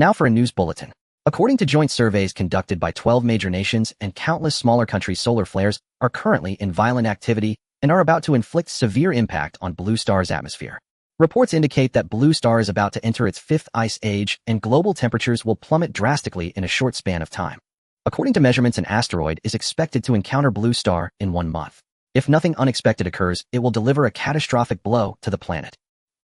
Now for a news bulletin. According to joint surveys conducted by 12 major nations and countless smaller countries, solar flares are currently in violent activity and are about to inflict severe impact on Blue Star's atmosphere. Reports indicate that Blue Star is about to enter its fifth ice age and global temperatures will plummet drastically in a short span of time. According to measurements, an asteroid is expected to encounter Blue Star in 1 month. If nothing unexpected occurs, it will deliver a catastrophic blow to the planet.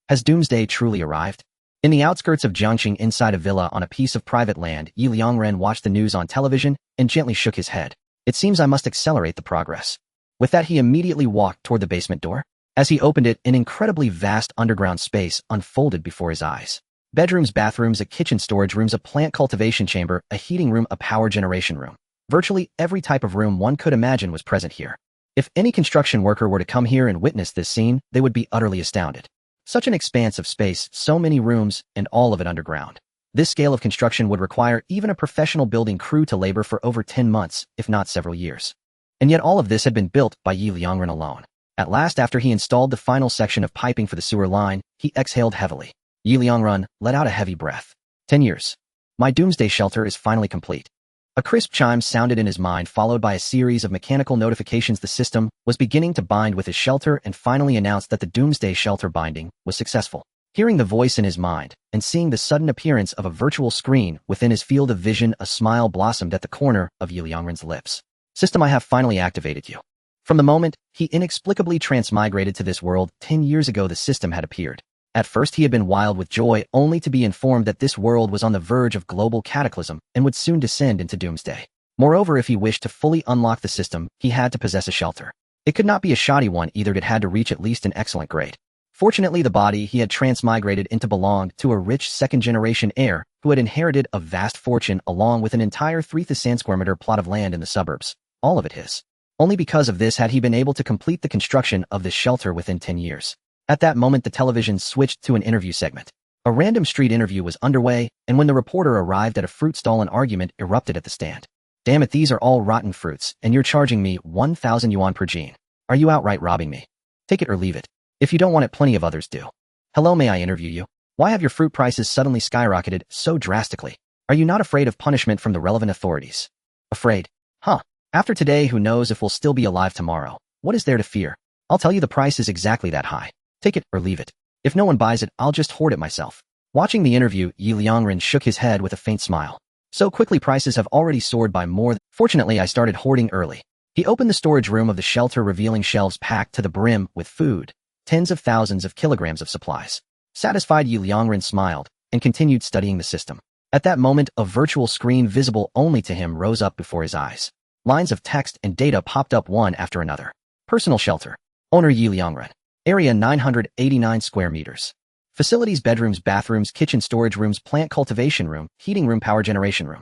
Has doomsday truly arrived? In the outskirts of Jiangxing, inside a villa on a piece of private land, Liangren watched the news on television and gently shook his head. It seems I must accelerate the progress. With that, he immediately walked toward the basement door. As he opened it, an incredibly vast underground space unfolded before his eyes. Bedrooms, bathrooms, a kitchen, storage rooms, a plant cultivation chamber, a heating room, a power generation room. Virtually every type of room one could imagine was present here. If any construction worker were to come here and witness this scene, they would be utterly astounded. Such an expanse of space, so many rooms, and all of it underground. This scale of construction would require even a professional building crew to labor for over 10 months, if not several years. And yet all of this had been built by Liangren alone. At last, after he installed the final section of piping for the sewer line, he exhaled heavily. Liangren let out a heavy breath. 10 years. My doomsday shelter is finally complete. A crisp chime sounded in his mind, followed by a series of mechanical notifications. The system was beginning to bind with his shelter and finally announced that the doomsday shelter binding was successful. Hearing the voice in his mind and seeing the sudden appearance of a virtual screen within his field of vision, a smile blossomed at the corner of Liangren's lips. System, I have finally activated you. From the moment he inexplicably transmigrated to this world 10 years ago, the system had appeared. At first he had been wild with joy, only to be informed that this world was on the verge of global cataclysm and would soon descend into doomsday. Moreover, if he wished to fully unlock the system, he had to possess a shelter. It could not be a shoddy one either, it had to reach at least an excellent grade. Fortunately, the body he had transmigrated into belonged to a rich second-generation heir who had inherited a vast fortune along with an entire 3,000 square meter plot of land in the suburbs, all of it his. Only because of this had he been able to complete the construction of this shelter within 10 years. At that moment, the television switched to an interview segment. A random street interview was underway, and when the reporter arrived at a fruit stall, an argument erupted at the stand. Damn it, these are all rotten fruits, and you're charging me 1,000 yuan per gene. Are you outright robbing me? Take it or leave it. If you don't want it, plenty of others do. Hello, may I interview you? Why have your fruit prices suddenly skyrocketed so drastically? Are you not afraid of punishment from the relevant authorities? Afraid? Huh. After today, who knows if we'll still be alive tomorrow? What is there to fear? I'll tell you, the price is exactly that high. Take it or leave it. If no one buys it, I'll just hoard it myself. Watching the interview, Liangren shook his head with a faint smile. So quickly, prices have already soared by more. Fortunately, I started hoarding early. He opened the storage room of the shelter, revealing shelves packed to the brim with food. Tens of thousands of kilograms of supplies. Satisfied, Liangren smiled and continued studying the system. At that moment, a virtual screen visible only to him rose up before his eyes. Lines of text and data popped up one after another. Personal shelter. Owner Liangren. Area 989 square meters. Facilities: bedrooms, bathrooms, kitchen, storage rooms, plant cultivation room, heating room, power generation room.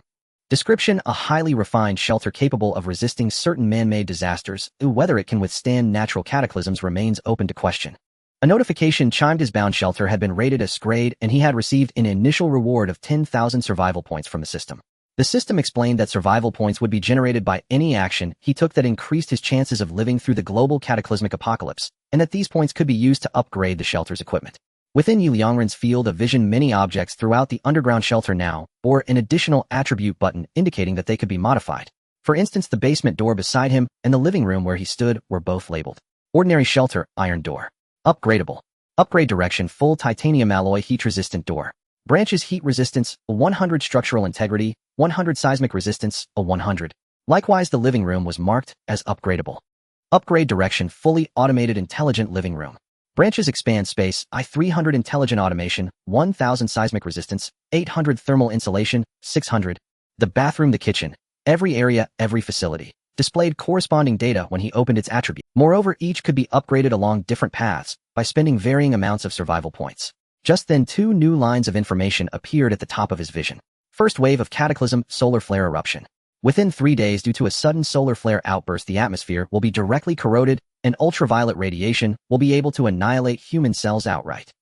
Description: a highly refined shelter capable of resisting certain man-made disasters. Whether it can withstand natural cataclysms remains open to question. A notification chimed. His bound shelter had been rated as grade and he had received an initial reward of 10,000 survival points from the system. The system explained that survival points would be generated by any action he took that increased his chances of living through the global cataclysmic apocalypse, and that these points could be used to upgrade the shelter's equipment. Within Liangren's field of vision, many objects throughout the underground shelter now bore an additional attribute button indicating that they could be modified. For instance, the basement door beside him and the living room where he stood were both labeled ordinary shelter, iron door. Upgradable. Upgrade direction: full titanium alloy, heat-resistant door. Branches: heat resistance, a 100, structural integrity, 100, seismic resistance, a 100. Likewise, the living room was marked as upgradable. Upgrade direction: fully automated intelligent living room. Branches: expand space, I-300, intelligent automation, 1,000, seismic resistance, 800, thermal insulation, 600. The bathroom, the kitchen, every area, every facility, displayed corresponding data when he opened its attribute. Moreover, each could be upgraded along different paths by spending varying amounts of survival points. Just then, 2 new lines of information appeared at the top of his vision. First wave of cataclysm, solar flare eruption. Within 3 days, due to a sudden solar flare outburst, the atmosphere will be directly corroded and ultraviolet radiation will be able to annihilate human cells outright.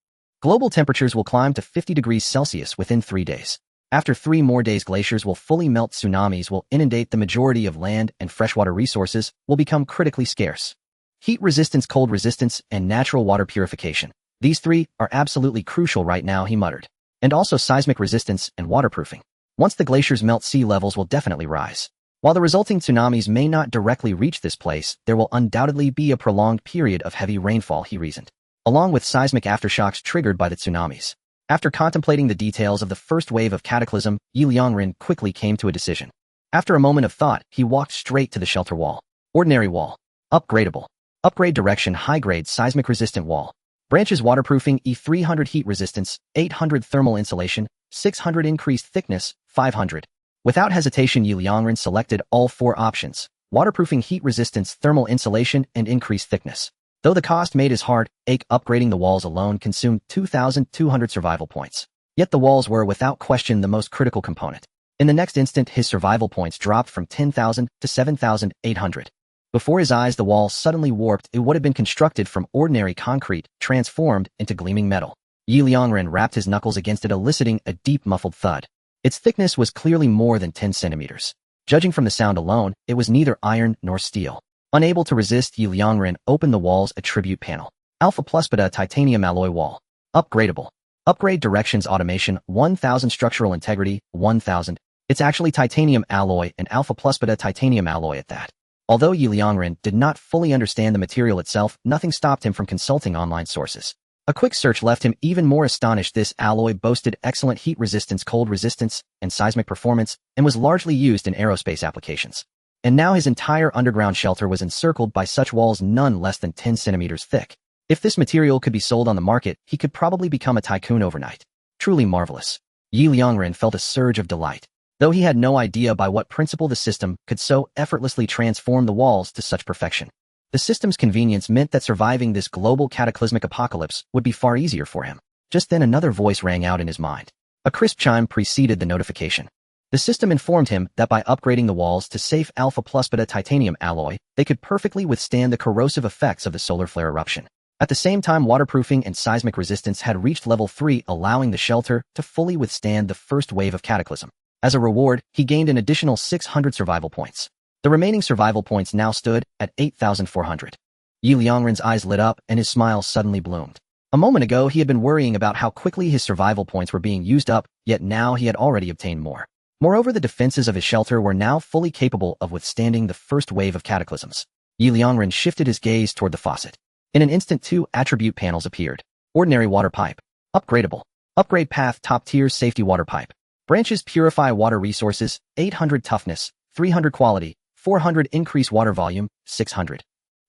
Global temperatures will climb to 50 degrees Celsius within 3 days. After 3 more days, glaciers will fully melt, tsunamis will inundate the majority of land, and freshwater resources will become critically scarce. Heat resistance, cold resistance, and natural water purification. These 3 are absolutely crucial right now, he muttered. And also seismic resistance and waterproofing. Once the glaciers melt, sea levels will definitely rise. While the resulting tsunamis may not directly reach this place, there will undoubtedly be a prolonged period of heavy rainfall, he reasoned, along with seismic aftershocks triggered by the tsunamis. After contemplating the details of the first wave of cataclysm, Liangren quickly came to a decision. After a moment of thought, he walked straight to the shelter wall. Ordinary wall. Upgradable. Upgrade direction: high-grade seismic-resistant wall. Branches: waterproofing, E300 heat resistance, 800 thermal insulation, 600 increased thickness, 500. Without hesitation, Liangren selected all 4 options: waterproofing, heat resistance, thermal insulation, and increased thickness. Though the cost made his heart ache, upgrading the walls alone consumed 2,200 survival points. Yet the walls were, without question, the most critical component. In the next instant, his survival points dropped from 10,000 to 7,800. Before his eyes, the wall suddenly warped. It would have been constructed from ordinary concrete, transformed into gleaming metal. Liangren rapped his knuckles against it, eliciting a deep, muffled thud. Its thickness was clearly more than 10 centimeters. Judging from the sound alone, it was neither iron nor steel. Unable to resist, Liangren opened the wall's attribute panel. Alpha Plus Beta titanium alloy wall. Upgradable. Upgrade directions: automation, 1000 structural integrity, 1000. It's actually titanium alloy and Alpha Plus Beta titanium alloy at that. Although Liangren did not fully understand the material itself, nothing stopped him from consulting online sources. A quick search left him even more astonished. This alloy boasted excellent heat resistance, cold resistance, and seismic performance, and was largely used in aerospace applications. And now his entire underground shelter was encircled by such walls, none less than 10 centimeters thick. If this material could be sold on the market, he could probably become a tycoon overnight. Truly marvelous. Liangren felt a surge of delight. Though he had no idea by what principle the system could so effortlessly transform the walls to such perfection. The system's convenience meant that surviving this global cataclysmic apocalypse would be far easier for him. Just then another voice rang out in his mind. A crisp chime preceded the notification. The system informed him that by upgrading the walls to safe Alpha Plus Beta titanium alloy, they could perfectly withstand the corrosive effects of the solar flare eruption. At the same time, waterproofing and seismic resistance had reached level 3, allowing the shelter to fully withstand the first wave of cataclysm. As a reward, he gained an additional 600 survival points. The remaining survival points now stood at 8,400. Liangren's eyes lit up and his smile suddenly bloomed. A moment ago, he had been worrying about how quickly his survival points were being used up, yet now he had already obtained more. Moreover, the defenses of his shelter were now fully capable of withstanding the first wave of cataclysms. Liangren shifted his gaze toward the faucet. In an instant, 2 attribute panels appeared. Ordinary water pipe. Upgradable. Upgrade path: top-tier safety water pipe. Branches: purify water resources, 800 toughness, 300 quality, 400 increase water volume, 600.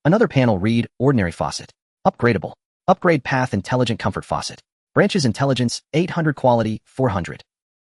Another panel read: ordinary faucet. Upgradable. Upgrade path: intelligent comfort faucet. Branches: intelligence, 800 quality, 400.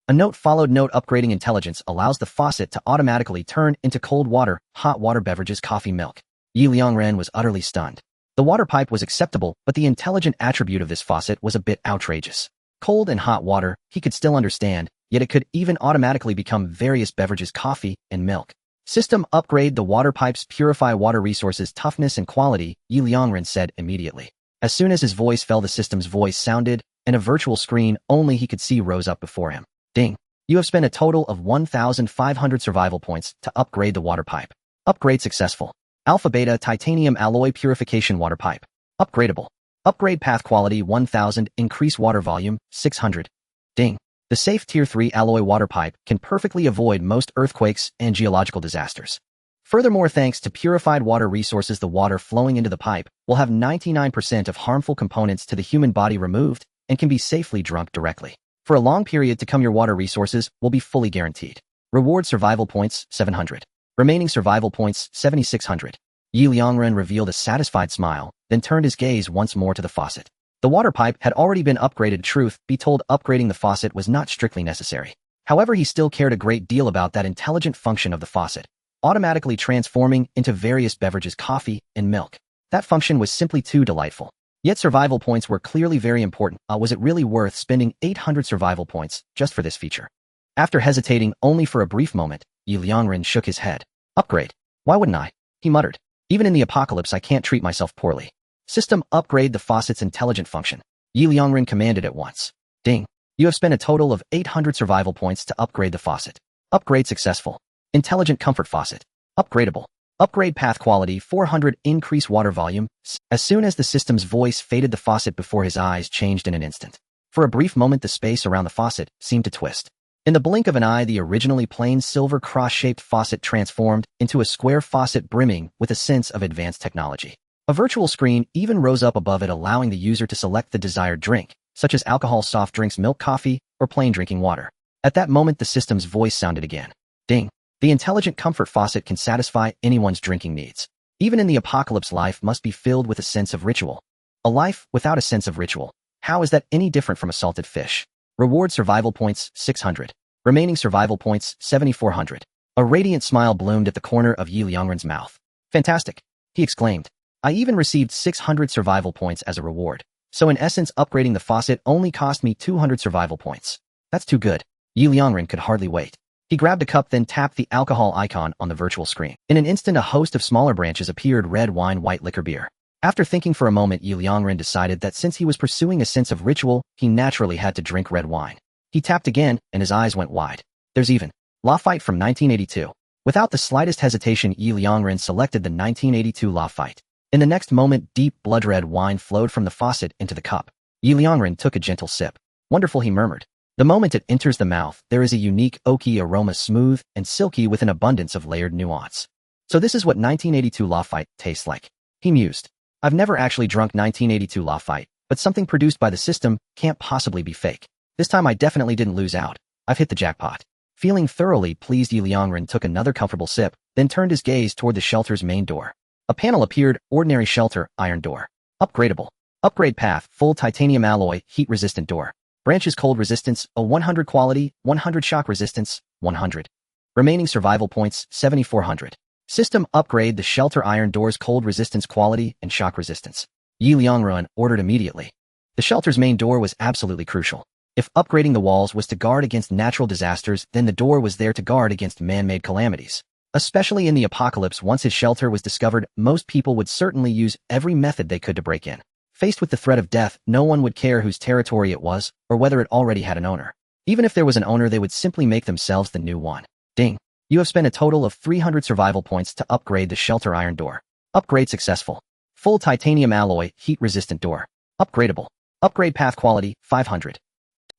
A note followed. Note: upgrading intelligence allows the faucet to automatically turn into cold water, hot water, beverages, coffee, milk. Liangren was utterly stunned. The water pipe was acceptable, but the intelligent attribute of this faucet was a bit outrageous. Cold and hot water, he could still understand, yet it could even automatically become various beverages, coffee, and milk. System: upgrade the water pipes, purify water resources, toughness and quality, Liangren said immediately. As soon as his voice fell, the system's voice sounded, and a virtual screen only he could see rose up before him. Ding. You have spent a total of 1,500 survival points to upgrade the water pipe. Upgrade successful. Alpha Beta titanium alloy purification water pipe. Upgradable. Upgrade path: quality 1000, increase water volume 600. Ding. The safe Tier 3 alloy water pipe can perfectly avoid most earthquakes and geological disasters. Furthermore, thanks to purified water resources, the water flowing into the pipe will have 99% of harmful components to the human body removed and can be safely drunk directly. For a long period to come, your water resources will be fully guaranteed. Reward: survival points, 700. Remaining survival points, 7,600. Liangren revealed a satisfied smile, then turned his gaze once more to the faucet. The water pipe had already been upgraded. Truth be told, upgrading the faucet was not strictly necessary. However, he still cared a great deal about that intelligent function of the faucet, automatically transforming into various beverages, coffee, and milk. That function was simply too delightful. Yet survival points were clearly very important. Was it really worth spending 800 survival points just for this feature? After hesitating only for a brief moment, Liangren shook his head. Upgrade. Why wouldn't I? He muttered. Even in the apocalypse, I can't treat myself poorly. System: upgrade the faucet's intelligent function. Liangren commanded at once. Ding. You have spent a total of 800 survival points to upgrade the faucet. Upgrade successful. Intelligent comfort faucet. Upgradable. Upgrade path: quality 400, increase water volume. As soon as the system's voice faded, the faucet before his eyes changed in an instant. For a brief moment, the space around the faucet seemed to twist. In the blink of an eye, the originally plain silver cross-shaped faucet transformed into a square faucet brimming with a sense of advanced technology. A virtual screen even rose up above it, allowing the user to select the desired drink, such as alcohol, soft drinks, milk, coffee, or plain drinking water. At that moment, the system's voice sounded again. Ding! The intelligent comfort faucet can satisfy anyone's drinking needs. Even in the apocalypse, life must be filled with a sense of ritual. A life without a sense of ritual. How is that any different from a salted fish? Reward survival points, 600. Remaining survival points, 7,400. A radiant smile bloomed at the corner of Liangren's mouth. Fantastic! He exclaimed. I even received 600 survival points as a reward. So in essence, upgrading the faucet only cost me 200 survival points. That's too good. Liangren could hardly wait. He grabbed a cup, then tapped the alcohol icon on the virtual screen. In an instant, a host of smaller branches appeared: red wine, white liquor, beer. After thinking for a moment, Liangren decided that since he was pursuing a sense of ritual, he naturally had to drink red wine. He tapped again, and his eyes went wide. There's even Lafite from 1982. Without the slightest hesitation, Liangren selected the 1982 Lafite. In the next moment, deep blood-red wine flowed from the faucet into the cup. Liangren took a gentle sip. Wonderful, he murmured. The moment it enters the mouth, there is a unique oaky aroma, smooth and silky with an abundance of layered nuance. So this is what 1982 Lafite tastes like, he mused. I've never actually drunk 1982 Lafite, but something produced by the system can't possibly be fake. This time I definitely didn't lose out. I've hit the jackpot. Feeling thoroughly pleased, Liangren took another comfortable sip, then turned his gaze toward the shelter's main door. A panel appeared: ordinary shelter, iron door. Upgradable. Upgrade path: full titanium alloy, heat-resistant door. Branches: cold resistance, a 100 quality, 100 shock resistance, 100. Remaining survival points, 7,400. System upgrade: the shelter iron door's cold resistance quality and shock resistance. Liangren ordered immediately. The shelter's main door was absolutely crucial. If upgrading the walls was to guard against natural disasters, then the door was there to guard against man-made calamities. Especially in the apocalypse, once his shelter was discovered, most people would certainly use every method they could to break in. Faced with the threat of death, no one would care whose territory it was, or whether it already had an owner. Even if there was an owner, they would simply make themselves the new one. Ding! You have spent a total of 300 survival points to upgrade the shelter iron door. Upgrade successful. Full titanium alloy, heat-resistant door. Upgradable. Upgrade path quality, 500.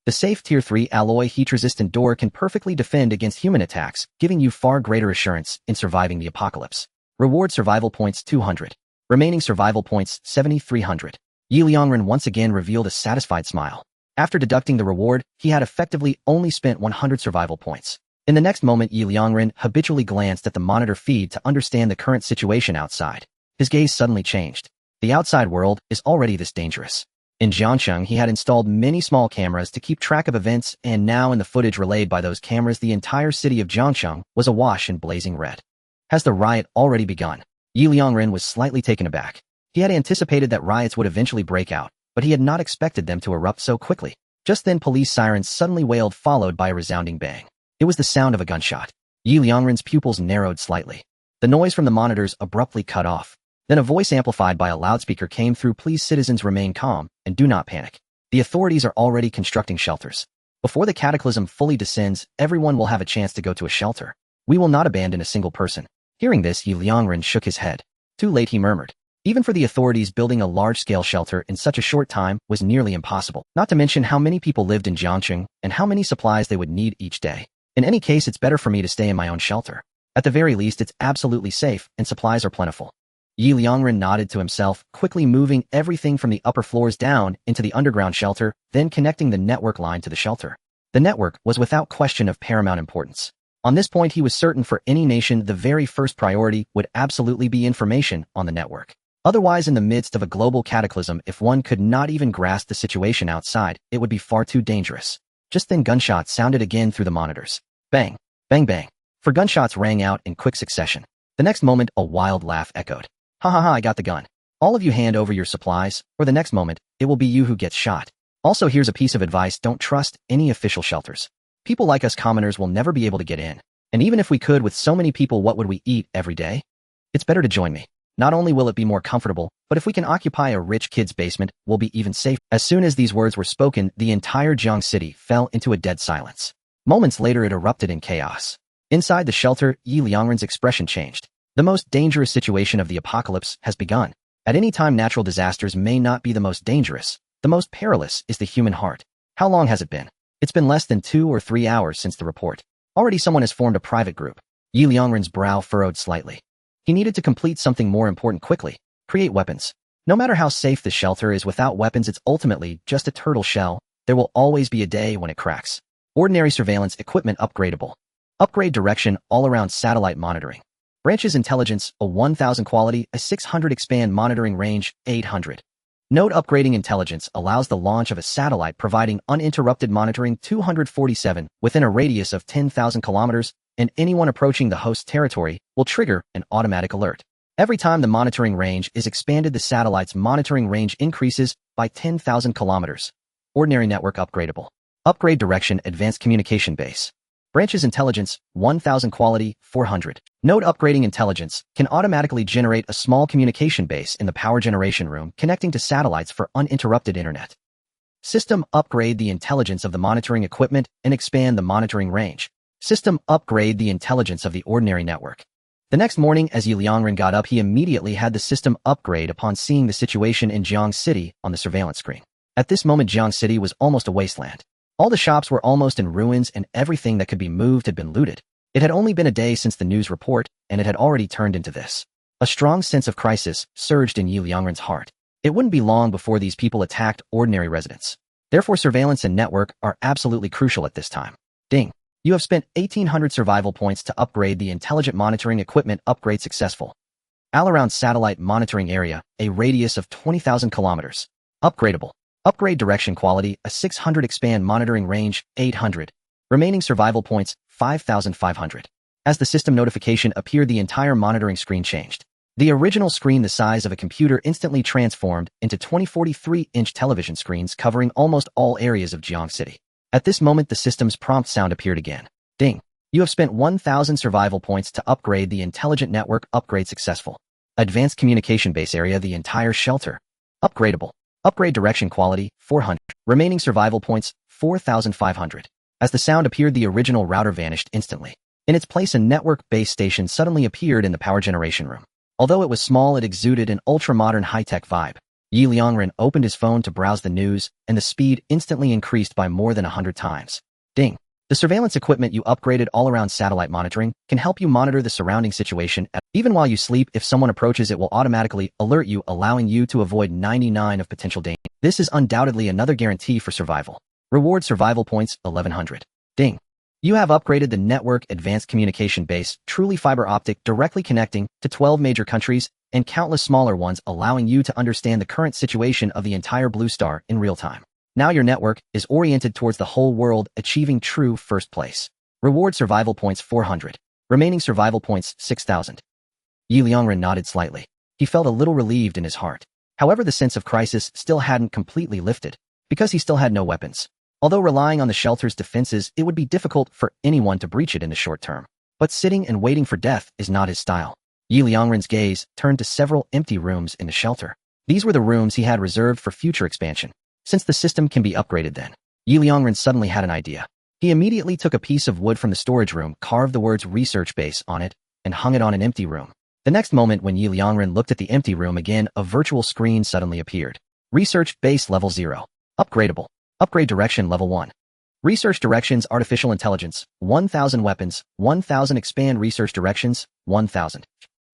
The safe Tier 3 alloy heat-resistant door can perfectly defend against human attacks, giving you far greater assurance in surviving the apocalypse. Reward survival points, 200. Remaining survival points, 7,300. Liangren once again revealed a satisfied smile. After deducting the reward, he had effectively only spent 100 survival points. In the next moment, Liangren habitually glanced at the monitor feed to understand the current situation outside. His gaze suddenly changed. The outside world is already this dangerous. In Jiangsheng, he had installed many small cameras to keep track of events, and now in the footage relayed by those cameras, the entire city of Jiangsheng was awash in blazing red. Has the riot already begun? Liangren was slightly taken aback. He had anticipated that riots would eventually break out, but he had not expected them to erupt so quickly. Just then, police sirens suddenly wailed, followed by a resounding bang. It was the sound of a gunshot. Liangren's pupils narrowed slightly. The noise from the monitors abruptly cut off. Then a voice amplified by a loudspeaker came through: please citizens, remain calm and do not panic. The authorities are already constructing shelters. Before the cataclysm fully descends, everyone will have a chance to go to a shelter. We will not abandon a single person. Hearing this, Liangren shook his head. Too late, he murmured. Even for the authorities, building a large-scale shelter in such a short time was nearly impossible, not to mention how many people lived in Jiangsheng and how many supplies they would need each day. In any case, it's better for me to stay in my own shelter. At the very least, it's absolutely safe and supplies are plentiful. Liangren nodded to himself, quickly moving everything from the upper floors down into the underground shelter, then connecting the network line to the shelter. The network was without question of paramount importance. On this point, he was certain for any nation the very first priority would absolutely be information on the network. Otherwise, in the midst of a global cataclysm, if one could not even grasp the situation outside, it would be far too dangerous. Just then, gunshots sounded again through the monitors. Bang! Bang bang! For gunshots rang out in quick succession. The next moment, a wild laugh echoed. Ha ha ha, I got the gun. All of you hand over your supplies, or the next moment, it will be you who gets shot. Also, here's a piece of advice: don't trust any official shelters. People like us commoners will never be able to get in. And even if we could, with so many people, what would we eat every day? It's better to join me. Not only will it be more comfortable, but if we can occupy a rich kid's basement, we'll be even safer. As soon as these words were spoken, the entire Jiang city fell into a dead silence. Moments later, it erupted in chaos. Inside the shelter, Liangren's expression changed. The most dangerous situation of the apocalypse has begun. At any time, natural disasters may not be the most dangerous. The most perilous is the human heart. How long has it been? It's been less than 2 or 3 hours since the report. Already someone has formed a private group. Liangren's brow furrowed slightly. He needed to complete something more important quickly. Create weapons. No matter how safe the shelter is without weapons, it's ultimately just a turtle shell. There will always be a day when it cracks. Ordinary surveillance equipment upgradable. Upgrade direction all-around satellite monitoring. Branches intelligence, a 1000 quality, a 600 expand monitoring range, 800. Node upgrading intelligence allows the launch of a satellite providing uninterrupted monitoring 247 within a radius of 10,000 kilometers, and anyone approaching the host territory will trigger an automatic alert. Every time the monitoring range is expanded, the satellite's monitoring range increases by 10,000 kilometers. Ordinary network upgradable. Upgrade direction advanced communication base. Branches intelligence, 1000 quality, 400. Node upgrading intelligence can automatically generate a small communication base in the power generation room connecting to satellites for uninterrupted internet. System upgrade the intelligence of the monitoring equipment and expand the monitoring range. System upgrade the intelligence of the ordinary network. The next morning, as Liangren got up, he immediately had the system upgrade upon seeing the situation in Jiang City on the surveillance screen. At this moment, Jiang City was almost a wasteland. All the shops were almost in ruins and everything that could be moved had been looted. It had only been a day since the news report, and it had already turned into this. A strong sense of crisis surged in Liangren's heart. It wouldn't be long before these people attacked ordinary residents. Therefore, surveillance and network are absolutely crucial at this time. Ding. You have spent 1800 survival points to upgrade the intelligent monitoring equipment. Upgrade successful. All-around satellite monitoring area, a radius of 20,000 kilometers. Upgradable. Upgrade direction quality, a 600 expand monitoring range, 800. Remaining survival points, 5,500. As the system notification appeared, the entire monitoring screen changed. The original screen, the size of a computer, instantly transformed into 2043-inch television screens covering almost all areas of Jiang City. At this moment, the system's prompt sound appeared again. Ding. You have spent 1,000 survival points to upgrade the intelligent network. Upgrade successful. Advanced communication base area, the entire shelter. Upgradable. Upgrade direction quality, 400. Remaining survival points, 4,500. As the sound appeared, the original router vanished instantly. In its place, a network base station suddenly appeared in the power generation room. Although it was small, it exuded an ultra-modern high-tech vibe. Liangren opened his phone to browse the news, and the speed instantly increased by more than 100 times. Ding. The surveillance equipment you upgraded all-around satellite monitoring can help you monitor the surrounding situation. Even while you sleep, if someone approaches, it will automatically alert you, allowing you to avoid 99 of potential danger. This is undoubtedly another guarantee for survival. Reward survival points, 1100. Ding. You have upgraded the network advanced communication base, truly fiber optic, directly connecting to 12 major countries and countless smaller ones, allowing you to understand the current situation of the entire blue star in real time. Now your network is oriented towards the whole world, achieving true first place. Reward survival points, 400. Remaining survival points, 6,000. Liangren nodded slightly. He felt a little relieved in his heart. However, the sense of crisis still hadn't completely lifted, because he still had no weapons. Although relying on the shelter's defenses, it would be difficult for anyone to breach it in the short term. But sitting and waiting for death is not his style. Liangren's gaze turned to several empty rooms in the shelter. These were the rooms he had reserved for future expansion. Since the system can be upgraded then, Liangren suddenly had an idea. He immediately took a piece of wood from the storage room, carved the words research base on it, and hung it on an empty room. The next moment, when Liangren looked at the empty room again, a virtual screen suddenly appeared. Research base level 0. Upgradable. Upgrade direction level 1. Research directions artificial intelligence, 1000 weapons, 1000 expand research directions, 1000.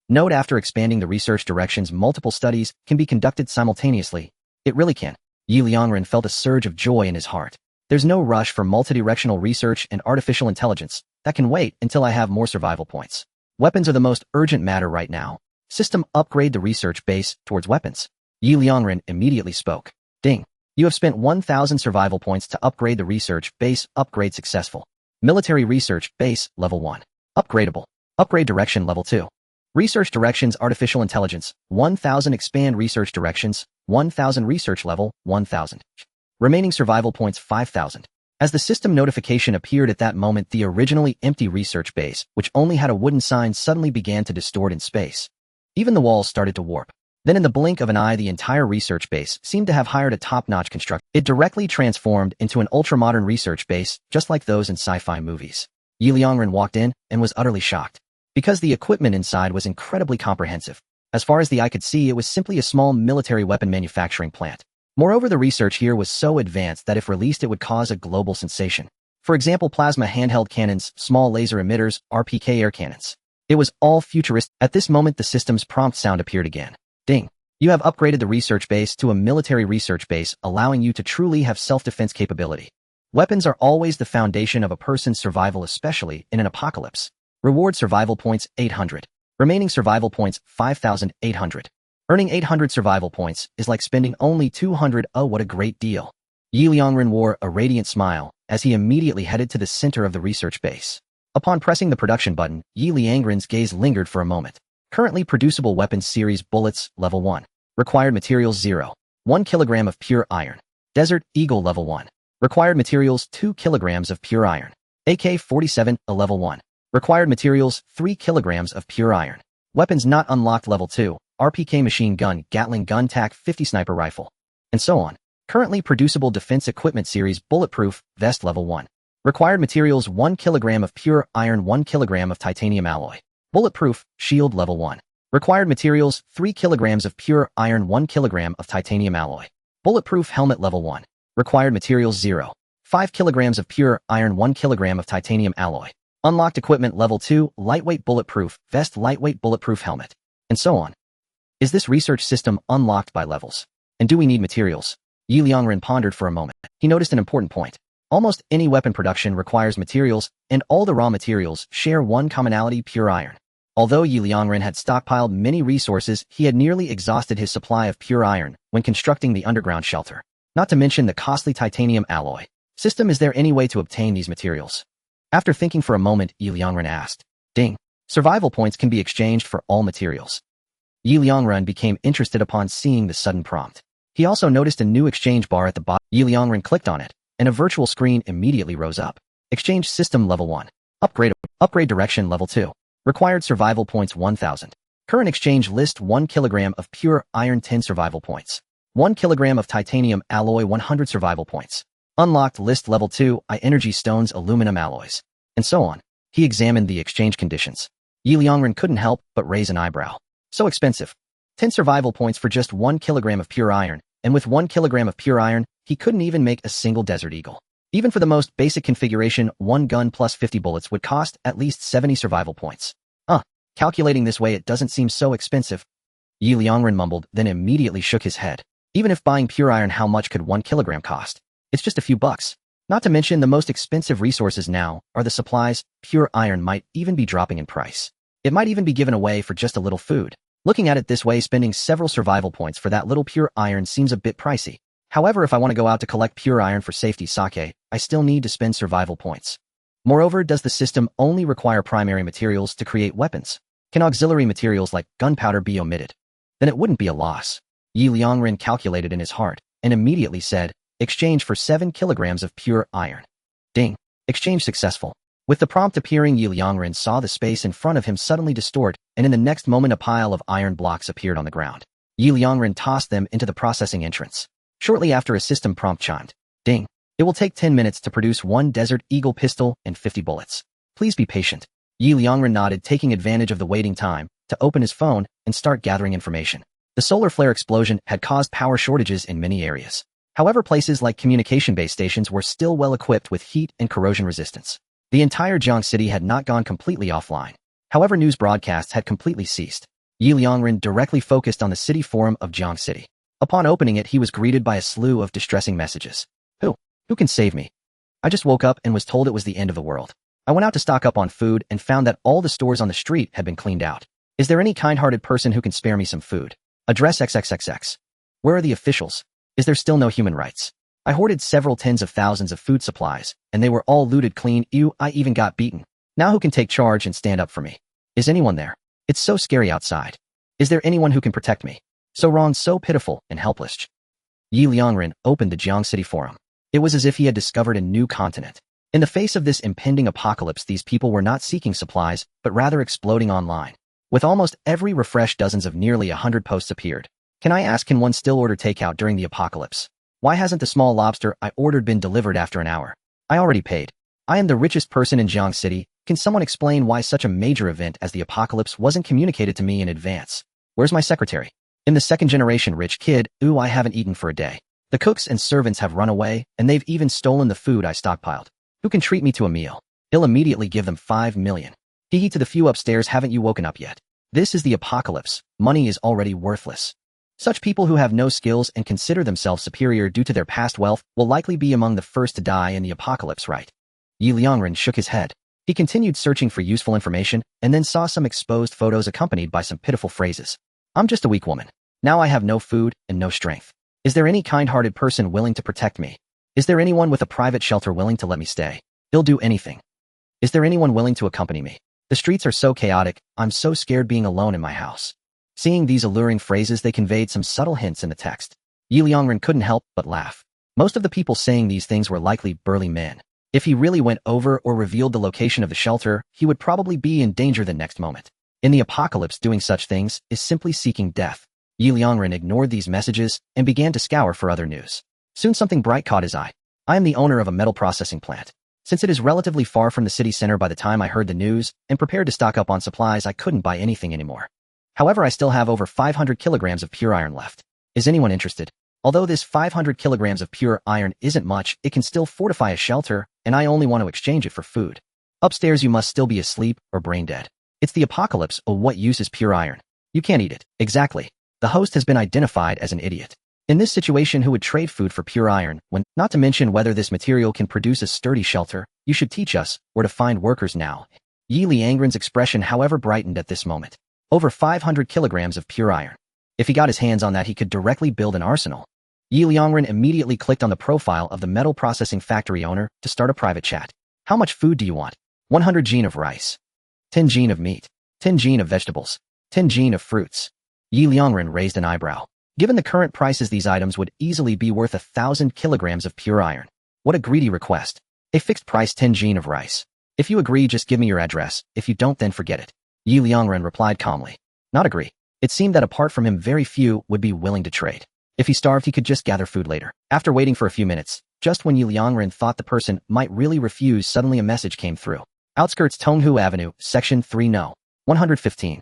Note: after expanding the research directions, multiple studies can be conducted simultaneously. It really can. Liangren felt a surge of joy in his heart. There's no rush for multidirectional research and artificial intelligence. That can wait until I have more survival points. Weapons are the most urgent matter right now. System upgrade the research base towards weapons. Liangren immediately spoke. Ding. You have spent 1,000 survival points to upgrade the research base. Upgrade successful. Military research base level 1. Upgradable. Upgrade direction level 2. Research directions artificial intelligence, 1000 expand research directions, 1000 research level, 1000. Remaining survival points, 5,000. As the system notification appeared at that moment, the originally empty research base, which only had a wooden sign, suddenly began to distort in space. Even the walls started to warp. Then in the blink of an eye, the entire research base seemed to have hired a top-notch constructor. It directly transformed into an ultra-modern research base, just like those in sci-fi movies. Liangren walked in and was utterly shocked, because the equipment inside was incredibly comprehensive. As far as the eye could see, it was simply a small military weapon manufacturing plant. Moreover, the research here was so advanced that if released it would cause a global sensation. For example, plasma handheld cannons, small laser emitters, RPK air cannons. It was all futuristic. At this moment the system's prompt sound appeared again. Ding. You have upgraded the research base to a military research base, allowing you to truly have self-defense capability. Weapons are always the foundation of a person's survival, especially in an apocalypse. Reward survival points 800. Remaining survival points 5,800. Earning 800 survival points is like spending only 200. Oh, what a great deal. Liangren wore a radiant smile as he immediately headed to the center of the research base. Upon pressing the production button, Liangren's gaze lingered for a moment. Currently producible weapons series bullets, level 1. Required materials 0. 1 kilogram of pure iron. Desert Eagle level 1. Required materials 2 kilograms of pure iron. AK-47, a level 1. Required materials 3 kilograms of pure iron. Weapons not unlocked level 2. RPK machine gun, Gatling gun, TAC-50 sniper rifle. And so on. Currently producible defense equipment series bulletproof vest level 1. Required materials 1 kilogram of pure iron, 1 kilogram of titanium alloy. Bulletproof shield level 1. Required materials 3 kilograms of pure iron, 1 kilogram of titanium alloy. Bulletproof helmet level 1. Required materials 0. 5 kilograms of pure iron, 1 kilogram of titanium alloy. Unlocked equipment level 2, lightweight bulletproof vest, lightweight bulletproof helmet. And so on. Is this research system unlocked by levels? And do we need materials? Liangren pondered for a moment. He noticed an important point. Almost any weapon production requires materials, and all the raw materials share one commonality: pure iron. Although Liangren had stockpiled many resources, he had nearly exhausted his supply of pure iron when constructing the underground shelter. Not to mention the costly titanium alloy system. Is there any way to obtain these materials? After thinking for a moment, Liangren asked. Ding. Survival points can be exchanged for all materials. Liangren became interested upon seeing the sudden prompt. He also noticed a new exchange bar at the bottom. Liangren clicked on it, and a virtual screen immediately rose up. Exchange system level 1. Upgrade direction level 2. Required survival points 1,000. Current exchange list: 1 kilogram of pure iron, 10 survival points. 1 kilogram of titanium alloy, 100 survival points. Unlocked list level 2, energy stones, aluminum alloys. And so on. He examined the exchange conditions. Liangren couldn't help but raise an eyebrow. So expensive. 10 survival points for just 1 kilogram of pure iron, and with 1 kilogram of pure iron, he couldn't even make a single Desert Eagle. Even for the most basic configuration, 1 gun plus 50 bullets would cost at least 70 survival points. Calculating this way, it doesn't seem so expensive. Liangren mumbled, then immediately shook his head. Even if buying pure iron, how much could 1 kilogram cost? It's just a few bucks. Not to mention the most expensive resources now are the supplies. Pure iron might even be dropping in price. It might even be given away for just a little food. Looking at it this way, spending several survival points for that little pure iron seems a bit pricey. However, if I want to go out to collect pure iron for safety sake, I still need to spend survival points. Moreover, does the system only require primary materials to create weapons? Can auxiliary materials like gunpowder be omitted? Then it wouldn't be a loss. Liangren calculated in his heart, and immediately said, exchange for 7 kilograms of pure iron. Ding. Exchange successful. With the prompt appearing, Liangren saw the space in front of him suddenly distort, and in the next moment a pile of iron blocks appeared on the ground. Liangren tossed them into the processing entrance. Shortly after, a system prompt chimed. Ding. It will take 10 minutes to produce 1 Desert Eagle pistol and 50 bullets. Please be patient. Liangren nodded, taking advantage of the waiting time to open his phone and start gathering information. The solar flare explosion had caused power shortages in many areas. However, places like communication base stations were still well equipped with heat and corrosion resistance. The entire Jiang city had not gone completely offline. However, news broadcasts had completely ceased. Liangren directly focused on the city forum of Jiang City. Upon opening it, he was greeted by a slew of distressing messages. Who can save me? I just woke up and was told it was the end of the world. I went out to stock up on food and found that all the stores on the street had been cleaned out. Is there any kind-hearted person who can spare me some food? Address XXXX. Where are the officials? Is there still no human rights? I hoarded several tens of thousands of food supplies, and they were all looted clean. I even got beaten. Now who can take charge and stand up for me? Is anyone there? It's so scary outside. Is there anyone who can protect me? So wrong, so pitiful and helpless. Liangren opened the Jiang City forum. It was as if he had discovered a new continent. In the face of this impending apocalypse, these people were not seeking supplies, but rather exploding online. With almost every refresh, dozens of nearly 100 posts appeared. Can I ask, can one still order takeout during the apocalypse? Why hasn't the small lobster I ordered been delivered after an hour? I already paid. I am the richest person in Jiang City. Can someone explain why such a major event as the apocalypse wasn't communicated to me in advance? Where's my secretary? I'm the second generation rich kid. I haven't eaten for a day. The cooks and servants have run away, and they've even stolen the food I stockpiled. Who can treat me to a meal? He'll immediately give them 5 million. Hee to the few upstairs, haven't you woken up yet? This is the apocalypse. Money is already worthless. Such people who have no skills and consider themselves superior due to their past wealth will likely be among the first to die in the apocalypse, right? Liangren shook his head. He continued searching for useful information and then saw some exposed photos accompanied by some pitiful phrases. I'm just a weak woman. Now I have no food and no strength. Is there any kind-hearted person willing to protect me? Is there anyone with a private shelter willing to let me stay? He'll do anything. Is there anyone willing to accompany me? The streets are so chaotic, I'm so scared being alone in my house. Seeing these alluring phrases, they conveyed some subtle hints in the text. Liangren couldn't help but laugh. Most of the people saying these things were likely burly men. If he really went over or revealed the location of the shelter, he would probably be in danger the next moment. In the apocalypse, doing such things is simply seeking death. Liangren ignored these messages and began to scour for other news. Soon something bright caught his eye. I am the owner of a metal processing plant. Since it is relatively far from the city center, by the time I heard the news and prepared to stock up on supplies, I couldn't buy anything anymore. However, I still have over 500 kilograms of pure iron left. Is anyone interested? Although this 500 kilograms of pure iron isn't much, it can still fortify a shelter, and I only want to exchange it for food. Upstairs you must still be asleep or brain dead. It's the apocalypse, oh what use is pure iron? You can't eat it. Exactly. The host has been identified as an idiot. In this situation, who would trade food for pure iron when, not to mention whether this material can produce a sturdy shelter? You should teach us where to find workers now. Liangren's expression, however, brightened at this moment. Over 500 kilograms of pure iron. If he got his hands on that, he could directly build an arsenal. Liangren immediately clicked on the profile of the metal processing factory owner to start a private chat. How much food do you want? 100 gene of rice. 10 gene of meat. 10 gene of vegetables. 10 gene of fruits. Liangren raised an eyebrow. Given the current prices, these items would easily be worth 1,000 kilograms of pure iron. What a greedy request. A fixed price, 10 gene of rice. If you agree, just give me your address. If you don't, then forget it. Liangren replied calmly. Not agree. It seemed that apart from him, very few would be willing to trade. If he starved, he could just gather food later. After waiting for a few minutes, just when Liangren thought the person might really refuse, suddenly a message came through. Outskirts, Tonghu Avenue, Section 3 No. 115.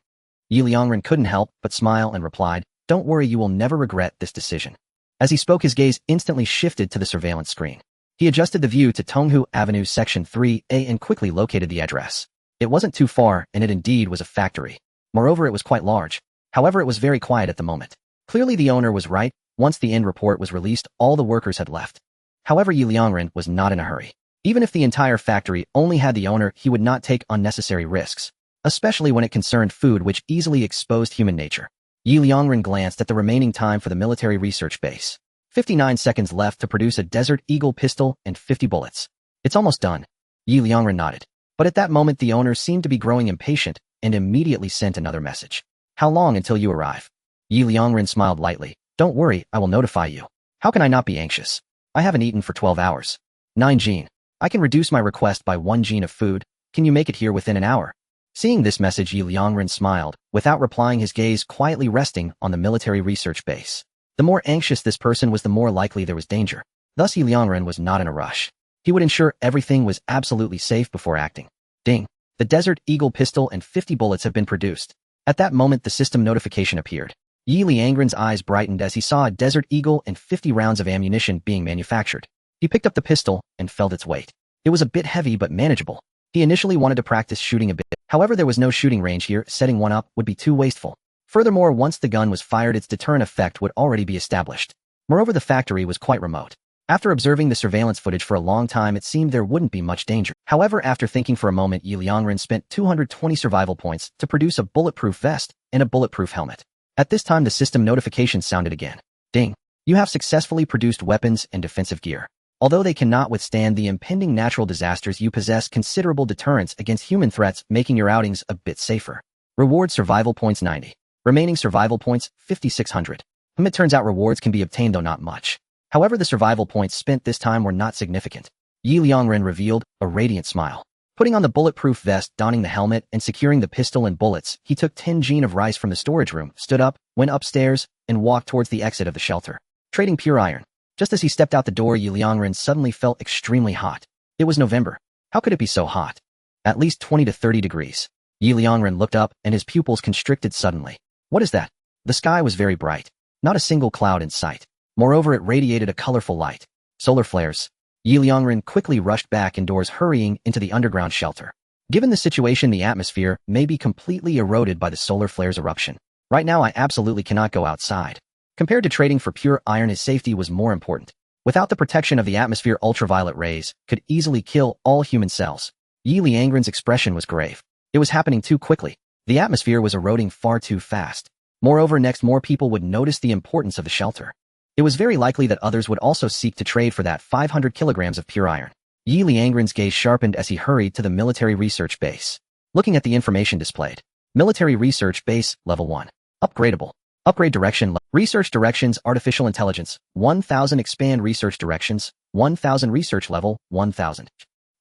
Liangren couldn't help but smile and replied, don't worry, you will never regret this decision. As he spoke, his gaze instantly shifted to the surveillance screen. He adjusted the view to Tonghu Avenue, Section 3A, and quickly located the address. It wasn't too far, and it indeed was a factory. Moreover, it was quite large. However, it was very quiet at the moment. Clearly the owner was right. Once the end report was released, all the workers had left. However, Liangren was not in a hurry. Even if the entire factory only had the owner, he would not take unnecessary risks, especially when it concerned food, which easily exposed human nature. Liangren glanced at the remaining time for the military research base. 59 seconds left to produce a Desert Eagle pistol and 50 bullets. It's almost done. Liangren nodded. But at that moment, the owner seemed to be growing impatient and immediately sent another message. How long until you arrive? Liangren smiled lightly. Don't worry, I will notify you. How can I not be anxious? I haven't eaten for 12 hours. 9 gene. I can reduce my request by 1 gene of food. Can you make it here within an hour? Seeing this message, Liangren smiled, without replying, his gaze quietly resting on the military research base. The more anxious this person was, the more likely there was danger. Thus, Liangren was not in a rush. He would ensure everything was absolutely safe before acting. Ding! The Desert Eagle pistol and 50 bullets have been produced. At that moment, the system notification appeared. Liangren's eyes brightened as he saw a Desert Eagle and 50 rounds of ammunition being manufactured. He picked up the pistol and felt its weight. It was a bit heavy but manageable. He initially wanted to practice shooting a bit. However, there was no shooting range here. Setting one up would be too wasteful. Furthermore, once the gun was fired, its deterrent effect would already be established. Moreover, the factory was quite remote. After observing the surveillance footage for a long time, it seemed there wouldn't be much danger. However, after thinking for a moment, Liangren spent 220 survival points to produce a bulletproof vest and a bulletproof helmet. At this time, the system notification sounded again. Ding! You have successfully produced weapons and defensive gear. Although they cannot withstand the impending natural disasters, you possess considerable deterrence against human threats, making your outings a bit safer. Reward survival points 90. Remaining survival points 5,600. It turns out rewards can be obtained, though not much. However, the survival points spent this time were not significant. Liangren revealed a radiant smile. Putting on the bulletproof vest, donning the helmet, and securing the pistol and bullets, he took 10 gene of rice from the storage room, stood up, went upstairs, and walked towards the exit of the shelter. Trading pure iron. Just as he stepped out the door, Liangren suddenly felt extremely hot. It was November. How could it be so hot? At least 20 to 30 degrees. Liangren looked up, and his pupils constricted suddenly. What is that? The sky was very bright. Not a single cloud in sight. Moreover, it radiated a colorful light. Solar flares. Liangren quickly rushed back indoors, hurrying into the underground shelter. Given the situation, the atmosphere may be completely eroded by the solar flare's eruption. Right now, I absolutely cannot go outside. Compared to trading for pure iron, his safety was more important. Without the protection of the atmosphere, ultraviolet rays could easily kill all human cells. Liangren's expression was grave. It was happening too quickly. The atmosphere was eroding far too fast. Moreover, next more people would notice the importance of the shelter. It was very likely that others would also seek to trade for that 500 kilograms of pure iron. Liangren's gaze sharpened as he hurried to the military research base. Looking at the information displayed. Military research base, level 1. Upgradable. Upgrade direction. Research directions, artificial intelligence, 1000. Expand research directions, 1000. Research level, 1000.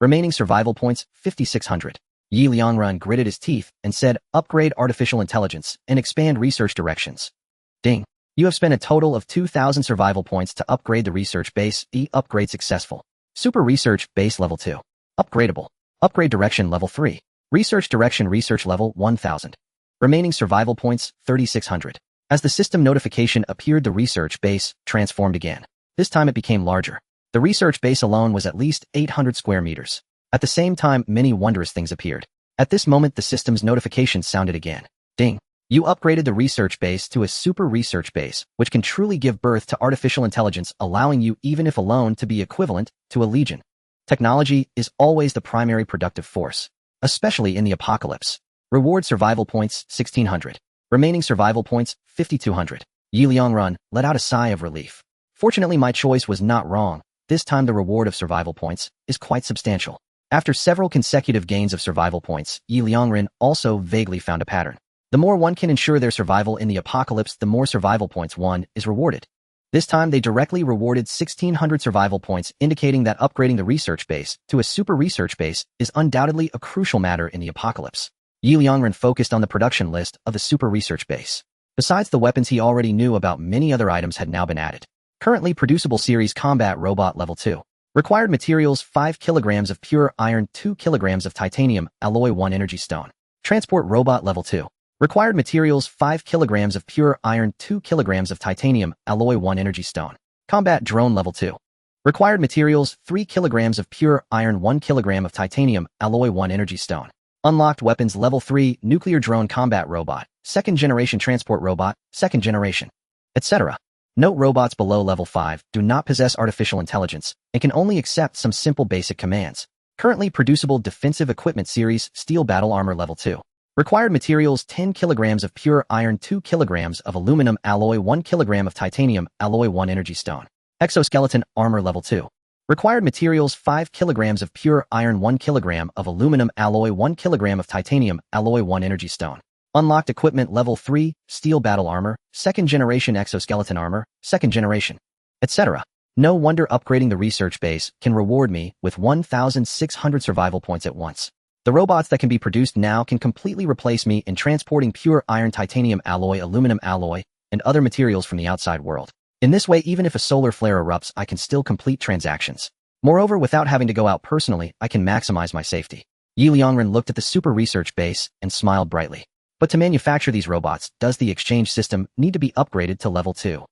Remaining survival points, 5600. Liangren gritted his teeth and said, upgrade artificial intelligence and expand research directions. Ding. You have spent a total of 2000 survival points to upgrade the research base. Upgrade successful. Super research base level 2. Upgradable. Upgrade direction level 3. Research direction research level 1000. Remaining survival points 3600. As the system notification appeared, the research base transformed again. This time it became larger. The research base alone was at least 800 square meters. At the same time, many wondrous things appeared. At this moment, the system's notification sounded again. Ding. You upgraded the research base to a super research base, which can truly give birth to artificial intelligence, allowing you, even if alone, to be equivalent to a legion. Technology is always the primary productive force, especially in the apocalypse. Reward survival points 1600. Remaining survival points 5200. Liangren let out a sigh of relief. Fortunately, my choice was not wrong. This time the reward of survival points is quite substantial. After several consecutive gains of survival points, Liangren also vaguely found a pattern. The more one can ensure their survival in the apocalypse, the more survival points one is rewarded. This time they directly rewarded 1600 survival points, indicating that upgrading the research base to a super research base is undoubtedly a crucial matter in the apocalypse. Liangren focused on the production list of the super research base. Besides the weapons he already knew about, many other items had now been added. Currently producible series combat robot level 2. Required materials 5 kilograms of pure iron, 2 kilograms of titanium, alloy 1 energy stone. Transport robot level 2. Required materials 5 kilograms of pure iron, 2 kilograms of titanium, alloy 1 energy stone. Combat drone level 2. Required materials 3 kilograms of pure iron, 1 kilogram of titanium, alloy 1 energy stone. Unlocked weapons level 3, nuclear drone combat robot, 2nd generation transport robot, 2nd generation, etc. Note: robots below level 5 do not possess artificial intelligence and can only accept some simple basic commands. Currently producible defensive equipment series, steel battle armor level 2. Required materials 10 kilograms of pure iron, 2 kilograms of aluminum alloy, 1 kilogram of titanium, alloy 1 energy stone. Exoskeleton armor level 2. Required materials 5 kilograms of pure iron, 1 kilogram of aluminum alloy, 1 kilogram of titanium, alloy 1 energy stone. Unlocked equipment level 3, steel battle armor, 2nd generation exoskeleton armor, 2nd generation, etc. No wonder upgrading the research base can reward me with 1,600 survival points at once. The robots that can be produced now can completely replace me in transporting pure iron, titanium alloy, aluminum alloy, and other materials from the outside world. In this way, even if a solar flare erupts, I can still complete transactions. Moreover, without having to go out personally, I can maximize my safety. Liangren looked at the super research base and smiled brightly. But to manufacture these robots, does the exchange system need to be upgraded to level 2?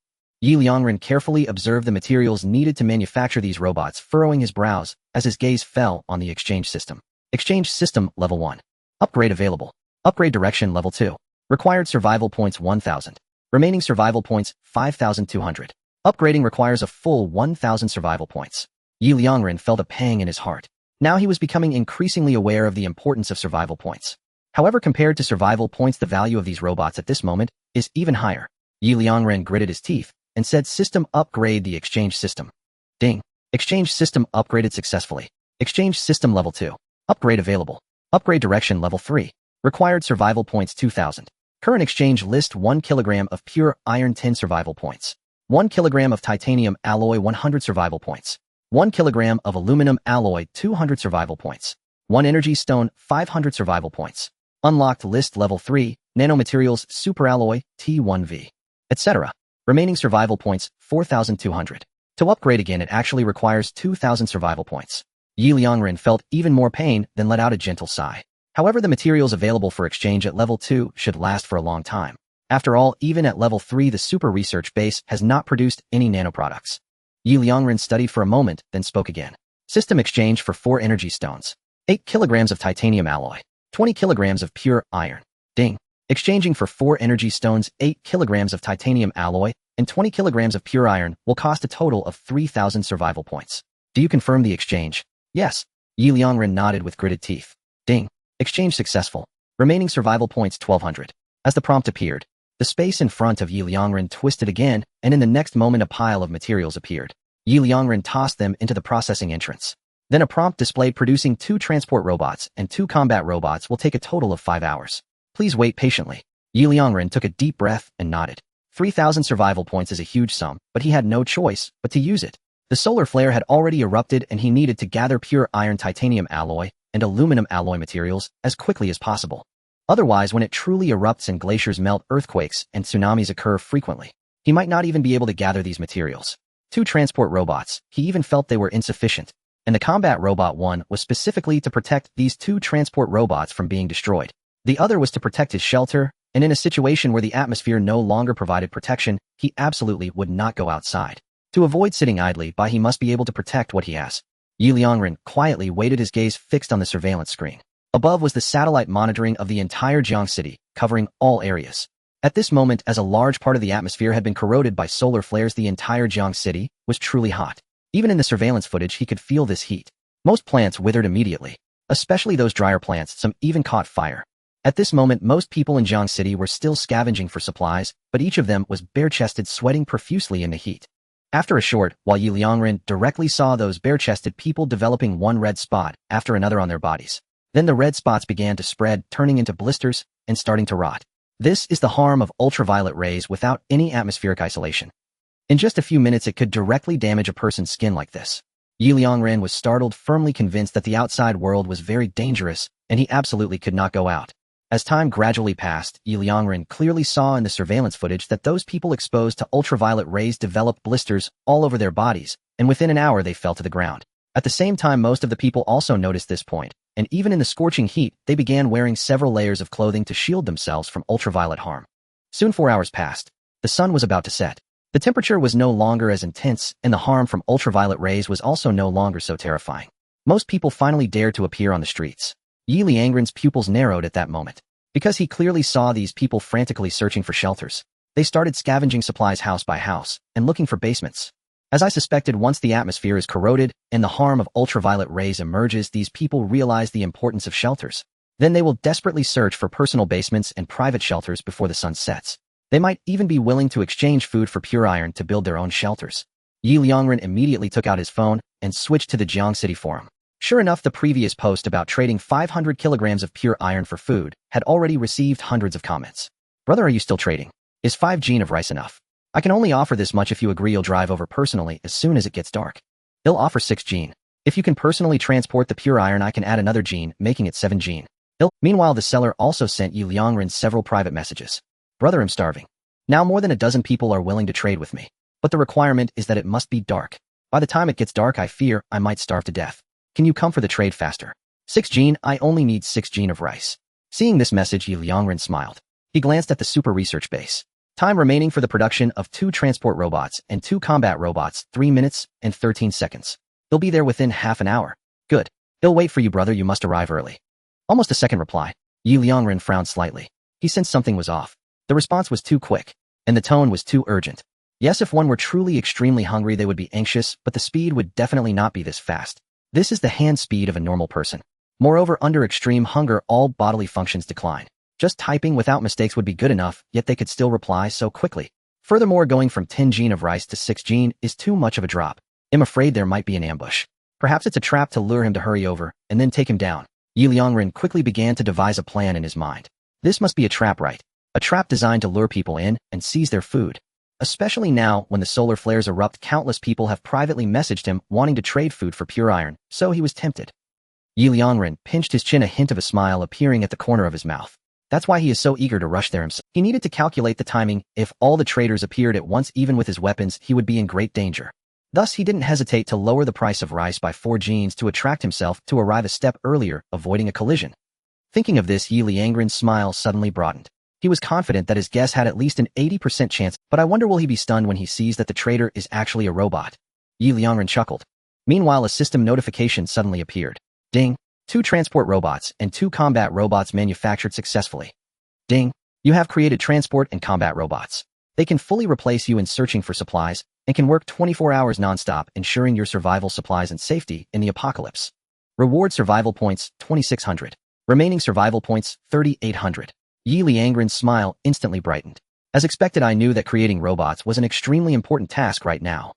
Liangren carefully observed the materials needed to manufacture these robots, furrowing his brows as his gaze fell on the exchange system. Exchange system level 1. Upgrade available. Upgrade direction level 2. Required survival points 1000. Remaining survival points 5200. Upgrading requires a full 1000 survival points. Liangren felt a pang in his heart. Now he was becoming increasingly aware of the importance of survival points. However, compared to survival points, the value of these robots at this moment is even higher. Liangren gritted his teeth and said, system upgrade the exchange system. Ding. Exchange system upgraded successfully. Exchange system level 2. Upgrade available. Upgrade direction level 3. Required survival points 2000. Current exchange list: 1 kilogram of pure iron, 10 survival points. 1 kilogram of titanium alloy, 100 survival points. 1 kilogram of aluminum alloy, 200 survival points. 1 energy stone, 500 survival points. Unlocked list level 3, nanomaterials, superalloy, T1V, etc. Remaining survival points 4200. To upgrade again, it actually requires 2000 survival points. Liangren felt even more pain, then let out a gentle sigh. However, the materials available for exchange at level 2 should last for a long time. After all, even at level 3 the super research base has not produced any nanoproducts. Liangren studied for a moment, then spoke again. System exchange for 4 energy stones. 8 kilograms of titanium alloy. 20 kilograms of pure iron. Ding. Exchanging for 4 energy stones, 8 kilograms of titanium alloy, and 20 kilograms of pure iron will cost a total of 3,000 survival points. Do you confirm the exchange? Yes. Liangren nodded with gritted teeth. Ding. Exchange successful. Remaining survival points 1,200. As the prompt appeared, the space in front of Liangren twisted again, and in the next moment a pile of materials appeared. Liangren tossed them into the processing entrance. Then a prompt displayed producing 2 transport robots and 2 combat robots will take a total of 5 hours. Please wait patiently. Liangren took a deep breath and nodded. 3,000 survival points is a huge sum, but he had no choice but to use it. The solar flare had already erupted and he needed to gather pure iron titanium alloy and aluminum alloy materials as quickly as possible. Otherwise, when it truly erupts and glaciers melt, earthquakes and tsunamis occur frequently. He might not even be able to gather these materials. 2 transport robots, he even felt they were insufficient. And the combat robot one was specifically to protect these 2 transport robots from being destroyed. The other was to protect his shelter, and in a situation where the atmosphere no longer provided protection, he absolutely would not go outside. To avoid sitting idly by, he must be able to protect what he has. Liangren quietly waited, his gaze fixed on the surveillance screen. Above was the satellite monitoring of the entire Jiang city, covering all areas. At this moment, as a large part of the atmosphere had been corroded by solar flares, the entire Jiang city was truly hot. Even in the surveillance footage, he could feel this heat. Most plants withered immediately, especially those drier plants, some even caught fire. At this moment, most people in Jiang City were still scavenging for supplies, but each of them was bare-chested, sweating profusely in the heat. After a short while, Liangren directly saw those bare-chested people developing one red spot after another on their bodies. Then the red spots began to spread, turning into blisters and starting to rot. This is the harm of ultraviolet rays without any atmospheric isolation. In just a few minutes, it could directly damage a person's skin like this. Liangren was startled, firmly convinced that the outside world was very dangerous, and he absolutely could not go out. As time gradually passed, Liangren clearly saw in the surveillance footage that those people exposed to ultraviolet rays developed blisters all over their bodies, and within an hour they fell to the ground. At the same time, most of the people also noticed this point, and even in the scorching heat, they began wearing several layers of clothing to shield themselves from ultraviolet harm. Soon 4 hours passed. The sun was about to set. The temperature was no longer as intense, and the harm from ultraviolet rays was also no longer so terrifying. Most people finally dared to appear on the streets. Liangren's pupils narrowed at that moment, because he clearly saw these people frantically searching for shelters. They started scavenging supplies house by house, and looking for basements. As I suspected, once the atmosphere is corroded and the harm of ultraviolet rays emerges, these people realize the importance of shelters. Then they will desperately search for personal basements and private shelters before the sun sets. They might even be willing to exchange food for pure iron to build their own shelters. Liangren immediately took out his phone and switched to the Jiang City forum. Sure enough, the previous post about trading 500 kilograms of pure iron for food had already received hundreds of comments. Brother, are you still trading? Is 5 gene of rice enough? I can only offer this much if you agree you'll drive over personally as soon as it gets dark. He'll offer 6 gene. If you can personally transport the pure iron, I can add another gene, making it 7 gene. Meanwhile, the seller also sent Liangren several private messages. Brother, I'm starving. Now more than a dozen people are willing to trade with me. But the requirement is that it must be dark. By the time it gets dark, I fear I might starve to death. Can you come for the trade faster? 6 gene, I only need 6 gene of rice. Seeing this message, Liangren smiled. He glanced at the super research base. Time remaining for the production of 2 transport robots and 2 combat robots, 3 minutes and 13 seconds. They'll be there within half an hour. Good. He'll wait for you, brother, you must arrive early. Almost a second reply. Liangren frowned slightly. He sensed something was off. The response was too quick, and the tone was too urgent. Yes, if one were truly extremely hungry, they would be anxious, but the speed would definitely not be this fast. This is the hand speed of a normal person. Moreover, under extreme hunger, all bodily functions decline. Just typing without mistakes would be good enough, yet they could still reply so quickly. Furthermore, going from 10 gene of rice to 6 gene is too much of a drop. I'm afraid there might be an ambush. Perhaps it's a trap to lure him to hurry over, and then take him down. Liangren quickly began to devise a plan in his mind. This must be a trap, right? A trap designed to lure people in and seize their food. Especially now, when the solar flares erupt, countless people have privately messaged him wanting to trade food for pure iron, so he was tempted. Liangren pinched his chin, a hint of a smile appearing at the corner of his mouth. That's why he is so eager to rush there himself. He needed to calculate the timing. If all the traders appeared at once, even with his weapons, he would be in great danger. Thus, he didn't hesitate to lower the price of rice by 4 genes to attract himself to arrive a step earlier, avoiding a collision. Thinking of this, Liangren's smile suddenly broadened. He was confident that his guess had at least an 80% chance, but I wonder will he be stunned when he sees that the trader is actually a robot. Liangren chuckled. Meanwhile, a system notification suddenly appeared. Ding. 2 transport robots and 2 combat robots manufactured successfully. Ding. You have created transport and combat robots. They can fully replace you in searching for supplies and can work 24 hours nonstop, ensuring your survival supplies and safety in the apocalypse. Reward survival points, 2,600. Remaining survival points, 3,800. Liangren's smile instantly brightened. As expected, I knew that creating robots was an extremely important task right now.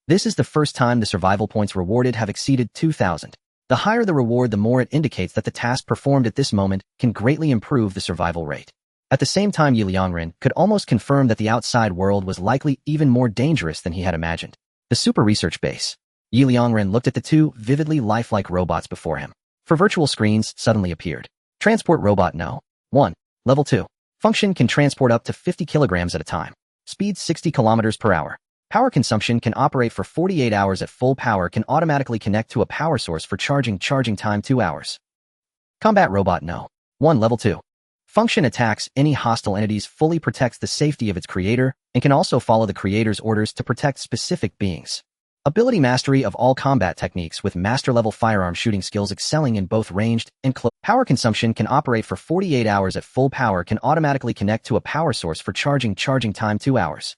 This is the first time the survival points rewarded have exceeded 2,000. The higher the reward, the more it indicates that the task performed at this moment can greatly improve the survival rate. At the same time, Liangren could almost confirm that the outside world was likely even more dangerous than he had imagined. The super research base. Liangren looked at the 2 vividly lifelike robots before him. For virtual screens suddenly appeared. Transport robot no. 1. Level 2. Function can transport up to 50 kilograms at a time. Speed 60 kilometers per hour. Power consumption can operate for 48 hours at full power, can automatically connect to a power source for charging time 2 hours. Combat robot no. 1. Level 2. Function attacks any hostile entities, fully protects the safety of its creator, and can also follow the creator's orders to protect specific beings. Ability mastery of all combat techniques with master-level firearm shooting skills, excelling in both ranged and close. Power consumption can operate for 48 hours at full power, can automatically connect to a power source for charging time 2 hours.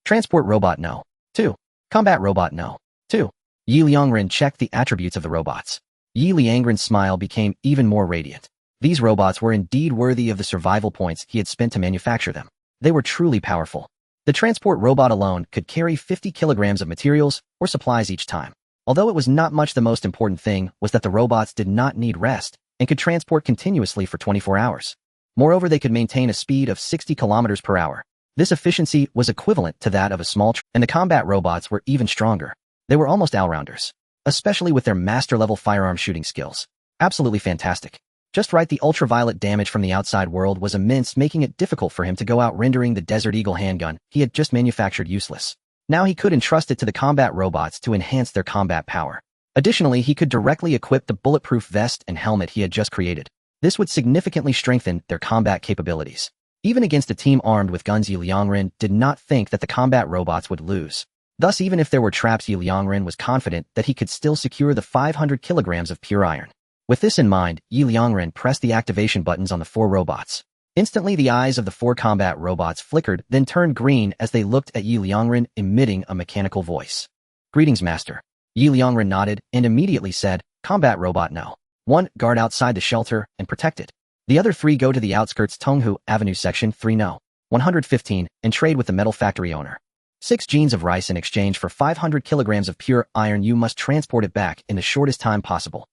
Transport robot no. 2. Combat robot no. 2. Liangren checked the attributes of the robots. Liangren's smile became even more radiant. These robots were indeed worthy of the survival points he had spent to manufacture them. They were truly powerful. The transport robot alone could carry 50 kilograms of materials or supplies each time. Although it was not much, the most important thing was that the robots did not need rest and could transport continuously for 24 hours. Moreover, they could maintain a speed of 60 kilometers per hour. This efficiency was equivalent to that of a small and the combat robots were even stronger. They were almost all-rounders, especially with their master-level firearm shooting skills. Absolutely fantastic. Just right, the ultraviolet damage from the outside world was immense, making it difficult for him to go out, rendering the Desert Eagle handgun he had just manufactured useless. Now he could entrust it to the combat robots to enhance their combat power. Additionally, he could directly equip the bulletproof vest and helmet he had just created. This would significantly strengthen their combat capabilities. Even against a team armed with guns, Liangren did not think that the combat robots would lose. Thus, even if there were traps, Liangren was confident that he could still secure the 500 kilograms of pure iron. With this in mind, Liangren pressed the activation buttons on the 4 robots. Instantly, the eyes of the 4 combat robots flickered, then turned green as they looked at Liangren, emitting a mechanical voice. Greetings, Master. Liangren nodded and immediately said, Combat robot no. 1. Guard outside the shelter and protect it. The other 3 go to the outskirts, Tonghu Avenue Section 3 No. 115, and trade with the metal factory owner. 6 jeans of rice in exchange for 500 kilograms of pure iron. You must transport it back in the shortest time possible.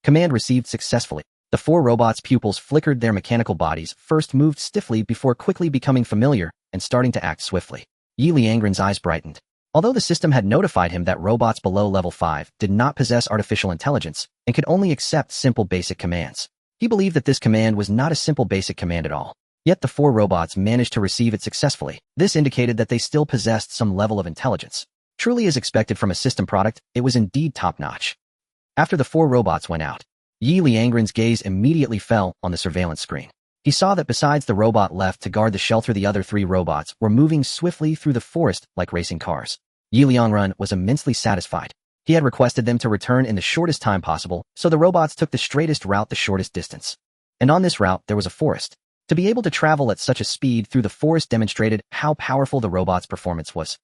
Command received successfully. The 4 robots' pupils flickered, their mechanical bodies first moved stiffly before quickly becoming familiar and starting to act swiftly. Liangren's eyes brightened. Although the system had notified him that robots below level 5 did not possess artificial intelligence and could only accept simple basic commands, he believed that this command was not a simple basic command at all. Yet the 4 robots managed to receive it successfully. This indicated that they still possessed some level of intelligence. Truly, as expected from a system product, it was indeed top-notch. After the 4 robots went out, Liangren's gaze immediately fell on the surveillance screen. He saw that besides the robot left to guard the shelter, the other 3 robots were moving swiftly through the forest like racing cars. Liangren was immensely satisfied. He had requested them to return in the shortest time possible, so the robots took the straightest route, the shortest distance. And on this route, there was a forest. To be able to travel at such a speed through the forest demonstrated how powerful the robot's performance was.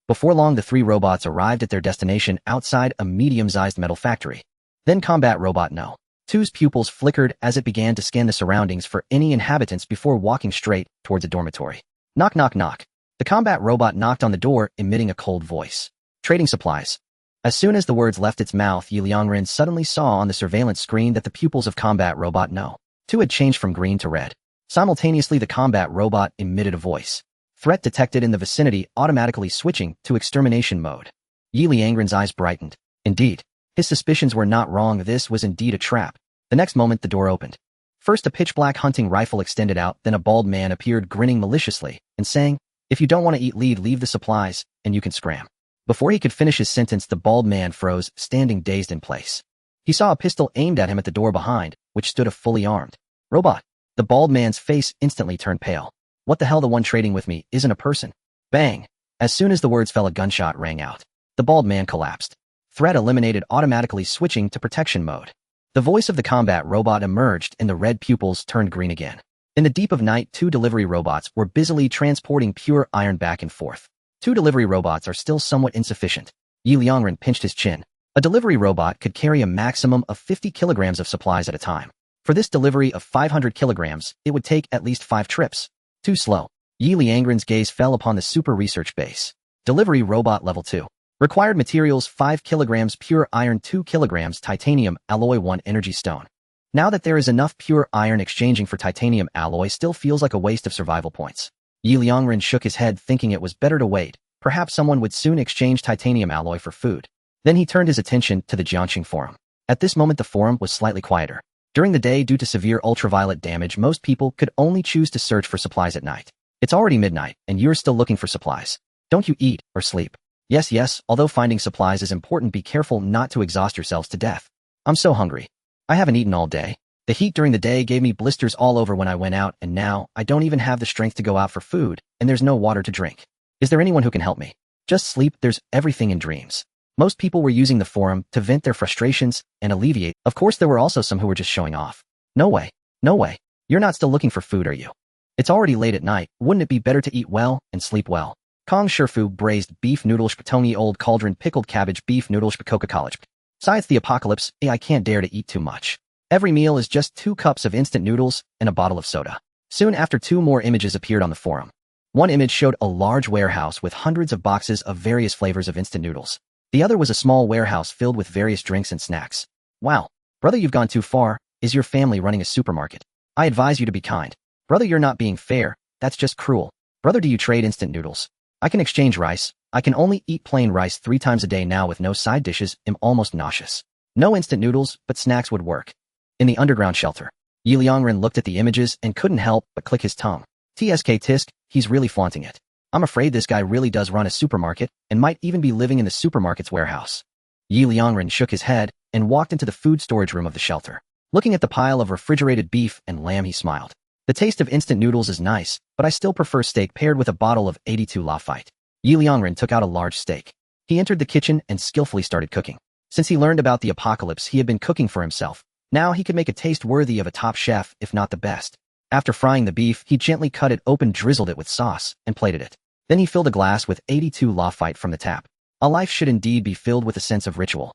Before long, the 3 robots arrived at their destination outside a medium-sized metal factory. Then Combat Robot No. 2's pupils flickered as it began to scan the surroundings for any inhabitants before walking straight towards a dormitory. Knock, knock, knock. The combat robot knocked on the door, emitting a cold voice. Trading supplies. As soon as the words left its mouth, Liangren suddenly saw on the surveillance screen that the pupils of Combat Robot No. 2 had changed from green to red. Simultaneously, the combat robot emitted a voice. Threat detected in the vicinity, automatically switching to extermination mode. Liangren's eyes brightened. Indeed, his suspicions were not wrong. This was indeed a trap. The next moment, the door opened. First, a pitch-black hunting rifle extended out, then a bald man appeared, grinning maliciously and saying, "If you don't want to eat, leave the supplies, and you can scram." Before he could finish his sentence, the bald man froze, standing dazed in place. He saw a pistol aimed at him at the door behind, which stood a fully armed robot. The bald man's face instantly turned pale. What the hell, the one trading with me isn't a person. Bang! As soon as the words fell, a gunshot rang out. The bald man collapsed. Threat eliminated, automatically switching to protection mode. The voice of the combat robot emerged and the red pupils turned green again. In the deep of night, 2 delivery robots were busily transporting pure iron back and forth. 2 delivery robots are still somewhat insufficient. Liangren pinched his chin. A delivery robot could carry a maximum of 50 kilograms of supplies at a time. For this delivery of 500 kilograms, it would take at least 5 trips. Too slow. Liangren's gaze fell upon the super research base. Delivery robot level 2. Required materials 5 kilograms pure iron, 2 kilograms titanium alloy, 1 energy stone. Now that there is enough pure iron, exchanging for titanium alloy still feels like a waste of survival points. Liangren shook his head, thinking it was better to wait. Perhaps someone would soon exchange titanium alloy for food. Then he turned his attention to the Jiangxing forum. At this moment the forum was slightly quieter. During the day, due to severe ultraviolet damage, most people could only choose to search for supplies at night. It's already midnight, and you're still looking for supplies. Don't you eat or sleep? Yes, although finding supplies is important, be careful not to exhaust yourselves to death. I'm so hungry. I haven't eaten all day. The heat during the day gave me blisters all over when I went out, and now I don't even have the strength to go out for food, and there's no water to drink. Is there anyone who can help me? Just sleep, there's everything in dreams. Most people were using the forum to vent their frustrations and alleviate. Of course, there were also some who were just showing off. No way. You're not still looking for food, are you? It's already late at night. Wouldn't it be better to eat well and sleep well? Kong Sherfu braised beef noodles, Patongi old cauldron pickled cabbage beef noodles, Coca-Cola. Besides the apocalypse, I can't dare to eat too much. Every meal is just 2 cups of instant noodles and a bottle of soda. Soon after, 2 more images appeared on the forum. One image showed a large warehouse with hundreds of boxes of various flavors of instant noodles. The other was a small warehouse filled with various drinks and snacks. Wow, brother, you've gone too far. Is your family running a supermarket? I advise you to be kind. Brother, you're not being fair. That's just cruel. Brother, do you trade instant noodles? I can exchange rice. I can only eat plain rice 3 times a day now with no side dishes. I'm almost nauseous. No instant noodles, but snacks would work. In the underground shelter, Liangren looked at the images and couldn't help but click his tongue. Tisk, he's really flaunting it. I'm afraid this guy really does run a supermarket and might even be living in the supermarket's warehouse. Liangren shook his head and walked into the food storage room of the shelter. Looking at the pile of refrigerated beef and lamb, he smiled. The taste of instant noodles is nice, but I still prefer steak paired with a bottle of 82 Lafite. Liangren took out a large steak. He entered the kitchen and skillfully started cooking. Since he learned about the apocalypse, he had been cooking for himself. Now he could make a taste worthy of a top chef, if not the best. After frying the beef, he gently cut it open, drizzled it with sauce, and plated it. Then he filled a glass with 82 Lafite from the tap. A life should indeed be filled with a sense of ritual.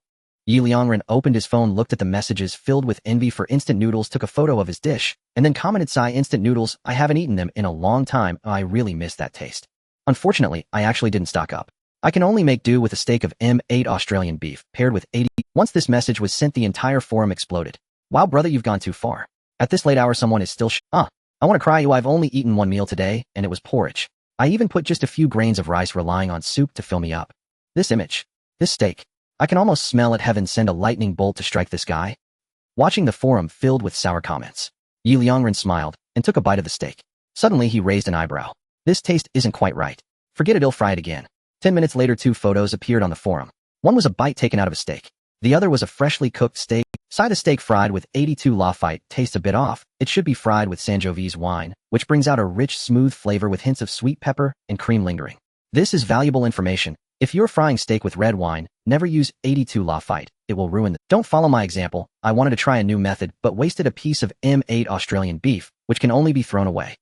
Liangren opened his phone, looked at the messages filled with envy for instant noodles, took a photo of his dish, and then commented, "Sigh, instant noodles, I haven't eaten them in a long time. I really miss that taste. Unfortunately, I actually didn't stock up. I can only make do with a steak of M8 Australian beef, paired with 80. Once this message was sent, the entire forum exploded. Wow, brother, you've gone too far. At this late hour, someone is still I want to cry you. I've only eaten 1 meal today, and it was porridge. I even put just a few grains of rice, relying on soup to fill me up. This image. This steak. I can almost smell it. Heaven send a lightning bolt to strike this guy." Watching the forum filled with sour comments, Liangren smiled and took a bite of the steak. Suddenly he raised an eyebrow. This taste isn't quite right. Forget it, I'll fry it again. 10 minutes later, 2 photos appeared on the forum. One was a bite taken out of a steak. The other was a freshly cooked steak. Side the steak fried with 82 Lafite tastes a bit off. It should be fried with Sangiovese wine, which brings out a rich, smooth flavor with hints of sweet pepper and cream lingering. This is valuable information. If you're frying steak with red wine, never use 82 Lafite. It will ruin the. Don't follow my example. I wanted to try a new method, but wasted a piece of M8 Australian beef, which can only be thrown away.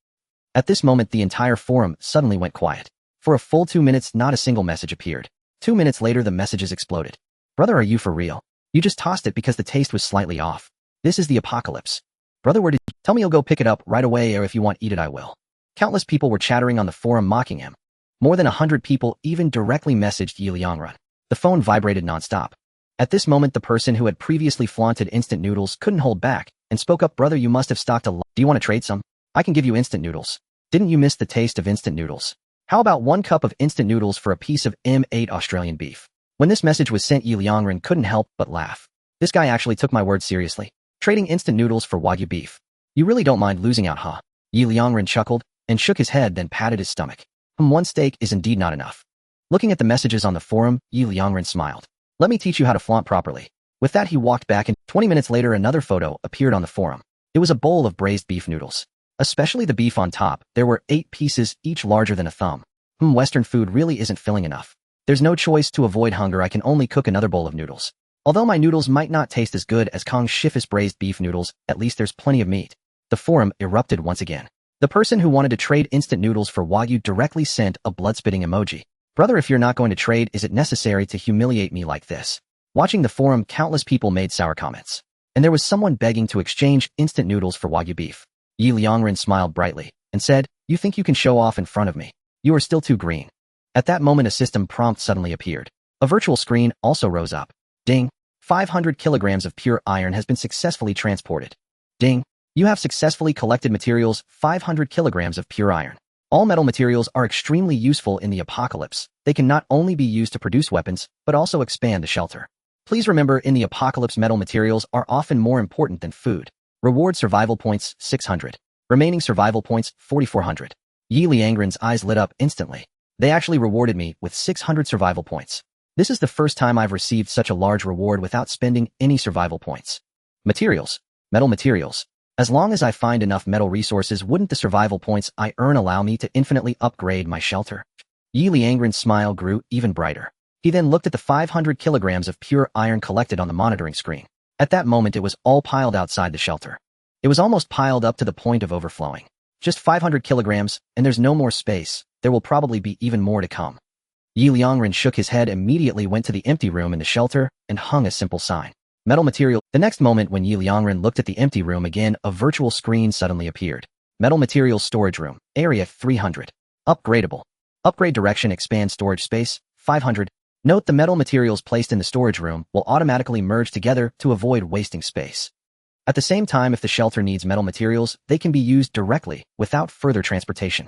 At this moment, the entire forum suddenly went quiet. For a full 2 minutes, not a single message appeared. 2 minutes later, the messages exploded. Brother, are you for real? You just tossed it because the taste was slightly off. This is the apocalypse. Brother, where did you? Tell me you'll go pick it up right away, or if you want eat it, I will. Countless people were chattering on the forum, mocking him. More than 100 people even directly messaged Liangren. The phone vibrated nonstop. At this moment, the person who had previously flaunted instant noodles couldn't hold back and spoke up. Brother, you must have stocked a lot. Do you want to trade some? I can give you instant noodles. Didn't you miss the taste of instant noodles? How about 1 cup of instant noodles for a piece of M8 Australian beef? When this message was sent, Liangren couldn't help but laugh. This guy actually took my words seriously. Trading instant noodles for wagyu beef. You really don't mind losing out, huh? Liangren chuckled and shook his head, then patted his stomach. 1 steak is indeed not enough. Looking at the messages on the forum, Liangren smiled. Let me teach you how to flaunt properly. With that, he walked back, and 20 minutes later, another photo appeared on the forum. It was a bowl of braised beef noodles. Especially the beef on top, there were 8 pieces, each larger than a thumb. Western food really isn't filling enough. There's no choice to avoid hunger. I can only cook another bowl of noodles. Although my noodles might not taste as good as Kong Shifus braised beef noodles, at least there's plenty of meat. The forum erupted once again. The person who wanted to trade instant noodles for wagyu directly sent a blood-spitting emoji. Brother, if you're not going to trade, is it necessary to humiliate me like this? Watching the forum, countless people made sour comments. And there was someone begging to exchange instant noodles for wagyu beef. Liangren smiled brightly and said, "You think you can show off in front of me? You are still too green." At that moment, a system prompt suddenly appeared. A virtual screen also rose up. Ding. 500 kilograms of pure iron has been successfully transported. Ding. You have successfully collected materials, 500 kilograms of pure iron. All metal materials are extremely useful in the apocalypse. They can not only be used to produce weapons, but also expand the shelter. Please remember, in the apocalypse, metal materials are often more important than food. Reward survival points, 600. Remaining survival points, 4,400. Liangren's eyes lit up instantly. They actually rewarded me with 600 survival points. This is the first time I've received such a large reward without spending any survival points. Materials. Metal materials. As long as I find enough metal resources, wouldn't the survival points I earn allow me to infinitely upgrade my shelter? Liangren's smile grew even brighter. He then looked at the 500 kilograms of pure iron collected on the monitoring screen. At that moment, it was all piled outside the shelter. It was almost piled up to the point of overflowing. Just 500 kilograms, and there's no more space. There will probably be even more to come. Liangren shook his head, immediately went to the empty room in the shelter, and hung a simple sign. Metal material. The next moment, when Liangren looked at the empty room again, a virtual screen suddenly appeared. Metal materials storage room. Area 300. Upgradable. Upgrade direction, expand storage space, 500. Note the metal materials placed in the storage room will automatically merge together to avoid wasting space. At the same time, if the shelter needs metal materials, they can be used directly, without further transportation.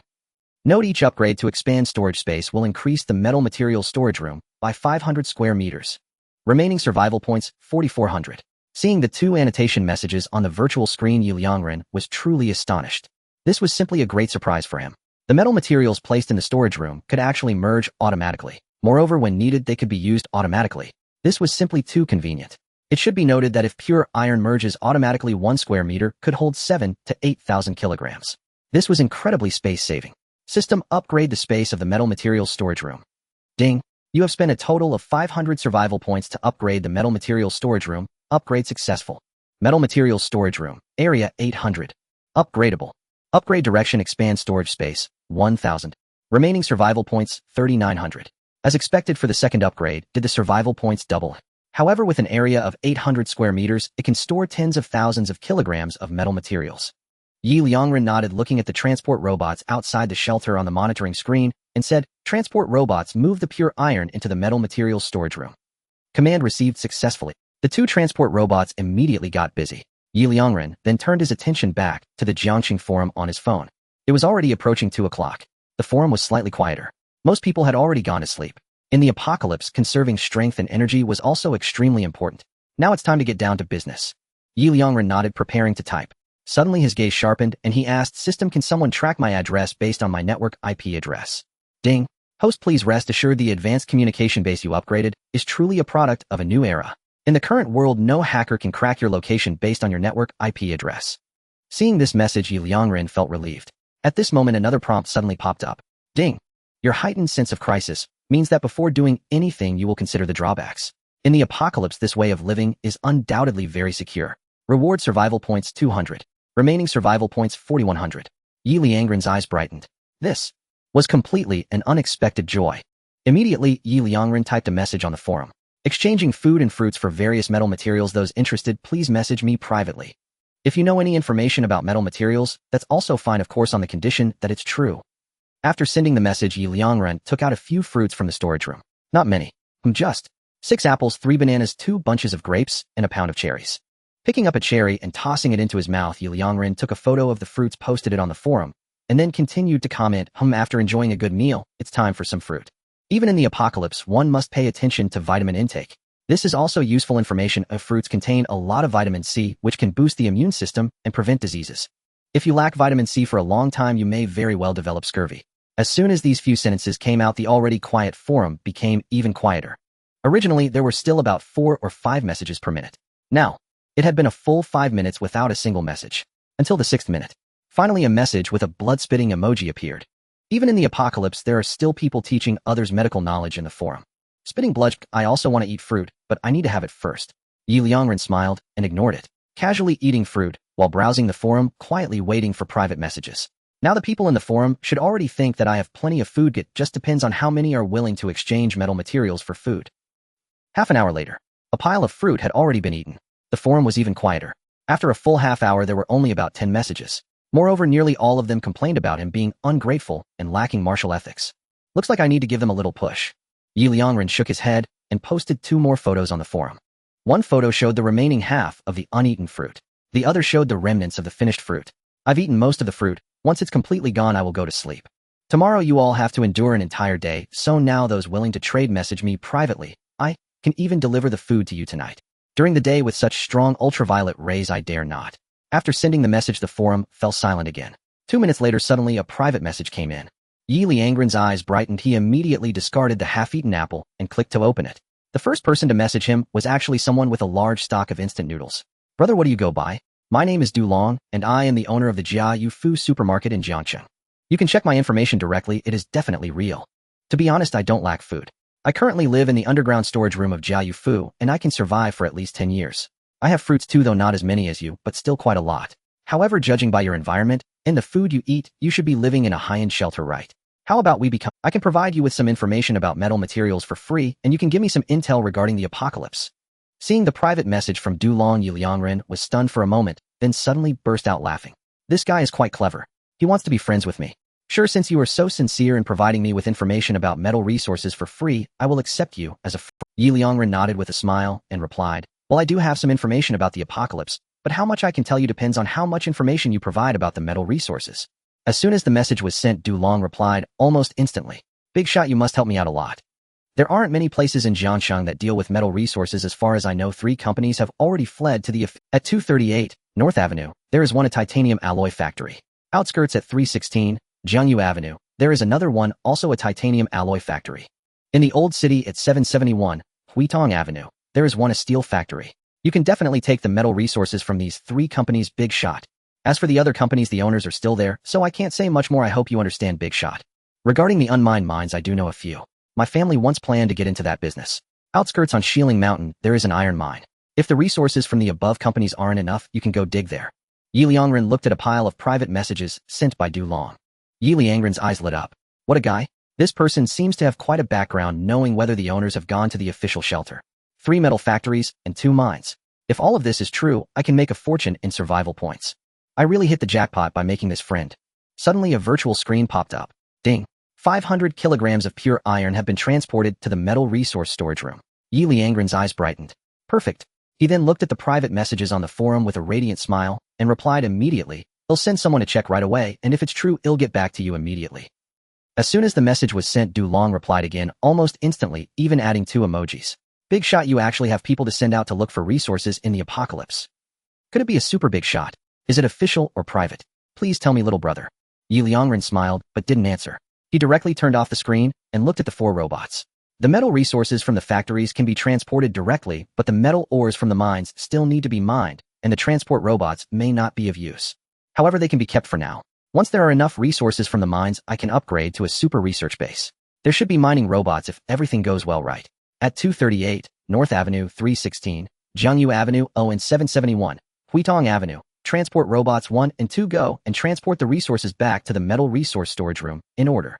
Note each upgrade to expand storage space will increase the metal materials storage room by 500 square meters. Remaining survival points, 4,400. Seeing the 2 annotation messages on the virtual screen, Liangren was truly astonished. This was simply a great surprise for him. The metal materials placed in the storage room could actually merge automatically. Moreover, when needed, they could be used automatically. This was simply too convenient. It should be noted that if pure iron merges automatically, 1 square meter could hold 7 to 8,000 kilograms. This was incredibly space-saving. System, upgrade the space of the metal materials storage room. Ding. You have spent a total of 500 survival points to upgrade the metal materials storage room. Upgrade successful. Metal materials storage room. Area 800. Upgradable. Upgrade direction, expand storage space, 1,000. Remaining survival points, 3,900. As expected for the second upgrade, did the survival points double? However, with an area of 800 square meters, it can store tens of thousands of kilograms of metal materials. Liangren nodded, looking at the transport robots outside the shelter on the monitoring screen, and said, "Transport robots, move the pure iron into the metal materials storage room." Command received successfully. The 2 transport robots immediately got busy. Liangren then turned his attention back to the Jiangxing forum on his phone. It was already approaching 2 o'clock. The forum was slightly quieter. Most people had already gone to sleep. In the apocalypse, conserving strength and energy was also extremely important. Now it's time to get down to business. Liangren nodded, preparing to type. Suddenly his gaze sharpened, and he asked, "System, can someone track my address based on my network IP address?" Ding. Host, please rest assured the advanced communication base you upgraded is truly a product of a new era. In the current world, no hacker can crack your location based on your network IP address. Seeing this message, Liangren felt relieved. At this moment, another prompt suddenly popped up. Ding. Your heightened sense of crisis means that before doing anything, you will consider the drawbacks. In the apocalypse, this way of living is undoubtedly very secure. Reward survival points, 200. Remaining survival points, 4,100. Liangren's eyes brightened. This was completely an unexpected joy. Immediately, Liangren typed a message on the forum. Exchanging food and fruits for various metal materials. Those interested, please message me privately. If you know any information about metal materials, that's also fine, of course, on the condition that it's true. After sending the message, Liangren took out a few fruits from the storage room. Not many. Just 6 apples, 3 bananas, 2 bunches of grapes, and a pound of cherries. Picking up a cherry and tossing it into his mouth, Liangren took a photo of the fruits, posted it on the forum, and then continued to comment, after enjoying a good meal, it's time for some fruit. Even in the apocalypse, one must pay attention to vitamin intake. This is also useful information. Fruits contain a lot of vitamin C, which can boost the immune system and prevent diseases. If you lack vitamin C for a long time, you may very well develop scurvy. As soon as these few sentences came out, the already quiet forum became even quieter. Originally, there were still about 4 or 5 messages per minute. Now, it had been a full 5 minutes without a single message. Until the 6th minute. Finally, a message with a blood-spitting emoji appeared. Even in the apocalypse, there are still people teaching others medical knowledge in the forum. Spitting blood, I also want to eat fruit, but I need to have it first. Liangren smiled and ignored it, casually eating fruit while browsing the forum, quietly waiting for private messages. Now the people in the forum should already think that I have plenty of food. It just depends on how many are willing to exchange metal materials for food. Half an hour later, a pile of fruit had already been eaten. The forum was even quieter. After a full half hour, there were only about 10 messages. Moreover, nearly all of them complained about him being ungrateful and lacking martial ethics. Looks like I need to give them a little push. Liangren shook his head and posted 2 more photos on the forum. One photo showed the remaining half of the uneaten fruit. The other showed the remnants of the finished fruit. I've eaten most of the fruit. Once it's completely gone, I will go to sleep. Tomorrow you all have to endure an entire day, so now those willing to trade message me privately. I can even deliver the food to you tonight. During the day with such strong ultraviolet rays, I dare not. After sending the message, the forum fell silent again. 2 minutes later, suddenly a private message came in. Liangren's eyes brightened. He immediately discarded the half-eaten apple and clicked to open it. The first person to message him was actually someone with a large stock of instant noodles. Brother, what do you go by? My name is Du Long, and I am the owner of the Jiayu Fu supermarket in Jiangcheng. You can check my information directly. It is definitely real. To be honest, I don't lack food. I currently live in the underground storage room of Jiayu Fu, and I can survive for at least 10 years. I have fruits too, though not as many as you, but still quite a lot. However, judging by your environment and the food you eat, you should be living in a high-end shelter, right? How about we become— I can provide you with some information about metal materials for free, and you can give me some intel regarding the apocalypse. Seeing the private message from Du Long, Liangren was stunned for a moment, then suddenly burst out laughing. This guy is quite clever. He wants to be friends with me. Sure, since you are so sincere in providing me with information about metal resources for free, I will accept you as a friend. Liangren nodded with a smile and replied, well, I do have some information about the apocalypse, but how much I can tell you depends on how much information you provide about the metal resources. As soon as the message was sent, Du Long replied almost instantly, big shot, you must help me out a lot. There aren't many places in Jiangcheng that deal with metal resources. As far as I know, 3 companies have already fled to the— At 238 North Avenue, there is one, a titanium alloy factory. Outskirts at 316 Jiangyu Avenue, there is another one, also a titanium alloy factory. In the old city at 771 Huitong Avenue, there is one, a steel factory. You can definitely take the metal resources from these 3 companies, big shot. As for the other companies, the owners are still there, so I can't say much more. I hope you understand, big shot. Regarding the unmined mines, I do know a few. My family once planned to get into that business. Outskirts on Shiling Mountain, there is an iron mine. If the resources from the above companies aren't enough, you can go dig there. Liangren looked at a pile of private messages sent by Du Long. Liangren's eyes lit up. What a guy. This person seems to have quite a background, knowing whether the owners have gone to the official shelter. 3 metal factories and 2 mines. If all of this is true, I can make a fortune in survival points. I really hit the jackpot by making this friend. Suddenly a virtual screen popped up. Ding. 500 kilograms of pure iron have been transported to the metal resource storage room. Liangren's eyes brightened. Perfect. He then looked at the private messages on the forum with a radiant smile and replied immediately, "I'll send someone to check right away, and if it's true, I'll get back to you immediately." As soon as the message was sent, Du Long replied again almost instantly, even adding 2 emojis. Big shot, you actually have people to send out to look for resources in the apocalypse. Could it be a super big shot? Is it official or private? Please tell me, little brother. Liangren smiled, but didn't answer. He directly turned off the screen and looked at the 4 robots. The metal resources from the factories can be transported directly, but the metal ores from the mines still need to be mined, and the transport robots may not be of use. However, they can be kept for now. Once there are enough resources from the mines, I can upgrade to a super research base. There should be mining robots if everything goes well, right? At 238 North Avenue, 316 Jiangyu Avenue, and 771 Huitong Avenue, transport robots 1 and 2 go and transport the resources back to the metal resource storage room, in order.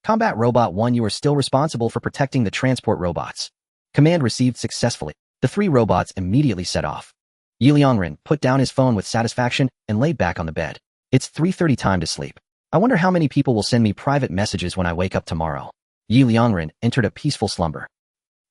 Combat Robot 1, you are still responsible for protecting the transport robots. Command received successfully. The 3 robots immediately set off. Liangren put down his phone with satisfaction and laid back on the bed. It's 3:30, time to sleep. I wonder how many people will send me private messages when I wake up tomorrow. Liangren entered a peaceful slumber.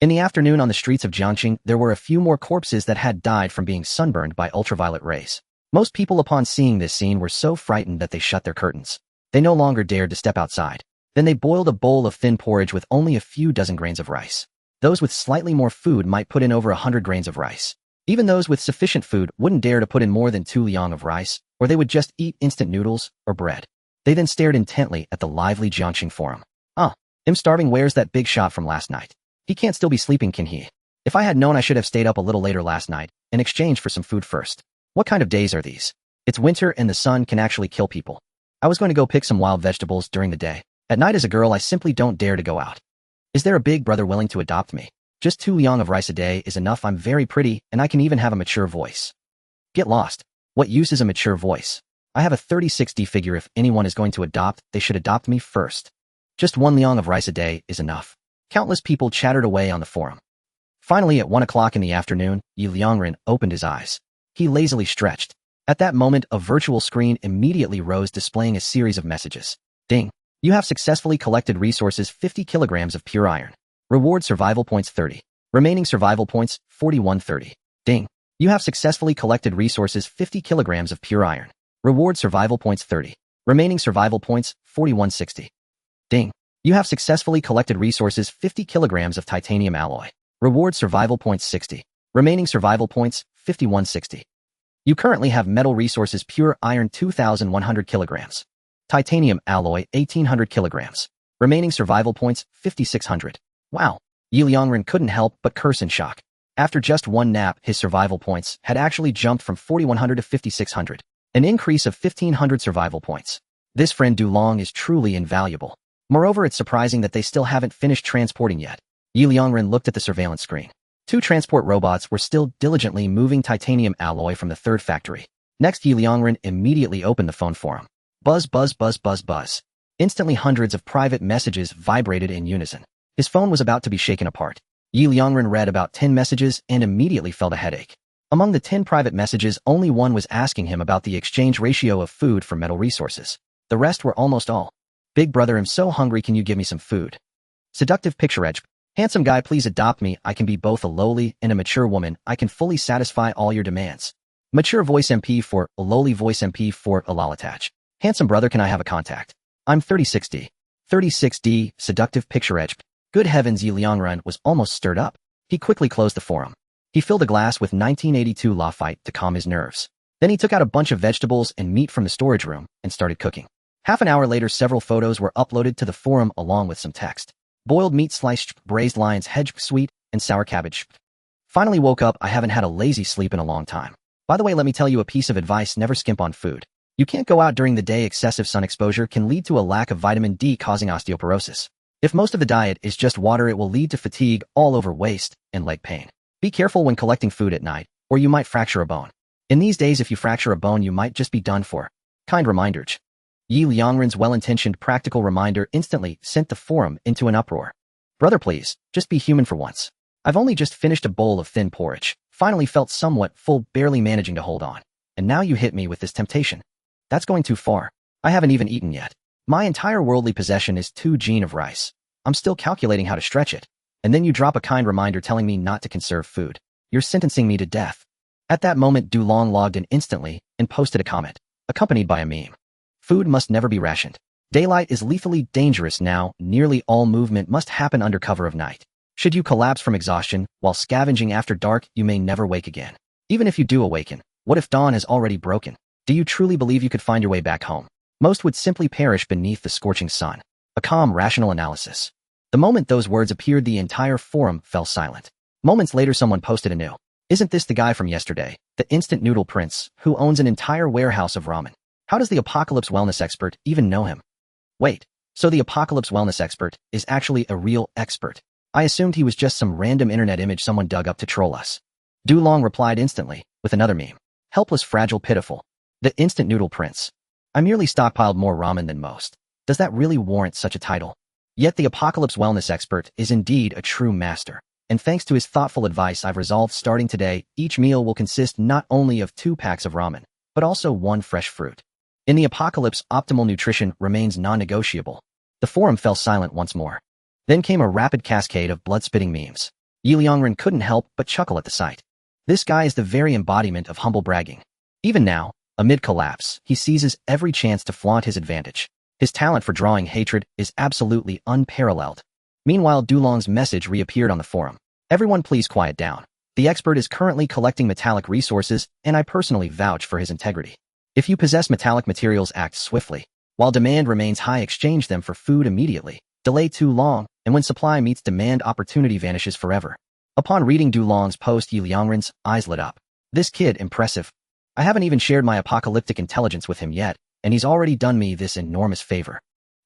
In the afternoon, on the streets of Jiangcheng, there were a few more corpses that had died from being sunburned by ultraviolet rays. Most people, upon seeing this scene, were so frightened that they shut their curtains. They no longer dared to step outside. Then they boiled a bowl of thin porridge with only a few dozen grains of rice. Those with slightly more food might put in over 100 grains of rice. Even those with sufficient food wouldn't dare to put in more than 2 liang of rice, or they would just eat instant noodles or bread. They then stared intently at the lively Jiangcheng forum. I'm starving. Where's that big shot from last night? He can't still be sleeping, can he? If I had known, I should have stayed up a little later last night, in exchange for some food first. What kind of days are these? It's winter and the sun can actually kill people. I was going to go pick some wild vegetables during the day. At night as a girl, I simply don't dare to go out. Is there a big brother willing to adopt me? Just 2 liang of rice a day is enough. I'm very pretty, and I can even have a mature voice. Get lost. What use is a mature voice? I have a 36D figure. If anyone is going to adopt, they should adopt me first. Just 1 liang of rice a day is enough. Countless people chattered away on the forum. Finally, at 1 o'clock in the afternoon, Liangren opened his eyes. He lazily stretched. At that moment, a virtual screen immediately rose displaying a series of messages. Ding. You have successfully collected resources 50 kilograms of pure iron. Reward survival points 30. Remaining survival points 4130. Ding. You have successfully collected resources 50 kilograms of pure iron. Reward survival points 30. Remaining survival points 4160. Ding. You have successfully collected resources 50 kilograms of titanium alloy. Reward survival points 60. Remaining survival points 5160. You currently have metal resources pure iron 2,100 kilograms. Titanium alloy 1,800 kilograms. Remaining survival points 5,600. Wow. Liangren couldn't help but curse in shock. After just one nap, his survival points had actually jumped from 4,100 to 5,600. An increase of 1,500 survival points. This friend Dulong is truly invaluable. Moreover, it's surprising that they still haven't finished transporting yet. Liangren looked at the surveillance screen. 2 transport robots were still diligently moving titanium alloy from the 3rd factory. Next, Liangren immediately opened the phone for him. Buzz, buzz, buzz, buzz, buzz. Instantly, hundreds of private messages vibrated in unison. His phone was about to be shaken apart. Liangren read about 10 messages and immediately felt a headache. Among the 10 private messages, only one was asking him about the exchange ratio of food for metal resources. The rest were almost all. Big brother, I'm so hungry, can you give me some food? Seductive picture edge. Handsome guy, please adopt me. I can be both a lowly and a mature woman. I can fully satisfy all your demands. Mature voice MP4, a lowly voice MP4, a lolatage. Handsome brother, can I have a contact? I'm 36D. 36D, seductive picture edge. Good heavens, Liangren was almost stirred up. He quickly closed the forum. He filled a glass with 1982 Lafite to calm his nerves. Then he took out a bunch of vegetables and meat from the storage room and started cooking. Half an hour later, several photos were uploaded to the forum along with some text. Boiled meat sliced, braised lion's head, sweet, and sour cabbage. Finally woke up. I haven't had a lazy sleep in a long time. By the way, let me tell you a piece of advice, never skimp on food. You can't go out during the day. Excessive sun exposure can lead to a lack of vitamin D, causing osteoporosis. If most of the diet is just water, it will lead to fatigue, all over waist, and leg pain. Be careful when collecting food at night, or you might fracture a bone. In these days, if you fracture a bone, you might just be done for. Kind reminder. Liangren's well-intentioned practical reminder instantly sent the forum into an uproar. Brother, please, just be human for once. I've only just finished a bowl of thin porridge, finally felt somewhat full, barely managing to hold on. And now you hit me with this temptation. That's going too far. I haven't even eaten yet. My entire worldly possession is 2 gene of rice. I'm still calculating how to stretch it. And then you drop a kind reminder telling me not to conserve food. You're sentencing me to death. At that moment, Dulong logged in instantly and posted a comment, accompanied by a meme. Food must never be rationed. Daylight is lethally dangerous now. Nearly all movement must happen under cover of night. Should you collapse from exhaustion while scavenging after dark, you may never wake again. Even if you do awaken, what if dawn has already broken? Do you truly believe you could find your way back home? Most would simply perish beneath the scorching sun. A calm, rational analysis. The moment those words appeared, the entire forum fell silent. Moments later, someone posted anew. Isn't this the guy from yesterday, the instant noodle prince, who owns an entire warehouse of ramen? How does the apocalypse wellness expert even know him? Wait, so the apocalypse wellness expert is actually a real expert. I assumed he was just some random internet image someone dug up to troll us. Dulong replied instantly, with another meme. Helpless, fragile, pitiful. The instant noodle prince. I merely stockpiled more ramen than most. Does that really warrant such a title? Yet the apocalypse wellness expert is indeed a true master. And thanks to his thoughtful advice, I've resolved starting today, each meal will consist not only of 2 packs of ramen, but also 1 fresh fruit. In the apocalypse, optimal nutrition remains non-negotiable. The forum fell silent once more. Then came a rapid cascade of blood-spitting memes. Liangren couldn't help but chuckle at the sight. This guy is the very embodiment of humble bragging. Even now, amid collapse, he seizes every chance to flaunt his advantage. His talent for drawing hatred is absolutely unparalleled. Meanwhile, Dulong's message reappeared on the forum. Everyone please quiet down. The expert is currently collecting metallic resources, and I personally vouch for his integrity. If you possess metallic materials, act swiftly. While demand remains high, exchange them for food immediately. Delay too long, and when supply meets demand, opportunity vanishes forever. Upon reading Dulong's post, Liangren's eyes lit up. This kid, impressive. I haven't even shared my apocalyptic intelligence with him yet, and he's already done me this enormous favor.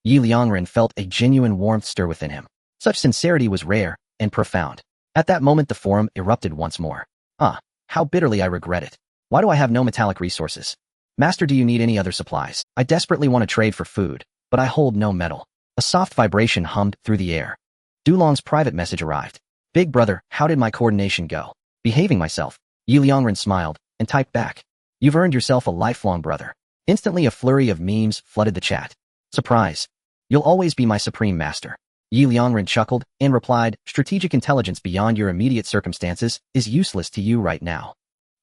Liangren felt a genuine warmth stir within him. Such sincerity was rare and profound. At that moment the forum erupted once more. How bitterly I regret it. Why do I have no metallic resources? Master, do you need any other supplies? I desperately want to trade for food, but I hold no metal. A soft vibration hummed through the air. Dulong's private message arrived. Big brother, how did my coordination go? Behaving myself. Liangren smiled and typed back. You've earned yourself a lifelong brother. Instantly a flurry of memes flooded the chat. Surprise. You'll always be my supreme master. Liangren chuckled and replied, strategic intelligence beyond your immediate circumstances is useless to you right now.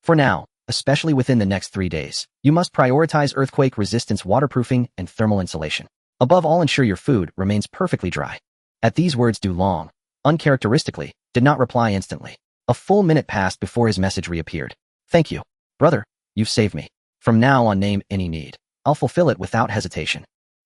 For now, especially within the next 3 days, you must prioritize earthquake resistance, waterproofing, and thermal insulation. Above all, ensure your food remains perfectly dry. At these words, Dulong, uncharacteristically, did not reply instantly. A full minute passed before his message reappeared. Thank you, brother, you've saved me. From now on, name any need. I'll fulfill it without hesitation.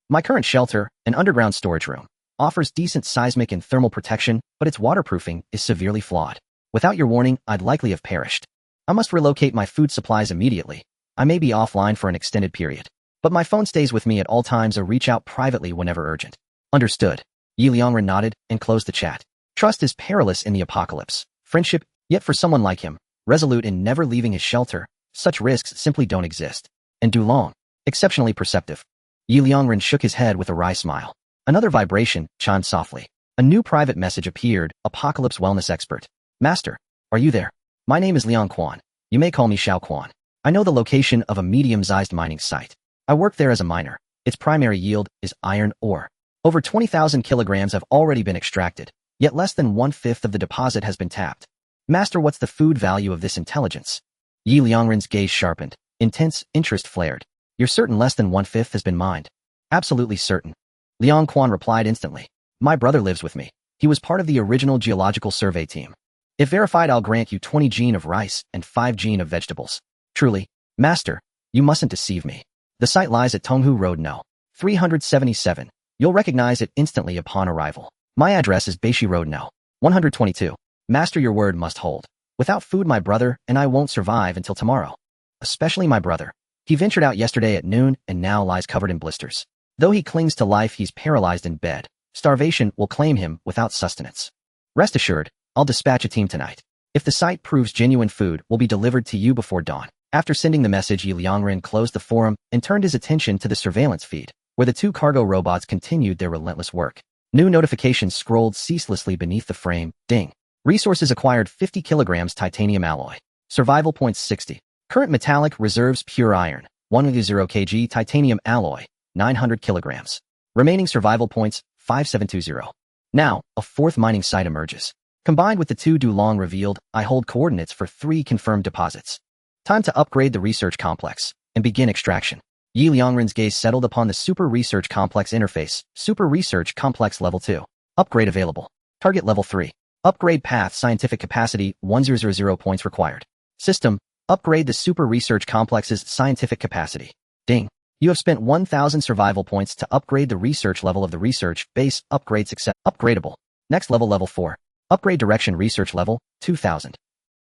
My current shelter, an underground storage room, offers decent seismic and thermal protection, but its waterproofing is severely flawed. Without your warning, I'd likely have perished. I must relocate my food supplies immediately. I may be offline for an extended period, but my phone stays with me at all times or reach out privately whenever urgent. Understood. Liangren nodded and closed the chat. Trust is perilous in the apocalypse. Friendship, yet for someone like him, resolute in never leaving his shelter, such risks simply don't exist. And Dulong, exceptionally perceptive. Liangren shook his head with a wry smile. Another vibration chimed softly. A new private message appeared, Apocalypse Wellness Expert. Master, are you there? My name is Liang Quan. You may call me Xiao Quan. I know the location of a medium-sized mining site. I work there as a miner. Its primary yield is iron ore. Over 20,000 kilograms have already been extracted, yet less than 1/5 of the deposit has been tapped. Master, what's the food value of this intelligence? Liangren's gaze sharpened. Intense interest flared. You're certain less than 1/5 has been mined? Absolutely certain. Liang Quan replied instantly. My brother lives with me. He was part of the original geological survey team. If verified, I'll grant you 20 gene of rice and 5 gene of vegetables. Truly, Master, you mustn't deceive me. The site lies at Tonghu Road No. 377. You'll recognize it instantly upon arrival. My address is Beishi Road No. 122. Master, your word must hold. Without food, my brother and I won't survive until tomorrow. Especially my brother. He ventured out yesterday at noon and now lies covered in blisters. Though he clings to life, he's paralyzed in bed. Starvation will claim him without sustenance. Rest assured, I'll dispatch a team tonight. If the site proves genuine, food will be delivered to you before dawn. After sending the message, Liangren closed the forum and turned his attention to the surveillance feed, where the 2 cargo robots continued their relentless work. New notifications scrolled ceaselessly beneath the frame. Ding. Resources acquired 50 kilograms titanium alloy. Survival points 60. Current metallic reserves pure iron, 110 kg titanium alloy, 900 kilograms. Remaining survival points, 5720. Now, a 4th mining site emerges. Combined with the 2 Dulong revealed, I hold coordinates for 3 confirmed deposits. Time to upgrade the research complex and begin extraction. Liangren's gaze settled upon the Super Research Complex interface. Super Research Complex Level 2. Upgrade available. Target Level 3. Upgrade path. Scientific capacity, 1000 points required. System. Upgrade the Super Research Complex's scientific capacity. Ding. You have spent 1000 survival points to upgrade the research level of the research base. Upgrade success. Upgradable. Next level, Level 4. Upgrade direction research level, 2000.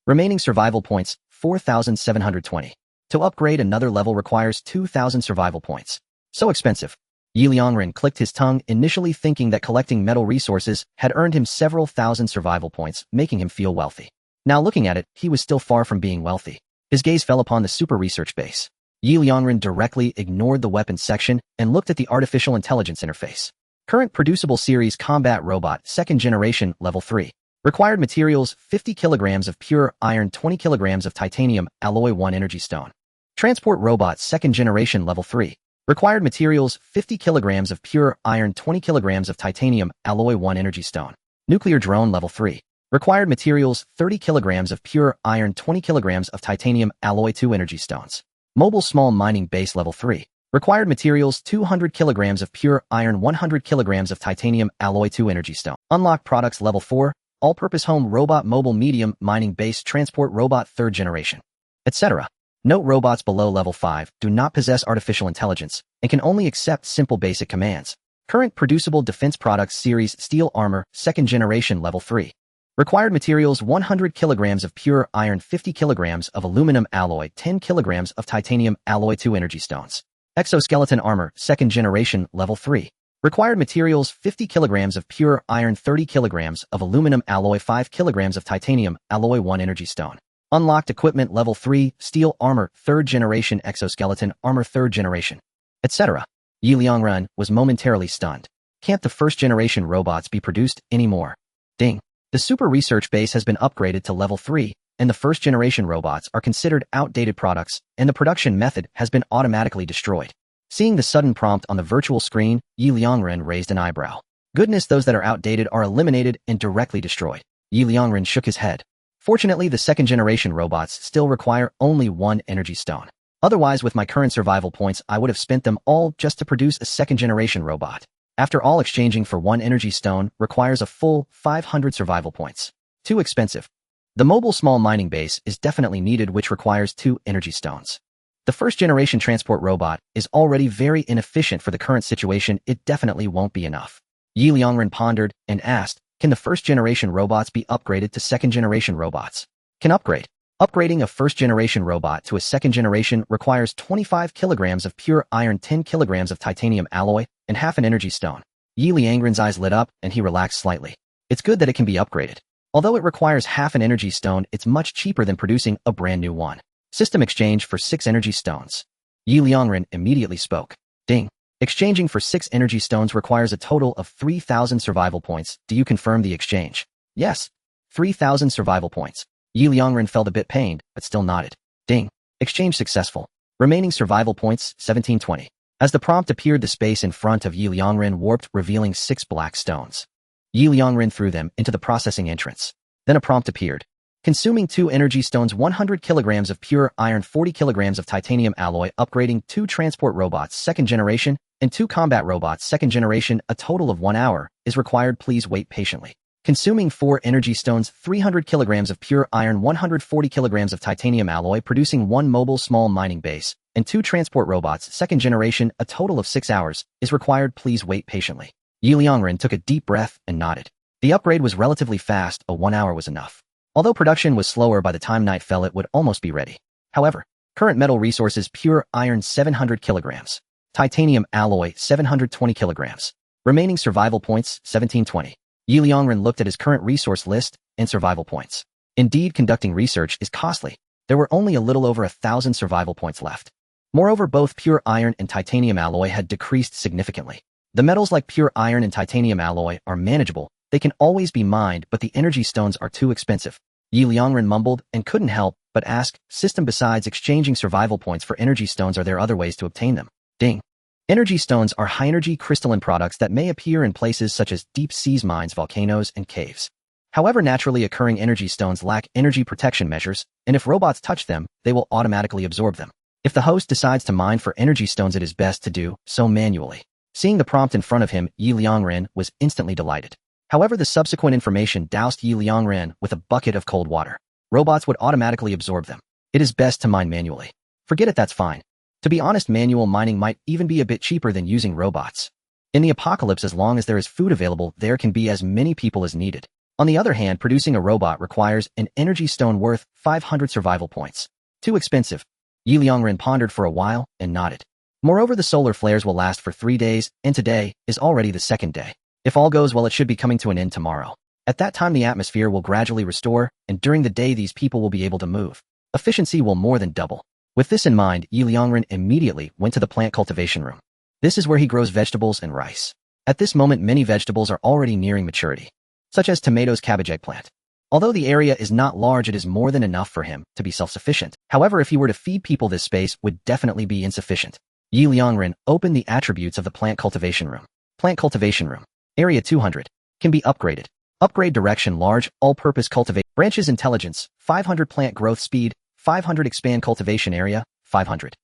Remaining survival points, 4720. To upgrade another level requires 2000 survival points. So expensive. Liangren clicked his tongue, initially thinking that collecting metal resources had earned him several thousand survival points, making him feel wealthy. Now looking at it, he was still far from being wealthy. His gaze fell upon the super research base. Liangren directly ignored the weapons section and looked at the artificial intelligence interface. Current producible series combat robot, 2nd generation, level 3. Required materials, 50 kilograms of pure iron, 20 kilograms of titanium, alloy 1 energy stone. Transport robot, 2nd generation, level 3. Required materials, 50 kilograms of pure iron, 20 kilograms of titanium, alloy 1 energy stone. Nuclear drone, level 3. Required materials, 30 kilograms of pure iron, 20 kilograms of titanium, alloy 2 energy stones. Mobile small mining base, level 3. Required materials, 200 kilograms of pure iron, 100 kilograms of titanium, alloy 2 energy stone. Unlocked products, level 4. All-purpose home robot, mobile medium mining base, transport robot, 3rd generation, etc. Note: robots below level 5 do not possess artificial intelligence and can only accept simple basic commands. Current producible defense products series, steel armor, 2nd generation, level 3. Required materials 100 kilograms of pure iron, 50 kilograms of aluminum alloy, 10 kilograms of titanium alloy, 2 energy stones. Exoskeleton armor, 2nd generation, level 3. Required materials 50 kilograms of pure iron, 30 kilograms of aluminum alloy, 5 kilograms of titanium alloy, 1 energy stone. Unlocked equipment level 3, steel armor, 3rd generation, exoskeleton armor, 3rd generation, etc. Liangren was momentarily stunned. Can't the 1st generation robots be produced anymore? Ding. The super research base has been upgraded to level 3, and the 1st generation robots are considered outdated products, and the production method has been automatically destroyed. Seeing the sudden prompt on the virtual screen, Liangren raised an eyebrow. Goodness, those that are outdated are eliminated and directly destroyed. Liangren shook his head. Fortunately, the 2nd generation robots still require only 1 energy stone. Otherwise, with my current survival points, I would have spent them all just to produce a 2nd generation robot. After all, exchanging for 1 energy stone requires a full 500 survival points. Too expensive. The mobile small mining base is definitely needed, which requires 2 energy stones. The 1st generation transport robot is already very inefficient for the current situation. It definitely won't be enough. Liangren pondered and asked, can the 1st generation robots be upgraded to 2nd generation robots? Can upgrade. Upgrading a 1st generation robot to a 2nd generation requires 25 kilograms of pure iron, 10 kilograms of titanium alloy, and half an energy stone. Liangren's eyes lit up and he relaxed slightly. It's good that it can be upgraded. Although it requires half an energy stone, it's much cheaper than producing a brand new one. System exchange for 6 energy stones. Liangren immediately spoke. Ding. Exchanging for 6 energy stones requires a total of 3,000 survival points. Do you confirm the exchange? Yes. 3,000 survival points. Liangren felt a bit pained, but still nodded. Ding. Exchange successful. Remaining survival points, 1720. As the prompt appeared, the space in front of Liangren warped, revealing 6 black stones. Liangren threw them into the processing entrance. Then a prompt appeared. Consuming 2 energy stones, 100 kilograms of pure iron, 40 kilograms of titanium alloy, upgrading 2 transport robots 2nd generation, and 2 combat robots 2nd generation, a total of 1 hour, is required. Please wait patiently. Consuming 4 energy stones, 300 kilograms of pure iron, 140 kilograms of titanium alloy, producing 1 mobile small mining base, and 2 transport robots 2nd generation, a total of 6 hours, is required. Please wait patiently. Liangren took a deep breath and nodded. The upgrade was relatively fast, a 1 hour was enough. Although production was slower, by the time night fell it would almost be ready. However, current metal resources: pure iron 700 kilograms, titanium alloy 720 kilograms. Remaining survival points 1720. Liangren looked at his current resource list and survival points. Indeed, conducting research is costly. There were only a little over 1,000 survival points left. Moreover, both pure iron and titanium alloy had decreased significantly. The metals like pure iron and titanium alloy are manageable. They can always be mined, but the energy stones are too expensive. Liangren mumbled and couldn't help but ask, system, besides exchanging survival points for energy stones, are there other ways to obtain them? Ding. Energy stones are high-energy crystalline products that may appear in places such as deep seas, mines, volcanoes, and caves. However, naturally occurring energy stones lack energy protection measures, and if robots touch them, they will automatically absorb them. If the host decides to mine for energy stones, it is best to do so manually. Seeing the prompt in front of him, Liangren was instantly delighted. However, the subsequent information doused Liangren with a bucket of cold water. Robots would automatically absorb them. It is best to mine manually. Forget it, that's fine. To be honest, manual mining might even be a bit cheaper than using robots. In the apocalypse, as long as there is food available, there can be as many people as needed. On the other hand, producing a robot requires an energy stone worth 500 survival points. Too expensive. Liangren pondered for a while and nodded. Moreover, the solar flares will last for 3 days, and today is already the 2nd day. If all goes well, it should be coming to an end tomorrow. At that time, the atmosphere will gradually restore, and during the day, these people will be able to move. Efficiency will more than double. With this in mind, Liangren immediately went to the plant cultivation room. This is where he grows vegetables and rice. At this moment, many vegetables are already nearing maturity, such as tomatoes, cabbage, eggplant. Although the area is not large, it is more than enough for him to be self-sufficient. However, if he were to feed people, this space would definitely be insufficient. Liangren opened the attributes of the plant cultivation room. Plant cultivation room. Area 200. Can be upgraded. Upgrade direction: large, all-purpose cultivate. Branches: intelligence, 500. Plant growth speed, 500. Expand cultivation area, 500.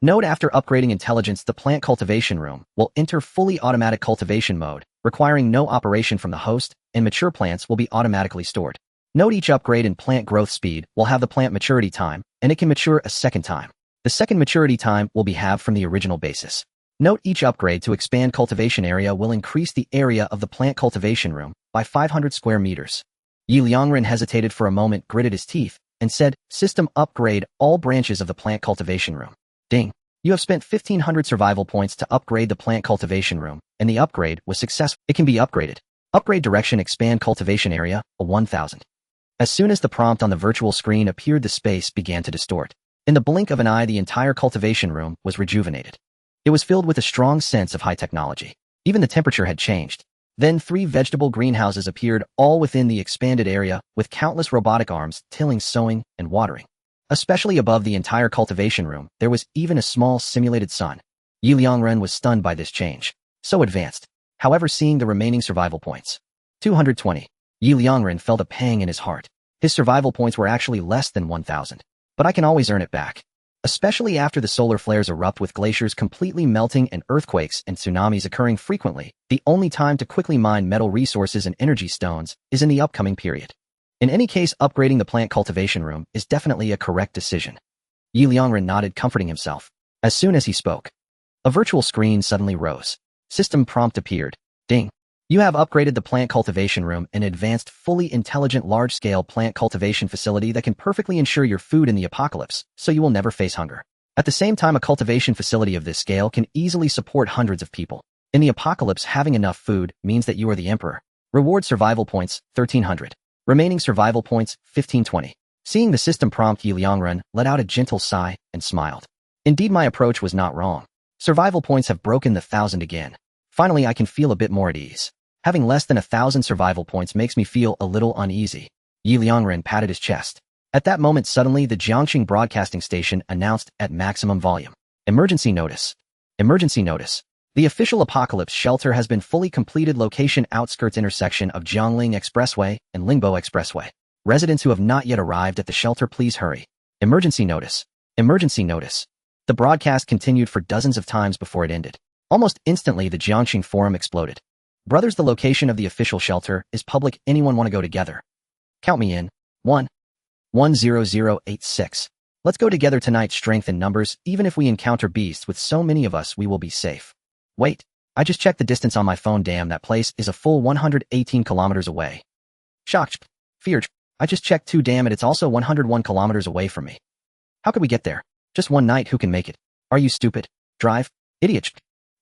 Note: after upgrading intelligence, the plant cultivation room will enter fully automatic cultivation mode, requiring no operation from the host, and mature plants will be automatically stored. Note: each upgrade in plant growth speed will have the plant maturity time, and it can mature a 2nd time. The 2nd maturity time will be halved from the original basis. Note: each upgrade to expand cultivation area will increase the area of the plant cultivation room by 500 square meters. Liangren hesitated for a moment, gritted his teeth, and said, "System upgrade all branches of the plant cultivation room." Ding. You have spent 1,500 survival points to upgrade the plant cultivation room, and the upgrade was successful. It can be upgraded. Upgrade direction, expand cultivation area, a 1,000. As soon as the prompt on the virtual screen appeared, the space began to distort. In the blink of an eye, the entire cultivation room was rejuvenated. It was filled with a strong sense of high technology. Even the temperature had changed. Then 3 vegetable greenhouses appeared, all within the expanded area, with countless robotic arms tilling, sowing, and watering. Especially above the entire cultivation room, there was even a small simulated sun. Liangren was stunned by this change. So advanced. However, seeing the remaining survival points, 220, Liangren felt a pang in his heart. His survival points were actually less than 1,000. But I can always earn it back. Especially after the solar flares erupt with glaciers completely melting and earthquakes and tsunamis occurring frequently, the only time to quickly mine metal resources and energy stones is in the upcoming period. In any case, upgrading the plant cultivation room is definitely a correct decision. Liangren nodded, comforting himself. As soon as he spoke, a virtual screen suddenly rose. System prompt appeared. Ding. You have upgraded the plant cultivation room, an advanced, fully intelligent, large-scale plant cultivation facility that can perfectly ensure your food in the apocalypse, so you will never face hunger. At the same time, a cultivation facility of this scale can easily support hundreds of people. In the apocalypse, having enough food means that you are the emperor. Reward survival points, 1,300. Remaining survival points, 1,520. Seeing the system prompt, Liangren let out a gentle sigh and smiled. Indeed, my approach was not wrong. Survival points have broken the 1,000 again. Finally, I can feel a bit more at ease. Having less than 1,000 survival points makes me feel a little uneasy. Liangren patted his chest. At that moment, suddenly, the Jiangxing broadcasting station announced at maximum volume. Emergency notice. Emergency notice. The official apocalypse shelter has been fully completed. Location: outskirts intersection of Jiangling Expressway and Lingbo Expressway. Residents who have not yet arrived at the shelter, please hurry. Emergency notice. Emergency notice. The broadcast continued for dozens of times before it ended. Almost instantly, the Jiangxing forum exploded. Brothers, the location of the official shelter is public. Anyone want to go together? Count me in. 10086. Let's go together tonight. Strength in numbers. Even if we encounter beasts, with so many of us, we will be safe. Wait, I just checked the distance on my phone. Damn, that place is a full 118 kilometers away. Shocked. Feared. I just checked too. Damn it, it's also 101 kilometers away from me. How could we get there? Just one night. Who can make it? Are you stupid? Drive? Idiot.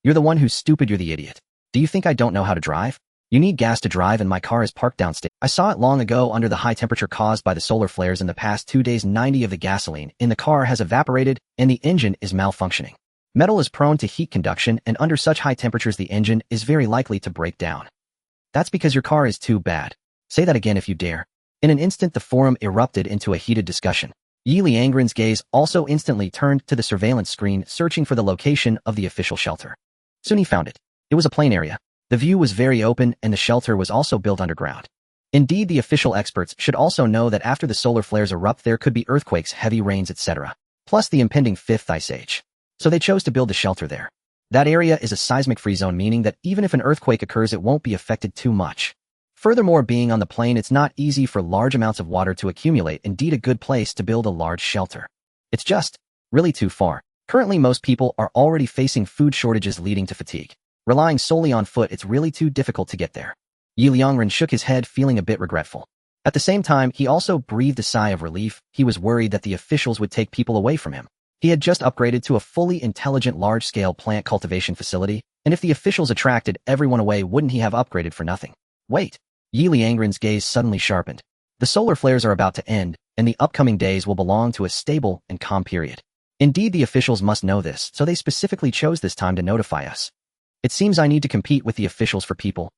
You're the one who's stupid. You're the idiot. Do you think I don't know how to drive? You need gas to drive, and my car is parked downstate. I saw it long ago. Under the high temperature caused by the solar flares in the past 2 days, 90 of the gasoline in the car has evaporated and the engine is malfunctioning. Metal is prone to heat conduction, and under such high temperatures the engine is very likely to break down. That's because your car is too bad. Say that again if you dare. In an instant, the forum erupted into a heated discussion. Liangren's gaze also instantly turned to the surveillance screen, searching for the location of the official shelter. Soon he found it. It was a plain area. The view was very open, and the shelter was also built underground. Indeed, the official experts should also know that after the solar flares erupt, there could be earthquakes, heavy rains, etc., plus the impending 5th ice age. So they chose to build the shelter there. That area is a seismic-free zone, meaning that even if an earthquake occurs, it won't be affected too much. Furthermore, being on the plain, it's not easy for large amounts of water to accumulate. Indeed, a good place to build a large shelter. It's just really too far. Currently, most people are already facing food shortages leading to fatigue. Relying solely on foot, it's really too difficult to get there. Liangren shook his head, feeling a bit regretful. At the same time, he also breathed a sigh of relief. He was worried that the officials would take people away from him. He had just upgraded to a fully intelligent large-scale plant cultivation facility, and if the officials attracted everyone away, wouldn't he have upgraded for nothing? Wait. Liangren's gaze suddenly sharpened. The solar flares are about to end, and the upcoming days will belong to a stable and calm period. Indeed, the officials must know this, so they specifically chose this time to notify us. It seems I need to compete with the officials for people.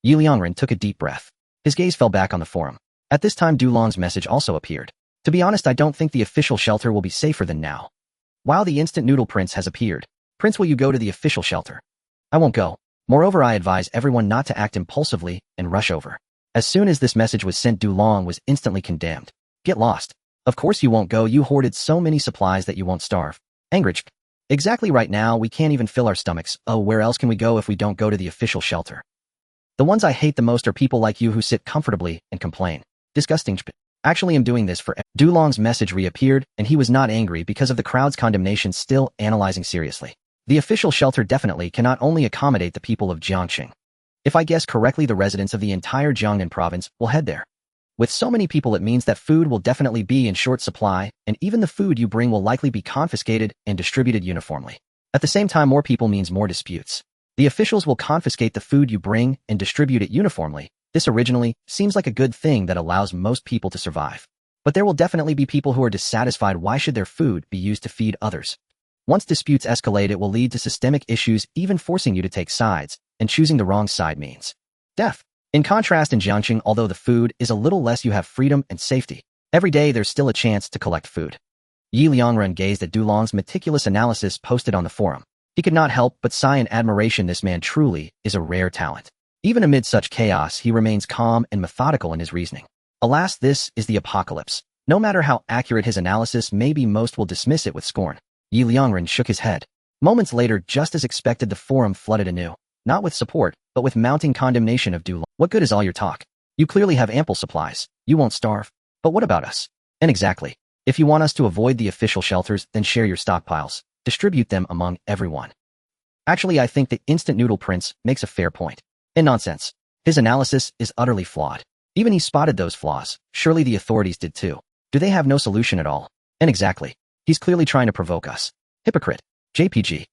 Liangren took a deep breath. His gaze fell back on the forum. At this time, Dulong's message also appeared. To be honest, I don't think the official shelter will be safer than now. While the instant noodle prince has appeared. Prince, will you go to the official shelter? I won't go. Moreover, I advise everyone not to act impulsively and rush over. As soon as this message was sent, Dulong was instantly condemned. Get lost. Of course you won't go. You hoarded so many supplies that you won't starve. Angrich. Exactly, right now we can't even fill our stomachs. Oh, where else can we go if we don't go to the official shelter? The ones I hate the most are people like you who sit comfortably and complain. Disgusting. Actually, I'm doing this for... Dulong's message reappeared, and he was not angry because of the crowd's condemnation, still analyzing seriously. The official shelter definitely cannot only accommodate the people of Jiangxing. If I guess correctly, the residents of the entire Jiangnan province will head there. With so many people, it means that food will definitely be in short supply, and even the food you bring will likely be confiscated and distributed uniformly. At the same time, more people means more disputes. The officials will confiscate the food you bring and distribute it uniformly. This originally seems like a good thing that allows most people to survive. But there will definitely be people who are dissatisfied. Why should their food be used to feed others? Once disputes escalate, it will lead to systemic issues, even forcing you to take sides, and choosing the wrong side means death. In contrast, in Jiangxing, although the food is a little less, you have freedom and safety. Every day there's still a chance to collect food. Liangren gazed at Dulong's meticulous analysis posted on the forum. He could not help but sigh in admiration. This man truly is a rare talent. Even amid such chaos, he remains calm and methodical in his reasoning. Alas, this is the apocalypse. No matter how accurate his analysis may be, most will dismiss it with scorn. Liangren shook his head. Moments later, just as expected, the forum flooded anew. Not with support, but with mounting condemnation of Dulong. What good is all your talk? You clearly have ample supplies. You won't starve. But what about us? And exactly. If you want us to avoid the official shelters, then share your stockpiles. Distribute them among everyone. Actually, I think the instant noodle prince makes a fair point. And nonsense. His analysis is utterly flawed. Even he spotted those flaws. Surely the authorities did too. Do they have no solution at all? And exactly. He's clearly trying to provoke us. Hypocrite. JPG.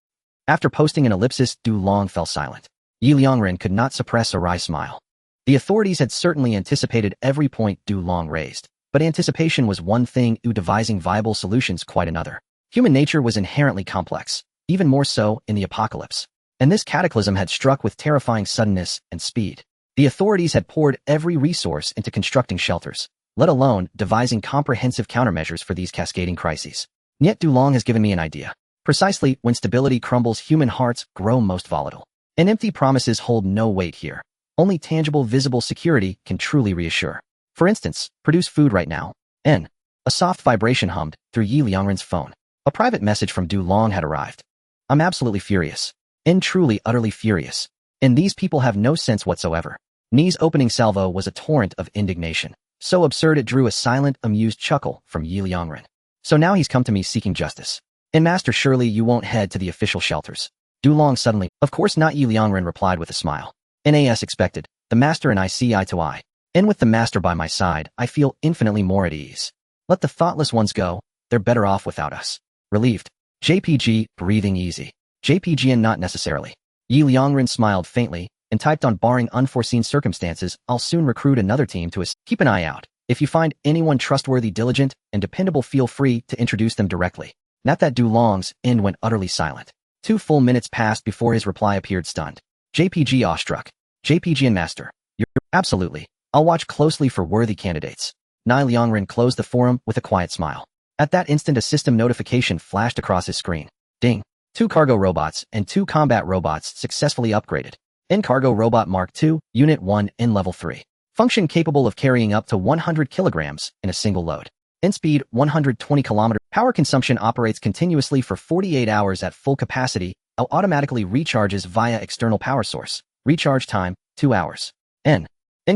After posting an ellipsis, Dulong fell silent. Liangren could not suppress a wry smile. The authorities had certainly anticipated every point Dulong raised, but anticipation was one thing, devising viable solutions quite another. Human nature was inherently complex, even more so in the apocalypse. And this cataclysm had struck with terrifying suddenness and speed. The authorities had poured every resource into constructing shelters, let alone devising comprehensive countermeasures for these cascading crises. Yet Dulong has given me an idea. Precisely when stability crumbles, human hearts grow most volatile. And empty promises hold no weight here. Only tangible, visible security can truly reassure. For instance, produce food right now. N. A soft vibration hummed through Liangren's phone. A private message from Dulong had arrived. I'm absolutely furious. N. Truly, utterly furious. And these people have no sense whatsoever. Ni's opening salvo was a torrent of indignation. So absurd it drew a silent, amused chuckle from Liangren. So now he's come to me seeking justice. And master, surely you won't head to the official shelters. Dulong suddenly, of course not, Liangren replied with a smile. As expected, the master and I see eye to eye. And with the master by my side, I feel infinitely more at ease. Let the thoughtless ones go, they're better off without us. Relieved. JPG, breathing easy. JPG, and not necessarily. Liangren smiled faintly and typed on, barring unforeseen circumstances, I'll soon recruit another team to us. Keep an eye out. If you find anyone trustworthy, diligent, and dependable, feel free to introduce them directly. Not that Dulong's end went utterly silent. 2 full minutes passed before his reply appeared, stunned. JPG awestruck. JPG, and master. You're absolutely. I'll watch closely for worthy candidates. Liangren closed the forum with a quiet smile. At that instant, a system notification flashed across his screen. Ding. 2 cargo robots and 2 combat robots successfully upgraded. N Cargo Robot Mark II, Unit 1, N Level 3. Function capable of carrying up to 100 kilograms in a single load. N speed 120 km. Power consumption operates continuously for 48 hours at full capacity. Automatically recharges via external power source. Recharge time 2 hours. N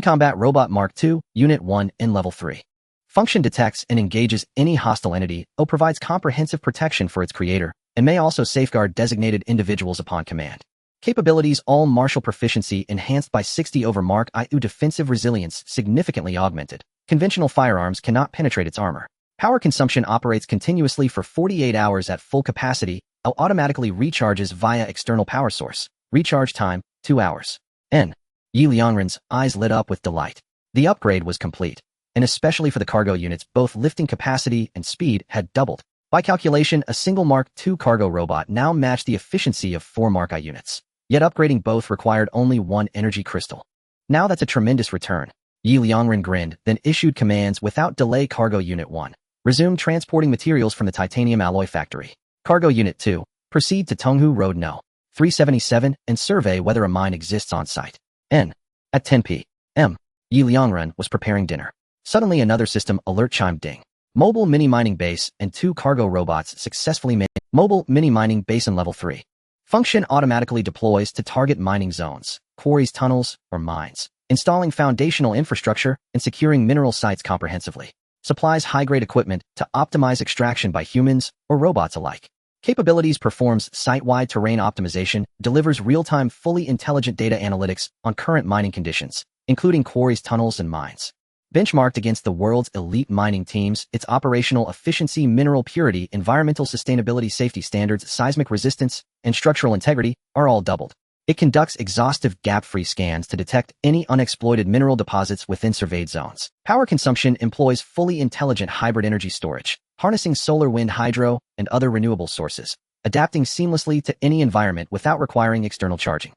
Combat Robot Mark II, Unit 1, N Level 3. Function detects and engages any hostile entity. Provides comprehensive protection for its creator and may also safeguard designated individuals upon command. Capabilities: all martial proficiency enhanced by 60 over Mark II. Defensive resilience significantly augmented. Conventional firearms cannot penetrate its armor. Power consumption operates continuously for 48 hours at full capacity. Automatically recharges via external power source. Recharge time 2 hours. N. Liangren's eyes lit up with delight. The upgrade was complete, and especially for the cargo units, both lifting capacity and speed had doubled. By calculation, a single Mark II cargo robot now matched the efficiency of 4 Mark I units. Yet upgrading both required only 1 energy crystal. Now that's a tremendous return. Liangren grinned, then issued commands without delay. Cargo Unit 1. Resume transporting materials from the titanium alloy factory. Cargo Unit 2. Proceed to Tonghu Road No. 377 and survey whether a mine exists on site. N. At 10 p.m. Liangren was preparing dinner. Suddenly another system alert chimed. Ding. Mobile mini mining base and 2 cargo robots successfully made. Mobile mini mining basin level 3. Function automatically deploys to target mining zones, quarries, tunnels, or mines, installing foundational infrastructure and securing mineral sites comprehensively. Supplies high-grade equipment to optimize extraction by humans or robots alike. Capabilities: performs site-wide terrain optimization, delivers real-time fully intelligent data analytics on current mining conditions, including quarries, tunnels, and mines. Benchmarked against the world's elite mining teams, its operational efficiency, mineral purity, environmental sustainability, safety standards, seismic resistance, and structural integrity are all doubled. It conducts exhaustive gap-free scans to detect any unexploited mineral deposits within surveyed zones. Power consumption employs fully intelligent hybrid energy storage, harnessing solar, wind, hydro, and other renewable sources, adapting seamlessly to any environment without requiring external charging.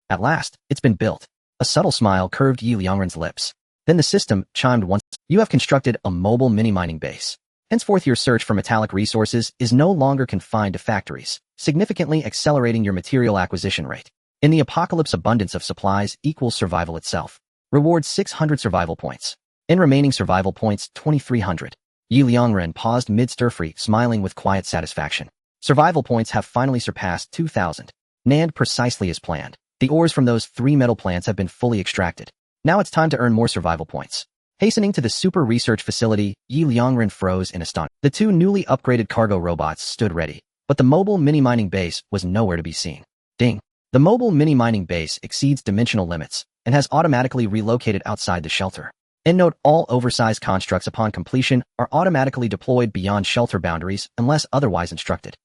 At last, it's been built. A subtle smile curved Liangren's lips. Then the system chimed once. You have constructed a mobile mini-mining base. Henceforth, your search for metallic resources is no longer confined to factories, significantly accelerating your material acquisition rate. In the apocalypse, abundance of supplies equals survival itself. Reward 600 survival points. In remaining survival points, 2,300. Liangren paused mid-stir-free, smiling with quiet satisfaction. Survival points have finally surpassed 2,000. NAND precisely as planned. The ores from those 3 metal plants have been fully extracted. Now it's time to earn more survival points. Hastening to the super research facility, Liangren froze in astonishment. The 2 newly upgraded cargo robots stood ready, but the mobile mini-mining base was nowhere to be seen. Ding. The mobile mini-mining base exceeds dimensional limits and has automatically relocated outside the shelter. EndNote: all oversized constructs upon completion are automatically deployed beyond shelter boundaries unless otherwise instructed.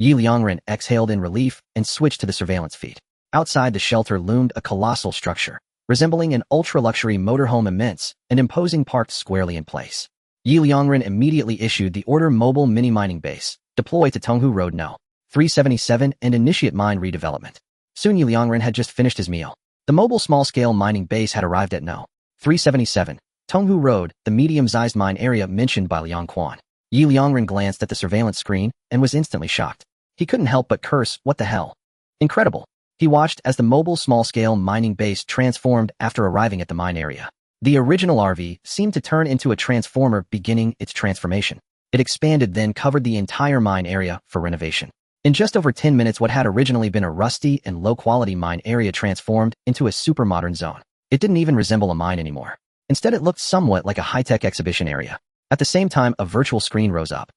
Liangren exhaled in relief and switched to the surveillance feed. Outside the shelter loomed a colossal structure, resembling an ultra-luxury motorhome, immense and imposing, parked squarely in place. Liangren immediately issued the order: mobile mini-mining base, deploy to Tonghu Road No. 377 and initiate mine redevelopment. Soon Liangren had just finished his meal. The mobile small-scale mining base had arrived at No. 377, Tonghu Road, the medium-sized mine area mentioned by Liangren. Liangren glanced at the surveillance screen and was instantly shocked. He couldn't help but curse, what the hell? Incredible. He watched as the mobile small-scale mining base transformed after arriving at the mine area. The original RV seemed to turn into a transformer, beginning its transformation. It expanded, then covered the entire mine area for renovation. In just over 10 minutes, what had originally been a rusty and low-quality mine area transformed into a super modern zone. It didn't even resemble a mine anymore. Instead, it looked somewhat like a high-tech exhibition area. At the same time, a virtual screen rose up.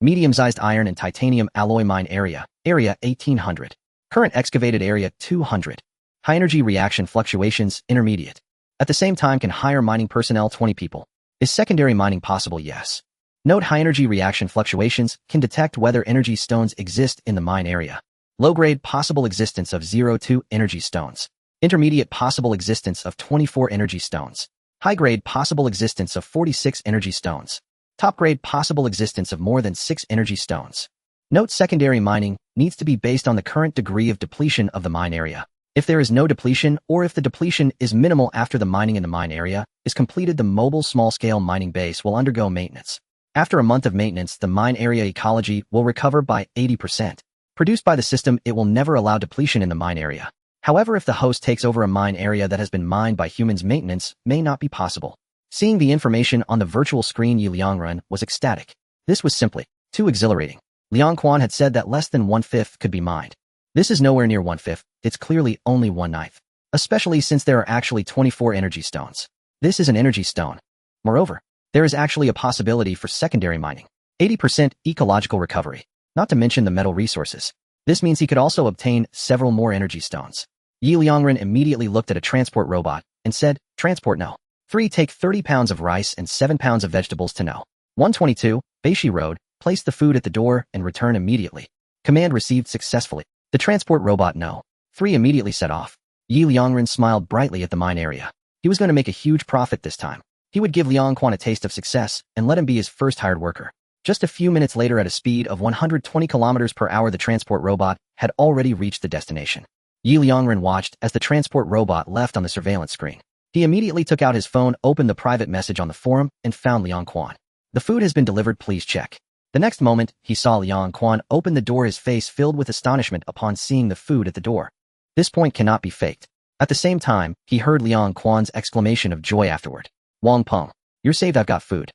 Medium-sized iron and titanium alloy mine area, area 1800. Current excavated area 200. High-energy reaction fluctuations, intermediate. At the same time, can hire mining personnel 20 people. Is secondary mining possible? Yes. Note: high-energy reaction fluctuations can detect whether energy stones exist in the mine area. Low-grade: possible existence of 0-2 energy stones. Intermediate: possible existence of 24 energy stones. High-grade: possible existence of 46 energy stones. Top-grade: possible existence of more than 6 energy stones. Note: secondary mining needs to be based on the current degree of depletion of the mine area. If there is no depletion, or if the depletion is minimal after the mining in the mine area is completed, the mobile small-scale mining base will undergo maintenance. After a month of maintenance, the mine area ecology will recover by 80%. Produced by the system, it will never allow depletion in the mine area. However, if the host takes over a mine area that has been mined by humans, maintenance may not be possible. Seeing the information on the virtual screen, Liangren was ecstatic. This was simply too exhilarating. Liangren had said that less than 1/5 could be mined. This is nowhere near 1/5, it's clearly only 1/9. Especially since there are actually 24 energy stones. This is an energy stone. Moreover, there is actually a possibility for secondary mining. 80% ecological recovery, not to mention the metal resources. This means he could also obtain several more energy stones. Liangren immediately looked at a transport robot and said, transport No. 3, take 30 pounds of rice and 7 pounds of vegetables to No. 122, Beishi Road, place the food at the door and return immediately. Command received successfully. The transport robot No. 3 immediately set off. Liangren smiled brightly at the mine area. He was going to make a huge profit this time. He would give Liangren a taste of success and let him be his first hired worker. Just a few minutes later, at a speed of 120 kilometers per hour, the transport robot had already reached the destination. Liangren watched as the transport robot left on the surveillance screen. He immediately took out his phone, opened the private message on the forum, and found Liangren. The food has been delivered, please check. The next moment, he saw Liangren open the door, his face filled with astonishment upon seeing the food at the door. This point cannot be faked. At the same time, he heard Liangren's exclamation of joy afterward. Wang Peng, you're saved, I've got food.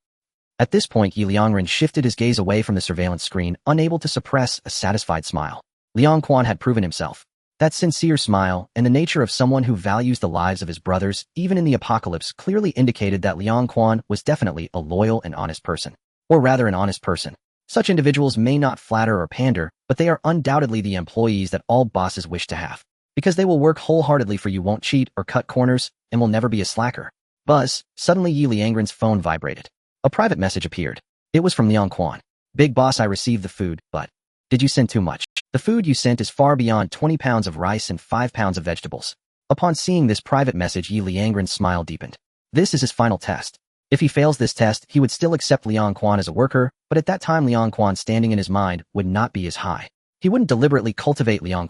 At this point, Liangren shifted his gaze away from the surveillance screen, unable to suppress a satisfied smile. Liangren had proven himself. That sincere smile and the nature of someone who values the lives of his brothers, even in the apocalypse, clearly indicated that Liangren was definitely a loyal and honest person. Or rather, an honest person. Such individuals may not flatter or pander, but they are undoubtedly the employees that all bosses wish to have. Because they will work wholeheartedly for you, won't cheat or cut corners, and will never be a slacker. Buzz, suddenly Yi Liangren's phone vibrated. A private message appeared. It was from Liang. Big boss, I received the food, but did you send too much? The food you sent is far beyond 20 pounds of rice and 5 pounds of vegetables. Upon seeing this private message, Yi Liangren's smile deepened. This is his final test. If he fails this test, he would still accept Liang as a worker, but at that time Liang standing in his mind would not be as high. He wouldn't deliberately cultivate Liang.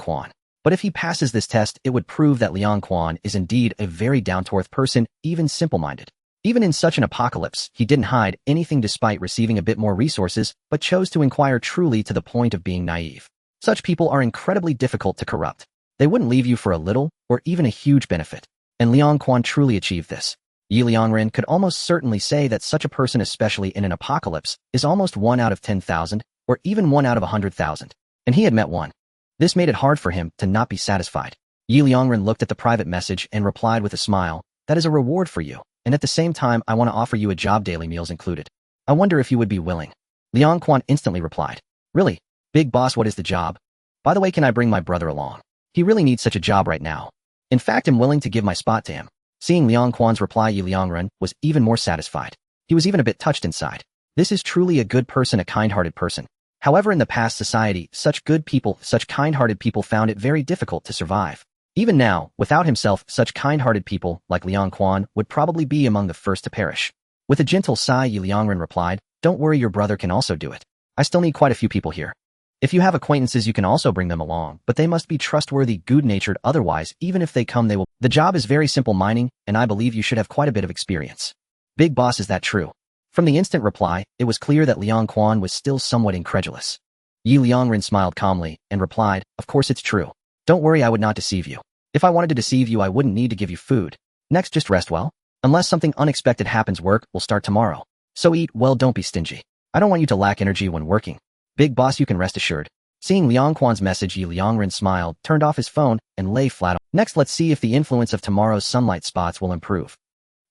But if he passes this test, it would prove that Liang is indeed a very down-to-earth person, even simple-minded. Even in such an apocalypse, he didn't hide anything despite receiving a bit more resources, but chose to inquire truly to the point of being naive. Such people are incredibly difficult to corrupt. They wouldn't leave you for a little, or even a huge benefit. And Liang truly achieved this. Yi Liangren could almost certainly say that such a person, especially in an apocalypse, is almost 1 out of 10,000, or even 1 out of 100,000. And he had met one. This made it hard for him to not be satisfied. Yi Liangren looked at the private message and replied with a smile, "That is a reward for you, and at the same time I want to offer you a job, daily meals included. I wonder if you would be willing." Liang instantly replied, "Really? Big boss, what is the job? By the way, can I bring my brother along? He really needs such a job right now. In fact, I'm willing to give my spot to him." Seeing Liang reply, Yi Liangren was even more satisfied. He was even a bit touched inside. This is truly a good person, a kind-hearted person. However, in the past society, such good people, such kind-hearted people found it very difficult to survive. Even now, without himself, such kind-hearted people, like Liang would probably be among the first to perish. With a gentle sigh, Yi Liangren replied, "Don't worry, your brother can also do it. I still need quite a few people here. If you have acquaintances, you can also bring them along, but they must be trustworthy, good-natured, otherwise, even if they come, they will. The job is very simple mining, and I believe you should have quite a bit of experience." "Big boss, is that true?" From the instant reply, it was clear that Liang was still somewhat incredulous. Yi Liangren smiled calmly and replied, "Of course it's true. Don't worry, I would not deceive you. If I wanted to deceive you, I wouldn't need to give you food. Next, just rest well. Unless something unexpected happens, work will start tomorrow. So eat well, don't be stingy. I don't want you to lack energy when working. Big boss, you can rest assured." Seeing Liang message, Yi Liangren smiled, turned off his phone, and lay flat on. Next, let's see if the influence of tomorrow's sunlight spots will improve.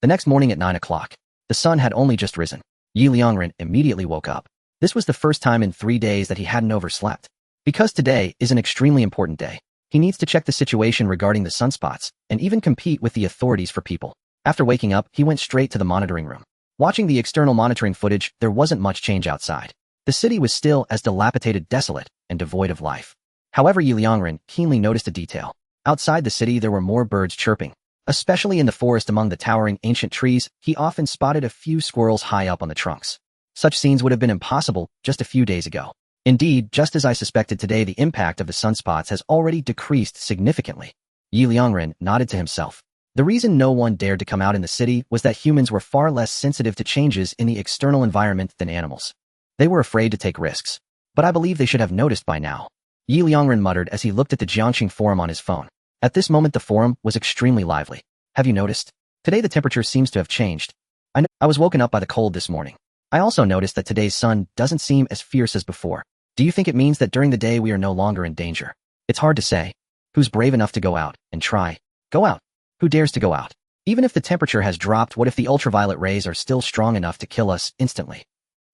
The next morning at 9 o'clock, the sun had only just risen. Yi Liangren immediately woke up. This was the first time in 3 days that he hadn't overslept. Because today is an extremely important day, he needs to check the situation regarding the sunspots, and even compete with the authorities for people. After waking up, he went straight to the monitoring room. Watching the external monitoring footage, there wasn't much change outside. The city was still as dilapidated, desolate, and devoid of life. However, Yi Liangren keenly noticed a detail. Outside the city, there were more birds chirping. Especially in the forest among the towering ancient trees, he often spotted a few squirrels high up on the trunks. Such scenes would have been impossible just a few days ago. Indeed, just as I suspected, today the impact of the sunspots has already decreased significantly. Yi Liangren nodded to himself. The reason no one dared to come out in the city was that humans were far less sensitive to changes in the external environment than animals. They were afraid to take risks. But I believe they should have noticed by now. Yi Liangren muttered as he looked at the Jiangxing forum on his phone. At this moment, the forum was extremely lively. "Have you noticed? Today the temperature seems to have changed. I was woken up by the cold this morning. I also noticed that today's sun doesn't seem as fierce as before. Do you think it means that during the day we are no longer in danger? It's hard to say. Who's brave enough to go out and try? Go out. Who dares to go out? Even if the temperature has dropped, what if the ultraviolet rays are still strong enough to kill us instantly?"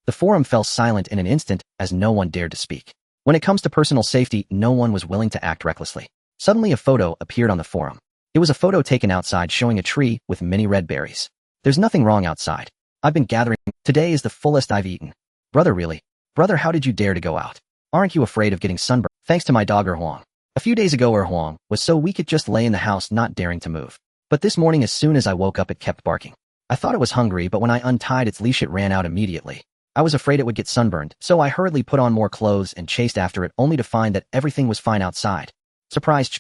The forum fell silent in an instant as no one dared to speak. When it comes to personal safety, no one was willing to act recklessly. Suddenly a photo appeared on the forum. It was a photo taken outside showing a tree with many red berries. "There's nothing wrong outside. I've been gathering. Today is the fullest I've eaten." "Brother, really? Brother, how did you dare to go out? Aren't you afraid of getting sunburned?" "Thanks to my dog Erhuang. A few days ago Erhuang was so weak it just lay in the house not daring to move. But this morning as soon as I woke up it kept barking. I thought it was hungry, but when I untied its leash it ran out immediately. I was afraid it would get sunburned, so I hurriedly put on more clothes and chased after it, only to find that everything was fine outside." Surprise!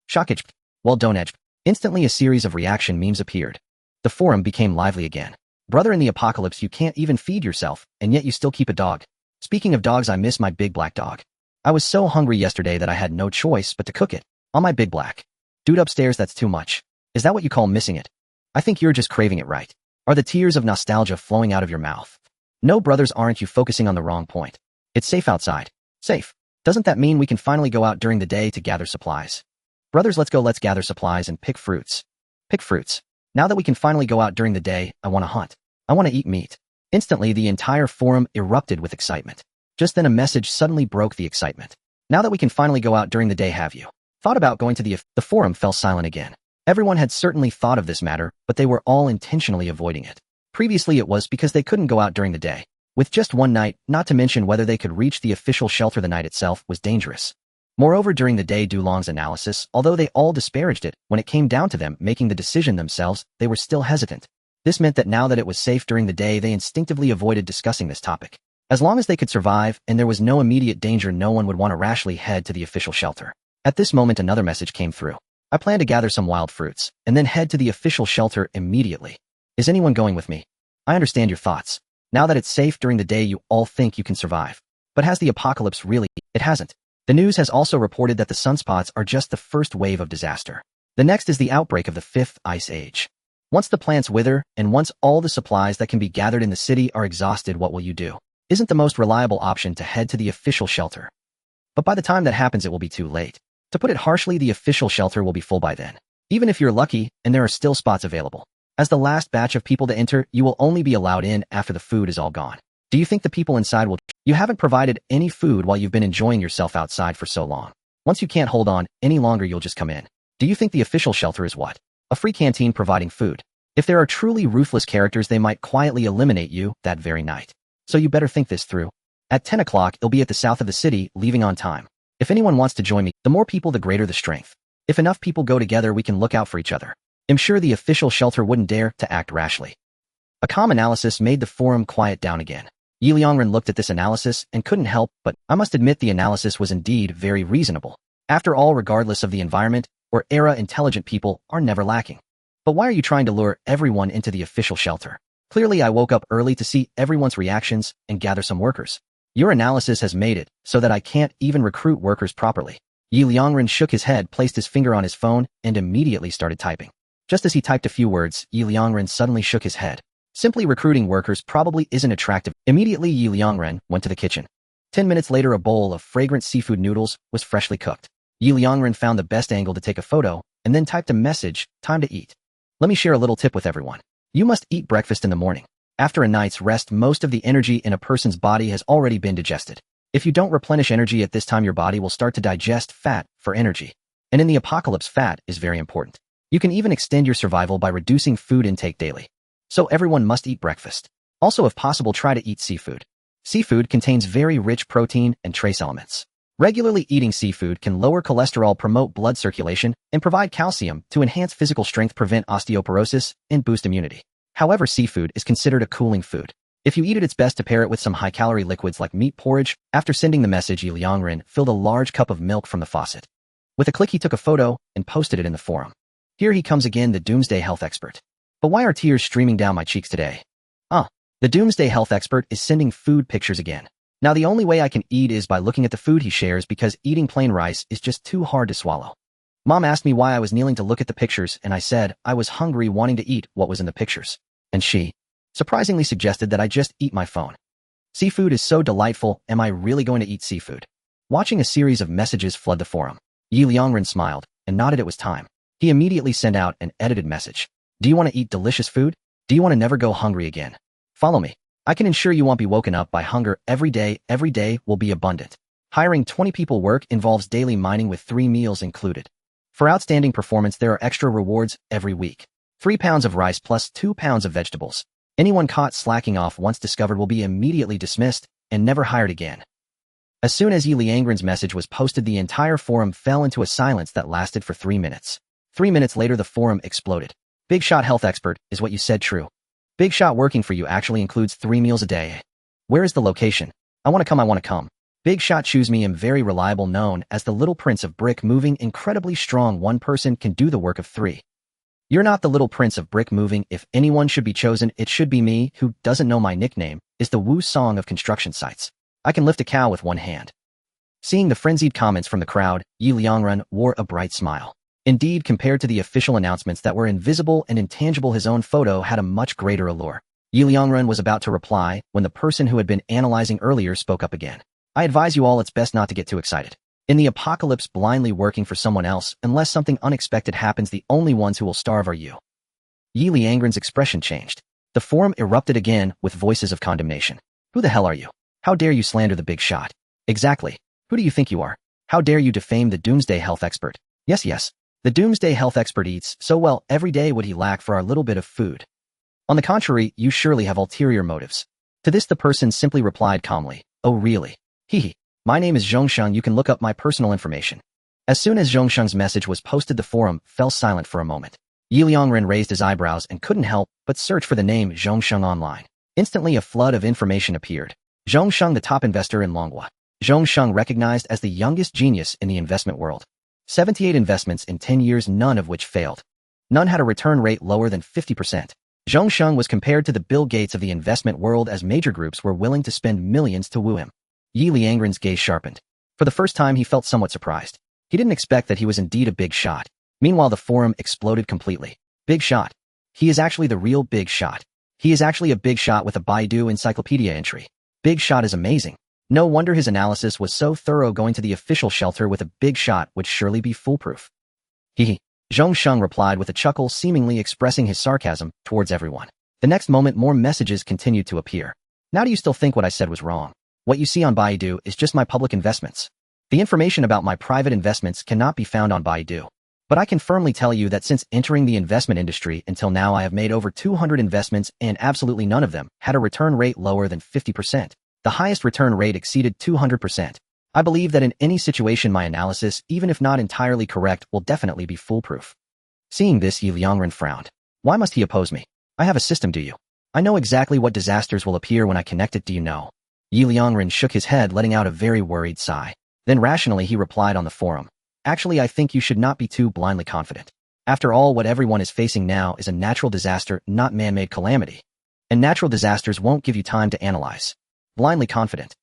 Shock! Well done, Edge. Instantly a series of reaction memes appeared. The forum became lively again. "Brother, in the apocalypse you can't even feed yourself, and yet you still keep a dog. Speaking of dogs, I miss my big black dog. I was so hungry yesterday that I had no choice but to cook it. On my big black. Dude upstairs, that's too much. Is that what you call missing it? I think you're just craving it, right? Are the tears of nostalgia flowing out of your mouth? No, brothers, aren't you focusing on the wrong point? It's safe outside. Safe. Doesn't that mean we can finally go out during the day to gather supplies? Brothers, let's go, let's gather supplies and pick fruits. Pick fruits. Now that we can finally go out during the day, I want to hunt. I want to eat meat." Instantly, the entire forum erupted with excitement. Just then a message suddenly broke the excitement. "Now that we can finally go out during the day, have you thought about going to the..." The forum fell silent again. Everyone had certainly thought of this matter, but they were all intentionally avoiding it. Previously it was because they couldn't go out during the day. With just one night, not to mention whether they could reach the official shelter the night itself was dangerous. Moreover, during the day Dulong's analysis, although they all disparaged it, when it came down to them making the decision themselves, they were still hesitant. This meant that now that it was safe during the day, they instinctively avoided discussing this topic. As long as they could survive and there was no immediate danger, no one would want to rashly head to the official shelter. At this moment another message came through. I plan to gather some wild fruits, and then head to the official shelter immediately. Is anyone going with me? I understand your thoughts. Now that it's safe during the day, you all think you can survive. But has the apocalypse really? It hasn't. The news has also reported that the sunspots are just the first wave of disaster. The next is the outbreak of the 5th ice age. Once the plants wither, and once all the supplies that can be gathered in the city are exhausted, what will you do? Isn't the most reliable option to head to the official shelter? But by the time that happens, it will be too late. To put it harshly, the official shelter will be full by then. Even if you're lucky, and there are still spots available. As the last batch of people to enter, you will only be allowed in after the food is all gone. Do you think the people inside will? You haven't provided any food while you've been enjoying yourself outside for so long. Once you can't hold on any longer, you'll just come in. Do you think the official shelter is what? A free canteen providing food. If there are truly ruthless characters, they might quietly eliminate you that very night. So you better think this through. At 10 o'clock, it'll be at the south of the city, leaving on time. If anyone wants to join me, the more people, the greater the strength. If enough people go together, we can look out for each other. I'm sure the official shelter wouldn't dare to act rashly. A calm analysis made the forum quiet down again. Liangren looked at this analysis and couldn't help, but I must admit the analysis was indeed very reasonable. After all, regardless of the environment or era, intelligent people are never lacking. But why are you trying to lure everyone into the official shelter? Clearly, I woke up early to see everyone's reactions and gather some workers. Your analysis has made it so that I can't even recruit workers properly. Liangren shook his head, placed his finger on his phone, and immediately started typing. Just as he typed a few words, Liangren suddenly shook his head. Simply recruiting workers probably isn't attractive. Immediately, Liangren went to the kitchen. 10 minutes later, a bowl of fragrant seafood noodles was freshly cooked. Liangren found the best angle to take a photo, and then typed a message, time to eat. Let me share a little tip with everyone. You must eat breakfast in the morning. After a night's rest, most of the energy in a person's body has already been digested. If you don't replenish energy at this time, your body will start to digest fat for energy. And in the apocalypse, fat is very important. You can even extend your survival by reducing food intake daily. So everyone must eat breakfast. Also, if possible, try to eat seafood. Seafood contains very rich protein and trace elements. Regularly eating seafood can lower cholesterol, promote blood circulation, and provide calcium to enhance physical strength, prevent osteoporosis, and boost immunity. However, seafood is considered a cooling food. If you eat it, it's best to pair it with some high-calorie liquids like meat porridge. After sending the message, Liangren filled a large cup of milk from the faucet. With a click, he took a photo and posted it in the forum. Here he comes again, the doomsday health expert. But why are tears streaming down my cheeks today? The doomsday health expert is sending food pictures again. Now the only way I can eat is by looking at the food he shares, because eating plain rice is just too hard to swallow. Mom asked me why I was kneeling to look at the pictures, and I said I was hungry, wanting to eat what was in the pictures. And she surprisingly suggested that I just eat my phone. Seafood is so delightful. Am I really going to eat seafood? Watching a series of messages flood the forum, Liangren smiled and nodded it was time. He immediately sent out an edited message. Do you want to eat delicious food? Do you want to never go hungry again? Follow me. I can ensure you won't be woken up by hunger every day. Every day will be abundant. Hiring 20 people work involves daily mining with 3 meals included. For outstanding performance, there are extra rewards every week. 3 pounds of rice plus 2 pounds of vegetables. Anyone caught slacking off once discovered will be immediately dismissed and never hired again. As soon as Liangren's message was posted, the entire forum fell into a silence that lasted for 3 minutes. 3 minutes later, the forum exploded. Big Shot health expert, is what you said true? Big Shot working for you actually includes 3 meals a day. Where is the location? I want to come. Big Shot choose me. Am very reliable, known as the little prince of brick, moving incredibly strong. 1 person can do the work of 3. You're not the little prince of brick moving. If anyone should be chosen, it should be me. Who doesn't know my nickname is the Wu Song of construction sites. I can lift a cow with 1 hand. Seeing the frenzied comments from the crowd, Liangren wore a bright smile. Indeed, compared to the official announcements that were invisible and intangible, his own photo had a much greater allure. Liangren was about to reply when the person who had been analyzing earlier spoke up again. I advise you all, it's best not to get too excited. In the apocalypse, blindly working for someone else, unless something unexpected happens, the only ones who will starve are you. Liangren's expression changed. The forum erupted again with voices of condemnation. Who the hell are you? How dare you slander the Big Shot? Exactly. Who do you think you are? How dare you defame the doomsday health expert? Yes. The doomsday health expert eats so well every day would he lack for our little bit of food? On the contrary, you surely have ulterior motives. To this the person simply replied calmly, oh really? Hehe. My name is Zhongsheng, you can look up my personal information. As soon as Zhongsheng's message was posted, the forum fell silent for a moment. Liangren raised his eyebrows and couldn't help but search for the name Zhongsheng online. Instantly a flood of information appeared. Zhongsheng, the top investor in Longhua. Zhongsheng recognized as the youngest genius in the investment world. 78 investments in 10 years, none of which failed. None had a return rate lower than 50%. Zhongsheng was compared to the Bill Gates of the investment world, as major groups were willing to spend millions to woo him. Liangren's gaze sharpened. For the first time he felt somewhat surprised. He didn't expect that he was indeed a big shot. Meanwhile the forum exploded completely. Big shot. He is actually the real big shot. He is actually a big shot with a Baidu encyclopedia entry. Big shot is amazing. No wonder his analysis was so thorough. Going to the official shelter with a big shot would surely be foolproof. Hehe. Zhongsheng replied with a chuckle, seemingly expressing his sarcasm towards everyone. The next moment more messages continued to appear. Now do you still think what I said was wrong? What you see on Baidu is just my public investments. The information about my private investments cannot be found on Baidu. But I can firmly tell you that since entering the investment industry until now I have made over 200 investments and absolutely none of them had a return rate lower than 50%. The highest return rate exceeded 200%. I believe that in any situation my analysis, even if not entirely correct, will definitely be foolproof. Seeing this, Liangren frowned. Why must he oppose me? I have a system, do you? I know exactly what disasters will appear when I connect it, do you know? Liangren shook his head, letting out a very worried sigh. Then rationally he replied on the forum. Actually, I think you should not be too blindly confident. After all, what everyone is facing now is a natural disaster, not man-made calamity. And natural disasters won't give you time to analyze. Blindly confident.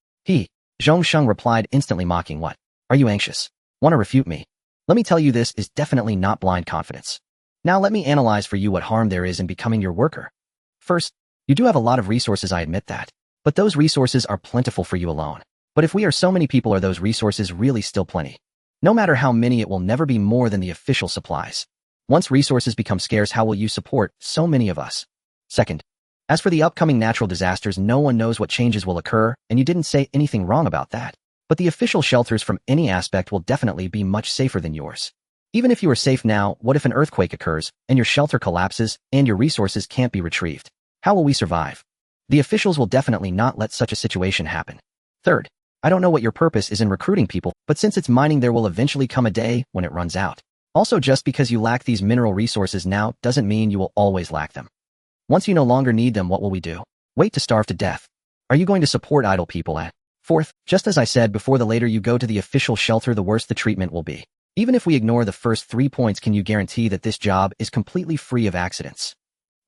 Zhongsheng replied, instantly mocking. What? Are you anxious? Want to refute me? Let me tell you, this is definitely not blind confidence. Now let me analyze for you what harm there is in becoming your worker. First, you do have a lot of resources, I admit that. But those resources are plentiful for you alone. But if we are so many people, are those resources really still plenty? No matter how many, it will never be more than the official supplies. Once resources become scarce, how will you support so many of us? Second, as for the upcoming natural disasters, no one knows what changes will occur, and you didn't say anything wrong about that. But the official shelters from any aspect will definitely be much safer than yours. Even if you are safe now, what if an earthquake occurs, and your shelter collapses, and your resources can't be retrieved? How will we survive? The officials will definitely not let such a situation happen. Third, I don't know what your purpose is in recruiting people, but since it's mining, there will eventually come a day when it runs out. Also, just because you lack these mineral resources now doesn't mean you will always lack them. Once you no longer need them, what will we do? Wait to starve to death? Are you going to support idle people? Fourth, just as I said before, the later you go to the official shelter, the worse the treatment will be. Even if we ignore the first 3 points, can you guarantee that this job is completely free of accidents?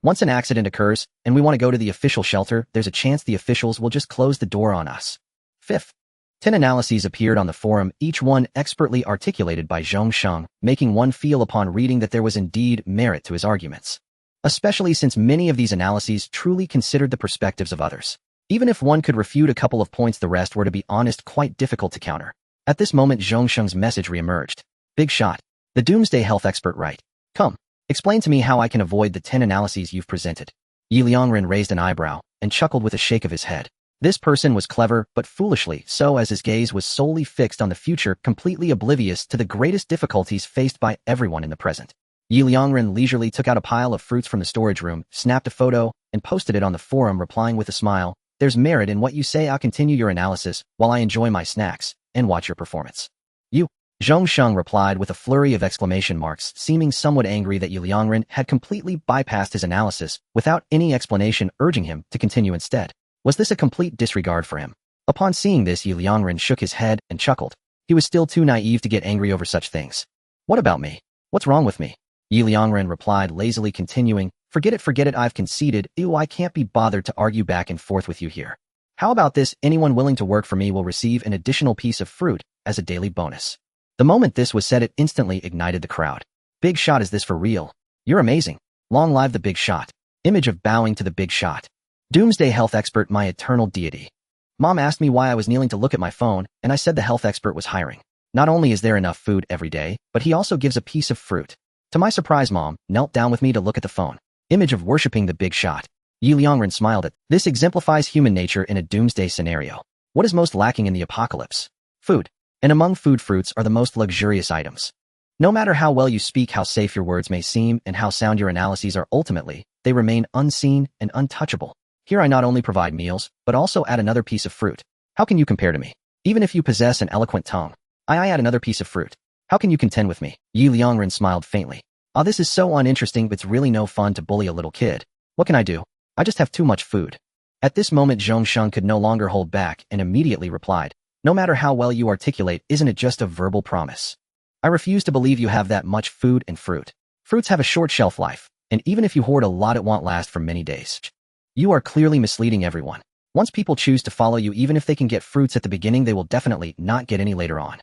Once an accident occurs, and we want to go to the official shelter, there's a chance the officials will just close the door on us. Fifth, 10 analyses appeared on the forum, each one expertly articulated by Zhongsheng, making one feel upon reading that there was indeed merit to his arguments. Especially since many of these analyses truly considered the perspectives of others. Even if one could refute a couple of points, the rest were, to be honest, quite difficult to counter. At this moment, Zhongsheng's message reemerged. Big shot. The doomsday health expert, right? Come, explain to me how I can avoid the 10 analyses you've presented. Liangren raised an eyebrow and chuckled with a shake of his head. This person was clever, but foolishly so, as his gaze was solely fixed on the future, completely oblivious to the greatest difficulties faced by everyone in the present. Liangren leisurely took out a pile of fruits from the storage room, snapped a photo, and posted it on the forum, replying with a smile, "There's merit in what you say. I'll continue your analysis while I enjoy my snacks and watch your performance." You? Zhongsheng replied with a flurry of exclamation marks, seeming somewhat angry that Liangren had completely bypassed his analysis without any explanation, urging him to continue instead. Was this a complete disregard for him? Upon seeing this, Liangren shook his head and chuckled. He was still too naive to get angry over such things. What about me? What's wrong with me? Liangren replied, lazily continuing, forget it, I've conceded. Ew, I can't be bothered to argue back and forth with you here. How about this? Anyone willing to work for me will receive an additional piece of fruit as a daily bonus. The moment this was said, it instantly ignited the crowd. Big shot, is this for real? You're amazing. Long live the big shot. Image of bowing to the big shot. Doomsday health expert, my eternal deity. Mom asked me why I was kneeling to look at my phone, and I said the health expert was hiring. Not only is there enough food every day, but he also gives a piece of fruit. To my surprise, Mom knelt down with me to look at the phone. Image of worshipping the big shot. Liangren smiled at. This exemplifies human nature in a doomsday scenario. What is most lacking in the apocalypse? Food. And among food, fruits are the most luxurious items. No matter how well you speak, how safe your words may seem, and how sound your analyses are ultimately, they remain unseen and untouchable. Here I not only provide meals, but also add another piece of fruit. How can you compare to me? Even if you possess an eloquent tongue, I add another piece of fruit. How can you contend with me? Liangren smiled faintly. Ah, this is so uninteresting, but it's really no fun to bully a little kid. What can I do? I just have too much food. At this moment Zhongsheng could no longer hold back and immediately replied, no matter how well you articulate, isn't it just a verbal promise? I refuse to believe you have that much food and fruit. Fruits have a short shelf life, and even if you hoard a lot it won't last for many days. You are clearly misleading everyone. Once people choose to follow you, even if they can get fruits at the beginning, they will definitely not get any later on.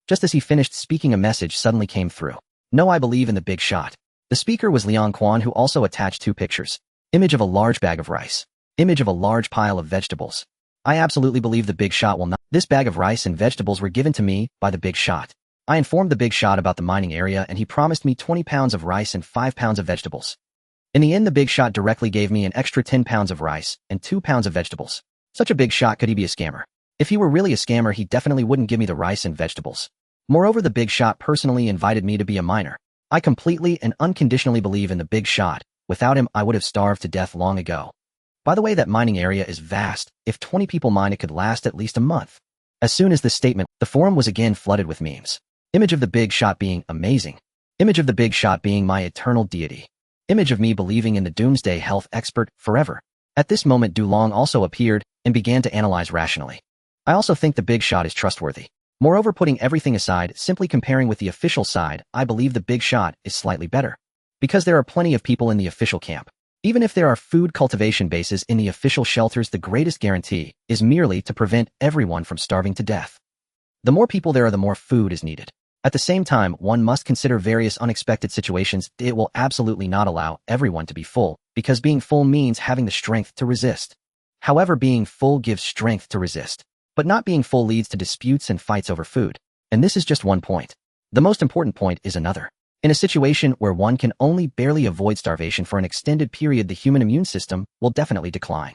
Just as he finished speaking, a message suddenly came through. No, I believe in the big shot. The speaker was Liang Quan, who also attached two pictures. Image of a large bag of rice. Image of a large pile of vegetables. I absolutely believe the big shot will not. This bag of rice and vegetables were given to me by the big shot. I informed the big shot about the mining area and he promised me 20 pounds of rice and 5 pounds of vegetables. In the end, the big shot directly gave me an extra 10 pounds of rice and 2 pounds of vegetables. Such a big shot, could he be a scammer? If he were really a scammer, he definitely wouldn't give me the rice and vegetables. Moreover, the big shot personally invited me to be a miner. I completely and unconditionally believe in the big shot. Without him, I would have starved to death long ago. By the way, that mining area is vast. If 20 people mine, it could last at least a month. As soon as this statement, the forum was again flooded with memes. Image of the big shot being amazing. Image of the big shot being my eternal deity. Image of me believing in the doomsday health expert forever. At this moment, Du Long also appeared and began to analyze rationally. I also think the big shot is trustworthy. Moreover, putting everything aside, simply comparing with the official side, I believe the big shot is slightly better. Because there are plenty of people in the official camp. Even if there are food cultivation bases in the official shelters, the greatest guarantee is merely to prevent everyone from starving to death. The more people there are, the more food is needed. At the same time, one must consider various unexpected situations. It will absolutely not allow everyone to be full, because being full means having the strength to resist. However, being full gives strength to resist. But not being full leads to disputes and fights over food. And this is just one point. The most important point is another. In a situation where one can only barely avoid starvation for an extended period, the human immune system will definitely decline.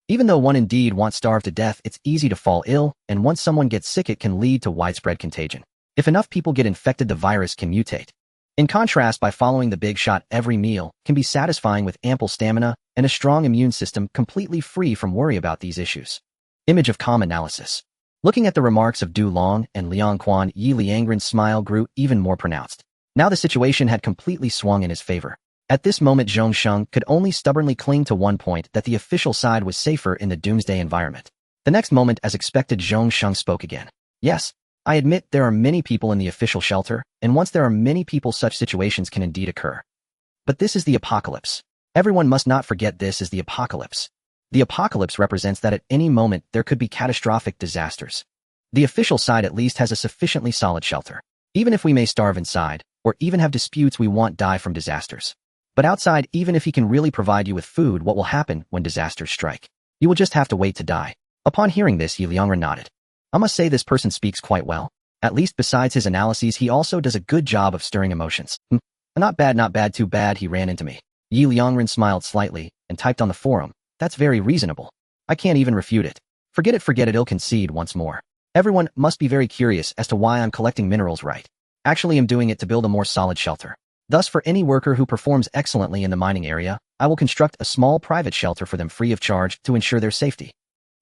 Even though one indeed won't starve to death, it's easy to fall ill, and once someone gets sick, it can lead to widespread contagion. If enough people get infected, the virus can mutate. In contrast, by following the big shot, every meal can be satisfying with ample stamina and a strong immune system, completely free from worry about these issues. Image of calm analysis. Looking at the remarks of Du Long and Liang Quan, Liangren's smile grew even more pronounced. Now the situation had completely swung in his favor. At this moment, Zhongsheng could only stubbornly cling to one point, that the official side was safer in the doomsday environment. The next moment, as expected, Zhongsheng spoke again. Yes, I admit there are many people in the official shelter, and once there are many people, such situations can indeed occur. But this is the apocalypse. Everyone must not forget this is the apocalypse. The apocalypse represents that at any moment there could be catastrophic disasters. The official side at least has a sufficiently solid shelter. Even if we may starve inside, or even have disputes, we won't die from disasters. But outside, even if he can really provide you with food, what will happen when disasters strike? You will just have to wait to die. Upon hearing this, Liangren nodded. I must say this person speaks quite well. At least besides his analyses, he also does a good job of stirring emotions. Not bad, too bad he ran into me. Liangren smiled slightly and typed on the forum. That's very reasonable. I can't even refute it. Forget it, I'll concede once more. Everyone must be very curious as to why I'm collecting minerals, right? Actually, I'm doing it to build a more solid shelter. Thus, for any worker who performs excellently in the mining area, I will construct a small private shelter for them free of charge to ensure their safety.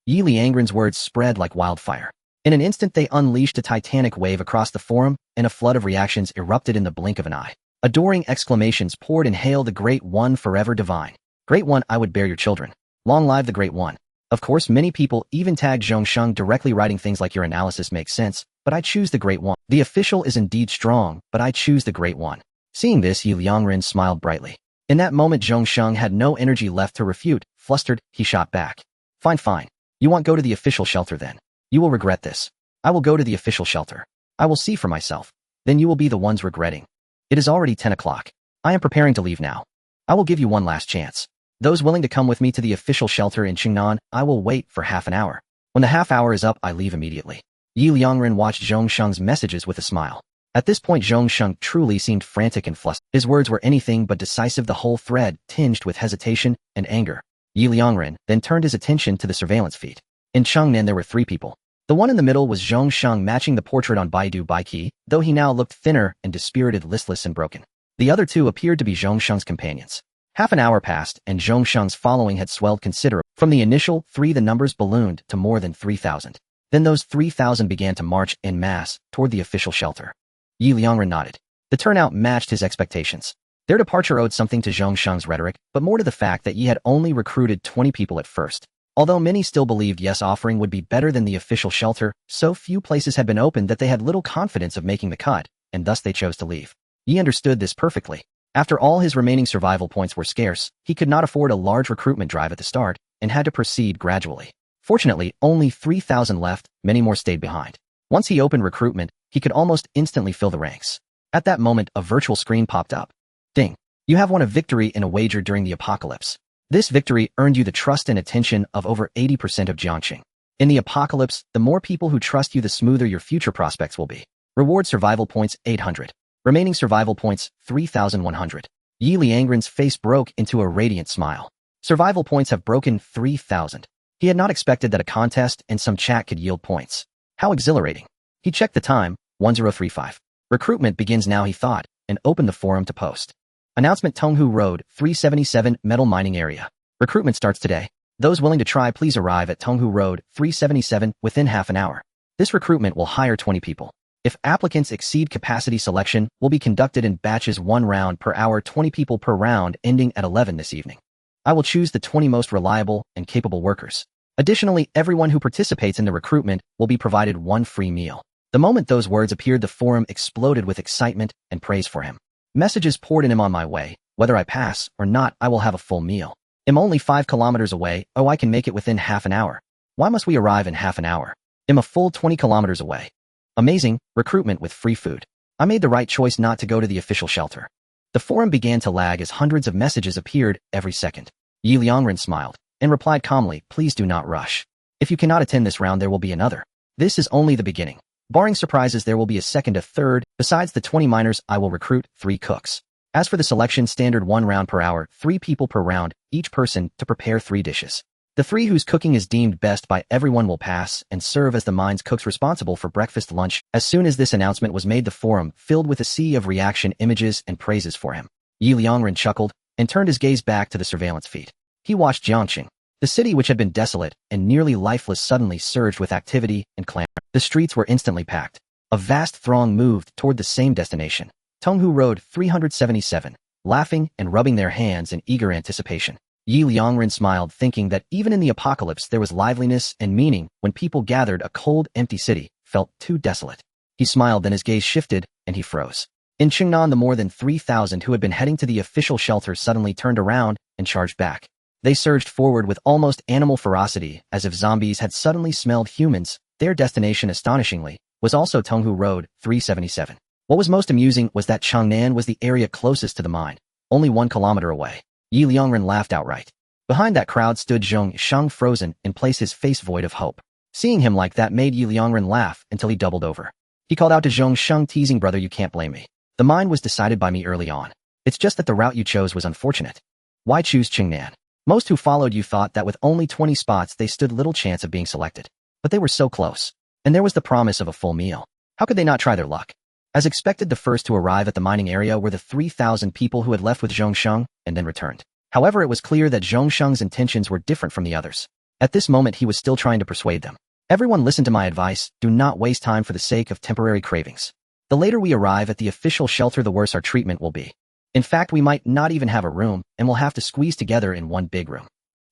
Liangren's words spread like wildfire. In an instant, they unleashed a titanic wave across the forum, and a flood of reactions erupted in the blink of an eye. Adoring exclamations poured in. Hail the Great One, forever divine. Great One, I would bear your children. Long live the Great One. Of course, many people even tagged Zhongsheng directly, writing things like, your analysis makes sense, but I choose the Great One. The official is indeed strong, but I choose the Great One. Seeing this, Liangren smiled brightly. In that moment, Zhongsheng had no energy left to refute. Flustered, he shot back. Fine. You won't go to the official shelter then. You will regret this. I will go to the official shelter. I will see for myself. Then you will be the ones regretting. It is already 10 o'clock. I am preparing to leave now. I will give you one last chance. Those willing to come with me to the official shelter in Qingnan, I will wait for half an hour. When the half hour is up, I leave immediately. Liangren watched Zhongsheng's messages with a smile. At this point, Zhongsheng truly seemed frantic and flustered. His words were anything but decisive, the whole thread tinged with hesitation and anger. Liangren then turned his attention to the surveillance feed. In Chengnan, there were 3 people. The one in the middle was Zhong Sheng, matching the portrait on Baidu Baiki, though he now looked thinner and dispirited, listless and broken. The other two appeared to be Zhong Sheng's companions. Half an hour passed, and Zhong Sheng's following had swelled considerably. From the initial 3, the numbers ballooned to more than 3,000. Then those 3,000 began to march en masse toward the official shelter. Liangren nodded. The turnout matched his expectations. Their departure owed something to Zhong Sheng's rhetoric, but more to the fact that Yi had only recruited 20 people at first. Although many still believed Yes offering would be better than the official shelter, so few places had been opened that they had little confidence of making the cut, and thus they chose to leave. Yi understood this perfectly. After all, his remaining survival points were scarce, he could not afford a large recruitment drive at the start, and had to proceed gradually. Fortunately, only 3,000 left, many more stayed behind. Once he opened recruitment, he could almost instantly fill the ranks. At that moment, a virtual screen popped up. Ding! You have won a victory in a wager during the apocalypse. This victory earned you the trust and attention of over 80% of Jiangxing. In the apocalypse, the more people who trust you, the smoother your future prospects will be. Reward survival points 800. Remaining survival points 3,100. Yi Liangren's face broke into a radiant smile. Survival points have broken 3,000. He had not expected that a contest and some chat could yield points. How exhilarating. He checked the time, 1035. Recruitment begins now, he thought, and opened the forum to post. Announcement: Tonghu Road, 377, Metal Mining Area. Recruitment starts today. Those willing to try, please arrive at Tonghu Road, 377, within half an hour. This recruitment will hire 20 people. If applicants exceed capacity, selection will be conducted in batches, 1 round per hour, 20 people per round, ending at 11 this evening. I will choose the 20 most reliable and capable workers. Additionally, everyone who participates in the recruitment will be provided 1 free meal. The moment those words appeared, the forum exploded with excitement and praise for him. Messages poured in him: on my way. Whether I pass or not, I will have a full meal. I'm only 5 kilometers away. Oh, I can make it within half an hour. Why must we arrive in half an hour? I'm a full 20 kilometers away. Amazing, recruitment with free food. I made the right choice not to go to the official shelter. The forum began to lag as hundreds of messages appeared every second. Yi Liangren smiled and replied calmly, please do not rush. If you cannot attend this round, there will be another. This is only the beginning. Barring surprises, there will be a second, a third. Besides the 20 miners, I will recruit 3 cooks. As for the selection, standard 1 round per hour, 3 people per round, each person to prepare 3 dishes. The 3 whose cooking is deemed best by everyone will pass and serve as the mine's cooks responsible for breakfast, lunch. As soon as this announcement was made, the forum filled with a sea of reaction images and praises for him. Yi Liangren chuckled and turned his gaze back to the surveillance feed. He watched Jiangxing. The city, which had been desolate and nearly lifeless, suddenly surged with activity and clamor. The streets were instantly packed. A vast throng moved toward the same destination. Tonghu Road, 377, laughing and rubbing their hands in eager anticipation. Yi Liangren smiled, thinking that even in the apocalypse there was liveliness and meaning when people gathered. A cold, empty city felt too desolate. He smiled, then his gaze shifted, and he froze. In Qingnan, the more than 3,000 who had been heading to the official shelter suddenly turned around and charged back. They surged forward with almost animal ferocity, as if zombies had suddenly smelled humans. Their destination, astonishingly, was also Tonghu Road, 377. What was most amusing was that Changnan was the area closest to the mine, only 1 kilometer away. Yi Liangren laughed outright. Behind that crowd stood Zhong Sheng, frozen in place, his face void of hope. Seeing him like that made Yi Liangren laugh until he doubled over. He called out to Zhong Sheng, teasing, brother, you can't blame me. The mine was decided by me early on. It's just that the route you chose was unfortunate. Why choose Qingnan? Most who followed you thought that with only 20 spots they stood little chance of being selected. But they were so close. And there was the promise of a full meal. How could they not try their luck? As expected, the first to arrive at the mining area were the 3,000 people who had left with Zhong Sheng and then returned. However, it was clear that Zhong Sheng's intentions were different from the others. At this moment, he was still trying to persuade them. Everyone, listen to my advice. Do not waste time for the sake of temporary cravings. The later we arrive at the official shelter, the worse our treatment will be. In fact, we might not even have a room, and we'll have to squeeze together in one big room.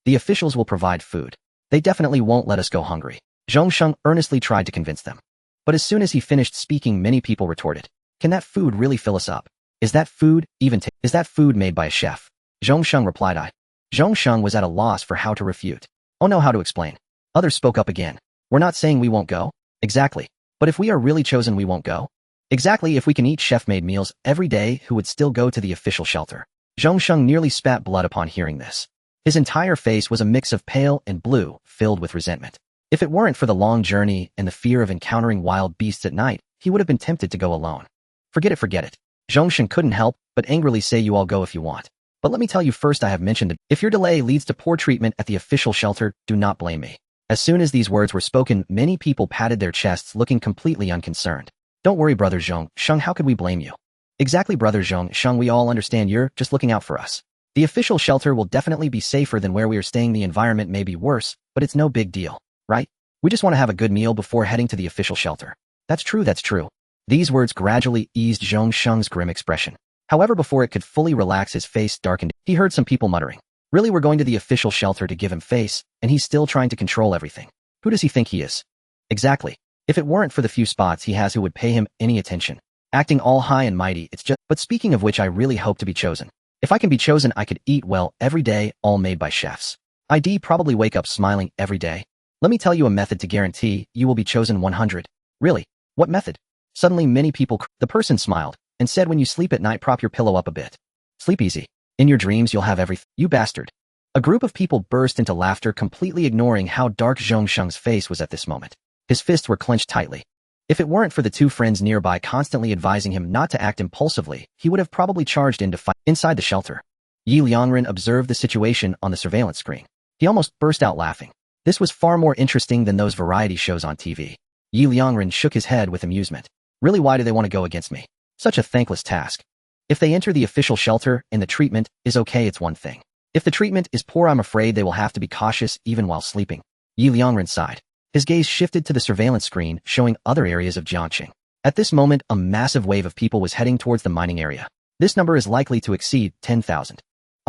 The officials will provide food. They definitely won't let us go hungry. Zhong Sheng earnestly tried to convince them. But as soon as he finished speaking, many people retorted, can that food really fill us up? Is that food is that food made by a chef? Zhong Sheng replied. Zhong Sheng was at a loss for how to refute. Oh no, how to explain. Others spoke up again. We're not saying we won't go. Exactly. But if we are really chosen, we won't go. Exactly. If we can eat chef-made meals every day, who would still go to the official shelter? Zhong Sheng nearly spat blood upon hearing this. His entire face was a mix of pale and blue, filled with resentment. If it weren't for the long journey and the fear of encountering wild beasts at night, he would have been tempted to go alone. Forget it. Zhong Sheng couldn't help but angrily say, you all go if you want. But let me tell you first, I have mentioned that if your delay leads to poor treatment at the official shelter, do not blame me. As soon as these words were spoken, many people patted their chests looking completely unconcerned. Don't worry, Brother Zhong Sheng, how could we blame you? Exactly, Brother Zhong Sheng, we all understand you're just looking out for us. The official shelter will definitely be safer than where we are staying. The environment may be worse, but it's no big deal, right? We just want to have a good meal before heading to the official shelter. That's true, that's true. These words gradually eased Zhong Sheng's grim expression. However, before it could fully relax, his face darkened. He heard some people muttering. Really, we're going to the official shelter to give him face, and he's still trying to control everything. Who does he think he is? Exactly. If it weren't for the few spots he has who would pay him any attention. Acting all high and mighty, it's just— But speaking of which, I really hope to be chosen. If I can be chosen, I could eat well every day, all made by chefs. I'd probably wake up smiling every day. Let me tell you a method to guarantee you will be chosen 100. Really? What method? Suddenly many people— The person smiled and said, when you sleep at night, prop your pillow up a bit. Sleep easy. In your dreams, you'll have everything. You bastard. A group of people burst into laughter, completely ignoring how dark Zhong Sheng's face was at this moment. His fists were clenched tightly. If it weren't for the two friends nearby constantly advising him not to act impulsively, he would have probably charged in to fight. Inside the shelter, Liangren observed the situation on the surveillance screen. He almost burst out laughing. This was far more interesting than those variety shows on TV. Liangren shook his head with amusement. Really, why do they want to go against me? Such a thankless task. If they enter the official shelter and the treatment is okay, it's one thing. If the treatment is poor, I'm afraid they will have to be cautious even while sleeping. Liangren sighed. His gaze shifted to the surveillance screen, showing other areas of Jiangxing. At this moment, a massive wave of people was heading towards the mining area. This number is likely to exceed 10,000.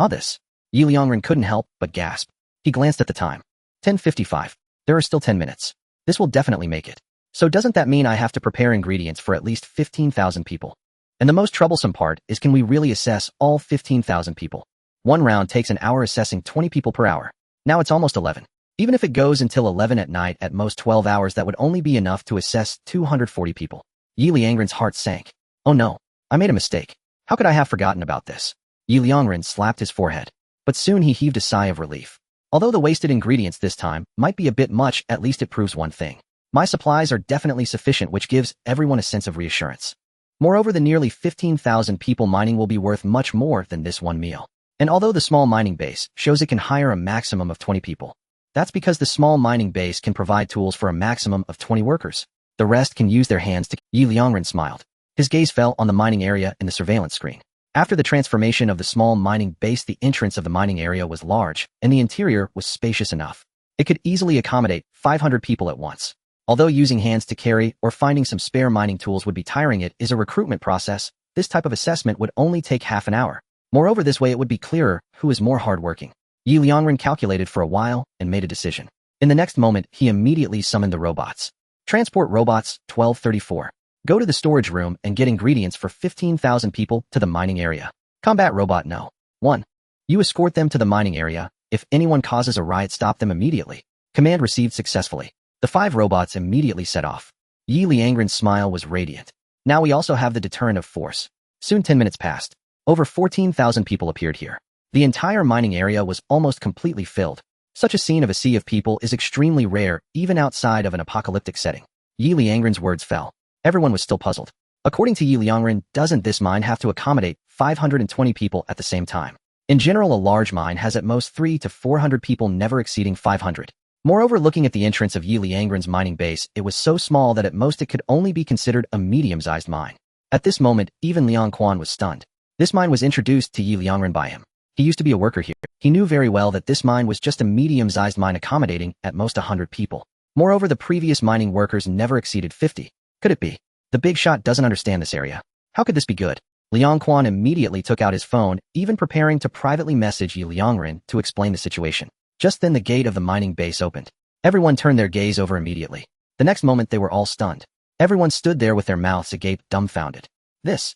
This. Liangren couldn't help but gasp. He glanced at the time. 10:55. There are still 10 minutes. This will definitely make it. So doesn't that mean I have to prepare ingredients for at least 15,000 people? And the most troublesome part is, can we really assess all 15,000 people? One round takes an hour, assessing 20 people per hour. Now it's almost 11. Even if it goes until 11 at night, at most 12 hours, that would only be enough to assess 240 people. Liangren's heart sank. Oh no, I made a mistake. How could I have forgotten about this? Liangren slapped his forehead. But soon he heaved a sigh of relief. Although the wasted ingredients this time might be a bit much, at least it proves one thing. My supplies are definitely sufficient, which gives everyone a sense of reassurance. Moreover, the nearly 15,000 people mining will be worth much more than this one meal. And although the small mining base shows it can hire a maximum of 20 people, that's because the small mining base can provide tools for a maximum of 20 workers. The rest can use their hands to— Liangren smiled. His gaze fell on the mining area in the surveillance screen. After the transformation of the small mining base, the entrance of the mining area was large, and the interior was spacious enough. It could easily accommodate 500 people at once. Although using hands to carry or finding some spare mining tools would be tiring, it is a recruitment process. This type of assessment would only take half an hour. Moreover, this way it would be clearer who is more hardworking. Liangren calculated for a while and made a decision. In the next moment, he immediately summoned the robots. Transport robots 1234. Go to the storage room and get ingredients for 15,000 people to the mining area. Combat robot No. 1. You escort them to the mining area. If anyone causes a riot, stop them immediately. Command received successfully. The 5 robots immediately set off. Liangren's smile was radiant. Now we also have the deterrent of force. Soon 10 minutes passed. Over 14,000 people appeared here. The entire mining area was almost completely filled. Such a scene of a sea of people is extremely rare, even outside of an apocalyptic setting. Liangren's words fell. Everyone was still puzzled. According to Liangren, doesn't this mine have to accommodate 520 people at the same time? In general, a large mine has at most 300 to 400 people, never exceeding 500. Moreover, looking at the entrance of Liangren's mining base, it was so small that at most it could only be considered a medium-sized mine. At this moment, even Liang Quan was stunned. This mine was introduced to Liangren by him. He used to be a worker here. He knew very well that this mine was just a medium-sized mine accommodating at most 100 people. Moreover, the previous mining workers never exceeded 50. Could it be? The big shot doesn't understand this area. How could this be good? Liang Quan immediately took out his phone, even preparing to privately message Liangren to explain the situation. Just then the gate of the mining base opened. Everyone turned their gaze over immediately. The next moment they were all stunned. Everyone stood there with their mouths agape, dumbfounded. This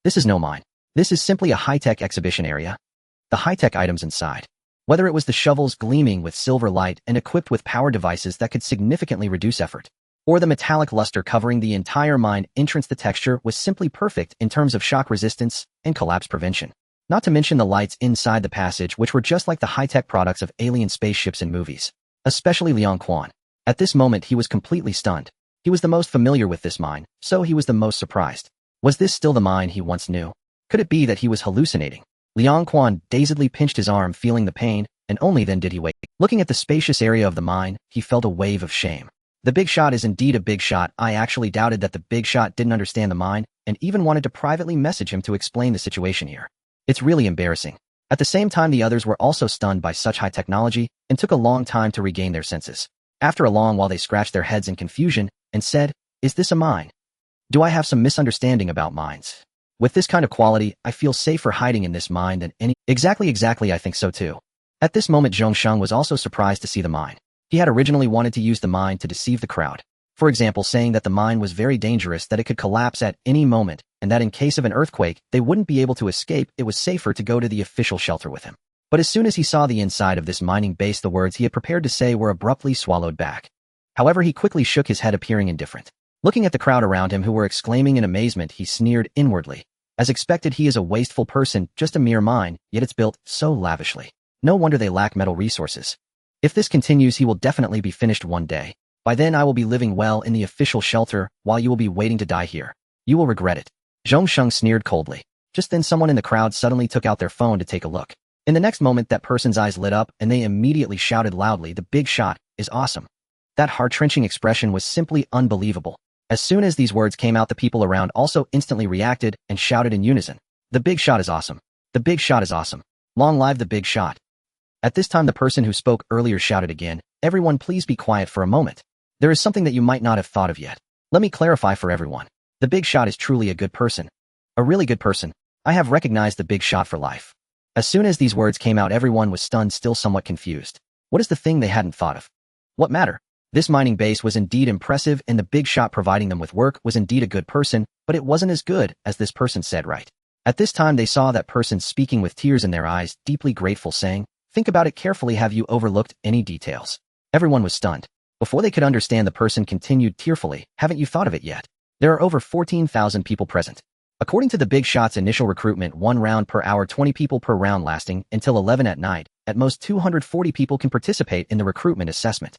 is no mine. This is simply a high-tech exhibition area. The high-tech items inside. Whether it was the shovels gleaming with silver light and equipped with power devices that could significantly reduce effort, or the metallic luster covering the entire mine entrance, the texture was simply perfect in terms of shock resistance and collapse prevention. Not to mention the lights inside the passage, which were just like the high-tech products of alien spaceships in movies. Especially Liang Quan. At this moment he was completely stunned. He was the most familiar with this mine, so he was the most surprised. Was this still the mine he once knew? Could it be that he was hallucinating? Liang Quan dazedly pinched his arm, feeling the pain, and only then did he wake. Looking at the spacious area of the mine, he felt a wave of shame. The big shot is indeed a big shot. I actually doubted that the big shot didn't understand the mine, and even wanted to privately message him to explain the situation here. It's really embarrassing. At the same time, the others were also stunned by such high technology and took a long time to regain their senses. After a long while, they scratched their heads in confusion and said, "Is this a mine? Do I have some misunderstanding about mines? With this kind of quality, I feel safer hiding in this mine than any." Exactly, I think so too. At this moment, Zhongsheng was also surprised to see the mine. He had originally wanted to use the mine to deceive the crowd. For example, saying that the mine was very dangerous, that it could collapse at any moment, and that in case of an earthquake, they wouldn't be able to escape. It was safer to go to the official shelter with him. But as soon as he saw the inside of this mining base, the words he had prepared to say were abruptly swallowed back. However, he quickly shook his head, appearing indifferent. Looking at the crowd around him who were exclaiming in amazement, he sneered inwardly. As expected, he is a wasteful person, just a mere mine, yet it's built so lavishly. No wonder they lack metal resources. If this continues, he will definitely be finished one day. By then I will be living well in the official shelter, while you will be waiting to die here. You will regret it. Zhongsheng sneered coldly. Just then someone in the crowd suddenly took out their phone to take a look. In the next moment, that person's eyes lit up and they immediately shouted loudly, "The big shot is awesome." That heart-wrenching expression was simply unbelievable. As soon as these words came out, the people around also instantly reacted and shouted in unison, "The big shot is awesome. The big shot is awesome. Long live the big shot." At this time, the person who spoke earlier shouted again, "Everyone please be quiet for a moment. There is something that you might not have thought of yet. Let me clarify for everyone. The big shot is truly a good person. A really good person. I have recognized the big shot for life." As soon as these words came out, everyone was stunned, still somewhat confused. What is the thing they hadn't thought of? What matter? This mining base was indeed impressive, and the big shot providing them with work was indeed a good person, but it wasn't as good as this person said, right? At this time, they saw that person speaking with tears in their eyes, deeply grateful, saying, "Think about it carefully. Have you overlooked any details?" Everyone was stunned. Before they could understand, the person continued tearfully, "Haven't you thought of it yet? There are over 14,000 people present. According to the big shot's initial recruitment, 1 round per hour, 20 people per round, lasting until 11 at night. At most 240 people can participate in the recruitment assessment.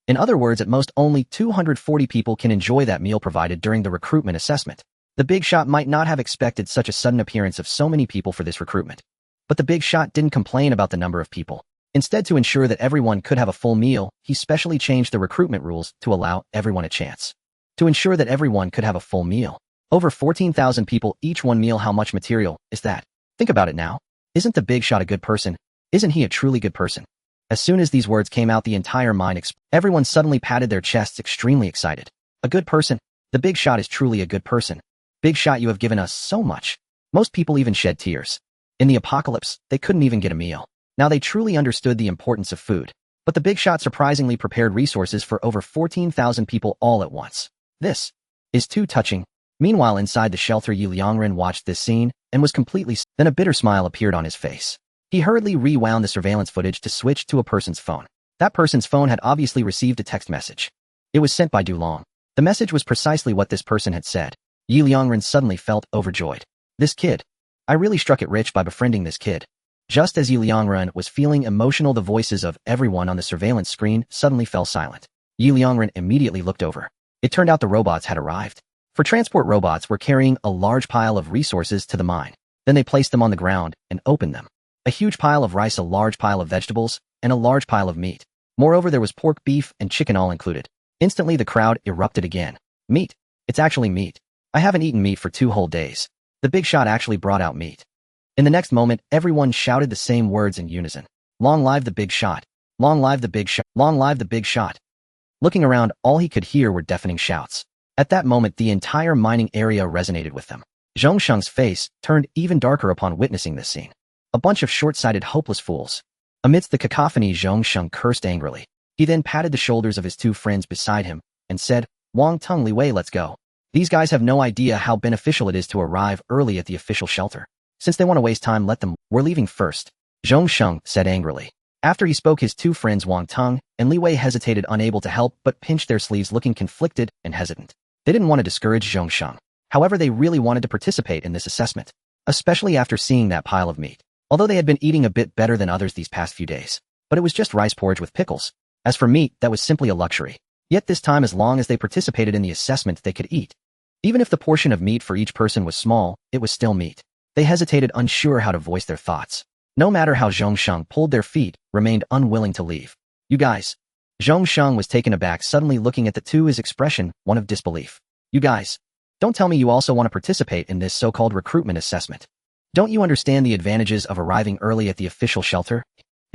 In other words, at most only 240 people can enjoy that meal provided during the recruitment assessment. The big shot might not have expected such a sudden appearance of so many people for this recruitment. But the big shot didn't complain about the number of people. Instead, to ensure that everyone could have a full meal, he specially changed the recruitment rules to allow everyone a chance. To ensure that everyone could have a full meal. Over 14,000 people, each one meal. How much material is that? Think about it now. Isn't the big shot a good person? Isn't he a truly good person? As soon as these words came out, the entire mine everyone suddenly patted their chests, extremely excited. A good person? The big shot is truly a good person. Big shot, you have given us so much. Most people even shed tears. In the apocalypse, they couldn't even get a meal. Now they truly understood the importance of food. But the big shot surprisingly prepared resources for over 14,000 people all at once. This is too touching. Meanwhile, inside the shelter, Liangren watched this scene and was completely. Then a bitter smile appeared on his face. He hurriedly rewound the surveillance footage to switch to a person's phone. That person's phone had obviously received a text message. It was sent by Dulong. The message was precisely what this person had said. Liangren suddenly felt overjoyed. This kid. I really struck it rich by befriending this kid. Just as Liangren was feeling emotional, the voices of everyone on the surveillance screen suddenly fell silent. Liangren immediately looked over. It turned out the robots had arrived. For transport, robots were carrying a large pile of resources to the mine. Then they placed them on the ground and opened them. A huge pile of rice, a large pile of vegetables, and a large pile of meat. Moreover, there was pork, beef, and chicken all included. Instantly, the crowd erupted again. Meat. It's actually meat. I haven't eaten meat for 2 whole days. The big shot actually brought out meat. In the next moment, everyone shouted the same words in unison. Long live the big shot. Long live the big shot. Long live the big shot. Looking around, all he could hear were deafening shouts. At that moment, the entire mining area resonated with them. Zhongsheng's face turned even darker upon witnessing this scene. A bunch of short-sighted, hopeless fools. Amidst the cacophony, Zhongsheng cursed angrily. He then patted the shoulders of his 2 friends beside him and said, "Wang Tung, Li Wei, let's go. These guys have no idea how beneficial it is to arrive early at the official shelter. Since they want to waste time, let them. We're leaving first," Zhongsheng said angrily. After he spoke, his 2 friends Wang Tung and Li Wei hesitated, unable to help but pinched their sleeves, looking conflicted and hesitant. They didn't want to discourage Zhongsheng. However, they really wanted to participate in this assessment, especially after seeing that pile of meat. Although they had been eating a bit better than others these past few days, but it was just rice porridge with pickles. As for meat, that was simply a luxury. Yet this time, as long as they participated in the assessment, they could eat. Even if the portion of meat for each person was small, it was still meat. They hesitated, unsure how to voice their thoughts. No matter how Zhongsheng pulled their feet, remained unwilling to leave. You guys. Zhongsheng was taken aback, suddenly looking at the two, his expression one of disbelief. You guys. Don't tell me you also want to participate in this so-called recruitment assessment. Don't you understand the advantages of arriving early at the official shelter?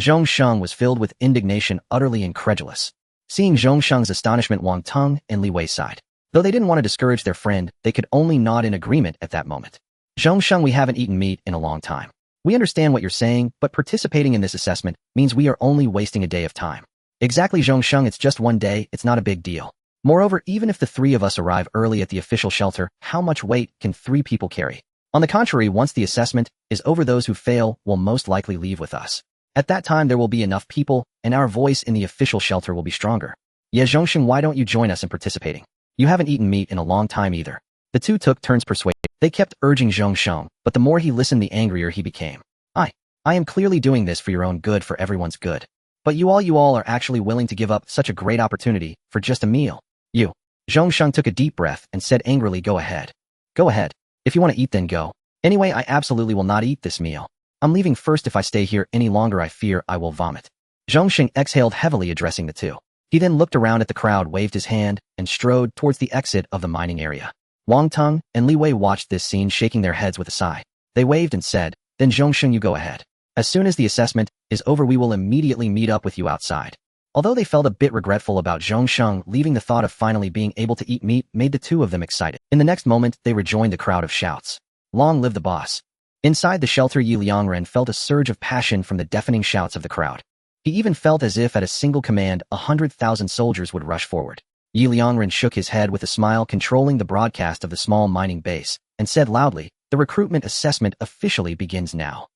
Zhongsheng was filled with indignation, utterly incredulous. Seeing Zhongsheng's astonishment, Wang Teng and Li Wei sighed. Though they didn't want to discourage their friend, they could only nod in agreement at that moment. Zhongsheng, we haven't eaten meat in a long time. We understand what you're saying, but participating in this assessment means we are only wasting a day of time. Exactly, Zhongsheng, it's just one day, it's not a big deal. Moreover, even if the three of us arrive early at the official shelter, how much weight can 3 people carry? On the contrary, once the assessment is over, those who fail will most likely leave with us. At that time, there will be enough people, and our voice in the official shelter will be stronger. Yeah, Zhongsheng, why don't you join us in participating? You haven't eaten meat in a long time either. The two took turns persuading. They kept urging Zhongsheng, but the more he listened, the angrier he became. I am clearly doing this for your own good, for everyone's good. But you all are actually willing to give up such a great opportunity for just a meal. You. Zhongsheng took a deep breath and said angrily, go ahead. Go ahead. If you want to eat, then go. Anyway, I absolutely will not eat this meal. I'm leaving first. If I stay here any longer, I fear I will vomit. Zhongsheng exhaled heavily, addressing the two. He then looked around at the crowd, waved his hand, and strode towards the exit of the mining area. Wang Teng and Li Wei watched this scene, shaking their heads with a sigh. They waved and said, then Zhongsheng, you go ahead. As soon as the assessment is over, we will immediately meet up with you outside. Although they felt a bit regretful about Zhongsheng leaving, the thought of finally being able to eat meat made the two of them excited. In the next moment, they rejoined the crowd of shouts. Long live the boss. Inside the shelter, Liangren felt a surge of passion from the deafening shouts of the crowd. He even felt as if at a single command, 100,000 soldiers would rush forward. Liangren shook his head with a smile, controlling the broadcast of the small mining base, and said loudly, the recruitment assessment officially begins now.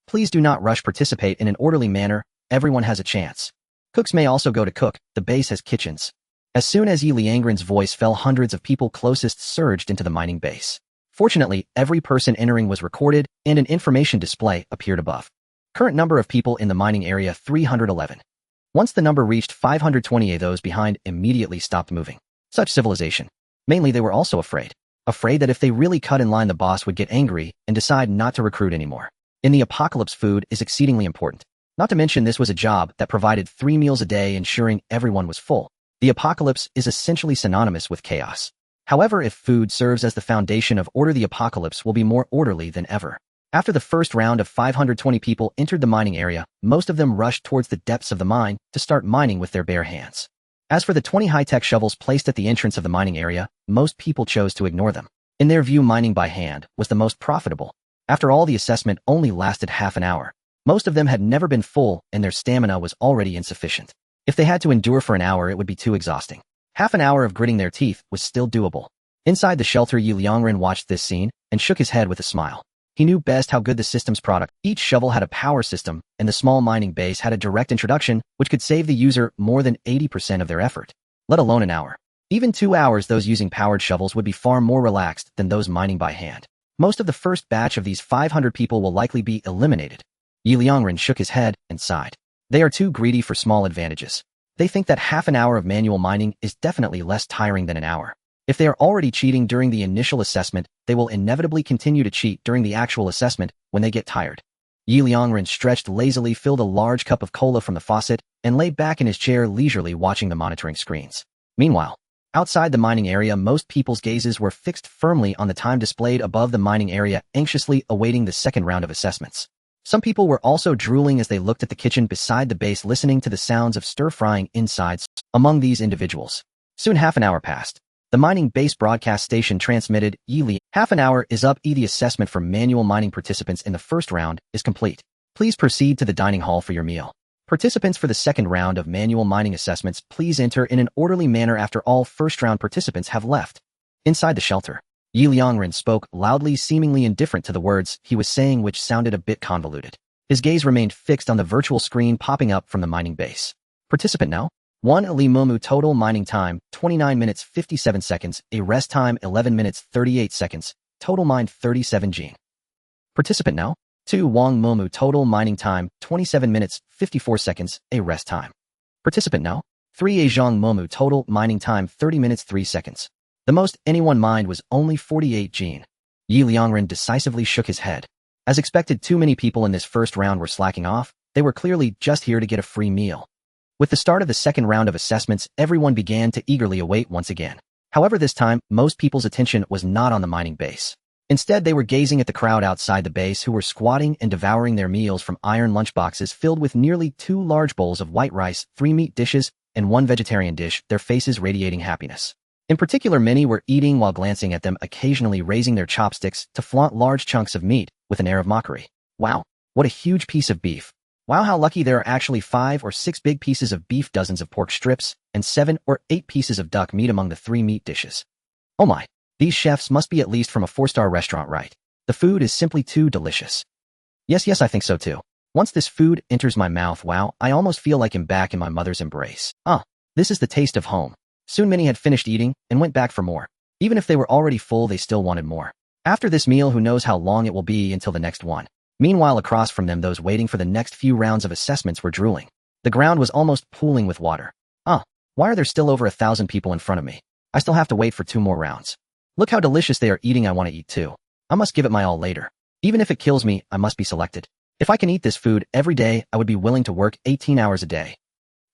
Please do not rush, participate in an orderly manner, everyone has a chance. Cooks may also go to cook, the base has kitchens. As soon as Liangren's voice fell, hundreds of people closest surged into the mining base. Fortunately, every person entering was recorded, and an information display appeared above. Current number of people in the mining area, 311. Once the number reached 528, those behind immediately stopped moving. Such civilization. Mainly they were also afraid. Afraid that if they really cut in line, the boss would get angry and decide not to recruit anymore. In the apocalypse, food is exceedingly important. Not to mention this was a job that provided 3 meals a day, ensuring everyone was full. The apocalypse is essentially synonymous with chaos. However, if food serves as the foundation of order, the apocalypse will be more orderly than ever. After the first round of 520 people entered the mining area, most of them rushed towards the depths of the mine to start mining with their bare hands. As for the 20 high-tech shovels placed at the entrance of the mining area, most people chose to ignore them. In their view, mining by hand was the most profitable. After all, the assessment only lasted half an hour. Most of them had never been full, and their stamina was already insufficient. If they had to endure for an hour, it would be too exhausting. Half an hour of gritting their teeth was still doable. Inside the shelter, Liangren watched this scene and shook his head with a smile. He knew best how good the system's product. Each shovel had a power system, and the small mining base had a direct introduction, which could save the user more than 80% of their effort. Let alone an hour. Even 2 hours, those using powered shovels would be far more relaxed than those mining by hand. Most of the first batch of these 500 people will likely be eliminated. Liangren shook his head and sighed. They are too greedy for small advantages. They think that half an hour of manual mining is definitely less tiring than an hour. If they are already cheating during the initial assessment, they will inevitably continue to cheat during the actual assessment when they get tired. Liangren stretched lazily, filled a large cup of cola from the faucet, and lay back in his chair leisurely watching the monitoring screens. Meanwhile, outside the mining area, most people's gazes were fixed firmly on the time displayed above the mining area, anxiously awaiting the second round of assessments. Some people were also drooling as they looked at the kitchen beside the base, listening to the sounds of stir-frying inside. Among these individuals, soon half an hour passed. The mining base broadcast station transmitted, Yili, half an hour is up. The assessment for manual mining participants in the first round is complete. Please proceed to the dining hall for your meal. Participants for the second round of manual mining assessments, please enter in an orderly manner after all first-round participants have left. Inside the shelter, Liangren spoke loudly, seemingly indifferent to the words he was saying, which sounded a bit convoluted. His gaze remained fixed on the virtual screen popping up from the mining base. Participant now? 1 Ali Momu, total mining time, 29 minutes 57 seconds, a rest time 11 minutes 38 seconds, total mined 37 Gene. Participant now? 2 Wang Momu, total mining time, 27 minutes, 54 seconds, a rest time. Participant now? 3 A Zhang Momu, total mining time, 30 minutes, 3 seconds. The most anyone mined was only 48 Gene. Liangren decisively shook his head. As expected, too many people in this first round were slacking off. They were clearly just here to get a free meal. With the start of the second round of assessments, everyone began to eagerly await once again. However, this time, most people's attention was not on the mining base. Instead, they were gazing at the crowd outside the base who were squatting and devouring their meals from iron lunchboxes filled with nearly 2 large bowls of white rice, 3 meat dishes, and 1 vegetarian dish, their faces radiating happiness. In particular, many were eating while glancing at them, occasionally raising their chopsticks to flaunt large chunks of meat with an air of mockery. Wow, what a huge piece of beef. Wow, how lucky there are actually 5 or 6 big pieces of beef, dozens of pork strips, and 7 or 8 pieces of duck meat among the 3 meat dishes. Oh my, these chefs must be at least from a 4-star restaurant, right? The food is simply too delicious. Yes, I think so too. Once this food enters my mouth, wow, I almost feel like I'm back in my mother's embrace. This is the taste of home. Soon many had finished eating and went back for more. Even if they were already full, they still wanted more. After this meal, who knows how long it will be until the next one. Meanwhile, across from them, those waiting for the next few rounds of assessments were drooling. The ground was almost pooling with water. Why are there still over 1,000 people in front of me? I still have to wait for 2 more rounds. Look how delicious they are eating. I want to eat too. I must give it my all later. Even if it kills me, I must be selected. If I can eat this food every day, I would be willing to work 18 hours a day.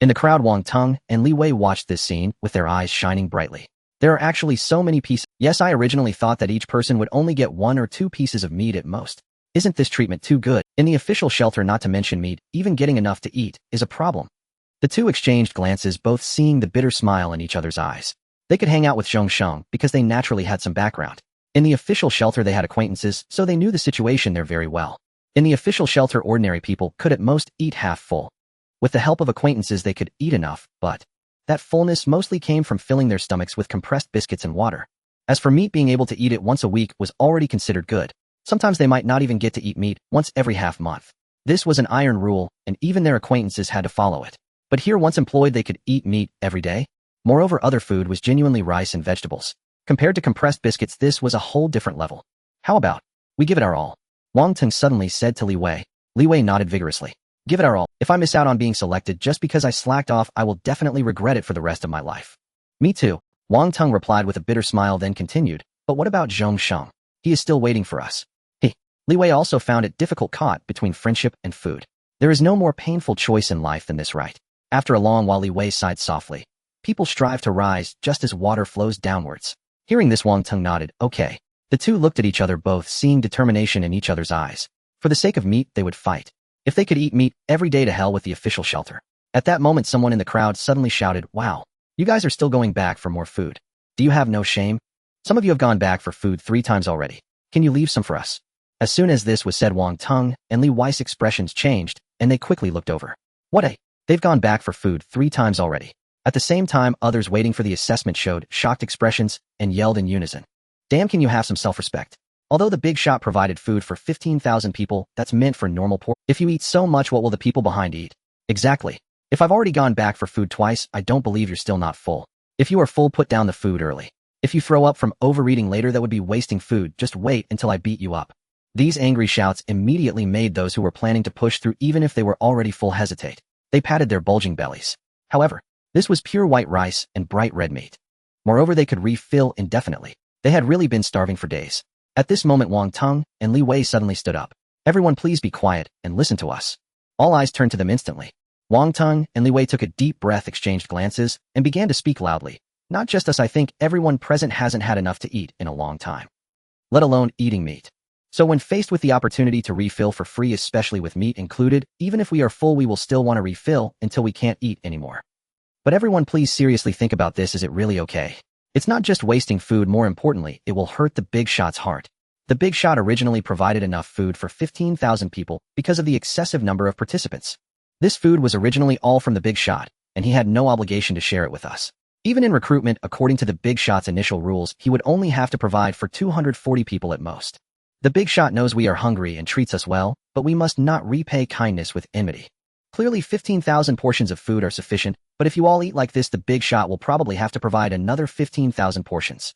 In the crowd, Wang Tung and Li Wei watched this scene with their eyes shining brightly. There are actually so many pieces. Yes, I originally thought that each person would only get 1 or 2 pieces of meat at most. Isn't this treatment too good? In the official shelter, not to mention meat, even getting enough to eat is a problem. The two exchanged glances, both seeing the bitter smile in each other's eyes. They could hang out with Zhong Sheng because they naturally had some background. In the official shelter, they had acquaintances, so they knew the situation there very well. In the official shelter, ordinary people could at most eat half full. With the help of acquaintances, they could eat enough, but that fullness mostly came from filling their stomachs with compressed biscuits and water. As for meat, being able to eat it once a week was already considered good. Sometimes they might not even get to eat meat once every half month. This was an iron rule, and even their acquaintances had to follow it. But here, once employed, they could eat meat every day. Moreover, other food was genuinely rice and vegetables. Compared to compressed biscuits, this was a whole different level. How about we give it our all? Wang Tung suddenly said to Li Wei. Li Wei nodded vigorously. Give it our all. If I miss out on being selected just because I slacked off, I will definitely regret it for the rest of my life. Me too, Wang Tung replied with a bitter smile, then continued. But what about Zhong Sheng? He is still waiting for us. Li Wei also found it difficult, caught between friendship and food. There is no more painful choice in life than this, right? After a long while, Li Wei sighed softly. People strive to rise just as water flows downwards. Hearing this, Wang Tung nodded. Okay. The two looked at each other, both seeing determination in each other's eyes. For the sake of meat, they would fight. If they could eat meat every day, to hell with the official shelter. At that moment, someone in the crowd suddenly shouted, "Wow, you guys are still going back for more food. Do you have no shame? Some of you have gone back for food 3 times already. Can you leave some for us?" As soon as this was said, Wang Tung and Li Wei's expressions changed, and they quickly looked over. They've gone back for food 3 times already. At the same time, others waiting for the assessment showed shocked expressions and yelled in unison. Damn, can you have some self-respect? Although the big shot provided food for 15,000 people, that's meant for normal poor. If you eat so much, what will the people behind eat? Exactly. If I've already gone back for food twice, I don't believe you're still not full. If you are full, put down the food early. If you throw up from overeating later, that would be wasting food. Just wait until I beat you up. These angry shouts immediately made those who were planning to push through, even if they were already full, hesitate. They patted their bulging bellies. However, this was pure white rice and bright red meat. Moreover, they could refill indefinitely. They had really been starving for days. At this moment, Wang Tung and Li Wei suddenly stood up. Everyone, please be quiet and listen to us. All eyes turned to them instantly. Wang Tung and Li Wei took a deep breath, exchanged glances, and began to speak loudly. Not just us, I think everyone present hasn't had enough to eat in a long time, let alone eating meat. So when faced with the opportunity to refill for free, especially with meat included, even if we are full, we will still want to refill until we can't eat anymore. But everyone, please seriously think about this. Is it really okay? It's not just wasting food. More importantly, it will hurt the big shot's heart. The big shot originally provided enough food for 15,000 people because of the excessive number of participants. This food was originally all from the big shot, and he had no obligation to share it with us. Even in recruitment, according to the big shot's initial rules, he would only have to provide for 240 people at most. The big shot knows we are hungry and treats us well, but we must not repay kindness with enmity. Clearly 15,000 portions of food are sufficient, but if you all eat like this, the big shot will probably have to provide another 15,000 portions.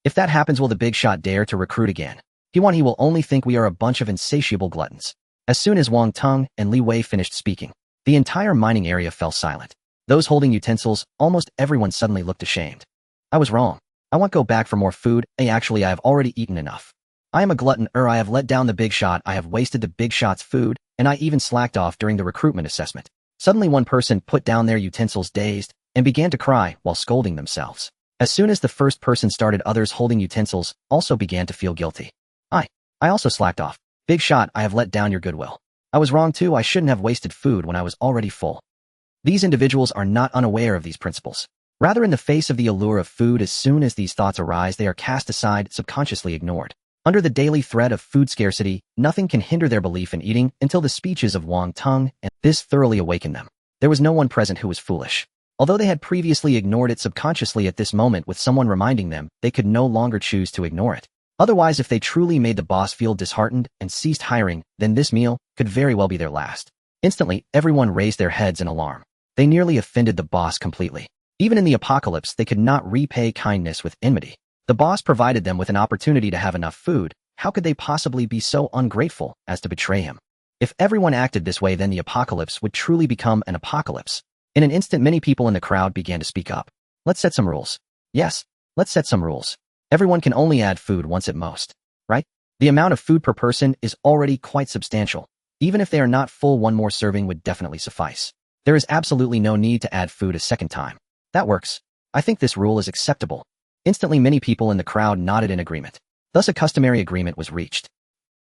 If that happens, will the big shot dare to recruit again? He will only think we are a bunch of insatiable gluttons. As soon as Wang Tung and Li Wei finished speaking, the entire mining area fell silent. Those holding utensils, almost everyone, suddenly looked ashamed. I was wrong. I want to go back for more food. Actually, I have already eaten enough. I am a glutton, I have let down the big shot, I have wasted the big shot's food, and I even slacked off during the recruitment assessment. Suddenly one person put down their utensils dazed and began to cry while scolding themselves. As soon as the first person started, others holding utensils also began to feel guilty. I also slacked off. Big shot, I have let down your goodwill. I was wrong too, I shouldn't have wasted food when I was already full. These individuals are not unaware of these principles. Rather, in the face of the allure of food, as soon as these thoughts arise, they are cast aside, subconsciously ignored. Under the daily threat of food scarcity, nothing can hinder their belief in eating until the speeches of Wang Tung, and this thoroughly awakened them. There was no one present who was foolish. Although they had previously ignored it subconsciously, at this moment with someone reminding them, they could no longer choose to ignore it. Otherwise, if they truly made the boss feel disheartened and ceased hiring, then this meal could very well be their last. Instantly, everyone raised their heads in alarm. They nearly offended the boss completely. Even in the apocalypse, they could not repay kindness with enmity. The boss provided them with an opportunity to have enough food. How could they possibly be so ungrateful as to betray him? If everyone acted this way, then the apocalypse would truly become an apocalypse. In an instant, many people in the crowd began to speak up. Let's set some rules. Yes, let's set some rules. Everyone can only add food once at most, right? The amount of food per person is already quite substantial. Even if they are not full, one more serving would definitely suffice. There is absolutely no need to add food a second time. That works. I think this rule is acceptable. Instantly, many people in the crowd nodded in agreement. Thus, a customary agreement was reached.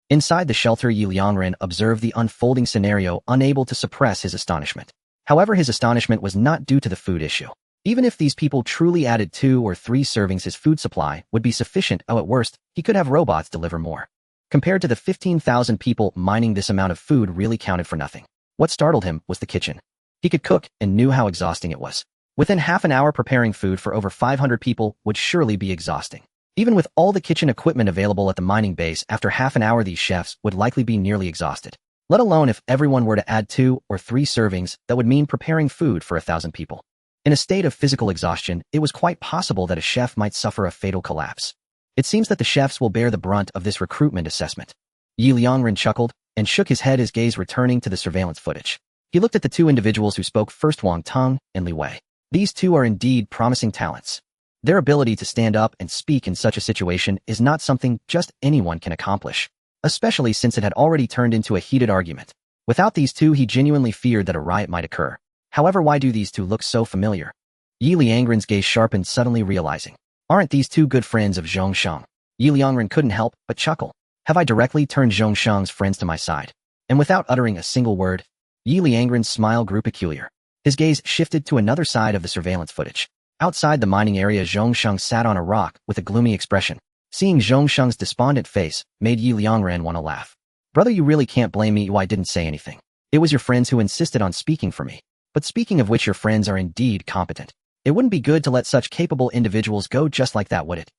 Inside the shelter, Liangren observed the unfolding scenario, unable to suppress his astonishment. However, his astonishment was not due to the food issue. Even if these people truly added 2 or 3 servings, his food supply would be sufficient. At worst, he could have robots deliver more. Compared to the 15,000 people mining, this amount of food really counted for nothing. What startled him was the kitchen. He could cook and knew how exhausting it was. Within half an hour, preparing food for over 500 people would surely be exhausting. Even with all the kitchen equipment available at the mining base, after half an hour these chefs would likely be nearly exhausted. Let alone if everyone were to add 2 or 3 servings, that would mean preparing food for 1,000 people. In a state of physical exhaustion, it was quite possible that a chef might suffer a fatal collapse. It seems that the chefs will bear the brunt of this recruitment assessment. Liangren chuckled and shook his head, his gaze returning to the surveillance footage. He looked at the 2 individuals who spoke first, Wang Tung and Li Wei. These 2 are indeed promising talents. Their ability to stand up and speak in such a situation is not something just anyone can accomplish, especially since it had already turned into a heated argument. Without these 2, he genuinely feared that a riot might occur. However, why do these 2 look so familiar? Liangren's gaze sharpened, suddenly realizing. Aren't these 2 good friends of Zhongsheng? Liangren couldn't help but chuckle. Have I directly turned Zhongsheng's friends to my side? And without uttering a single word, Liangren's smile grew peculiar. His gaze shifted to another side of the surveillance footage. Outside the mining area, Zhongsheng sat on a rock with a gloomy expression. Seeing Zhongsheng's despondent face made Liangren want to laugh. Brother, you really can't blame me. I didn't say anything. It was your friends who insisted on speaking for me. But speaking of which, your friends are indeed competent. It wouldn't be good to let such capable individuals go just like that, would it?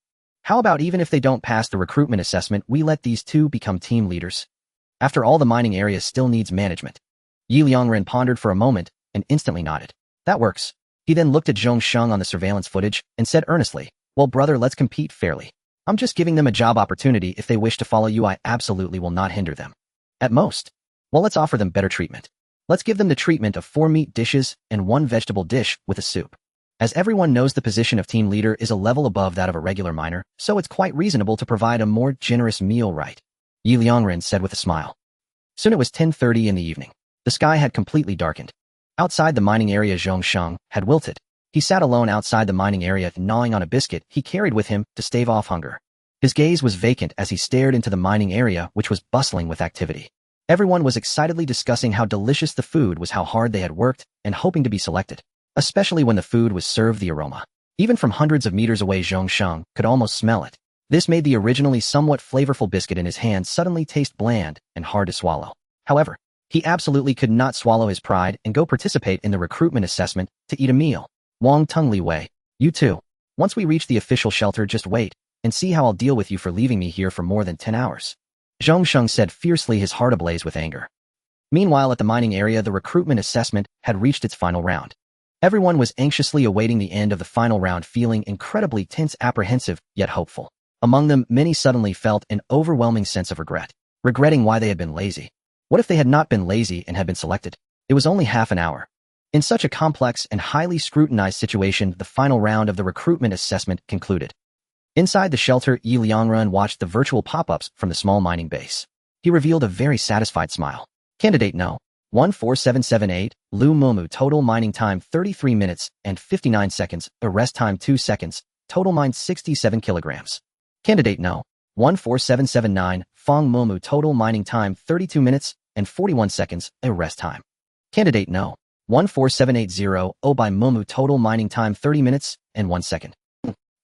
How about even if they don't pass the recruitment assessment, we let these 2 become team leaders? After all, the mining area still needs management. Liangren pondered for a moment and instantly nodded. That works. He then looked at Zhongsheng on the surveillance footage and said earnestly, well, brother, let's compete fairly. I'm just giving them a job opportunity. If they wish to follow you, I absolutely will not hinder them. At most. Well, let's offer them better treatment. Let's give them the treatment of 4 meat dishes and 1 vegetable dish with a soup. As everyone knows, the position of team leader is a level above that of a regular miner, so it's quite reasonable to provide a more generous meal, right? Liangren said with a smile. Soon it was 10:30 in the evening. The sky had completely darkened. Outside the mining area, Zhongsheng had wilted. He sat alone outside the mining area, gnawing on a biscuit he carried with him to stave off hunger. His gaze was vacant as he stared into the mining area, which was bustling with activity. Everyone was excitedly discussing how delicious the food was, how hard they had worked, and hoping to be selected. Especially when the food was served, the aroma. Even from hundreds of meters away, Zhongsheng could almost smell it. This made the originally somewhat flavorful biscuit in his hand suddenly taste bland and hard to swallow. However, he absolutely could not swallow his pride and go participate in the recruitment assessment to eat a meal. Wang Tung, Li Wei, you too. Once we reach the official shelter, just wait and see how I'll deal with you for leaving me here for more than 10 hours. Zhongsheng said fiercely, his heart ablaze with anger. Meanwhile, at the mining area, the recruitment assessment had reached its final round. Everyone was anxiously awaiting the end of the final round, feeling incredibly tense, apprehensive, yet hopeful. Among them, many suddenly felt an overwhelming sense of regret, regretting why they had been lazy. What if they had not been lazy and had been selected? It was only half an hour. In such a complex and highly scrutinized situation, the final round of the recruitment assessment concluded. Inside the shelter, Liangren watched the virtual pop-ups from the small mining base. He revealed a very satisfied smile. Candidate No. 14778, Lu Momu, total mining time 33 minutes and 59 seconds, arrest time 2 seconds, total mined 67 kilograms. Candidate No. 14779, Fong Momu, total mining time 32 minutes and 41 seconds, arrest time. Candidate No. 14780, Obai Momu, total mining time 30 minutes and 1 second.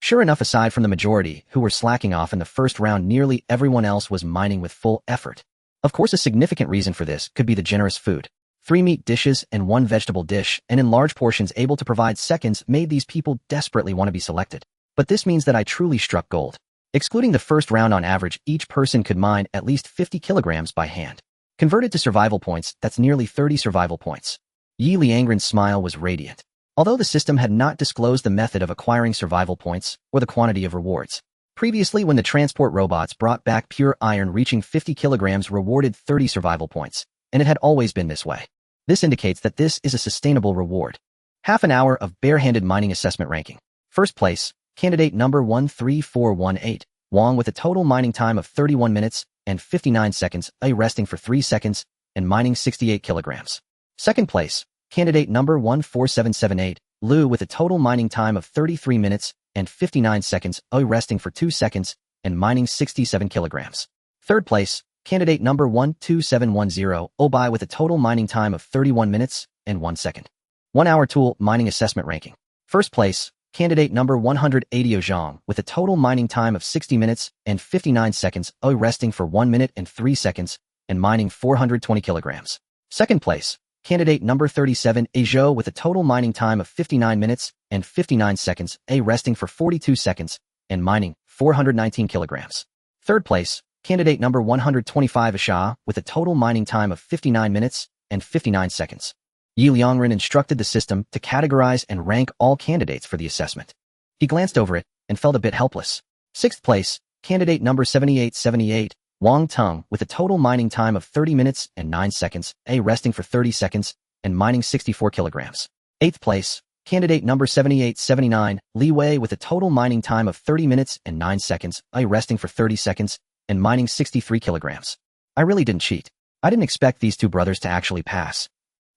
Sure enough, aside from the majority, who were slacking off in the first round, nearly everyone else was mining with full effort. Of course, a significant reason for this could be the generous food. 3 meat dishes and 1 vegetable dish, and in large portions able to provide seconds, made these people desperately want to be selected. But this means that I truly struck gold. Excluding the first round, on average, each person could mine at least 50 kilograms by hand. Converted to survival points, that's nearly 30 survival points. Liangren's smile was radiant. Although the system had not disclosed the method of acquiring survival points or the quantity of rewards. Previously, when the transport robots brought back pure iron reaching 50 kilograms rewarded 30 survival points, and it had always been this way. This indicates that this is a sustainable reward. Half an hour of barehanded mining assessment ranking. First place, candidate number 13418, Wang, with a total mining time of 31 minutes and 59 seconds, resting for 3 seconds, and mining 68 kilograms. Second place, candidate number 14778, Lu, with a total mining time of 33 minutes and 59 seconds, resting for 2 seconds, and mining 67 kilograms. Third place, candidate number 12710, Obai, with a total mining time of 31 minutes and 1 second. 1 hour tool mining assessment ranking. First place, candidate number 180 Zhang, with a total mining time of 60 minutes and 59 seconds, resting for 1 minute and 3 seconds, and mining 420 kilograms. Second place, candidate number 37 Zhou, with a total mining time of 59 minutes and 59 seconds, resting for 42 seconds, and mining 419 kilograms. Third place, candidate number 125 Asha, with a total mining time of 59 minutes and 59 seconds. Liangren instructed the system to categorize and rank all candidates for the assessment. He glanced over it and felt a bit helpless. Sixth place, candidate number 7878, Wang Tung, with a total mining time of 30 minutes and 9 seconds, resting for 30 seconds, and mining 64 kilograms. Eighth place, candidate number 7879, Li Wei, with a total mining time of 30 minutes and 9 seconds, resting for 30 seconds, and mining 63 kilograms. I really didn't cheat. I didn't expect these two brothers to actually pass.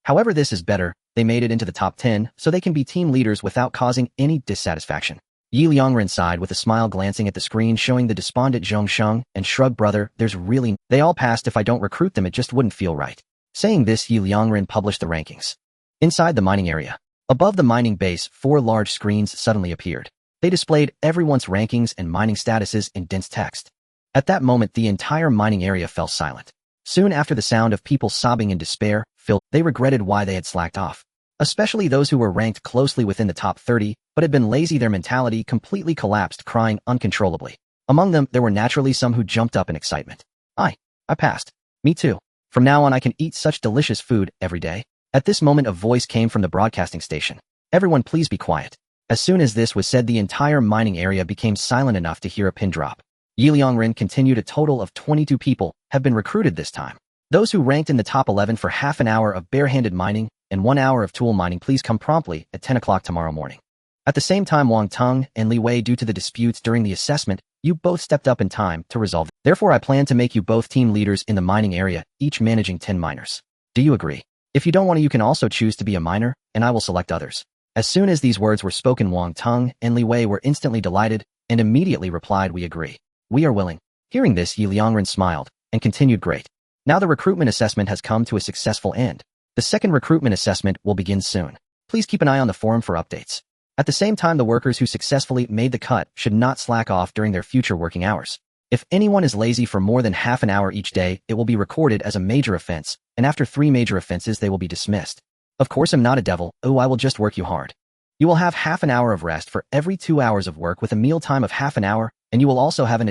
However, this is better. They made it into the top 10, so they can be team leaders without causing any dissatisfaction. Liangren sighed with a smile, glancing at the screen showing the despondent Zhong Sheng, and shrugged. Brother, they all passed. If I don't recruit them, it just wouldn't feel right. Saying this, Liangren published the rankings. Inside the mining area. Above the mining base, 4 large screens suddenly appeared. They displayed everyone's rankings and mining statuses in dense text. At that moment, the entire mining area fell silent. Soon after, the sound of people sobbing in despair filled. They regretted why they had slacked off. Especially those who were ranked closely within the top 30, but had been lazy. Their mentality completely collapsed, crying uncontrollably. Among them, there were naturally some who jumped up in excitement. I passed. Me too. From now on, I can eat such delicious food every day. At this moment, a voice came from the broadcasting station. Everyone, please be quiet. As soon as this was said, the entire mining area became silent enough to hear a pin drop. Liangren continued. A total of 22 people have been recruited this time. Those who ranked in the top 11 for half an hour of barehanded mining and 1 hour of tool mining, please come promptly at 10 o'clock tomorrow morning. At the same time, Wang Tung and Li Wei, due to the disputes during the assessment, you both stepped up in time to resolve them. Therefore, I plan to make you both team leaders in the mining area, each managing 10 miners. Do you agree? If you don't want to, you can also choose to be a miner, and I will select others. As soon as these words were spoken, Wang Tung and Li Wei were instantly delighted and immediately replied, we agree. We are willing. Hearing this, Liangren smiled and continued, great. Now the recruitment assessment has come to a successful end. The second recruitment assessment will begin soon. Please keep an eye on the forum for updates. At the same time, the workers who successfully made the cut should not slack off during their future working hours. If anyone is lazy for more than half an hour each day, it will be recorded as a major offense, and after 3 major offenses, they will be dismissed. Of course, I'm not a devil. I will just work you hard. You will have half an hour of rest for every 2 hours of work with a meal time of half an hour, and you will also have an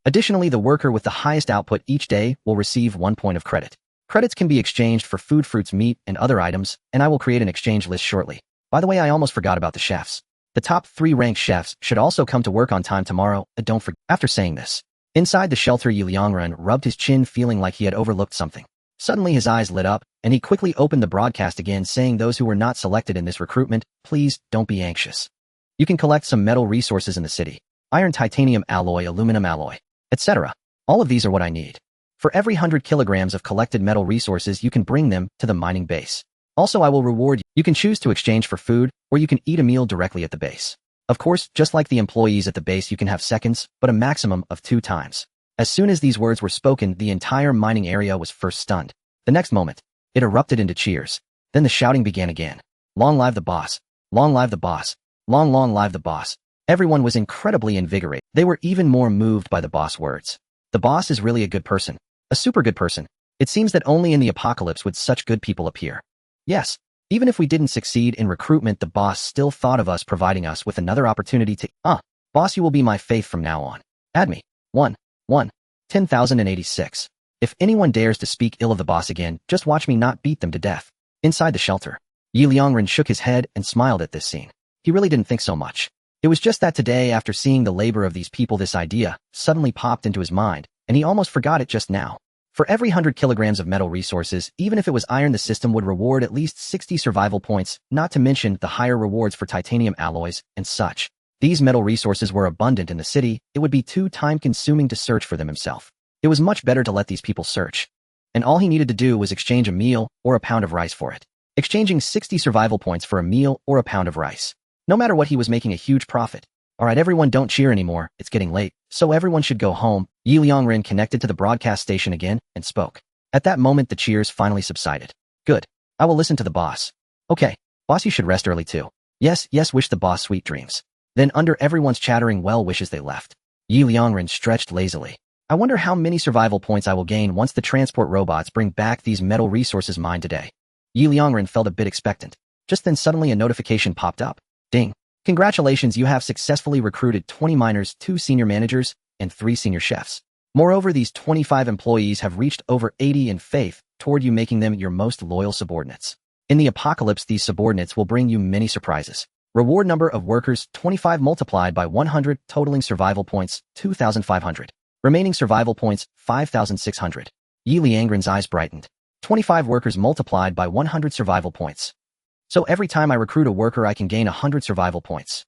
Additionally, the worker with the highest output each day will receive 1 point of credit. Credits can be exchanged for food, fruits, meat, and other items, and I will create an exchange list shortly. By the way, I almost forgot about the chefs. The top 3 ranked chefs should also come to work on time tomorrow. Don't forget. After saying this, inside the shelter, Liangren rubbed his chin, feeling like he had overlooked something. Suddenly, his eyes lit up, and he quickly opened the broadcast again, saying, those who were not selected in this recruitment, please don't be anxious. You can collect some metal resources in the city. iron, titanium alloy, aluminum alloy, etc. All of these are what I need. For every 100 kilograms of collected metal resources, you can bring them to the mining base. Also, I will reward you. You can choose to exchange for food, or you can eat a meal directly at the base. Of course, just like the employees at the base, you can have seconds, but a maximum of 2 times. As soon as these words were spoken, the entire mining area was first stunned. The next moment, it erupted into cheers. Then the shouting began again. Long live the boss! Long live the boss! Long live the boss! Everyone was incredibly invigorated. They were even more moved by the boss words. The boss is really a good person. A super good person. It seems that only in the apocalypse would such good people appear. Yes, even if we didn't succeed in recruitment, the boss still thought of us, providing us with another opportunity to, boss, you will be my faith from now on. Add me. 10,086. If anyone dares to speak ill of the boss again, just watch me not beat them to death. Inside the shelter, Liangren shook his head and smiled at this scene. He really didn't think so much. It was just that today, after seeing the labor of these people, this idea suddenly popped into his mind, and he almost forgot it just now. For every 100 kilograms of metal resources, even if it was iron, the system would reward at least 60 survival points, not to mention the higher rewards for titanium alloys and such. These metal resources were abundant in the city. It would be too time-consuming to search for them himself. It was much better to let these people search. And all he needed to do was exchange a meal or a pound of rice for it. Exchanging 60 survival points for a meal or a pound of rice. No matter what, he was making a huge profit. Alright, everyone, don't cheer anymore. It's getting late, so everyone should go home. Liangren connected to the broadcast station again and spoke. At that moment, the cheers finally subsided. Good. I will listen to the boss. Okay, boss, you should rest early too. Yes, wish the boss sweet dreams. Then under everyone's chattering well wishes, they left. Liangren stretched lazily. I wonder how many survival points I will gain once the transport robots bring back these metal resources mined today. Liangren felt a bit expectant. Just then suddenly a notification popped up. Ding. Congratulations, you have successfully recruited 20 miners, 2 senior managers, and 3 senior chefs. Moreover, these 25 employees have reached over 80 in faith toward you, making them your most loyal subordinates. In the apocalypse, these subordinates will bring you many surprises. Reward number of workers, 25 multiplied by 100, totaling survival points, 2,500. Remaining survival points, 5,600. Liangren's eyes brightened. 25 workers multiplied by 100 survival points. So every time I recruit a worker, I can gain 100 survival points.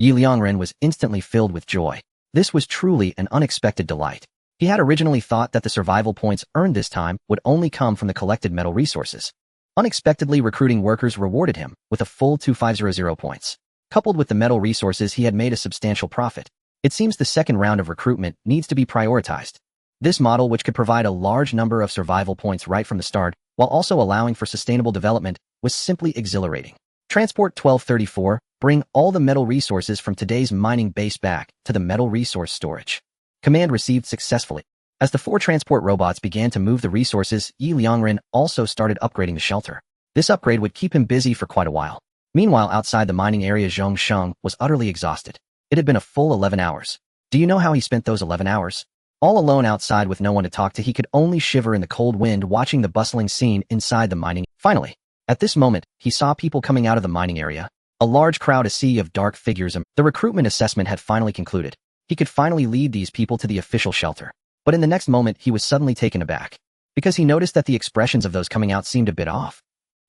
Liangren was instantly filled with joy. This was truly an unexpected delight. He had originally thought that the survival points earned this time would only come from the collected metal resources. Unexpectedly, recruiting workers rewarded him with a full 2,500 points. Coupled with the metal resources, he had made a substantial profit. It seems the second round of recruitment needs to be prioritized. This model, which could provide a large number of survival points right from the start, while also allowing for sustainable development, was simply exhilarating. Transport 1234, bring all the metal resources from today's mining base back to the metal resource storage. Command received successfully. As the 4 transport robots began to move the resources, Liangren also started upgrading the shelter. This upgrade would keep him busy for quite a while. Meanwhile, outside the mining area, Zhong Sheng was utterly exhausted. It had been a full 11 hours. Do you know how he spent those 11 hours? All alone outside with no one to talk to, he could only shiver in the cold wind watching the bustling scene inside the mining. Finally, at this moment, he saw people coming out of the mining area. A large crowd, a sea of dark figures. The recruitment assessment had finally concluded. He could finally lead these people to the official shelter. But in the next moment, he was suddenly taken aback, because he noticed that the expressions of those coming out seemed a bit off.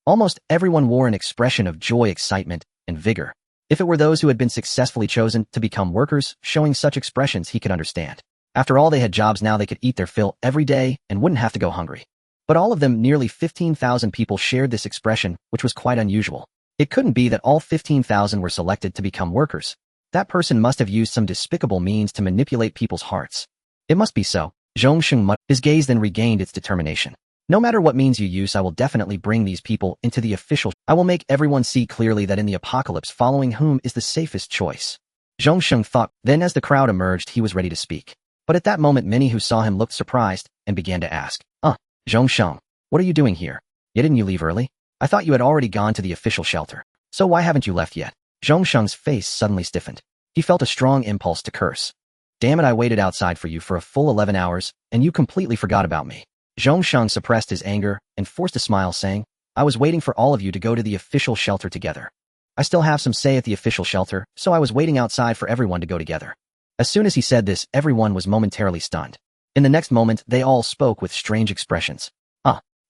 Almost everyone wore an expression of joy, excitement, and vigor. If it were those who had been successfully chosen to become workers, showing such expressions, he could understand. After all, they had jobs now, they could eat their fill every day and wouldn't have to go hungry. But all of them, nearly 15,000 people, shared this expression, which was quite unusual. It couldn't be that all 15,000 were selected to become workers. That person must have used some despicable means to manipulate people's hearts. It must be so. Zhong Sheng muttered. His gaze then regained its determination. No matter what means you use, I will definitely bring these people into the official. I will make everyone see clearly that in the apocalypse, following whom is the safest choice. Zhong Sheng thought. Then as the crowd emerged, he was ready to speak. But at that moment, many who saw him looked surprised and began to ask, Zhong Sheng, what are you doing here? Didn't you leave early? I thought you had already gone to the official shelter. So why haven't you left yet? Zhong Sheng's face suddenly stiffened. He felt a strong impulse to curse. Damn it, I waited outside for you for a full 11 hours, and you completely forgot about me. Zhong Sheng suppressed his anger and forced a smile, saying, I was waiting for all of you to go to the official shelter together. I still have some say at the official shelter, so I was waiting outside for everyone to go together. As soon as he said this, everyone was momentarily stunned. In the next moment, they all spoke with strange expressions.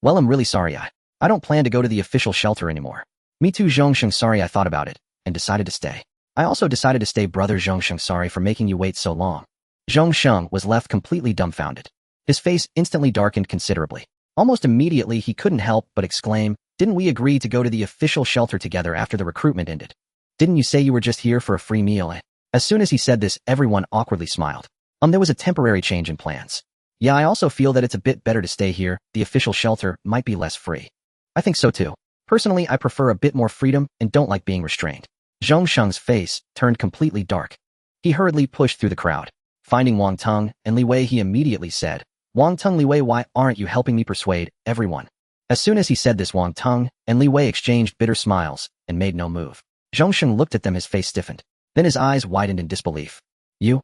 Well, I'm really sorry. I don't plan to go to the official shelter anymore. Me too, Zhong Sheng. Sorry, I thought about it and decided to stay. I also decided to stay, brother Zhongsheng. Sorry for making you wait so long. Zhongsheng was left completely dumbfounded. His face instantly darkened considerably. Almost immediately he couldn't help but exclaim, didn't we agree to go to the official shelter together after the recruitment ended? Didn't you say you were just here for a free meal? As soon as he said this, everyone awkwardly smiled. There was a temporary change in plans. Yeah, I also feel that it's a bit better to stay here. The official shelter might be less free. I think so too. Personally, I prefer a bit more freedom and don't like being restrained. Zhongsheng's face turned completely dark. He hurriedly pushed through the crowd. Finding Wang Teng and Li Wei, he immediately said, Wang Teng, Li Wei, why aren't you helping me persuade everyone? As soon as he said this, Wang Teng and Li Wei exchanged bitter smiles and made no move. Zhongsheng looked at them, his face stiffened. Then his eyes widened in disbelief. You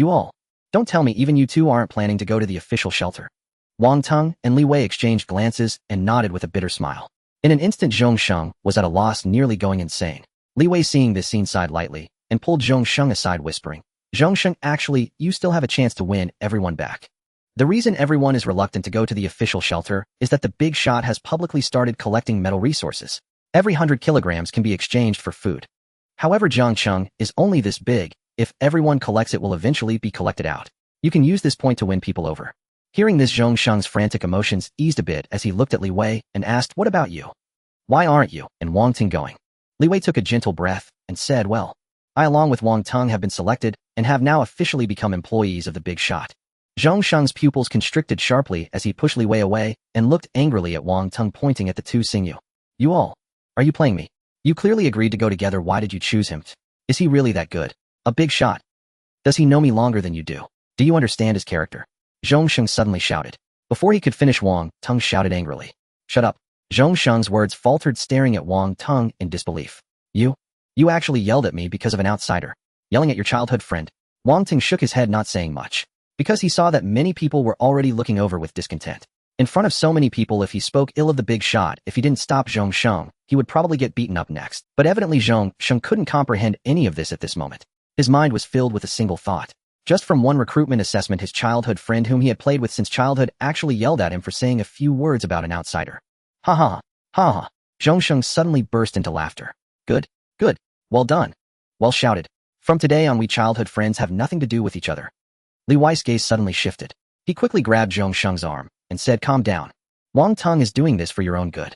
all. Don't tell me even you two aren't planning to go to the official shelter. Wang Teng and Li Wei exchanged glances and nodded with a bitter smile. In an instant, Zhongsheng was at a loss, nearly going insane. Li Wei, seeing this scene, sighed lightly and pulled Zhongsheng aside, whispering, Zhongsheng, actually, you still have a chance to win everyone back. The reason everyone is reluctant to go to the official shelter is that the big shot has publicly started collecting metal resources. Every 100 kilograms can be exchanged for food. However, Zhongsheng is only this big. If everyone collects, it will eventually be collected out. You can use this point to win people over. Hearing this, Zhongsheng's frantic emotions eased a bit as he looked at Li Wei and asked, what about you? Why aren't you and Wang Teng going? Li Wei took a gentle breath and said, well, I along with Wang Teng have been selected and have now officially become employees of the big shot. Zhongsheng's pupils constricted sharply as he pushed Li Wei away and looked angrily at Wang Teng, pointing at the two. Xingyu. You all. Are you playing me? You clearly agreed to go together. Why did you choose him? Is he really that good? A big shot? Does he know me longer than you do? Do you understand his character? Zhongsheng suddenly shouted. Before he could finish, Wang Teng shouted angrily. Shut up. Zhongsheng's words faltered, staring at Wang Teng in disbelief. You actually yelled at me because of an outsider. Yelling at your childhood friend. Wang Teng shook his head, not saying much, because he saw that many people were already looking over with discontent. In front of so many people, if he spoke ill of the big shot, if he didn't stop Zhongsheng, he would probably get beaten up next. But evidently Zhongsheng couldn't comprehend any of this at this moment. His mind was filled with a single thought. Just from one recruitment assessment, his childhood friend whom he had played with since childhood actually yelled at him for saying a few words about an outsider. Ha ha, ha ha. Zhongsheng suddenly burst into laughter. Good. Well done. Well shouted. From today on, we childhood friends have nothing to do with each other. Li Wei's gaze suddenly shifted. He quickly grabbed Zhongsheng's arm and said, calm down. Wang Teng is doing this for your own good.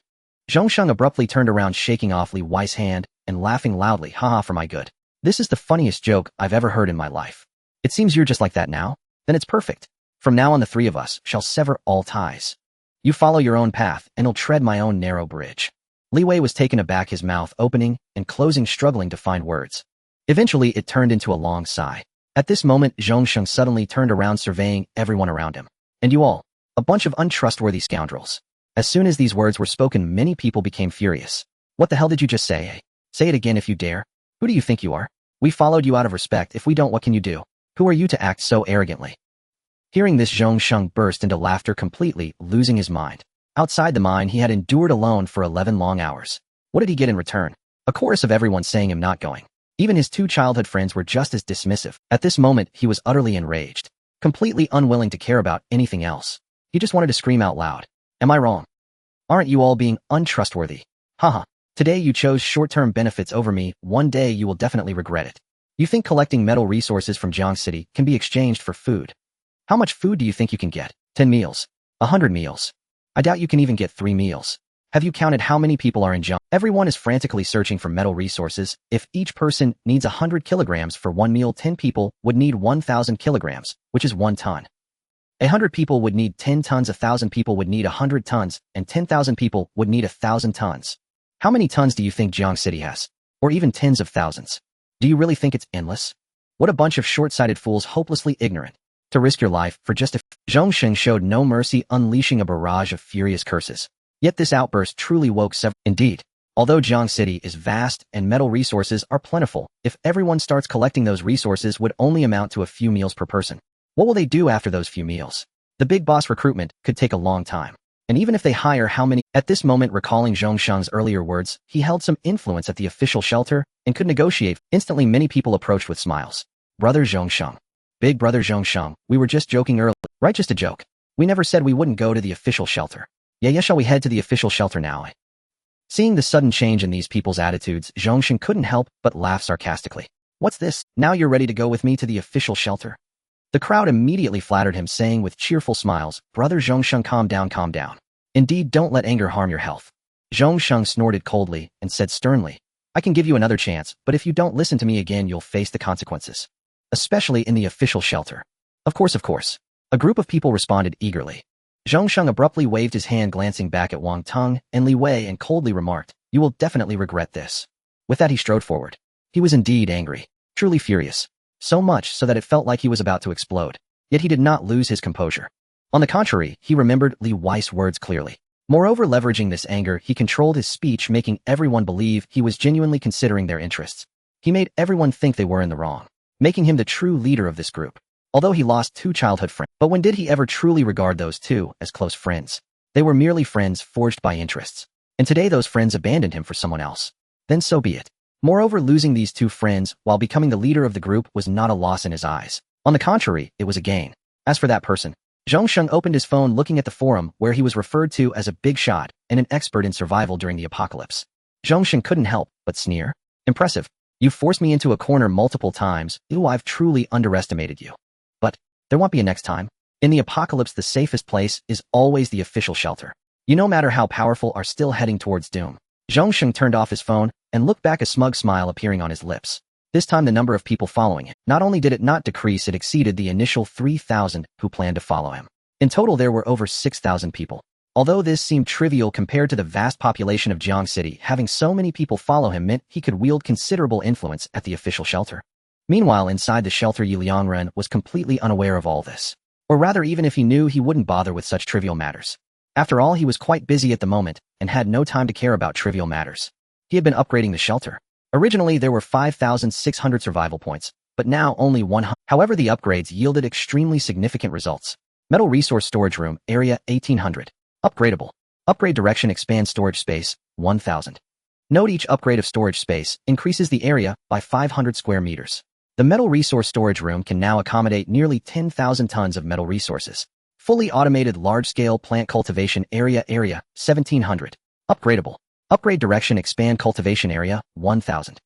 Zhongsheng abruptly turned around, shaking off Li Wei's hand and laughing loudly. Haha, for my good. This is the funniest joke I've ever heard in my life. It seems you're just like that now? Then it's perfect. From now on, the three of us shall sever all ties. You follow your own path, and I'll tread my own narrow bridge. Li Wei was taken aback, his mouth opening and closing, struggling to find words. Eventually, it turned into a long sigh. At this moment, Zhongsheng suddenly turned around, surveying everyone around him. And you all. A bunch of untrustworthy scoundrels. As soon as these words were spoken, many people became furious. What the hell did you just say? Say it again if you dare. Who do you think you are? We followed you out of respect. If we don't, what can you do? Who are you to act so arrogantly? Hearing this, Zhongsheng burst into laughter, completely losing his mind. Outside the mine, he had endured alone for 11 long hours. What did he get in return? A chorus of everyone saying him not going. Even his two childhood friends were just as dismissive. At this moment, he was utterly enraged, completely unwilling to care about anything else. He just wanted to scream out loud. Am I wrong? Aren't you all being untrustworthy? Haha. Today you chose short-term benefits over me. One day you will definitely regret it. You think collecting metal resources from Jiang City can be exchanged for food? How much food do you think you can get? 10 meals? 100 meals? I doubt you can even get 3 meals. Have you counted how many people are in Jiang? Everyone is frantically searching for metal resources. If each person needs 100 kilograms for 1 meal, 10 people would need 1,000 kilograms, which is 1 ton. 100 people would need 10 tons, 1,000 people would need 100 tons, and 10,000 people would need 1,000 tons. How many tons do you think Jiang City has? Or even tens of thousands? Do you really think it's endless? What a bunch of short-sighted fools, hopelessly ignorant. To risk your life for just a... Zhongsheng showed no mercy, unleashing a barrage of furious curses. Yet this outburst truly woke several... Indeed, although Jiang City is vast and metal resources are plentiful, if everyone starts collecting, those resources would only amount to a few meals per person. What will they do after those few meals? The big boss recruitment could take a long time. And even if they hire how many... At this moment, recalling Zhongsheng's earlier words, he held some influence at the official shelter and could negotiate. Instantly, many people approached with smiles. Brother Zhongsheng. Big brother Zhongsheng, we were just joking earlier. Right, just a joke. We never said we wouldn't go to the official shelter. Yeah, shall we head to the official shelter now? Seeing the sudden change in these people's attitudes, Zhongsheng couldn't help but laugh sarcastically. What's this? Now you're ready to go with me to the official shelter? The crowd immediately flattered him, saying with cheerful smiles, Brother Zhongsheng, calm down, calm down. Indeed, don't let anger harm your health. Zhongsheng snorted coldly and said sternly, I can give you another chance, but if you don't listen to me again, you'll face the consequences. Especially in the official shelter. Of course, of course. A group of people responded eagerly. Zhongsheng abruptly waved his hand, glancing back at Wang Teng and Li Wei, and coldly remarked, You will definitely regret this. With that, he strode forward. He was indeed angry, truly furious. So much so that it felt like he was about to explode. Yet he did not lose his composure. On the contrary, he remembered Li Wei's words clearly. Moreover, leveraging this anger, he controlled his speech, making everyone believe he was genuinely considering their interests. He made everyone think they were in the wrong, making him the true leader of this group. Although he lost 2 childhood friends, but when did he ever truly regard those 2 as close friends? They were merely friends forged by interests. And today those friends abandoned him for someone else. Then so be it. Moreover, losing these 2 friends while becoming the leader of the group was not a loss in his eyes. On the contrary, it was a gain. As for that person, Zhongsheng opened his phone, looking at the forum where he was referred to as a big shot and an expert in survival during the apocalypse. Zhongsheng couldn't help but sneer. Impressive. You forced me into a corner multiple times. Ooh, I've truly underestimated you. But there won't be a next time. In the apocalypse, the safest place is always the official shelter. You, no matter how powerful, are still heading towards doom. Zhongsheng turned off his phone and looked back, a smug smile appearing on his lips. This time the number of people following him, not only did it not decrease, it exceeded the initial 3,000 who planned to follow him. In total, there were over 6,000 people. Although this seemed trivial compared to the vast population of Jiang City, having so many people follow him meant he could wield considerable influence at the official shelter. Meanwhile, inside the shelter, Liangren was completely unaware of all this. Or rather, even if he knew, he wouldn't bother with such trivial matters. After all, he was quite busy at the moment and had no time to care about trivial matters. He had been upgrading the shelter. Originally, there were 5,600 survival points, but now only 100. However, the upgrades yielded extremely significant results. Metal resource storage room, area 1,800. Upgradable. Upgrade direction, expand storage space, 1,000. Note each upgrade of storage space increases the area by 500 square meters. The metal resource storage room can now accommodate nearly 10,000 tons of metal resources. Fully automated large-scale plant cultivation area 1,700. Upgradable. Upgrade direction, expand cultivation area, 1,000.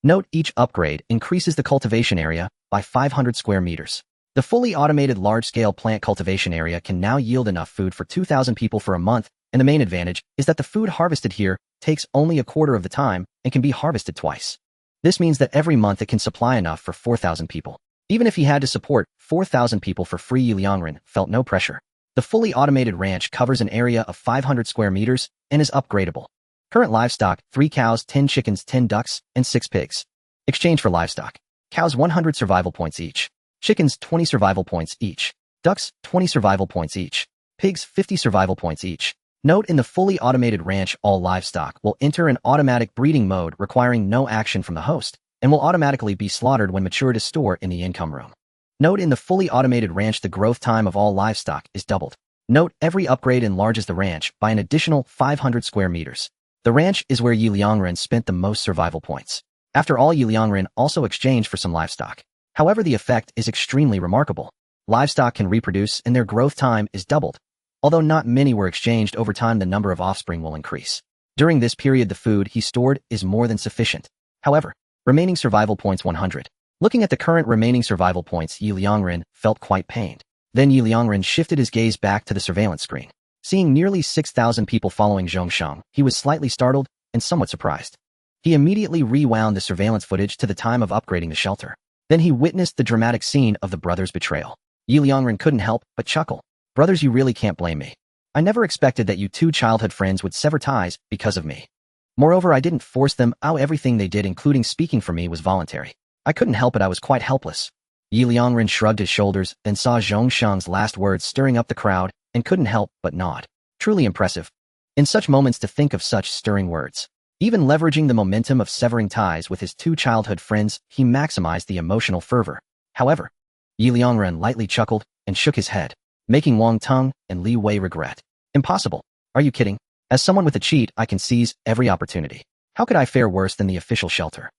Note each upgrade increases the cultivation area by 500 square meters. The fully automated large-scale plant cultivation area can now yield enough food for 2,000 people for a month, and the main advantage is that the food harvested here takes only a quarter of the time and can be harvested twice. This means that every month it can supply enough for 4,000 people. Even if he had to support 4,000 people for free, Liangren felt no pressure. The fully automated ranch covers an area of 500 square meters and is upgradable. Current livestock, 3 cows, 10 chickens, 10 ducks, and 6 pigs. Exchange for livestock. Cows 100 survival points each. Chickens 20 survival points each. Ducks 20 survival points each. Pigs 50 survival points each. Note in the fully automated ranch, all livestock will enter an automatic breeding mode requiring no action from the host, and will automatically be slaughtered when mature to store in the income room. Note in the fully automated ranch, the growth time of all livestock is doubled. Note every upgrade enlarges the ranch by an additional 500 square meters. The ranch is where Liangren spent the most survival points. After all, Liangren also exchanged for some livestock. However, the effect is extremely remarkable. Livestock can reproduce and their growth time is doubled. Although not many were exchanged, over time the number of offspring will increase. During this period, the food he stored is more than sufficient. However, remaining survival points 100. Looking at the current remaining survival points, Liangren felt quite pained. Then Liangren shifted his gaze back to the surveillance screen. Seeing nearly 6,000 people following Zhongsheng, he was slightly startled and somewhat surprised. He immediately rewound the surveillance footage to the time of upgrading the shelter. Then he witnessed the dramatic scene of the brothers' betrayal. Liangren couldn't help but chuckle. Brothers, you really can't blame me. I never expected that you 2 childhood friends would sever ties because of me. Moreover, I didn't force them out. Everything they did, including speaking for me, was voluntary. I couldn't help it. I was quite helpless. Liangren shrugged his shoulders, then saw Zhongsheng's last words stirring up the crowd and couldn't help but nod. Truly impressive. In such moments, to think of such stirring words. Even leveraging the momentum of severing ties with his 2 childhood friends, he maximized the emotional fervor. However, Liangren lightly chuckled and shook his head, making Wang Teng and Li Wei regret. Impossible. Are you kidding? As someone with a cheat, I can seize every opportunity. How could I fare worse than the official shelter?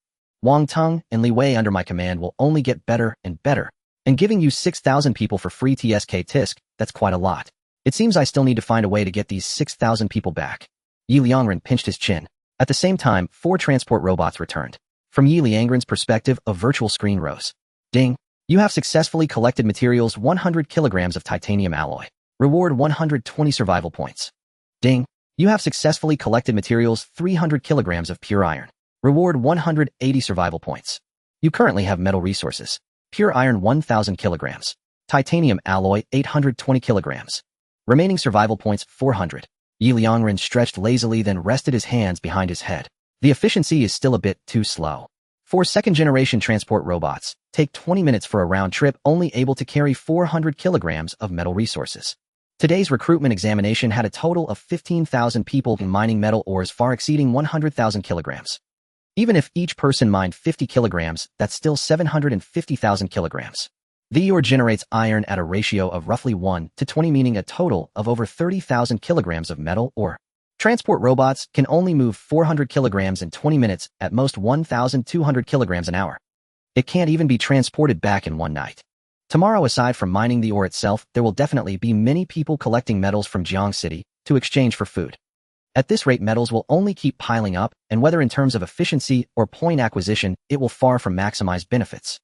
Wang Teng and Li Wei under my command will only get better and better. And giving you 6,000 people for free tisk, that's quite a lot. It seems I still need to find a way to get these 6,000 people back. Liangren pinched his chin. At the same time, 4 transport robots returned. From Liangren's perspective, a virtual screen rose. Ding! You have successfully collected materials 100 kilograms of titanium alloy. Reward 120 survival points. Ding! You have successfully collected materials 300 kilograms of pure iron. Reward 180 survival points. You currently have metal resources. Pure iron 1000 kilograms. Titanium alloy 820 kilograms. Remaining survival points 400. Liangren stretched lazily, then rested his hands behind his head. The efficiency is still a bit too slow. For second-generation transport robots, take 20 minutes for a round trip, only able to carry 400 kilograms of metal resources. Today's recruitment examination had a total of 15,000 people mining metal ores far exceeding 100,000 kilograms. Even if each person mined 50 kilograms, that's still 750,000 kilograms. The ore generates iron at a ratio of roughly 1 to 20, meaning a total of over 30,000 kilograms of metal ore. Transport robots can only move 400 kilograms in 20 minutes, at most 1,200 kilograms an hour. It can't even be transported back in one night. Tomorrow, aside from mining the ore itself, there will definitely be many people collecting metals from Jiang City to exchange for food. At this rate, metals will only keep piling up, and whether in terms of efficiency or point acquisition, it will far from maximize benefits.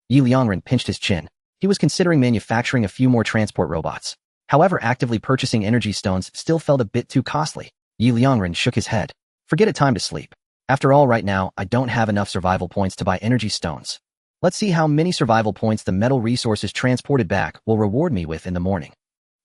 Liangren pinched his chin. He was considering manufacturing a few more transport robots. However, actively purchasing energy stones still felt a bit too costly. Liangren shook his head. Forget it, time to sleep. After all, right now, I don't have enough survival points to buy energy stones. Let's see how many survival points the metal resources transported back will reward me with in the morning.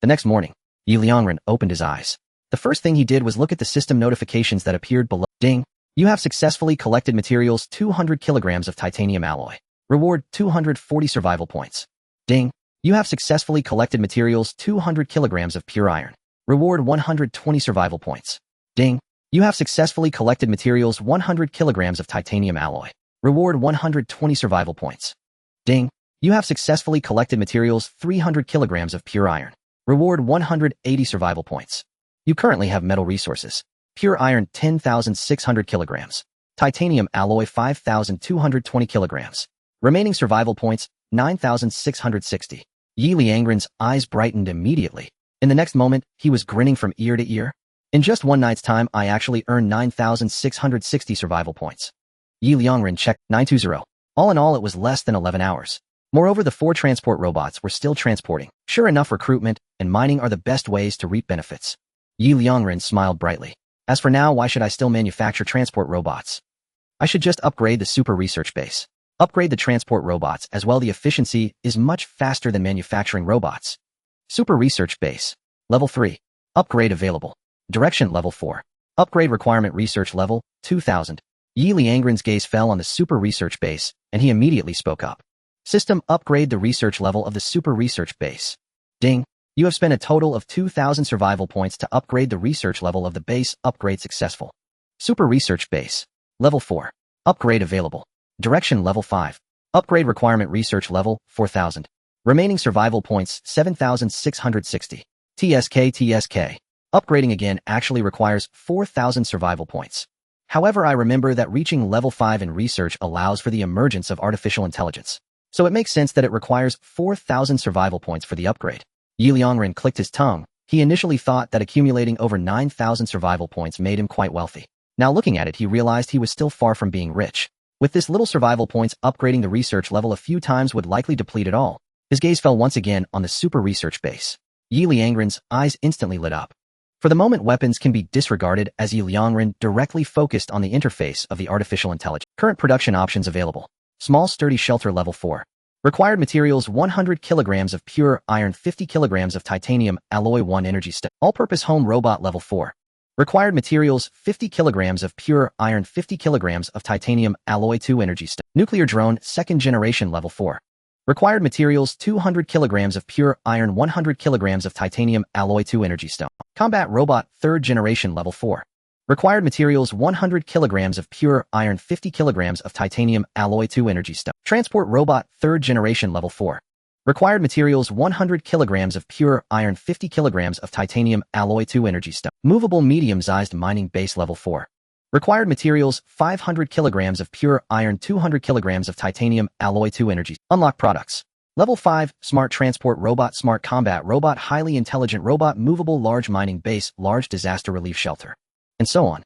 The next morning, Liangren opened his eyes. The first thing he did was look at the system notifications that appeared below. Ding! You have successfully collected materials 200 kilograms of titanium alloy. Reward 240 survival points. Ding! You have successfully collected materials 200 kilograms of pure iron. Reward 120 survival points. Ding! You have successfully collected materials 100 kilograms of titanium alloy. Reward 120 survival points. Ding! You have successfully collected materials 300 kilograms of pure iron. Reward 180 survival points. You currently have metal resources. Pure iron 10,600 kilograms. Titanium alloy 5,220 kilograms. Remaining survival points 9,660. Liangren's eyes brightened immediately. In the next moment, he was grinning from ear to ear. In just one night's time, I actually earned 9,660 survival points. Liangren checked 920. All in all, it was less than 11 hours. Moreover, the 4 transport robots were still transporting. Sure enough, recruitment and mining are the best ways to reap benefits. Liangren smiled brightly. As for now, why should I still manufacture transport robots? I should just upgrade the super research base. Upgrade the transport robots as well. The efficiency is much faster than manufacturing robots. Super research base. Level 3. Upgrade available. Direction level 4. Upgrade requirement research level 2000. Liangren's gaze fell on the super research base, and he immediately spoke up. System, upgrade the research level of the super research base. Ding! You have spent a total of 2,000 survival points to upgrade the research level of the base. Upgrade successful. Super research base. Level 4. Upgrade available. Direction level 5. Upgrade requirement research level 4000. Remaining survival points 7,660. TSK. Upgrading again actually requires 4,000 survival points. However, I remember that reaching level 5 in research allows for the emergence of artificial intelligence. So it makes sense that it requires 4,000 survival points for the upgrade. Liangren clicked his tongue. He initially thought that accumulating over 9,000 survival points made him quite wealthy. Now looking at it, he realized he was still far from being rich. With this little survival points, upgrading the research level a few times would likely deplete it all. His gaze fell once again on the super research base. Liangren's eyes instantly lit up. For the moment, weapons can be disregarded as Liangren directly focused on the interface of the artificial intelligence. Current production options available. Small sturdy shelter level 4. Required materials 100 kilograms of pure iron, 50 kilograms of titanium alloy, 1 energy stone. All-purpose home robot level 4. Required materials 50 kilograms of pure iron, 50 kilograms of titanium alloy, 2 energy stone. Nuclear drone 2nd generation level 4. Required materials 200 kilograms of pure iron, 100 kilograms of titanium alloy, 2 energy stone. Combat robot 3rd generation level 4. Required materials 100 kilograms of pure iron, 50 kilograms of titanium alloy, 2 energy stone. Transport robot 3rd generation level 4. Required materials 100 kilograms of pure iron, 50 kilograms of titanium alloy, 2 energy stone. Movable medium-sized mining base level 4. Required materials 500 kilograms of pure iron, 200 kilograms of titanium alloy, 2 energy. Unlock products. Level 5, Smart Transport Robot, Smart Combat Robot, Highly Intelligent Robot, Movable Large Mining Base, Large Disaster Relief Shelter. And so on.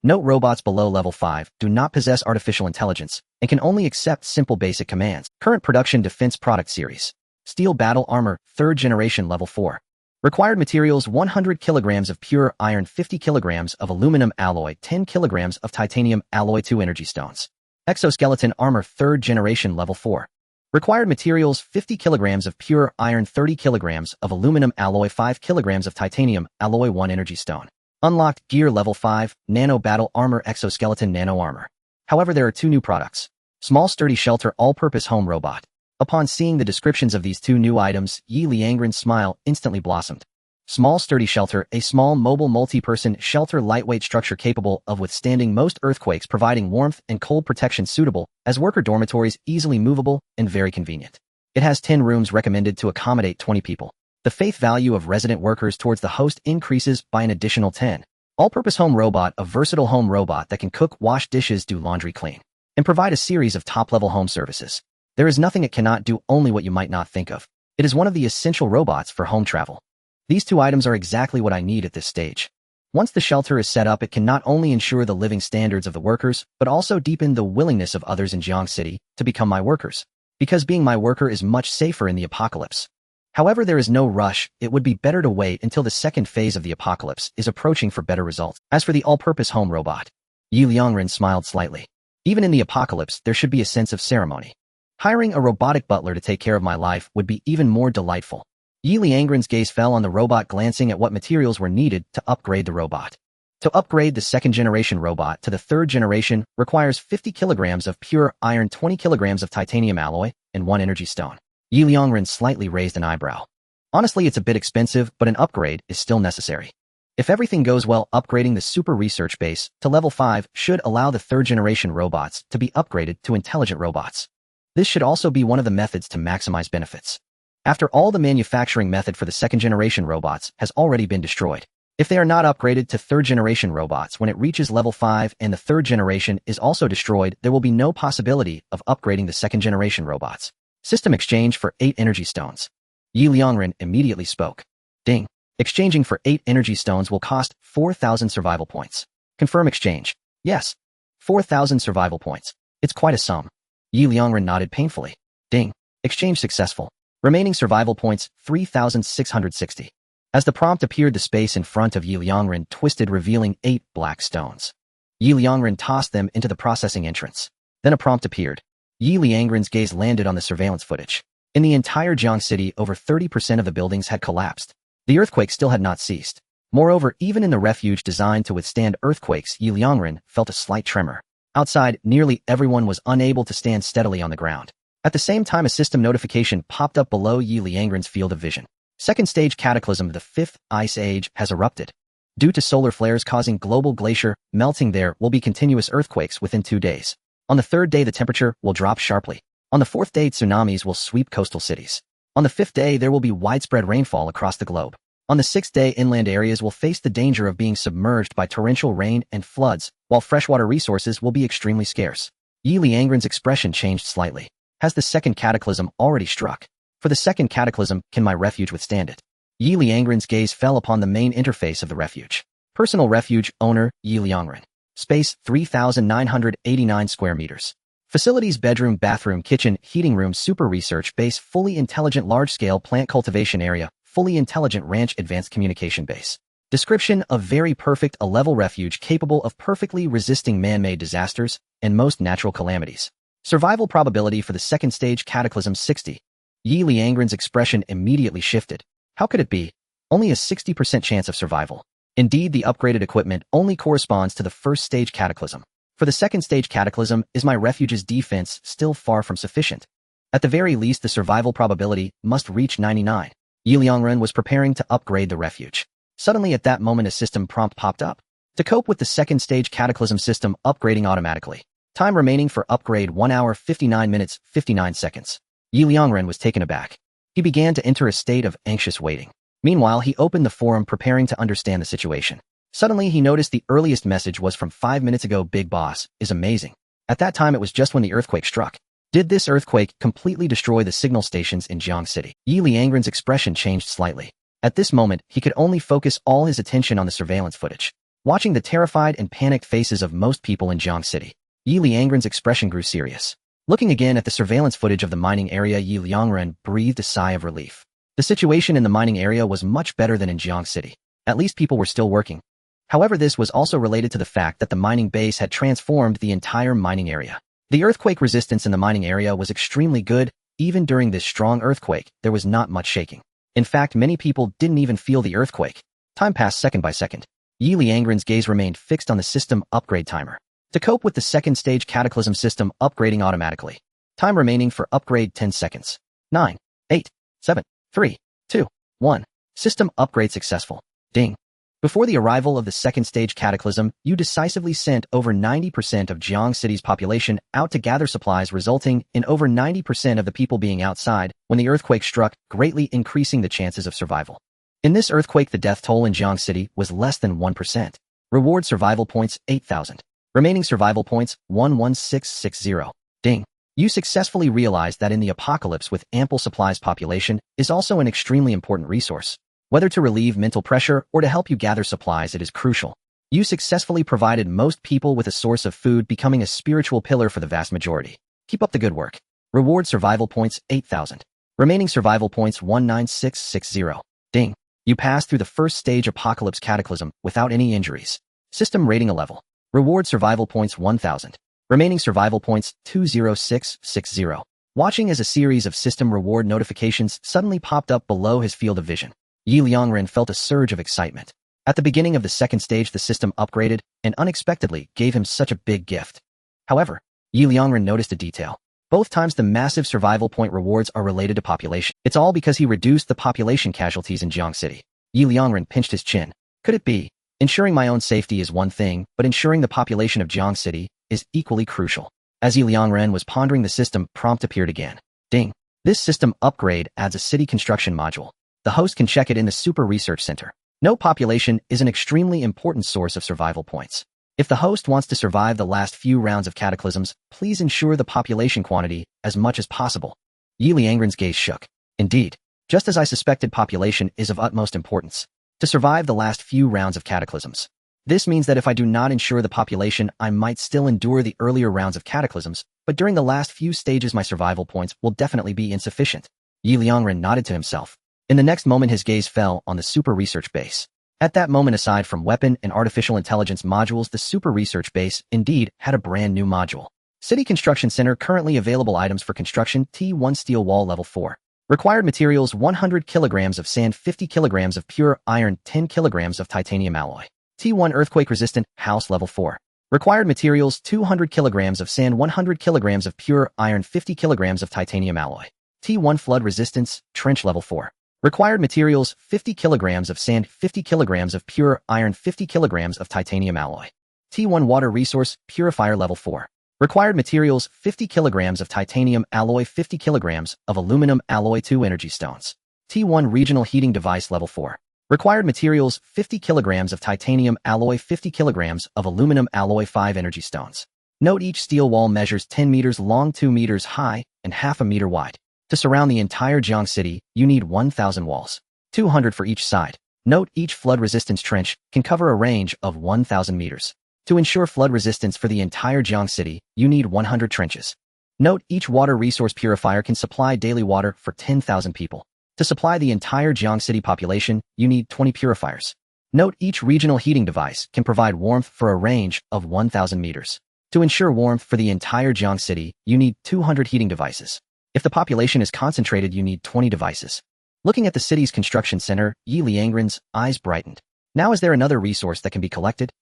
Note robots below level 5 do not possess artificial intelligence and can only accept simple basic commands. Current production defense product series. Steel battle armor, 3rd generation level 4. Required materials 100 kilograms of pure iron, 50 kilograms of aluminum alloy, 10 kilograms of titanium alloy, 2 energy stones. Exoskeleton armor, 3rd generation level 4. Required materials 50 kilograms of pure iron, 30 kilograms of aluminum alloy, 5 kilograms of titanium alloy, 1 energy stone. Unlocked gear level 5, nano battle armor, exoskeleton nano armor. However, there are 2 new products. Small sturdy shelter all-purpose home robot. Upon seeing the descriptions of these 2 new items, Liangren's smile instantly blossomed. Small sturdy shelter, a small mobile multi-person shelter lightweight structure capable of withstanding most earthquakes, providing warmth and cold protection, suitable as worker dormitories, easily movable and very convenient. It has 10 rooms recommended to accommodate 20 people. The faith value of resident workers towards the host increases by an additional 10. All-purpose home robot, a versatile home robot that can cook, wash dishes, do laundry, clean, and provide a series of top-level home services. There is nothing it cannot do, only what you might not think of. It is one of the essential robots for home travel. These 2 items are exactly what I need at this stage. Once the shelter is set up, it can not only ensure the living standards of the workers, but also deepen the willingness of others in Jiang City to become my workers. Because being my worker is much safer in the apocalypse. However, there is no rush. It would be better to wait until the second phase of the apocalypse is approaching for better results. As for the all-purpose home robot, Liangren smiled slightly. Even in the apocalypse, there should be a sense of ceremony. Hiring a robotic butler to take care of my life would be even more delightful. Liangren's gaze fell on the robot, glancing at what materials were needed to upgrade the robot. To upgrade the 2nd generation robot to the 3rd generation requires 50 kilograms of pure iron, 20 kilograms of titanium alloy, and 1 energy stone. Liangren slightly raised an eyebrow. Honestly, it's a bit expensive, but an upgrade is still necessary. If everything goes well, upgrading the super research base to level 5 should allow the 3rd generation robots to be upgraded to intelligent robots. This should also be one of the methods to maximize benefits. After all, the manufacturing method for the 2nd generation robots has already been destroyed. If they are not upgraded to 3rd generation robots when it reaches level 5 and the 3rd generation is also destroyed, there will be no possibility of upgrading the 2nd generation robots. System exchange for 8 energy stones. Liangren immediately spoke. Ding. Exchanging for 8 energy stones will cost 4,000 survival points. Confirm exchange. Yes. 4,000 survival points. It's quite a sum. Liangren nodded painfully. Ding. Exchange successful. Remaining survival points, 3,660. As the prompt appeared, the space in front of Liangren twisted, revealing 8 black stones. Liangren tossed them into the processing entrance. Then a prompt appeared. Liangren's gaze landed on the surveillance footage. In the entire Jiang City, over 30% of the buildings had collapsed. The earthquake still had not ceased. Moreover, even in the refuge designed to withstand earthquakes, Liangren felt a slight tremor. Outside, nearly everyone was unable to stand steadily on the ground. At the same time, a system notification popped up below Liangren's field of vision. 2nd stage cataclysm, the 5th ice age, has erupted. Due to solar flares causing global glacier melting, there will be continuous earthquakes within 2 days. On the 3rd day, the temperature will drop sharply. On the 4th day, tsunamis will sweep coastal cities. On the 5th day, there will be widespread rainfall across the globe. On the 6th day, inland areas will face the danger of being submerged by torrential rain and floods, while freshwater resources will be extremely scarce. Liangren's expression changed slightly. Has the 2nd cataclysm already struck? For the 2nd cataclysm, can my refuge withstand it? Liangren's gaze fell upon the main interface of the refuge. Personal refuge, owner, Liangren. Space, 3,989 square meters. Facilities, bedroom, bathroom, kitchen, heating room, super research base, fully intelligent large-scale plant cultivation area, fully intelligent ranch, advanced communication base. Description: a very perfect, a level refuge capable of perfectly resisting man-made disasters and most natural calamities. Survival probability for the 2nd stage cataclysm, 60. Liangren's expression immediately shifted. How could it be? Only a 60% chance of survival. Indeed, the upgraded equipment only corresponds to the 1st stage cataclysm. For the 2nd stage cataclysm, is my refuge's defense still far from sufficient? At the very least, the survival probability must reach 99. Liangren was preparing to upgrade the refuge. Suddenly, at that moment, a system prompt popped up. To cope with the 2nd stage cataclysm, system upgrading automatically. Time remaining for upgrade, 1 hour, 59 minutes, 59 seconds. Liangren was taken aback. He began to enter a state of anxious waiting. Meanwhile, he opened the forum, preparing to understand the situation. Suddenly, he noticed the earliest message was from 5 minutes ago. Big boss is amazing. At that time, it was just when the earthquake struck. Did this earthquake completely destroy the signal stations in Jiang City? Liangren's expression changed slightly. At this moment, he could only focus all his attention on the surveillance footage. Watching the terrified and panicked faces of most people in Jiang City, Liangren's expression grew serious. Looking again at the surveillance footage of the mining area, Liangren breathed a sigh of relief. The situation in the mining area was much better than in Jiang City. At least people were still working. However, this was also related to the fact that the mining base had transformed the entire mining area. The earthquake resistance in the mining area was extremely good. Even during this strong earthquake, there was not much shaking. In fact, many people didn't even feel the earthquake. Time passed second by second. Liangren's gaze remained fixed on the system upgrade timer. To cope with the second stage cataclysm system upgrading automatically. Time remaining for upgrade 10 seconds. 9, 8, 7, 3, 2, 1. System upgrade successful. Ding. Before the arrival of the second stage cataclysm, you decisively sent over 90% of Jiang City's population out to gather supplies, resulting in over 90% of the people being outside when the earthquake struck, greatly increasing the chances of survival. In this earthquake, the death toll in Jiang City was less than 1%. Reward survival points 8,000. Remaining survival points 11660. Ding. You successfully realized that in the apocalypse with ample supplies, population is also an extremely important resource. Whether to relieve mental pressure or to help you gather supplies, it is crucial. You successfully provided most people with a source of food, becoming a spiritual pillar for the vast majority. Keep up the good work. Reward survival points 8,000. Remaining survival points 19660. Ding. You passed through the first stage apocalypse cataclysm without any injuries. System rating a level. Reward survival points 1,000. Remaining survival points 20660. Watching as a series of system reward notifications suddenly popped up below his field of vision, Liangren felt a surge of excitement. At the beginning of the second stage, the system upgraded and unexpectedly gave him such a big gift. However, Liangren noticed a detail. Both times the massive survival point rewards are related to population. It's all because he reduced the population casualties in Jiang City. Liangren pinched his chin. Could it be? Ensuring my own safety is one thing, but ensuring the population of Jiang City is equally crucial. As Liangren was pondering, the system prompt appeared again. Ding. This system upgrade adds a city construction module. The host can check it in the Super Research Center. No, population is an extremely important source of survival points. If the host wants to survive the last few rounds of cataclysms, please ensure the population quantity as much as possible. Liangren's gaze shook. Indeed, just as I suspected, population is of utmost importance to survive the last few rounds of cataclysms. This means that if I do not ensure the population, I might still endure the earlier rounds of cataclysms, but during the last few stages my survival points will definitely be insufficient. Liangren nodded to himself. In the next moment, his gaze fell on the Super Research Base. At that moment, aside from weapon and artificial intelligence modules, the Super Research Base indeed had a brand new module. City Construction Center. Currently available items for construction: T1 steel wall level 4. Required materials: 100 kilograms of sand, 50 kilograms of pure iron, 10 kilograms of titanium alloy. T1 earthquake resistant house level 4. Required materials: 200 kilograms of sand, 100 kilograms of pure iron, 50 kilograms of titanium alloy. T1 flood resistance trench level 4. Required materials: 50 kilograms of sand, 50 kilograms of pure iron, 50 kilograms of titanium alloy. T1 water resource purifier level 4. Required materials: 50 kilograms of titanium alloy, 50 kilograms of aluminum alloy, 2 energy stones. T1 regional heating device level 4. Required materials: 50 kilograms of titanium alloy, 50 kilograms of aluminum alloy, 5 energy stones. Note: each steel wall measures 10 meters long, 2 meters high, and half a meter wide. To surround the entire Jiang City, you need 1,000 walls, 200 for each side. Note: each flood resistance trench can cover a range of 1,000 meters. To ensure flood resistance for the entire Jiang City, you need 100 trenches. Note: each water resource purifier can supply daily water for 10,000 people. To supply the entire Jiang City population, you need 20 purifiers. Note: each regional heating device can provide warmth for a range of 1,000 meters. To ensure warmth for the entire Jiang City, you need 200 heating devices. If the population is concentrated, you need 20 devices. Looking at the city's construction center, Liangren's eyes brightened. Now, is there another resource that can be collected?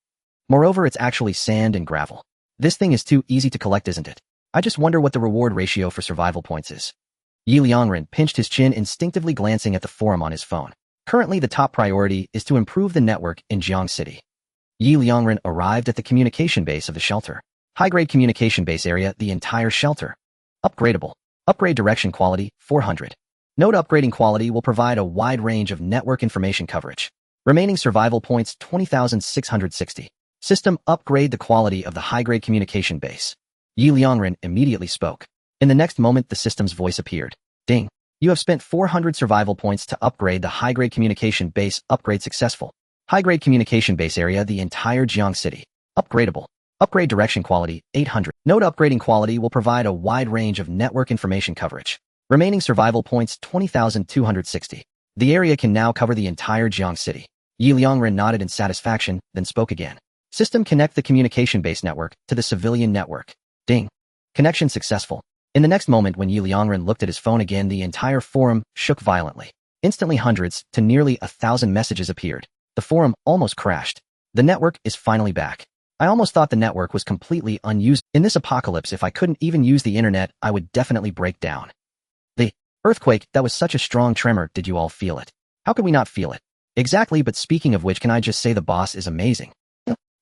Moreover, it's actually sand and gravel. This thing is too easy to collect, isn't it? I just wonder what the reward ratio for survival points is. Liangren pinched his chin, instinctively glancing at the forum on his phone. Currently, the top priority is to improve the network in Jiang City. Liangren arrived at the communication base of the shelter. High-grade communication base area, the entire shelter. Upgradable. Upgrade direction quality, 400. Note: upgrading quality will provide a wide range of network information coverage. Remaining survival points, 20,660. System upgrade the quality of the high-grade communication base. Liangren immediately spoke. In the next moment, the system's voice appeared. Ding. You have spent 400 survival points to upgrade the high-grade communication base. Upgrade successful. High-grade communication base area, the entire Jiang City. Upgradable. Upgrade direction quality, 800. Node upgrading quality will provide a wide range of network information coverage. Remaining survival points, 20,260. The area can now cover the entire Jiang City. Liangren nodded in satisfaction, then spoke again. System connect the communication base network to the civilian network. Ding. Connection successful. In the next moment when Liangren looked at his phone again, the entire forum shook violently. Instantly hundreds to nearly 1,000 messages appeared. The forum almost crashed. The network is finally back. I almost thought the network was completely unused. In this apocalypse, if I couldn't even use the internet, I would definitely break down. The earthquake, that was such a strong tremor, did you all feel it? How could we not feel it? Exactly, but speaking of which, can I just say the boss is amazing?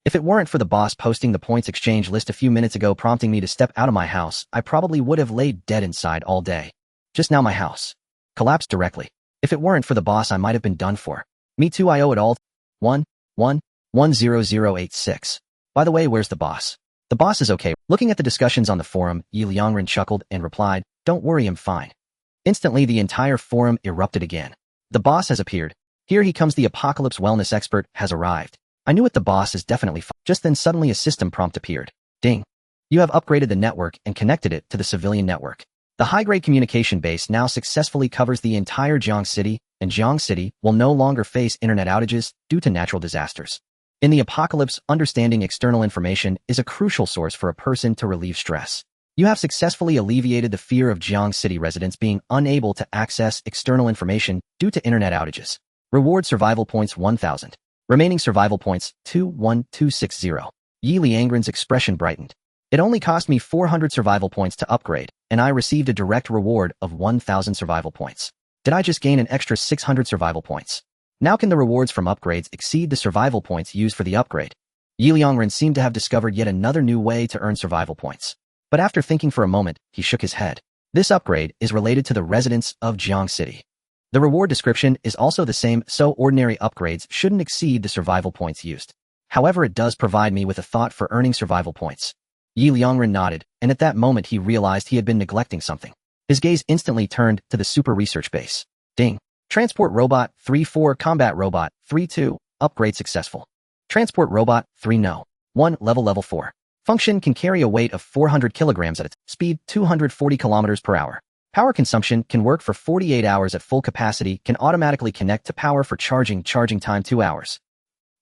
If it weren't for the boss posting the points exchange list a few minutes ago prompting me to step out of my house, I probably would have laid dead inside all day. Just now my house collapsed directly. If it weren't for the boss, I might have been done for. Me too, I owe it all. 10086. By the way, where's the boss? The boss is okay. Looking at the discussions on the forum, Liangren chuckled and replied, "Don't worry, I'm fine." Instantly, the entire forum erupted again. The boss has appeared. Here he comes, the apocalypse wellness expert has arrived. I knew it, the boss is definitely fine. Just then suddenly a system prompt appeared. Ding. You have upgraded the network and connected it to the civilian network. The high-grade communication base now successfully covers the entire Jiang City, and Jiang City will no longer face internet outages due to natural disasters. In the apocalypse, understanding external information is a crucial source for a person to relieve stress. You have successfully alleviated the fear of Jiang City residents being unable to access external information due to internet outages. Reward survival points 1,000. Remaining survival points 21260. Liangren's expression brightened. It only cost me 400 survival points to upgrade, and I received a direct reward of 1,000 survival points. Did I just gain an extra 600 survival points? Now can the rewards from upgrades exceed the survival points used for the upgrade? Liangren seemed to have discovered yet another new way to earn survival points. But after thinking for a moment, he shook his head. This upgrade is related to the residents of Jiang City. The reward description is also the same, so ordinary upgrades shouldn't exceed the survival points used. However, it does provide me with a thought for earning survival points. Liangren nodded, and at that moment he realized he had been neglecting something. His gaze instantly turned to the super research base. Ding. Transport Robot 3-4 Combat Robot 3-2 Upgrade successful. Transport Robot 3-No 1 Level 4. Function can carry a weight of 400 kilograms at its speed 240 kilometers per hour. Power consumption can work for 48 hours at full capacity, can automatically connect to power for charging time 2 hours.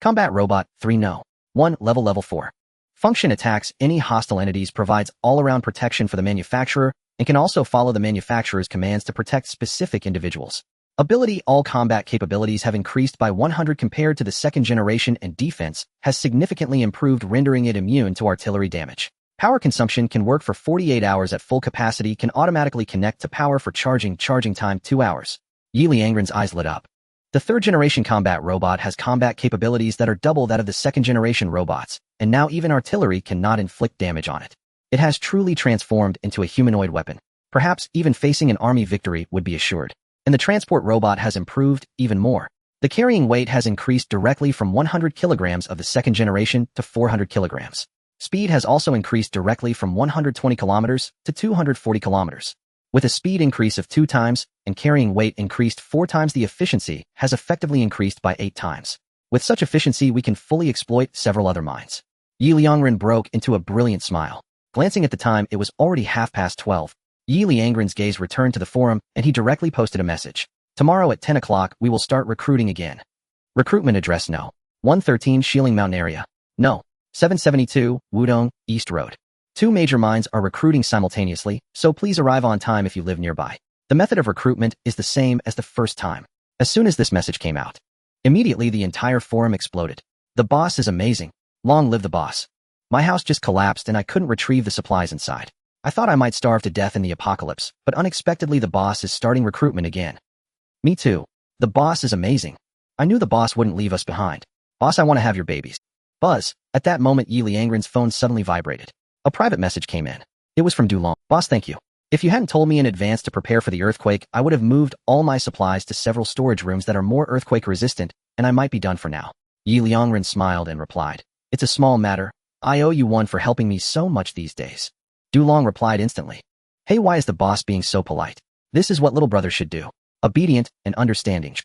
Combat Robot 3-No 1 Level 4. Function attacks any hostile entities, provides all-around protection for the manufacturer, and can also follow the manufacturer's commands to protect specific individuals. Ability: all combat capabilities have increased by 100 compared to the second generation, and defense has significantly improved, rendering it immune to artillery damage. Power consumption can work for 48 hours at full capacity, can automatically connect to power for charging time 2 hours. Liangren's eyes lit up. The third generation combat robot has combat capabilities that are double that of the second generation robots, and now even artillery cannot inflict damage on it. It has truly transformed into a humanoid weapon. Perhaps even facing an army victory would be assured. And the transport robot has improved even more. The carrying weight has increased directly from 100 kilograms of the second generation to 400 kilograms. Speed has also increased directly from 120 kilometers to 240 kilometers. With a speed increase of 2 times and carrying weight increased 4 times, the efficiency has effectively increased by 8 times. With such efficiency, we can fully exploit several other mines. Liangren broke into a brilliant smile. Glancing at the time, it was already 12:30. Liangren's gaze returned to the forum, and he directly posted a message. Tomorrow at 10 o'clock, we will start recruiting again. Recruitment address: No. 113 Shieling Mountain area. No. 772 Wudong East Road. 2 major mines are recruiting simultaneously, so please arrive on time if you live nearby. The method of recruitment is the same as the first time. As soon as this message came out, immediately the entire forum exploded. The boss is amazing. Long live the boss. My house just collapsed and I couldn't retrieve the supplies inside. I thought I might starve to death in the apocalypse, but unexpectedly the boss is starting recruitment again. Me too. The boss is amazing. I knew the boss wouldn't leave us behind. Boss, I want to have your babies. Buzz. At that moment, Liangren's phone suddenly vibrated. A private message came in. It was from Dulong. Boss, thank you. If you hadn't told me in advance to prepare for the earthquake, I would have moved all my supplies to several storage rooms that are more earthquake resistant, and I might be done for now. Liangren smiled and replied, "It's a small matter. I owe you one for helping me so much these days." Dulong replied instantly, "Hey, why is the boss being so polite? This is what little brother should do. Obedient and understanding."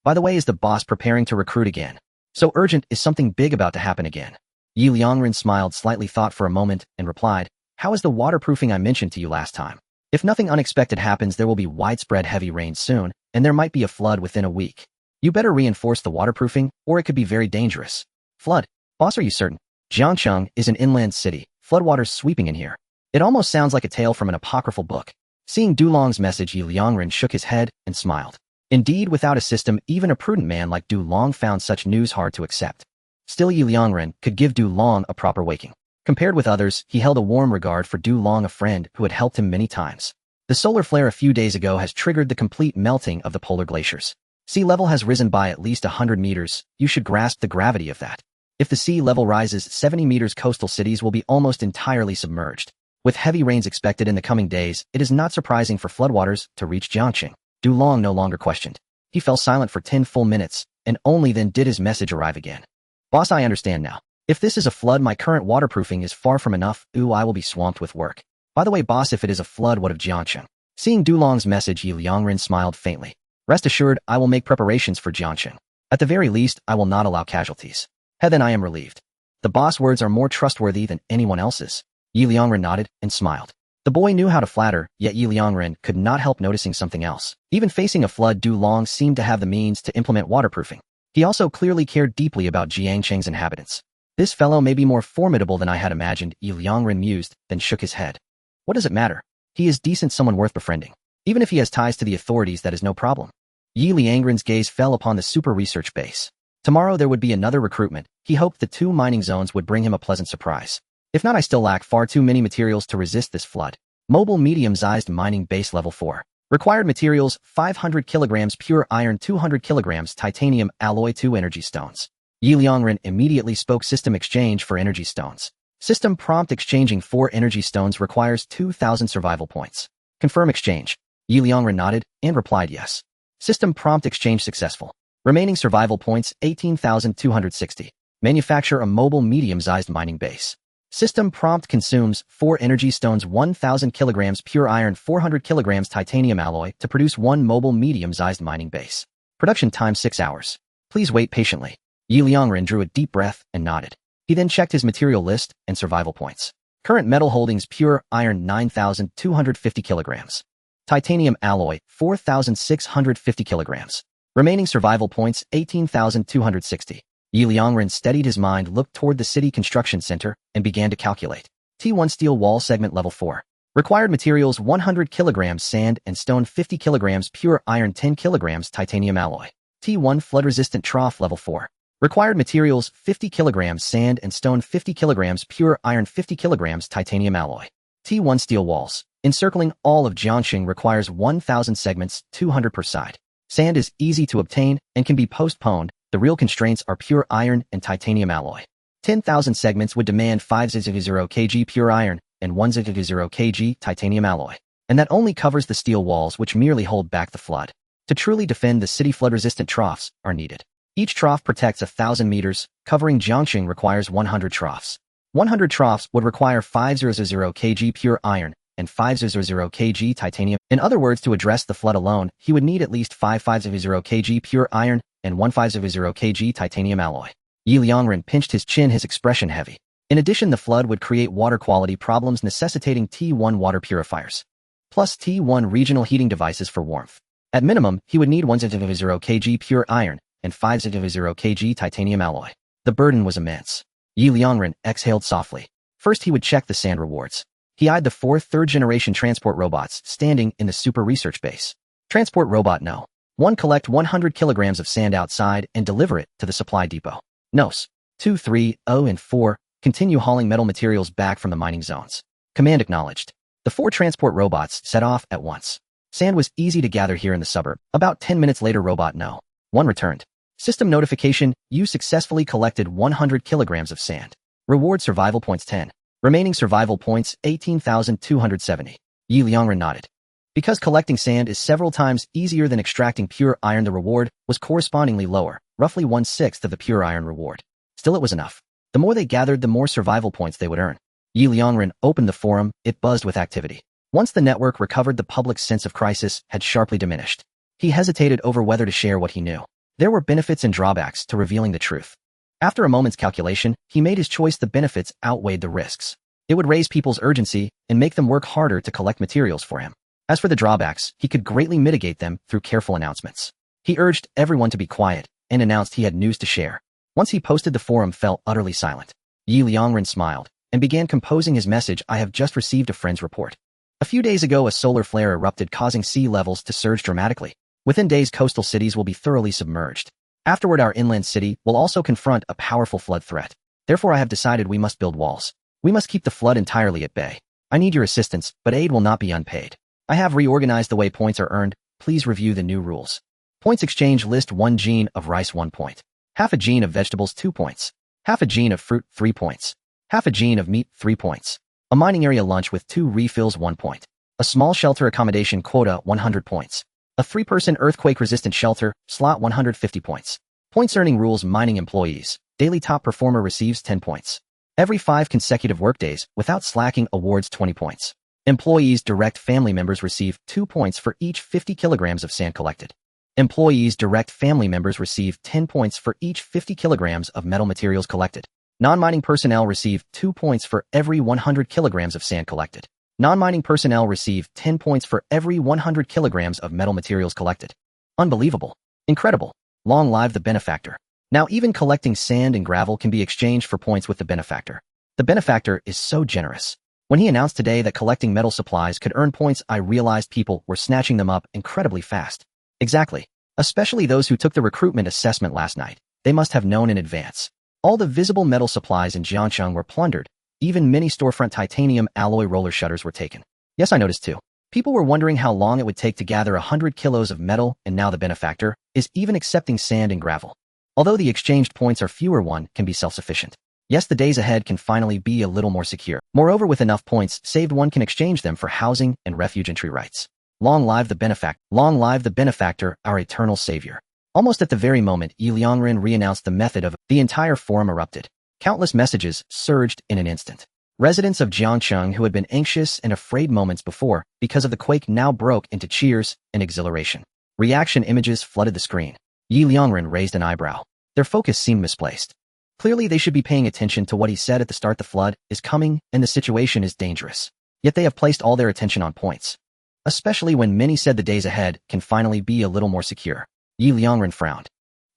By the way, is the boss preparing to recruit again? So urgent, is something big about to happen again? Yi Liangren smiled slightly, thought for a moment, and replied, how is the waterproofing I mentioned to you last time? If nothing unexpected happens, there will be widespread heavy rain soon, and there might be a flood within a week. You better reinforce the waterproofing, or it could be very dangerous. Flood? Boss, are you certain? Jiangcheng is an inland city, floodwaters sweeping in here. It almost sounds like a tale from an apocryphal book. Seeing Dulong's message, Yi Liangren shook his head and smiled. Indeed, without a system, even a prudent man like Dulong found such news hard to accept. Still, Yi Liangren could give Dulong a proper waking. Compared with others, he held a warm regard for Dulong, a friend who had helped him many times. The solar flare a few days ago has triggered the complete melting of the polar glaciers. Sea level has risen by at least 100 meters. You should grasp the gravity of that. If the sea level rises 70 meters, coastal cities will be almost entirely submerged. With heavy rains expected in the coming days, it is not surprising for floodwaters to reach Jiangcheng. Dulong no longer questioned. He fell silent for 10 full minutes, and only then did his message arrive again. Boss, I understand now. If this is a flood, my current waterproofing is far from enough. I will be swamped with work. By the way, boss, if it is a flood, what of Jiangcheng? Seeing Dulong's message, Yi Liangren smiled faintly. Rest assured, I will make preparations for Jiangcheng. At the very least, I will not allow casualties. Then I am relieved. The boss' words are more trustworthy than anyone else's. Yi Liangren nodded and smiled. The boy knew how to flatter, yet Yi Liangren could not help noticing something else. Even facing a flood, Dulong seemed to have the means to implement waterproofing. He also clearly cared deeply about Jiangcheng's inhabitants. This fellow may be more formidable than I had imagined, Yi Liangren mused, then shook his head. What does it matter? He is decent, someone worth befriending. Even if he has ties to the authorities, that is no problem. Yi Liangren's gaze fell upon the super research base. Tomorrow there would be another recruitment. He hoped the 2 mining zones would bring him a pleasant surprise. If not, I still lack far too many materials to resist this flood. Mobile medium-sized mining base level 4. Required materials, 500 kilograms pure iron, 200 kilograms titanium alloy, 2 energy stones. Yi Liangren immediately spoke. System exchange for energy stones. System prompt exchanging 4 energy stones requires 2,000 survival points. Confirm exchange. Yi Liangren nodded and replied yes. System prompt exchange successful. Remaining survival points, 18,260. Manufacture a mobile medium-sized mining base. System prompt consumes 4 energy stones, 1,000 kilograms pure iron, 400 kilograms titanium alloy to produce 1 mobile medium-sized mining base. Production time 6 hours. Please wait patiently. Yi Liangren drew a deep breath and nodded. He then checked his material list and survival points. Current metal holdings: pure iron 9,250 kilograms. Titanium alloy 4,650 kilograms. Remaining survival points 18,260. Yi Liangren steadied his mind, looked toward the city construction center, and began to calculate. T1 steel wall segment level 4. Required materials: 100 kilograms sand and stone, 50 kilograms pure iron, 10 kilograms titanium alloy. T1 flood-resistant trough level 4. Required materials: 50 kilograms sand and stone, 50 kilograms pure iron, 50 kilograms titanium alloy. T1 steel walls. Encircling all of Jiangcheng requires 1,000 segments, 200 per side. Sand is easy to obtain and can be postponed. The real constraints are pure iron and titanium alloy. 10,000 segments would demand 500 kg pure iron and 100 kg titanium alloy. And that only covers the steel walls, which merely hold back the flood. To truly defend the city, flood-resistant troughs are needed. Each trough protects 1,000 meters. Covering Jiangcheng requires 100 troughs. 100 troughs would require 500 kg pure iron and 500 kg titanium. In other words, to address the flood alone, he would need at least 550 kg pure iron and 150 kg titanium alloy. Yi Liangren pinched his chin, his expression heavy. In addition, the flood would create water quality problems, necessitating T1 water purifiers, plus T1 regional heating devices for warmth. At minimum, he would need 100 kg pure iron and 500 kg titanium alloy. The burden was immense. Yi Liangren exhaled softly. First, he would check the sand rewards. He eyed the 4 third-generation transport robots standing in the super research base. Transport robot No. 1. Collect 100 kilograms of sand outside and deliver it to the supply depot. Nos. 2, 3, 0, and 4. Continue hauling metal materials back from the mining zones. Command acknowledged. The 4 transport robots set off at once. Sand was easy to gather here in the suburb. About 10 minutes later, Robot No. 1 returned. System notification: you successfully collected 100 kilograms of sand. Reward survival points 10. Remaining survival points 18,270. Yi Liangren nodded. Because collecting sand is several times easier than extracting pure iron, the reward was correspondingly lower, roughly 1/6 of the pure iron reward. Still, it was enough. The more they gathered, the more survival points they would earn. Yi Liangren opened the forum. It buzzed with activity. Once the network recovered, the public's sense of crisis had sharply diminished. He hesitated over whether to share what he knew. There were benefits and drawbacks to revealing the truth. After a moment's calculation, he made his choice. The benefits outweighed the risks. It would raise people's urgency and make them work harder to collect materials for him. As for the drawbacks, he could greatly mitigate them through careful announcements. He urged everyone to be quiet and announced he had news to share. Once he posted, the forum fell utterly silent. Liangren smiled and began composing his message. I have just received a friend's report. A few days ago, a solar flare erupted, causing sea levels to surge dramatically. Within days, coastal cities will be thoroughly submerged. Afterward, our inland city will also confront a powerful flood threat. Therefore, I have decided we must build walls. We must keep the flood entirely at bay. I need your assistance, but aid will not be unpaid. I have reorganized the way points are earned. Please review the new rules. Points exchange list: 1 gene of rice 1 point. Half a gene of vegetables 2 points. Half a gene of fruit 3 points. Half a gene of meat 3 points. A mining area lunch with 2 refills 1 point. A small shelter accommodation quota 100 points. A 3-person earthquake-resistant shelter, slot 150 points. Points earning rules: mining employees. Daily top performer receives 10 points. Every 5 consecutive workdays, without slacking, awards 20 points. Employees' direct family members receive 2 points for each 50 kilograms of sand collected. Employees' direct family members receive 10 points for each 50 kilograms of metal materials collected. Non-mining personnel receive 2 points for every 100 kilograms of sand collected. Non-mining personnel receive 10 points for every 100 kilograms of metal materials collected. Unbelievable. Incredible. Long live the benefactor. Now even collecting sand and gravel can be exchanged for points with the benefactor. The benefactor is so generous. When he announced today that collecting metal supplies could earn points, I realized people were snatching them up incredibly fast. Exactly. Especially those who took the recruitment assessment last night. They must have known in advance. All the visible metal supplies in Jiangcheng were plundered. Even many storefront titanium alloy roller shutters were taken. Yes, I noticed too. People were wondering how long it would take to gather 100 kilos of metal, and now the benefactor is even accepting sand and gravel. Although the exchanged points are fewer, one can be self-sufficient. Yes, the days ahead can finally be a little more secure. Moreover, with enough points saved, one can exchange them for housing and refuge entry rights. Long live the benefactor. Long live the benefactor, our eternal savior. Almost at the very moment Liangren re-announced the method of, the entire forum erupted. Countless messages surged in an instant. Residents of Jiangcheng who had been anxious and afraid moments before because of the quake now broke into cheers and exhilaration. Reaction images flooded the screen. Liangren raised an eyebrow. Their focus seemed misplaced. Clearly they should be paying attention to what he said at the start. The flood is coming and the situation is dangerous. Yet they have placed all their attention on points. Especially when many said the days ahead can finally be a little more secure. Liangren frowned.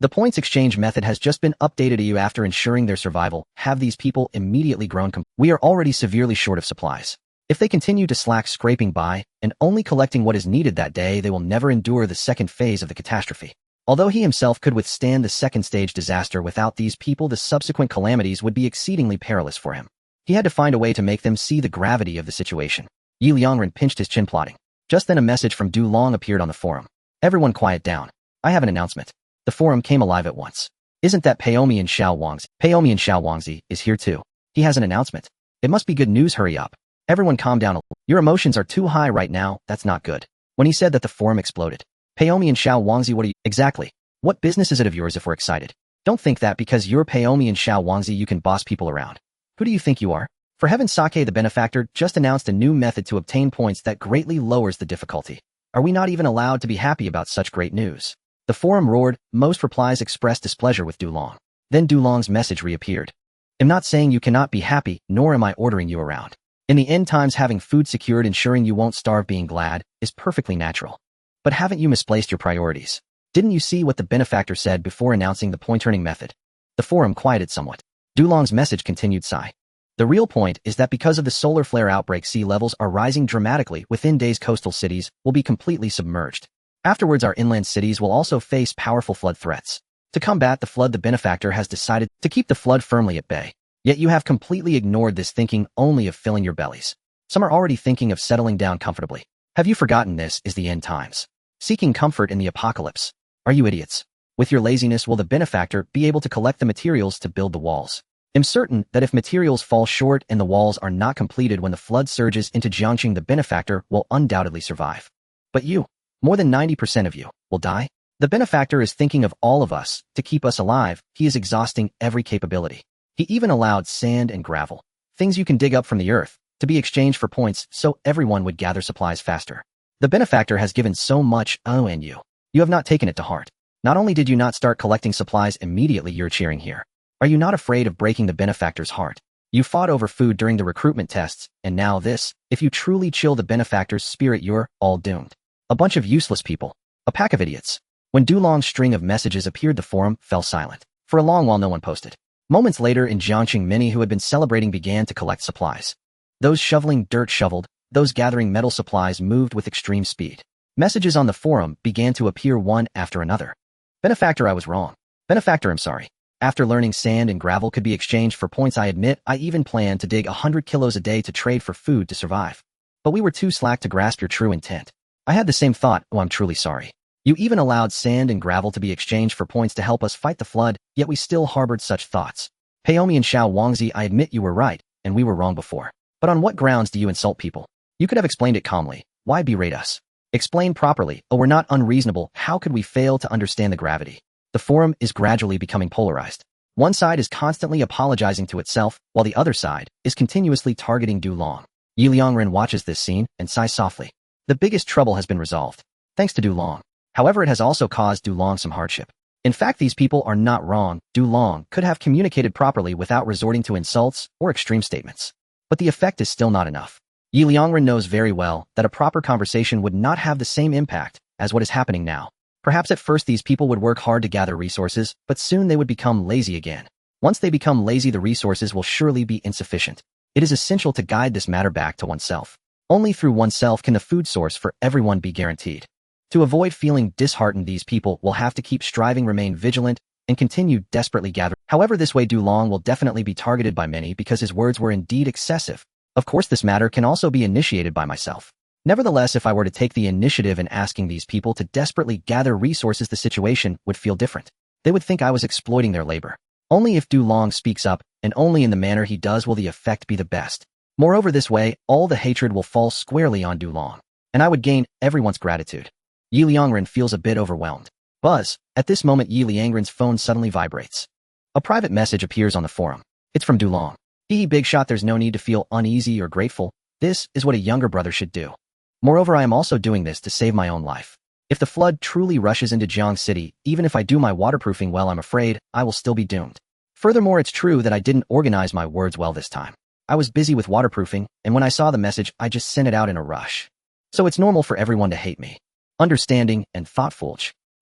The points exchange method has just been updated to you after ensuring their survival. Have these people immediately grown? We are already severely short of supplies. If they continue to slack, scraping by and only collecting what is needed that day, they will never endure the second phase of the catastrophe. Although he himself could withstand the second stage disaster, without these people the subsequent calamities would be exceedingly perilous for him. He had to find a way to make them see the gravity of the situation. Liangren pinched his chin, plotting. Just then a message from Du Long appeared on the forum. Everyone quiet down. I have an announcement. The forum came alive at once. Isn't that Paomian Xiao Wangzi? Paomian Xiao Wangzi is here too. He has an announcement. It must be good news. Hurry up. Everyone calm down. Your emotions are too high right now. That's not good. When he said that, the forum exploded. Paomian Xiao Wangzi, what are you? Exactly. What business is it of yours if we're excited? Don't think that because you're Paomian Xiao Wangzi you can boss people around. Who do you think you are? For heaven's sake, the benefactor just announced a new method to obtain points that greatly lowers the difficulty. Are we not even allowed to be happy about such great news? The forum roared. Most replies expressed displeasure with Du Long. Then Du Long's message reappeared. I'm not saying you cannot be happy, nor am I ordering you around. In the end times, having food secured, ensuring you won't starve, being glad, is perfectly natural. But haven't you misplaced your priorities? Didn't you see what the benefactor said before announcing the point-earning method? The forum quieted somewhat. Du Long's message continued. Sigh. The real point is that because of the solar flare outbreak, sea levels are rising dramatically. Within days, coastal cities will be completely submerged. Afterwards, our inland cities will also face powerful flood threats. To combat the flood, the benefactor has decided to keep the flood firmly at bay. Yet you have completely ignored this, thinking only of filling your bellies. Some are already thinking of settling down comfortably. Have you forgotten this is the end times? Seeking comfort in the apocalypse. Are you idiots? With your laziness, will the benefactor be able to collect the materials to build the walls? I'm certain that if materials fall short and the walls are not completed when the flood surges into Jiangcheng, the benefactor will undoubtedly survive. But you, more than 90% of you, will die. The benefactor is thinking of all of us to keep us alive. He is exhausting every capability. He even allowed sand and gravel, things you can dig up from the earth, to be exchanged for points so everyone would gather supplies faster. The benefactor has given so much, and you have not taken it to heart. Not only did you not start collecting supplies immediately, you're cheering here. Are you not afraid of breaking the benefactor's heart? You fought over food during the recruitment tests, and now this. If you truly chill the benefactor's spirit, you're all doomed. A bunch of useless people. A pack of idiots. When Dulong's string of messages appeared, the forum fell silent. For a long while no one posted. Moments later in Jiangqing, many who had been celebrating began to collect supplies. Those shoveling dirt shoveled, those gathering metal supplies moved with extreme speed. Messages on the forum began to appear one after another. Benefactor, I was wrong. Benefactor, I'm sorry. After learning sand and gravel could be exchanged for points, I admit I even planned to dig 100 kilos a day to trade for food to survive. But we were too slack to grasp your true intent. I had the same thought. Oh, I'm truly sorry. You even allowed sand and gravel to be exchanged for points to help us fight the flood, yet we still harbored such thoughts. Paomi and Xiao Wangzi, I admit you were right, and we were wrong before. But on what grounds do you insult people? You could have explained it calmly. Why berate us? Explain properly. Oh, we're not unreasonable. How could we fail to understand the gravity? The forum is gradually becoming polarized. One side is constantly apologizing to itself, while the other side is continuously targeting Dulong. Liangren watches this scene and sighs softly. The biggest trouble has been resolved, thanks to Dulong. However, it has also caused Dulong some hardship. In fact, these people are not wrong. Dulong could have communicated properly without resorting to insults or extreme statements. But the effect is still not enough. Liangren knows very well that a proper conversation would not have the same impact as what is happening now. Perhaps at first these people would work hard to gather resources, but soon they would become lazy again. Once they become lazy, the resources will surely be insufficient. It is essential to guide this matter back to oneself. Only through oneself can the food source for everyone be guaranteed. To avoid feeling disheartened, these people will have to keep striving, remain vigilant, and continue desperately gathering. However, this way Dulong will definitely be targeted by many because his words were indeed excessive. Of course, this matter can also be initiated by myself. Nevertheless, if I were to take the initiative in asking these people to desperately gather resources, the situation would feel different. They would think I was exploiting their labor. Only if Dulong speaks up, and only in the manner he does, will the effect be the best. Moreover, this way, all the hatred will fall squarely on Dulong, and I would gain everyone's gratitude. Liangren feels a bit overwhelmed. Buzz. At this moment, Liangren's phone suddenly vibrates. A private message appears on the forum. It's from Dulong. Big shot, there's no need to feel uneasy or grateful. This is what a younger brother should do. Moreover, I am also doing this to save my own life. If the flood truly rushes into Jiang City, even if I do my waterproofing well, I'm afraid I will still be doomed. Furthermore, it's true that I didn't organize my words well this time. I was busy with waterproofing, and when I saw the message, I just sent it out in a rush. So it's normal for everyone to hate me. Understanding and thoughtful.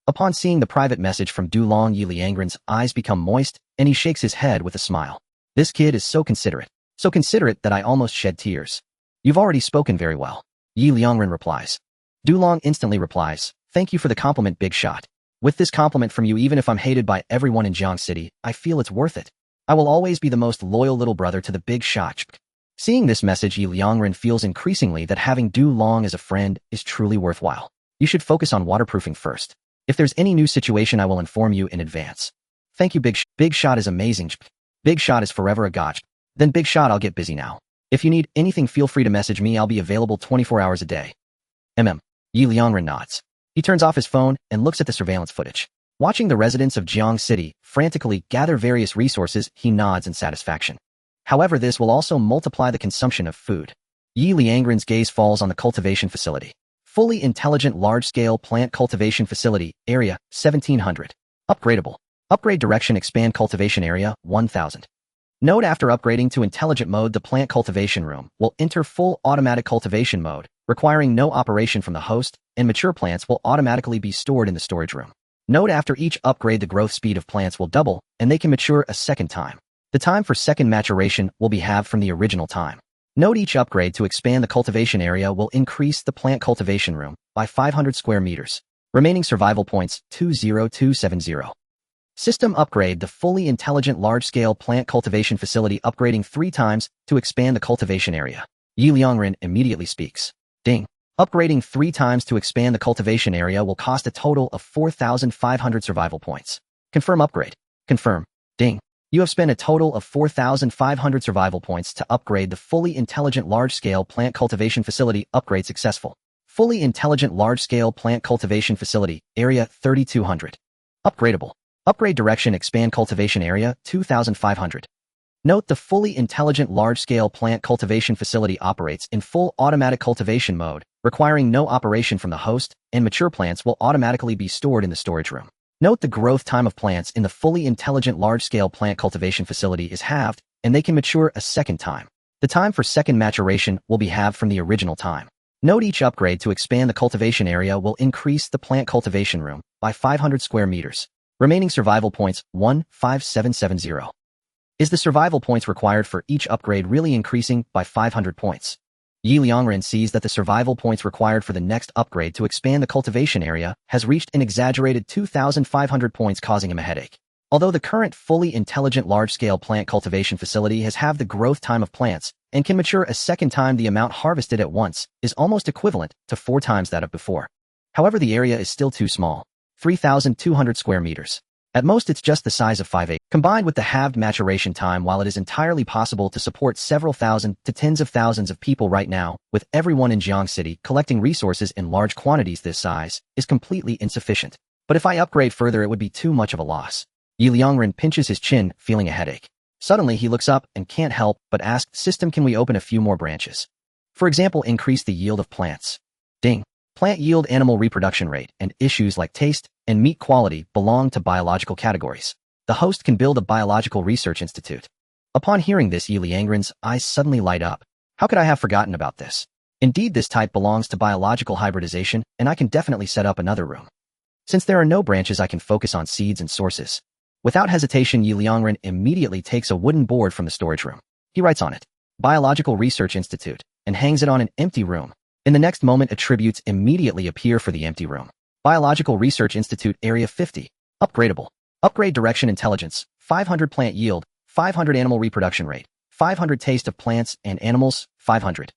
Upon seeing the private message from Dulong, Liangren's eyes become moist, and he shakes his head with a smile. This kid is so considerate that I almost shed tears. You've already spoken very well. Liangren replies. Dulong instantly replies, thank you for the compliment, big shot. With this compliment from you, even if I'm hated by everyone in Jiang City, I feel it's worth it. I will always be the most loyal little brother to the big shot. Seeing this message, Liangren feels increasingly that having Dulong as a friend is truly worthwhile. You should focus on waterproofing first. If there's any new situation, I will inform you in advance. Thank you, Big Shot is amazing. Big Shot is forever a god. Then Big Shot, I'll get busy now. If you need anything, feel free to message me. I'll be available 24 hours a day. Liangren nods. He turns off his phone and looks at the surveillance footage. Watching the residents of Jiang City frantically gather various resources, he nods in satisfaction. However, this will also multiply the consumption of food. Liangren's gaze falls on the cultivation facility. Fully intelligent large-scale plant cultivation facility, area, 1700. Upgradable. Upgrade direction, expand cultivation area, 1000. Note: after upgrading to intelligent mode, the plant cultivation room will enter full automatic cultivation mode, requiring no operation from the host, and mature plants will automatically be stored in the storage room. Note: after each upgrade, the growth speed of plants will double, and they can mature a second time. The time for second maturation will be halved from the original time. Note: each upgrade to expand the cultivation area will increase the plant cultivation room by 500 square meters. Remaining survival points, 20270. System upgrade: the fully intelligent large-scale plant cultivation facility, upgrading 3 times to expand the cultivation area. Liangren immediately speaks. Ding. Upgrading 3 times to expand the cultivation area will cost a total of 4,500 survival points. Confirm upgrade. Confirm. Ding. You have spent a total of 4,500 survival points to upgrade the fully intelligent large-scale plant cultivation facility. Upgrade successful. Fully intelligent large-scale plant cultivation facility, area 3,200. Upgradable. Upgrade direction, expand cultivation area, 2,500. Note: the fully intelligent large-scale plant cultivation facility operates in full automatic cultivation mode, requiring no operation from the host, and mature plants will automatically be stored in the storage room. Note the growth time of plants in the fully intelligent large-scale plant cultivation facility is halved, and they can mature a second time. The time for second maturation will be halved from the original time. Note each upgrade to expand the cultivation area will increase the plant cultivation room by 500 square meters. Remaining survival points 15770. Is the survival points required for each upgrade really increasing by 500 points? Liangren sees that the survival points required for the next upgrade to expand the cultivation area has reached an exaggerated 2,500 points, causing him a headache. Although the current fully intelligent large-scale plant cultivation facility has halved the growth time of plants and can mature a second time, the amount harvested at once is almost equivalent to 4 times that of before. However, the area is still too small, 3,200 square meters. At most, it's just the size of 5 acres. Combined with the halved maturation time, while it is entirely possible to support several thousand to tens of thousands of people right now, with everyone in Jiang City collecting resources in large quantities this size, is completely insufficient. But if I upgrade further, it would be too much of a loss. Liangren pinches his chin, feeling a headache. Suddenly, he looks up and can't help but ask, "System, can we open a few more branches? For example, increase the yield of plants." Ding. Plant yield, animal reproduction rate, and issues like taste and meat quality belong to biological categories. The host can build a biological research institute. Upon hearing this, Liangren's eyes suddenly light up. How could I have forgotten about this? Indeed, this type belongs to biological hybridization, and I can definitely set up another room. Since there are no branches, I can focus on seeds and sources. Without hesitation, Liangren immediately takes a wooden board from the storage room. He writes on it, "Biological Research Institute," and hangs it on an empty room. In the next moment, attributes immediately appear for the empty room. Biological Research Institute, Area 50. Upgradable. Upgrade direction intelligence, 500 plant yield, 500 animal reproduction rate, 500 taste of plants and animals, 500.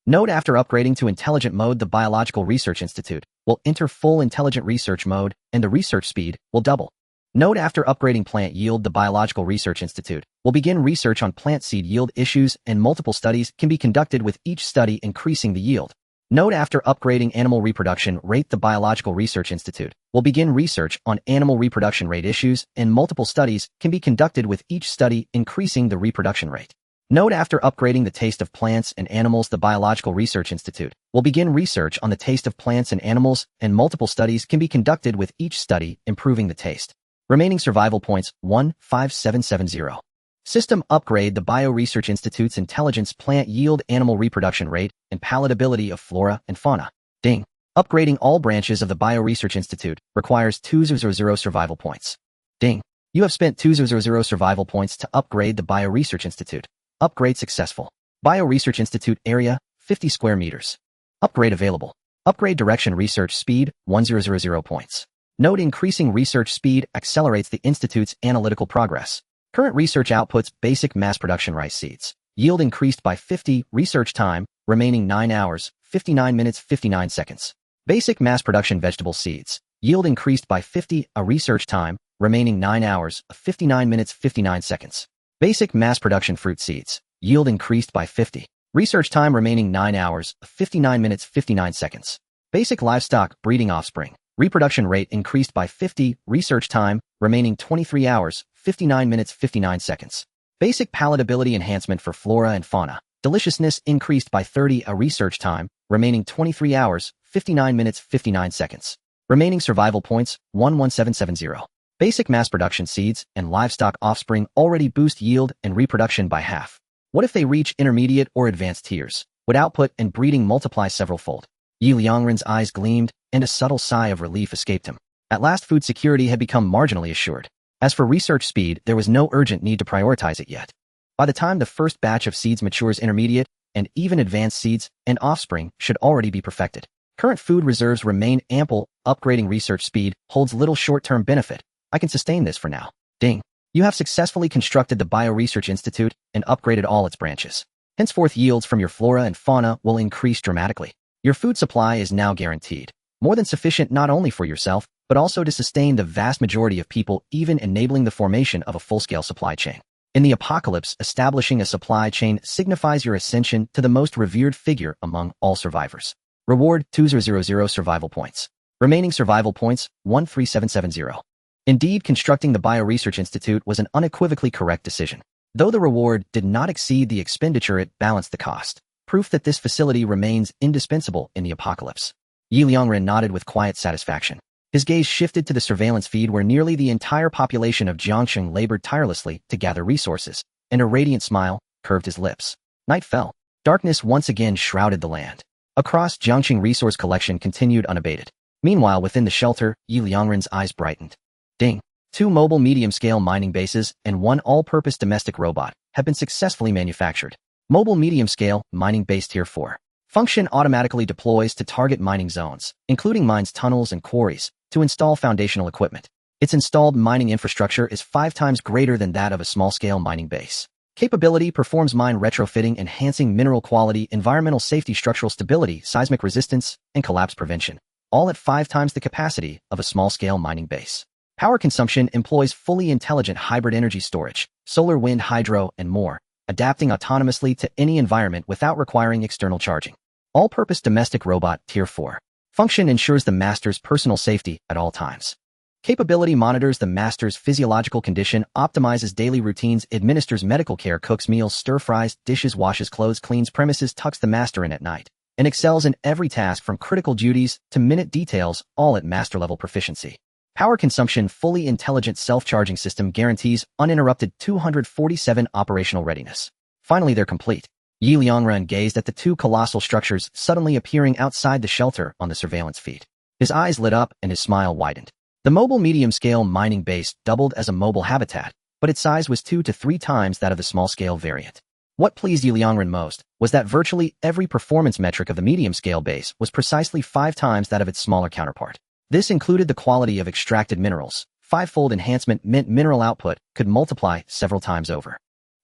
Note after upgrading to intelligent mode, the Biological Research Institute will enter full intelligent research mode, and the research speed will double. Note after upgrading plant yield, the Biological Research Institute will begin research on plant seed yield issues, and multiple studies can be conducted with each study increasing the yield. Note after upgrading animal reproduction rate, the Biological Research Institute will begin research on animal reproduction rate issues, and multiple studies can be conducted with each study increasing the reproduction rate. Note after upgrading the taste of plants and animals, the Biological Research Institute will begin research on the taste of plants and animals, and multiple studies can be conducted with each study improving the taste. Remaining survival points 15770. System upgrade, the Bio-Research Institute's intelligence, plant yield, animal reproduction rate, and palatability of flora and fauna. Ding. Upgrading all branches of the Bio-Research Institute requires 200 survival points. Ding. You have spent 200 survival points to upgrade the Bio-Research Institute. Upgrade successful. Bio-Research Institute, Area 50 square meters. Upgrade available. Upgrade direction, research speed 1000 points. Note increasing research speed accelerates the Institute's analytical progress. Current research outputs, basic mass production rice seeds. Yield increased by 50, research time, remaining 9 hours, 59 minutes, 59 seconds. Basic mass production vegetable seeds. Yield increased by 50, a research time, remaining 9 hours, 59 minutes, 59 seconds. Basic mass production fruit seeds. Yield increased by 50. Research time remaining 9 hours, 59 minutes, 59 seconds. Basic livestock breeding offspring. Reproduction rate increased by 50, research time, remaining 23 hours, 59 minutes, 59 seconds. Basic palatability enhancement for flora and fauna. Deliciousness increased by 30, a research time, remaining 23 hours, 59 minutes, 59 seconds. Remaining survival points 11770. Basic mass production seeds and livestock offspring already boost yield and reproduction by half. What if they reach intermediate or advanced tiers? Would output and breeding multiply several-fold? Liangren's eyes gleamed, and a subtle sigh of relief escaped him. At last, food security had become marginally assured. As for research speed, there was no urgent need to prioritize it yet. By the time the first batch of seeds matures, intermediate and even advanced seeds and offspring should already be perfected. Current food reserves remain ample. Upgrading research speed holds little short-term benefit. I can sustain this for now. Ding. You have successfully constructed the Bio-Research Institute and upgraded all its branches. Henceforth, yields from your flora and fauna will increase dramatically. Your food supply is now guaranteed. More than sufficient not only for yourself, but also to sustain the vast majority of people, even enabling the formation of a full-scale supply chain. In the apocalypse, establishing a supply chain signifies your ascension to the most revered figure among all survivors. Reward 200 survival points. Remaining survival points 13770. Indeed, constructing the Bio-Research Institute was an unequivocally correct decision. Though the reward did not exceed the expenditure, it balanced the cost. Proof that this facility remains indispensable in the apocalypse. Liangren nodded with quiet satisfaction. His gaze shifted to the surveillance feed where nearly the entire population of Jiangsheng labored tirelessly to gather resources, and a radiant smile curved his lips. Night fell. Darkness once again shrouded the land. Across, Jiangsheng resource collection continued unabated. Meanwhile, within the shelter, Liangren's eyes brightened. Ding! 2 mobile medium-scale mining bases and 1 all-purpose domestic robot have been successfully manufactured. Mobile medium-scale mining base Tier 4. Function automatically deploys to target mining zones, including mines, tunnels, and quarries, to install foundational equipment. Its installed mining infrastructure is 5 times greater than that of a small-scale mining base. Capability performs mine retrofitting, enhancing mineral quality, environmental safety, structural stability, seismic resistance, and collapse prevention, all at 5 times the capacity of a small-scale mining base. Power consumption employs fully intelligent hybrid energy storage, solar, wind, hydro, and more, adapting autonomously to any environment without requiring external charging. All-purpose domestic robot Tier 4. Function ensures the master's personal safety at all times. Capability monitors the master's physiological condition, optimizes daily routines, administers medical care, cooks meals, stir-fries, dishes, washes clothes, cleans premises, tucks the master in at night, and excels in every task from critical duties to minute details, all at master-level proficiency. Power consumption fully intelligent self-charging system guarantees uninterrupted 247 operational readiness. Finally, they're complete. Liangren gazed at the 2 colossal structures suddenly appearing outside the shelter on the surveillance feed. His eyes lit up and his smile widened. The mobile medium-scale mining base doubled as a mobile habitat, but its size was 2 to 3 times that of the small-scale variant. What pleased Liangren most was that virtually every performance metric of the medium-scale base was precisely 5 times that of its smaller counterpart. This included the quality of extracted minerals. 5-fold enhancement meant mineral output could multiply several times over.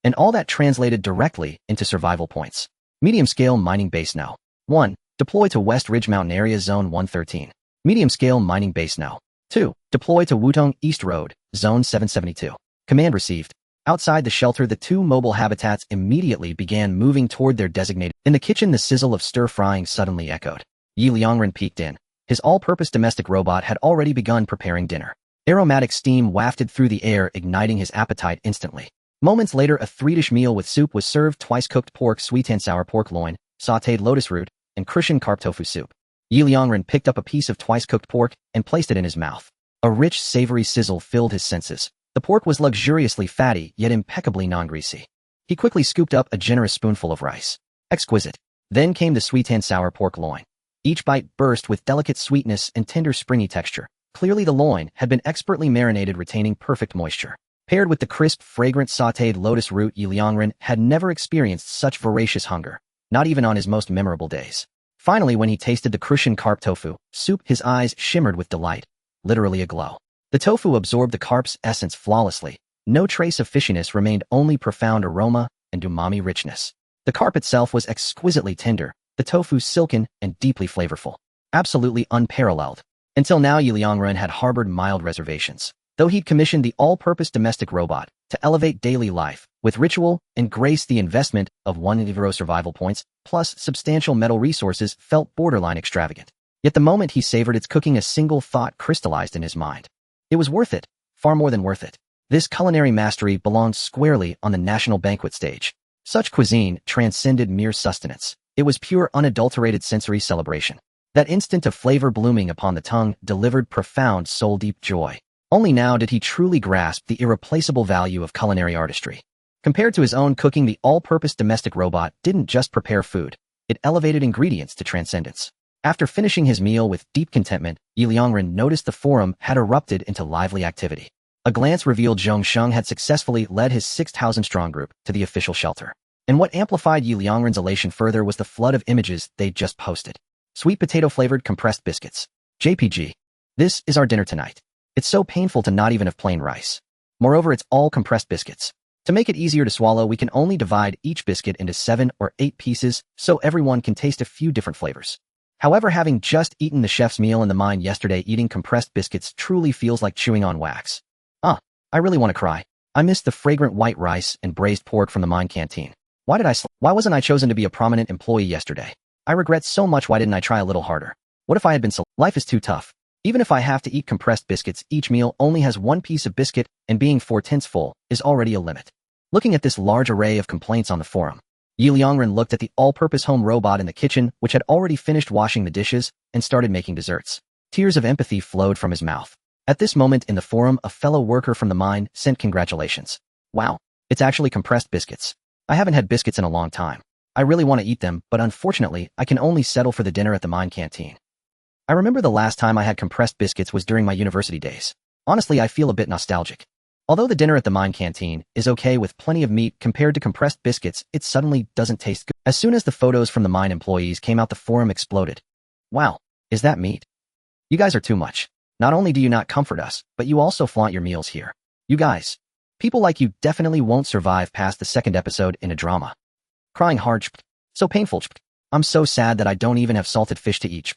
And all that translated directly into survival points. Medium-scale mining base now. 1. Deploy to West Ridge Mountain Area Zone 113. Medium-scale mining base now. 2. Deploy to Wutong East Road, Zone 772. Command received. Outside the shelter, the 2 mobile habitats immediately began moving toward their designated. In the kitchen, the sizzle of stir-frying suddenly echoed. Liangren peeked in. His all-purpose domestic robot had already begun preparing dinner. Aromatic steam wafted through the air, igniting his appetite instantly. Moments later, a 3-dish meal with soup was served: twice-cooked pork, sweet and sour pork loin, sautéed lotus root, and Christian carp tofu soup. Liangren picked up a piece of twice-cooked pork and placed it in his mouth. A rich, savory sizzle filled his senses. The pork was luxuriously fatty, yet impeccably non-greasy. He quickly scooped up a generous spoonful of rice. Exquisite. Then came the sweet and sour pork loin. Each bite burst with delicate sweetness and tender springy texture. Clearly the loin had been expertly marinated, retaining perfect moisture. Paired with the crisp, fragrant sautéed lotus root, Liangren had never experienced such voracious hunger, not even on his most memorable days. Finally, when he tasted the Christian carp tofu soup, his eyes shimmered with delight, literally aglow. The tofu absorbed the carp's essence flawlessly. No trace of fishiness remained, only profound aroma and umami richness. The carp itself was exquisitely tender, the tofu silken and deeply flavorful. Absolutely unparalleled. Until now, Liangren had harbored mild reservations. Though he'd commissioned the all-purpose domestic robot to elevate daily life with ritual and grace, the investment of 1 survival points plus substantial metal resources felt borderline extravagant. Yet the moment he savored its cooking, a single thought crystallized in his mind. It was worth it, far more than worth it. This culinary mastery belonged squarely on the national banquet stage. Such cuisine transcended mere sustenance. It was pure, unadulterated sensory celebration. That instant of flavor blooming upon the tongue delivered profound, soul-deep joy. Only now did he truly grasp the irreplaceable value of culinary artistry. Compared to his own cooking, the all-purpose domestic robot didn't just prepare food, it elevated ingredients to transcendence. After finishing his meal with deep contentment, Liangren noticed the forum had erupted into lively activity. A glance revealed Zhongsheng had successfully led his 6,000-strong group to the official shelter. And what amplified Liangren's elation further was the flood of images they'd just posted. Sweet potato-flavored compressed biscuits. JPG. This is our dinner tonight. It's so painful to not even have plain rice. Moreover, it's all compressed biscuits. To make it easier to swallow, we can only divide each biscuit into 7 or 8 pieces so everyone can taste a few different flavors. However, having just eaten the chef's meal in the mine yesterday, eating compressed biscuits truly feels like chewing on wax. I really want to cry. I missed the fragrant white rice and braised pork from the mine canteen. Why wasn't I chosen to be a prominent employee yesterday? I regret so much. Why didn't I try a little harder? What if I had been Life is too tough. Even if I have to eat compressed biscuits, each meal only has 1 piece of biscuit, and being 4/10 full is already a limit. Looking at this large array of complaints on the forum, Liangren looked at the all-purpose home robot in the kitchen, which had already finished washing the dishes and started making desserts. Tears of empathy flowed from his mouth. At this moment in the forum, a fellow worker from the mine sent congratulations. Wow, it's actually compressed biscuits. I haven't had biscuits in a long time. I really want to eat them, but unfortunately, I can only settle for the dinner at the mine canteen. I remember the last time I had compressed biscuits was during my university days. Honestly, I feel a bit nostalgic. Although the dinner at the mine canteen is okay with plenty of meat compared to compressed biscuits, it suddenly doesn't taste good. As soon as the photos from the mine employees came out, the forum exploded. Wow, is that meat? You guys are too much. Not only do you not comfort us, but you also flaunt your meals here. You guys. People like you definitely won't survive past the second episode in a drama. Crying hard. So painful. I'm so sad that I don't even have salted fish to eat.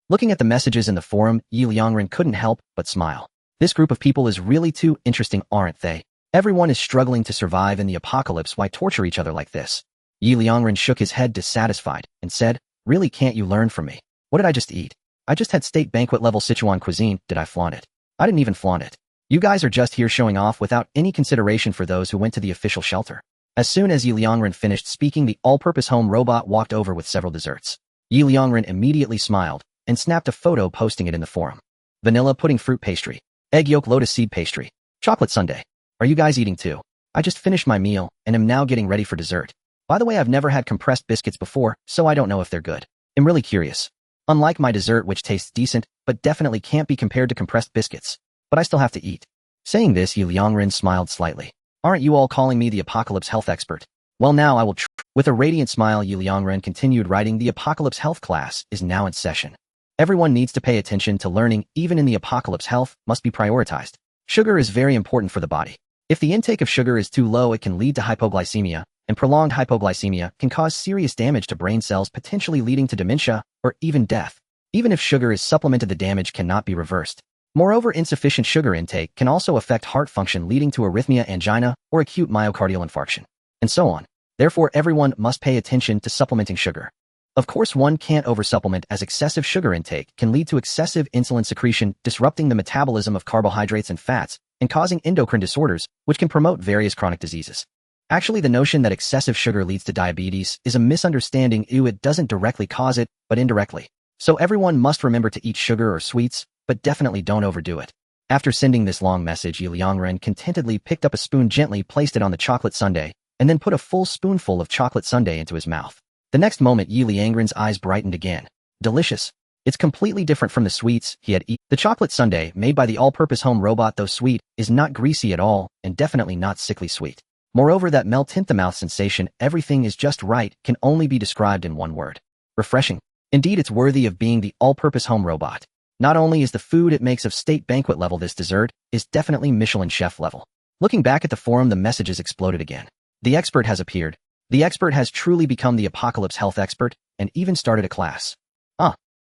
Looking at the messages in the forum, Liangren couldn't help but smile. This group of people is really too interesting, aren't they? Everyone is struggling to survive in the apocalypse. Why torture each other like this? Liangren shook his head dissatisfied and said, really, can't you learn from me? What did I just eat? I just had state banquet level Sichuan cuisine. Did I flaunt it? I didn't even flaunt it. You guys are just here showing off without any consideration for those who went to the official shelter. As soon as Liangren finished speaking, the all-purpose home robot walked over with several desserts. Liangren immediately smiled and snapped a photo, posting it in the forum. Vanilla pudding fruit pastry. Egg yolk lotus seed pastry. Chocolate sundae. Are you guys eating too? I just finished my meal and am now getting ready for dessert. By the way, I've never had compressed biscuits before, so I don't know if they're good. I'm really curious. Unlike my dessert, which tastes decent, but definitely can't be compared to compressed biscuits. But I still have to eat. Saying this, Liangren smiled slightly. Aren't you all calling me the apocalypse health expert? Well, now I will With a radiant smile, Liangren continued writing, the apocalypse health class is now in session. Everyone needs to pay attention to learning. Even in the apocalypse, health must be prioritized. Sugar is very important for the body. If the intake of sugar is too low, it can lead to hypoglycemia, and prolonged hypoglycemia can cause serious damage to brain cells, potentially leading to dementia or even death. Even if sugar is supplemented, the damage cannot be reversed. Moreover, insufficient sugar intake can also affect heart function, leading to arrhythmia, angina, or acute myocardial infarction, and so on. Therefore, everyone must pay attention to supplementing sugar. Of course, one can't oversupplement, as excessive sugar intake can lead to excessive insulin secretion, disrupting the metabolism of carbohydrates and fats, and causing endocrine disorders, which can promote various chronic diseases. Actually, the notion that excessive sugar leads to diabetes is a misunderstanding. It doesn't directly cause it, but indirectly. So everyone must remember to eat sugar or sweets, but definitely don't overdo it. After sending this long message, Liangren contentedly picked up a spoon, gently placed it on the chocolate sundae, and then put a full spoonful of chocolate sundae into his mouth. The next moment, Liangren's eyes brightened again. Delicious. It's completely different from the sweets he had eaten. The chocolate sundae, made by the all-purpose home robot, though sweet, is not greasy at all, and definitely not sickly sweet. Moreover, that melt-in-the-mouth sensation, everything is just right, can only be described in one word. Refreshing. Indeed, it's worthy of being the all-purpose home robot. Not only is the food it makes of state banquet level, this dessert is definitely Michelin chef level. Looking back at the forum, the messages exploded again. The expert has appeared. The expert has truly become the apocalypse health expert, and even started a class.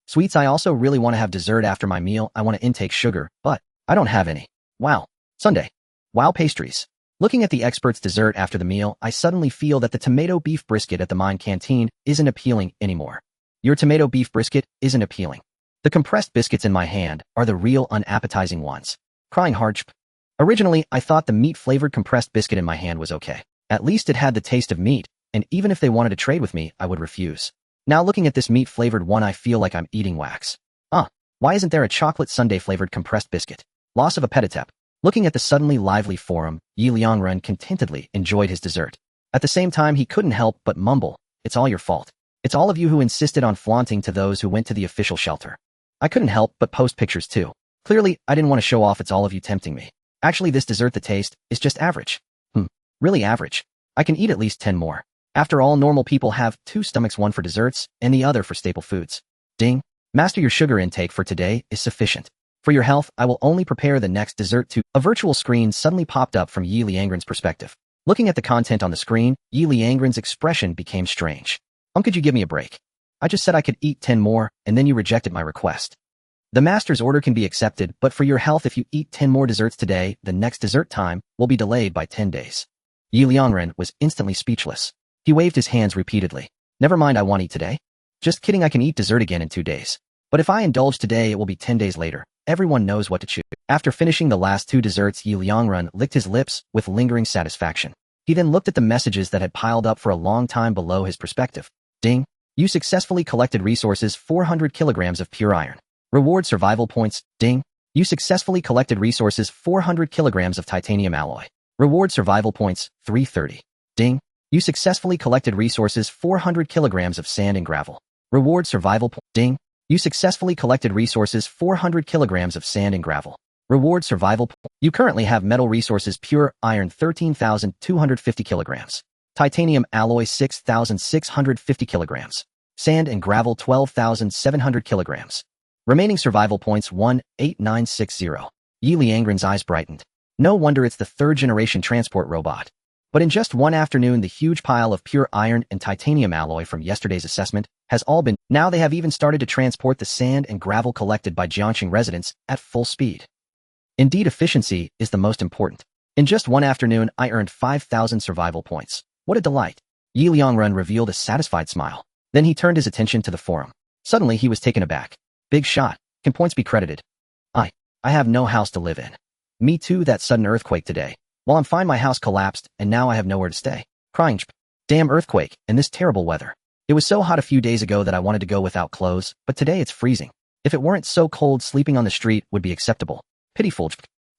Sweets. I also really want to have dessert after my meal. I want to intake sugar, but I don't have any. Wow. Sundae. Wow. Pastries. Looking at the expert's dessert after the meal, I suddenly feel that the tomato beef brisket at the mine canteen isn't appealing anymore. Your tomato beef brisket isn't appealing. The compressed biscuits in my hand are the real unappetizing ones. Crying hard. Originally, I thought the meat-flavored compressed biscuit in my hand was okay. At least it had the taste of meat, and even if they wanted to trade with me, I would refuse. Now looking at this meat-flavored one, I feel like I'm eating wax. Why isn't there a chocolate sundae-flavored compressed biscuit? Loss of appetite. Looking at the suddenly lively forum, Liangren contentedly enjoyed his dessert. At the same time, he couldn't help but mumble, it's all your fault. It's all of you who insisted on flaunting to those who went to the official shelter. I couldn't help but post pictures too. Clearly, I didn't want to show off. It's all of you tempting me. Actually, this dessert, the taste, is just average. Really average. I can eat at least 10 more. After all, normal people have 2 stomachs, one for desserts and the other for staple foods. Ding. Master your sugar intake for today is sufficient. For your health, I will only prepare the next dessert too. A virtual screen suddenly popped up from Liangren's perspective. Looking at the content on the screen, Liangren's expression became strange. Could you give me a break? I just said I could eat 10 more, and then you rejected my request. The master's order can be accepted, but for your health, if you eat 10 more desserts today, the next dessert time will be delayed by 10 days. Liangren was instantly speechless. He waved his hands repeatedly. Never mind, I want to eat today. Just kidding, I can eat dessert again in 2 days. But if I indulge today, it will be 10 days later. Everyone knows what to choose. After finishing the last 2 desserts, Liangren licked his lips with lingering satisfaction. He then looked at the messages that had piled up for a long time below his perspective. Ding. You successfully collected resources, 400 kilograms of pure iron. Reward survival points, ding. You successfully collected resources 400 kilograms of titanium alloy. Reward survival points, 330. Ding. You successfully collected resources 400 kilograms of sand and gravel. Reward survival ding. You successfully collected resources 400 kilograms of sand and gravel. Reward survival You currently have metal resources pure iron 13,250 kilograms. Titanium alloy 6,650 kilograms. Sand and gravel 12,700 kilograms. Remaining survival points 18960. Liangren's eyes brightened. No wonder it's the third-generation transport robot. But in just one afternoon, the huge pile of pure iron and titanium alloy from yesterday's assessment has all been. Now they have even started to transport the sand and gravel collected by Jiangxing residents at full speed. Indeed, efficiency is the most important. In just one afternoon, I earned 5,000 survival points. What a delight. Liangren revealed a satisfied smile. Then he turned his attention to the forum. Suddenly he was taken aback. Big shot. Can points be credited? I have no house to live in. Me too, that sudden earthquake today. While I'm fine, my house collapsed, and now I have nowhere to stay. Crying. Damn earthquake, and this terrible weather. It was so hot a few days ago that I wanted to go without clothes, but today it's freezing. If it weren't so cold, sleeping on the street would be acceptable. Pitiful.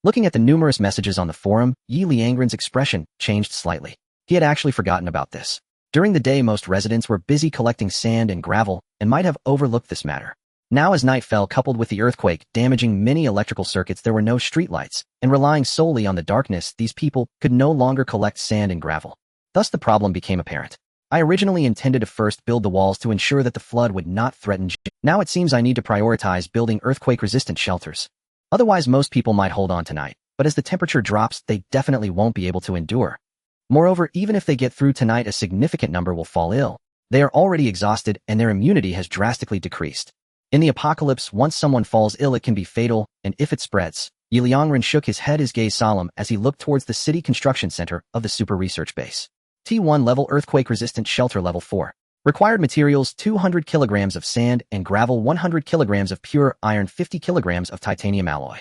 Looking at the numerous messages on the forum, Liangren's expression changed slightly. He had actually forgotten about this. During the day, most residents were busy collecting sand and gravel and might have overlooked this matter. Now as night fell, coupled with the earthquake damaging many electrical circuits, there were no streetlights, and relying solely on the darkness, these people could no longer collect sand and gravel. Thus the problem became apparent. I originally intended to first build the walls to ensure that the flood would not threaten. Now it seems I need to prioritize building earthquake-resistant shelters. Otherwise most people might hold on tonight, but as the temperature drops, they definitely won't be able to endure. Moreover, even if they get through tonight, a significant number will fall ill. They are already exhausted and their immunity has drastically decreased. In the apocalypse, once someone falls ill, it can be fatal, and if it spreads, Liangren shook his head, his gaze solemn as he looked towards the city construction center of the super research base. T1 level earthquake-resistant shelter level 4. Required materials 200 kilograms of sand and gravel, 100 kilograms of pure iron, 50 kilograms of titanium alloy.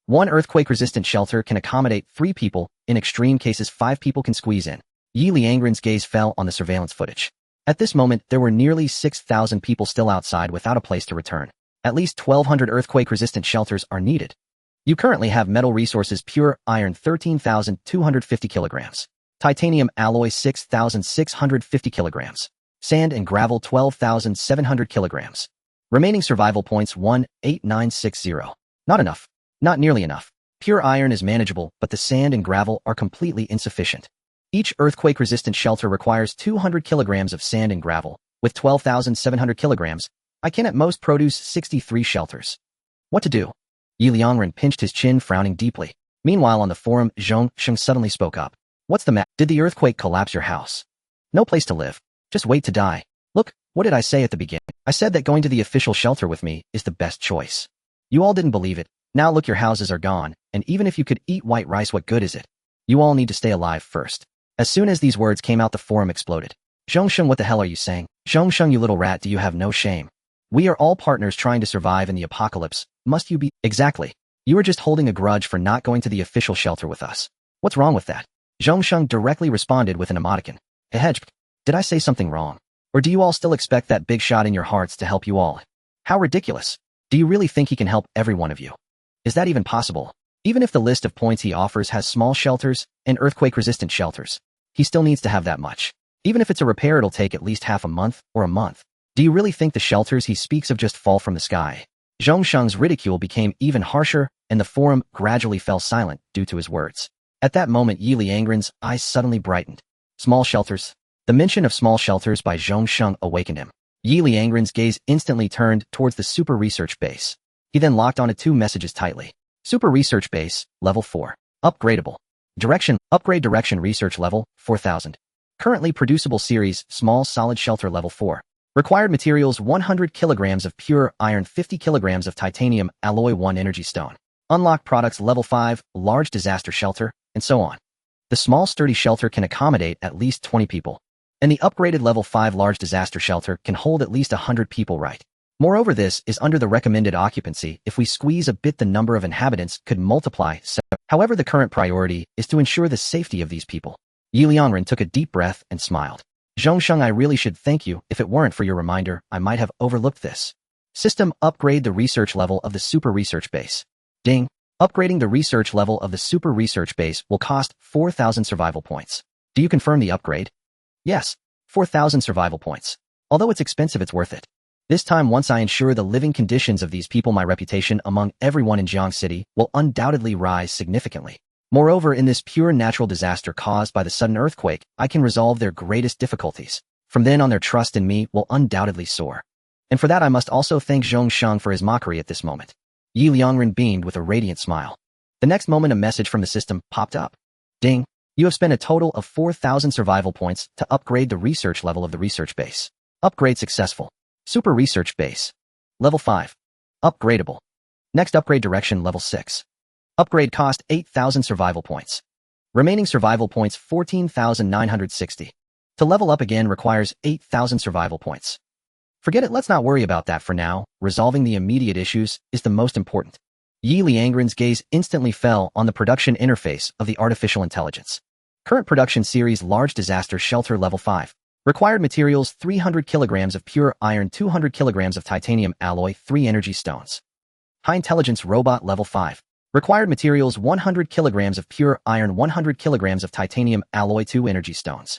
One earthquake-resistant shelter can accommodate 3 people. In extreme cases, 5 people can squeeze in. Liangren's gaze fell on the surveillance footage. At this moment, there were nearly 6,000 people still outside without a place to return. At least 1,200 earthquake-resistant shelters are needed. You currently have metal resources pure iron 13,250 kilograms. Titanium alloy 6,650 kilograms. Sand and gravel 12,700 kilograms. Remaining survival points 18960. Not enough. Not nearly enough. Pure iron is manageable, but the sand and gravel are completely insufficient. Each earthquake-resistant shelter requires 200 kilograms of sand and gravel. With 12,700 kilograms, I can at most produce 63 shelters. What to do? Liangren pinched his chin, frowning deeply. Meanwhile, on the forum, Zhong Sheng suddenly spoke up. What's the matter? Did the earthquake collapse your house? No place to live. Just wait to die. Look, what did I say at the beginning? I said that going to the official shelter with me is the best choice. You all didn't believe it. Now look, your houses are gone, and even if you could eat white rice, what good is it? You all need to stay alive first. As soon as these words came out, the forum exploded. Zhongsheng, what the hell are you saying? Zhongsheng, you little rat, do you have no shame? We are all partners trying to survive in the apocalypse. Must you be? Exactly. You are just holding a grudge for not going to the official shelter with us. What's wrong with that? Zhongsheng directly responded with an emoticon. Hedge, did I say something wrong? Or do you all still expect that big shot in your hearts to help you all? How ridiculous. Do you really think he can help every one of you? Is that even possible? Even if the list of points he offers has small shelters and earthquake-resistant shelters, he still needs to have that much. Even if it's a repair, it'll take at least half a month or a month. Do you really think the shelters he speaks of just fall from the sky? Zhongsheng's ridicule became even harsher, and the forum gradually fell silent due to his words. At that moment, Liangren's eyes suddenly brightened. Small shelters. The mention of small shelters by Zhongsheng awakened him. Liangren's gaze instantly turned towards the super research base. He then locked onto 2 messages tightly. Super research base, level 4. Upgradable. Direction, upgrade direction research level, 4000. Currently producible series, small solid shelter level 4. Required materials 100 kilograms of pure iron, 50 kilograms of titanium alloy, 1 energy stone. Unlock products level 5, large disaster shelter, and so on. The small sturdy shelter can accommodate at least 20 people. And the upgraded level 5 large disaster shelter can hold at least 100 people, right? Moreover, this is under the recommended occupancy. If we squeeze a bit, the number of inhabitants could multiply. However, the current priority is to ensure the safety of these people. Liangren took a deep breath and smiled. Zhongsheng, I really should thank you. If it weren't for your reminder, I might have overlooked this. System, upgrade the research level of the super research base. Ding. Upgrading the research level of the super research base will cost 4,000 survival points. Do you confirm the upgrade? Yes. 4,000 survival points. Although it's expensive, it's worth it. This time, once I ensure the living conditions of these people, my reputation among everyone in Jiang City will undoubtedly rise significantly. Moreover, in this pure natural disaster caused by the sudden earthquake, I can resolve their greatest difficulties. From then on, their trust in me will undoubtedly soar. And for that, I must also thank Zhongsheng for his mockery at this moment. Yi Liangren beamed with a radiant smile. The next moment, a message from the system popped up. Ding. You have spent a total of 4,000 survival points to upgrade the research level of the research base. Upgrade successful. Super research base. Level 5. Upgradable. Next upgrade direction, level 6. Upgrade cost 8,000 survival points. Remaining survival points 14,960. To level up again requires 8,000 survival points. Forget it, let's not worry about that for now. Resolving the immediate issues is the most important. Yi Liangren's gaze instantly fell on the production interface of the artificial intelligence. Current production series, large disaster shelter level 5. Required materials 300 kilograms of pure iron, 200 kilograms of titanium alloy, 3 energy stones. High intelligence robot level 5. Required materials 100 kilograms of pure iron, 100 kilograms of titanium alloy, 2 energy stones.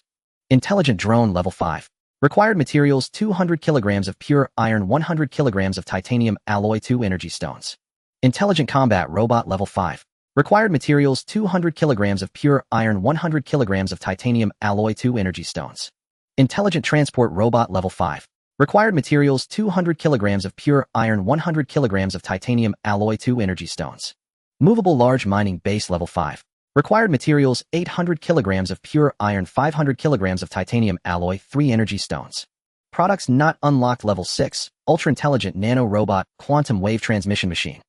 Intelligent drone level 5. Required materials 200 kilograms of pure iron, 100 kilograms of titanium alloy, 2 energy stones. Intelligent combat robot level 5. Required materials 200 kilograms of pure iron, 100 kilograms of titanium alloy, 2 energy stones. Intelligent transport robot level 5. Required materials 200 kilograms of pure iron, 100 kilograms of titanium alloy, 2 energy stones. Movable large mining base level 5. Required materials 800 kilograms of pure iron, 500 kilograms of titanium alloy, 3 energy stones. Products not unlocked level 6. Ultra-intelligent nano-robot quantum wave transmission machine.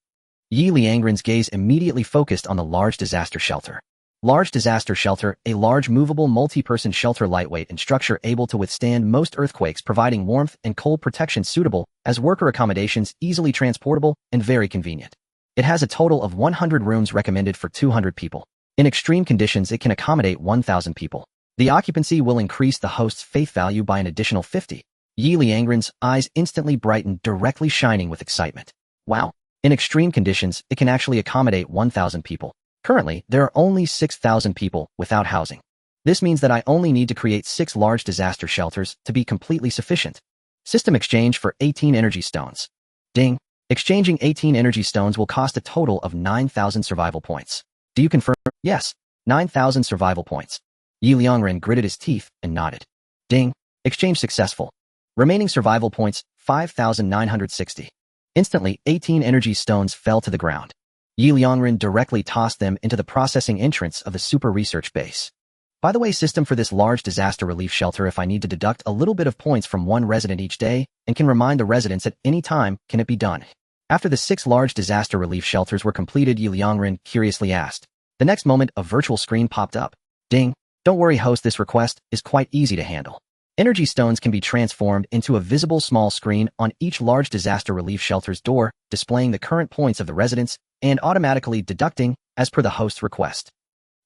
Yi Liangren's gaze immediately focused on the large disaster shelter. Large disaster shelter, a large movable multi-person shelter, lightweight in structure, able to withstand most earthquakes, providing warmth and cold protection, suitable as worker accommodations, easily transportable and very convenient. It has a total of 100 rooms, recommended for 200 people. In extreme conditions, it can accommodate 1,000 people. The occupancy will increase the host's faith value by an additional 50. Yi Liangren's eyes instantly brightened, directly shining with excitement. Wow! In extreme conditions, it can actually accommodate 1,000 people. Currently, there are only 6,000 people without housing. This means that I only need to create 6 large disaster shelters to be completely sufficient. System exchange for 18 energy stones. Ding! Exchanging 18 energy stones will cost a total of 9,000 survival points. Do you confirm? Yes. 9,000 survival points. Yi Liangren gritted his teeth and nodded. Ding. Exchange successful. Remaining survival points, 5,960. Instantly, 18 energy stones fell to the ground. Yi Liangren directly tossed them into the processing entrance of the super research base. By the way, system, for this large disaster relief shelter, if I need to deduct a little bit of points from one resident each day and can remind the residents at any time, can it be done? After the 6 large disaster relief shelters were completed, Yi Liangren curiously asked. The next moment, a virtual screen popped up. Ding. Don't worry, host, this request is quite easy to handle. Energy stones can be transformed into a visible small screen on each large disaster relief shelter's door, displaying the current points of the residents and automatically deducting as per the host's request.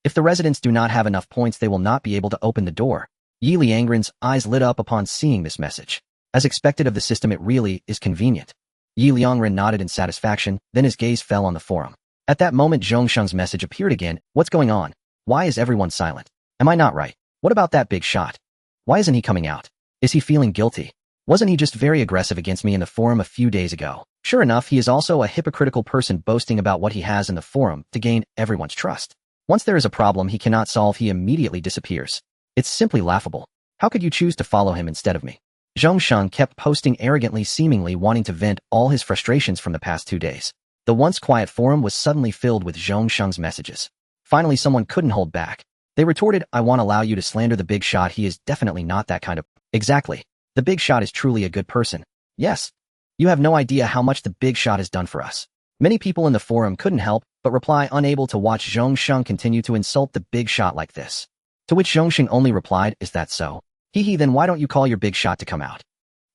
If the residents do not have enough points, they will not be able to open the door. Yi Liangren's eyes lit up upon seeing this message. As expected of the system, it really is convenient. Yi Liangren nodded in satisfaction, then his gaze fell on the forum. At that moment, Zhongsheng's message appeared again. What's going on? Why is everyone silent? Am I not right? What about that big shot? Why isn't he coming out? Is he feeling guilty? Wasn't he just very aggressive against me in the forum a few days ago? Sure enough, he is also a hypocritical person, boasting about what he has in the forum to gain everyone's trust. Once there is a problem he cannot solve, he immediately disappears. It's simply laughable. How could you choose to follow him instead of me? Zhongsheng kept posting arrogantly, seemingly wanting to vent all his frustrations from the past 2 days. The once quiet forum was suddenly filled with Zhongsheng's messages. Finally, someone couldn't hold back. They retorted, I won't allow you to slander the big shot. He is definitely not that kind of... Exactly. The big shot is truly a good person. Yes. You have no idea how much the big shot has done for us. Many people in the forum couldn't help but reply, unable to watch Zhongsheng continue to insult the big shot like this. To which Zhongsheng only replied, is that so? Hee, then why don't you call your big shot to come out?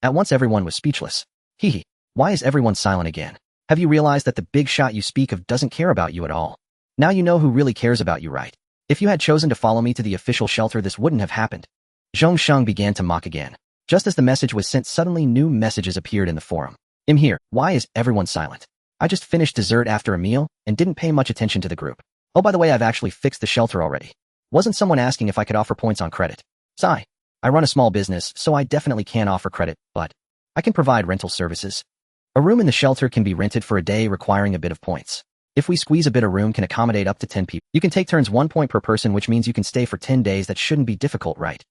At once everyone was speechless. Hee, why is everyone silent again? Have you realized that the big shot you speak of doesn't care about you at all? Now you know who really cares about you, right? If you had chosen to follow me to the official shelter, this wouldn't have happened. Zhongsheng began to mock again. Just as the message was sent, suddenly new messages appeared in the forum. I'm here. Why is everyone silent? I just finished dessert after a meal and didn't pay much attention to the group. Oh, by the way, I've actually fixed the shelter already. Wasn't someone asking if I could offer points on credit? Sigh. I run a small business, so I definitely can't offer credit, but I can provide rental services. A room in the shelter can be rented for a day requiring a bit of points. If we squeeze a bit, a room can accommodate up to 10 people. You can take turns 1 point per person, which means you can stay for 10 days. That shouldn't be difficult, right?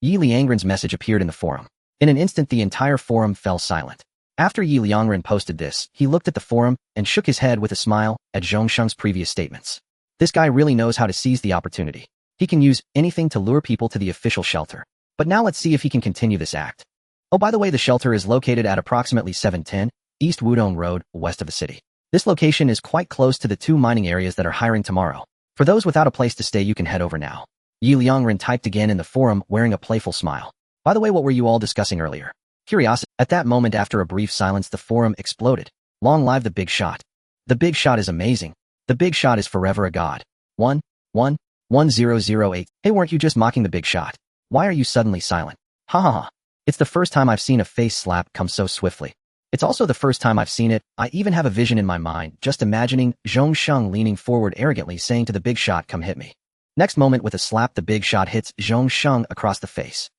Liangren's message appeared in the forum. In an instant, the entire forum fell silent. After Liangren posted this, he looked at the forum and shook his head with a smile at Zhongsheng's previous statements. This guy really knows how to seize the opportunity. He can use anything to lure people to the official shelter. But now let's see if he can continue this act. Oh, by the way, the shelter is located at approximately 710 East Wudong Road, west of the city. This location is quite close to the 2 mining areas that are hiring tomorrow. For those without a place to stay, you can head over now. Liangren typed again in the forum, wearing a playful smile. By the way, what were you all discussing earlier? Curiosity. At that moment, after a brief silence, the forum exploded. Long live the big shot. The big shot is amazing. The big shot is forever a god. 1008. Hey, weren't you just mocking the big shot? Why are you suddenly silent? Ha ha ha. It's the first time I've seen a face slap come so swiftly. It's also the first time I've seen it. I even have a vision in my mind, just imagining Zhongsheng leaning forward arrogantly saying to the big shot, come hit me. Next moment, with a slap, the big shot hits Zhongsheng across the face.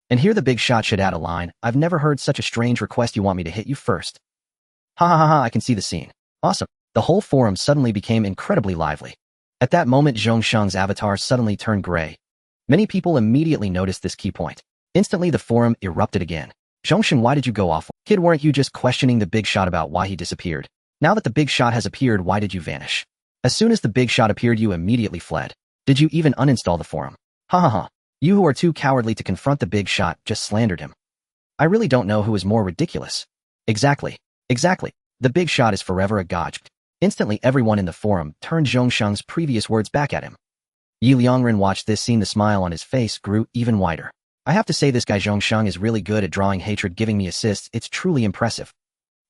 And here the big shot should add a line. I've never heard such a strange request. You want me to hit you first? Ha ha ha ha, I can see the scene. Awesome. The whole forum suddenly became incredibly lively. At that moment, Zhongsheng's avatar suddenly turned gray. Many people immediately noticed this key point. Instantly, the forum erupted again. Zhongsheng, why did you go off? Kid, weren't you just questioning the big shot about why he disappeared? Now that the big shot has appeared, why did you vanish? As soon as the big shot appeared, you immediately fled. Did you even uninstall the forum? Ha ha ha. You who are too cowardly to confront the big shot just slandered him. I really don't know who is more ridiculous. Exactly. The big shot is forever a god. Instantly, everyone in the forum turned Zhongsheng's previous words back at him. Liangren watched this scene. The smile on his face grew even wider. I have to say, this guy Zhongsheng is really good at drawing hatred, giving me assists. It's truly impressive.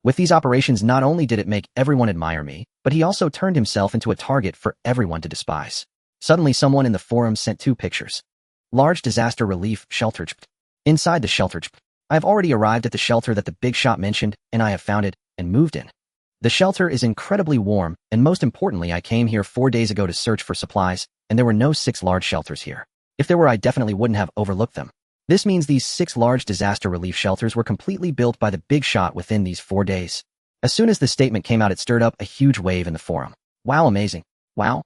With these operations, not only did it make everyone admire me, but he also turned himself into a target for everyone to despise. Suddenly, someone in the forum sent 2 pictures. Large disaster relief shelter. Inside the shelter. I have already arrived at the shelter that the big shot mentioned, and I have found it and moved in. The shelter is incredibly warm, and most importantly, I came here 4 days ago to search for supplies, and there were no 6 large shelters here. If there were, I definitely wouldn't have overlooked them. This means these 6 large disaster relief shelters were completely built by the big shot within these 4 days. As soon as the statement came out, it stirred up a huge wave in the forum. Wow, amazing. Wow.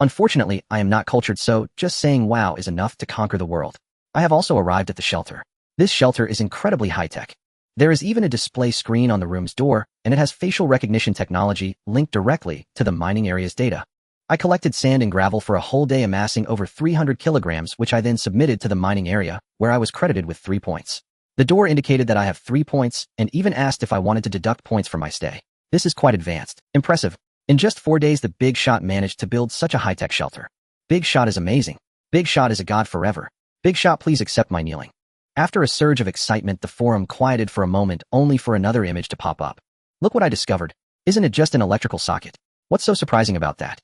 Unfortunately, I am not cultured, so just saying wow is enough to conquer the world. I have also arrived at the shelter. This shelter is incredibly high-tech. There is even a display screen on the room's door, and it has facial recognition technology linked directly to the mining area's data. I collected sand and gravel for a whole day, amassing over 300 kilograms, which I then submitted to the mining area, where I was credited with 3 points. The door indicated that I have 3 points, and even asked if I wanted to deduct points from my stay. This is quite advanced. Impressive. In just 4 days, the big shot managed to build such a high-tech shelter. Big shot is amazing. Big shot is a god forever. Big shot, please accept my kneeling. After a surge of excitement, the forum quieted for a moment, only for another image to pop up. Look what I discovered. Isn't it just an electrical socket? What's so surprising about that?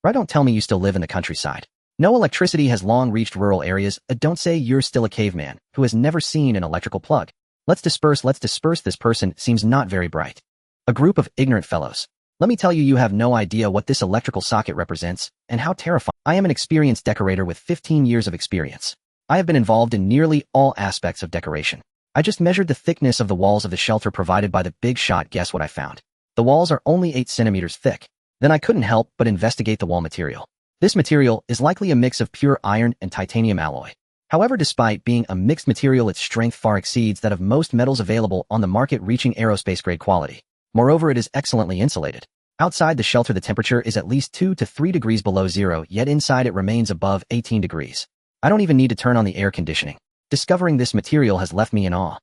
Right, don't tell me you still live in the countryside. No, electricity has long reached rural areas. Don't say you're still a caveman who has never seen an electrical plug. Let's disperse. This person seems not very bright. A group of ignorant fellows. Let me tell you, you have no idea what this electrical socket represents and how terrifying. I am an experienced decorator with 15 years of experience. I have been involved in nearly all aspects of decoration. I just measured the thickness of the walls of the shelter provided by the big shot. Guess what I found? The walls are only 8 centimeters thick. Then I couldn't help but investigate the wall material. This material is likely a mix of pure iron and titanium alloy. However, despite being a mixed material, its strength far exceeds that of most metals available on the market, reaching aerospace-grade quality. Moreover, it is excellently insulated. Outside the shelter, the temperature is at least 2 to 3 degrees below zero, yet inside it remains above 18 degrees. I don't even need to turn on the air conditioning. Discovering this material has left me in awe.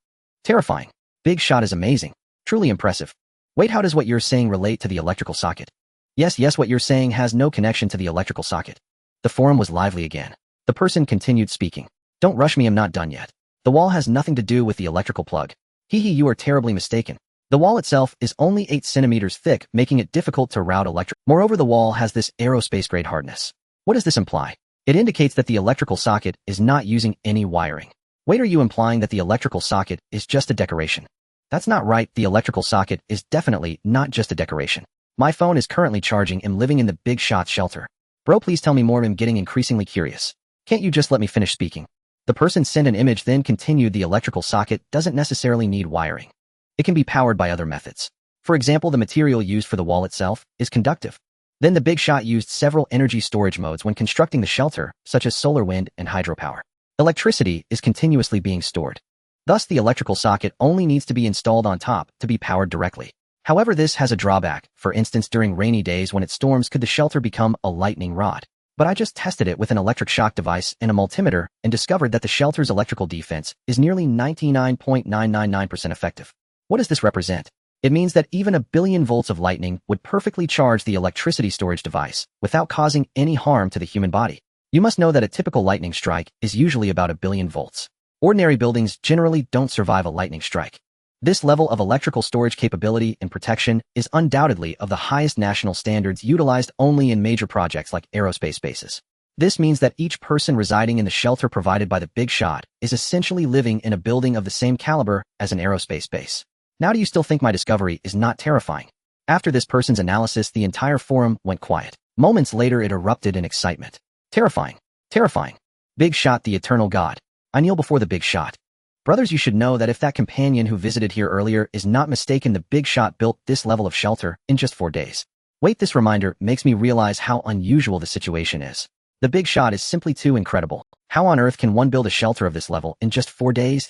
Terrifying. Big shot is amazing. Truly impressive. Wait, how does what you're saying relate to the electrical socket? Yes, what you're saying has no connection to the electrical socket. The forum was lively again. The person continued speaking. Don't rush me, I'm not done yet. The wall has nothing to do with the electrical plug. You are terribly mistaken. The wall itself is only 8 centimeters thick, making it difficult to route electric. Moreover, the wall has this aerospace-grade hardness. What does this imply? It indicates that the electrical socket is not using any wiring. Wait, are you implying that the electrical socket is just a decoration? That's not right. The electrical socket is definitely not just a decoration. My phone is currently charging. I'm living in the big shot shelter. Bro, please tell me more. I'm getting increasingly curious. Can't you just let me finish speaking? The person sent an image then continued. The electrical socket doesn't necessarily need wiring. It can be powered by other methods. For example, the material used for the wall itself is conductive. Then the big shot used several energy storage modes when constructing the shelter, such as solar, wind, and hydropower. Electricity is continuously being stored. Thus, the electrical socket only needs to be installed on top to be powered directly. However, this has a drawback. For instance, during rainy days when it storms, could the shelter become a lightning rod? But I just tested it with an electric shock device and a multimeter and discovered that the shelter's electrical defense is nearly 99.999% effective. What does this represent? It means that even a billion volts of lightning would perfectly charge the electricity storage device without causing any harm to the human body. You must know that a typical lightning strike is usually about a billion volts. Ordinary buildings generally don't survive a lightning strike. This level of electrical storage capability and protection is undoubtedly of the highest national standards, utilized only in major projects like aerospace bases. This means that each person residing in the shelter provided by the big shot is essentially living in a building of the same caliber as an aerospace base. Now, do you still think my discovery is not terrifying? After this person's analysis, the entire forum went quiet. Moments later, it erupted in excitement. Terrifying. Terrifying. Big shot, the eternal god. I kneel before the big shot. Brothers, you should know that if that companion who visited here earlier is not mistaken, the big shot built this level of shelter in just 4 days. Wait, this reminder makes me realize how unusual the situation is. The big shot is simply too incredible. How on earth can one build a shelter of this level in just 4 days?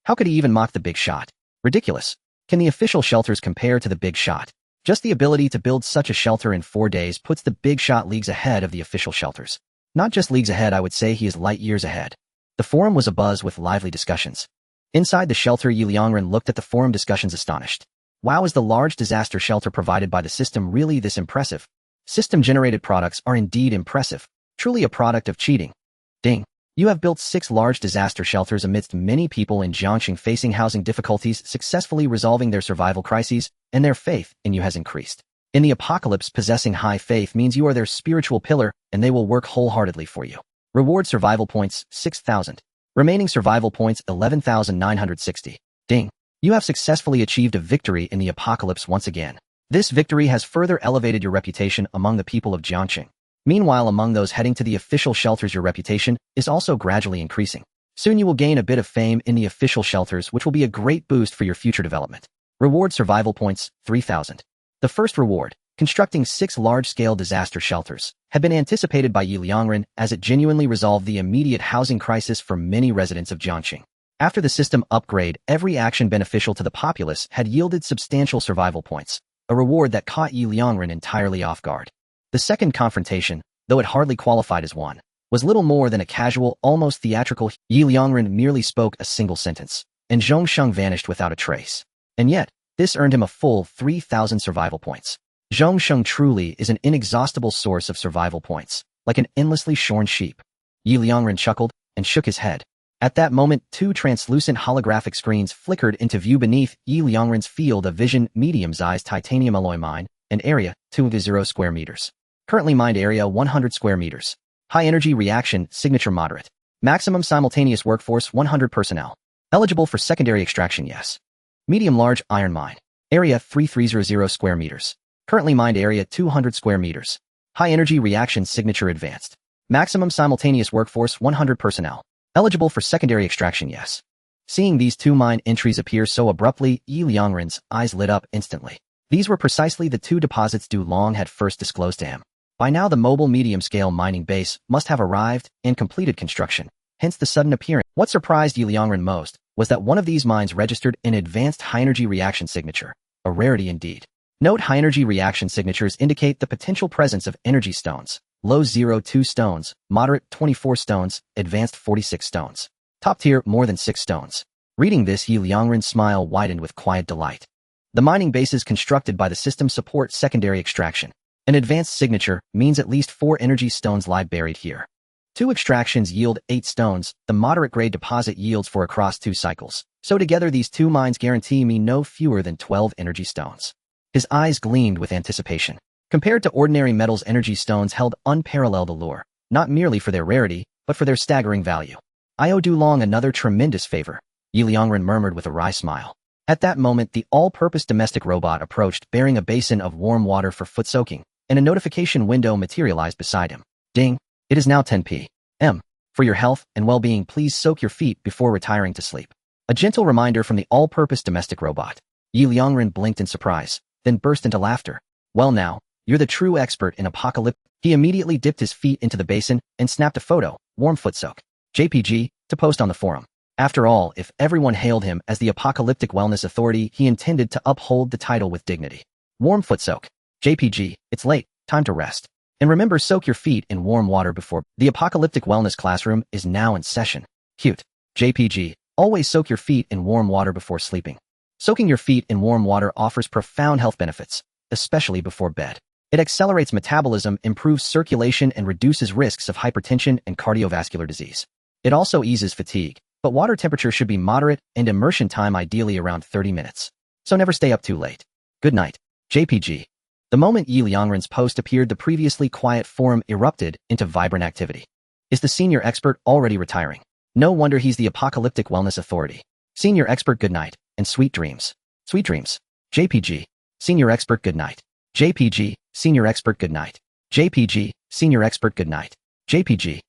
How could he even mock the big shot? Ridiculous. Can the official shelters compare to the big shot? Just the ability to build such a shelter in 4 days puts the big shot leagues ahead of the official shelters. Not just leagues ahead, I would say he is light years ahead. The forum was abuzz with lively discussions. Inside the shelter, Liangren looked at the forum discussions astonished. Wow, is the large disaster shelter provided by the system really this impressive? System-generated products are indeed impressive. Truly a product of cheating. Ding. You have built 6 large disaster shelters amidst many people in Jiangxing facing housing difficulties, successfully resolving their survival crises, and their faith in you has increased. In the apocalypse, possessing high faith means you are their spiritual pillar, and they will work wholeheartedly for you. Reward survival points, 6,000. Remaining survival points, 11,960. Ding. You have successfully achieved a victory in the apocalypse once again. This victory has further elevated your reputation among the people of Jiangxing. Meanwhile, among those heading to the official shelters, your reputation is also gradually increasing. Soon you will gain a bit of fame in the official shelters, which will be a great boost for your future development. Reward survival points, 3,000. The first reward, constructing 6 large-scale disaster shelters, had been anticipated by Liangren as it genuinely resolved the immediate housing crisis for many residents of Jiangxing. After the system upgrade, every action beneficial to the populace had yielded substantial survival points, a reward that caught Liangren entirely off guard. The second confrontation, though it hardly qualified as one, was little more than a casual, almost theatrical. Liangren merely spoke a single sentence, and Zhongsheng vanished without a trace. And yet, this earned him a full 3,000 survival points. Zhongsheng truly is an inexhaustible source of survival points, like an endlessly shorn sheep. Liangren chuckled and shook his head. At that moment, 2 translucent holographic screens flickered into view beneath Liangren's field of vision. Medium-sized titanium alloy mine, and area, 2 square meters. Currently mined area, 100 square meters. High energy reaction, signature moderate. Maximum simultaneous workforce, 100 personnel. Eligible for secondary extraction, yes. Medium-large iron mine. Area, 3300 square meters. Currently mined area, 200 square meters. High energy reaction, signature advanced. Maximum simultaneous workforce, 100 personnel. Eligible for secondary extraction, yes. Seeing these 2 mine entries appear so abruptly, Liangren's eyes lit up instantly. These were precisely the 2 deposits Du Long had first disclosed to him. By now, the mobile medium-scale mining base must have arrived and completed construction, hence the sudden appearance. What surprised Liangren most was that one of these mines registered an advanced high-energy reaction signature, a rarity indeed. Note, high-energy reaction signatures indicate the potential presence of energy stones. Low 0-2 stones, moderate 24 stones, advanced 46 stones. Top tier, more than 6 stones. Reading this, Liangren's smile widened with quiet delight. The mining bases constructed by the system support secondary extraction. An advanced signature means at least 4 energy stones lie buried here. 2 extractions yield 8 stones. The moderate-grade deposit yields 4 across 2 cycles. So together, these 2 mines guarantee me no fewer than 12 energy stones. His eyes gleamed with anticipation. Compared to ordinary metals, energy stones held unparalleled allure, not merely for their rarity, but for their staggering value. I owe Du Long another tremendous favor, Liangren murmured with a wry smile. At that moment, the all-purpose domestic robot approached, bearing a basin of warm water for foot soaking, and a notification window materialized beside him. Ding! It is now 10 p.m. For your health and well-being, please soak your feet before retiring to sleep. A gentle reminder from the all-purpose domestic robot. Liangren blinked in surprise, then burst into laughter. Well now, you're the true expert in apocalypse. He immediately dipped his feet into the basin and snapped a photo, warm foot soak. JPG, to post on the forum. After all, if everyone hailed him as the apocalyptic wellness authority, he intended to uphold the title with dignity. Warm foot soak. JPG, it's late, time to rest. And remember, soak your feet in warm water before. The apocalyptic wellness classroom is now in session. Cute. JPG, always soak your feet in warm water before sleeping. Soaking your feet in warm water offers profound health benefits, especially before bed. It accelerates metabolism, improves circulation, and reduces risks of hypertension and cardiovascular disease. It also eases fatigue, but water temperature should be moderate and immersion time ideally around 30 minutes. So never stay up too late. Good night. JPG. The moment Liangren's post appeared, the previously quiet forum erupted into vibrant activity. Is the senior expert already retiring? No wonder he's the apocalyptic wellness authority. Senior expert, good night, and sweet dreams. Sweet dreams. JPG. Senior expert, good night. JPG. Senior expert, good night. JPG. Senior expert, good night. JPG.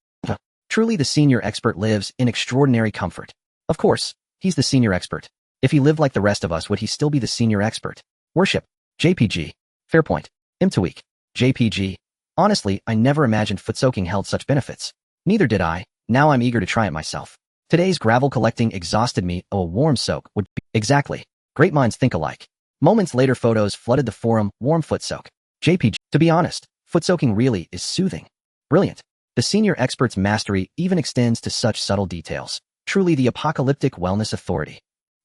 Truly, the senior expert lives in extraordinary comfort. Of course, he's the senior expert. If he lived like the rest of us, would he still be the senior expert? Worship. JPG. Fair point. Imtweak. JPG. Honestly, I never imagined foot soaking held such benefits. Neither did I. Now I'm eager to try it myself. Today's gravel collecting exhausted me. Oh, a warm soak would be. Exactly. Great minds think alike. Moments later, photos flooded the forum. Warm foot soak. JPG. To be honest, foot soaking really is soothing. Brilliant. The senior expert's mastery even extends to such subtle details. Truly the apocalyptic wellness authority.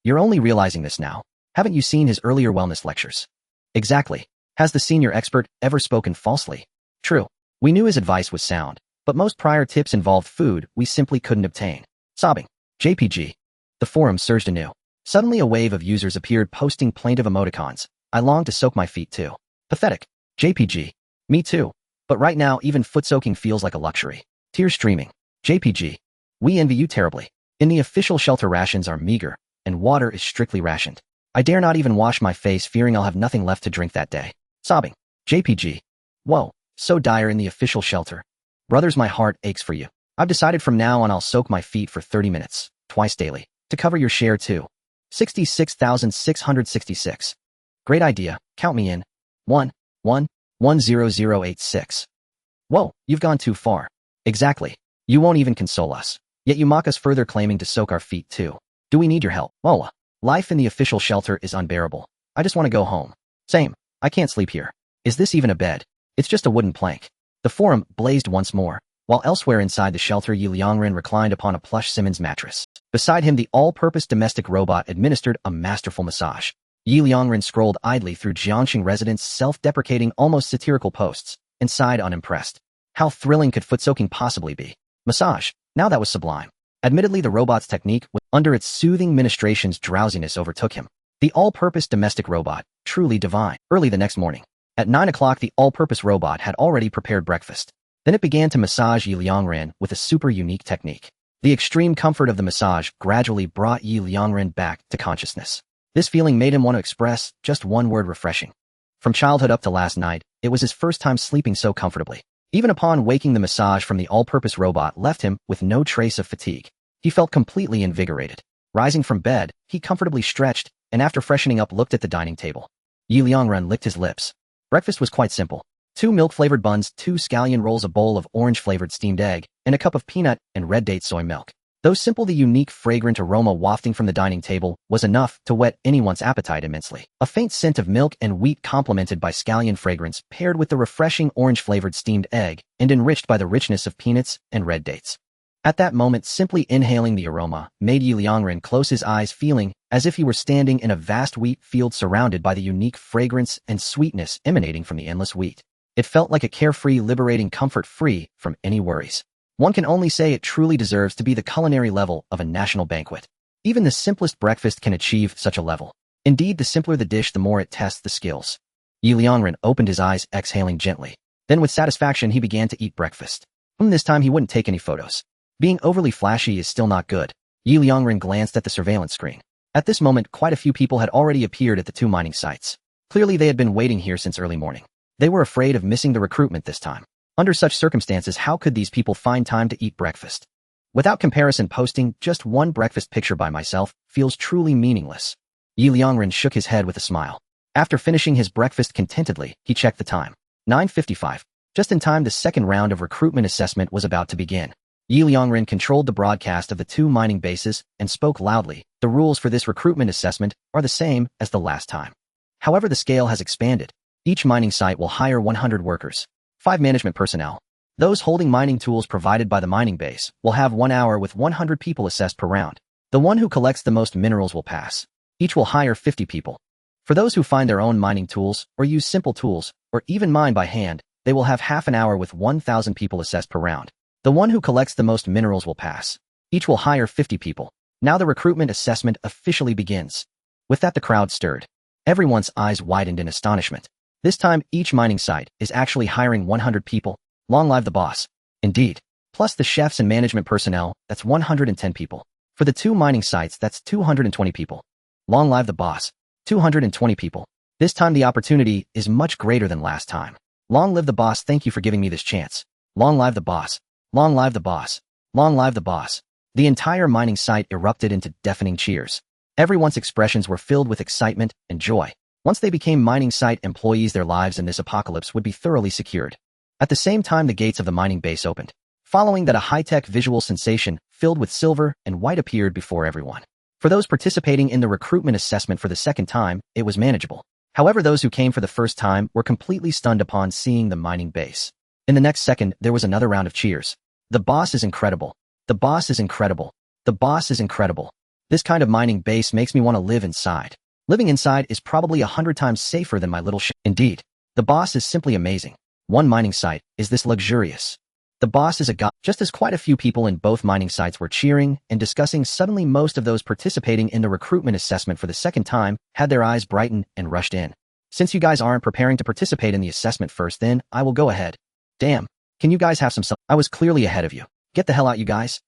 You're only realizing this now. Haven't you seen his earlier wellness lectures? Exactly. Has the senior expert ever spoken falsely? True. We knew his advice was sound, but most prior tips involved food we simply couldn't obtain. Sobbing. JPG. The forum surged anew. Suddenly a wave of users appeared posting plaintive emoticons. I long to soak my feet too. Pathetic. JPG. Me too. But right now, even foot soaking feels like a luxury. Tears streaming. JPG. We envy you terribly. In the official shelter, rations are meager, and water is strictly rationed. I dare not even wash my face, fearing I'll have nothing left to drink that day. Sobbing. JPG. Whoa, so dire in the official shelter. Brothers, my heart aches for you. I've decided from now on I'll soak my feet for 30 minutes, twice daily, to cover your share too. 66,666. Great idea, count me in. 10086. Whoa, you've gone too far. Exactly. You won't even console us. Yet you mock us further, claiming to soak our feet too. Do we need your help? Oh, life in the official shelter is unbearable. I just want to go home. Same. I can't sleep here. Is this even a bed? It's just a wooden plank. The forum blazed once more, while elsewhere inside the shelter, Liangren reclined upon a plush Simmons mattress. Beside him, the all-purpose domestic robot administered a masterful massage. Liangren scrolled idly through Jiangxing residents' self-deprecating, almost satirical posts, and sighed unimpressed. How thrilling could foot soaking possibly be? Massage. Now that was sublime. Admittedly, the robot's technique, under its soothing ministrations, drowsiness overtook him. The all-purpose domestic robot, truly divine. Early the next morning, at 9 o'clock, the all-purpose robot had already prepared breakfast. Then it began to massage Liangren with a super unique technique. The extreme comfort of the massage gradually brought Liangren back to consciousness. This feeling made him want to express just one word: refreshing. From childhood up to last night, it was his first time sleeping so comfortably. Even upon waking, the massage from the all-purpose robot left him with no trace of fatigue. He felt completely invigorated. Rising from bed, he comfortably stretched, and after freshening up, looked at the dining table. Liangren licked his lips. Breakfast was quite simple. 2 milk-flavored buns, 2 scallion rolls, a bowl of orange-flavored steamed egg, and a cup of peanut and red date soy milk. Though simple, the unique fragrant aroma wafting from the dining table was enough to whet anyone's appetite immensely. A faint scent of milk and wheat complemented by scallion fragrance, paired with the refreshing orange-flavored steamed egg, and enriched by the richness of peanuts and red dates. At that moment, simply inhaling the aroma made Liangren close his eyes, feeling as if he were standing in a vast wheat field surrounded by the unique fragrance and sweetness emanating from the endless wheat. It felt like a carefree, liberating comfort free from any worries. One can only say it truly deserves to be the culinary level of a national banquet. Even the simplest breakfast can achieve such a level. Indeed, the simpler the dish, the more it tests the skills. Liangren opened his eyes, exhaling gently. Then with satisfaction, he began to eat breakfast. This time he wouldn't take any photos. Being overly flashy is still not good. Liangren glanced at the surveillance screen. At this moment, quite a few people had already appeared at the two mining sites. Clearly they had been waiting here since early morning. They were afraid of missing the recruitment this time. Under such circumstances, how could these people find time to eat breakfast? Without comparison, posting just one breakfast picture by myself feels truly meaningless. Liangren shook his head with a smile. After finishing his breakfast contentedly, he checked the time. 9:55. Just in time, the second round of recruitment assessment was about to begin. Liangren controlled the broadcast of the two mining bases and spoke loudly. The rules for this recruitment assessment are the same as the last time. However, the scale has expanded. Each mining site will hire 100 workers, 5 management personnel. Those holding mining tools provided by the mining base will have 1 hour with 100 people assessed per round. The one who collects the most minerals will pass. Each will hire 50 people. For those who find their own mining tools or use simple tools or even mine by hand, they will have half an hour with 1,000 people assessed per round. The one who collects the most minerals will pass. Each will hire 50 people. Now the recruitment assessment officially begins. With that, the crowd stirred. Everyone's eyes widened in astonishment. This time, each mining site is actually hiring 100 people. Long live the boss. Indeed. Plus the chefs and management personnel, that's 110 people. For the two mining sites, that's 220 people. Long live the boss. 220 people. This time the opportunity is much greater than last time. Long live the boss, thank you for giving me this chance. Long live the boss. Long live the boss. Long live the boss. The entire mining site erupted into deafening cheers. Everyone's expressions were filled with excitement and joy. Once they became mining site employees, their lives in this apocalypse would be thoroughly secured. At the same time, the gates of the mining base opened. Following that, a high-tech visual sensation filled with silver and white appeared before everyone. For those participating in the recruitment assessment for the second time, it was manageable. However, those who came for the first time were completely stunned upon seeing the mining base. In the next second, there was another round of cheers. The boss is incredible. The boss is incredible. The boss is incredible. This kind of mining base makes me want to live inside. Living inside is probably 100 times safer than my little Indeed, the boss is simply amazing. One mining site is this luxurious. The boss is a god. Just as quite a few people in both mining sites were cheering and discussing, suddenly most of those participating in the recruitment assessment for the second time had their eyes brighten and rushed in. Since you guys aren't preparing to participate in the assessment first, then I will go ahead. Damn, can you guys have some I was clearly ahead of you. Get the hell out, you guys.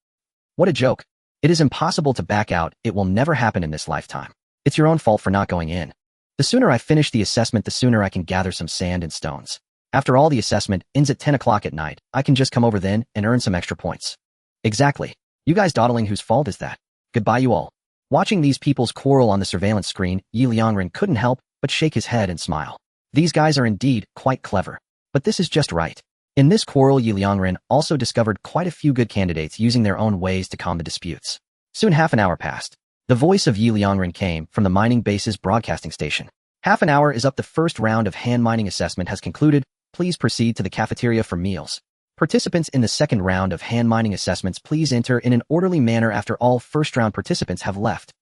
What a joke. It is impossible to back out. It will never happen in this lifetime. It's your own fault for not going in. The sooner I finish the assessment, the sooner I can gather some sand and stones. After all, the assessment ends at 10 o'clock at night. I can just come over then and earn some extra points. Exactly. You guys dawdling, whose fault is that? Goodbye, you all. Watching these people's quarrel on the surveillance screen, Liangren couldn't help but shake his head and smile. These guys are indeed quite clever. But this is just right. In this quarrel, Liangren also discovered quite a few good candidates using their own ways to calm the disputes. Soon half an hour passed. The voice of Liangren came from the mining base's broadcasting station. Half an hour is up. The first round of hand mining assessment has concluded. Please proceed to the cafeteria for meals. Participants in the second round of hand mining assessments, please enter in an orderly manner after all first round participants have left.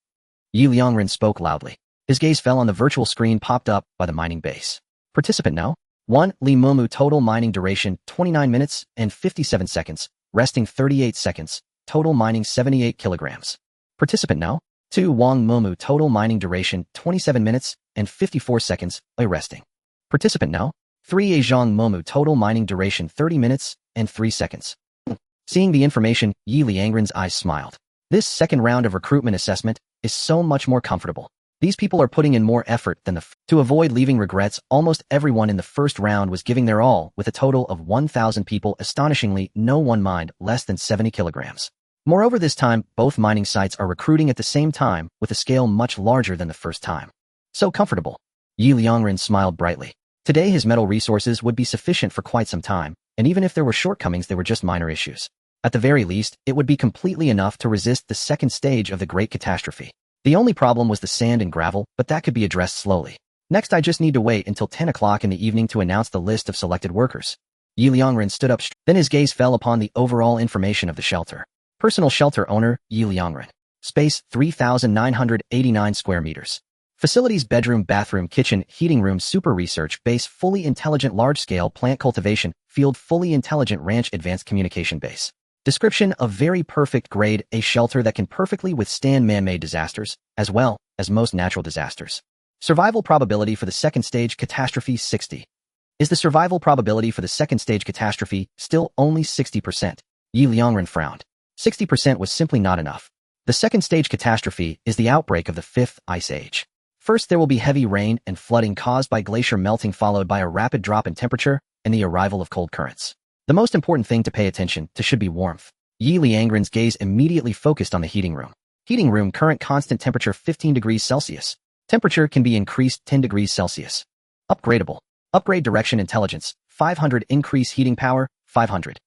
Liangren spoke loudly. His gaze fell on the virtual screen popped up by the mining base. Participant no. 1. Li Mumu, total mining duration 29 minutes and 57 seconds, resting 38 seconds, total mining 78 kilograms. Participant no. 2. Wang Mumu, total mining duration 27 minutes and 54 seconds, resting. Participant no. 3. Zhang Momu, total mining duration 30 minutes and 3 seconds. Seeing the information, Liangren's eyes smiled. This second round of recruitment assessment is so much more comfortable. These people are putting in more effort than To avoid leaving regrets, almost everyone in the first round was giving their all, with a total of 1,000 people. Astonishingly, no one mined less than 70 kilograms. Moreover, this time, both mining sites are recruiting at the same time, with a scale much larger than the first time. So comfortable. Liangren smiled brightly. Today his metal resources would be sufficient for quite some time, and even if there were shortcomings, they were just minor issues. At the very least, it would be completely enough to resist the second stage of the Great Catastrophe. The only problem was the sand and gravel, but that could be addressed slowly. Next, I just need to wait until 10 o'clock in the evening to announce the list of selected workers. Liangren stood up. Then his gaze fell upon the overall information of the shelter. Personal shelter owner, Liangren. Space, 3,989 square meters. Facilities: bedroom, bathroom, kitchen, heating room, super research base, fully intelligent large-scale plant cultivation, field, fully intelligent ranch, advanced communication base. Description: of very perfect grade, a shelter that can perfectly withstand man-made disasters, as well as most natural disasters. Survival probability for the second stage catastrophe 60. Is the survival probability for the second stage catastrophe still only 60%? Liangren frowned. 60% was simply not enough. The second stage catastrophe is the outbreak of the fifth ice age. First, there will be heavy rain and flooding caused by glacier melting, followed by a rapid drop in temperature and the arrival of cold currents. The most important thing to pay attention to should be warmth. Liangren's gaze immediately focused on the heating room. Heating room current constant temperature 15 degrees Celsius. Temperature can be increased 10 degrees Celsius. Upgradable. Upgrade direction intelligence, 500 increase heating power, 500.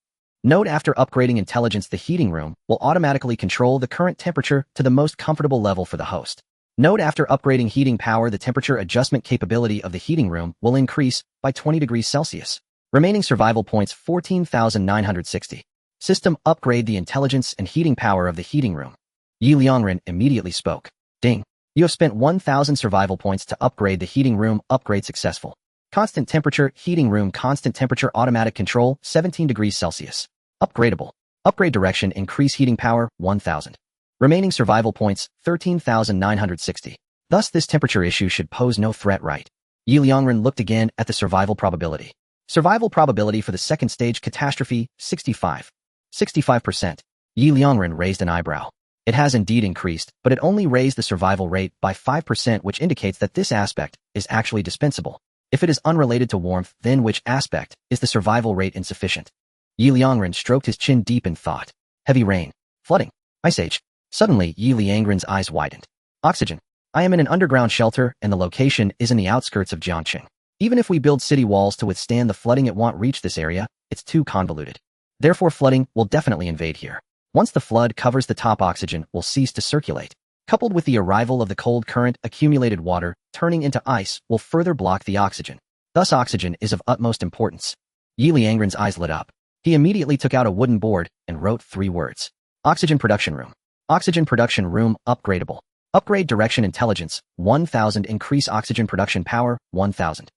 Note after upgrading intelligence, the heating room will automatically control the current temperature to the most comfortable level for the host. Note after upgrading heating power, the temperature adjustment capability of the heating room will increase by 20 degrees Celsius. Remaining survival points 14,960. System upgrade the intelligence and heating power of the heating room. Liangren immediately spoke. Ding. You have spent 1,000 survival points to upgrade the heating room. Upgrade successful. Constant temperature, heating room constant temperature automatic control, 17 degrees Celsius. Upgradable. Upgrade direction increase heating power, 1,000. Remaining survival points, 13,960. Thus this temperature issue should pose no threat, right? Liangren looked again at the survival probability. Survival probability for the second stage catastrophe, 65%. 65%. Liangren raised an eyebrow. It has indeed increased, but it only raised the survival rate by 5%, which indicates that this aspect is actually dispensable. If it is unrelated to warmth, then which aspect is the survival rate insufficient? Liangren stroked his chin deep in thought. Heavy rain. Flooding. Ice age. Suddenly, Liangren's eyes widened. Oxygen. I am in an underground shelter, and the location is in the outskirts of Jiangqing. Even if we build city walls to withstand the flooding, it won't reach this area. It's too convoluted. Therefore, flooding will definitely invade here. Once the flood covers the top, oxygen will cease to circulate. Coupled with the arrival of the cold current, accumulated water turning into ice will further block the oxygen. Thus, oxygen is of utmost importance. Liangren's eyes lit up. He immediately took out a wooden board and wrote 3 words. Oxygen production room. Oxygen production room upgradable. Upgrade direction intelligence, 1,000 increase oxygen production power, 1,000.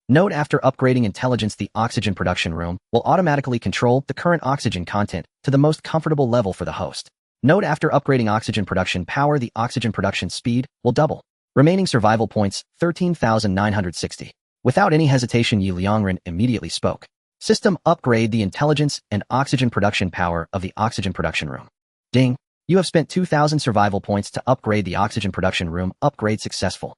Note after upgrading intelligence, the oxygen production room will automatically control the current oxygen content to the most comfortable level for the host. Note after upgrading oxygen production power, the oxygen production speed will double. Remaining survival points, 13,960. Without any hesitation, Liangren immediately spoke. System upgrade the intelligence and oxygen production power of the oxygen production room. Ding. You have spent 2,000 survival points to upgrade the oxygen production room. Upgrade successful.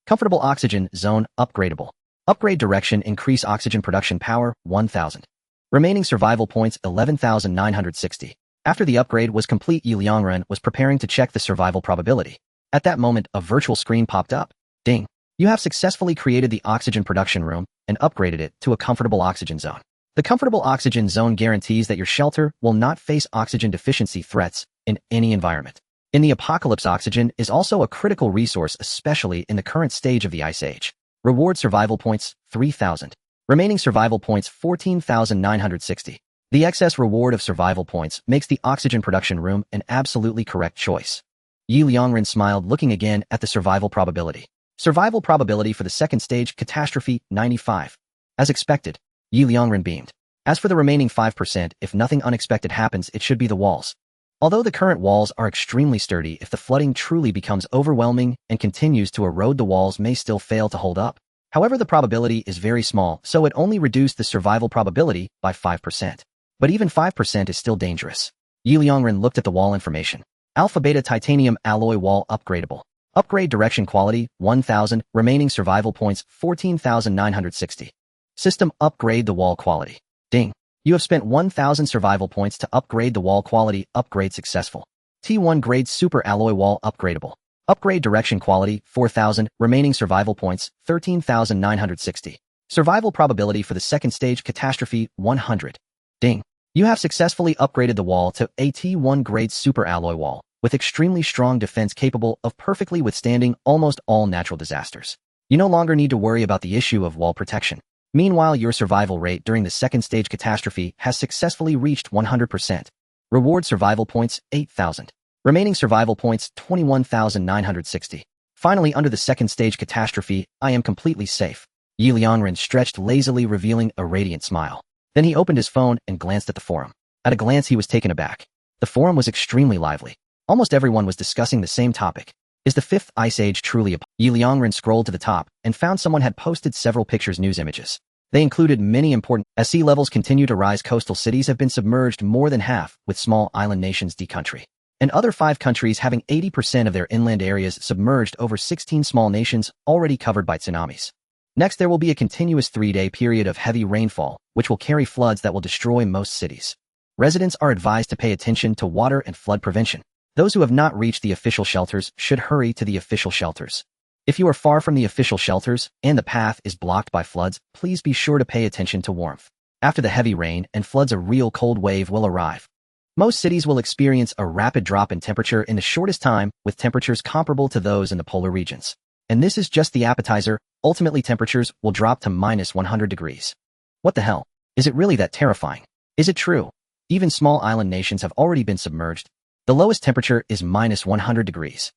Comfortable oxygen zone upgradable. Upgrade direction increase oxygen production power, 1,000. Remaining survival points, 11,960. After the upgrade was complete, Liangren was preparing to check the survival probability. At that moment, a virtual screen popped up. Ding. You have successfully created the oxygen production room and upgraded it to a comfortable oxygen zone. The comfortable oxygen zone guarantees that your shelter will not face oxygen deficiency threats in any environment. In the apocalypse, oxygen is also a critical resource, especially in the current stage of the ice age. Reward survival points, 3,000. Remaining survival points, 14,960. The excess reward of survival points makes the oxygen production room an absolutely correct choice. Liangren smiled, looking again at the survival probability. Survival probability for the second stage catastrophe, 95. As expected, Liangren beamed. As for the remaining 5%, if nothing unexpected happens, it should be the walls. Although the current walls are extremely sturdy, if the flooding truly becomes overwhelming and continues to erode, the walls may still fail to hold up. However, the probability is very small, so it only reduced the survival probability by 5%. But even 5% is still dangerous. Liangren looked at the wall information. Alpha Beta Titanium Alloy Wall upgradable. Upgrade direction quality, 1,000. Remaining survival points, 14,960. System upgrade the wall quality. Ding. You have spent 1,000 survival points to upgrade the wall quality. Upgrade successful. T1 grade super alloy wall upgradable. Upgrade direction quality, 4,000. Remaining survival points, 13,960. Survival probability for the second stage catastrophe, 100. Ding. You have successfully upgraded the wall to a T1 grade super alloy wall, with extremely strong defense capable of perfectly withstanding almost all natural disasters. You no longer need to worry about the issue of wall protection. Meanwhile, your survival rate during the second stage catastrophe has successfully reached 100%. Reward survival points, 8,000. Remaining survival points, 21,960. Finally, under the second stage catastrophe, I am completely safe. Liangren stretched lazily, revealing a radiant smile. Then he opened his phone and glanced at the forum. At a glance, he was taken aback. The forum was extremely lively. Almost everyone was discussing the same topic. Is the fifth ice age truly Liangren scrolled to the top and found someone had posted several pictures, news images. They included many important. As sea levels continue to rise, coastal cities have been submerged more than half, with small island nations decountry. and other 5 countries having 80% of their inland areas submerged, over 16 small nations already covered by tsunamis. Next, there will be a continuous 3-day period of heavy rainfall, which will carry floods that will destroy most cities. Residents are advised to pay attention to water and flood prevention. Those who have not reached the official shelters should hurry to the official shelters. If you are far from the official shelters and the path is blocked by floods, please be sure to pay attention to warmth. After the heavy rain and floods, a real cold wave will arrive. Most cities will experience a rapid drop in temperature in the shortest time, with temperatures comparable to those in the polar regions. And this is just the appetizer. Ultimately, temperatures will drop to minus 100 degrees. What the hell? Is it really that terrifying? Is it true? Even small island nations have already been submerged. The lowest temperature is minus 100 degrees.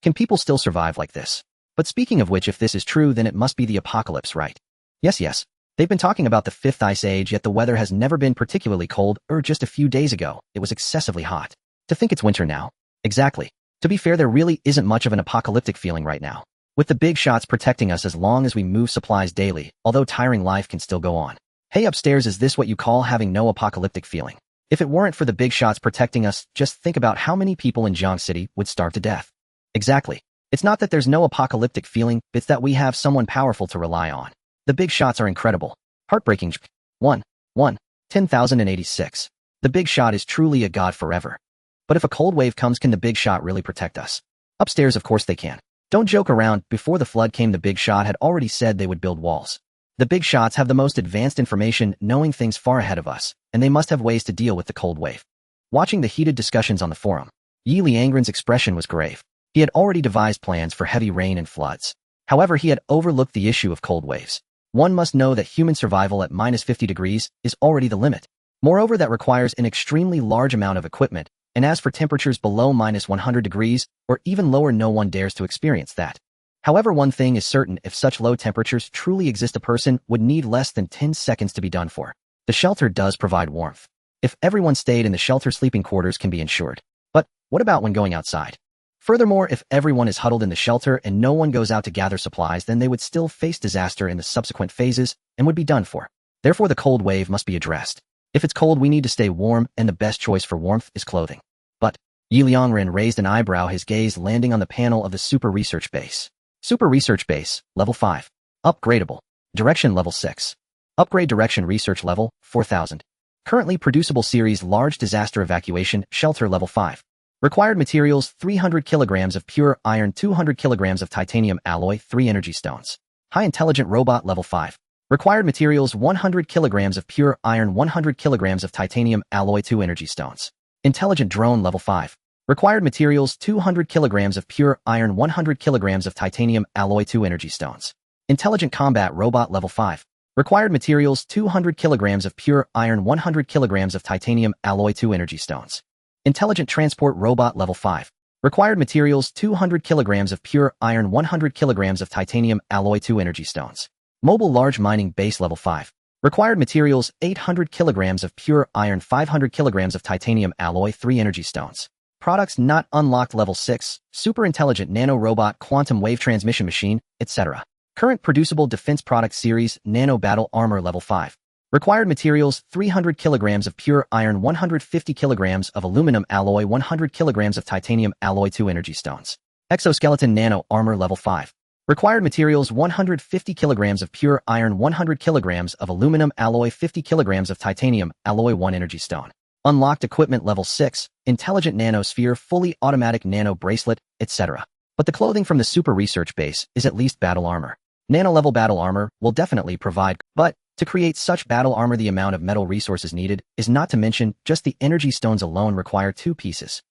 Can people still survive like this? But speaking of which, if this is true, then it must be the apocalypse, right? Yes. They've been talking about the 5th ice age, yet the weather has never been particularly cold, or just a few days ago, it was excessively hot. To think it's winter now. Exactly. To be fair, there really isn't much of an apocalyptic feeling right now, with the big shots protecting us as long as we move supplies daily, although tiring life can still go on. Hey upstairs, is this what you call having no apocalyptic feeling? If it weren't for the big shots protecting us, just think about how many people in Jiang City would starve to death. Exactly. It's not that there's no apocalyptic feeling, it's that we have someone powerful to rely on. The big shots are incredible. Heartbreaking. 10,086. The big shot is truly a god forever. But if a cold wave comes, can the big shot really protect us? Upstairs, of course they can. Don't joke around. Before the flood came, the big shot had already said they would build walls. The big shots have the most advanced information, knowing things far ahead of us, and they must have ways to deal with the cold wave. Watching the heated discussions on the forum, Liangren's expression was grave. He had already devised plans for heavy rain and floods. However, he had overlooked the issue of cold waves. One must know that human survival at minus 50 degrees is already the limit. Moreover, that requires an extremely large amount of equipment, and as for temperatures below minus 100 degrees, or even lower, no one dares to experience that. However, one thing is certain: if such low temperatures truly exist, a person would need less than 10 seconds to be done for. The shelter does provide warmth. If everyone stayed in the shelter, sleeping quarters can be ensured. But what about when going outside? Furthermore, if everyone is huddled in the shelter and no one goes out to gather supplies, then they would still face disaster in the subsequent phases and would be done for. Therefore, the cold wave must be addressed. If it's cold, we need to stay warm, and the best choice for warmth is clothing. But Liangren raised an eyebrow, his gaze landing on the panel of the Super Research Base. Super Research Base, Level 5. Upgradable. Direction Level 6. Upgrade Direction Research Level, 4000. Currently producible Series Large Disaster Evacuation Shelter Level 5. Required materials: 300 kilograms of pure iron, 200 kilograms of titanium alloy, 3 energy stones. High Intelligent Robot Level 5. Required materials: 100 kilograms of pure iron, 100 kilograms of titanium alloy, 2 energy stones. Intelligent Drone Level 5. Required materials: 200 kilograms of pure iron, 100 kilograms of titanium alloy, 2 energy stones. Intelligent Combat Robot Level 5. Required materials: 200 kilograms of pure iron, 100 kilograms of titanium alloy, 2 energy stones. Intelligent Transport Robot Level 5. Required materials: 200 kilograms of pure iron, 100 kilograms of titanium alloy, 2 energy stones. Mobile Large Mining Base Level 5. Required materials: 800 kilograms of pure iron, 500 kilograms of titanium alloy, 3 energy stones. Products not unlocked Level 6. Super Intelligent Nano Robot, Quantum Wave Transmission Machine, etc. Current producible Defense Product Series Nano Battle Armor Level 5. Required materials: 300 kilograms of pure iron, 150 kilograms of aluminum alloy, 100 kilograms of titanium alloy, 2 energy stones. Exoskeleton Nano Armor Level 5. Required materials: 150 kilograms of pure iron, 100 kilograms of aluminum alloy, 50 kilograms of titanium alloy, 1 energy stone. Unlocked Equipment Level 6. Intelligent Nanosphere, Fully Automatic Nano Bracelet, etc. But the clothing from the Super Research Base is at least battle armor. Nano-level battle armor will definitely provide, but to create such battle armor, the amount of metal resources needed is not to mention just the energy stones alone require 2 pieces.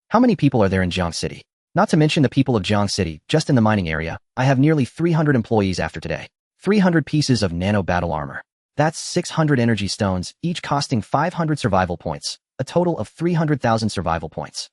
How many people are there in Jiang City? Not to mention the people of Jiang City, just in the mining area, I have nearly 300 employees after today. 300 pieces of nano battle armor. That's 600 energy stones, each costing 500 survival points, a total of 300,000 survival points.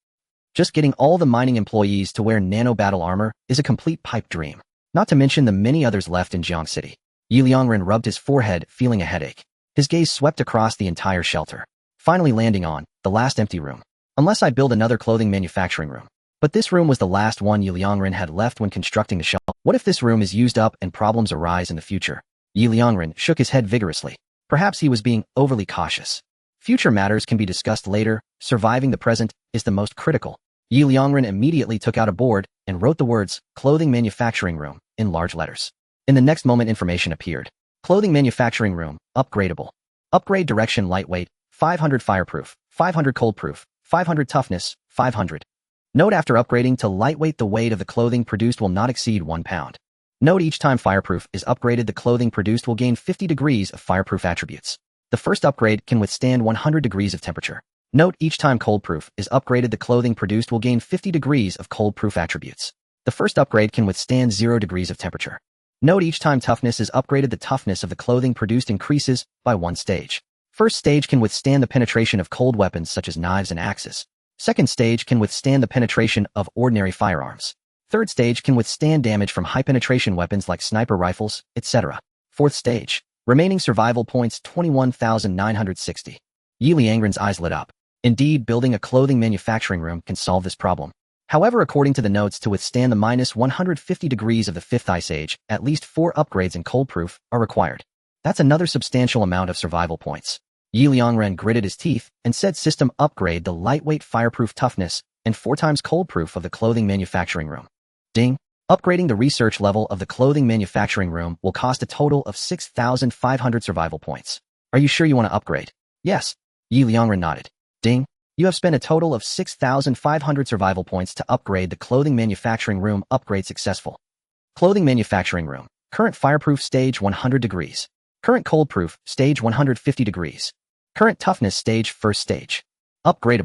Just getting all the mining employees to wear nano battle armor is a complete pipe dream. Not to mention the many others left in Jiang City. Liangren rubbed his forehead, feeling a headache. His gaze swept across the entire shelter, finally landing on the last empty room. Unless I build another clothing manufacturing room. But this room was the last one Liangren had left when constructing the shelter. What if this room is used up and problems arise in the future? Liangren shook his head vigorously. Perhaps he was being overly cautious. Future matters can be discussed later. Surviving the present is the most critical. Liangren immediately took out a board and wrote the words, clothing manufacturing room, in large letters. In the next moment information appeared. Clothing manufacturing room, upgradable. Upgrade direction lightweight, 500 fireproof, 500 coldproof, 500 toughness, 500. Note after upgrading to lightweight the weight of the clothing produced will not exceed 1 pound. Note each time fireproof is upgraded the clothing produced will gain 50 degrees of fireproof attributes. The first upgrade can withstand 100 degrees of temperature. Note each time coldproof is upgraded the clothing produced will gain 50 degrees of coldproof attributes. The first upgrade can withstand 0 degrees of temperature. Note each time toughness is upgraded the toughness of the clothing produced increases by 1 stage. First stage can withstand the penetration of cold weapons such as knives and axes. Second stage can withstand the penetration of ordinary firearms. Third stage can withstand damage from high-penetration weapons like sniper rifles, etc. Fourth stage. Remaining survival points 21,960. Liangren's eyes lit up. Indeed, building a clothing manufacturing room can solve this problem. However, according to the notes, to withstand the minus 150 degrees of the 5th ice age, at least 4 upgrades in coldproof are required. That's another substantial amount of survival points. Liangren gritted his teeth and said system upgrade the lightweight fireproof toughness and 4 times coldproof of the clothing manufacturing room. Ding. Upgrading the research level of the clothing manufacturing room will cost a total of 6,500 survival points. Are you sure you want to upgrade? Yes. Liangren nodded. Ding. You have spent a total of 6,500 survival points to upgrade the clothing manufacturing room. Upgrade successful. Clothing manufacturing room. Current fireproof stage 100 degrees. Current coldproof stage 150 degrees. Current toughness stage first stage. Upgrade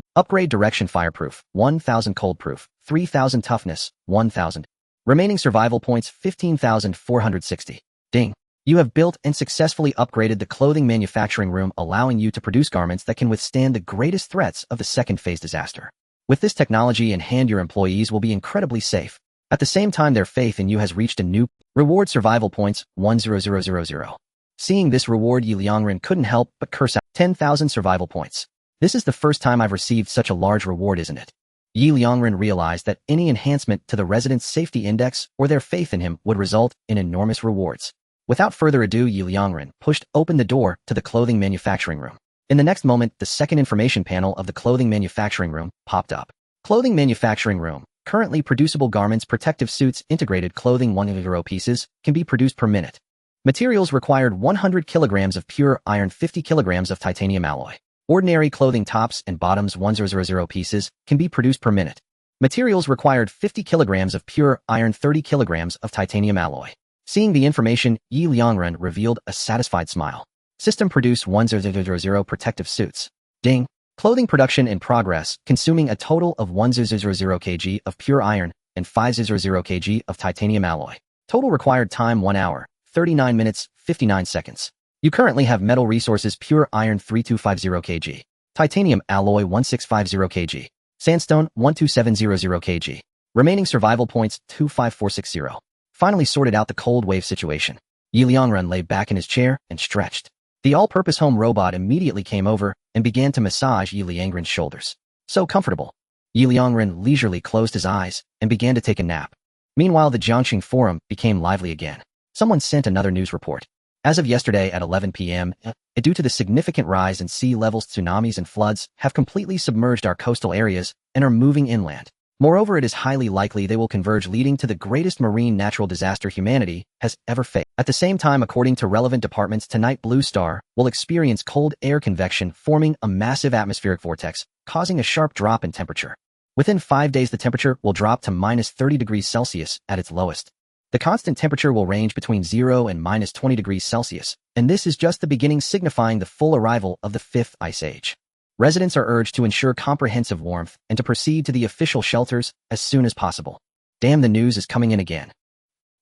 direction fireproof 1,000 coldproof, 3,000 toughness, 1,000. Remaining survival points 15,460. Ding. You have built and successfully upgraded the clothing manufacturing room, allowing you to produce garments that can withstand the greatest threats of the second phase disaster. With this technology in hand, your employees will be incredibly safe. At the same time, their faith in you has reached a new reward. Survival points 100,000. Seeing this reward, Liangren couldn't help but curse out 10,000 survival points. This is the first time I've received such a large reward, isn't it? Liangren realized that any enhancement to the residents' safety index or their faith in him would result in enormous rewards. Without further ado, Liangren pushed open the door to the clothing manufacturing room. In the next moment, the second information panel of the clothing manufacturing room popped up. Clothing manufacturing room. Currently producible garments, protective suits, integrated clothing 100 pieces can be produced per minute. Materials required 100 kilograms of pure iron, 50 kilograms of titanium alloy. Ordinary clothing tops and bottoms 100 pieces can be produced per minute. Materials required 50 kilograms of pure iron, 30 kilograms of titanium alloy. Seeing the information, Liangren revealed a satisfied smile. System produce 100 protective suits. Ding. Clothing production in progress, consuming a total of 100 kg of pure iron and 500 kg of titanium alloy. Total required time 1 hour, 39 minutes, 59 seconds. You currently have metal resources: pure iron 3250 kg, titanium alloy 1650 kg, sandstone 12700 kg. Remaining survival points 25460. Finally sorted out the cold wave situation. Liangren lay back in his chair and stretched. The all-purpose home robot immediately came over and began to massage Liangren's shoulders. So comfortable. Liangren leisurely closed his eyes and began to take a nap. Meanwhile, the Jiangxing forum became lively again. Someone sent another news report. As of yesterday at 11 p.m., due to the significant rise in sea levels, tsunamis and floods have completely submerged our coastal areas and are moving inland. Moreover, it is highly likely they will converge, leading to the greatest marine natural disaster humanity has ever faced. At the same time, according to relevant departments, tonight Blue Star will experience cold air convection, forming a massive atmospheric vortex, causing a sharp drop in temperature. Within 5 days, the temperature will drop to minus 30 degrees Celsius at its lowest. The constant temperature will range between 0 and minus 20 degrees Celsius, and this is just the beginning, signifying the full arrival of the 5th ice age. Residents are urged to ensure comprehensive warmth and to proceed to the official shelters as soon as possible. Damn, the news is coming in again.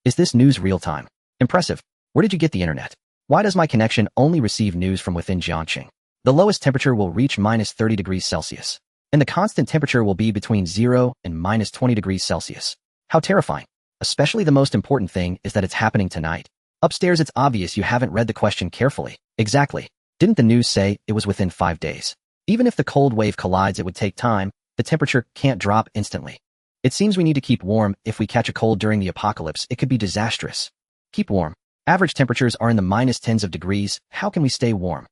Is this news real-time? Impressive. Where did you get the internet? Why does my connection only receive news from within Jiangxing? The lowest temperature will reach minus 30 degrees Celsius, and the constant temperature will be between 0 and minus 20 degrees Celsius. How terrifying. Especially the most important thing is that it's happening tonight. Upstairs, it's obvious you haven't read the question carefully. Exactly. Didn't the news say it was within 5 days? Even if the cold wave collides, it would take time. The temperature can't drop instantly. It seems we need to keep warm. If we catch a cold during the apocalypse, it could be disastrous. Keep warm. Average temperatures are in the minus tens of degrees. How can we stay warm?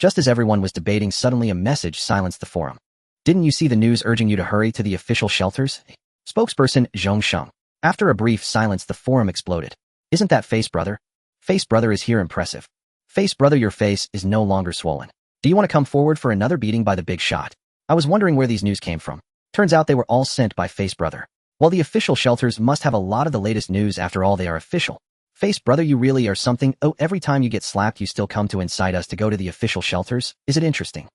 Just as everyone was debating, suddenly a message silenced the forum. Didn't you see the news urging you to hurry to the official shelters? Spokesperson Zhong Sheng. After a brief silence, the forum exploded. Isn't that Face Brother? Face Brother is here. Impressive. Face Brother, your face is no longer swollen. Do you want to come forward for another beating by the big shot? I was wondering where these news came from. Turns out they were all sent by Face Brother. Well, the official shelters must have a lot of the latest news. After all, they are official. Face Brother, you really are something. Oh, every time you get slapped, you still come to incite us to go to the official shelters. Is it interesting?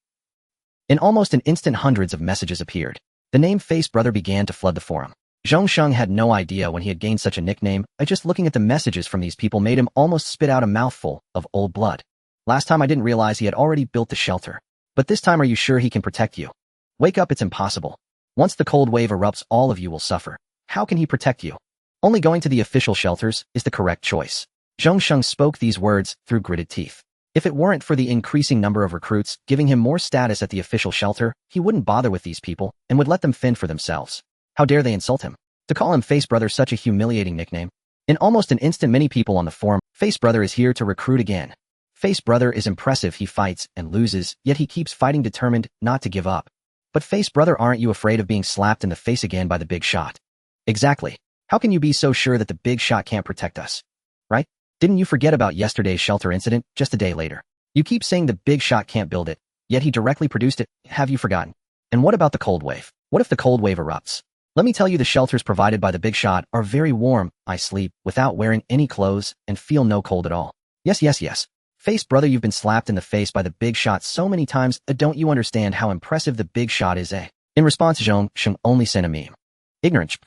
In almost an instant, hundreds of messages appeared. The name Face Brother began to flood the forum. Zhong Sheng had no idea when he had gained such a nickname. Just looking at the messages from these people made him almost spit out a mouthful of old blood. Last time I didn't realize he had already built the shelter. But this time, are you sure he can protect you? Wake up, it's impossible. Once the cold wave erupts, all of you will suffer. How can he protect you? Only going to the official shelters is the correct choice. Zhong Sheng spoke these words through gritted teeth. If it weren't for the increasing number of recruits giving him more status at the official shelter, he wouldn't bother with these people and would let them fend for themselves. How dare they insult him? To call him Face Brother, such a humiliating nickname. In almost an instant, many people on the forum, Face Brother is here to recruit again. Face Brother is impressive. He fights and loses, yet he keeps fighting, determined not to give up. But Face Brother, aren't you afraid of being slapped in the face again by the big shot? Exactly. How can you be so sure that the big shot can't protect us? Right? Didn't you forget about yesterday's shelter incident just a day later? You keep saying the big shot can't build it, yet he directly produced it. Have you forgotten? And what about the cold wave? What if the cold wave erupts? Let me tell you, the shelters provided by the big shot are very warm. I sleep without wearing any clothes and feel no cold at all. Yes. Face Brother, you've been slapped in the face by the big shot so many times. Don't you understand how impressive the big shot is, eh? In response, Zhong Sheng only sent a meme. Ignorant.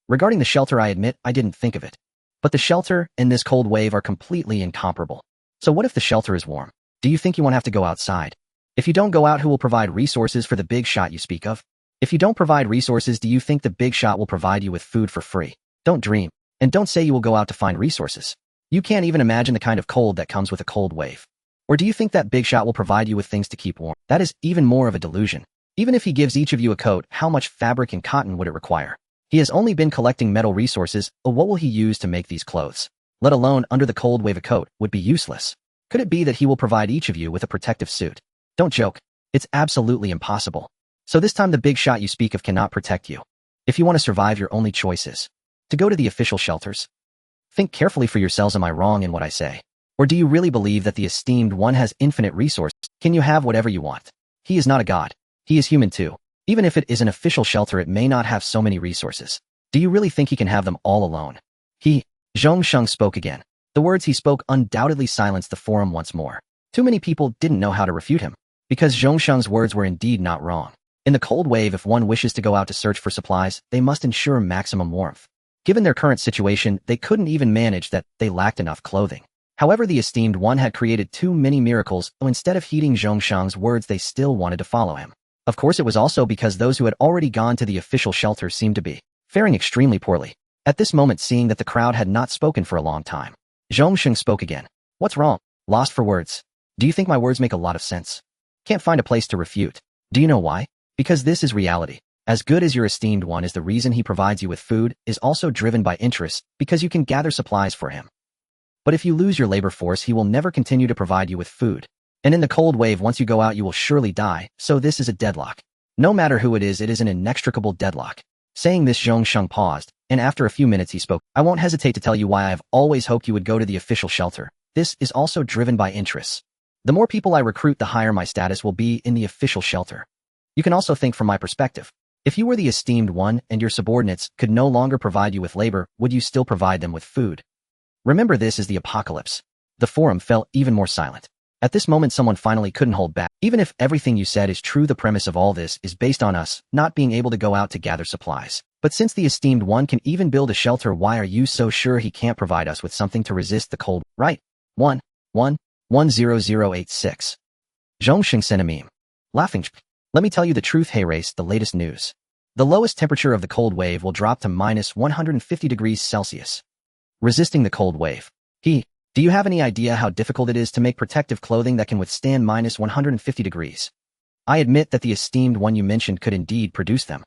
Regarding the shelter, I admit I didn't think of it. But the shelter and this cold wave are completely incomparable. So what if the shelter is warm? Do you think you won't have to go outside? If you don't go out, who will provide resources for the big shot you speak of? If you don't provide resources, do you think the big shot will provide you with food for free? Don't dream. And don't say you will go out to find resources. You can't even imagine the kind of cold that comes with a cold wave. Or do you think that big shot will provide you with things to keep warm? That is even more of a delusion. Even if he gives each of you a coat, how much fabric and cotton would it require? He has only been collecting metal resources. What will he use to make these clothes? Let alone under the cold wave, a coat would be useless. Could it be that he will provide each of you with a protective suit? Don't joke. It's absolutely impossible. So this time the big shot you speak of cannot protect you. If you want to survive, your only choice is to go to the official shelters. Think carefully for yourselves. Am I wrong in what I say? Or do you really believe that the esteemed one has infinite resources? Can you have whatever you want? He is not a god. He is human too. Even if it is an official shelter, it may not have so many resources. Do you really think he can have them all alone? Zhong Sheng spoke again. The words he spoke undoubtedly silenced the forum once more. Too many people didn't know how to refute him, because Zhong Sheng's words were indeed not wrong. In the cold wave, if one wishes to go out to search for supplies, they must ensure maximum warmth. Given their current situation, they couldn't even manage that. They lacked enough clothing. However, the esteemed one had created too many miracles, so instead of heeding Zhong Sheng's words, they still wanted to follow him. Of course, it was also because those who had already gone to the official shelter seemed to be faring extremely poorly. At this moment, seeing that the crowd had not spoken for a long time, Zhong Sheng spoke again. What's wrong? Lost for words. Do you think my words make a lot of sense? Can't find a place to refute. Do you know why? Because this is reality. As good as your esteemed one is, the reason he provides you with food is also driven by interest, because you can gather supplies for him. But if you lose your labor force, he will never continue to provide you with food. And in the cold wave, once you go out, you will surely die. So this is a deadlock. No matter who it is an inextricable deadlock. Saying this, Zhong Sheng paused, and after a few minutes he spoke. I won't hesitate to tell you why I have always hoped you would go to the official shelter. This is also driven by interests. The more people I recruit, the higher my status will be in the official shelter. You can also think from my perspective. If you were the esteemed one and your subordinates could no longer provide you with labor, would you still provide them with food? Remember, this is the apocalypse. The forum fell even more silent. At this moment, someone finally couldn't hold back. Even if everything you said is true, the premise of all this is based on us not being able to go out to gather supplies. But since the esteemed one can even build a shelter, why are you so sure he can't provide us with something to resist the cold? Right. 11086. Zhong Sheng sent a meme. Laughing. Let me tell you the truth. Hey race, the latest news. The lowest temperature of the cold wave will drop to minus 150 degrees Celsius. Resisting the cold wave. Do you have any idea how difficult it is to make protective clothing that can withstand minus 150 degrees? I admit that the esteemed one you mentioned could indeed produce them.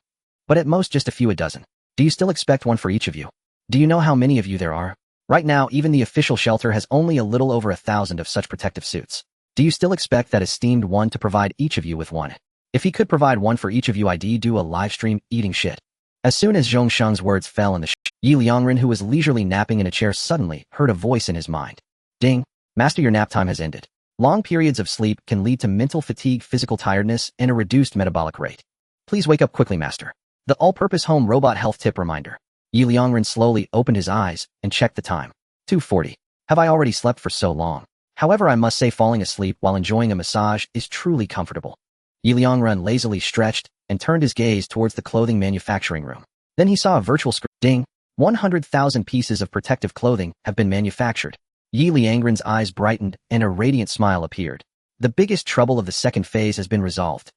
But at most just a few, a dozen. Do you still expect one for each of you? Do you know how many of you there are? Right now, even the official shelter has only a little over 1,000 of such protective suits. Do you still expect that esteemed one to provide each of you with one? If he could provide one for each of you, I'd do a live stream eating shit. As soon as Zhongsheng's words fell in the Liangren, who was leisurely napping in a chair, suddenly heard a voice in his mind. Ding! Master, your nap time has ended. Long periods of sleep can lead to mental fatigue, physical tiredness, and a reduced metabolic rate. Please wake up quickly, Master. The all-purpose home robot health tip reminder. Liangren slowly opened his eyes and checked the time. 2:40. Have I already slept for so long? However, I must say falling asleep while enjoying a massage is truly comfortable. Liangren lazily stretched and turned his gaze towards the clothing manufacturing room. Then he saw a virtual screen. Ding! 100,000 pieces of protective clothing have been manufactured. Liangren's eyes brightened and a radiant smile appeared. The biggest trouble of the second phase has been resolved.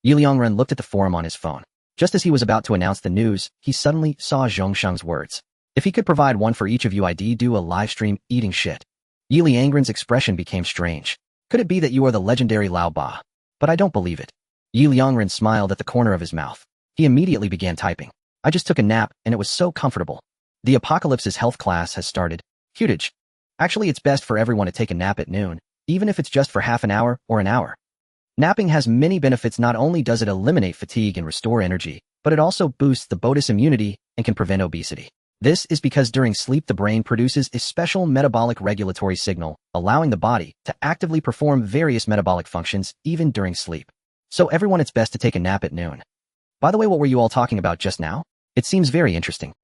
Liangren looked at the forum on his phone. Just as he was about to announce the news, he suddenly saw Zhongsheng's words. If he could provide one for each of you, I'd do a live stream eating shit. Liangren's expression became strange. Could it be that you are the legendary Lao Ba? But I don't believe it. Liangren smiled at the corner of his mouth. He immediately began typing. I just took a nap and it was so comfortable. The apocalypse's health class has started. Hutage. Actually, it's best for everyone to take a nap at noon, even if it's just for half an hour or an hour. Napping has many benefits. Not only does it eliminate fatigue and restore energy, but it also boosts the body's immunity and can prevent obesity. This is because during sleep the brain produces a special metabolic regulatory signal, allowing the body to actively perform various metabolic functions even during sleep. So everyone, it's best to take a nap at noon. By the way, what were you all talking about just now? It seems very interesting.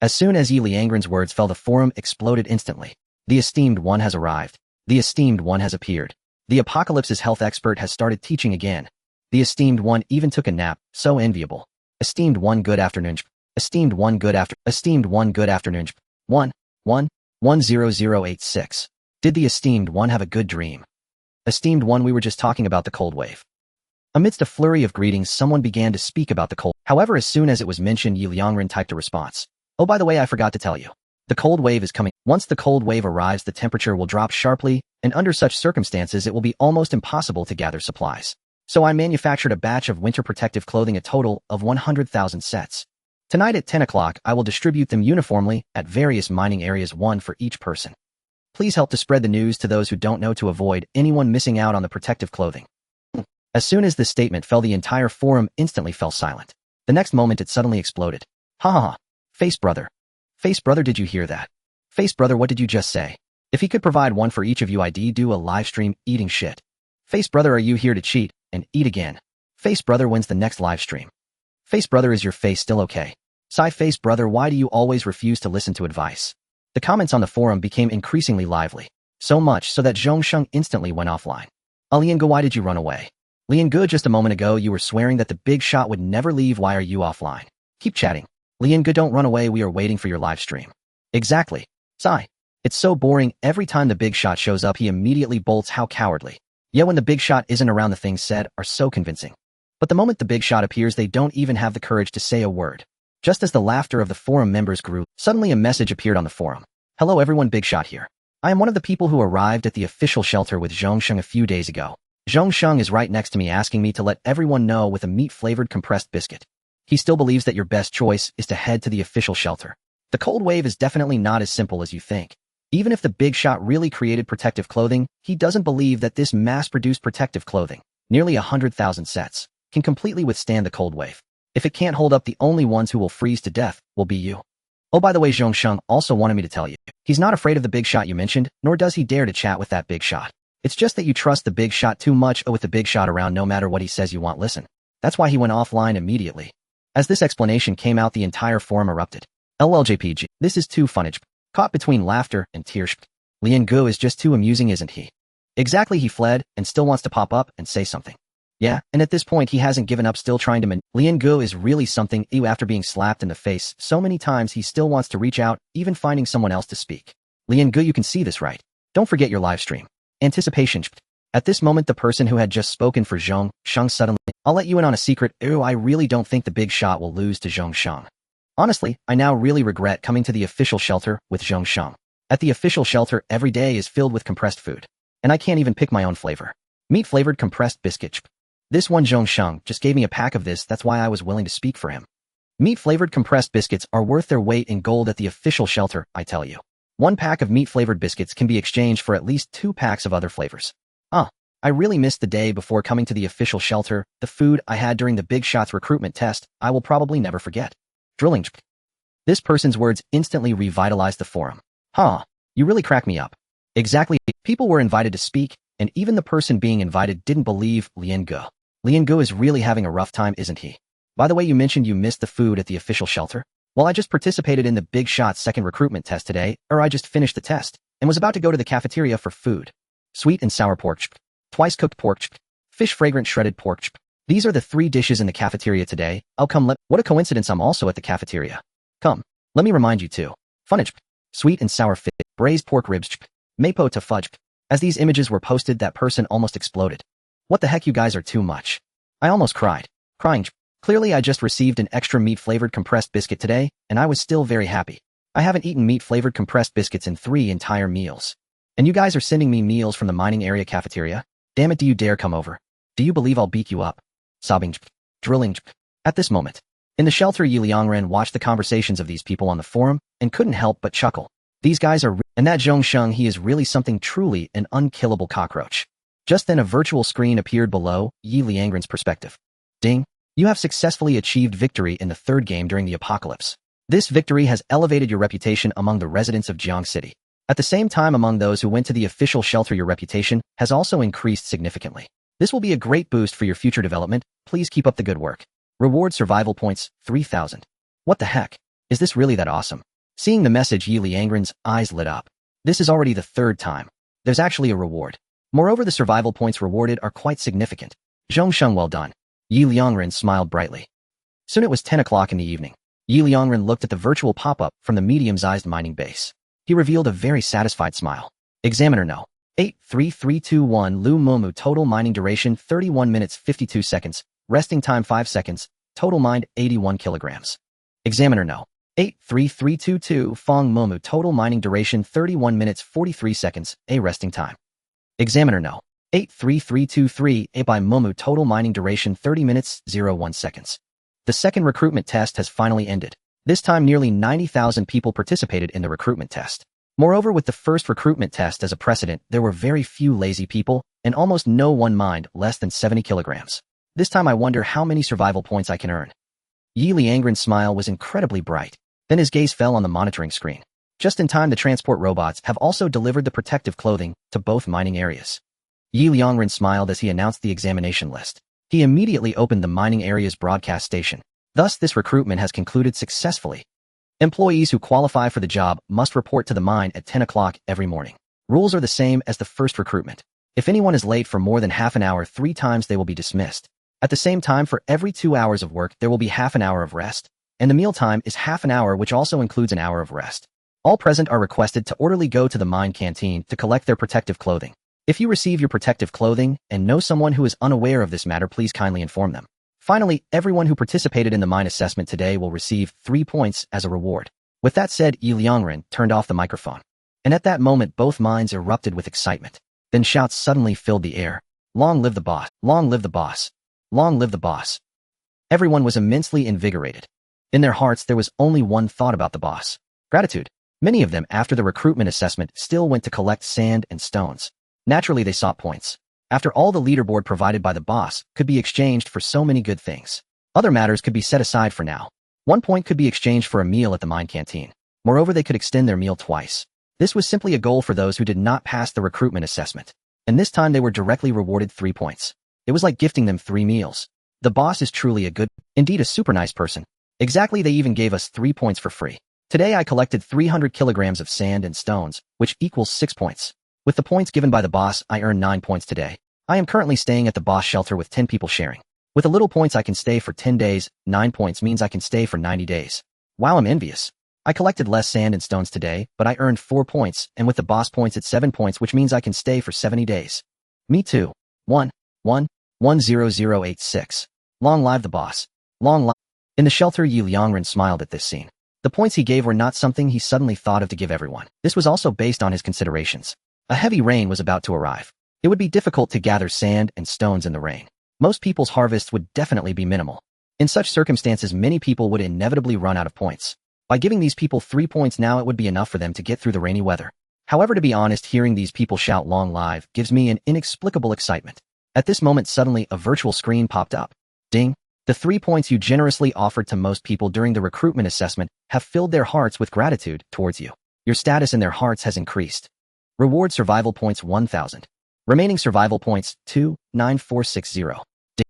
As soon as Liangren's words fell, the forum exploded instantly. The esteemed one has arrived. The esteemed one has appeared. The apocalypse's health expert has started teaching again. The esteemed one even took a nap, so enviable. Esteemed one, good afternoon. Esteemed one, good afternoon. 10086. Did the esteemed one have a good dream? Esteemed one, we were just talking about the cold wave. Amidst a flurry of greetings, someone began to speak about the cold. However, as soon as it was mentioned, Liangren typed a response. Oh, by the way, I forgot to tell you. The cold wave is coming. Once the cold wave arrives, the temperature will drop sharply, and under such circumstances it will be almost impossible to gather supplies. So I manufactured a batch of winter protective clothing, a total of 100,000 sets. Tonight at 10 o'clock, I will distribute them uniformly at various mining areas, one for each person. Please help to spread the news to those who don't know to avoid anyone missing out on the protective clothing. As soon as this statement fell, the entire forum instantly fell silent. The next moment it suddenly exploded. Ha ha ha. Face brother. Face brother, did you hear that? Face brother, what did you just say? If he could provide one for each of you, I'd do a live stream eating shit. Face brother, are you here to cheat and eat again? Face brother, when's the next live stream? Face brother, is your face still okay? Sigh face brother, why do you always refuse to listen to advice? The comments on the forum became increasingly lively. So much so that Zhongsheng instantly went offline. Liangren, why did you run away? Liangren, just a moment ago you were swearing that the big shot would never leave. Why are you offline? Keep chatting. Liangren, don't run away, we are waiting for your live stream. Exactly. Sigh. It's so boring. Every time the big shot shows up he immediately bolts. How cowardly. Yet when the big shot isn't around, the things said are so convincing. But the moment the big shot appears, they don't even have the courage to say a word. Just as the laughter of the forum members grew, suddenly a message appeared on the forum. Hello everyone, Big Shot here. I am one of the people who arrived at the official shelter with Zhongsheng a few days ago. Zhongsheng is right next to me, asking me to let everyone know with a meat-flavored compressed biscuit. He still believes that your best choice is to head to the official shelter. The cold wave is definitely not as simple as you think. Even if the big shot really created protective clothing, he doesn't believe that this mass-produced protective clothing, nearly 100,000 sets, can completely withstand the cold wave. If it can't hold up, the only ones who will freeze to death will be you. Oh, by the way, Zhongsheng also wanted me to tell you. He's not afraid of the big shot you mentioned, nor does he dare to chat with that big shot. It's just that you trust the big shot too much. With the big shot around, no matter what he says you won't listen. That's why he went offline immediately. As this explanation came out, the entire forum erupted. LLJPG, this is too funnage. Caught between laughter and tears. Liangren is just too amusing, isn't he? Exactly, he fled and still wants to pop up and say something. Yeah, and at this point he hasn't given up, still trying to Liangren is really something. After being slapped in the face so many times, he still wants to reach out, even finding someone else to speak. Liangren, you can see this, right? Don't forget your live stream. Anticipation. At this moment, the person who had just spoken for Zhongsheng suddenly, I'll let you in on a secret. I really don't think the big shot will lose to Zhongsheng. Honestly, I now really regret coming to the official shelter with Zhongsheng. At the official shelter, every day is filled with compressed food. And I can't even pick my own flavor. Meat-flavored compressed biscuit. This one Zhongsheng just gave me a pack of this, that's why I was willing to speak for him. Meat-flavored compressed biscuits are worth their weight in gold at the official shelter, I tell you. One pack of meat-flavored biscuits can be exchanged for at least 2 packs of other flavors. I I really missed the day before coming to the official shelter, the food I had during the Big Shots recruitment test, I will probably never forget. Drilling. This person's words instantly revitalized the forum. Huh, you really crack me up. Exactly, people were invited to speak, and even the person being invited didn't believe Liangren. Liangren is really having a rough time, isn't he? By the way, you mentioned you missed the food at the official shelter? Well, I just participated in the Big Shot's second recruitment test today, or I just finished the test, and was about to go to the cafeteria for food. Sweet and sour pork, twice cooked pork, fish fragrant shredded pork. These are the 3 dishes in the cafeteria today. Oh, come, what a coincidence, I'm also at the cafeteria. Come, let me remind you too. Funnage, sweet and sour fish, braised pork ribs, mapo to fudge. As these images were posted, that person almost exploded. What the heck, you guys are too much. I almost cried. Crying. Clearly, I just received an extra meat-flavored compressed biscuit today, and I was still very happy. I haven't eaten meat-flavored compressed biscuits in 3 entire meals. And you guys are sending me meals from the mining area cafeteria? Damn it, do you dare come over? Do you believe I'll beat you up? Sobbing. Drilling. At this moment, in the shelter, Liangren watched the conversations of these people on the forum and couldn't help but chuckle. These guys are and that Zhongsheng, he is really something, truly an unkillable cockroach. Just then a virtual screen appeared below Liangren's perspective. Ding! You have successfully achieved victory in the 3rd game during the apocalypse. This victory has elevated your reputation among the residents of Jiang City. At the same time, among those who went to the official shelter, your reputation has also increased significantly. This will be a great boost for your future development. Please keep up the good work. Reward survival points, 3,000. What the heck? Is this really that awesome? Seeing the message, Liangren's eyes lit up. This is already the 3rd time. There's actually a reward. Moreover, the survival points rewarded are quite significant. Zhongsheng, well done. Liangren smiled brightly. Soon it was 10 o'clock in the evening. Liangren looked at the virtual pop-up from the medium-sized mining base. He revealed a very satisfied smile. Examiner no. 83321 Lu Momu, total mining duration 31 minutes 52 seconds, resting time 5 seconds, total mined 81 kilograms. Examiner no. 83322 Fong Momu, total mining duration 31 minutes 43 seconds, a resting time. Examiner no. 83323 A by Momu, total mining duration 30 minutes 01 seconds. The second recruitment test has finally ended. This time nearly 90,000 people participated in the recruitment test. Moreover, with the first recruitment test as a precedent, there were very few lazy people, and almost no one mined less than 70 kilograms. This time I wonder how many survival points I can earn. Liangren's smile was incredibly bright. Then his gaze fell on the monitoring screen. Just in time, the transport robots have also delivered the protective clothing to both mining areas. Liangren smiled as he announced the examination list. He immediately opened the mining area's broadcast station. Thus, this recruitment has concluded successfully. Employees who qualify for the job must report to the mine at 10 o'clock every morning. Rules are the same as the first recruitment. If anyone is late for more than half an hour 3 times, they will be dismissed. At the same time, for every 2 hours of work, there will be half an hour of rest. And the meal time is half an hour, which also includes an hour of rest. All present are requested to orderly go to the mine canteen to collect their protective clothing. If you receive your protective clothing and know someone who is unaware of this matter, please kindly inform them. Finally, everyone who participated in the mine assessment today will receive 3 points as a reward. With that said, Liangren turned off the microphone. And at that moment, both minds erupted with excitement. Then shouts suddenly filled the air. Long live the boss! Long live the boss! Long live the boss! Everyone was immensely invigorated. In their hearts, there was only one thought about the boss: gratitude. Many of them, after the recruitment assessment, still went to collect sand and stones. Naturally, they sought points. After all, the leaderboard provided by the boss could be exchanged for so many good things. Other matters could be set aside for now. 1 point could be exchanged for a meal at the mine canteen. Moreover, they could extend their meal twice. This was simply a goal for those who did not pass the recruitment assessment. And this time they were directly rewarded 3 points. It was like gifting them 3 meals. The boss is truly a good, indeed a super nice person. Exactly, they even gave us 3 points for free. Today I collected 300 kilograms of sand and stones, which equals 6 points. With the points given by the boss, I earned 9 points today. I am currently staying at the boss shelter with 10 people sharing. With a little points I can stay for 10 days, 9 points means I can stay for 90 days. Wow, I'm envious. I collected less sand and stones today, but I earned 4 points, and with the boss points it's 7 points, which means I can stay for 70 days. Me too. 10086. Long live the boss. Long live. In the shelter, Liangren smiled at this scene. The points he gave were not something he suddenly thought of to give everyone. This was also based on his considerations. A heavy rain was about to arrive. It would be difficult to gather sand and stones in the rain. Most people's harvests would definitely be minimal. In such circumstances, many people would inevitably run out of points. By giving these people 3 points now, it would be enough for them to get through the rainy weather. However, to be honest, hearing these people shout long live gives me an inexplicable excitement. At this moment, suddenly a virtual screen popped up. Ding! The 3 points you generously offered to most people during the recruitment assessment have filled their hearts with gratitude towards you. Your status in their hearts has increased. Reward survival points 1,000. Remaining survival points 29460.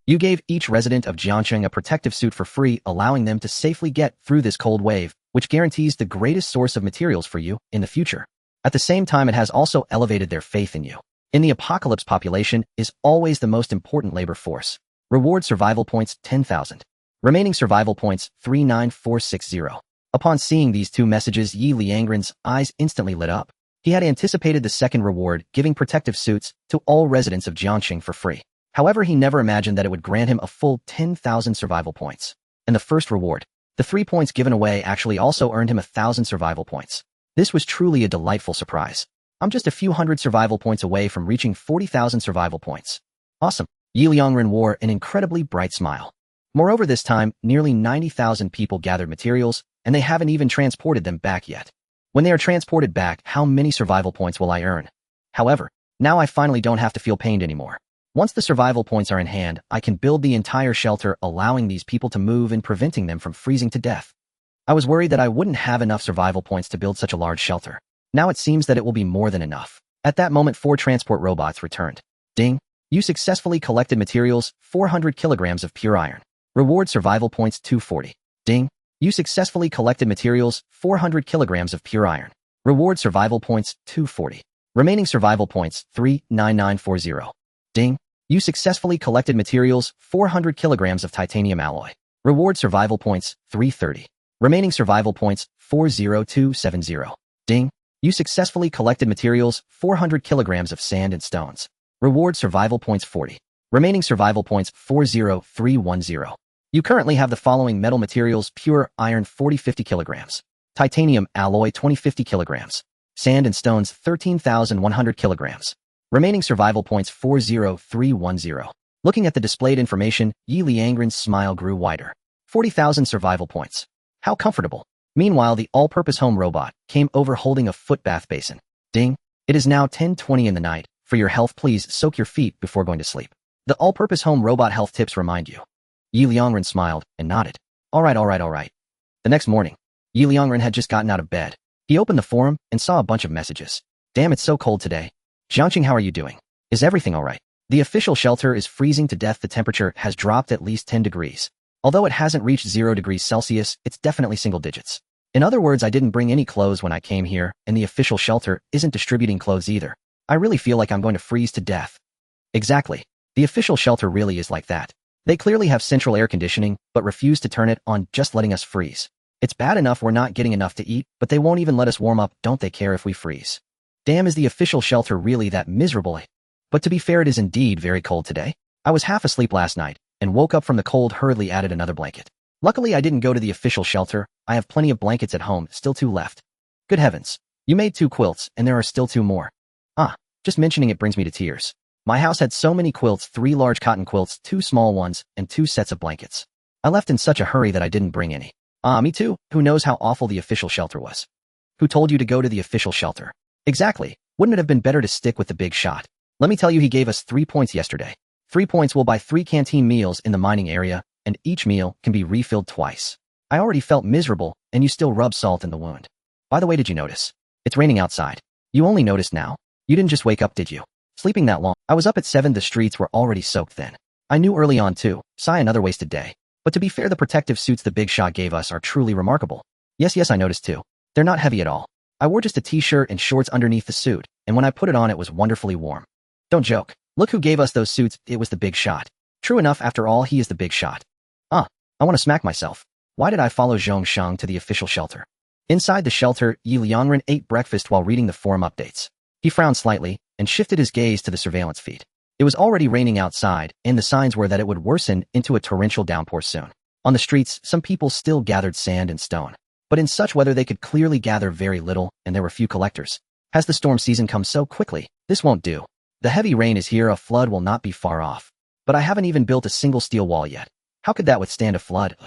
You gave each resident of Jiangcheng a protective suit for free, allowing them to safely get through this cold wave, which guarantees the greatest source of materials for you in the future. At the same time, it has also elevated their faith in you. In the apocalypse, population is always the most important labor force. Reward survival points 10,000. Remaining survival points 39460. Upon seeing these two messages, Liangren's eyes instantly lit up. He had anticipated the second reward, giving protective suits to all residents of Jiangcheng for free. However, he never imagined that it would grant him a full 10,000 survival points. And the first reward, the 3 points given away, actually also earned him 1,000 survival points. This was truly a delightful surprise. I'm just a few hundred survival points away from reaching 40,000 survival points. Awesome. Liangren wore an incredibly bright smile. Moreover, this time, nearly 90,000 people gathered materials, and they haven't even transported them back yet. When they are transported back, how many survival points will I earn? However, now I finally don't have to feel pained anymore. Once the survival points are in hand, I can build the entire shelter, allowing these people to move and preventing them from freezing to death. I was worried that I wouldn't have enough survival points to build such a large shelter. Now it seems that it will be more than enough. At that moment, 4 transport robots returned. Ding! You successfully collected materials, 400 kilograms of pure iron. Reward survival points 240. Ding! You successfully collected materials, 400 kilograms of pure iron. Reward survival points 240. Remaining survival points 39940. Ding! You successfully collected materials, 400 kilograms of titanium alloy. Reward survival points 330. Remaining survival points 40270. Ding! You successfully collected materials, 400 kilograms of sand and stones. Reward survival points 40. Remaining survival points 40310. You currently have the following metal materials: pure iron 4050 kilograms, titanium alloy 2050 kilograms, sand and stones 13,100 kilograms. Remaining survival points 40310. Looking at the displayed information, Liangren's smile grew wider. 40,000 survival points. How comfortable. Meanwhile, the all-purpose home robot came over holding a foot bath basin. Ding! It is now 10:20 in the night. For your health, please soak your feet before going to sleep. The all-purpose home robot health tips remind you. Liangren smiled and nodded. All right. The next morning, Liangren had just gotten out of bed. He opened the forum and saw a bunch of messages. Damn, it's so cold today. Jiangcheng, how are you doing? Is everything all right? The official shelter is freezing to death. The temperature has dropped at least 10 degrees. Although it hasn't reached 0 degrees Celsius, it's definitely single digits. In other words, I didn't bring any clothes when I came here, and the official shelter isn't distributing clothes either. I really feel like I'm going to freeze to death. Exactly. The official shelter really is like that. They clearly have central air conditioning, but refuse to turn it on, just letting us freeze. It's bad enough we're not getting enough to eat, but they won't even let us warm up. Don't they care if we freeze? Damn, is the official shelter really that miserable? But to be fair, it is indeed very cold today. I was half asleep last night, and woke up from the cold, hurriedly added another blanket. Luckily, I didn't go to the official shelter. I have plenty of blankets at home, still 2 left. Good heavens. You made 2 quilts, and there are still 2 more. Just mentioning it brings me to tears. My house had so many quilts: 3 large cotton quilts, 2 small ones, and 2 sets of blankets. I left in such a hurry that I didn't bring any. Me too. Who knows how awful the official shelter was? Who told you to go to the official shelter? Exactly. Wouldn't it have been better to stick with the big shot? Let me tell you, he gave us 3 points yesterday. 3 points will buy 3 canteen meals in the mining area, and each meal can be refilled twice. I already felt miserable, and you still rub salt in the wound. By the way, did you notice? It's raining outside. You only noticed now? You didn't just wake up, did you? Sleeping that long? I was up at 7. The streets were already soaked then. I knew early on too. Sigh, another wasted day. But to be fair, the protective suits the big shot gave us are truly remarkable. Yes, I noticed too. They're not heavy at all. I wore just a t-shirt and shorts underneath the suit, and when I put it on, it was wonderfully warm. Don't joke. Look who gave us those suits. It was the big shot. True enough, after all, he is the big shot. I want to smack myself. Why did I follow Zhong Sheng to the official shelter? Inside the shelter, Liangren ate breakfast while reading the forum updates. He frowned slightly and shifted his gaze to the surveillance feed. It was already raining outside, and the signs were that it would worsen into a torrential downpour soon. On the streets, some people still gathered sand and stone. But in such weather, they could clearly gather very little, and there were few collectors. Has the storm season come so quickly? This won't do. The heavy rain is here. A flood will not be far off. But I haven't even built a single steel wall yet. How could that withstand a flood?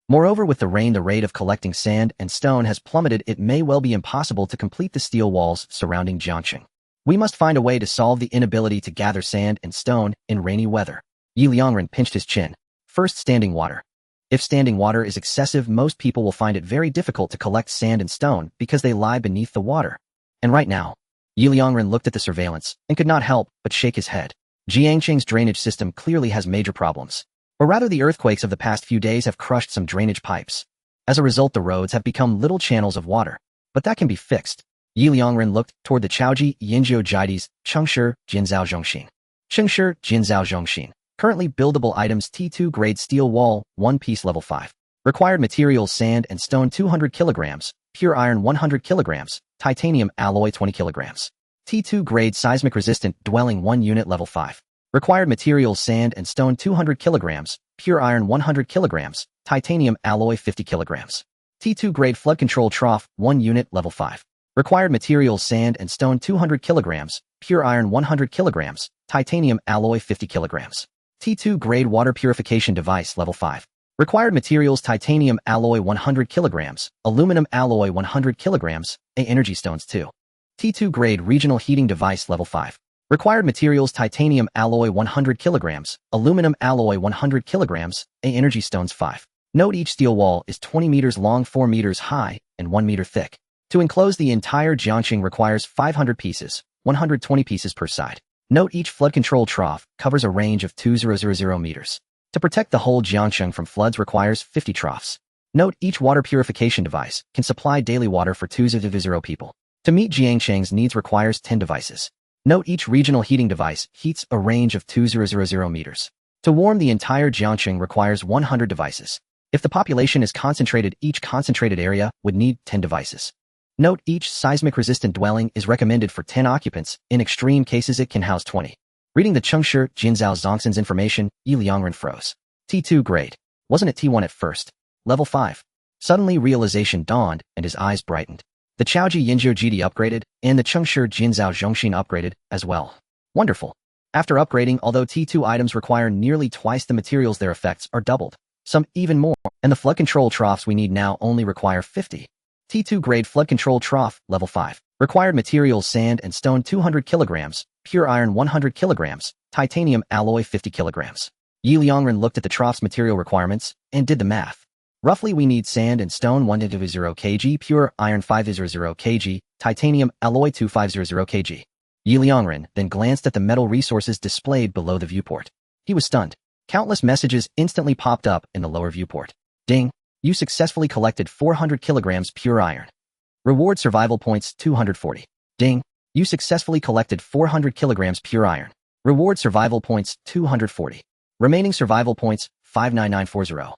Moreover, with the rain, the rate of collecting sand and stone has plummeted. It may well be impossible to complete the steel walls surrounding Jiangxing. We must find a way to solve the inability to gather sand and stone in rainy weather. Liangren pinched his chin. First, standing water. If standing water is excessive, most people will find it very difficult to collect sand and stone because they lie beneath the water. And right now, Liangren looked at the surveillance and could not help but shake his head. Jiangxing's drainage system clearly has major problems. Or rather, the earthquakes of the past few days have crushed some drainage pipes. As a result, the roads have become little channels of water. But that can be fixed. Liangren looked toward the Chaoji Yinzhou Jides, Chengshi Jinzhao Zhongxin. Chengshi Jinzhao Zhongxin. Currently buildable items: T2 grade steel wall, 1 piece level 5. Required materials: sand and stone 200 kilograms, pure iron 100 kilograms, titanium alloy 20 kilograms. T2 grade seismic resistant dwelling 1 unit level 5. Required materials: sand and stone 200 kilograms, pure iron 100 kilograms, titanium alloy 50 kilograms. T2 grade flood control trough 1 unit level 5. Required materials: sand and stone 200 kilograms, pure iron 100 kilograms, titanium alloy 50 kilograms. T2 grade water purification device level 5. Required materials: titanium alloy 100 kilograms, aluminum alloy 100 kilograms, energy stones 2. T2 grade regional heating device level 5. Required materials: titanium alloy 100 kilograms, aluminum alloy 100 kilograms, energy stones 5. Note: each steel wall is 20 meters long, 4 meters high, and 1 meter thick. To enclose the entire Jiangxing requires 500 pieces, 120 pieces per side. Note: each flood control trough covers a range of 2000 meters. To protect the whole Jiangxing from floods requires 50 troughs. Note: each water purification device can supply daily water for 2000 people. To meet Jiangxing's needs requires 10 devices. Note: each regional heating device heats a range of 2000 meters. To warm the entire Jiangxing requires 100 devices. If the population is concentrated, each concentrated area would need 10 devices. Note: each seismic-resistant dwelling is recommended for 10 occupants. In extreme cases, it can house 20. Reading the Chengshi Jinzhao Zhongxin's information, Liangren froze. T2 grade. Wasn't it T1 at first? Level 5. Suddenly realization dawned, and his eyes brightened. The Chaoji Yinzhou GD upgraded, and the Chengshi Jinzhao Zhongxin upgraded as well. Wonderful. After upgrading, although T2 items require nearly twice the materials, their effects are doubled. Some even more, and the flood control troughs we need now only require 50. T2 grade flood control trough, level 5. Required materials: sand and stone 200 kilograms, pure iron 100 kilograms, titanium alloy 50 kilograms. Liangren looked at the trough's material requirements and did the math. Roughly, we need sand and stone 100 kg, pure iron 500 kg, titanium alloy 2500 kg. Liangren then glanced at the metal resources displayed below the viewport. He was stunned. Countless messages instantly popped up in the lower viewport. Ding! You successfully collected 400 kilograms pure iron. Reward survival points 240. Ding! You successfully collected 400 kilograms pure iron. Reward survival points 240. Remaining survival points 59940.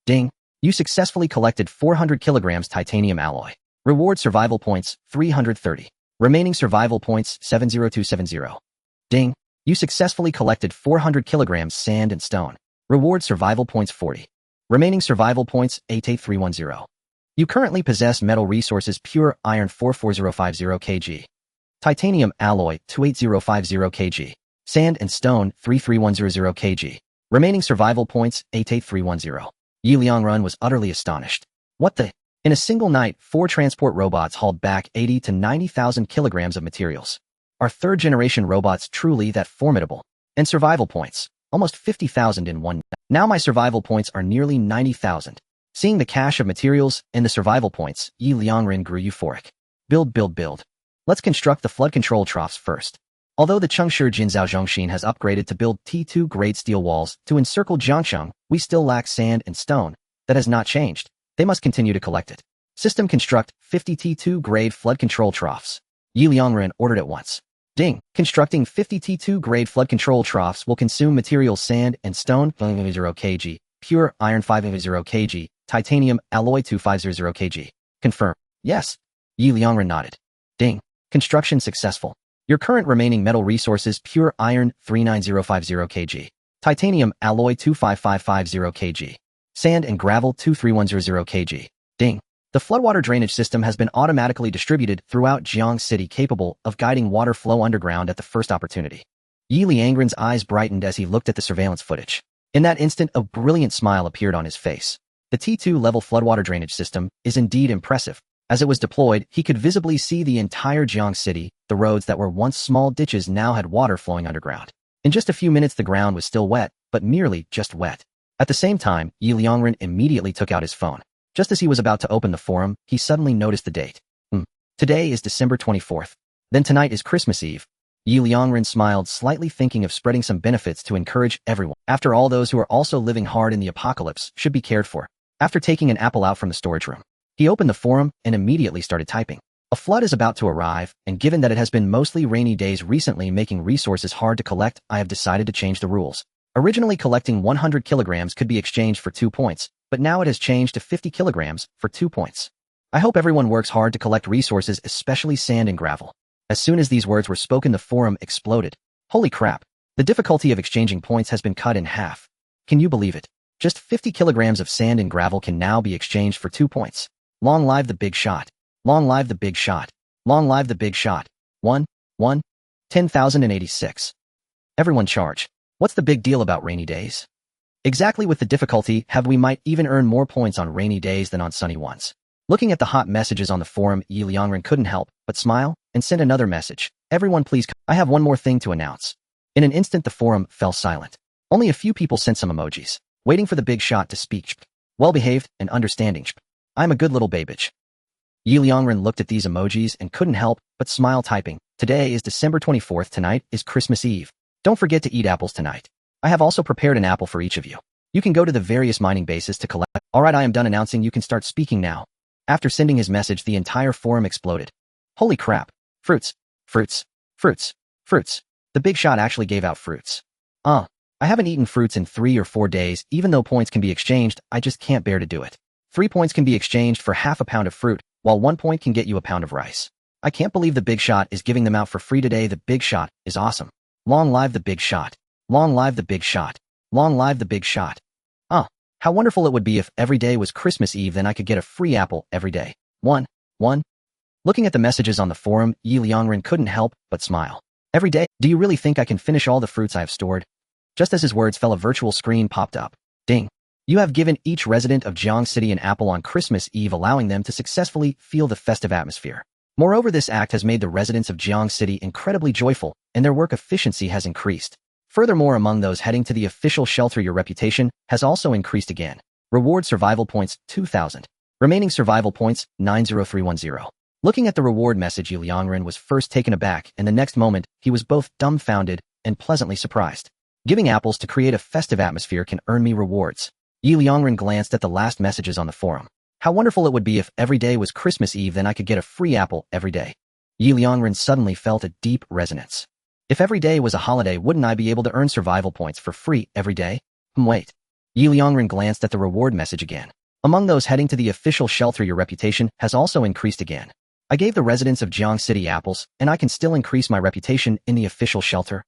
Ding! You successfully collected 400 kilograms titanium alloy. Reward survival points 330. Remaining survival points 70270. Ding! You successfully collected 400 kilograms sand and stone. Reward survival points 40. Remaining survival points 88310. You currently possess metal resources: pure iron 44050 kg, titanium alloy 28050 kg, sand and stone 33100 kg. Remaining survival points 88310. Liangren was utterly astonished. What the? In a single night, 4 transport robots hauled back 80 to 90,000 kilograms of materials. Are third-generation robots truly that formidable? And survival points, almost 50,000 in one night. Now my survival points are nearly 90,000. Seeing the cache of materials and the survival points, Liangren grew euphoric. Build. Let's construct the flood control troughs first. Although the Chengshi Jinzhao Zhongxin has upgraded to build T2 grade steel walls to encircle Jiangxing, we still lack sand and stone. That has not changed. They must continue to collect it. System construct 50 T2 grade flood control troughs. Liangren ordered at once. Ding! Constructing 50 T2 grade flood control troughs will consume materials: sand and stone 500 kg, pure iron 500 kg, titanium alloy 2500 kg. Confirm. Yes. Liangren nodded. Ding! Construction successful. Your current remaining metal resources: pure iron 39050 kg, titanium alloy 25550 kg, sand and gravel 2310 kg. Ding! The floodwater drainage system has been automatically distributed throughout Jiang City, capable of guiding water flow underground at the first opportunity. Liangren's eyes brightened as he looked at the surveillance footage. In that instant, a brilliant smile appeared on his face. The T2 level floodwater drainage system is indeed impressive. As it was deployed, he could visibly see the entire Jiang city. The roads that were once small ditches now had water flowing underground. In just a few minutes the ground was still wet, but merely just wet. At the same time, Liangren immediately took out his phone. Just as he was about to open the forum, he suddenly noticed the date. Today is December 24th. Then tonight is Christmas Eve. Liangren smiled, slightly thinking of spreading some benefits to encourage everyone. After all, those who are also living hard in the apocalypse should be cared for. After taking an apple out from the storage room, he opened the forum and immediately started typing. A flood is about to arrive, and given that it has been mostly rainy days recently making resources hard to collect, I have decided to change the rules. Originally collecting 100 kilograms could be exchanged for 2 points, but now it has changed to 50 kilograms for 2 points. I hope everyone works hard to collect resources, especially sand and gravel. As soon as these words were spoken, the forum exploded. Holy crap! The difficulty of exchanging points has been cut in half. Can you believe it? Just 50 kilograms of sand and gravel can now be exchanged for 2 points. Long live the big shot. Long live the big shot. Long live the big shot. 10,086. Everyone charge. What's the big deal about rainy days? Exactly, with the difficulty have we might even earn more points on rainy days than on sunny ones. Looking at the hot messages on the forum, Liangren couldn't help but smile and send another message. Everyone please come. I have one more thing to announce. In an instant the forum fell silent. Only a few people sent some emojis, waiting for the big shot to speak. Well-behaved and understanding. I'm a good little babbage. Liangren looked at these emojis and couldn't help but smile, typing. Today is December 24th. Tonight is Christmas Eve. Don't forget to eat apples tonight. I have also prepared an apple for each of you. You can go to the various mining bases to collect. Alright, I am done announcing. You can start speaking now. After sending his message, the entire forum exploded. Holy crap. Fruits. Fruits. Fruits. Fruits. The big shot actually gave out fruits. I haven't eaten fruits in 3 or 4 days. Even though points can be exchanged, I just can't bear to do it. 3 points can be exchanged for half a pound of fruit, while 1 point can get you a pound of rice. I can't believe the big shot is giving them out for free today. The big shot is awesome. Long live the big shot. Long live the big shot. Long live the big shot. How wonderful it would be if every day was Christmas Eve, then I could get a free apple every day. 1. Looking at the messages on the forum, Liangren couldn't help but smile. Every day? Do you really think I can finish all the fruits I have stored? Just as his words fell, a virtual screen popped up. Ding. You have given each resident of Jiang City an apple on Christmas Eve, allowing them to successfully feel the festive atmosphere. Moreover, this act has made the residents of Jiang City incredibly joyful, and their work efficiency has increased. Furthermore, among those heading to the official shelter, your reputation has also increased again. Reward survival points, 2,000. Remaining survival points, 90310. Looking at the reward message, Liangren was first taken aback, and the next moment, he was both dumbfounded and pleasantly surprised. Giving apples to create a festive atmosphere can earn me rewards. Liangren glanced at the last messages on the forum. How wonderful it would be if every day was Christmas Eve, then I could get a free apple every day. Liangren suddenly felt a deep resonance. If every day was a holiday, wouldn't I be able to earn survival points for free every day? Wait. Liangren glanced at the reward message again. Among those heading to the official shelter, your reputation has also increased again. I gave the residents of Jiang City apples, and I can still increase my reputation in the official shelter.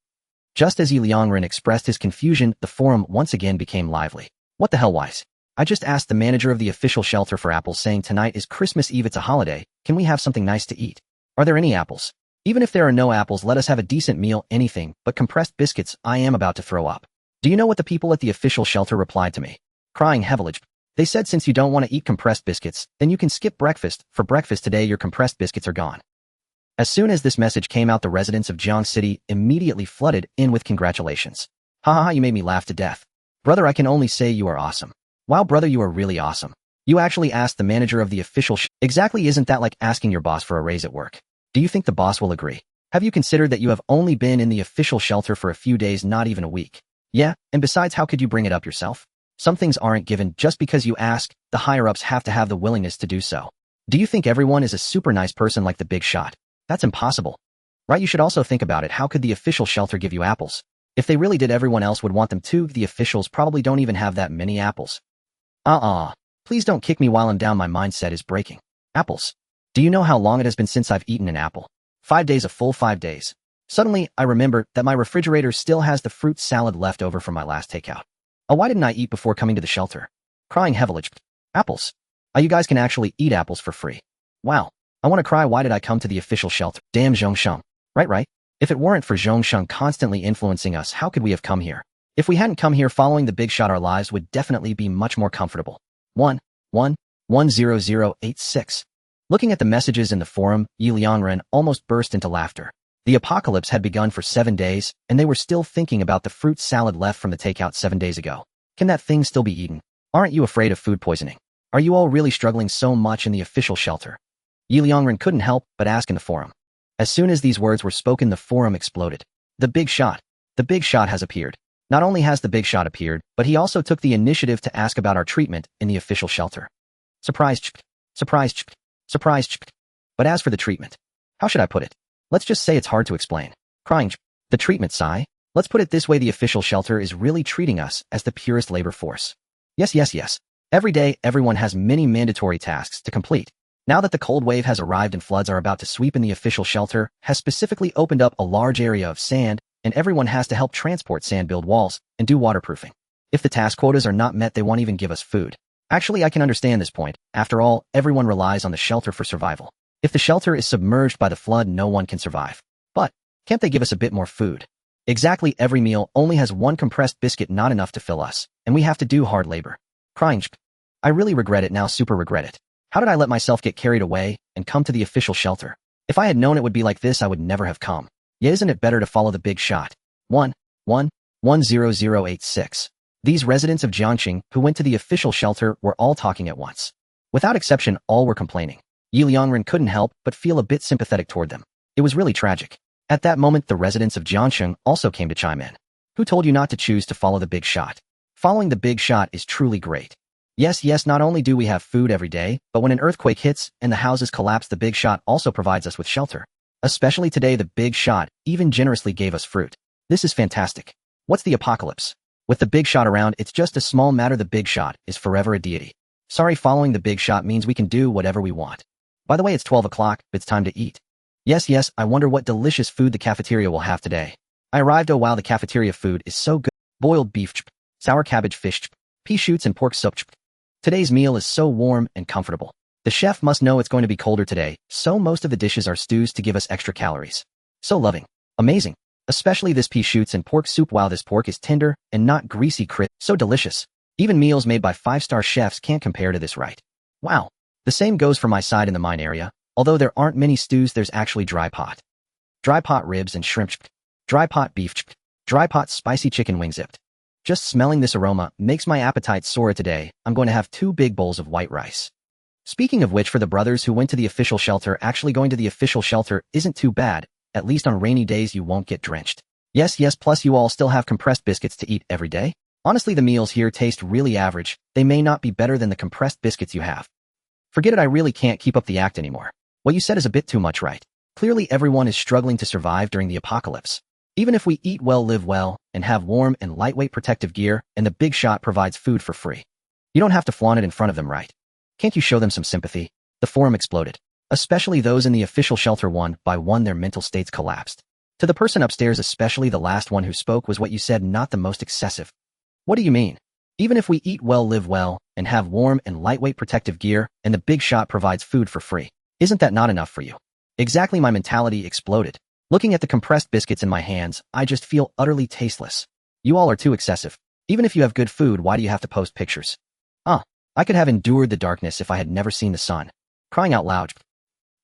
Just as Liangren expressed his confusion, the forum once again became lively. What the hell, wise? I just asked the manager of the official shelter for apples, saying tonight is Christmas Eve, it's a holiday. Can we have something nice to eat? Are there any apples? Even if there are no apples, let us have a decent meal, anything but compressed biscuits. I am about to throw up. Do you know what the people at the official shelter replied to me? Crying heavily. They said, since you don't want to eat compressed biscuits, then you can skip breakfast. For breakfast today, your compressed biscuits are gone. As soon as this message came out, the residents of Jiang City immediately flooded in with congratulations. Ha, you made me laugh to death. Brother, I can only say you are awesome. Wow, brother, you are really awesome. You actually asked the manager of the official Exactly, isn't that like asking your boss for a raise at work? Do you think the boss will agree? Have you considered that you have only been in the official shelter for a few days, not even a week? Yeah, and besides, how could you bring it up yourself? Some things aren't given just because you ask. The higher-ups have to have the willingness to do so. Do you think everyone is a super nice person like the big shot? That's impossible. Right, you should also think about it. How could the official shelter give you apples? If they really did, everyone else would want them too. The officials probably don't even have that many apples. Please don't kick me while I'm down. My mindset is breaking. Apples. Do you know how long it has been since I've eaten an apple? 5 days, a full 5 days. Suddenly, I remember that my refrigerator still has the fruit salad left over from my last takeout. Why didn't I eat before coming to the shelter? Crying heavily. Apples. You guys can actually eat apples for free. Wow. I want to cry. Why did I come to the official shelter? Damn Zhongsheng. Right. If it weren't for Zhongsheng constantly influencing us, how could we have come here? If we hadn't come here following the big shot, our lives would definitely be much more comfortable. 1110086. Looking at the messages in the forum, Liangren almost burst into laughter. The apocalypse had begun for 7 days, and they were still thinking about the fruit salad left from the takeout 7 days ago. Can that thing still be eaten? Aren't you afraid of food poisoning? Are you all really struggling so much in the official shelter? Liangren couldn't help but ask in the forum. As soon as these words were spoken, the forum exploded. The big shot. The big shot has appeared. Not only has the big shot appeared, but he also took the initiative to ask about our treatment in the official shelter. Surprised. Surprised. Surprised. But as for the treatment, how should I put it? Let's just say it's hard to explain. Crying. The treatment, sigh. Let's put it this way, the official shelter is really treating us as the purest labor force. Yes. Every day, everyone has many mandatory tasks to complete. Now that the cold wave has arrived and floods are about to sweep in, the official shelter has specifically opened up a large area of sand, and everyone has to help transport sand, build walls, and do waterproofing. If the task quotas are not met, they won't even give us food. Actually, I can understand this point. After all, everyone relies on the shelter for survival. If the shelter is submerged by the flood, no one can survive. But can't they give us a bit more food? Exactly, every meal only has one compressed biscuit, not enough to fill us, and we have to do hard labor. Crying. I really regret it now, super regret it. How did I let myself get carried away and come to the official shelter? If I had known it would be like this, I would never have come. Yeah, isn't it better to follow the big shot? 1110086. These residents of Jiangxing who went to the official shelter were all talking at once. Without exception, all were complaining. Liangren couldn't help but feel a bit sympathetic toward them. It was really tragic. At that moment, the residents of Jiangxing also came to chime in. Who told you not to choose to follow the big shot? Following the big shot is truly great. Yes, not only do we have food every day, but when an earthquake hits and the houses collapse, the big shot also provides us with shelter. Especially today, the big shot even generously gave us fruit. This is fantastic. What's the apocalypse? With the big shot around, it's just a small matter. The big shot is forever a deity. Sorry, following the big shot means we can do whatever we want. By the way, it's 12 o'clock, it's time to eat. Yes, I wonder what delicious food the cafeteria will have today. I arrived. Oh wow, the cafeteria food is so good. Boiled beef, sour cabbage fish, pea shoots and pork soup. Today's meal is so warm and comfortable. The chef must know it's going to be colder today, so most of the dishes are stews to give us extra calories. So loving. Amazing. Especially this pea shoots and pork soup. Wow, this pork is tender and not greasy, crisp. So delicious. Even meals made by 5-star chefs can't compare to this, right? Wow. The same goes for my side in the mine area. Although there aren't many stews, there's actually dry pot. Dry pot ribs and shrimp. Dry pot beef. Dry pot spicy chicken wings. Just smelling this aroma makes my appetite soar. Today, I'm going to have 2 big bowls of white rice. Speaking of which, for the brothers who went to the official shelter, actually going to the official shelter isn't too bad. At least on rainy days you won't get drenched. Yes, plus you all still have compressed biscuits to eat every day. Honestly, the meals here taste really average. They may not be better than the compressed biscuits you have. Forget it, I really can't keep up the act anymore. What you said is a bit too much, right? Clearly everyone is struggling to survive during the apocalypse. Even if we eat well, live well, and have warm and lightweight protective gear, and the big shot provides food for free. You don't have to flaunt it in front of them, right? Can't you show them some sympathy? The forum exploded. Especially those in the official shelter, one by one their mental states collapsed. To the person upstairs, especially the last one who spoke, was what you said not the most excessive? What do you mean? Even if we eat well, live well, and have warm and lightweight protective gear, and the big shot provides food for free, isn't that not enough for you? Exactly, my mentality exploded. Looking at the compressed biscuits in my hands, I just feel utterly tasteless. You all are too excessive. Even if you have good food, why do you have to post pictures? I could have endured the darkness if I had never seen the sun. Crying out loud.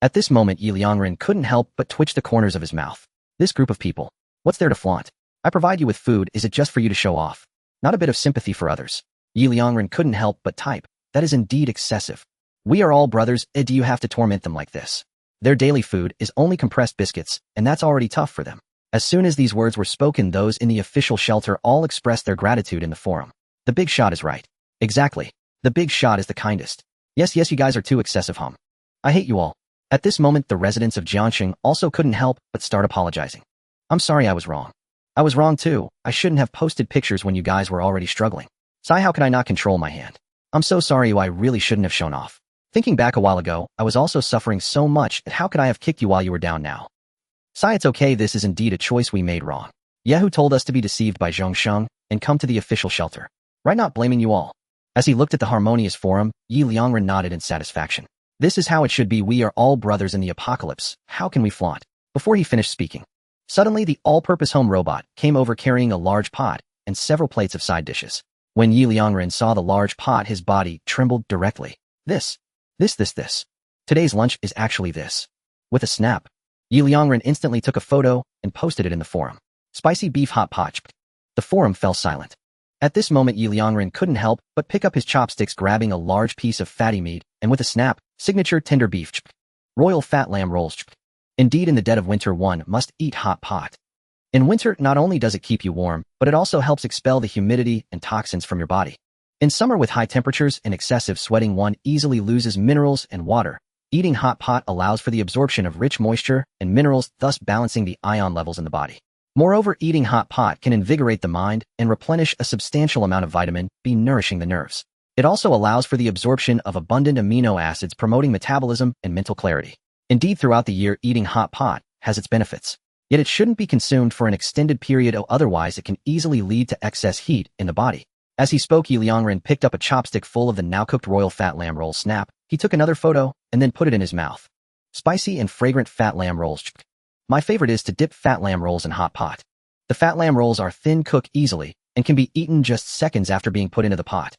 At this moment, Liangren couldn't help but twitch the corners of his mouth. This group of people. What's there to flaunt? I provide you with food, is it just for you to show off? Not a bit of sympathy for others. Liangren couldn't help but type. That is indeed excessive. We are all brothers, do you have to torment them like this? Their daily food is only compressed biscuits, and that's already tough for them. As soon as these words were spoken, those in the official shelter all expressed their gratitude in the forum. The big shot is right. Exactly. The big shot is the kindest. Yes, you guys are too excessive, I hate you all. At this moment, the residents of Jiangxing also couldn't help but start apologizing. I'm sorry, I was wrong. I was wrong too. I shouldn't have posted pictures when you guys were already struggling. Sigh, how could I not control my hand? I'm so sorry, I really shouldn't have shown off. Thinking back a while ago, I was also suffering so much that how could I have kicked you while you were down now? Sigh, it's okay, this is indeed a choice we made wrong. Yahoo told us to be deceived by Zhongsheng and come to the official shelter. Right, not blaming you all. As he looked at the harmonious forum, Liangren nodded in satisfaction. This is how it should be, we are all brothers in the apocalypse, how can we flaunt? Before he finished speaking, suddenly the all-purpose home robot came over carrying a large pot and several plates of side dishes. When Liangren saw the large pot, his body trembled directly. This. Today's lunch is actually this. With a snap, Liangren instantly took a photo and posted it in the forum. Spicy beef hot pot. The forum fell silent. At this moment, Liangren couldn't help but pick up his chopsticks, grabbing a large piece of fatty meat, and with a snap, signature tender beef. Royal fat lamb rolls. Indeed, in the dead of winter, one must eat hot pot. In winter, not only does it keep you warm, but it also helps expel the humidity and toxins from your body. In summer, with high temperatures and excessive sweating, one easily loses minerals and water. Eating hot pot allows for the absorption of rich moisture and minerals, thus balancing the ion levels in the body. Moreover, eating hot pot can invigorate the mind and replenish a substantial amount of vitamin B, nourishing the nerves. It also allows for the absorption of abundant amino acids, promoting metabolism and mental clarity. Indeed, throughout the year, eating hot pot has its benefits. Yet it shouldn't be consumed for an extended period, or otherwise it can easily lead to excess heat in the body. As he spoke, Liangren picked up a chopstick full of the now-cooked royal fat lamb roll. Snap, he took another photo and then put it in his mouth. Spicy and fragrant fat lamb rolls. My favorite is to dip fat lamb rolls in hot pot. The fat lamb rolls are thin, cook easily, and can be eaten just seconds after being put into the pot.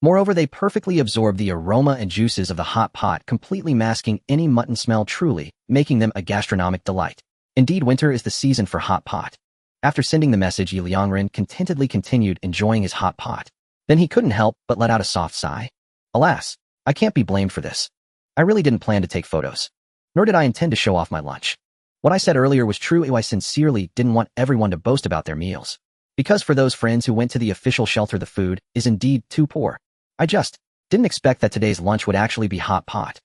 Moreover, they perfectly absorb the aroma and juices of the hot pot, completely masking any mutton smell, truly making them a gastronomic delight. Indeed, winter is the season for hot pot. After sending the message, Liangren contentedly continued enjoying his hot pot. Then he couldn't help but let out a soft sigh. Alas, I can't be blamed for this. I really didn't plan to take photos. Nor did I intend to show off my lunch. What I said earlier was true. I sincerely didn't want everyone to boast about their meals. Because for those friends who went to the official shelter, the food is indeed too poor. I just didn't expect that today's lunch would actually be hot pot.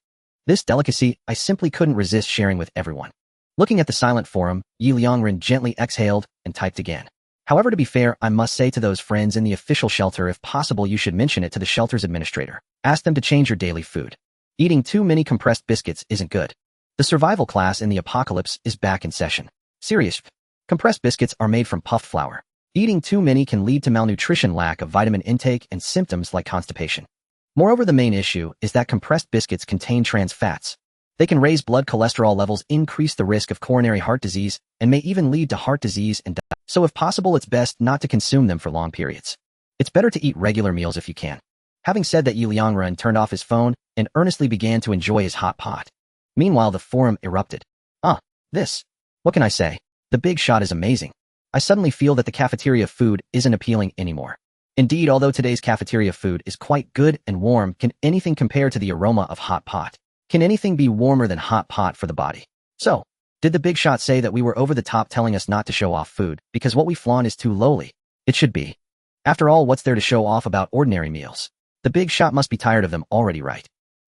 This delicacy I simply couldn't resist sharing with everyone. Looking at the silent forum, Liangren gently exhaled and typed again. However, to be fair, I must say to those friends in the official shelter, if possible, you should mention it to the shelter's administrator. Ask them to change your daily food. Eating too many compressed biscuits isn't good. The survival class in the apocalypse is back in session. Serious. Compressed biscuits are made from puffed flour. Eating too many can lead to malnutrition, lack of vitamin intake, and symptoms like constipation. Moreover, the main issue is that compressed biscuits contain trans fats. They can raise blood cholesterol levels, increase the risk of coronary heart disease, and may even lead to heart disease and death. So if possible, it's best not to consume them for long periods. It's better to eat regular meals if you can. Having said that, Liangren turned off his phone and earnestly began to enjoy his hot pot. Meanwhile, the forum erupted. What can I say? The big shot is amazing. I suddenly feel that the cafeteria food isn't appealing anymore. Indeed, although today's cafeteria food is quite good and warm, can anything compare to the aroma of hot pot? Can anything be warmer than hot pot for the body? So, did the big shot say that we were over the top, telling us not to show off food because what we flaunt is too lowly? It should be. After all, what's there to show off about ordinary meals? The big shot must be tired of them already, right?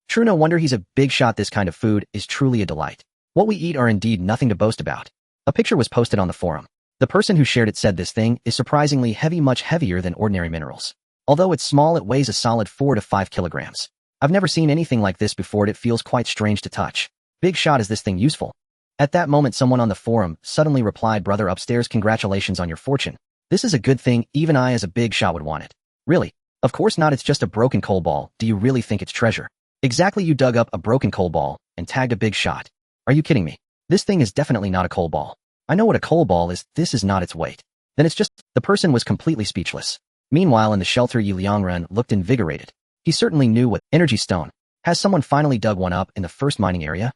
True, no wonder he's a big shot. This kind of food is truly a delight. What we eat are indeed nothing to boast about. A picture was posted on the forum. The person who shared it said this thing is surprisingly heavy, much heavier than ordinary minerals. Although it's small, it weighs a solid 4 to 5 kilograms. I've never seen anything like this before. It feels quite strange to touch. Big shot, is this thing useful? At that moment, someone on the forum suddenly replied, brother upstairs, congratulations on your fortune. This is a good thing. Even I as a big shot would want it. Really? Of course not. It's just a broken coal ball. Do you really think it's treasure? Exactly, you dug up a broken coal ball and tagged a big shot. Are you kidding me? This thing is definitely not a coal ball. I know what a coal ball is. This is not its weight. Then it's just... The person was completely speechless. Meanwhile, in the shelter, Liangren looked invigorated. He certainly knew what energy stone. Has someone finally dug one up in the first mining area?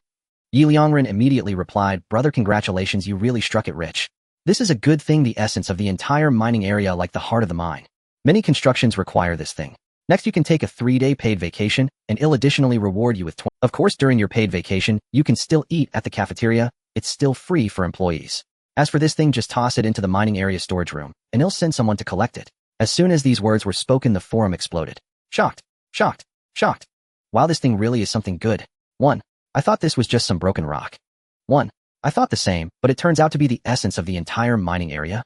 Liangren immediately replied, brother, congratulations, you really struck it rich. This is a good thing, the essence of the entire mining area, like the heart of the mine. Many constructions require this thing. Next, you can take a 3-day paid vacation, and it'll additionally reward you with 20. Of course, during your paid vacation, you can still eat at the cafeteria. It's still free for employees. As for this thing, just toss it into the mining area storage room, and it'll send someone to collect it. As soon as these words were spoken, the forum exploded. Shocked. Wow, this thing really is something good. 1. I thought this was just some broken rock. 1. I thought the same, but it turns out to be the essence of the entire mining area.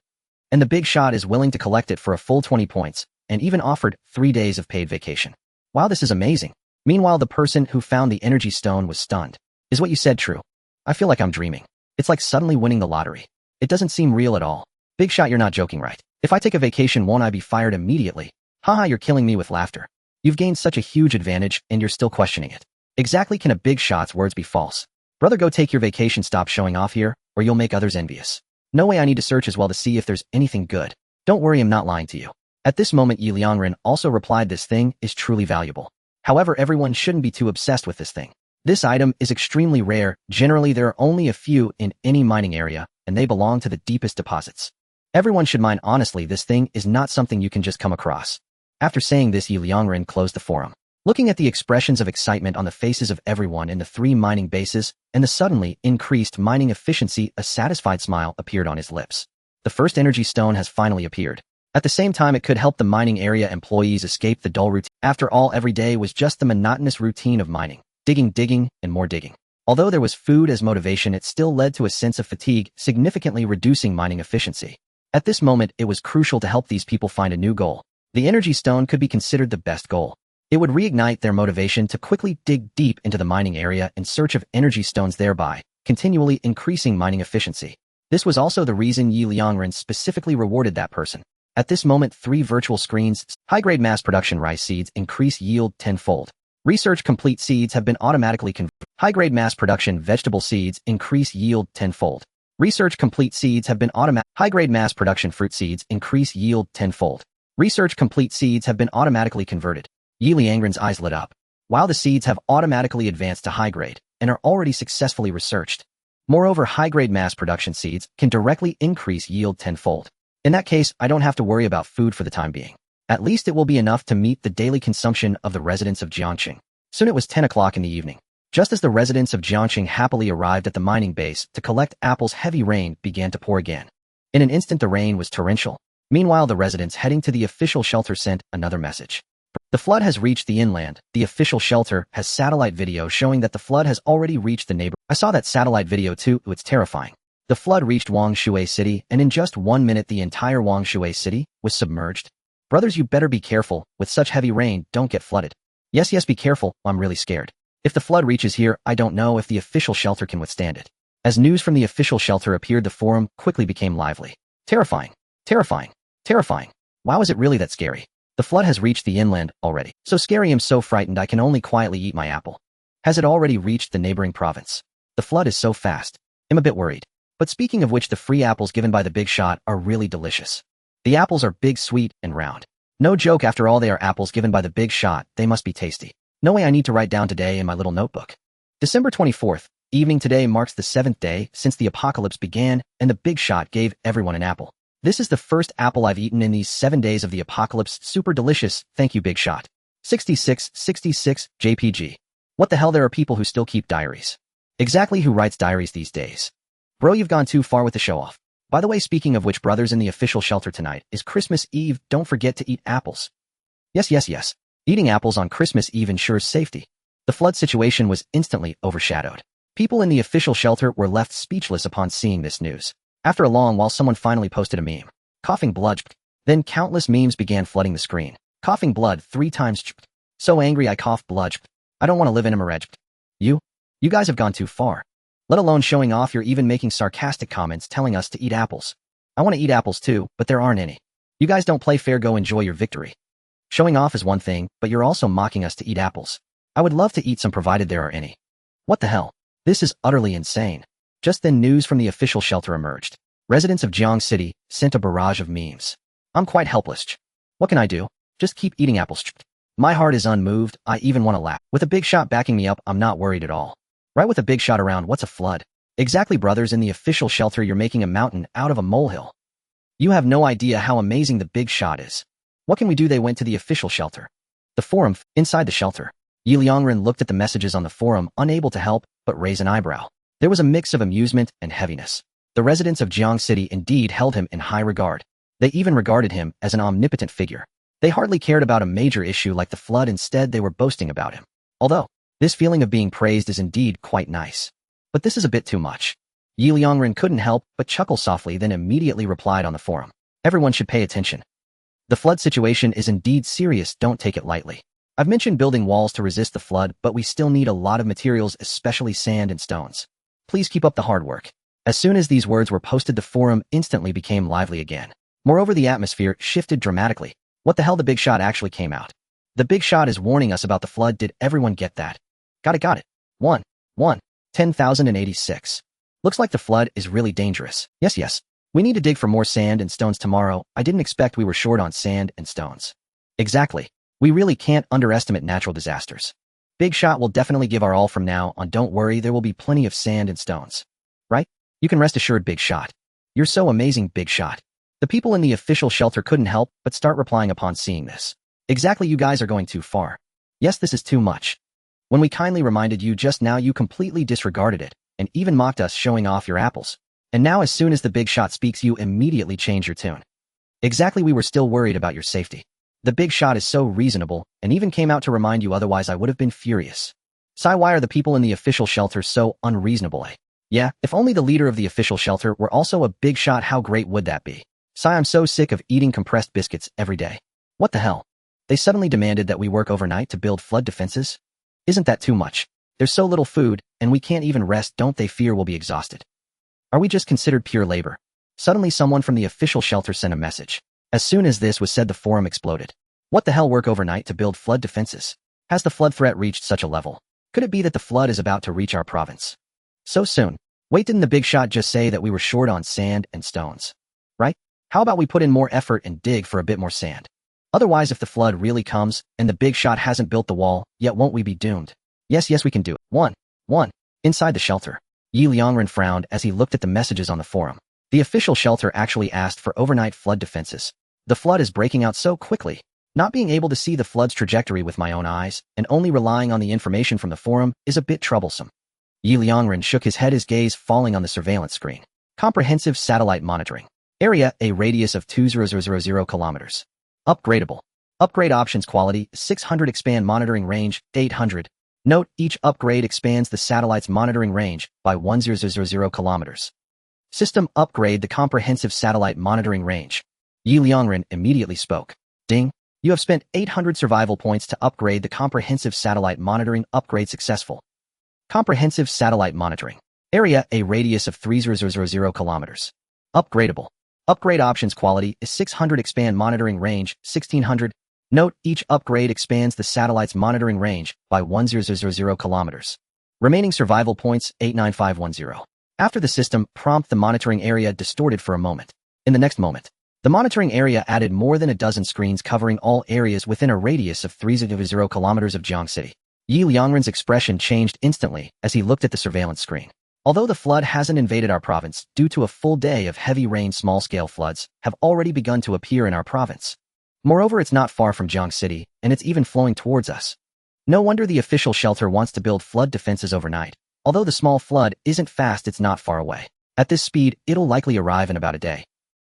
And the big shot is willing to collect it for a full 20 points, and even offered 3 days of paid vacation. Wow, this is amazing. Meanwhile, the person who found the energy stone was stunned. Is what you said true? I feel like I'm dreaming. It's like suddenly winning the lottery. It doesn't seem real at all. Big shot, you're not joking, right? If I take a vacation, won't I be fired immediately? Haha, you're killing me with laughter. You've gained such a huge advantage, and you're still questioning it. Exactly, can a big shot's words be false? Brother, go take your vacation, stop showing off here, or you'll make others envious. No way, I need to search as well to see if there's anything good. Don't worry, I'm not lying to you. At this moment, Liangren also replied, this thing is truly valuable. However, everyone shouldn't be too obsessed with this thing. This item is extremely rare. Generally, there are only a few in any mining area, and they belong to the deepest deposits. Everyone should mine honestly. This thing is not something you can just come across. After saying this, Liangren closed the forum. Looking at the expressions of excitement on the faces of everyone in the 3 mining bases and the suddenly increased mining efficiency, a satisfied smile appeared on his lips. The first energy stone has finally appeared. At the same time, it could help the mining area employees escape the dull routine. After all, every day was just the monotonous routine of mining. Digging, and more digging. Although there was food as motivation, it still led to a sense of fatigue, significantly reducing mining efficiency. At this moment, it was crucial to help these people find a new goal. The energy stone could be considered the best goal. It would reignite their motivation to quickly dig deep into the mining area in search of energy stones, thereby continually increasing mining efficiency. This was also the reason Liangren specifically rewarded that person. At this moment, 3 virtual screens, high-grade mass production rice seeds increase yield 10-fold. Research complete seeds have been automatically converted. High-grade mass production vegetable seeds increase yield 10-fold. Research complete seeds have been automatic. High-grade mass production fruit seeds increase yield 10-fold. Research complete seeds have been automatically converted. Liangren's eyes lit up. While the seeds have automatically advanced to high-grade and are already successfully researched. Moreover, high-grade mass production seeds can directly increase yield 10-fold. In that case, I don't have to worry about food for the time being. At least it will be enough to meet the daily consumption of the residents of Jiangqing. Soon it was 10 o'clock in the evening. Just as the residents of Jiangqing happily arrived at the mining base to collect apples, heavy rain began to pour again. In an instant, the rain was torrential. Meanwhile, the residents heading to the official shelter sent another message. The flood has reached the inland. The official shelter has satellite video showing that the flood has already reached the neighbor. I saw that satellite video too. It's terrifying. The flood reached Wangshui City, and in just 1 minute, the entire Wangshui City was submerged. Brothers, you better be careful. With such heavy rain, don't get flooded. Yes, be careful. I'm really scared. If the flood reaches here, I don't know if the official shelter can withstand it. As news from the official shelter appeared, the forum quickly became lively. Terrifying. Why was it really that scary? The flood has reached the inland already. So scary, I'm so frightened I can only quietly eat my apple. Has it already reached the neighboring province? The flood is so fast. I'm a bit worried. But speaking of which, the free apples given by the big shot are really delicious. The apples are big, sweet, and round. No joke, after all, they are apples given by the big shot. They must be tasty. No way, I need to write down today in my little notebook. December 24th, evening. Today marks the 7th day since the apocalypse began, and the big shot gave everyone an apple. This is the first apple I've eaten in these 7 days of the apocalypse. Super delicious. Thank you, big shot. 66 JPG. What the hell, there are people who still keep diaries. Exactly, who writes diaries these days? Bro, you've gone too far with the show off. By the way, speaking of which, brothers, in the official shelter tonight is Christmas Eve. Don't forget to eat apples. Yes. Eating apples on Christmas Eve ensures safety. The flood situation was instantly overshadowed. People in the official shelter were left speechless upon seeing this news. After a long while, someone finally posted a meme. Coughing blood. Then countless memes began flooding the screen. Coughing blood 3 times. So angry I coughed blood. I don't want to live in a mirage. You guys have gone too far. Let alone showing off, you're even making sarcastic comments telling us to eat apples. I want to eat apples too, but there aren't any. You guys don't play fair. Go enjoy your victory. Showing off is one thing, but you're also mocking us to eat apples. I would love to eat some provided there are any. What the hell? This is utterly insane. Just then, news from the official shelter emerged. Residents of Jiang City sent a barrage of memes. I'm quite helpless. What can I do? Just keep eating apples. My heart is unmoved. I even want to laugh. With a big shot backing me up, I'm not worried at all. Right, with a big shot around, what's a flood? Exactly, brothers, in the official shelter you're making a mountain out of a molehill. You have no idea how amazing the big shot is. What can we do? They went to the official shelter. The forum, inside the shelter. Liangren looked at the messages on the forum, unable to help but raise an eyebrow. There was a mix of amusement and heaviness. The residents of Jiang City indeed held him in high regard. They even regarded him as an omnipotent figure. They hardly cared about a major issue like the flood. Instead, they were boasting about him. Although, this feeling of being praised is indeed quite nice. But this is a bit too much. Liangren couldn't help but chuckle softly, then immediately replied on the forum. Everyone should pay attention. The flood situation is indeed serious. Don't take it lightly. I've mentioned building walls to resist the flood, but we still need a lot of materials, especially sand and stones. Please keep up the hard work. As soon as these words were posted, the forum instantly became lively again. Moreover, the atmosphere shifted dramatically. What the hell, the big shot actually came out. The big shot is warning us about the flood. Did everyone get that? Got it. 10,086. Looks like the flood is really dangerous. Yes. We need to dig for more sand and stones tomorrow. I didn't expect we were short on sand and stones. Exactly. We really can't underestimate natural disasters. Big Shot will definitely give our all from now on. Don't worry, there will be plenty of sand and stones. Right? You can rest assured, Big Shot. You're so amazing, Big Shot. The people in the official shelter couldn't help but start replying upon seeing this. Exactly, you guys are going too far. Yes, this is too much. When we kindly reminded you just now, you completely disregarded it, and even mocked us showing off your apples. And now as soon as the Big Shot speaks, you immediately change your tune. Exactly, we were still worried about your safety. The Big Shot is so reasonable, and even came out to remind you, otherwise I would have been furious. Sigh, why are the people in the official shelter so unreasonable, eh? Yeah, if only the leader of the official shelter were also a Big Shot, how great would that be? Sigh, I'm so sick of eating compressed biscuits every day. What the hell? They suddenly demanded that we work overnight to build flood defenses? Isn't that too much? There's so little food, and we can't even rest. Don't they fear we'll be exhausted? Are we just considered pure labor? Suddenly someone from the official shelter sent a message. As soon as this was said, the forum exploded. What the hell, work overnight to build flood defenses? Has the flood threat reached such a level? Could it be that the flood is about to reach our province? So soon? Wait, didn't the Big Shot just say that we were short on sand and stones? Right? How about we put in more effort and dig for a bit more sand? Otherwise, if the flood really comes, and the Big Shot hasn't built the wall, yet won't we be doomed? Yes, we can do it. 1. Inside the shelter. Liangren frowned as he looked at the messages on the forum. The official shelter actually asked for overnight flood defenses. The flood is breaking out so quickly. Not being able to see the flood's trajectory with my own eyes, and only relying on the information from the forum, is a bit troublesome. Liangren shook his head, his gaze falling on the surveillance screen. Comprehensive satellite monitoring. Area, a radius of 20,000 kilometers. Upgradable. Upgrade options: quality, 600, expand monitoring range, 800. Note, each upgrade expands the satellite's monitoring range by 1,000 kilometers. System upgrade: the comprehensive satellite monitoring range. Liangren immediately spoke. Ding. You have spent 800 survival points to upgrade the comprehensive satellite monitoring. Upgrade successful. Comprehensive satellite monitoring. Area, a radius of 3,000 kilometers. Upgradable. Upgrade options: quality is 600, expand monitoring range, 1,600. Note, each upgrade expands the satellite's monitoring range by 1,000 kilometers. Remaining survival points, 89510. After the system prompt, the monitoring area distorted for a moment. In the next moment, the monitoring area added more than a dozen screens covering all areas within a radius of 3,000 kilometers of Jiang City. Liangren's expression changed instantly as he looked at the surveillance screen. Although the flood hasn't invaded our province, due to a full day of heavy rain, small-scale floods have already begun to appear in our province. Moreover, it's not far from Jiang City, and it's even flowing towards us. No wonder the official shelter wants to build flood defenses overnight. Although the small flood isn't fast, it's not far away. At this speed, it'll likely arrive in about a day.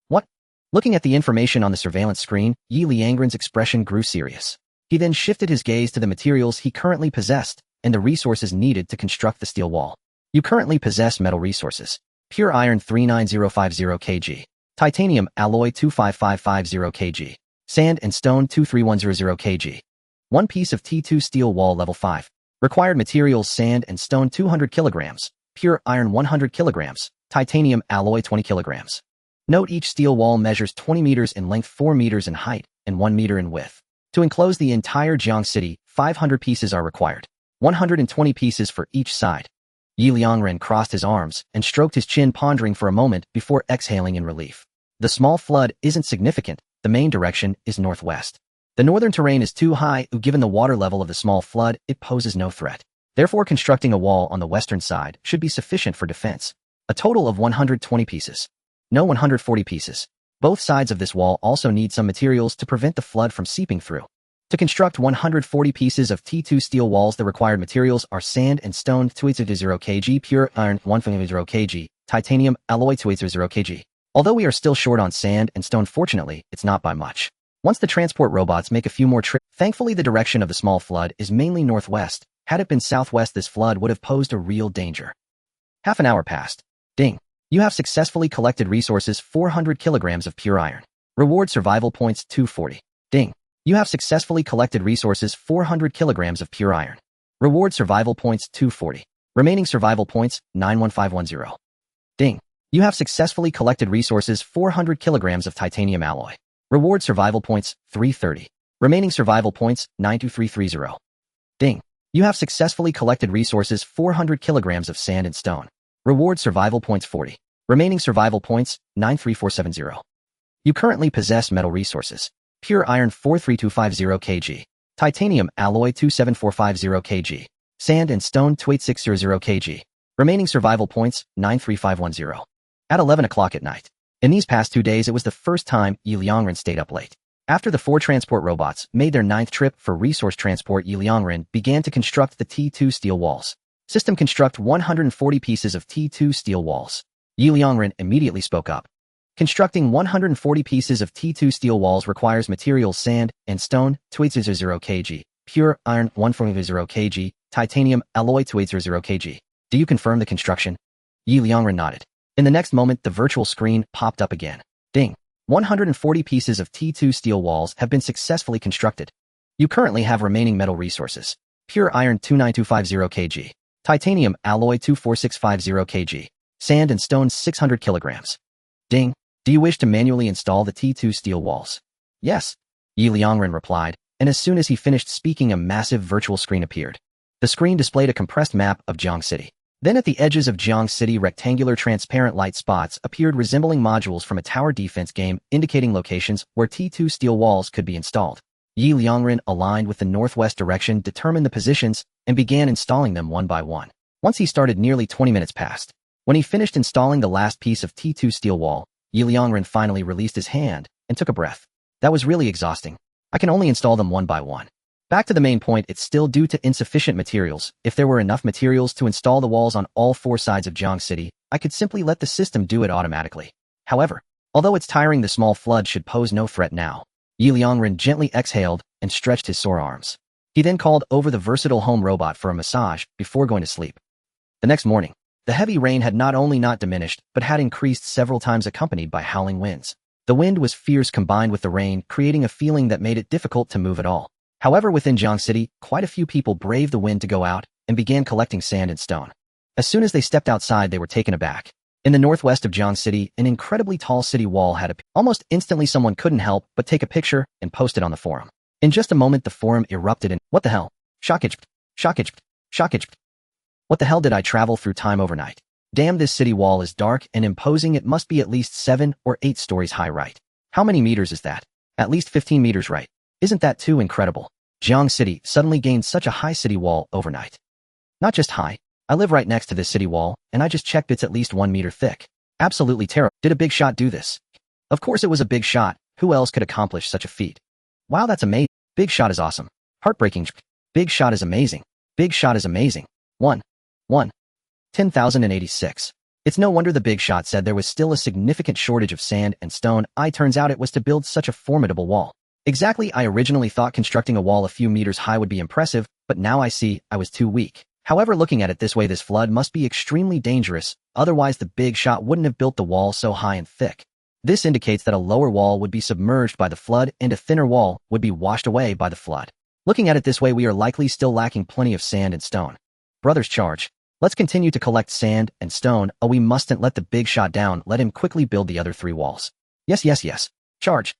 What? Looking at the information on the surveillance screen, Liangren's expression grew serious. He then shifted his gaze to the materials he currently possessed and the resources needed to construct the steel wall. You currently possess metal resources. Pure iron 39050 kg. Titanium alloy 25550 kg. Sand and stone 23100 kg. One piece of T2 steel wall level 5. Required materials: sand and stone 200 kilograms. Pure iron 100 kilograms. Titanium alloy 20 kilograms. Note, each steel wall measures 20 meters in length, 4 meters in height, and 1 meter in width. To enclose the entire Jiang City, 500 pieces are required. 120 pieces for each side. Liangren crossed his arms and stroked his chin, pondering for a moment before exhaling in relief. The small flood isn't significant. The main direction is northwest. The northern terrain is too high. Given the water level of the small flood, it poses no threat. Therefore, constructing a wall on the western side should be sufficient for defense. A total of 120 pieces. No, 140 pieces. Both sides of this wall also need some materials to prevent the flood from seeping through. To construct 140 pieces of T2 steel walls, the required materials are sand and stone 280 kg, pure iron 150 kg, titanium alloy 280 kg. Although we are still short on sand and stone, fortunately, it's not by much. Once the transport robots make a few more trips, thankfully the direction of the small flood is mainly northwest. Had it been southwest, this flood would have posed a real danger. Half an hour passed. Ding. You have successfully collected resources: 400 kilograms of pure iron. Reward: survival points 240. Ding. You have successfully collected resources: 400 kilograms of pure iron. Reward: survival points 240. Remaining survival points 91510. Ding. You have successfully collected resources: 400 kilograms of titanium alloy. Reward: survival points 330. Remaining survival points 92330. Ding. You have successfully collected resources: 400 kilograms of sand and stone. Reward: survival points 40. Remaining survival points, 93470. You currently possess metal resources. Pure iron 43250 kg. Titanium alloy 27450 kg. Sand and stone 28600 kg. Remaining survival points, 93510. At 11 o'clock at night. In these past 2 days, it was the first time Liangren stayed up late. After the 4 transport robots made their 9th trip for resource transport, Liangren began to construct the T2 steel walls. System construct 140 pieces of T2 steel walls. Liangren immediately spoke up. Constructing 140 pieces of T2 steel walls requires materials sand and stone 280 kg, pure iron 140 kg, titanium alloy 280 kg. Do you confirm the construction? Liangren nodded. In the next moment, the virtual screen popped up again. Ding. 140 pieces of T2 steel walls have been successfully constructed. You currently have remaining metal resources. Pure iron 29250 kg. Titanium alloy 24650 kg. Sand and stone 600 kilograms. Ding. Do you wish to manually install the T2 steel walls? Yes. Liangren replied, and as soon as he finished speaking, a massive virtual screen appeared. The screen displayed a compressed map of Jiang City. Then at the edges of Jiang City, rectangular transparent light spots appeared resembling modules from a tower defense game, indicating locations where T2 steel walls could be installed. Liangren, aligned with the northwest direction, determined the positions and began installing them one by one. Once he started, nearly 20 minutes passed. When he finished installing the last piece of T2 steel wall, Liangren finally released his hand and took a breath. That was really exhausting. I can only install them one by one. Back to the main point, it's still due to insufficient materials. If there were enough materials to install the walls on all 4 sides of Jiang City, I could simply let the system do it automatically. However, although it's tiring, the small flood should pose no threat now. Liangren gently exhaled and stretched his sore arms. He then called over the versatile home robot for a massage before going to sleep. The next morning, the heavy rain had not only not diminished, but had increased several times, accompanied by howling winds. The wind was fierce combined with the rain, creating a feeling that made it difficult to move at all. However, within Jiang City, quite a few people braved the wind to go out and began collecting sand and stone. As soon as they stepped outside, they were taken aback. In the northwest of Jiang City, an incredibly tall city wall had appeared. Almost instantly, someone couldn't help but take a picture and post it on the forum. In just a moment, the forum erupted in, "What the hell? Shockage! Shockage! Shockage! What the hell did I travel through time overnight? Damn, this city wall is dark and imposing. It must be at least 7 or 8 stories high, right? How many meters is that? At least 15 meters, right? Isn't that too incredible? Jiang City suddenly gained such a high city wall overnight. Not just high, I live right next to this city wall, and I just checked, it's at least 1 meter thick. Absolutely terrible. Did a big shot do this? Of course it was a big shot. Who else could accomplish such a feat? Wow, that's amazing. Big shot is awesome. Heartbreaking. Big shot is amazing. Big shot is amazing. 10,086. It's no wonder the big shot said there was still a significant shortage of sand and stone. Turns out it was to build such a formidable wall. Exactly, I originally thought constructing a wall a few meters high would be impressive, but now I see I was too weak. However, looking at it this way, this flood must be extremely dangerous, otherwise the big shot wouldn't have built the wall so high and thick. This indicates that a lower wall would be submerged by the flood and a thinner wall would be washed away by the flood. Looking at it this way, we are likely still lacking plenty of sand and stone. Brothers, charge. Let's continue to collect sand and stone. Oh, we mustn't let the big shot down. Let him quickly build the other 3 walls. Yes, yes, yes. Charge.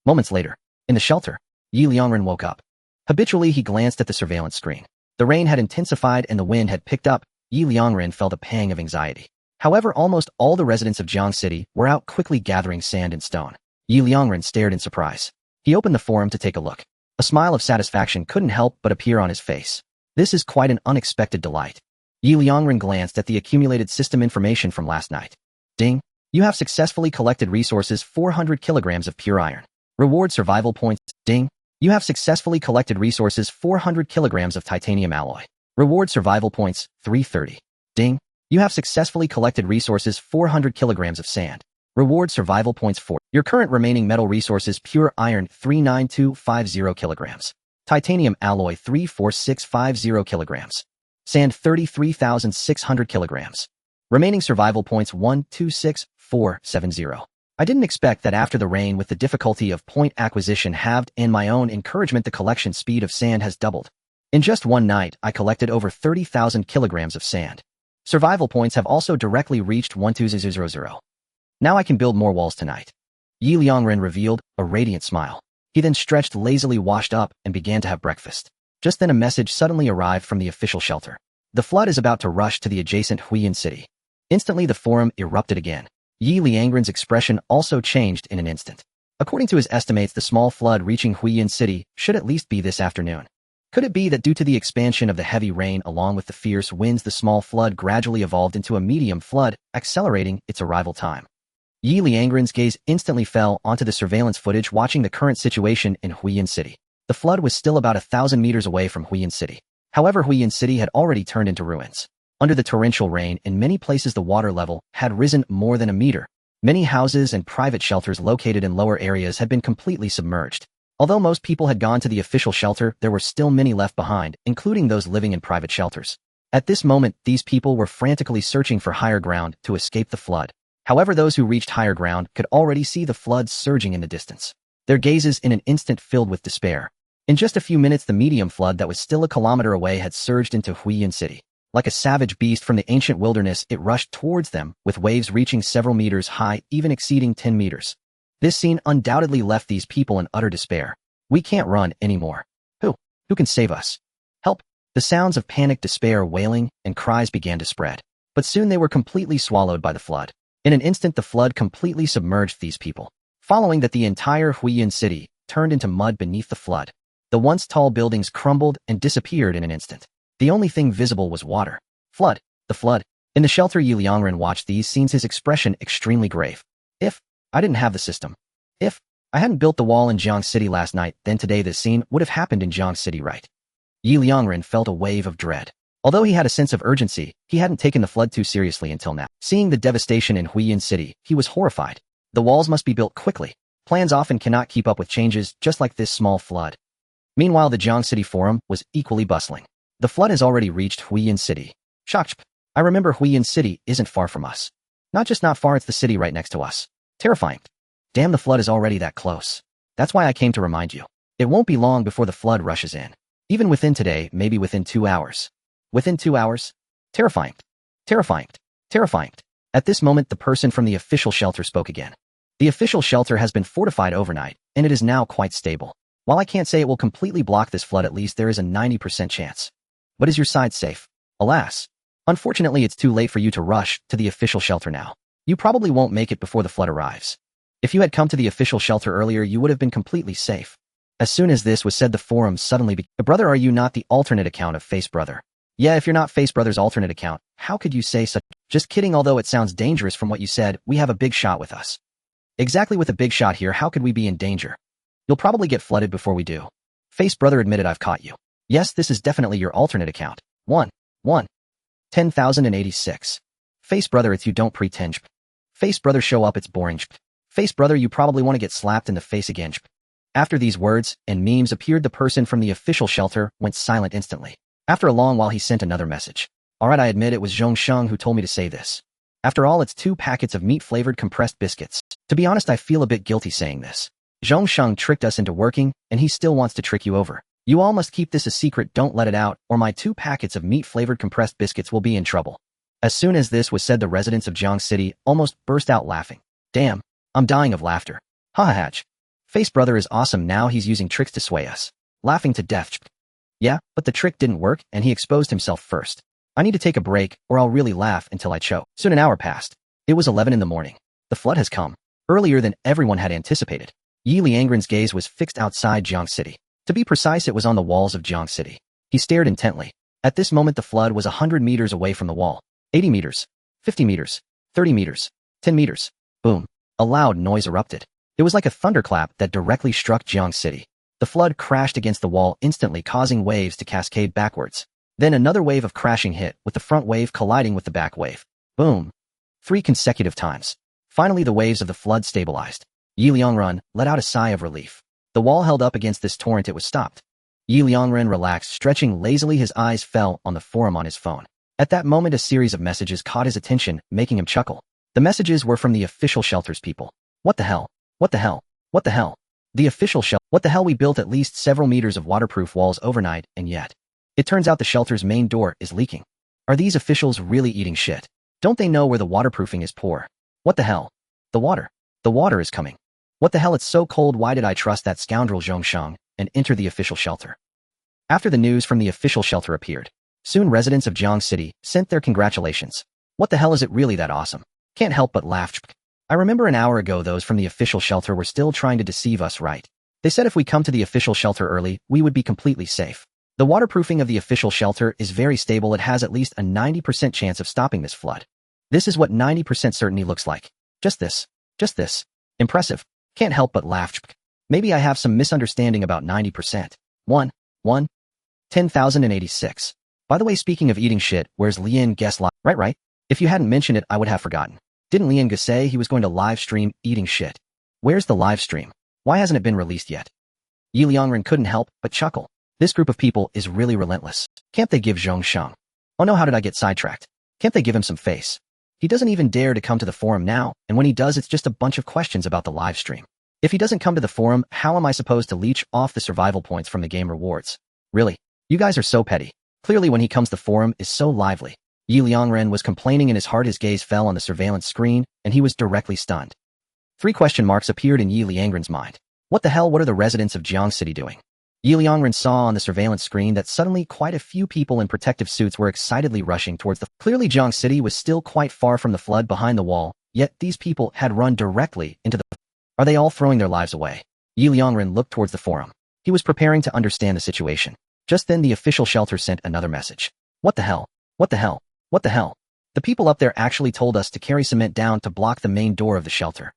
Moments later, in the shelter, Liangren woke up. Habitually, he glanced at the surveillance screen. The rain had intensified and the wind had picked up. Liangren felt a pang of anxiety. However, almost all the residents of Jiang City were out quickly gathering sand and stone. Liangren stared in surprise. He opened the forum to take a look. A smile of satisfaction couldn't help but appear on his face. This is quite an unexpected delight. Liangren glanced at the accumulated system information from last night. Ding! You have successfully collected resources 400 kilograms of pure iron. Reward survival points. Ding! You have successfully collected resources 400 kilograms of titanium alloy. Reward survival points 330. Ding! You have successfully collected resources 400 kilograms of sand. Reward survival points 4. Your current remaining metal resources: pure iron 39250 kilograms. Titanium alloy 34650 kilograms. Sand 33,600 kilograms. Remaining survival points 126470. I didn't expect that after the rain, with the difficulty of point acquisition halved and my own encouragement, the collection speed of sand has doubled. In just one night, I collected over 30,000 kilograms of sand. Survival points have also directly reached 12000. Now I can build more walls tonight. Liangren revealed a radiant smile. He then stretched lazily, washed up, and began to have breakfast. Just then a message suddenly arrived from the official shelter. The flood is about to rush to the adjacent Huiyin city. Instantly the forum erupted again. Liangren's expression also changed in an instant. According to his estimates, the small flood reaching Huiyin City should at least be this afternoon. Could it be that due to the expansion of the heavy rain along with the fierce winds, the small flood gradually evolved into a medium flood, accelerating its arrival time? Liangren's gaze instantly fell onto the surveillance footage watching the current situation in Huiyin City. The flood was still about 1,000 meters away from Huiyin City. However, Huiyin City had already turned into ruins. Under the torrential rain, in many places the water level had risen more than a meter. Many houses and private shelters located in lower areas had been completely submerged. Although most people had gone to the official shelter, there were still many left behind, including those living in private shelters. At this moment, these people were frantically searching for higher ground to escape the flood. However, those who reached higher ground could already see the flood surging in the distance. Their gazes in an instant filled with despair. In just a few minutes, the medium flood that was still a kilometer away had surged into Huiyin City. Like a savage beast from the ancient wilderness, it rushed towards them, with waves reaching several meters high, even exceeding 10 meters. This scene undoubtedly left these people in utter despair. We can't run anymore. Who can save us? Help! The sounds of panic, despair, wailing, and cries began to spread. But soon they were completely swallowed by the flood. In an instant, the flood completely submerged these people. Following that, the entire Huiyin City turned into mud beneath the flood. The once tall buildings crumbled and disappeared in an instant. The only thing visible was water. The flood. In the shelter, Liangren watched these scenes, his expression extremely grave. If I didn't have the system, if I hadn't built the wall in Jiang City last night, then today this scene would have happened in Jiang City, right? Liangren felt a wave of dread. Although he had a sense of urgency, he hadn't taken the flood too seriously until now. Seeing the devastation in Huiyin City, he was horrified. The walls must be built quickly. Plans often cannot keep up with changes, just like this small flood. Meanwhile, the Jiang City Forum was equally bustling. The flood has already reached Huiyin City. Shocked. I remember Huiyin City isn't far from us. Not just not far, it's the city right next to us. Terrifying. Damn, the flood is already that close. That's why I came to remind you. It won't be long before the flood rushes in. Even within today, maybe within 2 hours. Within 2 hours? Terrifying. Terrifying. Terrifying. At this moment, the person from the official shelter spoke again. The official shelter has been fortified overnight, and it is now quite stable. While I can't say it will completely block this flood, at least there is a 90% chance. But is your side safe? Alas. Unfortunately, it's too late for you to rush to the official shelter now. You probably won't make it before the flood arrives. If you had come to the official shelter earlier, you would have been completely safe. As soon as this was said, the forum suddenly began. Brother, are you not the alternate account of Face Brother? Yeah, if you're not Face Brother's alternate account, how could you say such? Just kidding, although it sounds dangerous from what you said, we have a big shot with us. Exactly, with a big shot here, how could we be in danger? You'll probably get flooded before we do. Face Brother admitted, I've caught you. Yes, this is definitely your alternate account. 10,086. Face Brother, it's you, don't pretend. Face Brother, show up, it's boring. Face Brother, you probably want to get slapped in the face again. After these words and memes appeared, the person from the official shelter went silent instantly. After a long while, he sent another message. Alright, I admit it was Zhong Sheng who told me to say this. After all, it's 2 packets of meat-flavored compressed biscuits. To be honest, I feel a bit guilty saying this. Zhong Sheng tricked us into working, and he still wants to trick you over. You all must keep this a secret, don't let it out, or my 2 packets of meat-flavored compressed biscuits will be in trouble. As soon as this was said, the residents of Jiang City almost burst out laughing. Damn, I'm dying of laughter. Haha. Face Brother is awesome, now he's using tricks to sway us. Laughing to death. Yeah, but the trick didn't work, and he exposed himself first. I need to take a break, or I'll really laugh until I choke. Soon an hour passed. It was 11 in the morning. The flood has come. Earlier than everyone had anticipated. Liangren's gaze was fixed outside Jiang City. To be precise, it was on the walls of Jiang City. He stared intently. At this moment, the flood was 100 meters away from the wall. 80 meters. 50 meters. 30 meters. 10 meters. Boom. A loud noise erupted. It was like a thunderclap that directly struck Jiang City. The flood crashed against the wall instantly, causing waves to cascade backwards. Then another wave of crashing hit, with the front wave colliding with the back wave. Boom. 3 consecutive times. Finally, the waves of the flood stabilized. Liangren let out a sigh of relief. The wall held up against this torrent, it was stopped. Liangren relaxed, stretching lazily. His eyes fell on the forum on his phone. At that moment, a series of messages caught his attention, making him chuckle. The messages were from the official shelter's people. What the hell? What the hell? What the hell? The official shelter. What the hell? We built at least several meters of waterproof walls overnight, and yet it turns out the shelter's main door is leaking. Are these officials really eating shit? Don't they know where the waterproofing is poor? What the hell? The water. The water is coming. What the hell? It's so cold. Why did I trust that scoundrel Zhong Sheng and enter the official shelter? After the news from the official shelter appeared, soon residents of Jiang City sent their congratulations. What the hell is it really that awesome? Can't help but laugh. I remember an hour ago those from the official shelter were still trying to deceive us, right? They said if we come to the official shelter early, we would be completely safe. The waterproofing of the official shelter is very stable. It has at least a 90% chance of stopping this flood. This is what 90% certainty looks like. Just this. Impressive. Can't help but laugh. Maybe I have some misunderstanding about 90%. 10,086. By the way, speaking of eating shit, where's Lian guest live? Right. If you hadn't mentioned it, I would have forgotten. Didn't Liang say he was going to live stream eating shit? Where's the live stream? Why hasn't it been released yet? Liangren couldn't help but chuckle. This group of people is really relentless. Can't they give Zhongsheng? Oh no, how did I get sidetracked? Can't they give him some face? He doesn't even dare to come to the forum now, and when he does, it's just a bunch of questions about the live stream. If he doesn't come to the forum, how am I supposed to leech off the survival points from the game rewards? Really? You guys are so petty. Clearly when he comes, the forum is so lively. Liangren was complaining in his heart. His gaze fell on the surveillance screen, and he was directly stunned. 3 question marks appeared in Liangren's mind. What the hell? What are the residents of Jiang City doing? Liangren saw on the surveillance screen that suddenly quite a few people in protective suits were excitedly rushing towards the... Clearly Jiang City was still quite far from the flood behind the wall, yet these people had run directly into the... Are they all throwing their lives away? Liangren looked towards the forum. He was preparing to understand the situation. Just then the official shelter sent another message. What the hell? What the hell? What the hell? The people up there actually told us to carry cement down to block the main door of the shelter.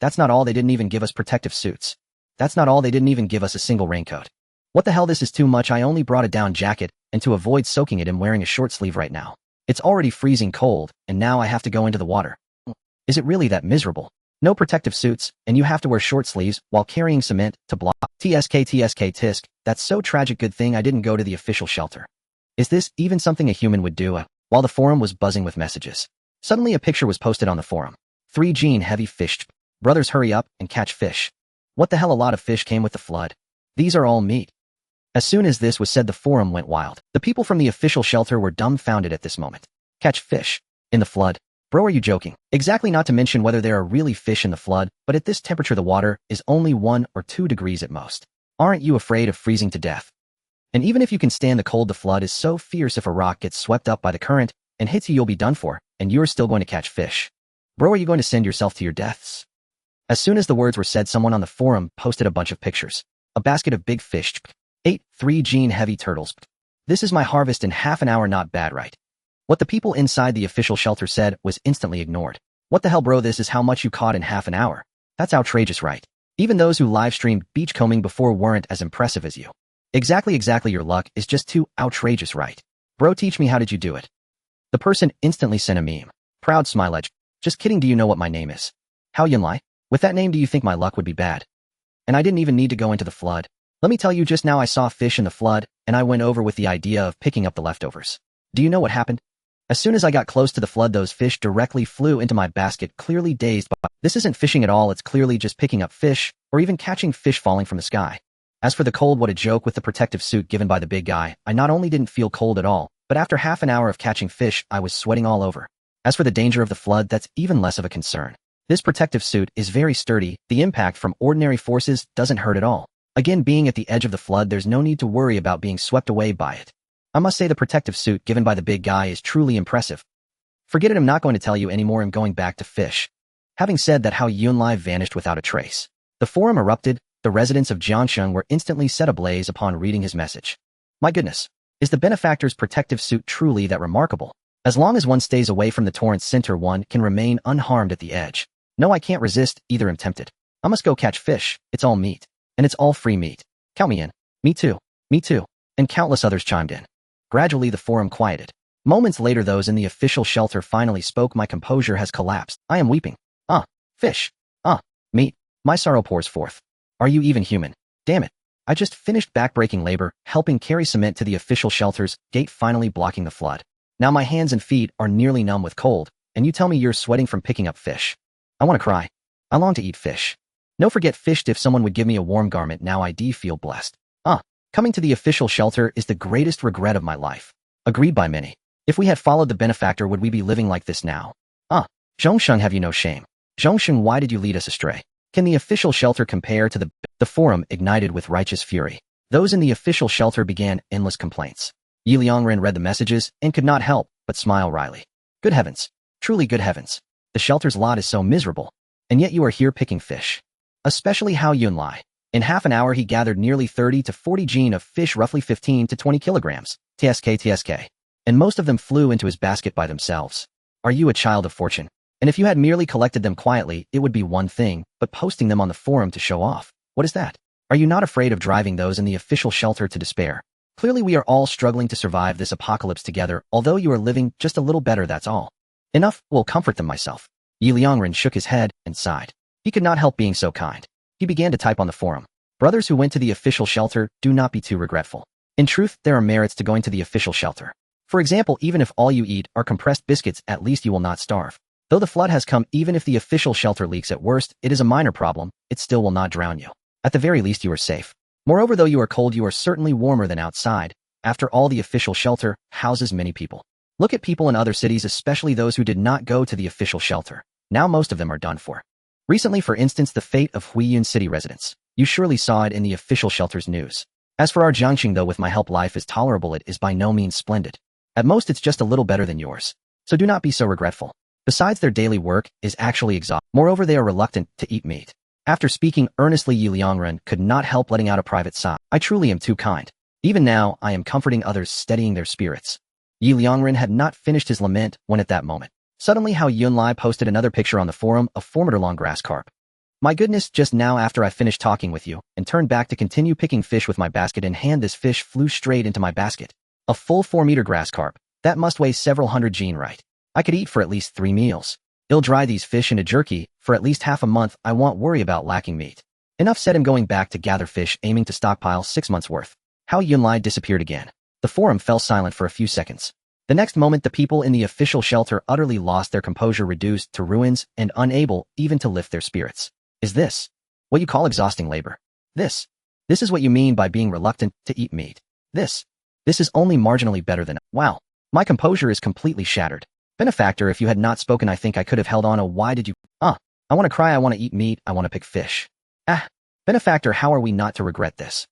That's not all. They didn't even give us protective suits. That's not all. They didn't even give us a single raincoat. What the hell? This is too much. I only brought a down jacket, and to avoid soaking it, I'm wearing a short sleeve right now. It's already freezing cold, and now I have to go into the water. Is it really that miserable? No protective suits, and you have to wear short sleeves while carrying cement to block. Tisk. That's so tragic. Good thing I didn't go to the official shelter. Is this even something a human would do? While the forum was buzzing with messages, suddenly a picture was posted on the forum. 3 Gene heavy fish. Brothers, hurry up and catch fish. What the hell? A lot of fish came with the flood. These are all meat. As soon as this was said, the forum went wild. The people from the official shelter were dumbfounded at this moment. Catch fish? In the flood? Bro, are you joking? Exactly, not to mention whether there are really fish in the flood, but at this temperature the water is only 1 or 2 degrees at most. Aren't you afraid of freezing to death? And even if you can stand the cold, the flood is so fierce if a rock gets swept up by the current and hits you, you'll be done for, and you're still going to catch fish. Bro, are you going to send yourself to your deaths? As soon as the words were said, someone on the forum posted a bunch of pictures. A basket of big fish. 3 Gene heavy turtles. This is my harvest in half an hour. Not bad, right? What the people inside the official shelter said was instantly ignored. What the hell, bro? This is how much you caught in half an hour. That's outrageous, right? Even those who live-streamed beachcombing before weren't as impressive as you. Exactly, your luck is just too outrageous, right? Bro, teach me, how did you do it? The person instantly sent a meme. Proud smile edge. Just kidding, do you know what my name is? How Yunlai? With that name, do you think my luck would be bad? And I didn't even need to go into the flood. Let me tell you, just now I saw fish in the flood, and I went over with the idea of picking up the leftovers. Do you know what happened? As soon as I got close to the flood, those fish directly flew into my basket, clearly dazed by... This isn't fishing at all, it's clearly just picking up fish, or even catching fish falling from the sky. As for the cold, what a joke. With the protective suit given by the big guy, I not only didn't feel cold at all, but after half an hour of catching fish, I was sweating all over. As for the danger of the flood, that's even less of a concern. This protective suit is very sturdy, the impact from ordinary forces doesn't hurt at all. Again, being at the edge of the flood, there's no need to worry about being swept away by it. I must say the protective suit given by the big guy is truly impressive. Forget it, I'm not going to tell you anymore, I'm going back to fish. Having said that, Hao Yunlai vanished without a trace. The forum erupted. The residents of Jiangsheng were instantly set ablaze upon reading his message. My goodness, is the benefactor's protective suit truly that remarkable? As long as one stays away from the torrent's center, one can remain unharmed at the edge. No, I can't resist either, I'm tempted. I must go catch fish, it's all meat. And it's all free meat. Count me in. Me too. And countless others chimed in. Gradually the forum quieted. Moments later, those in the official shelter finally spoke. My composure has collapsed. I am weeping. Fish. Meat. My sorrow pours forth. Are you even human? Damn it. I just finished backbreaking labor, helping carry cement to the official shelter's gate, finally blocking the flood. Now my hands and feet are nearly numb with cold, and you tell me you're sweating from picking up fish. I want to cry. I long to eat fish. No, forget fished. If someone would give me a warm garment now, I'd feel blessed. Coming to the official shelter is the greatest regret of my life. Agreed by many. If we had followed the benefactor, would we be living like this now? Zhongsheng, have you no shame? Zhongsheng, why did you lead us astray? Can the official shelter compare to the forum ignited with righteous fury? Those in the official shelter began endless complaints. Liangren read the messages and could not help but smile wryly. Good heavens. Truly good heavens. The shelter's lot is so miserable. And yet you are here picking fish. Especially Hao Yunlai. In half an hour he gathered nearly 30 to 40 gene of fish, roughly 15 to 20 kilograms. TSK. And most of them flew into his basket by themselves. Are you a child of fortune? And if you had merely collected them quietly, it would be one thing, but posting them on the forum to show off, what is that? Are you not afraid of driving those in the official shelter to despair? Clearly we are all struggling to survive this apocalypse together, although you are living just a little better, that's all. Enough, will comfort them myself. Liangren shook his head and sighed. He could not help being so kind. He began to type on the forum. Brothers who went to the official shelter, do not be too regretful. In truth, there are merits to going to the official shelter. For example, even if all you eat are compressed biscuits, at least you will not starve. Though the flood has come, even if the official shelter leaks, at worst, it is a minor problem, it still will not drown you. At the very least you are safe. Moreover, though you are cold, you are certainly warmer than outside. After all, the official shelter houses many people. Look at people in other cities, especially those who did not go to the official shelter. Now most of them are done for. Recently, for instance, the fate of Huiyun city residents. You surely saw it in the official shelter's news. As for our Jiangxing, though with my help life is tolerable, it is by no means splendid. At most it's just a little better than yours. So do not be so regretful. Besides, their daily work is actually exhausting. Moreover, they are reluctant to eat meat. After speaking earnestly, Liangren could not help letting out a private sigh. I truly am too kind. Even now, I am comforting others, steadying their spirits. Liangren had not finished his lament when at that moment, suddenly Hao Yunlai posted another picture on the forum of former long grass carp. My goodness, just now after I finished talking with you and turned back to continue picking fish with my basket in hand, this fish flew straight into my basket. A full 4-meter grass carp. That must weigh several hundred gene, right? I could eat for at least 3 meals. I'll dry these fish into jerky for at least half a month. I won't worry about lacking meat. Enough said. Him going back to gather fish, aiming to stockpile 6 months worth. Hao Yunlai disappeared again. The forum fell silent for a few seconds. The next moment, the people in the official shelter utterly lost their composure, reduced to ruins and unable even to lift their spirits. Is this what you call exhausting labor? This is what you mean by being reluctant to eat meat. This is only marginally better than, wow, my composure is completely shattered. Benefactor, if you had not spoken, I think I could have held on. Oh, why did you? I want to cry, I want to eat meat, I want to pick fish. Benefactor, how are we not to regret this?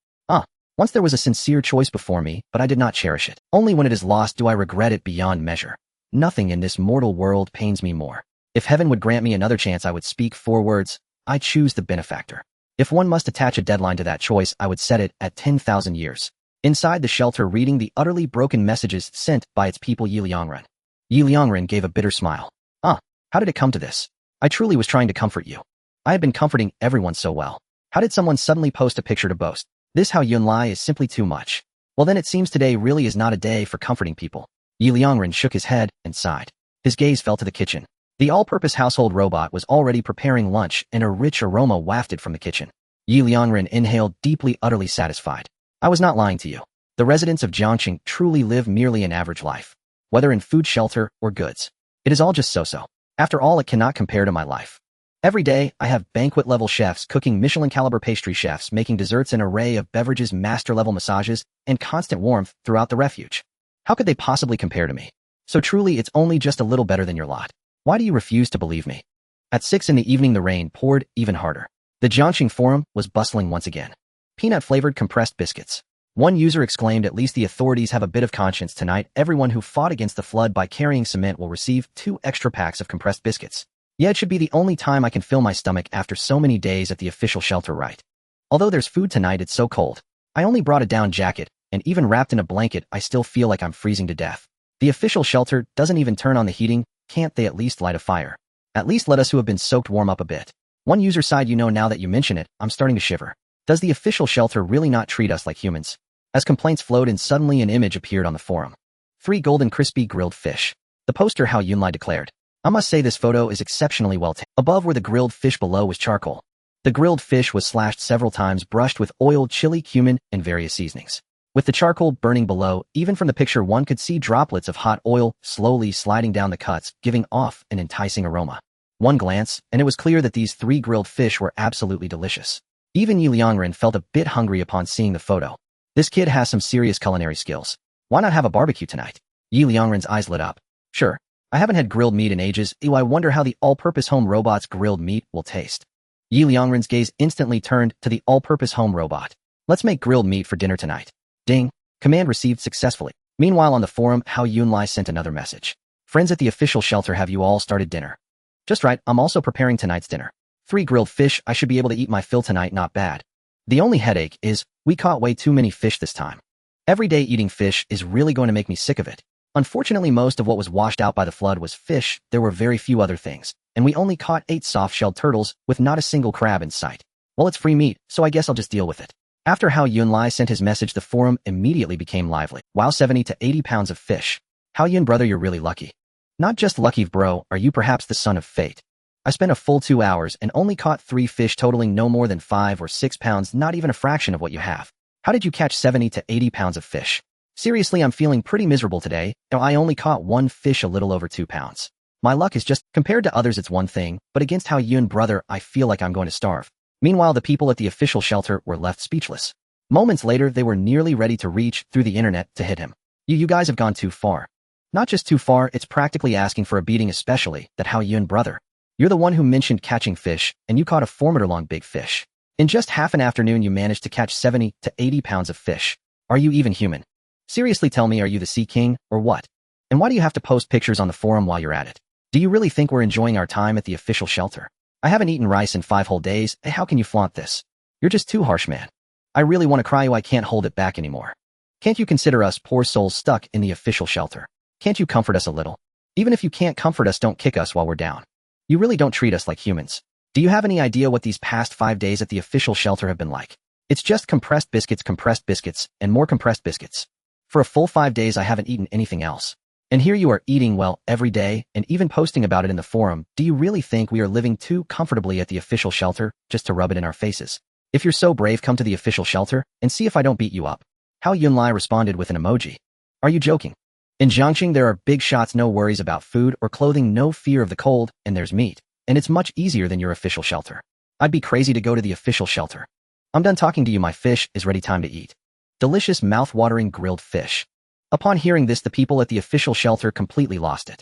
Once there was a sincere choice before me, but I did not cherish it. Only when it is lost do I regret it beyond measure. Nothing in this mortal world pains me more. If heaven would grant me another chance, I would speak 4 words. I choose the benefactor. If one must attach a deadline to that choice, I would set it at 10,000 years. Inside the shelter, reading the utterly broken messages sent by its people, Liangren. Liangren gave a bitter smile. How did it come to this? I truly was trying to comfort you. I had been comforting everyone so well. How did someone suddenly post a picture to boast? This Hao Yunlai is simply too much. Well then, it seems today really is not a day for comforting people. Liangren shook his head and sighed. His gaze fell to the kitchen. The all-purpose household robot was already preparing lunch, and a rich aroma wafted from the kitchen. Liangren inhaled deeply, utterly satisfied. I was not lying to you. The residents of Jiangxing truly live merely an average life. Whether in food, shelter, or goods. It is all just so-so. After all, it cannot compare to my life. Every day, I have banquet-level chefs cooking, Michelin-caliber pastry chefs making desserts, an array of beverages, master-level massages, and constant warmth throughout the refuge. How could they possibly compare to me? So truly, it's only just a little better than your lot. Why do you refuse to believe me? At 6 in the evening, the rain poured even harder. The Jiangxing forum was bustling once again. Peanut-flavored compressed biscuits. One user exclaimed, at least the authorities have a bit of conscience tonight. Everyone who fought against the flood by carrying cement will receive 2 extra packs of compressed biscuits. Yeah, it should be the only time I can fill my stomach after so many days at the official shelter, right? Although there's food tonight, it's so cold. I only brought a down jacket, and even wrapped in a blanket, I still feel like I'm freezing to death. The official shelter doesn't even turn on the heating. Can't they at least light a fire? At least let us who have been soaked warm up a bit. One user sighed, now that you mention it, I'm starting to shiver. Does the official shelter really not treat us like humans? As complaints flowed in, suddenly an image appeared on the forum. 3 golden crispy grilled fish. The poster Hao Yunlai declared. I must say this photo is exceptionally well taken. Above were the grilled fish, below was charcoal. The grilled fish was slashed several times, brushed with oil, chili, cumin, and various seasonings. With the charcoal burning below, even from the picture one could see droplets of hot oil slowly sliding down the cuts, giving off an enticing aroma. One glance, and it was clear that these 3 grilled fish were absolutely delicious. Even Liangren felt a bit hungry upon seeing the photo. This kid has some serious culinary skills. Why not have a barbecue tonight? Liangren's eyes lit up. Sure. I haven't had grilled meat in ages. I wonder how the all-purpose home robot's grilled meat will taste. Liangren's gaze instantly turned to the all-purpose home robot. Let's make grilled meat for dinner tonight. Ding. Command received successfully. Meanwhile, on the forum, Hao Yunlai sent another message. Friends at the official shelter, have you all started dinner? Just right, I'm also preparing tonight's dinner. 3 grilled fish, I should be able to eat my fill tonight, not bad. The only headache is, we caught way too many fish this time. Every day eating fish is really going to make me sick of it. Unfortunately, most of what was washed out by the flood was fish, there were very few other things, and we only caught 8 soft-shelled turtles with not a single crab in sight. Well, it's free meat, so I guess I'll just deal with it. After Hao Yunlai sent his message, the forum immediately became lively. Wow, 70 to 80 pounds of fish. Hao Yun, brother, you're really lucky. Not just lucky, bro, are you perhaps the son of fate? I spent a full 2 hours and only caught 3 fish totaling no more than 5 or 6 pounds, not even a fraction of what you have. How did you catch 70 to 80 pounds of fish? Seriously, I'm feeling pretty miserable today, and I only caught 1 fish a little over 2 pounds. My luck is just, compared to others it's one thing, but against Hao Yun, brother, I feel like I'm going to starve. Meanwhile, the people at the official shelter were left speechless. Moments later, they were nearly ready to reach through the internet to hit him. You guys have gone too far. Not just too far, it's practically asking for a beating, especially that Hao Yun, brother. You're the one who mentioned catching fish, and you caught a formidable big fish. In just half an afternoon, you managed to catch 70 to 80 pounds of fish. Are you even human? Seriously, tell me, are you the Sea King, or what? And why do you have to post pictures on the forum while you're at it? Do you really think we're enjoying our time at the official shelter? I haven't eaten rice in 5 whole days. How can you flaunt this? You're just too harsh, man. I really want to cry. I can't hold it back anymore. Can't you consider us poor souls stuck in the official shelter? Can't you comfort us a little? Even if you can't comfort us, don't kick us while we're down. You really don't treat us like humans. Do you have any idea what these past 5 days at the official shelter have been like? It's just compressed biscuits, and more compressed biscuits. For a full 5 days, I haven't eaten anything else. And here you are eating well every day and even posting about it in the forum. Do you really think we are living too comfortably at the official shelter just to rub it in our faces? If you're so brave, come to the official shelter and see if I don't beat you up. Hao Yunlai responded with an emoji. Are you joking? In Jiangxing, there are big shots, no worries about food or clothing, no fear of the cold, and there's meat. And it's much easier than your official shelter. I'd be crazy to go to the official shelter. I'm done talking to you, my fish is ready, time to eat. Delicious, mouth-watering grilled fish. Upon hearing this, the people at the official shelter completely lost it.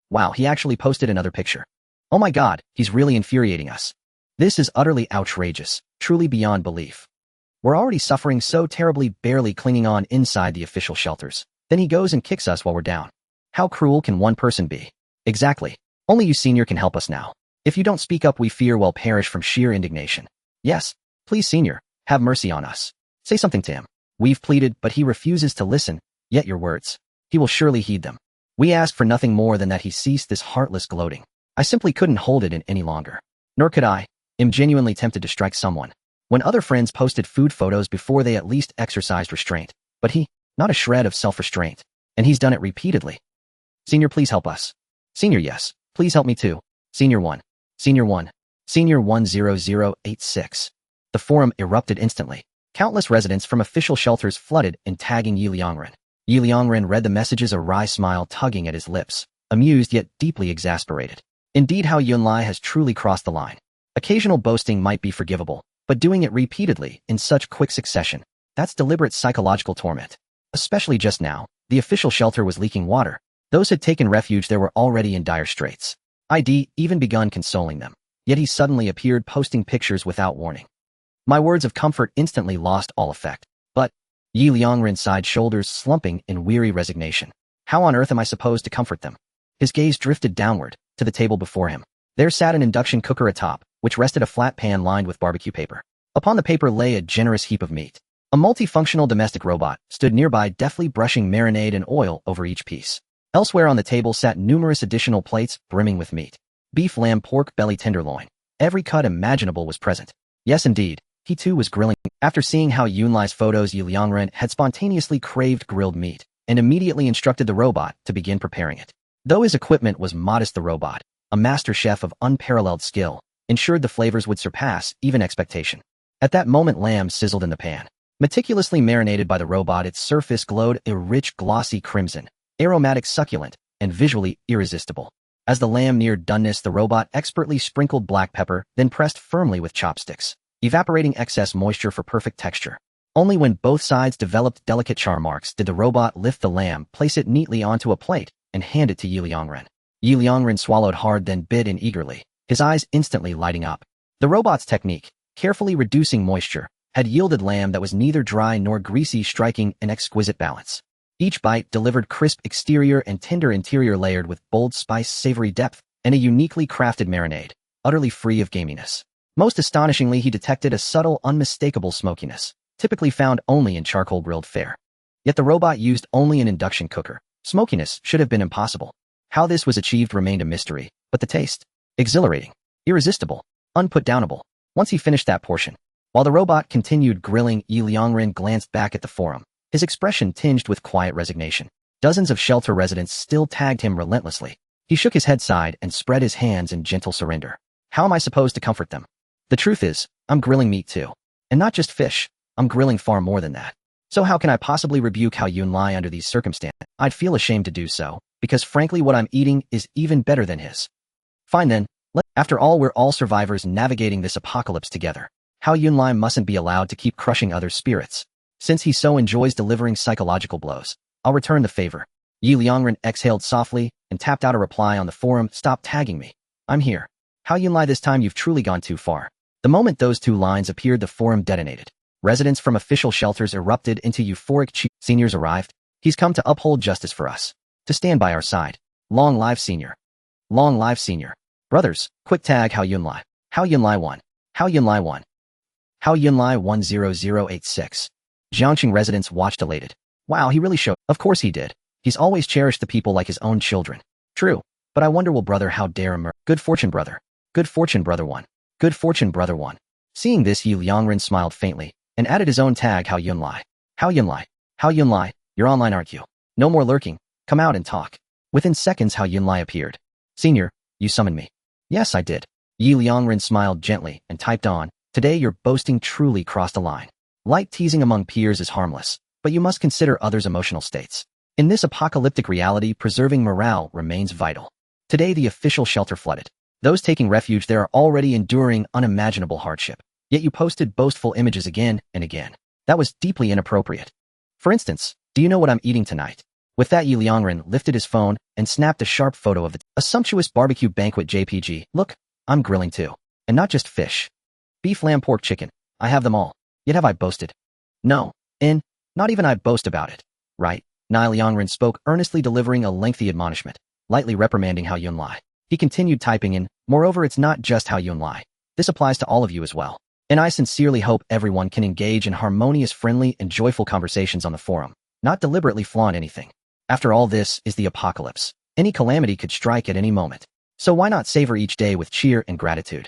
Wow, he actually posted another picture. Oh my god, he's really infuriating us. This is utterly outrageous, truly beyond belief. We're already suffering so terribly, barely clinging on inside the official shelters. Then he goes and kicks us while we're down. How cruel can one person be? Exactly. Only you, senior, can help us now. If you don't speak up, we fear we'll perish from sheer indignation. Yes, please, senior, have mercy on us. Say something to him. We've pleaded, but he refuses to listen. Yet your words, he will surely heed them. We ask for nothing more than that he cease this heartless gloating. I simply couldn't hold it in any longer. Nor could I. Am genuinely tempted to strike someone. When other friends posted food photos before, they at least exercised restraint. But he, not a shred of self-restraint. And he's done it repeatedly. Senior, please help us. Senior, yes, please help me too. Senior 1. Senior 1. Senior 10086. The forum erupted instantly. Countless residents from official shelters flooded in, tagging Liangren. Liangren read the messages, a wry smile tugging at his lips, amused yet deeply exasperated. Indeed, Hao Yunlai has truly crossed the line. Occasional boasting might be forgivable, but doing it repeatedly in such quick succession, that's deliberate psychological torment. Especially just now, the official shelter was leaking water. Those who had taken refuge there were already in dire straits. ID even begun consoling them. Yet he suddenly appeared posting pictures without warning. My words of comfort instantly lost all effect. But Liangren sighed, shoulders slumping in weary resignation. How on earth am I supposed to comfort them? His gaze drifted downward, to the table before him. There sat an induction cooker atop, which rested a flat pan lined with barbecue paper. Upon the paper lay a generous heap of meat. A multifunctional domestic robot stood nearby, deftly brushing marinade and oil over each piece. Elsewhere on the table sat numerous additional plates brimming with meat. Beef, lamb, pork, belly, tenderloin. Every cut imaginable was present. Yes, indeed, he too was grilling. After seeing Hao Yunlai's photos, Liangren had spontaneously craved grilled meat and immediately instructed the robot to begin preparing it. Though his equipment was modest, the robot, a master chef of unparalleled skill, ensured the flavors would surpass even expectation. At that moment, lamb sizzled in the pan. Meticulously marinated by the robot, its surface glowed a rich, glossy crimson, aromatic, succulent, and visually irresistible. As the lamb neared doneness, the robot expertly sprinkled black pepper, then pressed firmly with chopsticks, evaporating excess moisture for perfect texture. Only when both sides developed delicate char marks did the robot lift the lamb, place it neatly onto a plate, and hand it to Liangren. Liangren swallowed hard, then bit in eagerly, his eyes instantly lighting up. The robot's technique, carefully reducing moisture, had yielded lamb that was neither dry nor greasy, striking an exquisite balance. Each bite delivered crisp exterior and tender interior layered with bold spice savory depth and a uniquely crafted marinade, utterly free of gaminess. Most astonishingly, he detected a subtle, unmistakable smokiness, typically found only in charcoal-grilled fare. Yet the robot used only an induction cooker. Smokiness should have been impossible. How this was achieved remained a mystery, but the taste, exhilarating, irresistible, unputdownable. Once he finished that portion, while the robot continued grilling, Liangren glanced back at the forum, his expression tinged with quiet resignation. Dozens of shelter residents still tagged him relentlessly. He shook his head side and spread his hands in gentle surrender. How am I supposed to comfort them? The truth is, I'm grilling meat too. And not just fish, I'm grilling far more than that. So how can I possibly rebuke Hao Yunlai under these circumstances? I'd feel ashamed to do so, because frankly what I'm eating is even better than his. Fine then, after all we're all survivors navigating this apocalypse together. Hao Yunlai mustn't be allowed to keep crushing other spirits. Since he so enjoys delivering psychological blows, I'll return the favor. Liangren exhaled softly and tapped out a reply on the forum. Stop tagging me. I'm here. Hao Yunlai, this time you've truly gone too far. The moment those two lines appeared, the forum detonated. Residents from official shelters erupted into euphoric cheers. Senior's arrived. He's come to uphold justice for us. To stand by our side. Long live Senior. Long live Senior. Brothers, quick tag Hao Yunlai. Hao Yunlai 1. Hao Yunlai 1. Hao Yunlai 10086. Jiangqing residents watched elated. Wow, he really showed. Of course he did. He's always cherished the people like his own children. True. But I wonder will brother how dare emerge. Good fortune brother. Good fortune brother 1. Good fortune brother 1. Seeing this, Liangren smiled faintly and added his own tag Hao Yunlai. Hao Yunlai. Hao Yunlai, you're online aren't you? No more lurking. Come out and talk. Within seconds Hao Yunlai appeared. Senior, you summoned me. Yes, I did. Liangren smiled gently and typed on. Today your boasting truly crossed a line. Light teasing among peers is harmless, but you must consider others' emotional states. In this apocalyptic reality, preserving morale remains vital. Today the official shelter flooded. Those taking refuge there are already enduring unimaginable hardship. Yet you posted boastful images again and again. That was deeply inappropriate. For instance, do you know what I'm eating tonight? With that, Liangren lifted his phone and snapped a sharp photo of a sumptuous barbecue banquet JPG. Look, I'm grilling too. And not just fish. Beef, lamb, pork, chicken. I have them all. Yet have I boasted? No. Not even I boast about it. Right? Liangren spoke earnestly, delivering a lengthy admonishment, lightly reprimanding Hao Yunlai. He continued typing in, moreover it's not just Hao Yunlai. This applies to all of you as well. And I sincerely hope everyone can engage in harmonious, friendly, and joyful conversations on the forum, not deliberately flaunt anything. After all, this is the apocalypse. Any calamity could strike at any moment. So why not savor each day with cheer and gratitude?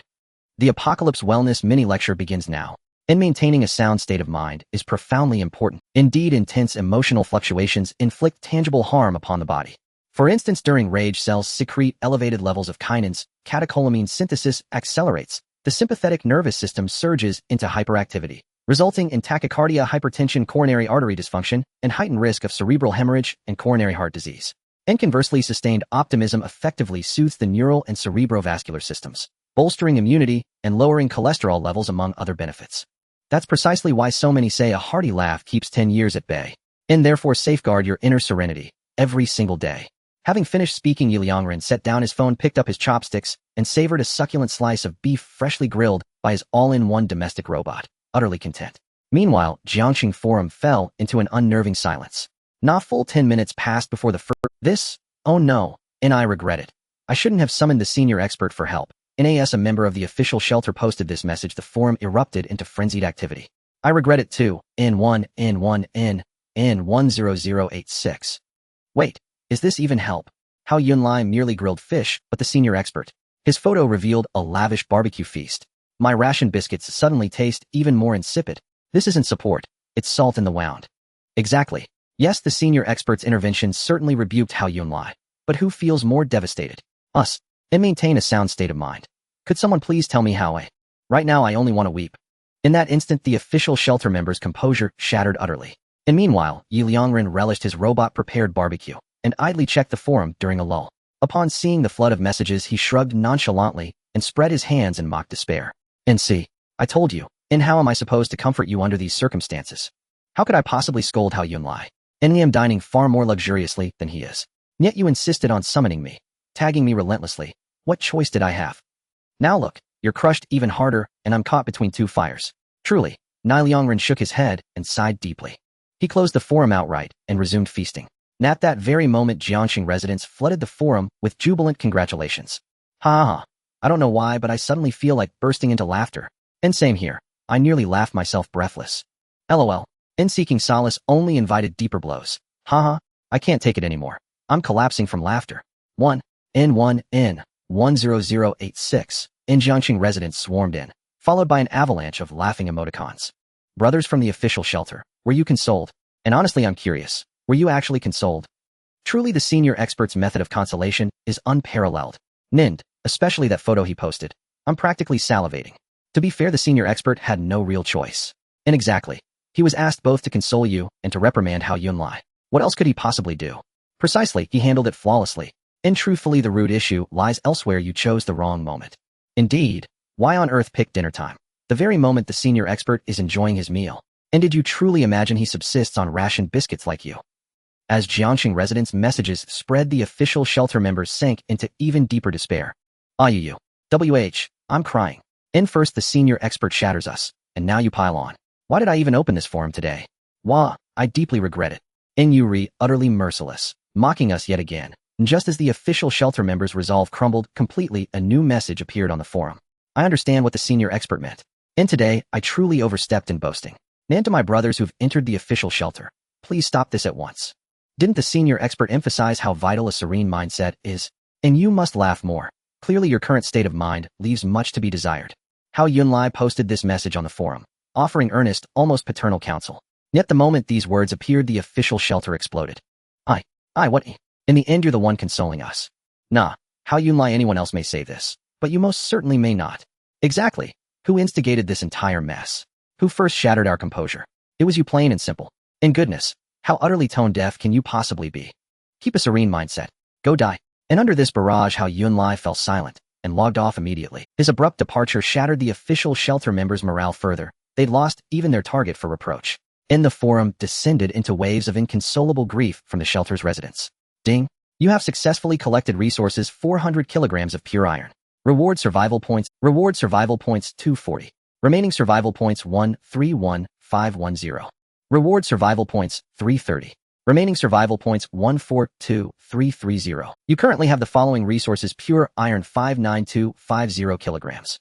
The Apocalypse Wellness mini-lecture begins now. And maintaining a sound state of mind is profoundly important. Indeed, intense emotional fluctuations inflict tangible harm upon the body. For instance, during rage, cells secrete elevated levels of kinins, catecholamine synthesis accelerates, the sympathetic nervous system surges into hyperactivity, resulting in tachycardia, hypertension, coronary artery dysfunction, and heightened risk of cerebral hemorrhage and coronary heart disease. And conversely, sustained optimism effectively soothes the neural and cerebrovascular systems, bolstering immunity and lowering cholesterol levels among other benefits. That's precisely why so many say a hearty laugh keeps 10 years at bay. And therefore safeguard your inner serenity every single day. Having finished speaking, Liangren set down his phone, picked up his chopsticks, and savored a succulent slice of beef freshly grilled by his all-in-one domestic robot, utterly content. Meanwhile, Jiangqing Forum fell into an unnerving silence. Not full 10 minutes passed before the first, oh no, and I regret it. I shouldn't have summoned the senior expert for help. NAS, a member of the official shelter, posted this message. The forum erupted into frenzied activity. I regret it too. N1N1N10086. Wait, is this even help? Hao Yunlai merely grilled fish, but the senior expert. His photo revealed a lavish barbecue feast. My ration biscuits suddenly taste even more insipid. This isn't support, it's salt in the wound. Exactly. Yes, the senior expert's intervention certainly rebuked Hao Yunlai. But who feels more devastated? Us. And maintain a sound state of mind. Could someone please tell me how? Right now I only want to weep. In that instant, the official shelter member's composure shattered utterly. And meanwhile, Liangren relished his robot-prepared barbecue and idly checked the forum during a lull. Upon seeing the flood of messages, he shrugged nonchalantly and spread his hands in mock despair. And see, I told you. And how am I supposed to comfort you under these circumstances? How could I possibly scold Hao Yunlai? And I am dining far more luxuriously than he is. Yet you insisted on summoning me, tagging me relentlessly. What choice did I have? Now look, you're crushed even harder, and I'm caught between two fires. Truly. Liangren shook his head and sighed deeply. He closed the forum outright and resumed feasting. And at that very moment, Jiangxing residents flooded the forum with jubilant congratulations. Ha ha. I don't know why, but I suddenly feel like bursting into laughter. And same here. I nearly laughed myself breathless. LOL. In seeking solace only invited deeper blows. Haha. I can't take it anymore. I'm collapsing from laughter. 1 N 10086. In Jiangxing residents swarmed in, followed by an avalanche of laughing emoticons. Brothers from the official shelter, were you consoled? And honestly, I'm curious. Were you actually consoled? Truly the senior expert's method of consolation is unparalleled. Nind, especially that photo he posted. I'm practically salivating. To be fair, the senior expert had no real choice. And exactly. He was asked both to console you and to reprimand Hao Yunlai. What else could he possibly do? Precisely, he handled it flawlessly. And truthfully, the root issue lies elsewhere. You chose the wrong moment. Indeed. Why on earth pick dinner time? The very moment the senior expert is enjoying his meal. And did you truly imagine he subsists on rationed biscuits like you? As Jiangxing residents' messages spread, the official shelter members sank into even deeper despair. You. I'm crying. In first the senior expert shatters us, and now you pile on. Why did I even open this forum today? Wah, I deeply regret it. In Yuri, utterly merciless, mocking us yet again. And just as the official shelter members' resolve crumbled completely, a new message appeared on the forum. I understand what the senior expert meant. And today, I truly overstepped in boasting. And to my brothers who've entered the official shelter, please stop this at once. Didn't the senior expert emphasize how vital a serene mindset is? And you must laugh more. Clearly your current state of mind leaves much to be desired. Hao Yunlai posted this message on the forum, offering earnest, almost paternal counsel. Yet the moment these words appeared, the official shelter exploded. What? In the end, you're the one consoling us. Nah, Hao Yunlai, anyone else may say this, but you most certainly may not. Exactly. Who instigated this entire mess? Who first shattered our composure? It was you, plain and simple. And goodness, how utterly tone-deaf can you possibly be? Keep a serene mindset. Go die. And under this barrage, Hao Yunlai fell silent and logged off immediately. His abrupt departure shattered the official shelter members' morale further. They'd lost even their target for reproach. And the forum descended into waves of inconsolable grief from the shelter's residents. Ding. You have successfully collected resources 400 kilograms of pure iron. Reward survival points 240. Remaining survival points 131510. Reward survival points 330. Remaining survival points 142330. You currently have the following resources: pure iron 59250 kilograms.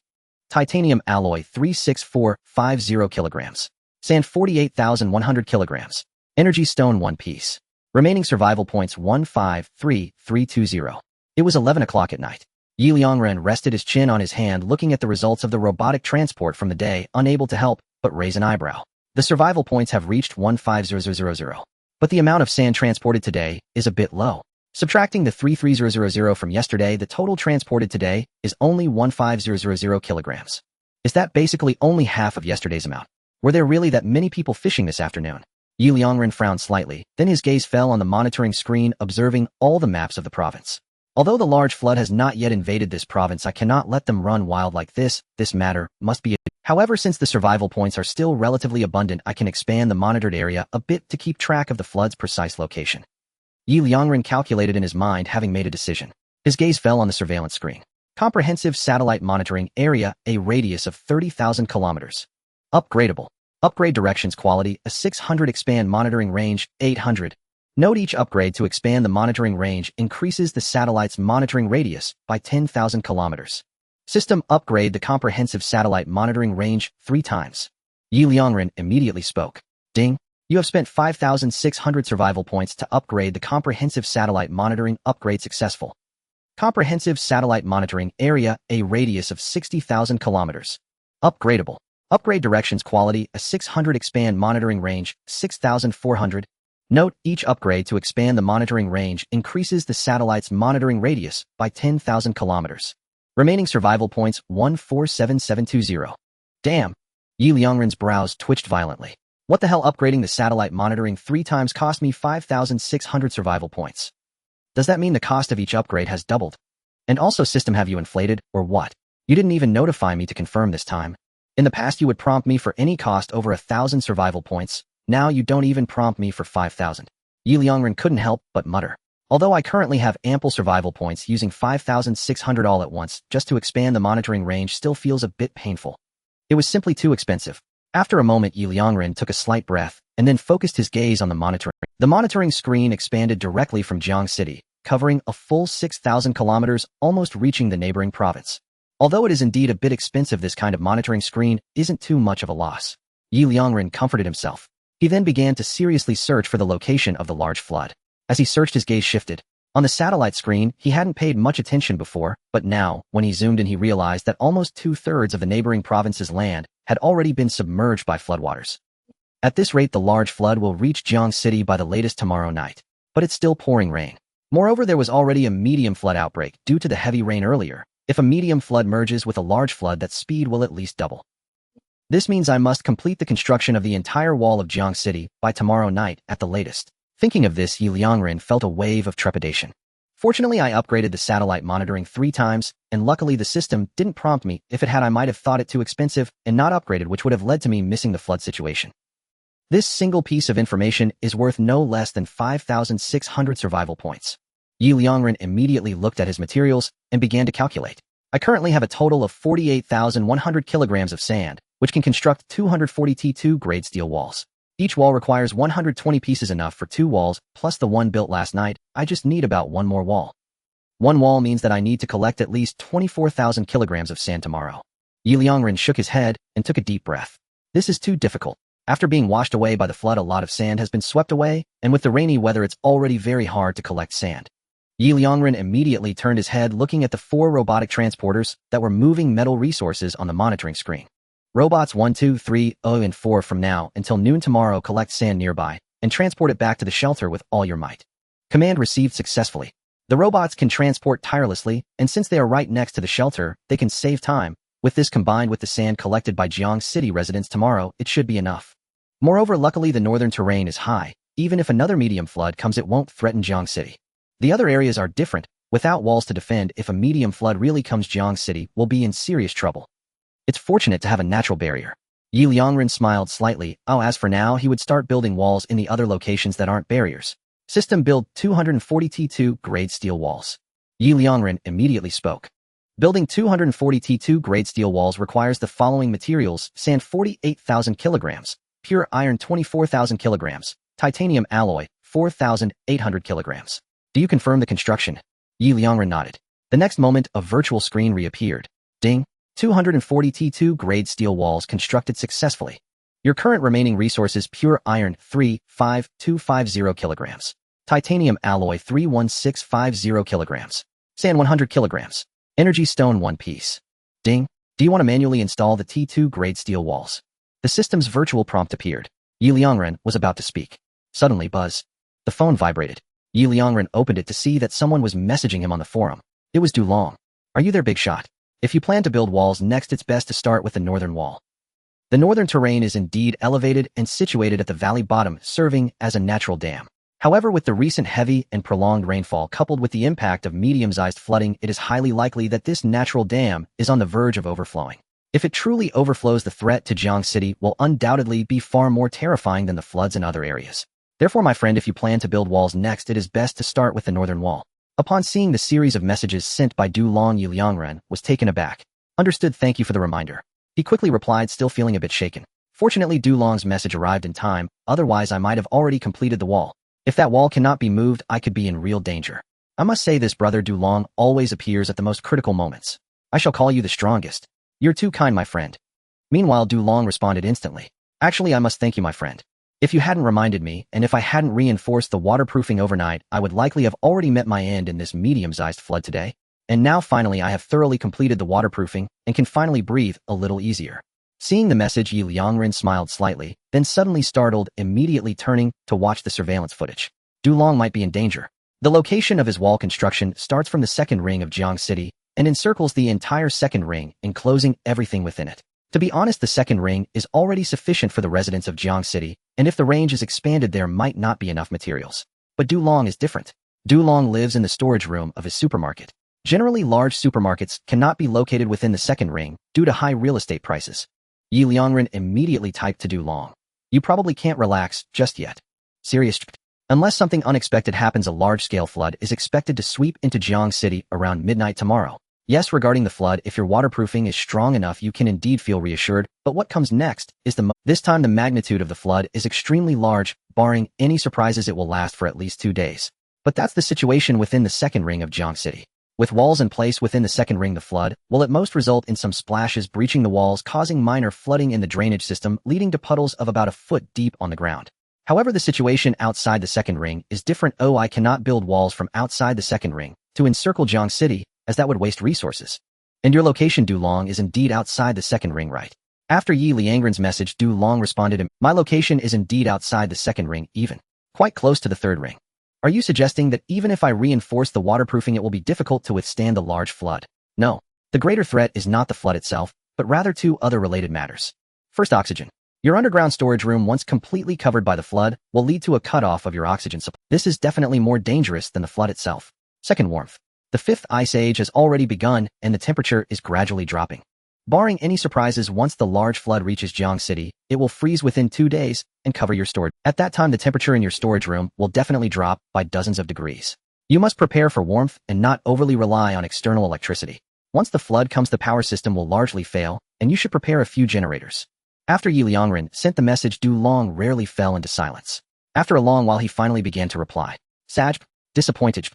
Titanium alloy 36450 kilograms. Sand 48,100 kilograms. Energy stone 1 piece. Remaining survival points 153320. It was 11 o'clock at night. Liangren rested his chin on his hand, looking at the results of the robotic transport from the day, unable to help but raise an eyebrow. The survival points have reached 150000. But the amount of sand transported today is a bit low. Subtracting the 33000 from yesterday, the total transported today is only 15000 kilograms. Is that basically only half of yesterday's amount? Were there really that many people fishing this afternoon? Liangren frowned slightly, then his gaze fell on the monitoring screen, observing all the maps of the province. Although the large flood has not yet invaded this province, I cannot let them run wild like this. This matter must be. However, since the survival points are still relatively abundant, I can expand the monitored area a bit to keep track of the flood's precise location. Liangren calculated in his mind, having made a decision. His gaze fell on the surveillance screen. Comprehensive satellite monitoring area, a radius of 30,000 kilometers. Upgradable. Upgrade directions quality, a 600. Expand monitoring range, 800. Note each upgrade to expand the monitoring range increases the satellite's monitoring radius by 10,000 kilometers. System upgrade the comprehensive satellite monitoring range 3 times. Liangren immediately spoke. Ding. You have spent 5,600 survival points to upgrade the comprehensive satellite monitoring. Upgrade successful. Comprehensive satellite monitoring area, a radius of 60,000 kilometers. Upgradable. Upgrade directions quality, a 600. Expand monitoring range, 6,400. Note, each upgrade to expand the monitoring range increases the satellite's monitoring radius by 10,000 kilometers. Remaining survival points 147720. Damn. Liangren's brows twitched violently. What the hell? Upgrading the satellite monitoring 3 times cost me 5,600 survival points. Does that mean the cost of each upgrade has doubled? And also, system, have you inflated, or what? You didn't even notify me to confirm this time. In the past, you would prompt me for any cost over 1,000 survival points. Now you don't even prompt me for 5,000. Liangren couldn't help but mutter. Although I currently have ample survival points, using 5,600 all at once just to expand the monitoring range still feels a bit painful. It was simply too expensive. After a moment, Liangren took a slight breath and then focused his gaze on the monitoring. The monitoring screen expanded directly from Jiang City, covering a full 6,000 kilometers, almost reaching the neighboring province. Although it is indeed a bit expensive, this kind of monitoring screen isn't too much of a loss. Liangren comforted himself. He then began to seriously search for the location of the large flood. As he searched, his gaze shifted. On the satellite screen, he hadn't paid much attention before, but now, when he zoomed in, he realized that almost 2/3 of the neighboring province's land had already been submerged by floodwaters. At this rate, the large flood will reach Jiang City by the latest tomorrow night. But it's still pouring rain. Moreover, there was already a medium flood outbreak due to the heavy rain earlier. If a medium flood merges with a large flood, that speed will at least double. This means I must complete the construction of the entire wall of Jiang City by tomorrow night at the latest. Thinking of this, Liangren felt a wave of trepidation. Fortunately, I upgraded the satellite monitoring 3 times, and luckily the system didn't prompt me. If it had, I might have thought it too expensive and not upgraded, which would have led to me missing the flood situation. This single piece of information is worth no less than 5,600 survival points. Liangren immediately looked at his materials and began to calculate. I currently have a total of 48,100 kilograms of sand, which can construct 240 T2 grade steel walls. Each wall requires 120 pieces, enough for 2 walls, plus the one built last night. I just need about 1 more wall. 1 wall means that I need to collect at least 24,000 kilograms of sand tomorrow. Liangren shook his head and took a deep breath. This is too difficult. After being washed away by the flood, a lot of sand has been swept away, and with the rainy weather, it's already very hard to collect sand. Liangren immediately turned his head, looking at the 4 robotic transporters that were moving metal resources on the monitoring screen. Robots 1, 2, 3, 0, and 4 from now until noon tomorrow collect sand nearby and transport it back to the shelter with all your might. Command received successfully. The robots can transport tirelessly, and since they are right next to the shelter, they can save time. With this combined with the sand collected by Jiang City residents tomorrow, it should be enough. Moreover, luckily the northern terrain is high. Even if another medium flood comes, it won't threaten Jiang City. The other areas are different, without walls to defend. If a medium flood really comes, Jiang City will be in serious trouble. It's fortunate to have a natural barrier. Liangren smiled slightly. As for now, he would start building walls in the other locations that aren't barriers. System build 240 T2 grade steel walls. Liangren immediately spoke. Building 240 T2 grade steel walls requires the following materials: sand 48,000 kilograms, pure iron 24,000 kilograms, titanium alloy 4,800 kilograms. Do you confirm the construction? Liangren nodded. The next moment, a virtual screen reappeared. Ding! 240 T2 grade steel walls constructed successfully. Your current remaining resources: pure iron 35250 kilograms, titanium alloy 31650 kilograms, sand 100 kilograms, energy stone 1 piece. Ding! Do you want to manually install the T2 grade steel walls? The system's virtual prompt appeared. Liangren was about to speak. Suddenly, buzz. The phone vibrated. Liangren opened it to see that someone was messaging him on the forum. It was Dulong. Are you there, big shot? If you plan to build walls next, it's best to start with the northern wall. The northern terrain is indeed elevated and situated at the valley bottom, serving as a natural dam. However, with the recent heavy and prolonged rainfall coupled with the impact of medium-sized flooding, it is highly likely that this natural dam is on the verge of overflowing. If it truly overflows, the threat to Jiang City will undoubtedly be far more terrifying than the floods in other areas. Therefore, my friend, if you plan to build walls next, it is best to start with the northern wall. Upon seeing the series of messages sent by Dulong, Liangren was taken aback. Understood, thank you for the reminder. He quickly replied, still feeling a bit shaken. Fortunately, Dulong's message arrived in time, otherwise I might have already completed the wall. If that wall cannot be moved, I could be in real danger. I must say, this brother Dulong always appears at the most critical moments. I shall call you the strongest. You're too kind, my friend. Meanwhile, Dulong responded instantly. Actually, I must thank you, my friend. If you hadn't reminded me, and if I hadn't reinforced the waterproofing overnight, I would likely have already met my end in this medium-sized flood today. And now finally I have thoroughly completed the waterproofing and can finally breathe a little easier. Seeing the message, Liangren smiled slightly, then suddenly startled, immediately turning to watch the surveillance footage. Dulong might be in danger. The location of his wall construction starts from the second ring of Jiang City and encircles the entire second ring, enclosing everything within it. To be honest, the second ring is already sufficient for the residents of Jiang City, and if the range is expanded, there might not be enough materials. But Dulong is different. Dulong lives in the storage room of his supermarket. Generally, large supermarkets cannot be located within the second ring due to high real estate prices. Liangren immediately typed to Dulong. You probably can't relax just yet. Serious. Unless something unexpected happens, a large-scale flood is expected to sweep into Jiang City around midnight tomorrow. Yes, regarding the flood, if your waterproofing is strong enough, you can indeed feel reassured, but what comes next is this time the magnitude of the flood is extremely large, barring any surprises it will last for at least 2 days. But that's the situation within the second ring of Jiang City. With walls in place within the second ring, the flood will at most result in some splashes breaching the walls, causing minor flooding in the drainage system, leading to puddles of about a foot deep on the ground. However, the situation outside the second ring is different. I cannot build walls from outside the second ring to encircle Jiang City, as that would waste resources. And your location, Du Long, is indeed outside the second ring, right? After Yi Liangren's message, Du Long responded, my location is indeed outside the second ring, even quite close to the third ring. Are you suggesting that even if I reinforce the waterproofing, it will be difficult to withstand the large flood? No. The greater threat is not the flood itself, but rather 2 other related matters. First, oxygen. Your underground storage room, once completely covered by the flood, will lead to a cutoff of your oxygen supply. This is definitely more dangerous than the flood itself. Second, warmth. The 5th ice age has already begun, and the temperature is gradually dropping. Barring any surprises, once the large flood reaches Jiang City, it will freeze within 2 days and cover your storage. At that time, the temperature in your storage room will definitely drop by dozens of degrees. You must prepare for warmth and not overly rely on external electricity. Once the flood comes, the power system will largely fail, and you should prepare a few generators. After Yi Liangren sent the message, Du Long rarely fell into silence. After a long while, he finally began to reply. Saj, disappointed.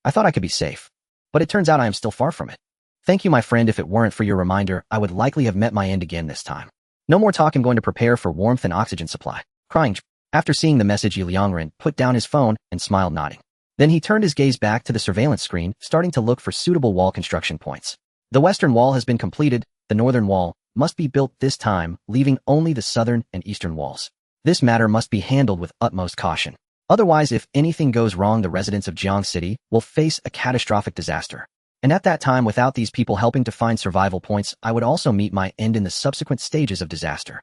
I thought I could be safe. But it turns out I am still far from it. Thank you, my friend. If it weren't for your reminder, I would likely have met my end again this time. No more talk. I'm going to prepare for warmth and oxygen supply. Crying. After seeing the message, Yi Liangren put down his phone and smiled, nodding. Then he turned his gaze back to the surveillance screen, starting to look for suitable wall construction points. The western wall has been completed. The northern wall must be built this time, leaving only the southern and eastern walls. This matter must be handled with utmost caution. Otherwise, if anything goes wrong, the residents of Jiang City will face a catastrophic disaster. And at that time, without these people helping to find survival points, I would also meet my end in the subsequent stages of disaster.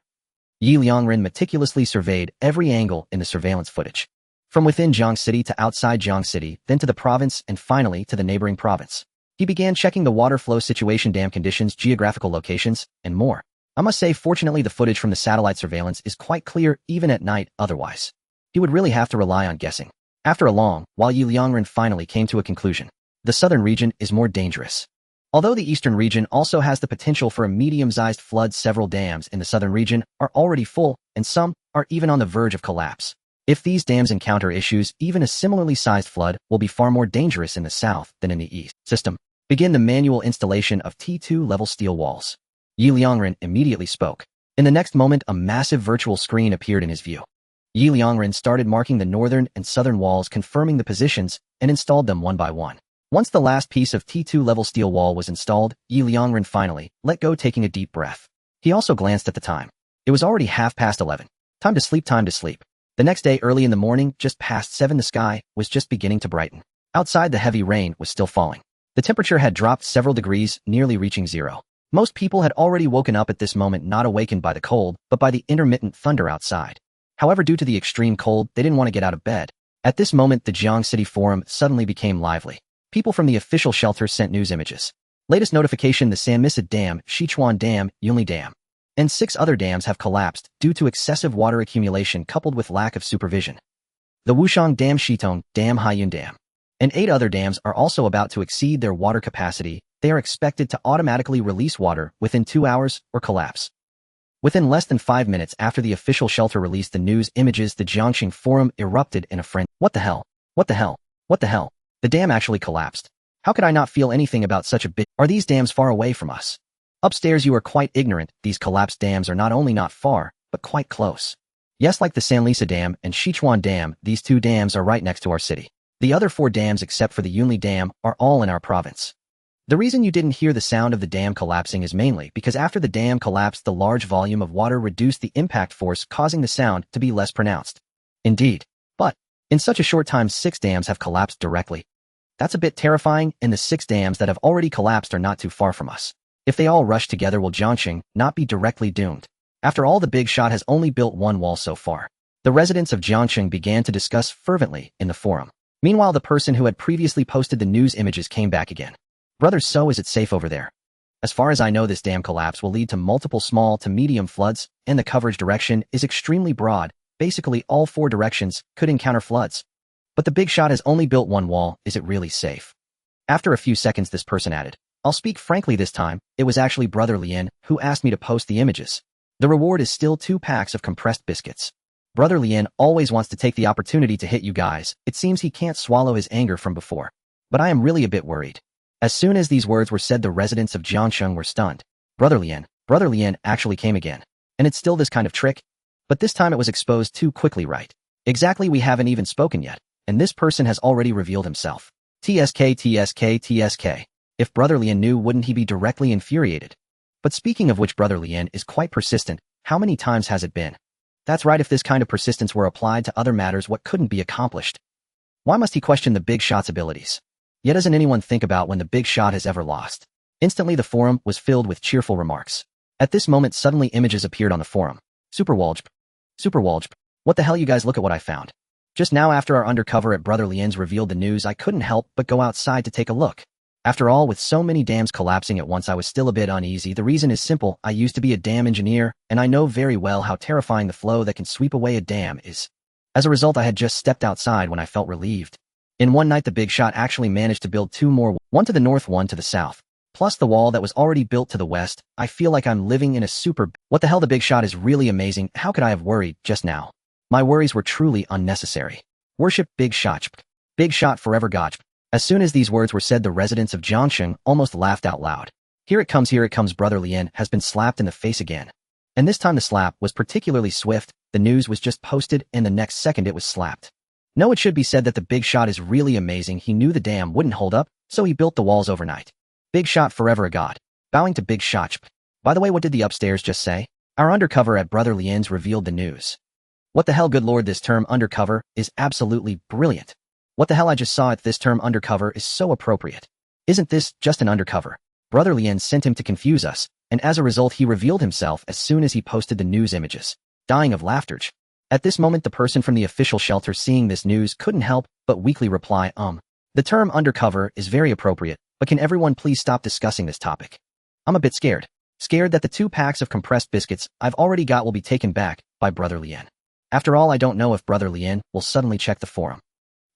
Yi Liangren meticulously surveyed every angle in the surveillance footage. From within Jiang City to outside Jiang City, then to the province, and finally to the neighboring province. He began checking the water flow situation, dam conditions, geographical locations, and more. I must say, fortunately, the footage from the satellite surveillance is quite clear even at night. Otherwise, he would really have to rely on guessing. After a long while, Yi Liangren finally came to a conclusion. The southern region is more dangerous. Although the eastern region also has the potential for a medium-sized flood, several dams in the southern region are already full, and some are even on the verge of collapse. If these dams encounter issues, even a similarly sized flood will be far more dangerous in the south than in the east. System. Begin the manual installation of T2 level steel walls. Yi Liangren immediately spoke. In the next moment, a massive virtual screen appeared in his view. Yi Liangren started marking the northern and southern walls, confirming the positions, and installed them one by one. Once the last piece of T2 level steel wall was installed, Yi Liangren finally let go, taking a deep breath. He also glanced at the time. It was already 11:30. Time to sleep, time to sleep. The next day, early in the morning, just past 7, the sky was just beginning to brighten. Outside, the heavy rain was still falling. The temperature had dropped several degrees, nearly reaching 0. Most people had already woken up at this moment, not awakened by the cold, but by the intermittent thunder outside. However, due to the extreme cold, they didn't want to get out of bed. At this moment, the Jiang City Forum suddenly became lively. People from the official shelter sent news images. Latest notification: the Sanmisa Dam, Sichuan Dam, Yunli Dam, and 6 other dams have collapsed due to excessive water accumulation coupled with lack of supervision. The Wushang Dam, Shitong Dam, Haiyun Dam, and 8 other dams are also about to exceed their water capacity. They are expected to automatically release water within 2 hours or collapse. Within less than 5 minutes after the official shelter released the news images, the Jiangxing Forum erupted in a frenzy. What the hell? What the hell? What the hell? The dam actually collapsed. How could I not feel anything about such a bit? Are these dams far away from us? Upstairs, you are quite ignorant. These collapsed dams are not only not far, but quite close. Yes, like the Sanlisa Dam and Sichuan Dam, these 2 dams are right next to our city. The other 4 dams, except for the Yunli Dam, are all in our province. The reason you didn't hear the sound of the dam collapsing is mainly because after the dam collapsed, the large volume of water reduced the impact force, causing the sound to be less pronounced. Indeed. But in such a short time, 6 dams have collapsed directly. That's a bit terrifying, and the 6 dams that have already collapsed are not too far from us. If they all rush together, will Jiangxing not be directly doomed? After all, the big shot has only built 1 wall so far. The residents of Jiangxing began to discuss fervently in the forum. Meanwhile, the person who had previously posted the news images came back again. Brother, so is it safe over there? As far as I know, this dam collapse will lead to multiple small to medium floods, and the coverage direction is extremely broad. Basically, all 4 directions could encounter floods. But the big shot has only built 1 wall. Is it really safe? After a few seconds, this person added, I'll speak frankly this time, it was actually Brother Lien who asked me to post the images. The reward is still 2 packs of compressed biscuits. Brother Lien always wants to take the opportunity to hit you guys. It seems he can't swallow his anger from before. But I am really a bit worried. As soon as these words were said, the residents of Jiangsheng were stunned. Brother Lien actually came again. And it's still this kind of trick? But this time it was exposed too quickly, right? Exactly, we haven't even spoken yet. And this person has already revealed himself. TSK. If Brother Lien knew, wouldn't he be directly infuriated? But speaking of which, Brother Lien is quite persistent. How many times has it been? That's right, if this kind of persistence were applied to other matters, what couldn't be accomplished? Why must he question the big shot's abilities? Yet doesn't anyone think about when the big shot has ever lost? Instantly the forum was filled with cheerful remarks. At this moment suddenly images appeared on the forum. Super Waljp. What the hell, you guys, look at what I found. Just now, after our undercover at Brother Lien's revealed the news, I couldn't help but go outside to take a look. After all, with so many dams collapsing at once, I was still a bit uneasy. The reason is simple. I used to be a dam engineer, and I know very well how terrifying the flow that can sweep away a dam is. As a result, I had just stepped outside when I felt relieved. In one night, the big shot actually managed to build 2 more, one to the north, one to the south. Plus the wall that was already built to the west. I feel like I'm living in a super... What the hell, the big shot is really amazing. How could I have worried just now? My worries were truly unnecessary. Worship Big Shot. Big shot forever, gotch. As soon as these words were said, the residents of Jiangsheng almost laughed out loud. Here it comes, Brother Lien has been slapped in the face again. And this time the slap was particularly swift. The news was just posted, and the next second it was slapped. No, it should be said that the big shot is really amazing. He knew the dam wouldn't hold up, so he built the walls overnight. Big shot forever, a god. Bowing to Big Shot. By the way, what did the upstairs just say? Our undercover at Brother Lien's revealed the news. What the hell, good lord, this term undercover is absolutely brilliant. What the hell, I just saw it, this term undercover is so appropriate. Isn't this just an undercover? Brother Lien sent him to confuse us, and as a result he revealed himself as soon as he posted the news images. Dying of laughter. At this moment the person from the official shelter seeing this news couldn't help but weakly reply, The term undercover is very appropriate, but can everyone please stop discussing this topic? I'm a bit scared. Scared that the 2 packs of compressed biscuits I've already got will be taken back by Brother Lien. After all, I don't know if Brother Lien will suddenly check the forum.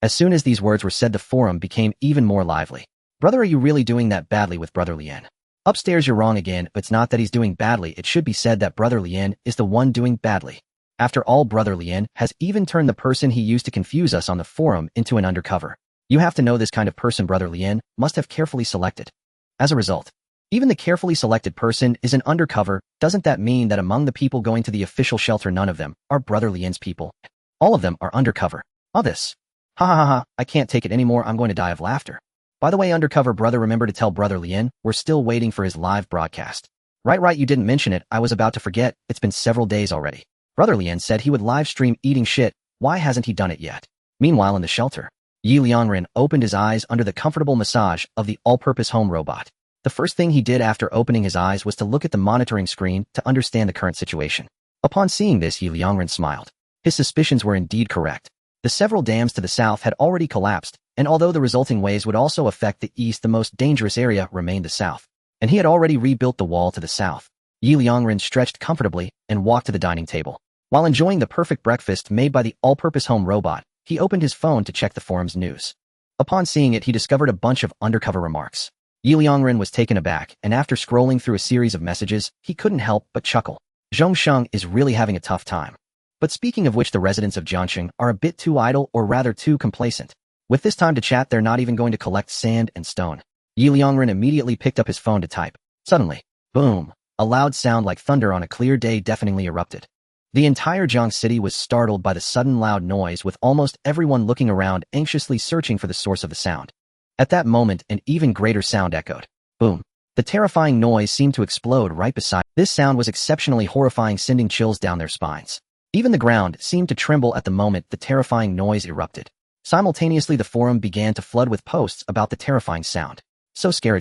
As soon as these words were said, the forum became even more lively. Brother, are you really doing that badly with Brother Lien? Upstairs, you're wrong again, but it's not that he's doing badly. It should be said that Brother Lien is the one doing badly. After all, Brother Lien has even turned the person he used to confuse us on the forum into an undercover. You have to know this kind of person Brother Lien must have carefully selected. As a result, even the carefully selected person is an undercover. Doesn't that mean that among the people going to the official shelter, none of them are Brother Lien's people? All of them are undercover. All this. Ha, I can't take it anymore. I'm going to die of laughter. By the way, undercover brother, remember to tell Brother Lien we're still waiting for his live broadcast. Right, you didn't mention it. I was about to forget. It's been several days already. Brother Lien said he would live stream eating shit. Why hasn't he done it yet? Meanwhile, in the shelter, Liangren opened his eyes under the comfortable massage of the all-purpose home robot. The first thing he did after opening his eyes was to look at the monitoring screen to understand the current situation. Upon seeing this, Liangren smiled. His suspicions were indeed correct. The several dams to the south had already collapsed, and although the resulting waves would also affect the east, the most dangerous area remained the south. And he had already rebuilt the wall to the south. Liangren stretched comfortably and walked to the dining table. While enjoying the perfect breakfast made by the all-purpose home robot, he opened his phone to check the forum's news. Upon seeing it, he discovered a bunch of undercover remarks. Liangren was taken aback, and after scrolling through a series of messages, he couldn't help but chuckle. Zhongsheng is really having a tough time. But speaking of which, the residents of Jiangsheng are a bit too idle, or rather too complacent. With this time to chat, they're not even going to collect sand and stone. Liangren immediately picked up his phone to type. Suddenly, boom, a loud sound like thunder on a clear day deafeningly erupted. The entire Jiang city was startled by the sudden loud noise, with almost everyone looking around anxiously searching for the source of the sound. At that moment, an even greater sound echoed. Boom. The terrifying noise seemed to explode right beside. This sound was exceptionally horrifying, sending chills down their spines. Even the ground seemed to tremble at the moment the terrifying noise erupted. Simultaneously, the forum began to flood with posts about the terrifying sound. So scary.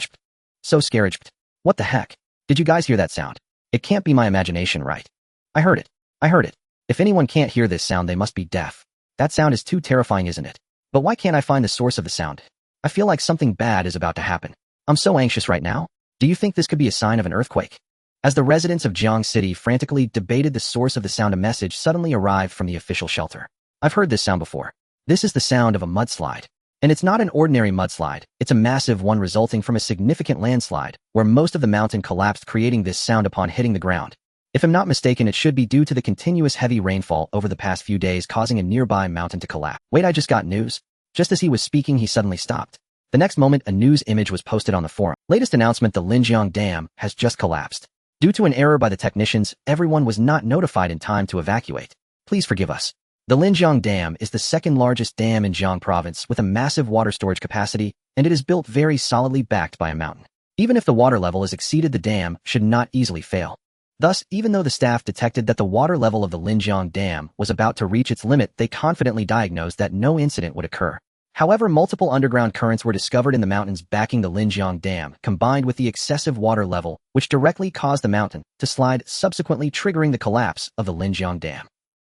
What the heck? Did you guys hear that sound? It can't be my imagination, right? I heard it. If anyone can't hear this sound, they must be deaf. That sound is too terrifying, isn't it? But why can't I find the source of the sound? I feel like something bad is about to happen. I'm so anxious right now. Do you think this could be a sign of an earthquake? As the residents of Jiang City frantically debated the source of the sound, a message suddenly arrived from the official shelter. I've heard this sound before. This is the sound of a mudslide. And it's not an ordinary mudslide, it's a massive one resulting from a significant landslide, where most of the mountain collapsed, creating this sound upon hitting the ground. If I'm not mistaken, it should be due to the continuous heavy rainfall over the past few days causing a nearby mountain to collapse. Wait, I just got news. Just as he was speaking, he suddenly stopped. The next moment, a news image was posted on the forum. Latest announcement: the Liangren Dam has just collapsed. Due to an error by the technicians, everyone was not notified in time to evacuate. Please forgive us. The Liangren Dam is the second largest dam in Jiang province with a massive water storage capacity, and it is built very solidly backed by a mountain. Even if the water level is exceeded, the dam should not easily fail. Thus, even though the staff detected that the water level of the Liangren Dam was about to reach its limit, they confidently diagnosed that no incident would occur. However, multiple underground currents were discovered in the mountains backing the Liangren Dam, combined with the excessive water level, which directly caused the mountain to slide, subsequently triggering the collapse of the Liangren Dam.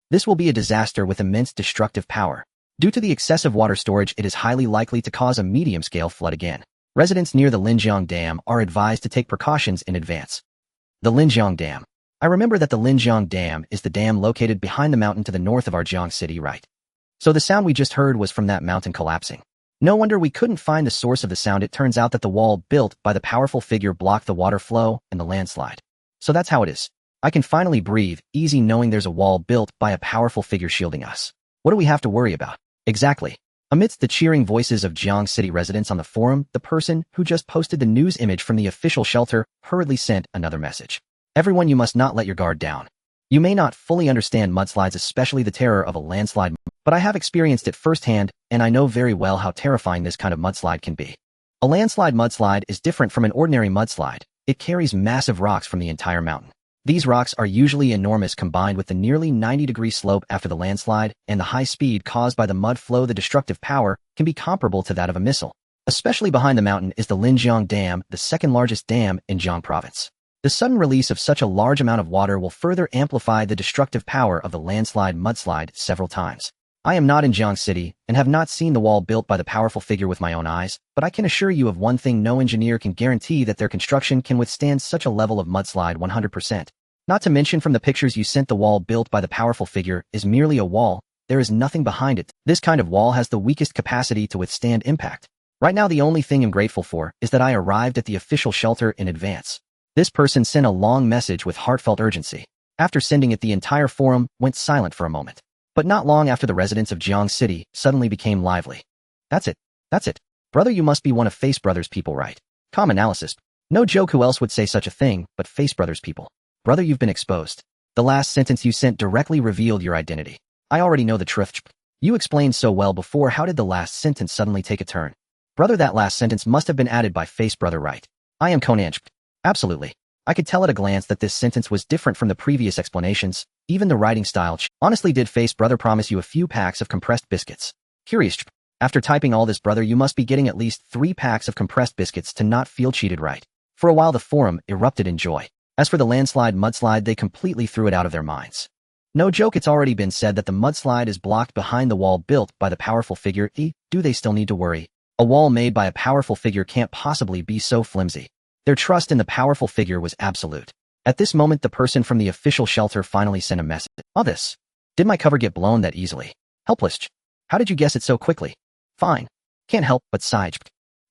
This will be a disaster with immense destructive power. Due to the excessive water storage, it is highly likely to cause a medium-scale flood again. Residents near the Liangren Dam are advised to take precautions in advance. The Liangren Dam. I remember that the Liangren Dam is the dam located behind the mountain to the north of our Jiang city, right? So the sound we just heard was from that mountain collapsing. No wonder we couldn't find the source of the sound. It turns out that the wall built by the powerful figure blocked the water flow and the landslide. So that's how it is. I can finally breathe easy knowing there's a wall built by a powerful figure shielding us. What do we have to worry about? Exactly. Amidst the cheering voices of Jiang City residents on the forum, the person who just posted the news image from the official shelter hurriedly sent another message. Everyone, you must not let your guard down. You may not fully understand mudslides, especially the terror of a landslide, but I have experienced it firsthand, and I know very well how terrifying this kind of mudslide can be. A landslide mudslide is different from an ordinary mudslide. It carries massive rocks from the entire mountain. These rocks are usually enormous, combined with the nearly 90-degree slope after the landslide and the high speed caused by the mud flow. The destructive power can be comparable to that of a missile. Especially behind the mountain is the Liangren Dam, the second largest dam in Jiang province. The sudden release of such a large amount of water will further amplify the destructive power of the landslide mudslide several times. I am not in Jiang City and have not seen the wall built by the powerful figure with my own eyes, but I can assure you of one thing: no engineer can guarantee that their construction can withstand such a level of mudslide 100%. Not to mention, from the pictures you sent, the wall built by the powerful figure is merely a wall. There is nothing behind it. This kind of wall has the weakest capacity to withstand impact. Right now, the only thing I'm grateful for is that I arrived at the official shelter in advance. This person sent a long message with heartfelt urgency. After sending it, the entire forum went silent for a moment. But not long after, the residents of Jiang City suddenly became lively. That's it. That's it. Brother, you must be one of Face Brothers' people, right? Calm analysis. No joke, who else would say such a thing but Face Brothers' people? Brother, you've been exposed. The last sentence you sent directly revealed your identity. I already know the truth. You explained so well before. How did the last sentence suddenly take a turn? Brother, that last sentence must have been added by Face Brother, right? I am Conan. Absolutely. I could tell at a glance that this sentence was different from the previous explanations, even the writing style. Honestly, did Face Brother promise you a few packs of compressed biscuits? Curious. After typing all this, brother, you must be getting at least 3 packs of compressed biscuits to not feel cheated, right? For a while, the forum erupted in joy. As for the landslide mudslide, they completely threw it out of their minds. No joke, it's already been said that the mudslide is blocked behind the wall built by the powerful figure. Do they still need to worry? A wall made by a powerful figure can't possibly be so flimsy. Their trust in the powerful figure was absolute. At this moment, the person from the official shelter finally sent a message. All this. Did my cover get blown that easily? Helpless. How did you guess it so quickly? Fine. Can't help but sigh.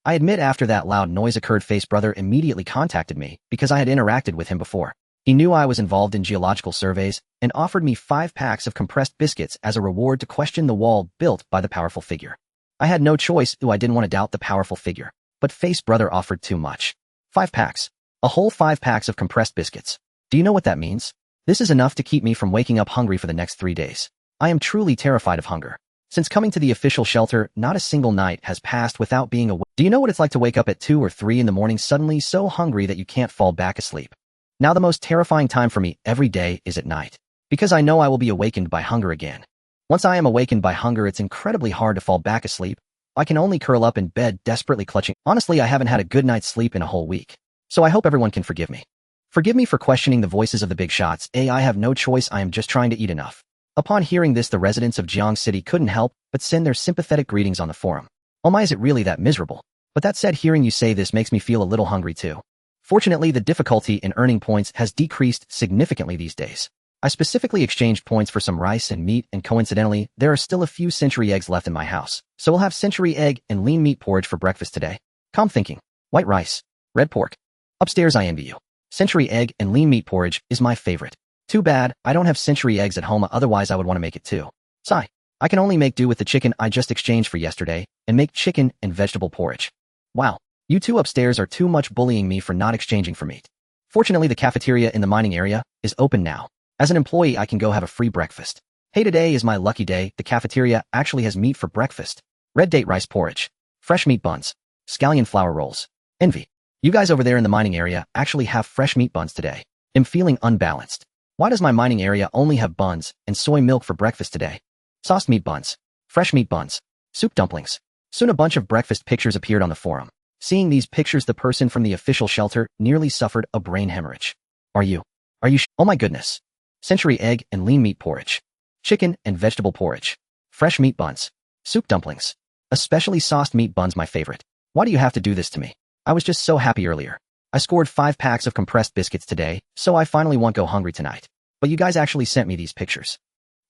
I admit, after that loud noise occurred, Face Brother immediately contacted me because I had interacted with him before. He knew I was involved in geological surveys and offered me 5 packs of compressed biscuits as a reward to question the wall built by the powerful figure. I had no choice. I didn't want to doubt the powerful figure, but Face Brother offered too much. 5 packs. A whole 5 packs of compressed biscuits. Do you know what that means? This is enough to keep me from waking up hungry for the next 3 days. I am truly terrified of hunger. Since coming to the official shelter, not a single night has passed without being awake. Do you know what it's like to wake up at 2 or 3 in the morning suddenly so hungry that you can't fall back asleep? Now the most terrifying time for me every day is at night, because I know I will be awakened by hunger again. Once I am awakened by hunger, it's incredibly hard to fall back asleep. I can only curl up in bed, desperately clutching. Honestly, I haven't had a good night's sleep in a whole week. So I hope everyone can forgive me. Forgive me for questioning the voices of the big shots. I have no choice. I am just trying to eat enough. Upon hearing this, the residents of Jiang City couldn't help but send their sympathetic greetings on the forum. Oh my, is it really that miserable? But that said, hearing you say this makes me feel a little hungry too. Fortunately, the difficulty in earning points has decreased significantly these days. I specifically exchanged points for some rice and meat, and coincidentally, there are still a few century eggs left in my house. So we'll have century egg and lean meat porridge for breakfast today. Calm thinking. White rice. Red pork. Upstairs I envy you. Century egg and lean meat porridge is my favorite. Too bad, I don't have century eggs at home, otherwise I would want to make it too. Sigh. I can only make do with the chicken I just exchanged for yesterday, and make chicken and vegetable porridge. Wow. You two upstairs are too much bullying me for not exchanging for meat. Fortunately, the cafeteria in the mining area is open now. As an employee, I can go have a free breakfast. Hey, today is my lucky day. The cafeteria actually has meat for breakfast. Red date rice porridge. Fresh meat buns. Scallion flour rolls. Envy. You guys over there in the mining area actually have fresh meat buns today. I'm feeling unbalanced. Why does my mining area only have buns and soy milk for breakfast today? Sauced meat buns. Fresh meat buns. Soup dumplings. Soon a bunch of breakfast pictures appeared on the forum. Seeing these pictures, the person from the official shelter nearly suffered a brain hemorrhage. Are you oh my goodness. Century egg and lean meat porridge. Chicken and vegetable porridge. Fresh meat buns. Soup dumplings. Especially sauced meat buns my favorite. Why do you have to do this to me? I was just so happy earlier. I scored 5 packs of compressed biscuits today, so I finally won't go hungry tonight. But you guys actually sent me these pictures.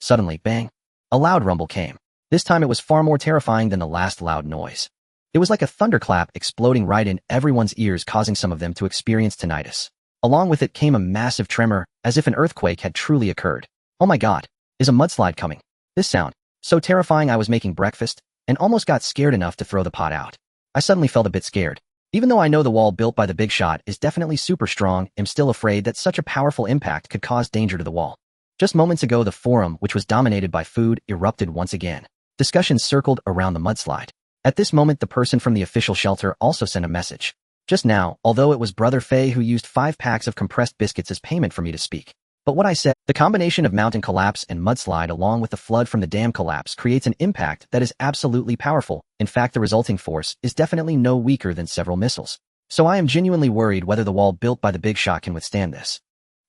Suddenly, bang. A loud rumble came. This time it was far more terrifying than the last loud noise. It was like a thunderclap exploding right in everyone's ears, causing some of them to experience tinnitus. Along with it came a massive tremor, as if an earthquake had truly occurred. Oh my god, is a mudslide coming? This sound, so terrifying. I was making breakfast, and almost got scared enough to throw the pot out. I suddenly felt a bit scared. Even though I know the wall built by the big shot is definitely super strong, I'm still afraid that such a powerful impact could cause danger to the wall. Just moments ago, the forum, which was dominated by food, erupted once again. Discussions circled around the mudslide. At this moment, the person from the official shelter also sent a message. Just now, although it was Brother Faye who used 5 packs of compressed biscuits as payment for me to speak. But what I said, the combination of mountain collapse and mudslide along with the flood from the dam collapse creates an impact that is absolutely powerful. In fact, the resulting force is definitely no weaker than several missiles. So I am genuinely worried whether the wall built by the big shot can withstand this.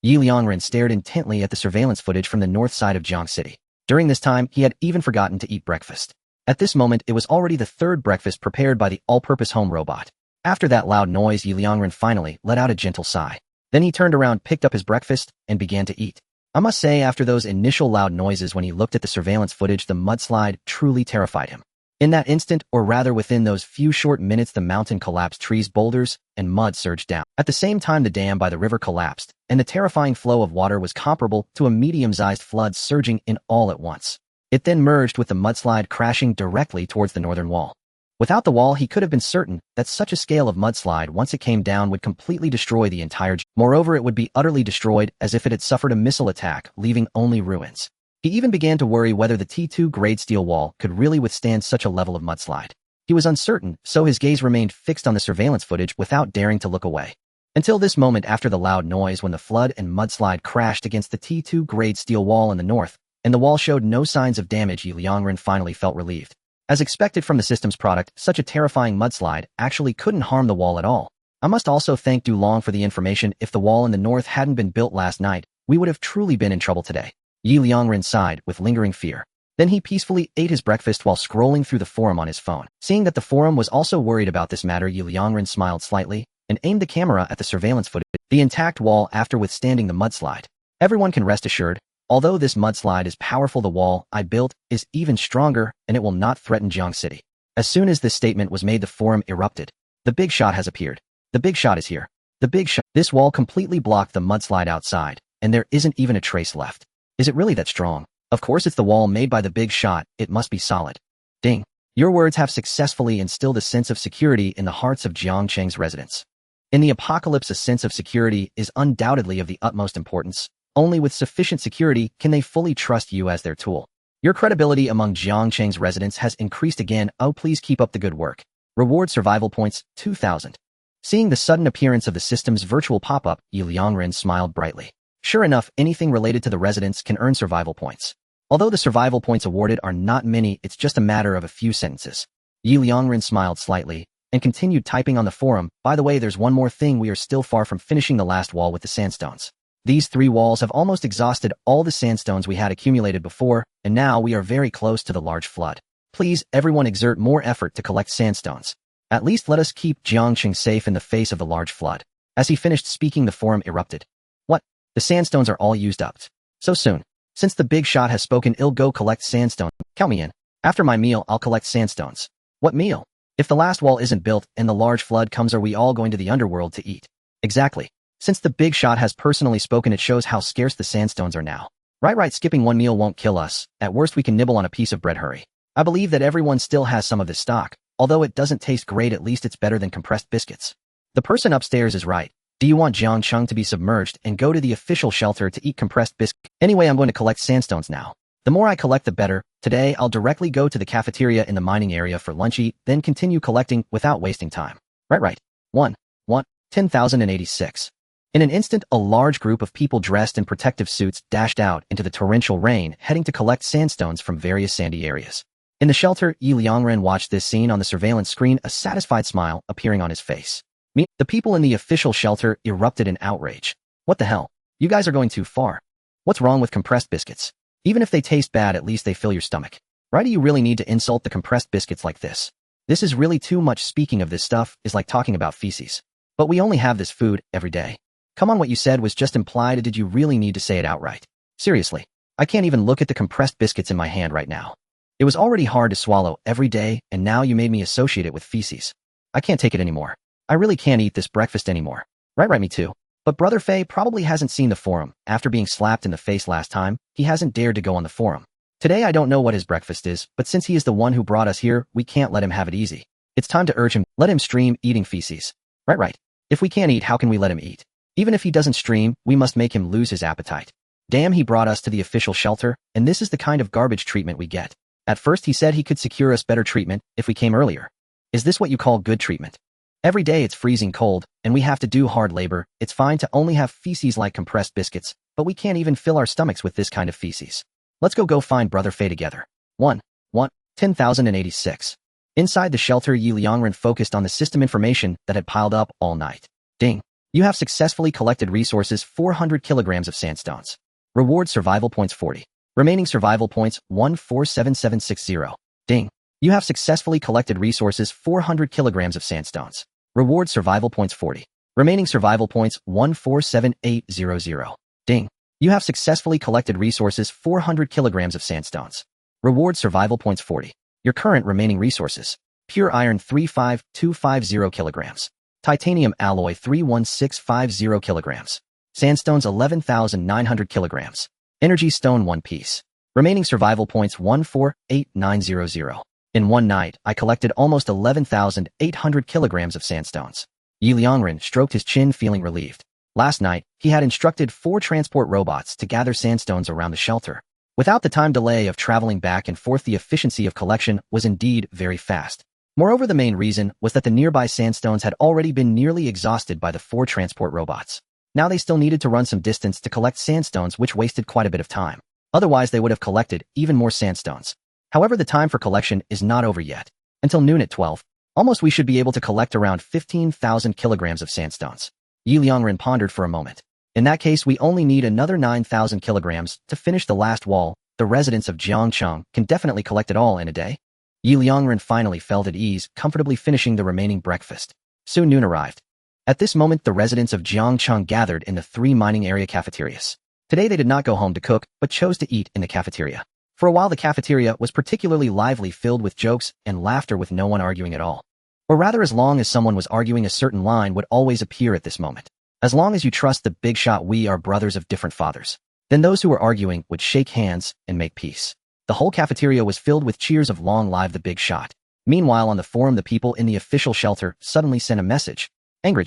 Liangren stared intently at the surveillance footage from the north side of Jiang City. During this time, he had even forgotten to eat breakfast. At this moment, it was already the 3rd breakfast prepared by the all-purpose home robot. After that loud noise, Liangren finally let out a gentle sigh. Then he turned around, picked up his breakfast, and began to eat. I must say, after those initial loud noises when he looked at the surveillance footage, the mudslide truly terrified him. In that instant, or rather within those few short minutes, the mountain collapsed, trees, boulders, and mud surged down. At the same time, the dam by the river collapsed, and the terrifying flow of water was comparable to a medium-sized flood surging in all at once. It then merged with the mudslide, crashing directly towards the northern wall. Without the wall, he could have been certain that such a scale of mudslide, once it came down, would completely destroy the entire. Moreover, it would be utterly destroyed, as if it had suffered a missile attack, leaving only ruins. He even began to worry whether the T2 grade steel wall could really withstand such a level of mudslide. He was uncertain, so his gaze remained fixed on the surveillance footage without daring to look away. Until this moment, after the loud noise when the flood and mudslide crashed against the T2 grade steel wall in the north, and the wall showed no signs of damage, Liangren finally felt relieved. As expected from the system's product, such a terrifying mudslide actually couldn't harm the wall at all. I must also thank Dulong for the information. If the wall in the north hadn't been built last night, we would have truly been in trouble today. Liangren sighed with lingering fear. Then he peacefully ate his breakfast while scrolling through the forum on his phone. Seeing that the forum was also worried about this matter, Liangren smiled slightly and aimed the camera at the surveillance footage, the intact wall after withstanding the mudslide. Everyone can rest assured, although this mudslide is powerful, the wall I built is even stronger, and it will not threaten Jiang City. As soon as this statement was made, the forum erupted. The big shot has appeared. The big shot is here. The big shot. This wall completely blocked the mudslide outside, and there isn't even a trace left. Is it really that strong? Of course it's the wall made by the big shot, it must be solid. Ding. Your words have successfully instilled a sense of security in the hearts of Jiangcheng's residents. In the apocalypse, a sense of security is undoubtedly of the utmost importance. Only with sufficient security can they fully trust you as their tool. Your credibility among Jiangcheng's residents has increased again. Oh, please keep up the good work. Reward survival points, 2,000. Seeing the sudden appearance of the system's virtual pop-up, Liangren smiled brightly. Sure enough, anything related to the residents can earn survival points. Although the survival points awarded are not many, it's just a matter of a few sentences. Liangren smiled slightly and continued typing on the forum. By the way, there's one more thing. We are still far from finishing the last wall with the sandstones. These 3 walls have almost exhausted all the sandstones we had accumulated before, and now we are very close to the large flood. Please, everyone, exert more effort to collect sandstones. At least let us keep Jiangcheng safe in the face of the large flood. As he finished speaking, the forum erupted. What? The sandstones are all used up. So soon. Since the big shot has spoken, I'll go collect sandstone. Count me in. After my meal, I'll collect sandstones. What meal? If the last wall isn't built and the large flood comes, are we all going to the underworld to eat? Exactly. Since the big shot has personally spoken, it shows how scarce the sandstones are now. Right, skipping one meal won't kill us. At worst, we can nibble on a piece of bread. Hurry. I believe that everyone still has some of this stock. Although it doesn't taste great, at least it's better than compressed biscuits. The person upstairs is right. Do you want Jiang Chung to be submerged and go to the official shelter to eat compressed biscuits? Anyway, I'm going to collect sandstones now. The more I collect, the better. Today, I'll directly go to the cafeteria in the mining area for lunch, eat, then continue collecting without wasting time. Right. 10,086. In an instant, a large group of people dressed in protective suits dashed out into the torrential rain, heading to collect sandstones from various sandy areas. In the shelter, Liangren watched this scene on the surveillance screen, a satisfied smile appearing on his face. The people in the official shelter erupted in outrage. What the hell? You guys are going too far. What's wrong with compressed biscuits? Even if they taste bad, at least they fill your stomach. Why do you really need to insult the compressed biscuits like this? This is really too much. Speaking of this stuff is like talking about feces. But we only have this food every day. Come on, what you said was just implied. Did you really need to say it outright? Seriously, I can't even look at the compressed biscuits in my hand right now. It was already hard to swallow every day, and now you made me associate it with feces. I can't take it anymore. I really can't eat this breakfast anymore. Right, me too. But Brother Fei probably hasn't seen the forum. After being slapped in the face last time, he hasn't dared to go on the forum. Today I don't know what his breakfast is, but since he is the one who brought us here, we can't let him have it easy. It's time to urge him. Let him stream eating feces. Right. If we can't eat, how can we let him eat? Even if he doesn't stream, we must make him lose his appetite. Damn, he brought us to the official shelter, and this is the kind of garbage treatment we get. At first he said he could secure us better treatment if we came earlier. Is this what you call good treatment? Every day it's freezing cold, and we have to do hard labor. It's fine to only have feces like compressed biscuits, but we can't even fill our stomachs with this kind of feces. Let's go find Brother Fei together. 10,086. Inside the shelter, Liangren focused on the system information that had piled up all night. Ding. You have successfully collected resources 400 kilograms of sandstones. Reward survival points 40. Remaining survival points 147760. Ding. You have successfully collected resources 400 kilograms of sandstones. Reward survival points 40. Remaining survival points 147800. Ding. You have successfully collected resources 400 kilograms of sandstones. Reward survival points 40. Your current remaining resources. Pure iron 35250 kilograms. Titanium alloy 31650 kilograms. Sandstones 11,900 kilograms. Energy stone 1 piece. Remaining survival points 148900. In one night, I collected almost 11,800 kilograms of sandstones. Liangren stroked his chin, feeling relieved. Last night, he had instructed 4 transport robots to gather sandstones around the shelter. Without the time delay of traveling back and forth, the efficiency of collection was indeed very fast. Moreover, the main reason was that the nearby sandstones had already been nearly exhausted by the 4 transport robots. Now they still needed to run some distance to collect sandstones, which wasted quite a bit of time. Otherwise, they would have collected even more sandstones. However, the time for collection is not over yet. Until noon at 12, almost we should be able to collect around 15,000 kilograms of sandstones. Liangren pondered for a moment. In that case, we only need another 9,000 kilograms to finish the last wall. The residents of Jiangcheng can definitely collect it all in a day. Liangren finally felt at ease, comfortably finishing the remaining breakfast. Soon noon arrived. At this moment, the residents of Jiangcheng gathered in the 3 mining area cafeterias. Today they did not go home to cook, but chose to eat in the cafeteria. For a while, the cafeteria was particularly lively, filled with jokes and laughter, with no one arguing at all. Or rather, as long as someone was arguing, a certain line would always appear at this moment. As long as you trust the big shot, we are brothers of different fathers. Then those who were arguing would shake hands and make peace. The whole cafeteria was filled with cheers of long live the big shot. Meanwhile, on the forum, the people in the official shelter suddenly sent a message. Angry,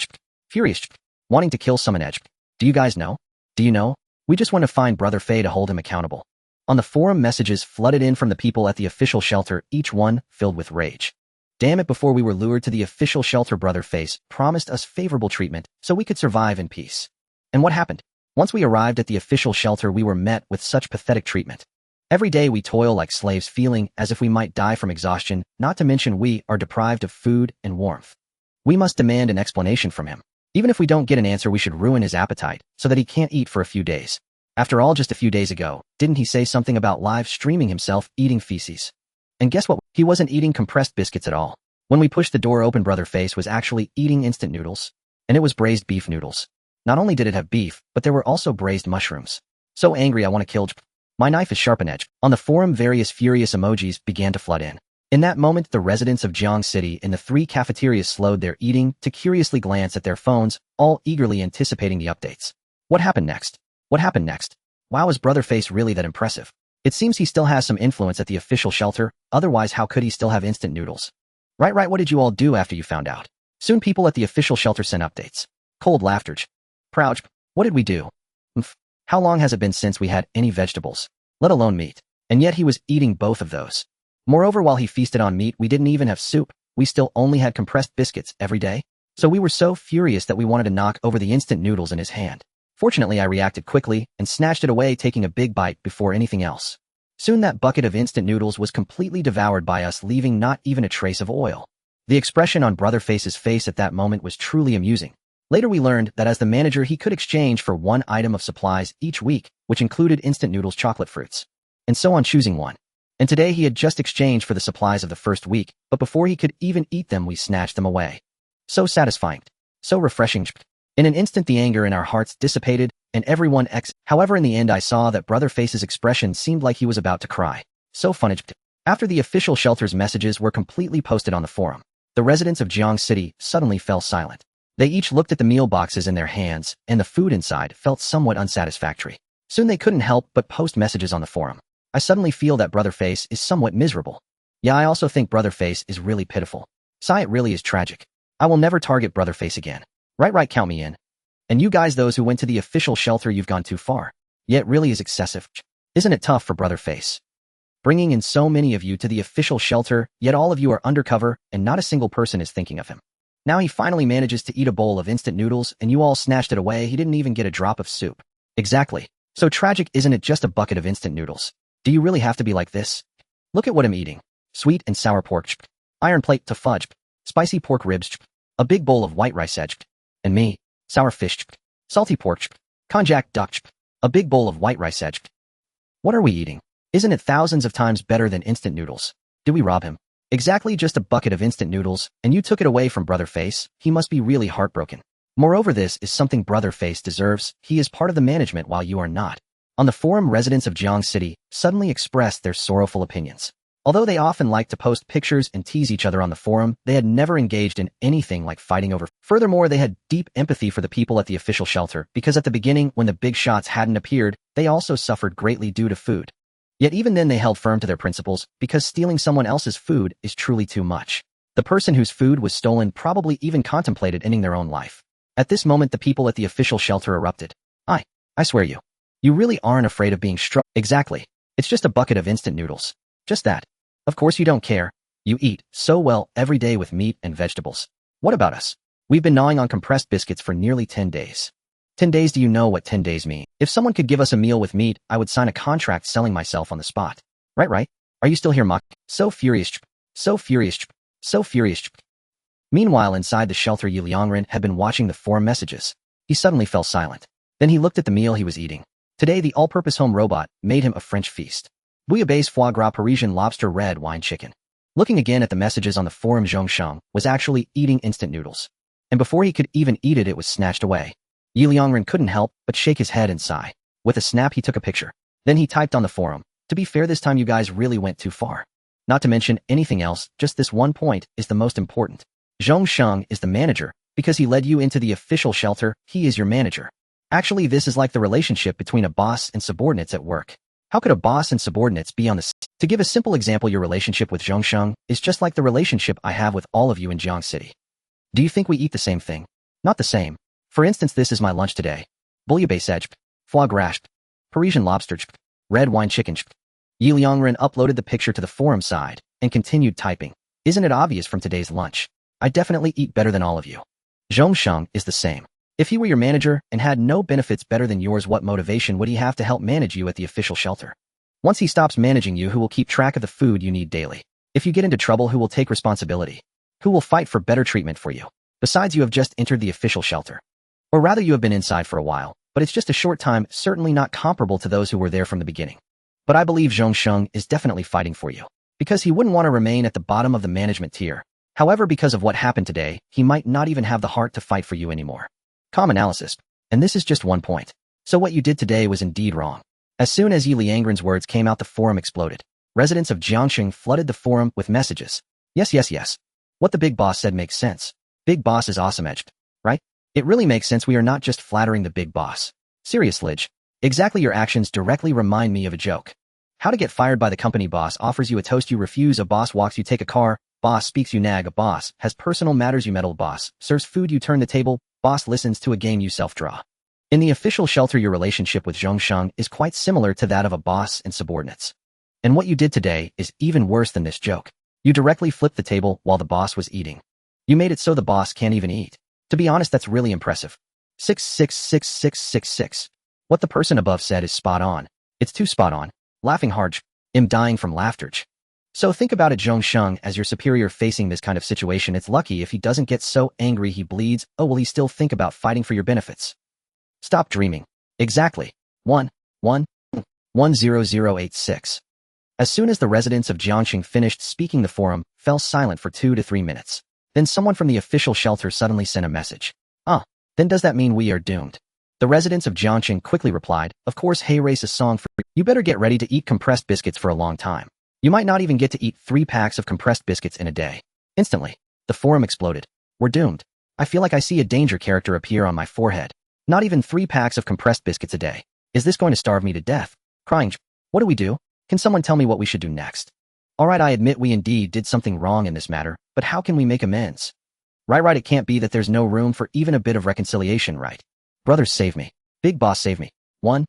furious, wanting to kill someone. Do you guys know? Do you know? We just want to find Brother Fei to hold him accountable. On the forum, messages flooded in from the people at the official shelter, each one filled with rage. Damn it, before we were lured to the official shelter, Brother Fei promised us favorable treatment so we could survive in peace. And what happened? Once we arrived at the official shelter, we were met with such pathetic treatment. Every day we toil like slaves, feeling as if we might die from exhaustion, not to mention we are deprived of food and warmth. We must demand an explanation from him. Even if we don't get an answer, we should ruin his appetite so that he can't eat for a few days. After all, just a few days ago, didn't he say something about live streaming himself eating feces? And guess what? He wasn't eating compressed biscuits at all. When we pushed the door open, Brother Fei was actually eating instant noodles. And it was braised beef noodles. Not only did it have beef, but there were also braised mushrooms. So angry I want to kill. My knife is sharp and edged. On the forum, various furious emojis began to flood in. In that moment, the residents of Jiang City in the 3 cafeterias slowed their eating to curiously glance at their phones, all eagerly anticipating the updates. What happened next? What happened next? Wow, is Brotherface really that impressive? It seems he still has some influence at the official shelter, otherwise how could he still have instant noodles? Right, what did you all do after you found out? Soon people at the official shelter sent updates. Cold laughter. Proud. What did we do? How long has it been since we had any vegetables, let alone meat? And yet he was eating both of those. Moreover, while he feasted on meat, we didn't even have soup. We still only had compressed biscuits every day. So we were so furious that we wanted to knock over the instant noodles in his hand. Fortunately, I reacted quickly and snatched it away, taking a big bite before anything else. Soon that bucket of instant noodles was completely devoured by us, leaving not even a trace of oil. The expression on Brotherface's face at that moment was truly amusing. Later we learned that as the manager he could exchange for 1 item of supplies each week, which included instant noodles, chocolate fruits, and so on, choosing one. And today he had just exchanged for the supplies of the first week, but before he could even eat them we snatched them away. So satisfying. So refreshing. In an instant the anger in our hearts dissipated, and everyone However, in the end I saw that Brotherface's expression seemed like he was about to cry. So funny. After the official shelter's messages were completely posted on the forum, the residents of Jiang City suddenly fell silent. They each looked at the meal boxes in their hands, and the food inside felt somewhat unsatisfactory. Soon they couldn't help but post messages on the forum. I suddenly feel that Brotherface is somewhat miserable. Yeah, I also think Brotherface is really pitiful. Sigh, it really is tragic. I will never target Brotherface again. Right, count me in. And you guys, those who went to the official shelter, you've gone too far. Yeah, it really is excessive. Isn't it tough for Brotherface? Bringing in so many of you to the official shelter, yet all of you are undercover, and not a single person is thinking of him. Now he finally manages to eat a bowl of instant noodles, and you all snatched it away. He didn't even get a drop of soup. Exactly. So tragic, isn't it? Just a bucket of instant noodles. Do you really have to be like this? Look at what I'm eating. Sweet and sour pork, iron plate to fudge, spicy pork ribs, a big bowl of white rice edge, and me, sour fish, salty pork, konjac duck, a big bowl of white rice edge. What are we eating? Isn't it thousands of times better than instant noodles? Did we rob him? Exactly, just a bucket of instant noodles, and you took it away from Brotherface. He must be really heartbroken. Moreover, this is something Brotherface deserves. He is part of the management while you are not. On the forum, residents of Jiang City suddenly expressed their sorrowful opinions. Although they often liked to post pictures and tease each other on the forum, they had never engaged in anything like fighting over. Furthermore, they had deep empathy for the people at the official shelter, because at the beginning, when the big shots hadn't appeared, they also suffered greatly due to food. Yet even then they held firm to their principles, because stealing someone else's food is truly too much. The person whose food was stolen probably even contemplated ending their own life. At this moment, the people at the official shelter erupted. I swear you really aren't afraid of being struck. Exactly. It's just a bucket of instant noodles. Just that. Of course you don't care. You eat so well every day with meat and vegetables. What about us? We've been gnawing on compressed biscuits for nearly 10 days. 10 days, do you know what 10 days mean? If someone could give us a meal with meat, I would sign a contract selling myself on the spot. Right? Are you still here, Mock? So furious. Meanwhile, inside the shelter, Liangren had been watching the forum messages. He suddenly fell silent. Then he looked at the meal he was eating. Today, the all-purpose home robot made him a French feast. Bouillabaisse, foie gras, Parisian lobster, red wine chicken. Looking again at the messages on the forum, Zhongsheng was actually eating instant noodles. And before he could even eat it, it was snatched away. Liangren couldn't help but shake his head and sigh. With a snap, he took a picture. Then he typed on the forum, "To be fair, this time you guys really went too far. Not to mention anything else, just this one point is the most important. Zhongsheng is the manager, because he led you into the official shelter, he is your manager. Actually, this is like the relationship between a boss and subordinates at work. How could a boss and subordinates be on the To give a simple example, your relationship with Zhongsheng is just like the relationship I have with all of you in Jiang City. Do you think we eat the same thing? Not the same. For instance, this is my lunch today. Bouillabaisse edge, foie gras, Parisian lobster, red wine chicken. Liangren uploaded the picture to the forum side and continued typing. Isn't it obvious from today's lunch? I definitely eat better than all of you. Zhongsheng is the same. If he were your manager and had no benefits better than yours, what motivation would he have to help manage you at the official shelter? Once he stops managing you, who will keep track of the food you need daily? If you get into trouble, who will take responsibility? Who will fight for better treatment for you? Besides, you have just entered the official shelter. Or rather, you have been inside for a while, but it's just a short time, certainly not comparable to those who were there from the beginning. But I believe Zhongsheng is definitely fighting for you, because he wouldn't want to remain at the bottom of the management tier. However, because of what happened today, he might not even have the heart to fight for you anymore. Calm analysis. And this is just one point. So what you did today was indeed wrong. As soon as Liangren's words came out, the forum exploded. Residents of Jiangxing flooded the forum with messages. Yes, yes, yes. What the big boss said makes sense. Big boss is awesome edged, right? It really makes sense. We are not just flattering the big boss. Serious, Lidge. Exactly, your actions directly remind me of a joke. How to get fired by the company. Boss offers you a toast, you refuse. A boss walks, you take a car. Boss speaks, you nag. A boss has personal matters, you meddle. Boss serves food, you turn the table. Boss listens to a game, you self-draw. In the official shelter, your relationship with Zhongsheng is quite similar to that of a boss and subordinates. And what you did today is even worse than this joke. You directly flipped the table while the boss was eating. You made it so the boss can't even eat. To be honest, that's really impressive. 6666666. What the person above said is spot on. It's too spot on. Laughing hard. I'm dying from laughter. So think about it, Zhongsheng, as your superior facing this kind of situation. It's lucky if he doesn't get so angry he bleeds. Oh, will he still think about fighting for your benefits? Stop dreaming. Exactly. 10086. As soon as the residents of Jiangxing finished speaking, the forum fell silent for 2 to 3 minutes. Then someone from the official shelter suddenly sent a message. Then does that mean we are doomed? The residents of Jiangxing quickly replied, of course. Hey, race a song for you. Better get ready to eat compressed biscuits for a long time. You might not even get to eat 3 packs of compressed biscuits in a day. Instantly, the forum exploded. We're doomed. I feel like I see a danger character appear on my forehead. Not even 3 packs of compressed biscuits a day. Is this going to starve me to death? Crying. What do we do? Can someone tell me what we should do next? Alright, I admit we indeed did something wrong in this matter, but how can we make amends? Right, it can't be that there's no room for even a bit of reconciliation, right? Brothers, save me. Big boss, save me. One.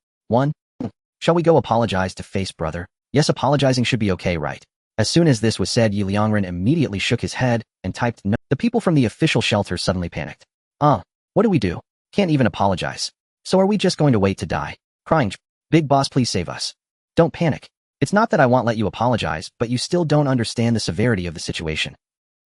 Shall we go apologize to face brother? Yes, apologizing should be okay, right? As soon as this was said, Liangren immediately shook his head and typed no. The people from the official shelter suddenly panicked. What do we do? Can't even apologize. So are we just going to wait to die? Crying. Big boss, please save us. Don't panic. It's not that I won't let you apologize, but you still don't understand the severity of the situation.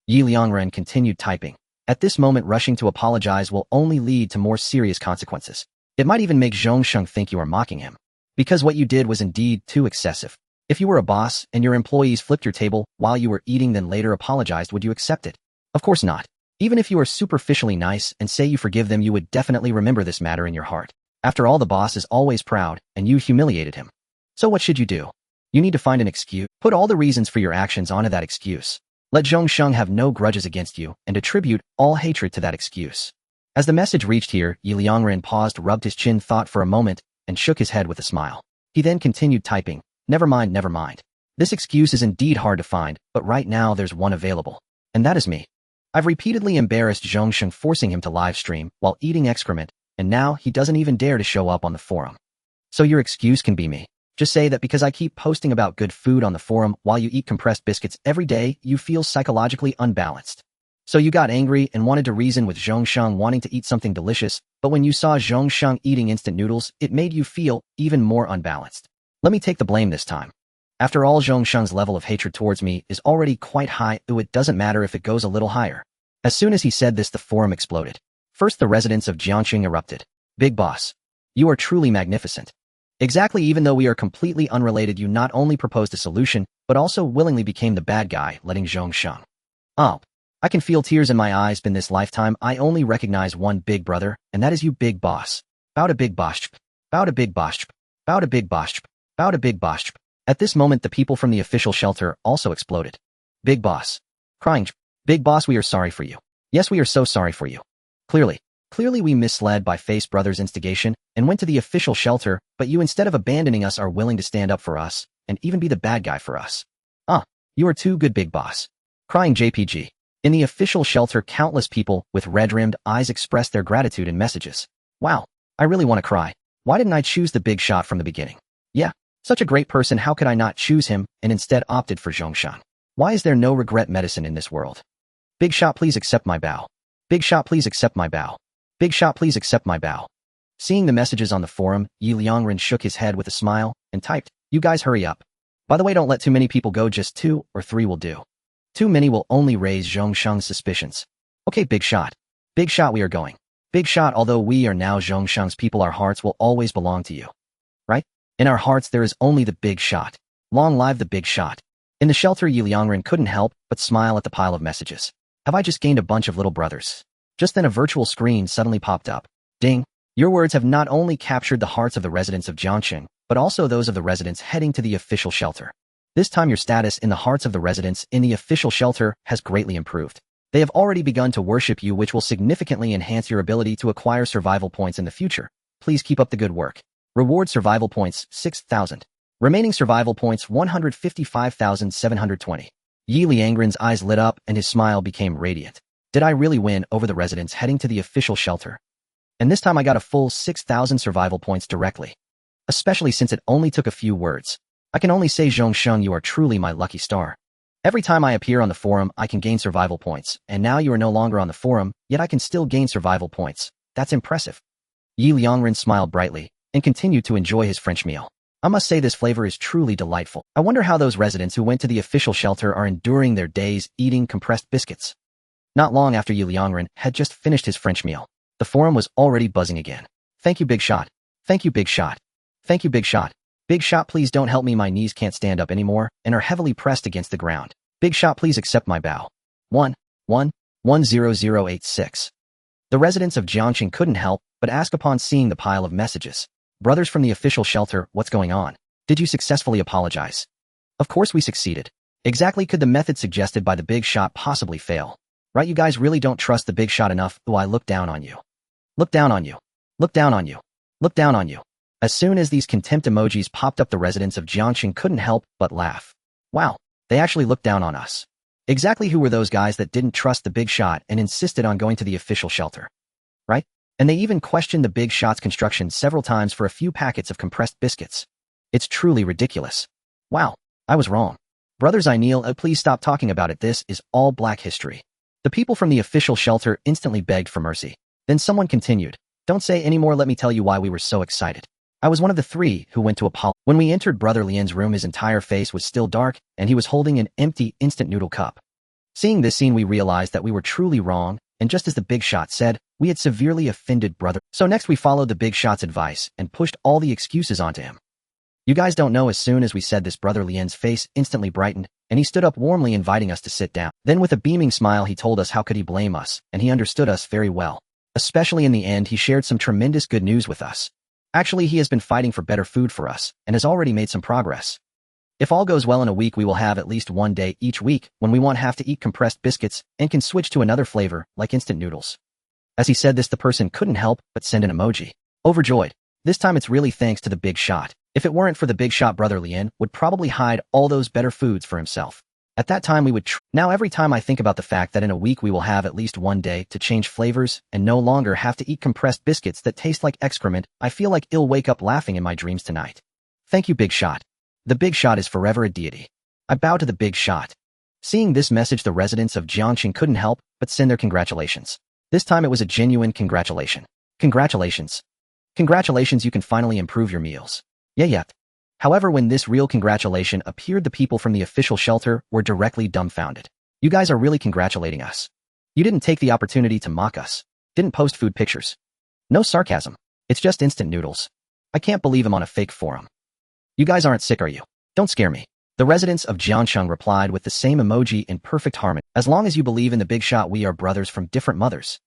Liangren continued typing. At this moment, rushing to apologize will only lead to more serious consequences. It might even make Zhongsheng think you are mocking him. Because what you did was indeed too excessive. If you were a boss and your employees flipped your table while you were eating then later apologized, would you accept it? Of course not. Even if you are superficially nice and say you forgive them, you would definitely remember this matter in your heart. After all, the boss is always proud, and you humiliated him. So what should you do? You need to find an excuse. Put all the reasons for your actions onto that excuse. Let Zhongsheng have no grudges against you and attribute all hatred to that excuse. As the message reached here, Liangren paused, rubbed his chin, thought for a moment, and shook his head with a smile. He then continued typing. Never mind. This excuse is indeed hard to find, but right now there's one available. And that is me. I've repeatedly embarrassed Zhongsheng, forcing him to live stream while eating excrement, and now he doesn't even dare to show up on the forum. So your excuse can be me. Just say that because I keep posting about good food on the forum while you eat compressed biscuits every day, you feel psychologically unbalanced. So you got angry and wanted to reason with Zhongsheng wanting to eat something delicious, but when you saw Zhongsheng eating instant noodles, it made you feel even more unbalanced. Let me take the blame this time. After all, Zhongsheng's level of hatred towards me is already quite high. It doesn't matter if it goes a little higher. As soon as he said this, the forum exploded. First, the residents of Jiangxing erupted. Big boss. You are truly magnificent. Exactly, even though we are completely unrelated, you not only proposed a solution, but also willingly became the bad guy, letting Zhongsheng. I can feel tears in my eyes. In this lifetime, I only recognize one big brother, and that is you, big boss. Bow to big boss. Bow to big boss. Bow to big boss. Bow to big boss. At this moment, the people from the official shelter also exploded. Big boss. Crying. Big boss, we are sorry for you. Yes, we are so sorry for you. Clearly we misled by Face Brothers' instigation and went to the official shelter, but you, instead of abandoning us, are willing to stand up for us and even be the bad guy for us. You are too good, big boss. Crying JPG. In the official shelter, countless people with red-rimmed eyes expressed their gratitude in messages. Wow, I really want to cry. Why didn't I choose the big shot from the beginning? Yeah, such a great person, how could I not choose him and instead opted for Zhongsheng? Why is there no regret medicine in this world? Big shot, please accept my bow. Big shot, please accept my bow. Big shot, please accept my bow. Seeing the messages on the forum, Liangren shook his head with a smile and typed, you guys hurry up. By the way, don't let too many people go, just 2 or 3 will do. Too many will only raise Zhongsheng's suspicions. Okay, big shot. Big shot, we are going. Big shot, although we are now Zhongsheng's people, our hearts will always belong to you. Right? In our hearts there is only the big shot. Long live the big shot. In the shelter, Liangren couldn't help but smile at the pile of messages. Have I just gained a bunch of little brothers? Just then a virtual screen suddenly popped up. Ding! Your words have not only captured the hearts of the residents of Jiangxing, but also those of the residents heading to the official shelter. This time your status in the hearts of the residents in the official shelter has greatly improved. They have already begun to worship you, which will significantly enhance your ability to acquire survival points in the future. Please keep up the good work. Reward survival points 6,000. Remaining survival points 155,720. Yi Liangren's eyes lit up and his smile became radiant. Did I really win over the residents heading to the official shelter? And this time I got a full 6,000 survival points directly. Especially since it only took a few words. I can only say, Zhongsheng, you are truly my lucky star. Every time I appear on the forum, I can gain survival points, and now you are no longer on the forum, yet I can still gain survival points. That's impressive. Yi Liangren smiled brightly and continued to enjoy his French meal. I must say this flavor is truly delightful. I wonder how those residents who went to the official shelter are enduring their days eating compressed biscuits. Not long after Yi Liangren had just finished his French meal, the forum was already buzzing again. Thank you, Big Shot. Thank you, Big Shot. Thank you, Big Shot. Big Shot, please don't help me. My knees can't stand up anymore and are heavily pressed against the ground. Big Shot, please accept my bow. 1,1,10086. The residents of Jiangxing couldn't help but ask upon seeing the pile of messages. Brothers from the official shelter, what's going on? Did you successfully apologize? Of course we succeeded. Exactly could the method suggested by the Big Shot possibly fail? Right, you guys really don't trust the Big Shot enough. I look down on you. Look down on you. Look down on you. Look down on you. As soon as these contempt emojis popped up, the residents of Jiangxing couldn't help but laugh. Wow, they actually looked down on us. Exactly who were those guys that didn't trust the Big Shot and insisted on going to the official shelter? Right? And they even questioned the Big Shot's construction several times for a few packets of compressed biscuits. It's truly ridiculous. Wow, I was wrong. Brothers, I kneel, please stop talking about it. This is all black history. The people from the official shelter instantly begged for mercy. Then someone continued, don't say anymore, let me tell you why we were so excited. I was one of the 3 who went to apologize. When we entered Brother Lian's room, his entire face was still dark, and he was holding an empty instant noodle cup. Seeing this scene, we realized that we were truly wrong, and just as the Big Shot said, we had severely offended Brother. So next we followed the Big Shot's advice and pushed all the excuses onto him. You guys don't know, as soon as we said this, Brother Lian's face instantly brightened, and he stood up warmly inviting us to sit down. Then with a beaming smile he told us how could he blame us, and he understood us very well. Especially in the end, he shared some tremendous good news with us. Actually, he has been fighting for better food for us, and has already made some progress. If all goes well, in a week we will have at least one day each week when we won't have to eat compressed biscuits and can switch to another flavor, like instant noodles. As he said this, the person couldn't help but send an emoji. Overjoyed. This time it's really thanks to the Big Shot. If it weren't for the Big Shot, Brother Lian would probably hide all those better foods for himself. At that time we would Now every time I think about the fact that in a week we will have at least one day to change flavors and no longer have to eat compressed biscuits that taste like excrement, I feel like I'll wake up laughing in my dreams tonight. Thank you, Big Shot. The Big Shot is forever a deity. I bow to the Big Shot. Seeing this message, the residents of Jiangxing couldn't help but send their congratulations. This time it was a genuine congratulation. Congratulations. Congratulations, you can finally improve your meals. Yeah. However, when this real congratulation appeared, the people from the official shelter were directly dumbfounded. You guys are really congratulating us. You didn't take the opportunity to mock us. Didn't post food pictures. No sarcasm. It's just instant noodles. I can't believe I'm on a fake forum. You guys aren't sick, are you? Don't scare me. The residents of Jiangxing replied with the same emoji in perfect harmony. As long as you believe in the Big Shot, we are brothers from different mothers.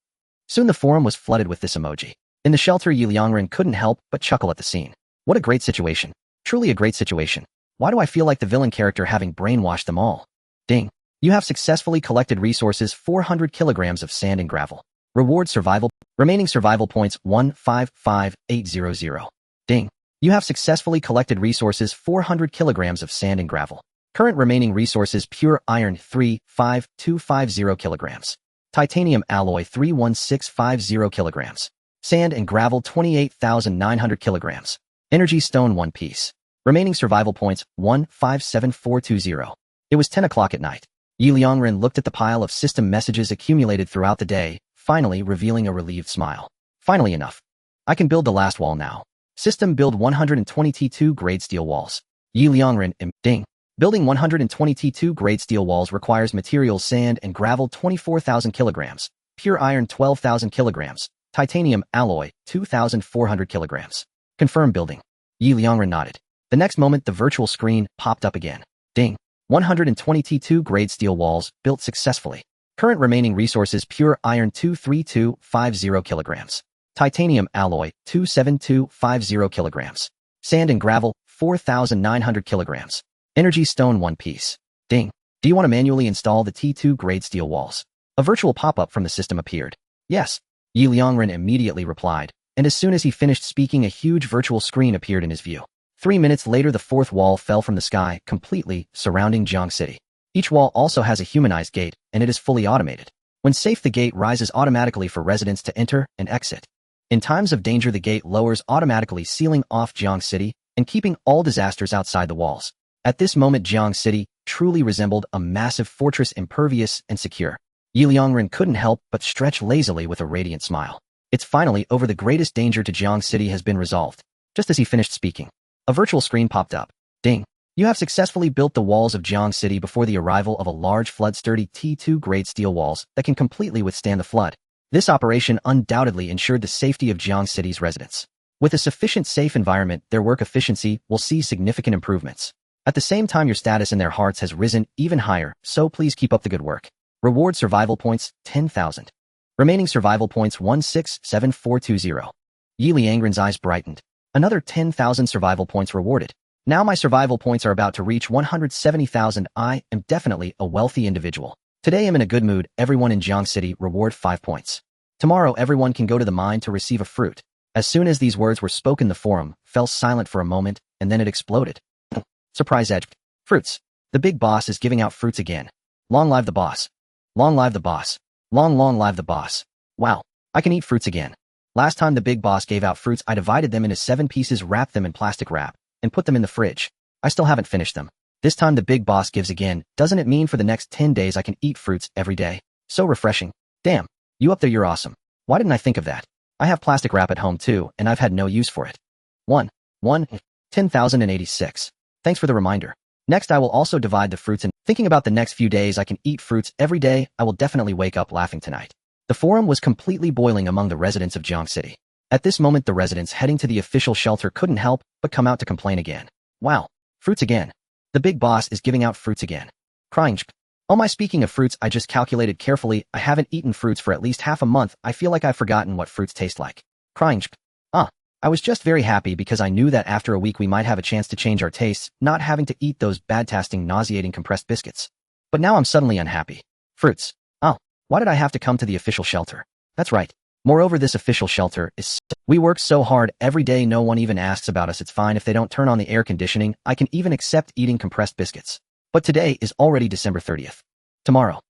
Soon the forum was flooded with this emoji. In the shelter, Yi Liangren couldn't help but chuckle at the scene. What a great situation. Truly a great situation. Why do I feel like the villain character, having brainwashed them all? Ding. You have successfully collected resources 400 kilograms of sand and gravel. Reward survival. Remaining survival points 155,800. Ding. You have successfully collected resources 400 kilograms of sand and gravel. Current remaining resources: pure iron 35250 kilograms. Titanium alloy 31650 kilograms. Sand and gravel 28,900 kilograms. Energy stone 1 piece. Remaining survival points 157,420. It was 10 o'clock at night. Yi Liangren looked at the pile of system messages accumulated throughout the day, finally revealing a relieved smile. Finally enough. I can build the last wall now. System build 120 T2 grade steel walls. Yi Liangren ding. Building 120 T2 grade steel walls requires materials: sand and gravel 24,000 kilograms, pure iron 12,000 kilograms, titanium alloy 2,400 kilograms. Confirm building. Yi Liangren nodded. The next moment the virtual screen popped up again. Ding. 120 T2 grade steel walls built successfully. Current remaining resources: pure iron 23250 kilograms. Titanium alloy, 27250 kilograms. Sand and gravel, 4,900 kilograms. Energy stone 1 piece. Ding. Do you want to manually install the T2 grade steel walls? A virtual pop-up from the system appeared. Yes. Liangren immediately replied, and as soon as he finished speaking, a huge virtual screen appeared in his view. 3 minutes later, the fourth wall fell from the sky, completely surrounding Jiang City. Each wall also has a humanized gate, and it is fully automated. When safe, the gate rises automatically for residents to enter and exit. In times of danger, the gate lowers automatically, sealing off Jiang City and keeping all disasters outside the walls. At this moment, Jiang City truly resembled a massive fortress, impervious and secure. Liangren couldn't help but stretch lazily with a radiant smile. It's finally over. The greatest danger to Jiang City has been resolved. Just as he finished speaking, a virtual screen popped up. Ding. You have successfully built the walls of Jiang City before the arrival of a large flood, sturdy T2 grade steel walls that can completely withstand the flood. This operation undoubtedly ensured the safety of Jiang City's residents. With a sufficient safe environment, their work efficiency will see significant improvements. At the same time, your status in their hearts has risen even higher, so please keep up the good work. Reward survival points, 10,000. Remaining survival points, 167420. Liangren's eyes brightened. Another 10,000 survival points rewarded. Now my survival points are about to reach 170,000. I am definitely a wealthy individual. Today I'm in a good mood. Everyone in Jiang City, reward 5 points. Tomorrow everyone can go to the mine to receive a fruit. As soon as these words were spoken, the forum fell silent for a moment, and then it exploded. Surprise edge. Fruits. The big boss is giving out fruits again. Long live the boss. Long live the boss. Long live the boss. Wow. I can eat fruits again. Last time the big boss gave out fruits, I divided them into 7 pieces, wrapped them in plastic wrap, and put them in the fridge. I still haven't finished them. This time the big boss gives again. Doesn't it mean for the next 10 days I can eat fruits every day? So refreshing. Damn. You up there, you're awesome. Why didn't I think of that? I have plastic wrap at home too, and I've had no use for it. 10,086. Thanks for the reminder. Next I will also divide the fruits, and thinking about the next few days I can eat fruits every day. I will definitely wake up laughing tonight. The forum was completely boiling among the residents of Jiang City. At this moment, the residents heading to the official shelter couldn't help but come out to complain again. Wow. Fruits again. The big boss is giving out fruits again. Crying. Oh my, speaking of fruits, I just calculated carefully. I haven't eaten fruits for at least half a month. I feel like I've forgotten what fruits taste like. Crying. I was just very happy because I knew that after a week we might have a chance to change our tastes, not having to eat those bad-tasting, nauseating compressed biscuits. But now I'm suddenly unhappy. Fruits. Why did I have to come to the official shelter? That's right. Moreover, this official shelter is we work so hard every day, no one even asks about us. It's fine if they don't turn on the air conditioning. I can even accept eating compressed biscuits. But today is already December 30th. Tomorrow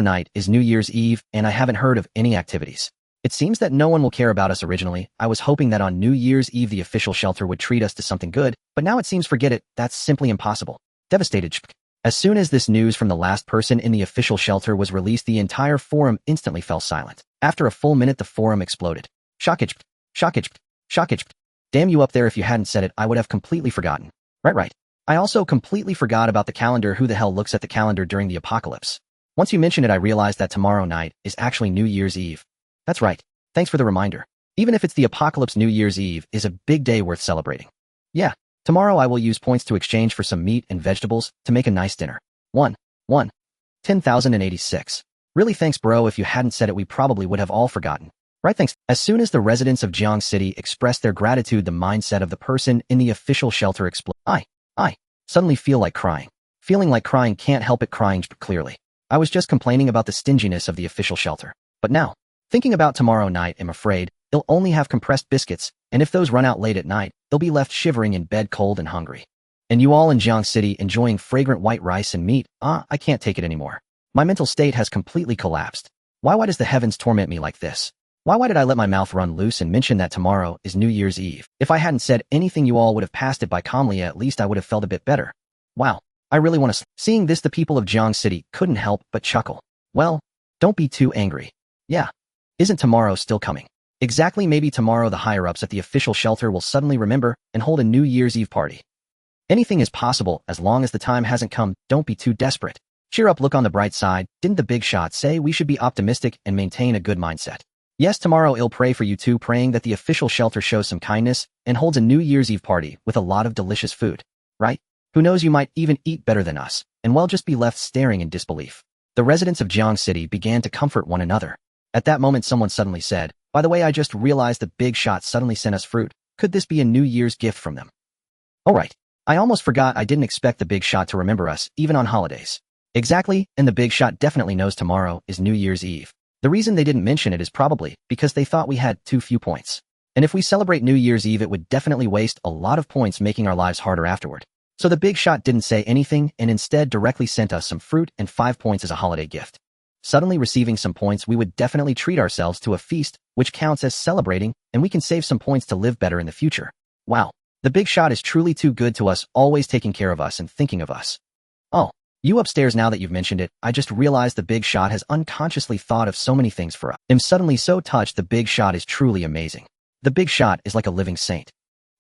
night is New Year's Eve, and I haven't heard of any activities. It seems that no one will care about us. Originally, I was hoping that on New Year's Eve the official shelter would treat us to something good, but now it seems forget it, that's simply impossible. Devastated. As soon as this news from the last person in the official shelter was released, the entire forum instantly fell silent. After a full minute, the forum exploded. Shockage. Damn you up there, if you hadn't said it, I would have completely forgotten. Right. I also completely forgot about the calendar. Who the hell looks at the calendar during the apocalypse? Once you mention it, I realized that tomorrow night is actually New Year's Eve. That's right. Thanks for the reminder. Even if it's the apocalypse, New Year's Eve is a big day worth celebrating. Yeah, tomorrow I will use points to exchange for some meat and vegetables to make a nice dinner. 10,086. Really thanks, bro. If you hadn't said it, we probably would have all forgotten. Right, thanks. As soon as the residents of Jiang City expressed their gratitude, the mindset of the person in the official shelter exploded. I suddenly feel like crying. Feeling like crying, can't help it, crying clearly. I was just complaining about the stinginess of the official shelter. But now, thinking about tomorrow night, I'm afraid they'll only have compressed biscuits, and if those run out late at night, they'll be left shivering in bed, cold and hungry. And you all in Jiang City enjoying fragrant white rice and meat. I can't take it anymore. My mental state has completely collapsed. Why does the heavens torment me like this? Why did I let my mouth run loose and mention that tomorrow is New Year's Eve? If I hadn't said anything, you all would have passed it by calmly. At least I would have felt a bit better. Wow, I really want to. Seeing this, the people of Jiang City couldn't help but chuckle. Well, don't be too angry. Yeah. Isn't tomorrow still coming? Exactly, maybe tomorrow the higher-ups at the official shelter will suddenly remember and hold a New Year's Eve party. Anything is possible as long as the time hasn't come. Don't be too desperate. Cheer up, look on the bright side. Didn't the big shot say we should be optimistic and maintain a good mindset? Yes, tomorrow I'll pray for you too, praying that the official shelter shows some kindness and holds a New Year's Eve party with a lot of delicious food. Right? Who knows, you might even eat better than us, and we'll just be left staring in disbelief. The residents of Jiang City began to comfort one another. At that moment, someone suddenly said, By the way, I just realized the big shot suddenly sent us fruit. Could this be a New Year's gift from them? Oh right. I almost forgot I didn't expect the big shot to remember us, even on holidays. Exactly, and the big shot definitely knows tomorrow is New Year's Eve. The reason they didn't mention it is probably because they thought we had too few points. And if we celebrate New Year's Eve, it would definitely waste a lot of points, making our lives harder afterward. So the big shot didn't say anything and instead directly sent us some fruit and 5 points as a holiday gift. Suddenly receiving some points, we would definitely treat ourselves to a feast, which counts as celebrating, and we can save some points to live better in the future. Wow. The big shot is truly too good to us, always taking care of us and thinking of us. Oh, you upstairs, now that you've mentioned it, I just realized the big shot has unconsciously thought of so many things for us. I'm suddenly so touched. The big shot is truly amazing. The big shot is like a living saint.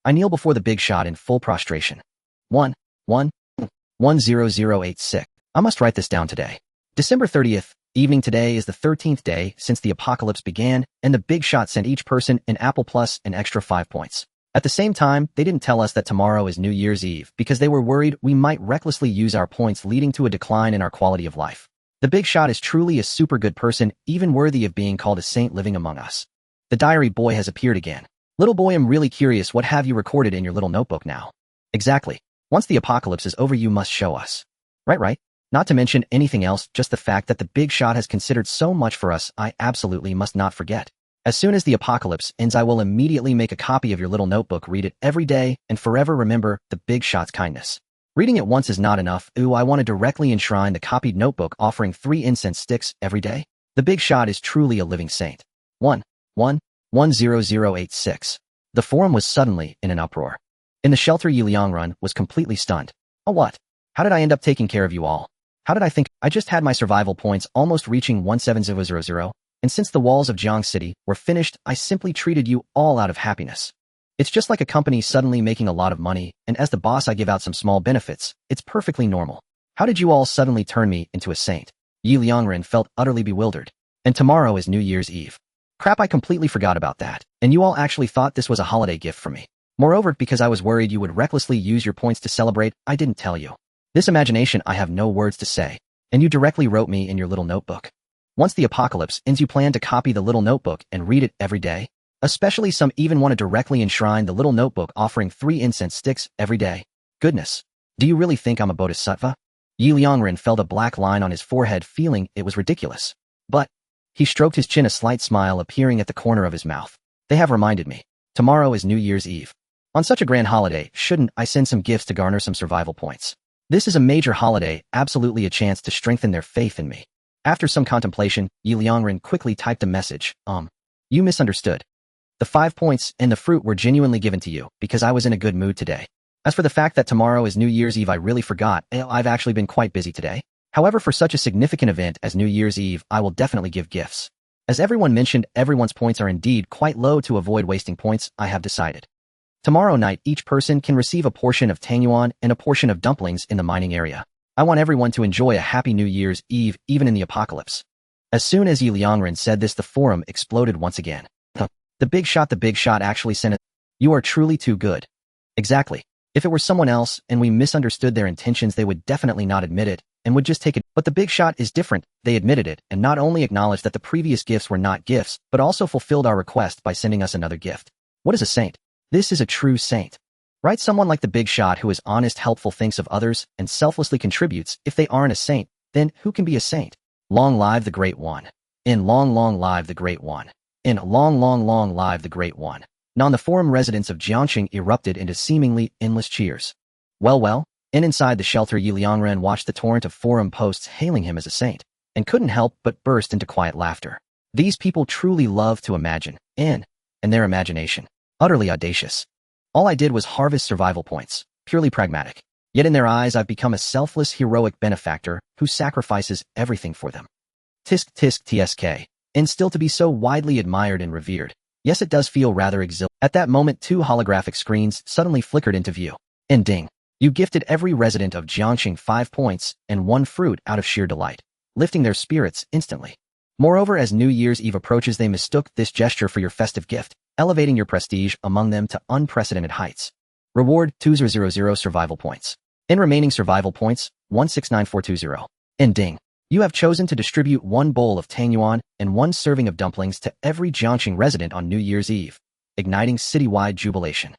I kneel before the big shot in full prostration. 10086. I must write this down today. December 30th, evening. Today is the 13th day since the apocalypse began, and the big shot sent each person an apple plus an extra 5 points. At the same time, they didn't tell us that tomorrow is New Year's Eve because they were worried we might recklessly use our points, leading to a decline in our quality of life. The big shot is truly a super good person, even worthy of being called a saint living among us. The diary boy has appeared again. Little boy, I'm really curious, what have you recorded in your little notebook now? Exactly. Once the apocalypse is over, you must show us. Right. Not to mention anything else, just the fact that the big shot has considered so much for us, I absolutely must not forget. As soon as the apocalypse ends, I will immediately make a copy of your little notebook, read it every day, and forever remember the big shot's kindness. Reading it once is not enough. I want to directly enshrine the copied notebook, offering 3 incense sticks every day. The big shot is truly a living saint. 10086. The forum was suddenly in an uproar. In the shelter, Liangren was completely stunned. Oh, what? How did I end up taking care of you all? How did I think? I just had my survival points almost reaching 17000, and since the walls of Jiang City were finished, I simply treated you all out of happiness. It's just like a company suddenly making a lot of money, and as the boss I give out some small benefits. It's perfectly normal. How did you all suddenly turn me into a saint? Liangren felt utterly bewildered. And tomorrow is New Year's Eve. Crap, I completely forgot about that. And you all actually thought this was a holiday gift for me. Moreover, because I was worried you would recklessly use your points to celebrate, I didn't tell you. This imagination, I have no words to say. And you directly wrote me in your little notebook. Once the apocalypse ends, you plan to copy the little notebook and read it every day. Especially some even want to directly enshrine the little notebook, offering 3 incense sticks every day. Goodness. Do you really think I'm a bodhisattva? Liangren felt a black line on his forehead, feeling it was ridiculous. But he stroked his chin, a slight smile appearing at the corner of his mouth. They have reminded me. Tomorrow is New Year's Eve. On such a grand holiday, shouldn't I send some gifts to garner some survival points? This is a major holiday, absolutely a chance to strengthen their faith in me. After some contemplation, Liangren quickly typed a message. You misunderstood. The 5 points and the fruit were genuinely given to you because I was in a good mood today. As for the fact that tomorrow is New Year's Eve, I really forgot. I've actually been quite busy today. However, for such a significant event as New Year's Eve, I will definitely give gifts. As everyone mentioned, everyone's points are indeed quite low. To avoid wasting points, I have decided. Tomorrow night, each person can receive a portion of tangyuan and a portion of dumplings in the mining area. I want everyone to enjoy a happy New Year's Eve, even in the apocalypse. As soon as Liangren said this, the forum exploded once again. The big shot actually sent it. You are truly too good. Exactly. If it were someone else and we misunderstood their intentions, they would definitely not admit it and would just take it. But the big shot is different. They admitted it and not only acknowledged that the previous gifts were not gifts, but also fulfilled our request by sending us another gift. What is a saint? This is a true saint. Right? Someone like the big shot who is honest, helpful, thinks of others, and selflessly contributes. If they aren't a saint, then who can be a saint? Long live the Great One. In long, long live the Great One. In long, long, long live the Great One. Now the forum residents of Jiangxing erupted into seemingly endless cheers. Well, and inside the shelter, Liangren watched the torrent of forum posts hailing him as a saint, and couldn't help but burst into quiet laughter. These people truly love to imagine, and their imagination. Utterly audacious. All I did was harvest survival points, purely pragmatic. Yet in their eyes, I've become a selfless, heroic benefactor who sacrifices everything for them. Tisk tisk tsk. And still to be so widely admired and revered. Yes, it does feel rather exhilarating. At that moment, 2 holographic screens suddenly flickered into view. And ding. You gifted every resident of Jiangxing 5 points and 1 fruit out of sheer delight, lifting their spirits instantly. Moreover, as New Year's Eve approaches, they mistook this gesture for your festive gift, elevating your prestige among them to unprecedented heights. Reward 2000 survival points. In remaining survival points, 169420. And ding. You have chosen to distribute 1 bowl of tangyuan and 1 serving of dumplings to every Jiangxing resident on New Year's Eve, igniting citywide jubilation.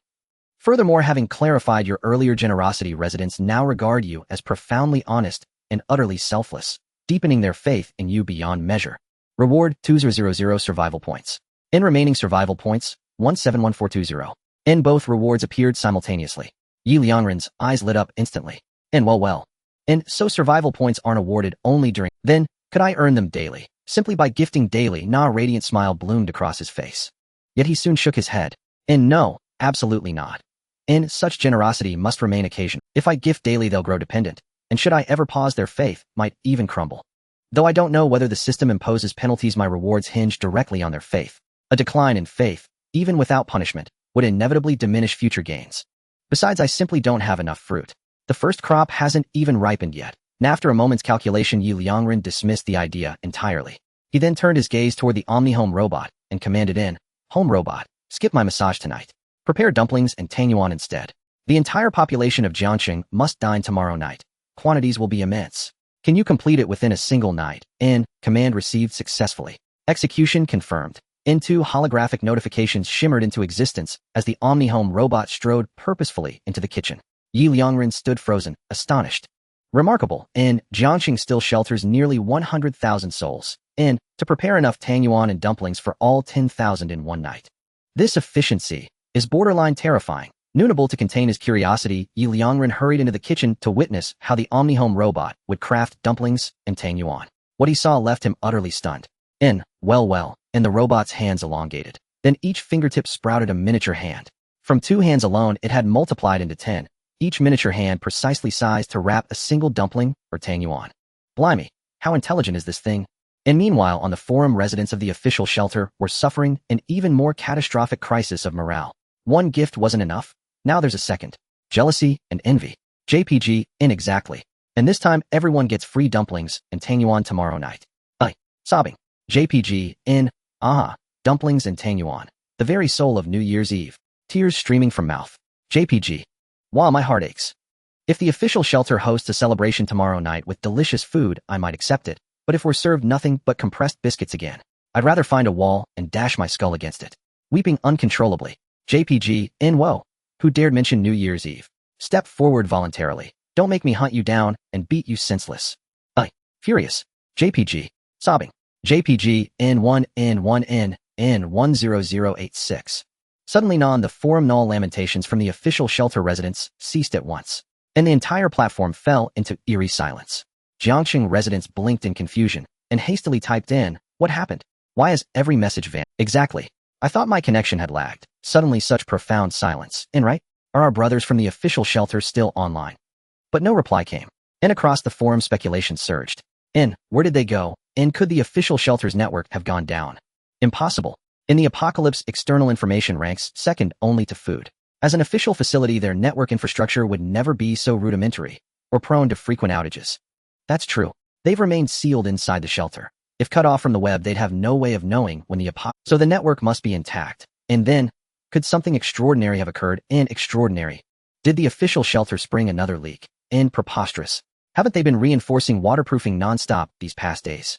Furthermore, having clarified your earlier generosity, residents now regard you as profoundly honest and utterly selfless, deepening their faith in you beyond measure. Reward 2000 survival points. In remaining survival points, 171420. In both rewards appeared simultaneously. Liangren's eyes lit up instantly. And well. And so survival points aren't awarded only during. Then, could I earn them daily? Simply by gifting daily? A radiant smile bloomed across his face. Yet he soon shook his head. And no, absolutely not. And such generosity must remain occasional. If I gift daily, they'll grow dependent. And should I ever pause, their faith might even crumble. Though I don't know whether the system imposes penalties, my rewards hinge directly on their faith. A decline in faith, even without punishment, would inevitably diminish future gains. Besides, I simply don't have enough fruit. The first crop hasn't even ripened yet. And after a moment's calculation, Liangren dismissed the idea entirely. He then turned his gaze toward the omni-home robot and commanded in, "Home robot, skip my massage tonight. Prepare dumplings and tangyuan instead. The entire population of Jiangxing must dine tomorrow night. Quantities will be immense. Can you complete it within a single night?" In, command received successfully. Execution confirmed. Two holographic notifications shimmered into existence as the omni-home robot strode purposefully into the kitchen. Liangren stood frozen, astonished. Remarkable. Jiangxing still shelters nearly 100,000 souls. To prepare enough tangyuan and dumplings for all 10,000 in one night. This efficiency is borderline terrifying. Unable to contain his curiosity, Liangren hurried into the kitchen to witness how the omni-home robot would craft dumplings and tangyuan. What he saw left him utterly stunned. Well, and the robot's hands elongated. Then each fingertip sprouted a miniature hand. From 2 hands alone, it had multiplied into 10, each miniature hand precisely sized to wrap a single dumpling or tangyuan. Blimey, how intelligent is this thing? And meanwhile, on the forum, residents of the official shelter were suffering an even more catastrophic crisis of morale. 1 gift wasn't enough. Now there's a second. Jealousy and envy. JPG, exactly. And this time, everyone gets free dumplings and tangyuan tomorrow night. Sobbing. JPG, dumplings and tangyuan. The very soul of New Year's Eve. Tears streaming from mouth. JPG. Wow, my heart aches. If the official shelter hosts a celebration tomorrow night with delicious food, I might accept it. But if we're served nothing but compressed biscuits again, I'd rather find a wall and dash my skull against it. Weeping uncontrollably. JPG, whoa. Who dared mention New Year's Eve? Step forward voluntarily. Don't make me hunt you down and beat you senseless. Furious. JPG. Sobbing. JPG, N1N1N10086. Suddenly on the forum, all lamentations from the official shelter residents ceased at once, and the entire platform fell into eerie silence. Jiangxing residents blinked in confusion and hastily typed in, "What happened? Why has every message vanished?" Exactly. I thought my connection had lagged. Suddenly such profound silence. Right? Are our brothers from the official shelter still online? But no reply came. Across the forum, speculation surged. Where did they go? Could the official shelter's network have gone down? Impossible. In the apocalypse, external information ranks second only to food. As an official facility, their network infrastructure would never be so rudimentary or prone to frequent outages. That's true. They've remained sealed inside the shelter. If cut off from the web, they'd have no way of knowing when the So the network must be intact. Then, could something extraordinary have occurred? Extraordinary. Did the official shelter spring another leak? Preposterous. Haven't they been reinforcing waterproofing nonstop these past days?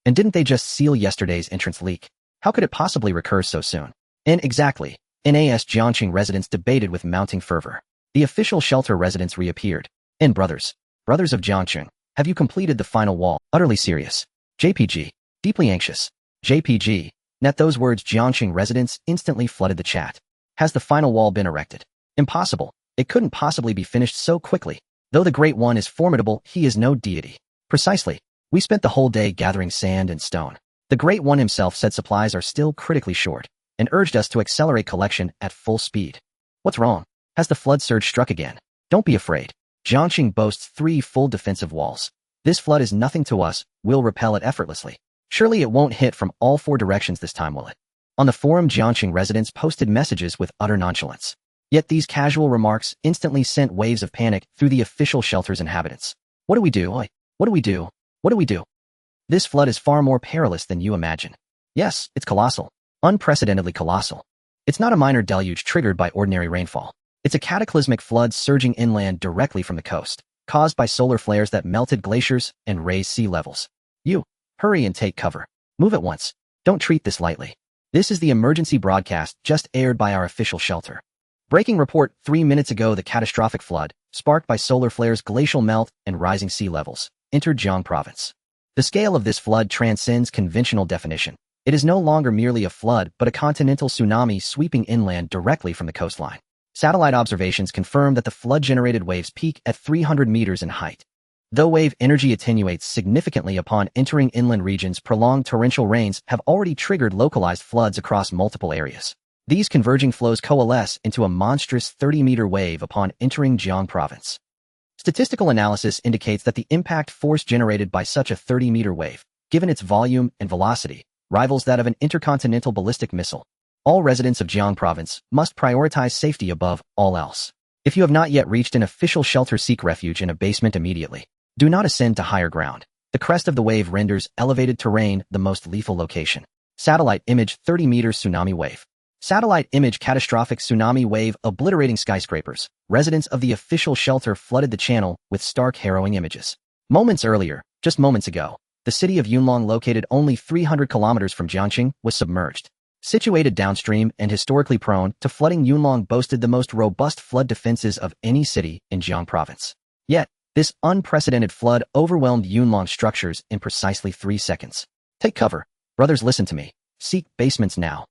And didn't they just seal yesterday's entrance leak? How could it possibly recur so soon? Exactly. NAS Jiangxing residents debated with mounting fervor. The official shelter residents reappeared. Brothers of Jiangxing, have you completed the final wall? Utterly serious. JPG. Deeply anxious. JPG. At those words, Jiangxing residents instantly flooded the chat. Has the final wall been erected? Impossible. It couldn't possibly be finished so quickly. Though the Great One is formidable, he is no deity. Precisely. We spent the whole day gathering sand and stone. The Great One himself said supplies are still critically short and urged us to accelerate collection at full speed. What's wrong? Has the flood surge struck again? Don't be afraid. Jiangxing boasts 3 full defensive walls. This flood is nothing to us. We'll repel it effortlessly. Surely it won't hit from all 4 directions this time, will it? On the forum, Jiangxing residents posted messages with utter nonchalance. Yet these casual remarks instantly sent waves of panic through the official shelter's inhabitants. What do we do? What do we do? What do we do? This flood is far more perilous than you imagine. Yes, it's colossal. Unprecedentedly colossal. It's not a minor deluge triggered by ordinary rainfall. It's a cataclysmic flood surging inland directly from the coast, caused by solar flares that melted glaciers and raised sea levels. You, hurry and take cover. Move at once. Don't treat this lightly. This is the emergency broadcast just aired by our official shelter. Breaking report 3 minutes ago: the catastrophic flood, sparked by solar flares, glacial melt, and rising sea levels, entered Jiang province. The scale of this flood transcends conventional definition. It is no longer merely a flood but a continental tsunami sweeping inland directly from the coastline. Satellite observations confirm that the flood-generated waves peak at 300 meters in height. Though wave energy attenuates significantly upon entering inland regions, prolonged torrential rains have already triggered localized floods across multiple areas. These converging flows coalesce into a monstrous 30-meter wave upon entering Jiang province. Statistical analysis indicates that the impact force generated by such a 30-meter wave, given its volume and velocity, rivals that of an intercontinental ballistic missile. All residents of Jiang province must prioritize safety above all else. If you have not yet reached an official shelter, seek refuge in a basement immediately. Do not ascend to higher ground. The crest of the wave renders elevated terrain the most lethal location. Satellite image: 30 meters tsunami wave. Satellite image: catastrophic tsunami wave obliterating skyscrapers. Residents of the official shelter flooded the channel with stark, harrowing images. Moments earlier, just moments ago, the city of Yunlong, located only 300 kilometers from Jiangqing, was submerged. Situated downstream and historically prone to flooding, Yunlong boasted the most robust flood defenses of any city in Jiang province. Yet, this unprecedented flood overwhelmed Yunlong structures in precisely 3 seconds. Take cover. Brothers, listen to me. Seek basements now.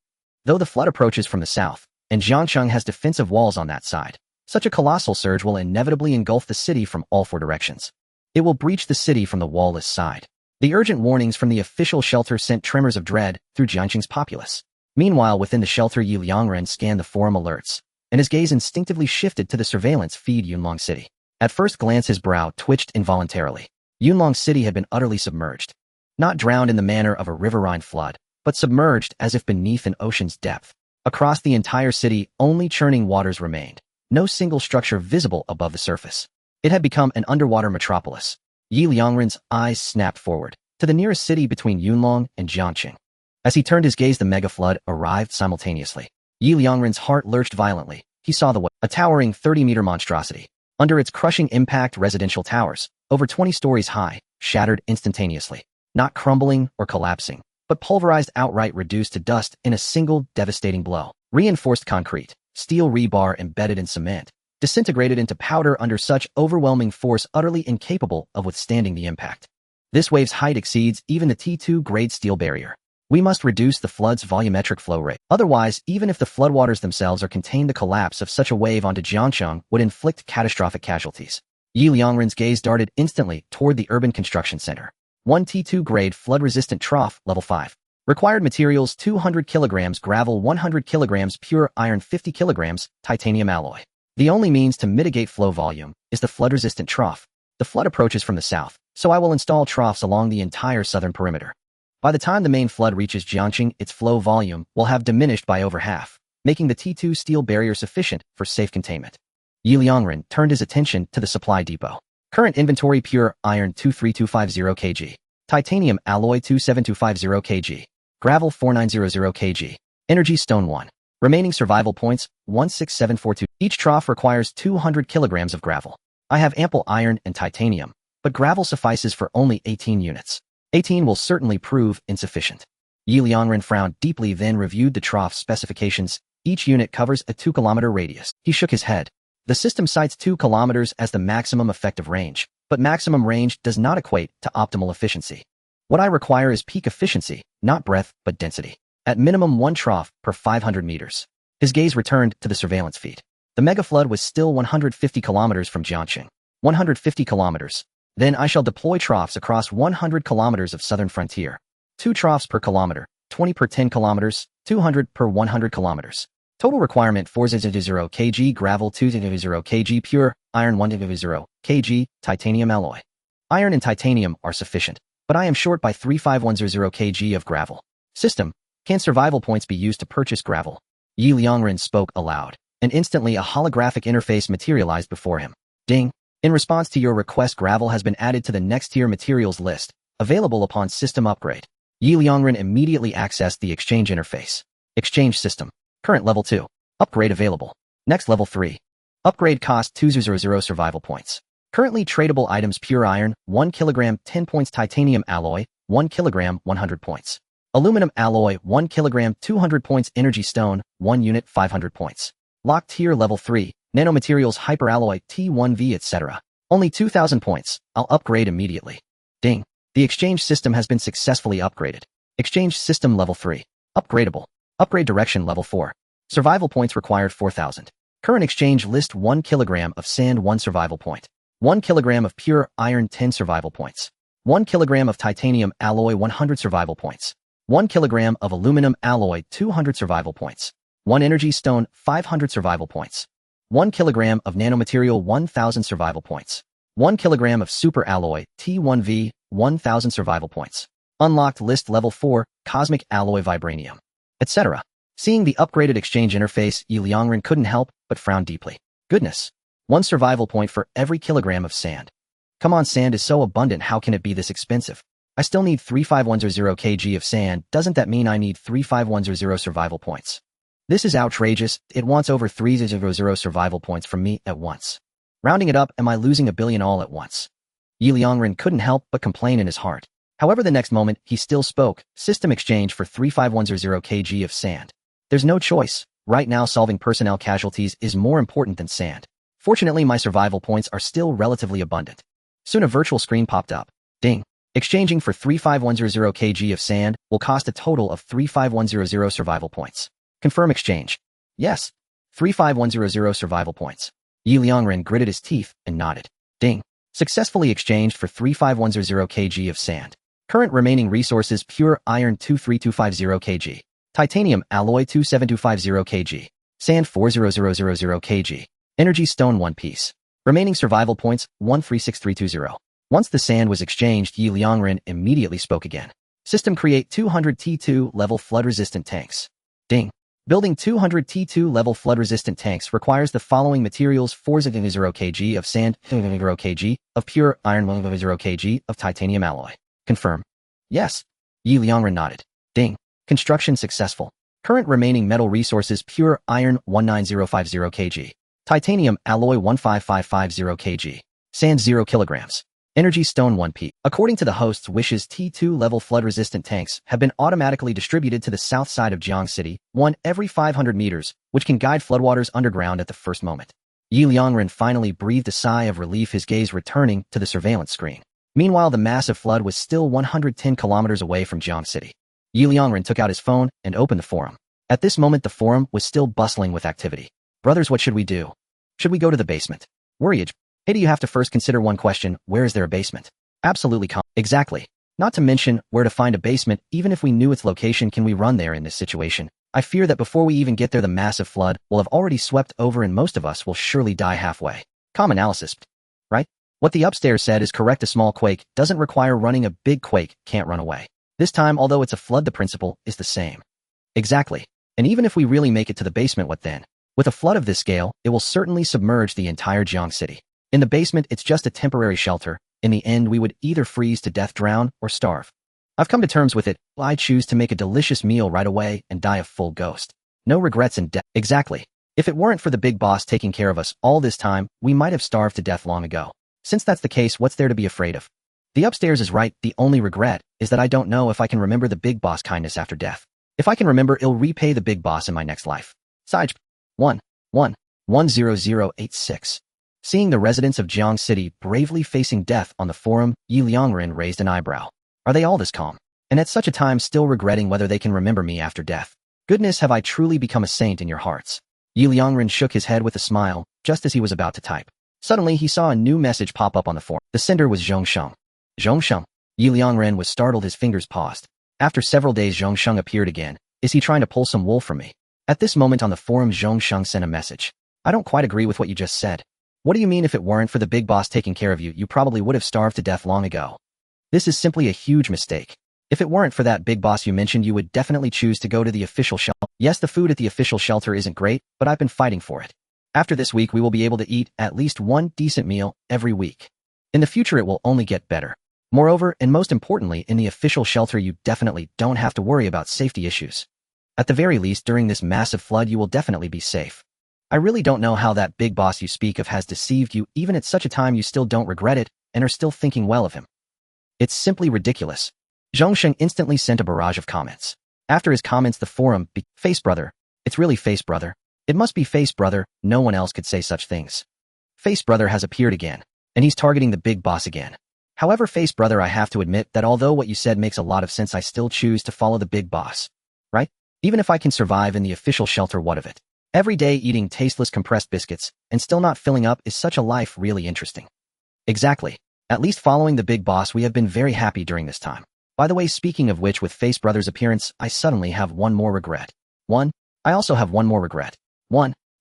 Though the flood approaches from the south, and Jiangcheng has defensive walls on that side, such a colossal surge will inevitably engulf the city from all 4 directions. It will breach the city from the wall-less side. The urgent warnings from the official shelter sent tremors of dread through Jiangqing's populace. Meanwhile, within the shelter, Liangren scanned the forum alerts, and his gaze instinctively shifted to the surveillance feed Yunlong City. At first glance, his brow twitched involuntarily. Yunlong City had been utterly submerged. Not drowned in the manner of a riverine flood, but submerged as if beneath an ocean's depth. Across the entire city, only churning waters remained, no single structure visible above the surface. It had become an underwater metropolis. Liangren's eyes snapped forward, to the nearest city between Yunlong and Jiangqing. As he turned his gaze, the mega-flood arrived simultaneously. Liangren's heart lurched violently. He saw the wave, a towering 30-meter monstrosity. Under its crushing impact, residential towers, over 20 stories high, shattered instantaneously. Not crumbling or collapsing, but pulverized outright, reduced to dust in a single devastating blow. Reinforced concrete, steel rebar embedded in cement, disintegrated into powder under such overwhelming force, utterly incapable of withstanding the impact. This wave's height exceeds even the T2 grade steel barrier. We must reduce the flood's volumetric flow rate. Otherwise, even if the floodwaters themselves are contained, the collapse of such a wave onto Jiangcheng would inflict catastrophic casualties. Liangren's gaze darted instantly toward the urban construction center. 1 T2 grade flood-resistant trough, level 5. Required materials: 200 kilograms gravel, 100 kilograms pure iron, 50 kilograms titanium alloy. The only means to mitigate flow volume is the flood-resistant trough. The flood approaches from the south, so I will install troughs along the entire southern perimeter. By the time the main flood reaches Jiangqing, its flow volume will have diminished by over half, making the T2 steel barrier sufficient for safe containment. Liangren turned his attention to the supply depot. Current inventory: pure iron 23250 kg, titanium alloy 27250 kg, gravel 4900 kg, energy stone 1. Remaining survival points 16742. Each trough requires 200 kilograms of gravel. I have ample iron and titanium, but gravel suffices for only 18 units. 18 will certainly prove insufficient. Liangren frowned deeply, then reviewed the trough specifications. Each unit covers a 2-kilometer radius. He shook his head. The system cites 2 kilometers as the maximum effective range, but maximum range does not equate to optimal efficiency. What I require is peak efficiency, not breadth, but density. At minimum 1 trough per 500 meters. His gaze returned to the surveillance feed. The megaflood was still 150 kilometers from Jiangqing. 150 kilometers. Then I shall deploy troughs across 100 kilometers of southern frontier. 2 troughs per kilometer, 20 per 10 kilometers, 200 per 100 kilometers. Total requirement: 400 kg gravel, 200 kg pure iron, 100 kg titanium alloy. Iron and titanium are sufficient, but I am short by 3510 kg of gravel. System: can survival points be used to purchase gravel? Liangren spoke aloud, and instantly a holographic interface materialized before him. Ding! In response to your request, gravel has been added to the next tier materials list, available upon system upgrade. Liangren immediately accessed the exchange interface. Exchange system. Current level 2. Upgrade available. Next level 3. Upgrade cost 200 survival points. Currently tradable items: pure iron, 1 kilogram, 10 points; titanium alloy, 1 kilogram, 100 points; aluminum alloy, 1 kilogram, 200 points; energy stone, 1 unit, 500 points. Locked tier level 3, nanomaterials, hyperalloy, T1V, etc. Only 2,000 points. I'll upgrade immediately. Ding. The exchange system has been successfully upgraded. Exchange system level 3. Upgradable. Upgrade direction level 4. Survival points required 4,000. Current exchange list: 1 kilogram of sand, 1 survival point; 1 kilogram of pure iron, 10 survival points; 1 kilogram of titanium alloy, 100 survival points; 1 kilogram of aluminum alloy, 200 survival points; 1 energy stone, 500 survival points; 1 kilogram of nanomaterial, 1,000 survival points; 1 kilogram of super alloy, T1V, 1,000 survival points. Unlocked list level 4, cosmic alloy, vibranium, etc. Seeing the upgraded exchange interface, Liangren couldn't help but frown deeply. Goodness. 1 survival point for every kilogram of sand. Come on, sand is so abundant, how can it be this expensive? I still need 35100 kg of sand. Doesn't that mean I need 35100 survival points? This is outrageous. It wants over 300 survival points from me at once. Rounding it up, am I losing a billion all at once? Liangren couldn't help but complain in his heart. However, the next moment, he still spoke. System exchange for 35100 kg of sand. There's no choice. Right now, solving personnel casualties is more important than sand. Fortunately, my survival points are still relatively abundant. Soon a virtual screen popped up. Ding. Exchanging for 35100 kg of sand will cost a total of 35100 survival points. Confirm exchange. Yes. 35100 survival points. Liangren gritted his teeth and nodded. Ding. Successfully exchanged for 35100 kg of sand. Current remaining resources: pure iron, 23250 kg. Titanium alloy, 27250 kg. Sand, 40000 kg. Energy stone, 1 piece. Remaining survival points, 136320. Once the sand was exchanged, Liangren immediately spoke again. System: create 200 T2 level flood-resistant tanks. Ding. Building 200 T2 level flood-resistant tanks requires the following materials: 400 kg of sand, 0 kg of pure iron, 0 kg of titanium alloy. Confirm. Yes. Liangren nodded. Ding. Construction successful. Current remaining metal resources: pure iron, 19050 kg. Titanium alloy, 15550 kg. Sand, 0 kilograms. Energy stone, 1 piece. According to the host's wishes, T2 level flood-resistant tanks have been automatically distributed to the south side of Jiang City, 1 every 500 meters, which can guide floodwaters underground at the first moment. Liangren finally breathed a sigh of relief, his gaze returning to the surveillance screen. Meanwhile, the massive flood was still 110 kilometers away from Jiang City. Liangren took out his phone and opened the forum. At this moment, the forum was still bustling with activity. Brothers, what should we do? Should we go to the basement? Worried. Hey, do you have to first consider one question: where is there a basement? Absolutely. Exactly. Not to mention, where to find a basement. Even if we knew its location, can we run there in this situation? I fear that before we even get there, the massive flood will have already swept over and most of us will surely die halfway. Calm analysis. Right? What the upstairs said is correct. A small quake doesn't require running. A big quake can't run away. This time, although it's a flood, the principle is the same. Exactly. And even if we really make it to the basement, what then? With a flood of this scale, it will certainly submerge the entire Jiang City. In the basement, it's just a temporary shelter. In the end, we would either freeze to death, drown, or starve. I've come to terms with it. I choose to make a delicious meal right away and die a full ghost. No regrets in death. Exactly. If it weren't for the big boss taking care of us all this time, we might have starved to death long ago. Since that's the case, what's there to be afraid of? The upstairs is right. The only regret is that I don't know if I can remember the big boss kindness after death. If I can remember, I'll repay the big boss in my next life. Sage 1110086. Seeing the residents of Jiang City bravely facing death on the forum, Liangren raised an eyebrow. Are they all this calm? And at such a time still regretting whether they can remember me after death? Goodness, have I truly become a saint in your hearts? Liangren shook his head with a smile, just as he was about to type. Suddenly, he saw a new message pop up on the forum. The sender was Zhongsheng. Zhongsheng. Liangren was startled, his fingers paused. After several days, Zhongsheng appeared again. Is he trying to pull some wool from me? At this moment on the forum, Zhongsheng sent a message. I don't quite agree with what you just said. What do you mean? If it weren't for the big boss taking care of you, you probably would have starved to death long ago. This is simply a huge mistake. If it weren't for that big boss you mentioned, you would definitely choose to go to the official shelter. Yes, the food at the official shelter isn't great, but I've been fighting for it. After this week, we will be able to eat at least one decent meal every week. In the future, it will only get better. Moreover, and most importantly, in the official shelter, you definitely don't have to worry about safety issues. At the very least, during this massive flood, you will definitely be safe. I really don't know how that big boss you speak of has deceived you even at such a time you still don't regret it and are still thinking well of him. It's simply ridiculous. Zhongsheng instantly sent a barrage of comments. After his comments the forum Face brother. It's really Face brother. It must be Face brother, no one else could say such things. Face brother has appeared again, and he's targeting the big boss again. However, Face brother, I have to admit that although what you said makes a lot of sense, I still choose to follow the big boss. Right? Even if I can survive in the official shelter, what of it? Every day eating tasteless compressed biscuits and still not filling up, is such a life really interesting? Exactly. At least following the big boss, we have been very happy during this time. By the way, speaking of which, with Face brother's appearance, I suddenly have one more regret. I also have one more regret.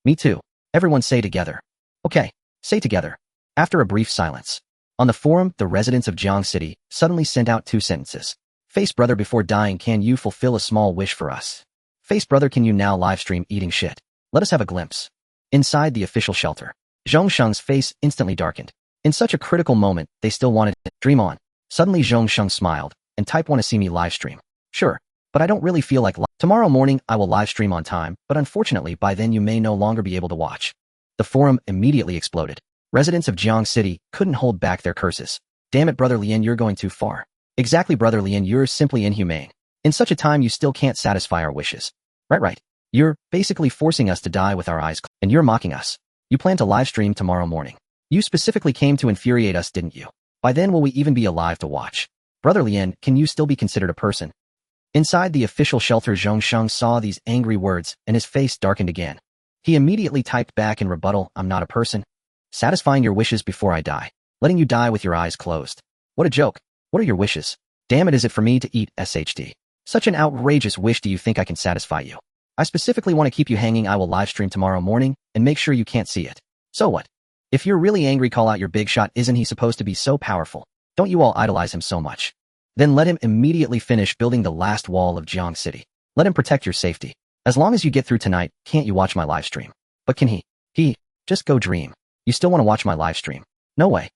Me too. Everyone say together. Okay, say together. After a brief silence. On the forum, the residents of Jiang City suddenly sent out 2 sentences. Face brother, before dying, can you fulfill a small wish for us? Face brother, can you now livestream eating shit? Let us have a glimpse. Inside the official shelter, Zhongsheng's face instantly darkened. In such a critical moment, they still wanted to dream on. Suddenly Zhongsheng smiled and typed, "Want to see me livestream? Sure, but I don't really feel like tomorrow morning I will livestream on time, but unfortunately by then you may no longer be able to watch." The forum immediately exploded. Residents of Jiang City couldn't hold back their curses. Damn it, Brother Lian, you're going too far. Exactly, Brother Lian, you're simply inhumane. In such a time you still can't satisfy our wishes. Right. You're basically forcing us to die with our eyes closed, and you're mocking us. You plan to livestream tomorrow morning. You specifically came to infuriate us, didn't you? By then will we even be alive to watch? Brother Lian, can you still be considered a person? Inside the official shelter, Zhongsheng saw these angry words and his face darkened again. He immediately typed back in rebuttal, "I'm not a person. Satisfying your wishes before I die. Letting you die with your eyes closed. What a joke. What are your wishes? Damn it, is it for me to eat SHD? Such an outrageous wish. Do you think I can satisfy you? I specifically want to keep you hanging. I will livestream tomorrow morning and make sure you can't see it. So what? If you're really angry, call out your big shot. Isn't he supposed to be so powerful? Don't you all idolize him so much? Then let him immediately finish building the last wall of Jiang City. Let him protect your safety. As long as you get through tonight, can't you watch my livestream? But can he? Just go dream. You still want to watch my livestream? No way."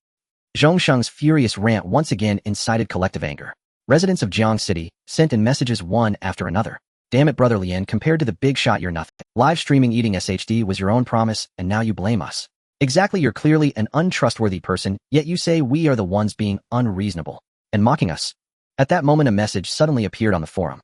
Zhongsheng's furious rant once again incited collective anger. Residents of Jiang City sent in messages one after another. "Damn it, Brother Lian, compared to the big shot, you're nothing. Live streaming eating SHD was your own promise, and now you blame us. Exactly, you're clearly an untrustworthy person, yet you say we are the ones being unreasonable and mocking us." At that moment, a message suddenly appeared on the forum.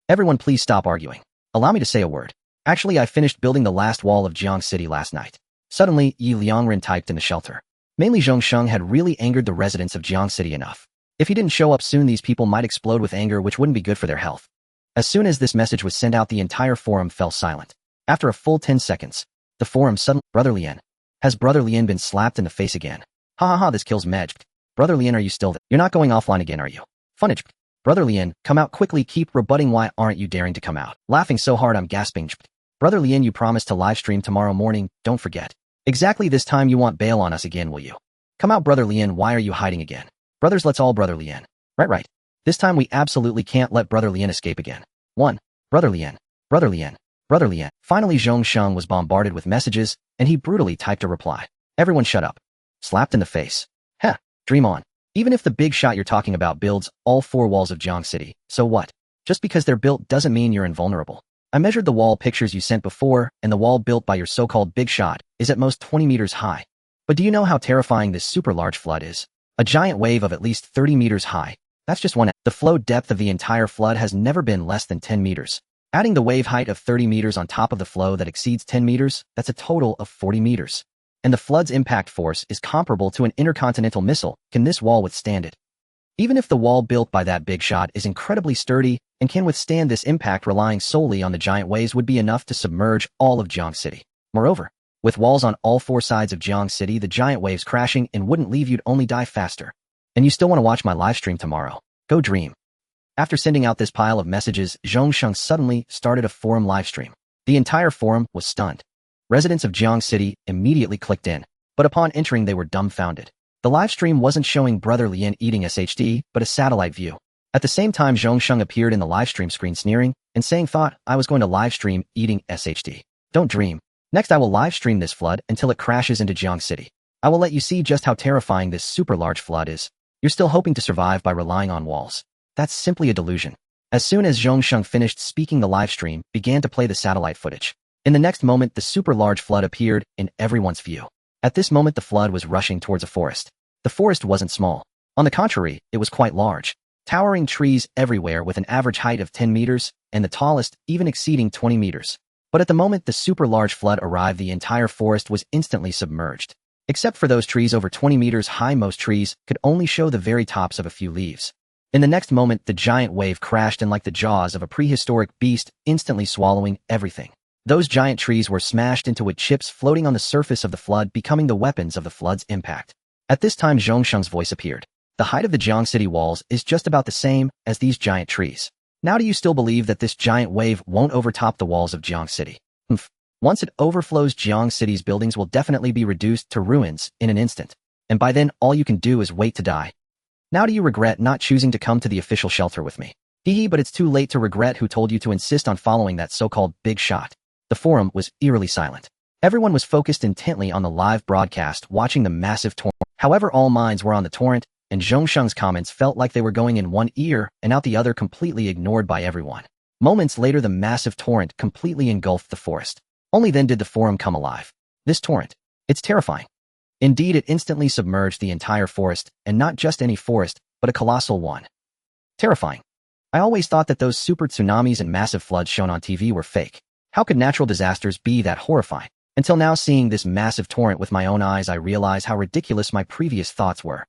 Everyone please stop arguing. Allow me to say a word. Actually, I finished building the last wall of Jiang City last night. Suddenly, Liangren typed in the shelter. Mainly Zhongsheng had really angered the residents of Jiang City enough. If he didn't show up soon, these people might explode with anger, which wouldn't be good for their health. As soon as this message was sent out, the entire forum fell silent. After a full 10 seconds, the forum suddenly, "Brother Lian. Has Brother Lian been slapped in the face again? Ha, this kills Mej. Brother Lian, are you still there? You're not going offline again, are you? Funnage. Brother Lian, come out quickly, keep rebutting. Why aren't you daring to come out? Laughing so hard I'm gasping. Brother Lian, you promised to livestream tomorrow morning, don't forget. Exactly, this time you won't bail on us again, will you? Come out, Brother Lian, why are you hiding again? Brothers, let's all Brother Lian. Right. This time we absolutely can't let Brother Lian escape again. Brother Lian. Finally, Zhongsheng was bombarded with messages, and he brutally typed a reply. "Everyone shut up." Slapped in the face. Heh, dream on. Even if the big shot you're talking about builds all 4 walls of Jiang City, so what? Just because they're built doesn't mean you're invulnerable. I measured the wall pictures you sent before, and the wall built by your so-called big shot is at most 20 meters high. But do you know how terrifying this super large flood is? A giant wave of at least 30 meters high. That's just one. The flow depth of the entire flood has never been less than 10 meters. Adding the wave height of 30 meters on top of the flow that exceeds 10 meters, that's a total of 40 meters. And the flood's impact force is comparable to an intercontinental missile. Can this wall withstand it? Even if the wall built by that big shot is incredibly sturdy and can withstand this impact, relying solely on the giant waves would be enough to submerge all of Jiang City. Moreover, with walls on all 4 sides of Jiang City, the giant waves crashing in wouldn't leave, you'd only die faster. And you still want to watch my livestream tomorrow? Go dream. After sending out this pile of messages, Zhongsheng suddenly started a forum livestream. The entire forum was stunned. Residents of Jiang City immediately clicked in, but upon entering they were dumbfounded. The livestream wasn't showing Brother Lian eating SHD, but a satellite view. At the same time, Zhongsheng appeared in the livestream screen sneering and saying, "Thought I was going to livestream eating SHD. Don't dream. Next I will livestream this flood until it crashes into Jiang City. I will let you see just how terrifying this super large flood is. You're still hoping to survive by relying on walls. That's simply a delusion." As soon as Zhongsheng finished speaking, the livestream began to play the satellite footage. In the next moment, the super large flood appeared in everyone's view. At this moment, the flood was rushing towards a forest. The forest wasn't small. On the contrary, it was quite large. Towering trees everywhere with an average height of 10 meters, and the tallest even exceeding 20 meters. But at the moment the super large flood arrived, the entire forest was instantly submerged. Except for those trees over 20 meters high, most trees could only show the very tops of a few leaves. In the next moment, the giant wave crashed in like the jaws of a prehistoric beast, instantly swallowing everything. Those giant trees were smashed into wood chips floating on the surface of the flood, becoming the weapons of the flood's impact. At this time, Zhongsheng's voice appeared. The height of the Jiang City walls is just about the same as these giant trees. Now do you still believe that this giant wave won't overtop the walls of Jiang City? Once it overflows, Jiang City's buildings will definitely be reduced to ruins in an instant. And by then, all you can do is wait to die. Now do you regret not choosing to come to the official shelter with me? Hehe, but it's too late to regret. Who told you to insist on following that so-called big shot? The forum was eerily silent. Everyone was focused intently on the live broadcast, watching the massive torrent. However, all minds were on the torrent, and Zhongsheng's comments felt like they were going in one ear and out the other, completely ignored by everyone. Moments later, the massive torrent completely engulfed the forest. Only then did the forum come alive. This torrent. It's terrifying. Indeed, it instantly submerged the entire forest, and not just any forest, but a colossal one. Terrifying. I always thought that those super tsunamis and massive floods shown on TV were fake. How could natural disasters be that horrifying? Until now, seeing this massive torrent with my own eyes, I realize how ridiculous my previous thoughts were.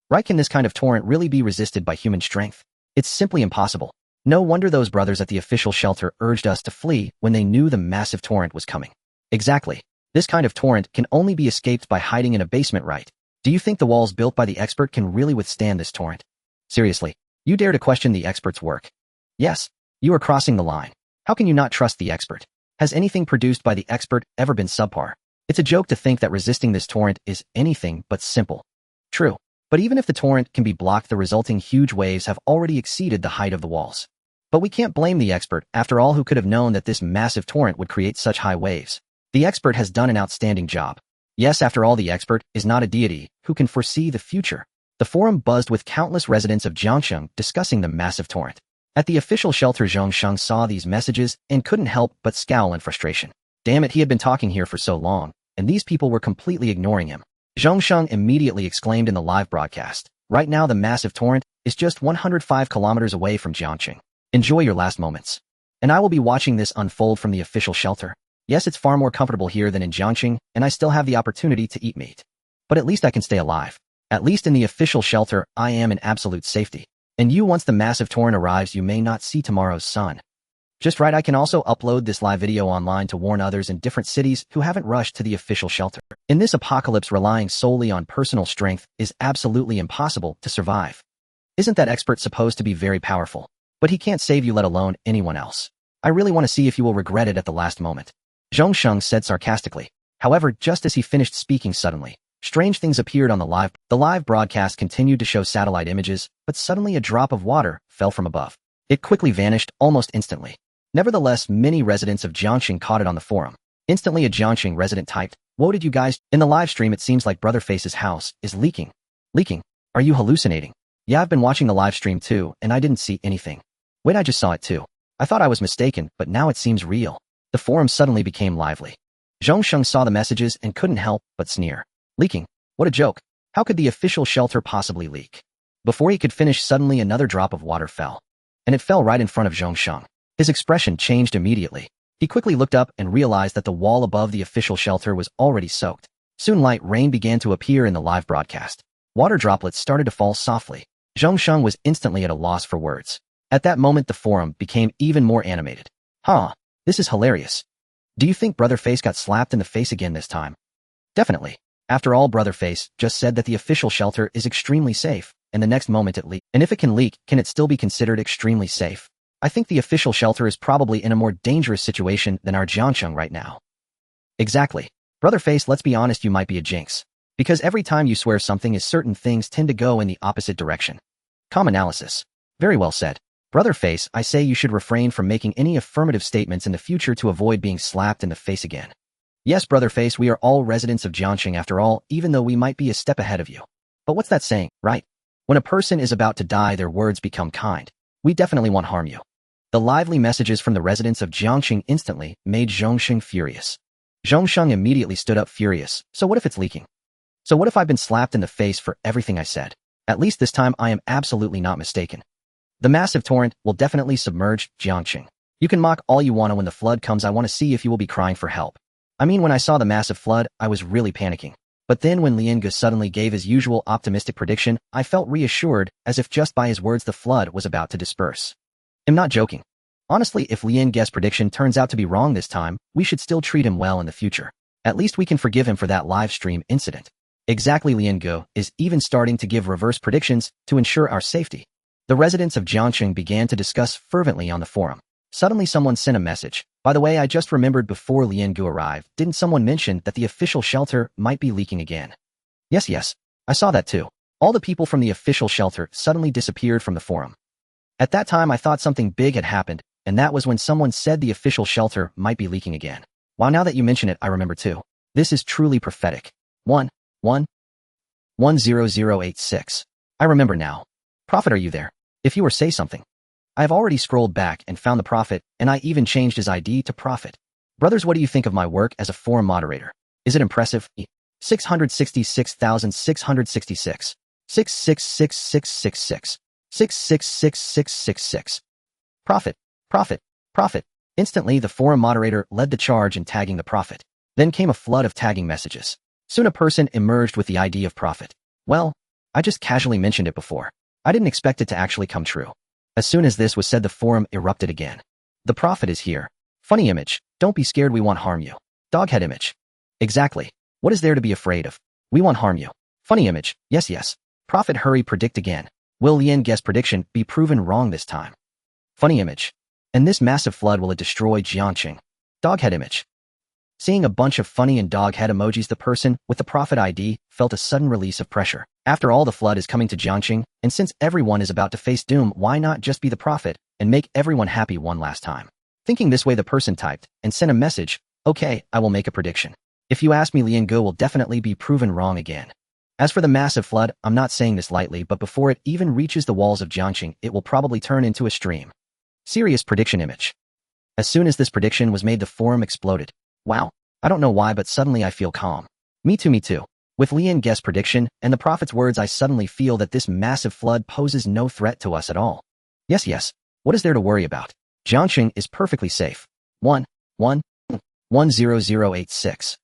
Right? Can this kind of torrent really be resisted by human strength? It's simply impossible. No wonder those brothers at the official shelter urged us to flee when they knew the massive torrent was coming. Exactly. This kind of torrent can only be escaped by hiding in a basement, right? Do you think the walls built by the expert can really withstand this torrent? Seriously, you dare to question the expert's work? Yes, you are crossing the line. How can you not trust the expert? Has anything produced by the expert ever been subpar? It's a joke to think that resisting this torrent is anything but simple. True, but even if the torrent can be blocked, the resulting huge waves have already exceeded the height of the walls. But we can't blame the expert, after all. Who could have known that this massive torrent would create such high waves? The expert has done an outstanding job. Yes, after all, the expert is not a deity who can foresee the future. The forum buzzed with countless residents of Jiangsheng discussing the massive torrent. At the official shelter, Zhongsheng saw these messages and couldn't help but scowl in frustration. Damn it, he had been talking here for so long, and these people were completely ignoring him. Zhongsheng immediately exclaimed in the live broadcast, "Right now the massive torrent is just 105 kilometers away from Jiangsheng. Enjoy your last moments. And I will be watching this unfold from the official shelter. Yes, it's far more comfortable here than in Jiangsheng, and I still have the opportunity to eat meat. But at least I can stay alive. At least in the official shelter, I am in absolute safety. And you, once the massive torrent arrives, you may not see tomorrow's sun." Just right, I can also upload this live video online to warn others in different cities who haven't rushed to the official shelter. In this apocalypse, relying solely on personal strength is absolutely impossible to survive. Isn't that expert supposed to be very powerful? But he can't save you, let alone anyone else. I really want to see if you will regret it at the last moment. Zhongsheng said sarcastically. However, just as he finished speaking, suddenly, strange things appeared on the live. The live broadcast continued to show satellite images, but suddenly a drop of water fell from above. It quickly vanished almost instantly. Nevertheless, many residents of Jiangsheng caught it on the forum. Instantly, a Jiangsheng resident typed, "Whoa, did you guys?" In the live stream, it seems like Brotherface's house is leaking. Leaking? Are you hallucinating? Yeah, I've been watching the live stream too, and I didn't see anything. Wait, I just saw it too. I thought I was mistaken, but now it seems real. The forum suddenly became lively. Zhongsheng saw the messages and couldn't help but sneer. Leaking? What a joke. How could the official shelter possibly leak? Before he could finish, suddenly another drop of water fell. And it fell right in front of Zhongsheng. His expression changed immediately. He quickly looked up and realized that the wall above the official shelter was already soaked. Soon light rain began to appear in the live broadcast. Water droplets started to fall softly. Zhongsheng was instantly at a loss for words. At that moment, the forum became even more animated. Huh, this is hilarious. Do you think Brotherface got slapped in the face again this time? Definitely. After all, Brotherface just said that the official shelter is extremely safe, and the next moment it leaked. And if it can leak, can it still be considered extremely safe? I think the official shelter is probably in a more dangerous situation than our Jiangsheng right now. Exactly. Brotherface, let's be honest, you might be a jinx. Because every time you swear something is, certain things tend to go in the opposite direction. Calm analysis. Very well said. Brotherface, I say you should refrain from making any affirmative statements in the future to avoid being slapped in the face again. Yes, Brotherface, we are all residents of Jiangsheng after all, even though we might be a step ahead of you. But what's that saying, right? When a person is about to die, their words become kind. We definitely won't harm you. The lively messages from the residents of Jiangxing instantly made Zhongsheng furious. Zhongsheng immediately stood up furious. So what if it's leaking? So what if I've been slapped in the face for everything I said? At least this time I am absolutely not mistaken. The massive torrent will definitely submerge Jiangxing. You can mock all you want when the flood comes. I want to see if you will be crying for help. I mean, when I saw the massive flood, I was really panicking. But then when Liangren suddenly gave his usual optimistic prediction, I felt reassured, as if just by his words the flood was about to disperse. I'm not joking. Honestly, if Liangren's prediction turns out to be wrong this time, we should still treat him well in the future. At least we can forgive him for that live stream incident. Exactly, Liangren is even starting to give reverse predictions to ensure our safety. The residents of Jiangxing began to discuss fervently on the forum. Suddenly someone sent a message. By the way, I just remembered before Liangren arrived, didn't someone mention that the official shelter might be leaking again? Yes, I saw that too. All the people from the official shelter suddenly disappeared from the forum. At that time I thought something big had happened, and that was when someone said the official shelter might be leaking again. Wow, now that you mention it, I remember too. This is truly prophetic. 10086. I remember now. Prophet, are you there? If you were, say something. I have already scrolled back and found the Prophet, and I even changed his ID to Prophet. Brothers, what do you think of my work as a forum moderator? Is it impressive? 666,666. 666666. 666666. Prophet. Instantly, the forum moderator led the charge in tagging the Prophet. Then came a flood of tagging messages. Soon a person emerged with the ID of Prophet. Well, I just casually mentioned it before. I didn't expect it to actually come true. As soon as this was said, the forum erupted again. The Prophet is here. Funny image. Don't be scared, we won't harm you. Doghead image. Exactly. What is there to be afraid of? We won't harm you. Funny image. Yes. Prophet, hurry, predict again. Will Liangren's prediction be proven wrong this time? Funny image. And this massive flood, will it destroy Jiangxing? Doghead image. Seeing a bunch of funny and dog head emojis, the person with the Prophet ID felt a sudden release of pressure. After all, the flood is coming to Jiangxing, and since everyone is about to face doom, why not just be the Prophet and make everyone happy one last time? Thinking this way, the person typed and sent a message. Okay, I will make a prediction. If you ask me, Liangren will definitely be proven wrong again. As for the massive flood, I'm not saying this lightly, but before it even reaches the walls of Jiangxing, it will probably turn into a stream. Serious prediction image. As soon as this prediction was made, the forum exploded. Wow, I don't know why, but suddenly I feel calm. Me too. With Liangren's prediction and the Prophet's words, I suddenly feel that this massive flood poses no threat to us at all. Yes. What is there to worry about? Jiangxing is perfectly safe. 10086.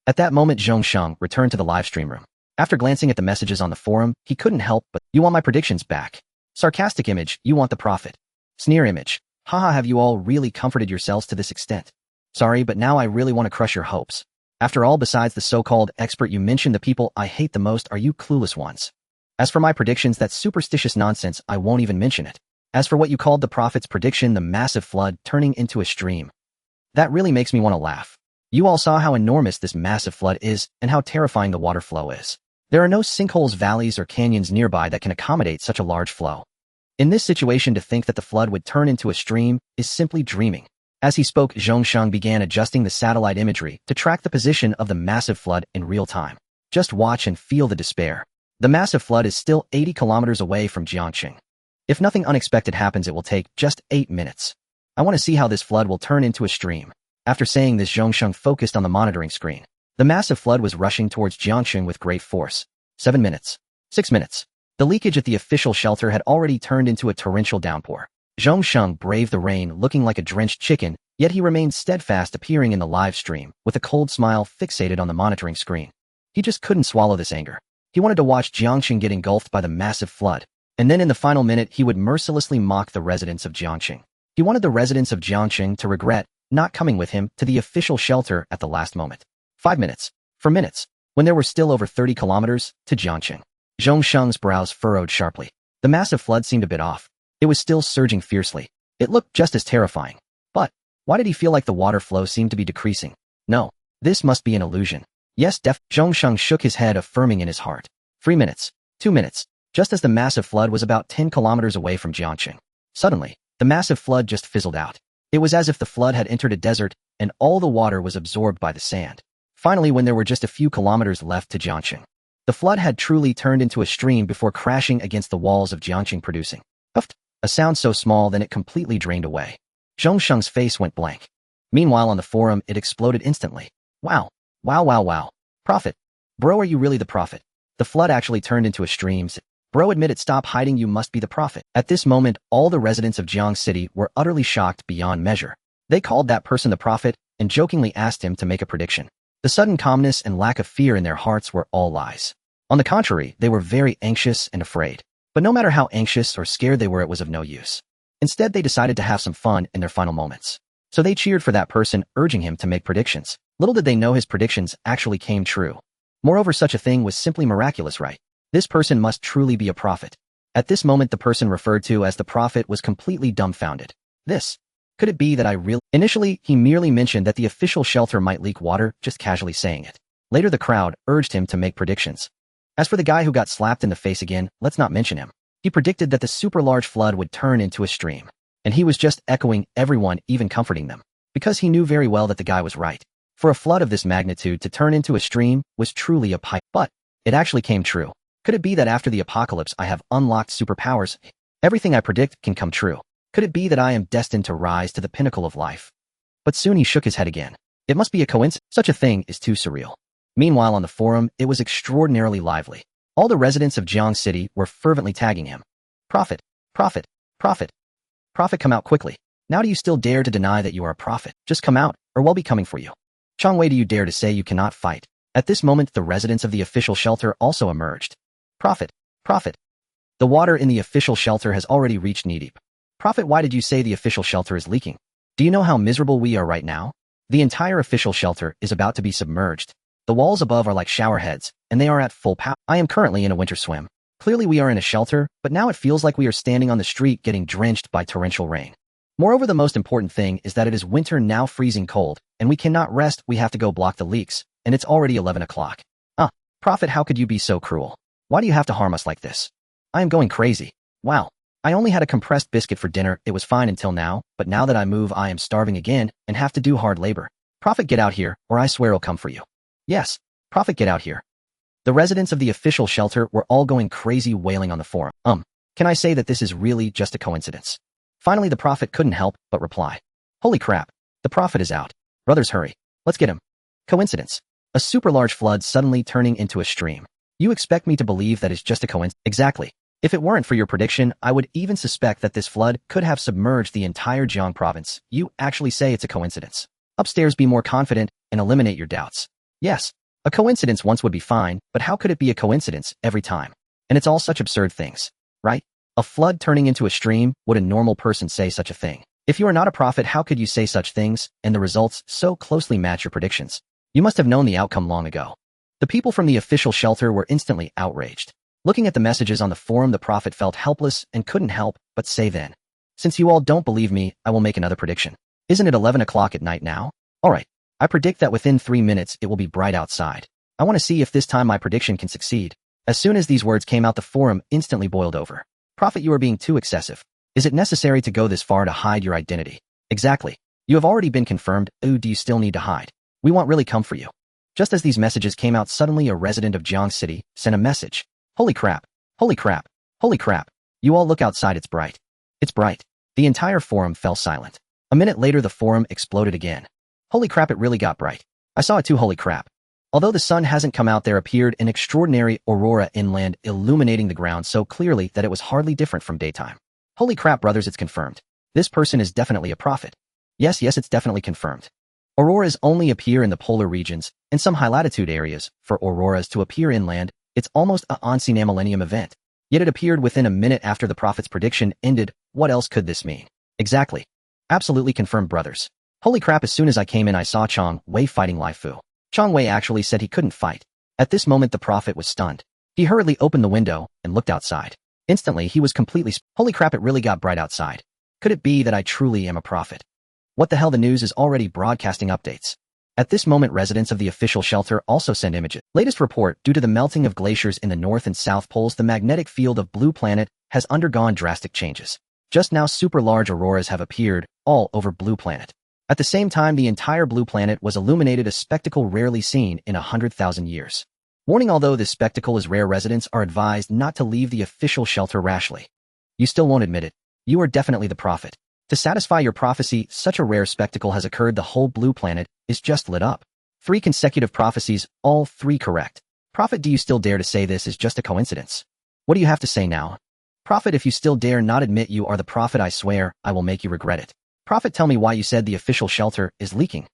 At that moment, Zhongsheng returned to the live stream room. After glancing at the messages on the forum, he couldn't help but, you want my predictions back? Sarcastic image, you want the Prophet? Sneer image, haha, have you all really comforted yourselves to this extent? Sorry, but now I really want to crush your hopes. After all, besides the so-called expert, you mentioned the people I hate the most are you clueless ones. As for my predictions, that's superstitious nonsense, I won't even mention it. As for what you called the Prophet's prediction, the massive flood turning into a stream. That really makes me want to laugh. You all saw how enormous this massive flood is and how terrifying the water flow is. There are no sinkholes, valleys, or canyons nearby that can accommodate such a large flow. In this situation, to think that the flood would turn into a stream is simply dreaming. As he spoke, Zhongsheng began adjusting the satellite imagery to track the position of the massive flood in real time. Just watch and feel the despair. The massive flood is still 80 kilometers away from Jiangxing. If nothing unexpected happens, it will take just 8 minutes. I want to see how this flood will turn into a stream. After saying this, Zhongsheng focused on the monitoring screen. The massive flood was rushing towards Jiangxing with great force. 7 minutes. 6 minutes. The leakage at the official shelter had already turned into a torrential downpour. Zhongsheng braved the rain looking like a drenched chicken, yet he remained steadfast, appearing in the live stream with a cold smile fixated on the monitoring screen. He just couldn't swallow this anger. He wanted to watch Jiangxing get engulfed by the massive flood, and then in the final minute he would mercilessly mock the residents of Jiangxing. He wanted the residents of Jiangxing to regret not coming with him to the official shelter at the last moment. 5 minutes. For minutes. When there were still over 30 kilometers to Jiangxing. Zhongsheng's brows furrowed sharply. The massive flood seemed a bit off. It was still surging fiercely. It looked just as terrifying. But why did he feel like the water flow seemed to be decreasing? No, this must be an illusion. Yes, Zhongsheng shook his head, affirming in his heart. 3 minutes. 2 minutes. Just as the massive flood was about 10 kilometers away from Jiangxing. Suddenly, the massive flood just fizzled out. It was as if the flood had entered a desert and all the water was absorbed by the sand. Finally, when there were just a few kilometers left to Jiangxing, the flood had truly turned into a stream before crashing against the walls of Jiangxing, producing. Puffed. A sound so small that it completely drained away. Zhongsheng's face went blank. Meanwhile on the forum, it exploded instantly. Wow. Wow wow wow. Prophet. Bro, are you really the prophet? The flood actually turned into a stream. Bro, admit it, stop hiding, you must be the prophet. At this moment, all the residents of Jiang City were utterly shocked beyond measure. They called that person the prophet and jokingly asked him to make a prediction. The sudden calmness and lack of fear in their hearts were all lies. On the contrary, they were very anxious and afraid. But no matter how anxious or scared they were, it was of no use. Instead, they decided to have some fun in their final moments. So they cheered for that person, urging him to make predictions. Little did they know his predictions actually came true. Moreover, such a thing was simply miraculous, right? This person must truly be a prophet. At this moment, the person referred to as the prophet was completely dumbfounded. Could it be that I really... Initially, he merely mentioned that the official shelter might leak water, just casually saying it. Later, the crowd urged him to make predictions. As for the guy who got slapped in the face again, let's not mention him. He predicted that the super large flood would turn into a stream. And he was just echoing everyone, even comforting them. Because he knew very well that the guy was right. For a flood of this magnitude to turn into a stream was truly a pipe. But it actually came true. Could it be that after the apocalypse I have unlocked superpowers? Everything I predict can come true. Could it be that I am destined to rise to the pinnacle of life? But soon he shook his head again. It must be a coincidence. Such a thing is too surreal. Meanwhile on the forum, it was extraordinarily lively. All the residents of Jiang City were fervently tagging him. Prophet, prophet, prophet. Prophet, come out quickly. Now do you still dare to deny that you are a prophet? Just come out, or we'll be coming for you. Changwei, do you dare to say you cannot fight? At this moment, the residents of the official shelter also emerged. Prophet, prophet. The water in the official shelter has already reached knee-deep. Prophet, why did you say the official shelter is leaking? Do you know how miserable we are right now? The entire official shelter is about to be submerged. The walls above are like shower heads, and they are at full power. I am currently in a winter swim. Clearly we are in a shelter, but now it feels like we are standing on the street getting drenched by torrential rain. Moreover, the most important thing is that it is winter now, freezing cold, and we cannot rest, we have to go block the leaks, and it's already 11 o'clock. Prophet, how could you be so cruel? Why do you have to harm us like this? I am going crazy. Wow. I only had a compressed biscuit for dinner, it was fine until now, but now that I move I am starving again and have to do hard labor. Prophet, get out here, or I swear I'll come for you. Yes, Prophet, get out here. The residents of the official shelter were all going crazy, wailing on the forum. Can I say that this is really just a coincidence? Finally, the Prophet couldn't help but reply. Holy crap, the Prophet is out. Brothers, hurry. Let's get him. Coincidence. A super large flood suddenly turning into a stream. You expect me to believe that it's just a coincidence? Exactly. If it weren't for your prediction, I would even suspect that this flood could have submerged the entire Jiang province. You actually say it's a coincidence. Upstairs, be more confident and eliminate your doubts. Yes, a coincidence once would be fine, but how could it be a coincidence every time? And it's all such absurd things, right? A flood turning into a stream, would a normal person say such a thing? If you are not a prophet, how could you say such things, and the results so closely match your predictions? You must have known the outcome long ago. The people from the official shelter were instantly outraged. Looking at the messages on the forum, the prophet felt helpless and couldn't help but say then. Since you all don't believe me, I will make another prediction. Isn't it 11 o'clock at night now? Alright, I predict that within 3 minutes it will be bright outside. I want to see if this time my prediction can succeed. As soon as these words came out, the forum instantly boiled over. Prophet, you are being too excessive. Is it necessary to go this far to hide your identity? Exactly. You have already been confirmed. Ooh, do you still need to hide? We won't really come for you. Just as these messages came out, suddenly a resident of Jiang City sent a message. Holy crap, holy crap, holy crap. You all look outside, it's bright. It's bright. The entire forum fell silent. A minute later, the forum exploded again. Holy crap, it really got bright. I saw it too, holy crap. Although the sun hasn't come out, there appeared an extraordinary aurora inland, illuminating the ground so clearly that it was hardly different from daytime. Holy crap, brothers, it's confirmed. This person is definitely a prophet. Yes, it's definitely confirmed. Auroras only appear in the polar regions and some high-latitude areas. For auroras to appear inland, it's almost a once-in-a-millennium event. Yet it appeared within a minute after the prophet's prediction ended. What else could this mean? Exactly. Absolutely confirmed, brothers. Holy crap, as soon as I came in I saw Chang Wei fighting Lai Fu. Chang Wei actually said he couldn't fight. At this moment the prophet was stunned. He hurriedly opened the window and looked outside. Instantly he was completely holy crap, it really got bright outside. Could it be that I truly am a prophet? What the hell, the news is already broadcasting updates. At this moment residents of the official shelter also send images. Latest report, due to the melting of glaciers in the north and south poles, the magnetic field of Blue Planet has undergone drastic changes. Just now super large auroras have appeared all over Blue Planet. At the same time, the entire Blue Planet was illuminated, a spectacle rarely seen in 100,000 years. Warning, although this spectacle is rare, residents are advised not to leave the official shelter rashly. You still won't admit it. You are definitely the prophet. To satisfy your prophecy, such a rare spectacle has occurred. The whole blue planet is just lit up. 3 consecutive prophecies, all 3 correct. Prophet, do you still dare to say this is just a coincidence? What do you have to say now? Prophet, if you still dare not admit you are the prophet, I swear, I will make you regret it. Prophet, tell me why you said the official shelter is leaking.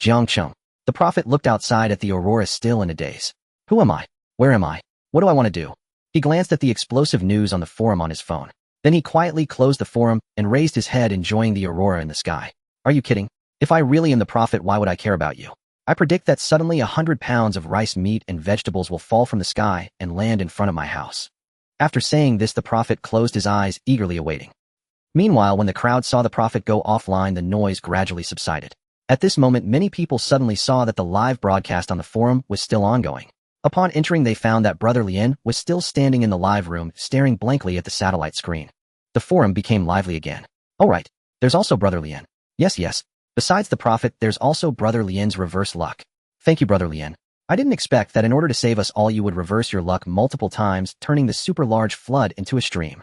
Jiang Cheng. The prophet looked outside at the aurora still in a daze. Who am I? Where am I? What do I want to do? He glanced at the explosive news on the forum on his phone. Then he quietly closed the forum and raised his head, enjoying the aurora in the sky. Are you kidding? If I really am the prophet, why would I care about you? I predict that suddenly 100 pounds of rice, meat, and vegetables will fall from the sky and land in front of my house. After saying this, the prophet closed his eyes, eagerly awaiting. Meanwhile, when the crowd saw the prophet go offline, the noise gradually subsided. At this moment, many people suddenly saw that the live broadcast on the forum was still ongoing. Upon entering, they found that Brother Lien was still standing in the live room, staring blankly at the satellite screen. The forum became lively again. All right, there's also Brother Lien. Yes. Besides the prophet, there's also Brother Lien's reverse luck. Thank you, Brother Lien. I didn't expect that in order to save us all, you would reverse your luck multiple times, turning the super large flood into a stream.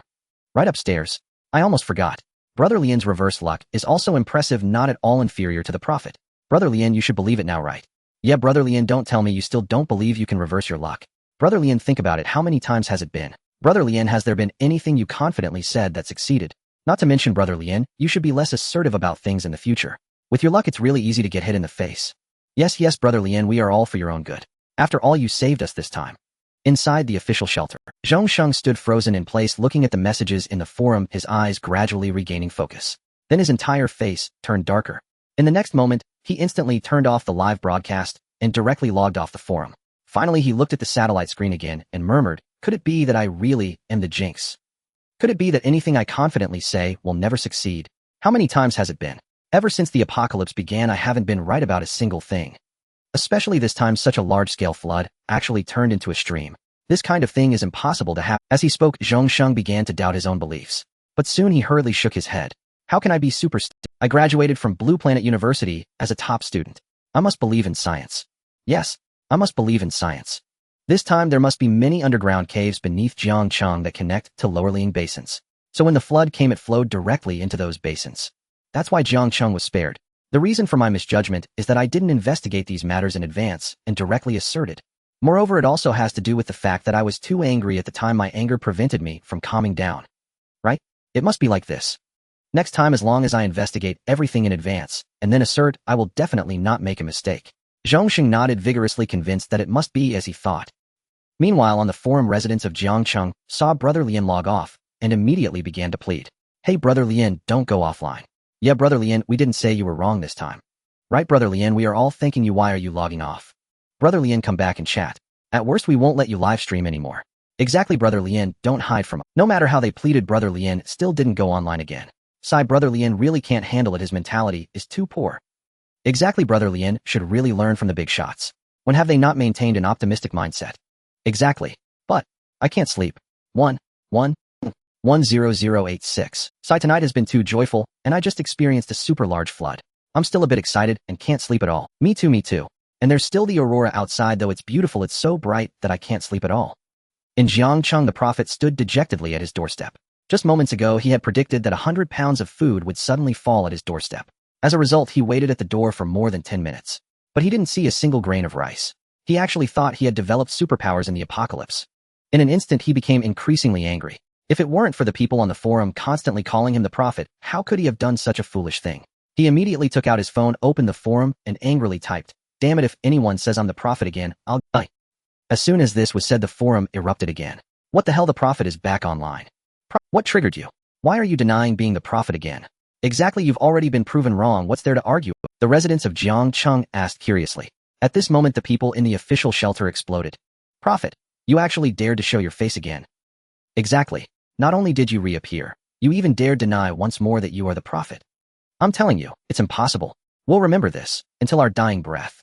Right upstairs. I almost forgot. Brother Lien's reverse luck is also impressive, not at all inferior to the prophet. Brother Lien, you should believe it now, right? Yeah, Brother Lien, don't tell me you still don't believe you can reverse your luck. Brother Lien, think about it. How many times has it been? Brother Lien, has there been anything you confidently said that succeeded? Not to mention, Brother Lien, you should be less assertive about things in the future. With your luck, it's really easy to get hit in the face. Yes, Brother Lien, we are all for your own good. After all, you saved us this time. Inside the official shelter, Zhong Sheng stood frozen in place, looking at the messages in the forum, his eyes gradually regaining focus. Then his entire face turned darker. In the next moment, he instantly turned off the live broadcast and directly logged off the forum. Finally, he looked at the satellite screen again and murmured, could it be that I really am the jinx? Could it be that anything I confidently say will never succeed? How many times has it been? Ever since the apocalypse began, I haven't been right about a single thing. Especially this time, such a large-scale flood actually turned into a stream. This kind of thing is impossible to happen. As he spoke, Zhong Sheng began to doubt his own beliefs. But soon he hurriedly shook his head. How can I be I graduated from Blue Planet University as a top student. I must believe in science. Yes, I must believe in science. This time there must be many underground caves beneath Jiangcheng that connect to lower Liang basins. So when the flood came, it flowed directly into those basins. That's why Jiangcheng was spared. The reason for my misjudgment is that I didn't investigate these matters in advance and directly asserted. Moreover, it also has to do with the fact that I was too angry at the time. My anger prevented me from calming down. Right? It must be like this. Next time, as long as I investigate everything in advance and then assert, I will definitely not make a mistake. Zhongxing nodded vigorously, convinced that it must be as he thought. Meanwhile, on the forum, residents of Jiangcheng saw Brother Lien log off and immediately began to plead. Hey, Brother Lien, don't go offline. Yeah, Brother Lien, we didn't say you were wrong this time. Right, Brother Lien, we are all thanking you. Why are you logging off? Brother Lien, come back and chat. At worst, we won't let you live stream anymore. Exactly, Brother Lien, don't hide from us. No matter how they pleaded, Brother Lien still didn't go online again. Sigh, Brother Lien really can't handle it. His mentality is too poor. Exactly, Brother Lien should really learn from the big shots. When have they not maintained an optimistic mindset? Exactly. But I can't sleep. 10086. Sigh, tonight has been too joyful, and I just experienced a super large flood. I'm still a bit excited and can't sleep at all. Me too. And there's still the aurora outside, though it's beautiful. It's so bright that I can't sleep at all. In Jiangcheng, the prophet stood dejectedly at his doorstep. Just moments ago, he had predicted that 100 pounds of food would suddenly fall at his doorstep. As a result, he waited at the door for more than 10 minutes. But he didn't see a single grain of rice. He actually thought he had developed superpowers in the apocalypse. In an instant, he became increasingly angry. If it weren't for the people on the forum constantly calling him the prophet, how could he have done such a foolish thing? He immediately took out his phone, opened the forum, and angrily typed, "Damn it, if anyone says I'm the prophet again, I'll die." As soon as this was said, the forum erupted again. What the hell, the prophet is back online. What triggered you? Why are you denying being the prophet again? Exactly, you've already been proven wrong. What's there to argue? The residents of Jiangcheng asked curiously. At this moment, the people in the official shelter exploded. Prophet, you actually dared to show your face again. Exactly. Not only did you reappear, you even dared deny once more that you are the prophet. I'm telling you, it's impossible. We'll remember this until our dying breath.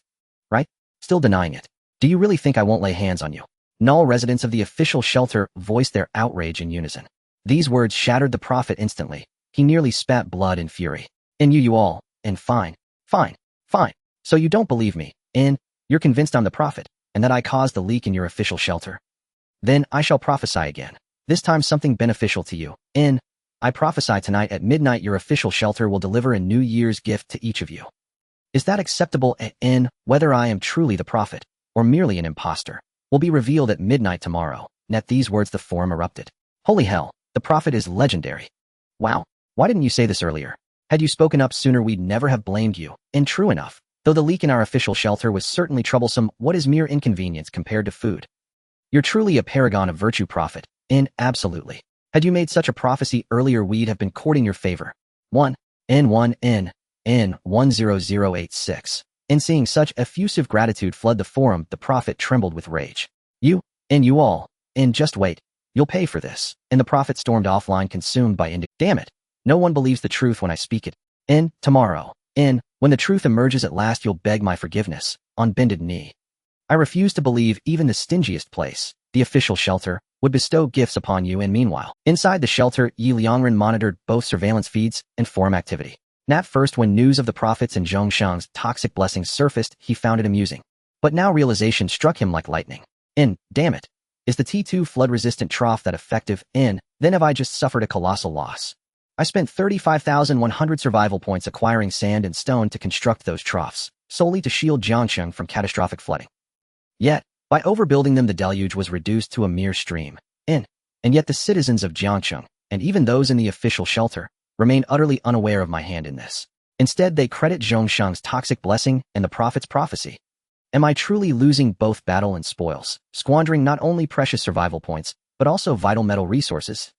Right? Still denying it. Do you really think I won't lay hands on you? All residents of the official shelter voiced their outrage in unison. These words shattered the prophet instantly. He nearly spat blood in fury. And you all, and fine. So you don't believe me, and you're convinced I'm the prophet, and that I caused the leak in your official shelter? Then I shall prophesy again. This time something beneficial to you. I prophesy tonight at midnight your official shelter will deliver a New Year's gift to each of you. Is that acceptable? Whether I am truly the prophet, or merely an impostor, will be revealed at midnight tomorrow. And at these words the forum erupted. Holy hell, the prophet is legendary. Wow, why didn't you say this earlier? Had you spoken up sooner we'd never have blamed you. And true enough, though the leak in our official shelter was certainly troublesome, what is mere inconvenience compared to food? You're truly a paragon of virtue, prophet. Absolutely. Had you made such a prophecy earlier we'd have been courting your favor. 10086. In seeing such effusive gratitude flood the forum, the prophet trembled with rage. You all, just wait. You'll pay for this. And the prophet stormed offline consumed by damn it. No one believes the truth when I speak it. Tomorrow. When the truth emerges at last you'll beg my forgiveness, on bended knee. I refuse to believe even the stingiest place, the official shelter, would bestow gifts upon you, and meanwhile, inside the shelter, Liangren monitored both surveillance feeds and forum activity. At first, when news of the prophets and Zhongxiang's toxic blessings surfaced, he found it amusing. But now realization struck him like lightning. Damn it. Is the T2 flood-resistant trough that effective? Then have I just suffered a colossal loss. I spent 35,100 survival points acquiring sand and stone to construct those troughs, solely to shield Zhongxiang from catastrophic flooding. Yet, by overbuilding them the deluge was reduced to a mere stream. And yet the citizens of Zhongxiang, and even those in the official shelter, remain utterly unaware of my hand in this. Instead, they credit Zhongxiang's toxic blessing and the prophet's prophecy. Am I truly losing both battle and spoils, squandering not only precious survival points, but also vital metal resources?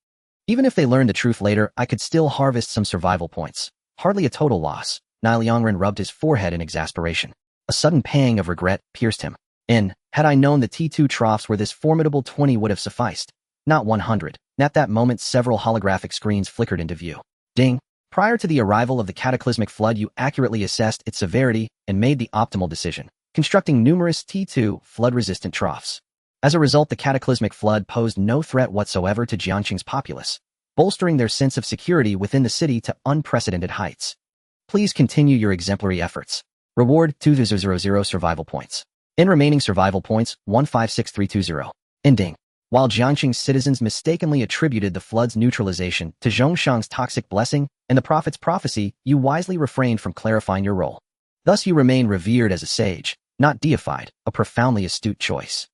Even if they learn the truth later, I could still harvest some survival points. Hardly a total loss. Liangren rubbed his forehead in exasperation. A sudden pang of regret pierced him. Had I known the T2 troughs were this formidable 20 would have sufficed. Not 100. At that moment several holographic screens flickered into view. Ding! Prior to the arrival of the cataclysmic flood you accurately assessed its severity and made the optimal decision, constructing numerous T2 flood-resistant troughs. As a result, the cataclysmic flood posed no threat whatsoever to Jiangxing's populace, bolstering their sense of security within the city to unprecedented heights. Please continue your exemplary efforts. Reward 2000 survival points. In remaining survival points, 156320. Ending. While Jiangxing's citizens mistakenly attributed the flood's neutralization to Zhongxiang's toxic blessing and the prophet's prophecy, you wisely refrained from clarifying your role. Thus you remain revered as a sage, not deified, a profoundly astute choice.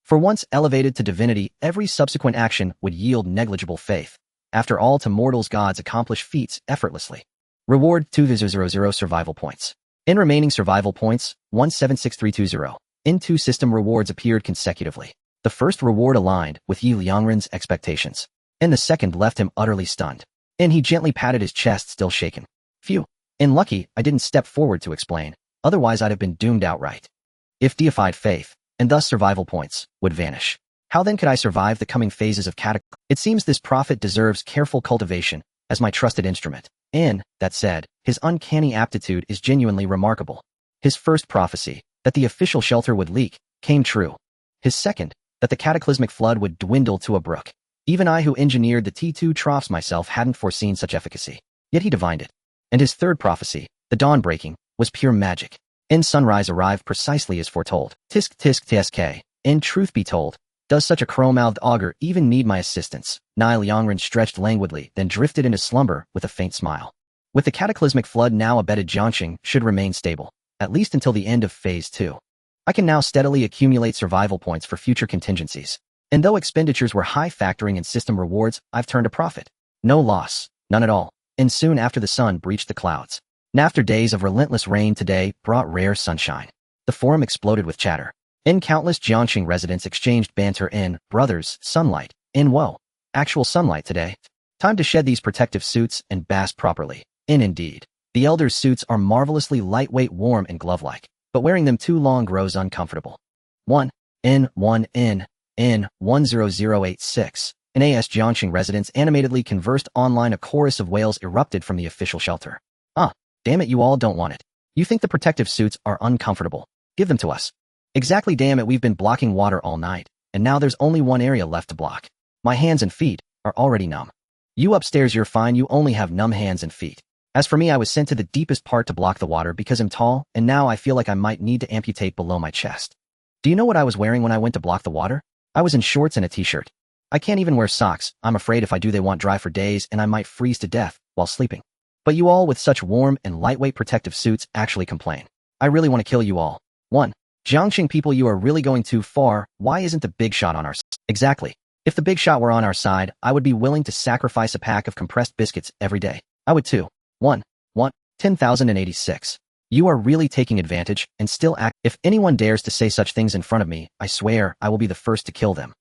For once elevated to divinity, every subsequent action would yield negligible faith. After all, to mortals gods accomplish feats effortlessly. Reward 2000 survival points. In remaining survival points, 176320. Two system rewards appeared consecutively. The first reward aligned with Liangren's expectations, and the second left him utterly stunned. And he gently patted his chest, still shaken. Phew. Lucky I didn't step forward to explain, otherwise I'd have been doomed outright. If deified faith, and thus survival points, would vanish, how then could I survive the coming phases of cataclysm? It seems this prophet deserves careful cultivation as my trusted instrument. And, that said, his uncanny aptitude is genuinely remarkable. His first prophecy, that the official shelter would leak, came true. His second, that the cataclysmic flood would dwindle to a brook. Even I who engineered the T2 troughs myself hadn't foreseen such efficacy. Yet he divined it. And his third prophecy, the dawn breaking, was pure magic. Sunrise arrived precisely as foretold. Tisk tisk tsk. Truth be told, does such a crow-mouthed augur even need my assistance? Liangren stretched languidly, then drifted into slumber with a faint smile. With the cataclysmic flood now abated, Zhongxing should remain stable, at least until the end of Phase 2. I can now steadily accumulate survival points for future contingencies. And though expenditures were high factoring in system rewards, I've turned a profit. No loss, none at all. And soon after the sun breached the clouds. And after days of relentless rain, today brought rare sunshine. The forum exploded with chatter. Countless Jiangxing residents exchanged banter. Brothers, sunlight. Whoa. Actual sunlight today. Time to shed these protective suits and bask properly. Indeed. The elders' suits are marvelously lightweight, warm, and glove-like, but wearing them too long grows uncomfortable. 10086. NAS Jiangxing residents animatedly conversed online. A chorus of wails erupted from the official shelter. Damn it, you all don't want it. You think the protective suits are uncomfortable. Give them to us. Exactly, damn it, we've been blocking water all night, and now there's only one area left to block. My hands and feet are already numb. You upstairs, you're fine, you only have numb hands and feet. As for me, I was sent to the deepest part to block the water because I'm tall, and now I feel like I might need to amputate below my chest. Do you know what I was wearing when I went to block the water? I was in shorts and a t-shirt. I can't even wear socks. I'm afraid if I do they won't dry for days and I might freeze to death while sleeping. But you all with such warm and lightweight protective suits actually complain. I really want to kill you all. 1. Jiangxing people, you are really going too far. Why isn't the big shot on our side? Exactly. If the big shot were on our side, I would be willing to sacrifice a pack of compressed biscuits every day. I would too. 1. 10,086. You are really taking advantage and still act. If anyone dares to say such things in front of me, I swear I will be the first to kill them.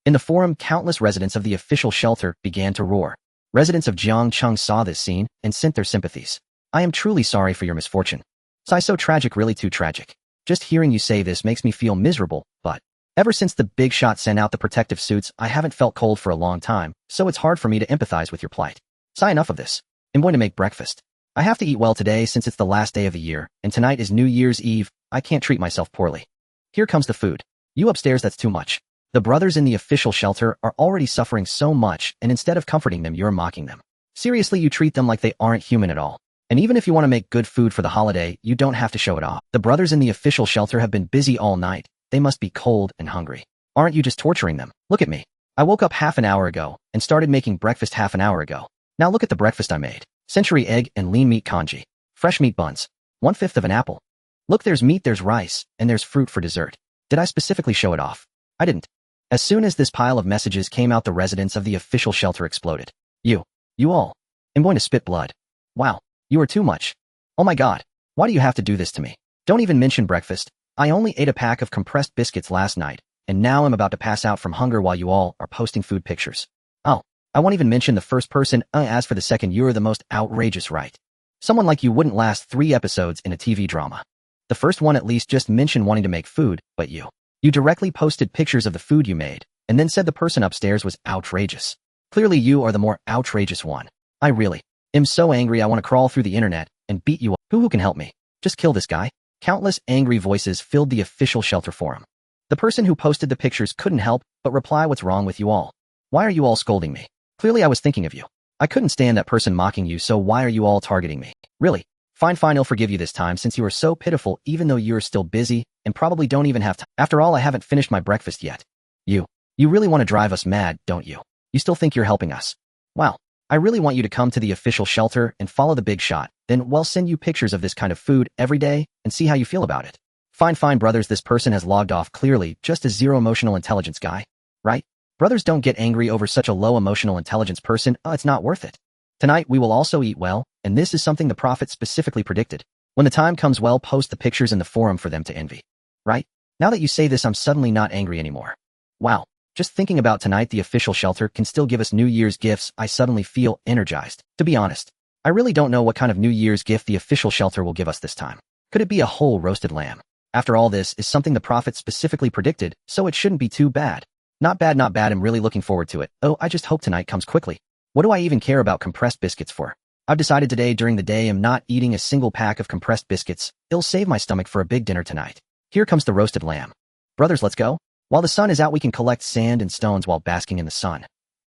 In the forum, countless residents of the official shelter began to roar. Residents of Jiangcheng saw this scene and sent their sympathies. I am truly sorry for your misfortune. So tragic, really too tragic. Just hearing you say this makes me feel miserable, but ever since the big shot sent out the protective suits, I haven't felt cold for a long time, so it's hard for me to empathize with your plight. Enough of this. I'm going to make breakfast. I have to eat well today since it's the last day of the year, and tonight is New Year's Eve. I can't treat myself poorly. Here comes the food. You upstairs, that's too much. The brothers in the official shelter are already suffering so much, and instead of comforting them, you're mocking them. Seriously, you treat them like they aren't human at all. And even if you want to make good food for the holiday, you don't have to show it off. The brothers in the official shelter have been busy all night. They must be cold and hungry. Aren't you just torturing them? Look at me. I woke up half an hour ago and started making breakfast half an hour ago. Now look at the breakfast I made. Century egg and lean meat congee. Fresh meat buns. 1/5 of an apple. Look, there's meat, there's rice, and there's fruit for dessert. Did I specifically show it off? I didn't. As soon as this pile of messages came out, the residents of the official shelter exploded. You all. I'm going to spit blood. Wow. You are too much. Oh my God. Why do you have to do this to me? Don't even mention breakfast. I only ate a pack of compressed biscuits last night, and now I'm about to pass out from hunger while you all are posting food pictures. Oh, I won't even mention the first person. As for the second, you're the most outrageous, right? Someone like you wouldn't last 3 episodes in a TV drama. The first one at least just mentioned wanting to make food, but you directly posted pictures of the food you made, and then said the person upstairs was outrageous. Clearly you are the more outrageous one. I really am so angry I want to crawl through the internet and beat you up. Who can help me? Just kill this guy. Countless angry voices filled the official shelter forum. The person who posted the pictures couldn't help but reply, what's wrong with you all? Why are you all scolding me? Clearly I was thinking of you. I couldn't stand that person mocking you, so why are you all targeting me? Really? Fine, I'll forgive you this time since you are so pitiful even though you're still busy and probably don't even have time. After all, I haven't finished my breakfast yet. You really want to drive us mad, don't you? You still think you're helping us? Wow. I really want you to come to the official shelter and follow the big shot. Then we'll send you pictures of this kind of food every day and see how you feel about it. Fine, brothers, this person has logged off, clearly just a zero emotional intelligence guy. Right? Brothers don't get angry over such a low emotional intelligence person. It's not worth it. Tonight we will also eat well, and this is something the prophet specifically predicted. When the time comes, well, post the pictures in the forum for them to envy. Right? Now that you say this, I'm suddenly not angry anymore. Wow. Just thinking about tonight, the official shelter can still give us New Year's gifts. I suddenly feel energized. To be honest, I really don't know what kind of New Year's gift the official shelter will give us this time. Could it be a whole roasted lamb? After all, this is something the prophet specifically predicted, so it shouldn't be too bad. Not bad. I'm really looking forward to it. Oh, I just hope tonight comes quickly. What do I even care about compressed biscuits for? I've decided today during the day I'm not eating a single pack of compressed biscuits. It'll save my stomach for a big dinner tonight. Here comes the roasted lamb. Brothers, let's go. While the sun is out, we can collect sand and stones while basking in the sun.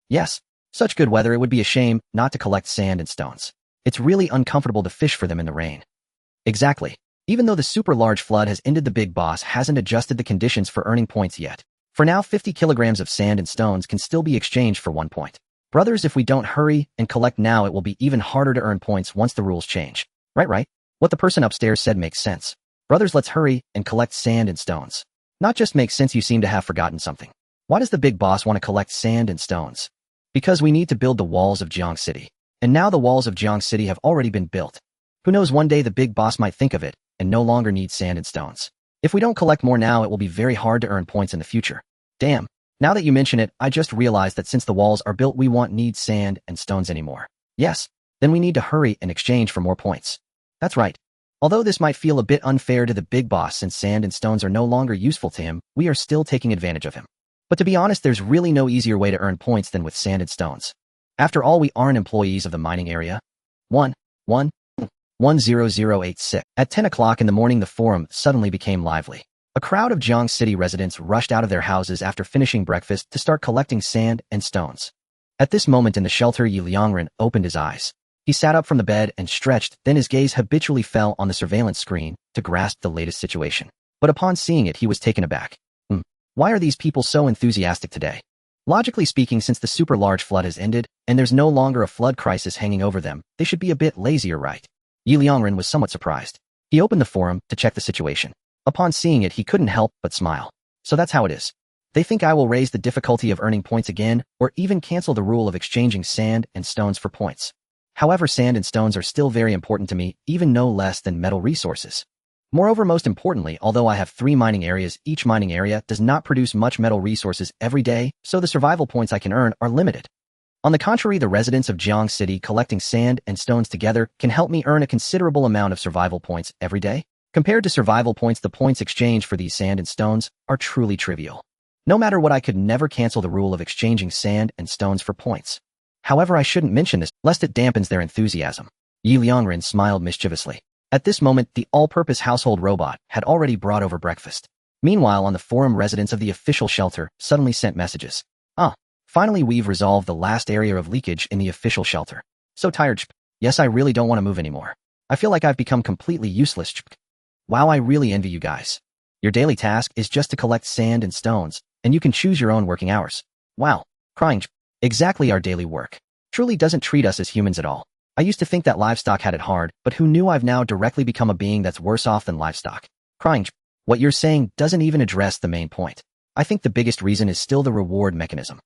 Yes, such good weather, it would be a shame not to collect sand and stones. It's really uncomfortable to fish for them in the rain. Exactly. Even though the super large flood has ended, the big boss hasn't adjusted the conditions for earning points yet. For now, 50 kilograms of sand and stones can still be exchanged for 1 point. Brothers, if we don't hurry and collect now, it will be even harder to earn points once the rules change. Right. What the person upstairs said makes sense. Brothers, let's hurry and collect sand and stones. Not just makes sense, you seem to have forgotten something. Why does the big boss want to collect sand and stones? Because we need to build the walls of Jiang City. And now the walls of Jiang City have already been built. Who knows, one day the big boss might think of it and no longer need sand and stones. If we don't collect more now, it will be very hard to earn points in the future. Damn. Now that you mention it, I just realized that since the walls are built, we won't need sand and stones anymore. Yes. Then we need to hurry and exchange for more points. That's right. Although this might feel a bit unfair to the big boss since sand and stones are no longer useful to him, we are still taking advantage of him. But to be honest, there's really no easier way to earn points than with sand and stones. After all, we aren't employees of the mining area. 10086. At 10 o'clock in the morning, the forum suddenly became lively. A crowd of Jiang City residents rushed out of their houses after finishing breakfast to start collecting sand and stones. At this moment in the shelter, Liangren opened his eyes. He sat up from the bed and stretched, then his gaze habitually fell on the surveillance screen to grasp the latest situation. But upon seeing it, he was taken aback. Why are these people so enthusiastic today? Logically speaking, since the super large flood has ended, and there's no longer a flood crisis hanging over them, they should be a bit lazier, right? Liangren was somewhat surprised. He opened the forum to check the situation. Upon seeing it, he couldn't help but smile. So that's how it is. They think I will raise the difficulty of earning points again, or even cancel the rule of exchanging sand and stones for points. However, sand and stones are still very important to me, even no less than metal resources. Moreover, most importantly, although I have 3 mining areas, each mining area does not produce much metal resources every day, so the survival points I can earn are limited. On the contrary, the residents of Jiang City collecting sand and stones together can help me earn a considerable amount of survival points every day. Compared to survival points, the points exchanged for these sand and stones are truly trivial. No matter what, I could never cancel the rule of exchanging sand and stones for points. However, I shouldn't mention this, lest it dampens their enthusiasm. Liangren smiled mischievously. At this moment, the all-purpose household robot had already brought over breakfast. Meanwhile, on the forum, residents of the official shelter suddenly sent messages. Finally, we've resolved the last area of leakage in the official shelter. So tired. Yes, I really don't want to move anymore. I feel like I've become completely useless. Wow, I really envy you guys. Your daily task is just to collect sand and stones, and you can choose your own working hours. Wow. Crying. Exactly, our daily work truly doesn't treat us as humans at all. I used to think that livestock had it hard, but who knew I've now directly become a being that's worse off than livestock. Crying. What you're saying doesn't even address the main point. I think the biggest reason is still the reward mechanism.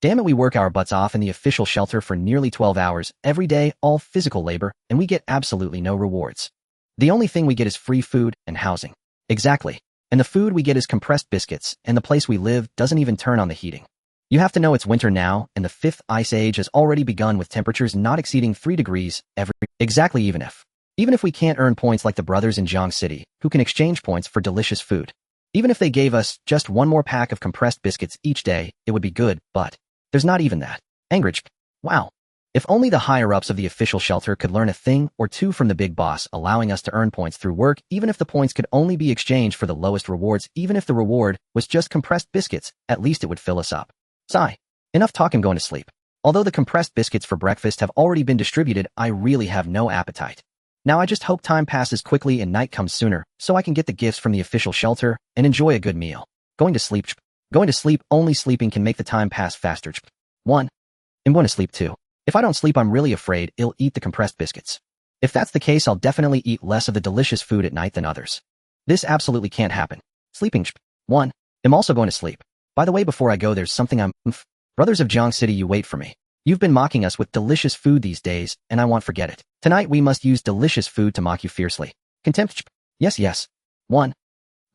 Damn it, we work our butts off in the official shelter for nearly 12 hours every day, all physical labor, and we get absolutely no rewards. The only thing we get is free food and housing. Exactly. And the food we get is compressed biscuits, and the place we live doesn't even turn on the heating. You have to know it's winter now, and the 5th ice age has already begun with temperatures not exceeding 3 degrees every. Exactly, even if we can't earn points like the brothers in Jiang City, who can exchange points for delicious food. Even if they gave us just 1 more pack of compressed biscuits each day, it would be good, but there's not even that. Angrich. Wow. If only the higher-ups of the official shelter could learn a thing or two from the big boss, allowing us to earn points through work, even if the points could only be exchanged for the lowest rewards, even if the reward was just compressed biscuits, at least it would fill us up. Sigh. Enough talk, I'm going to sleep. Although the compressed biscuits for breakfast have already been distributed, I really have no appetite. Now I just hope time passes quickly and night comes sooner, so I can get the gifts from the official shelter and enjoy a good meal. Going to sleep. Going to sleep, only sleeping can make the time pass faster. 1. I'm going to sleep too. If I don't sleep, I'm really afraid I'll eat the compressed biscuits. If that's the case, I'll definitely eat less of the delicious food at night than others. This absolutely can't happen. Sleeping. 1. I'm also going to sleep. By the way, before I go, there's something Brothers of Jiang City, you wait for me. You've been mocking us with delicious food these days, and I won't forget it. Tonight we must use delicious food to mock you fiercely. Contempt. Yes. 1.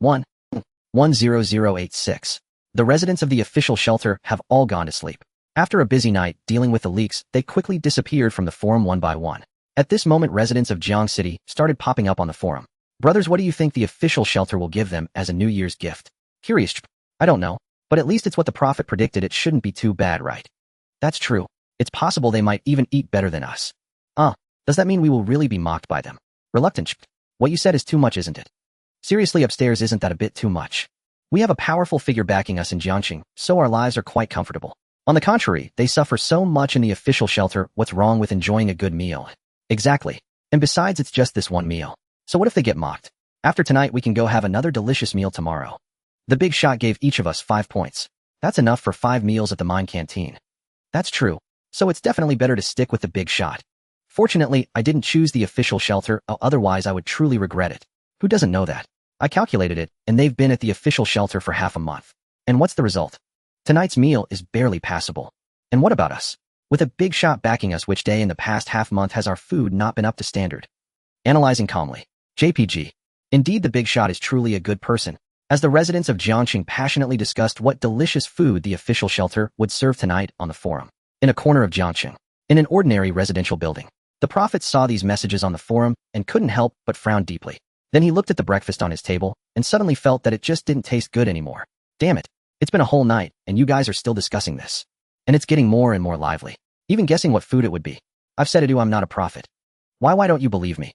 10086. The residents of the official shelter have all gone to sleep. After a busy night dealing with the leaks, they quickly disappeared from the forum one by one. At this moment, residents of Jiang City started popping up on the forum. Brothers, what do you think the official shelter will give them as a New Year's gift? Curious. I don't know, but at least it's what the prophet predicted. It shouldn't be too bad, right? That's true. It's possible they might even eat better than us. Does that mean we will really be mocked by them? Reluctant. What you said is too much, isn't it? Seriously, upstairs, isn't that a bit too much? We have a powerful figure backing us in Jiangxing, so our lives are quite comfortable. On the contrary, they suffer so much in the official shelter. What's wrong with enjoying a good meal? Exactly. And besides, it's just this one meal. So what if they get mocked? After tonight, we can go have another delicious meal tomorrow. The big shot gave each of us 5 points. That's enough for 5 meals at the mine canteen. That's true. So it's definitely better to stick with the big shot. Fortunately, I didn't choose the official shelter, otherwise I would truly regret it. Who doesn't know that? I calculated it, and they've been at the official shelter for half a month. And what's the result? Tonight's meal is barely passable. And what about us? With a big shot backing us, which day in the past half month has our food not been up to standard? Analyzing calmly. JPG. Indeed, the big shot is truly a good person. As the residents of Jiangxing passionately discussed what delicious food the official shelter would serve tonight on the forum. In a corner of Jiangxing, in an ordinary residential building, the prophet saw these messages on the forum and couldn't help but frown deeply. Then he looked at the breakfast on his table and suddenly felt that it just didn't taste good anymore. Damn it. It's been a whole night, and you guys are still discussing this. And it's getting more and more lively. Even guessing what food it would be. I've said I'm not a prophet. Why don't you believe me?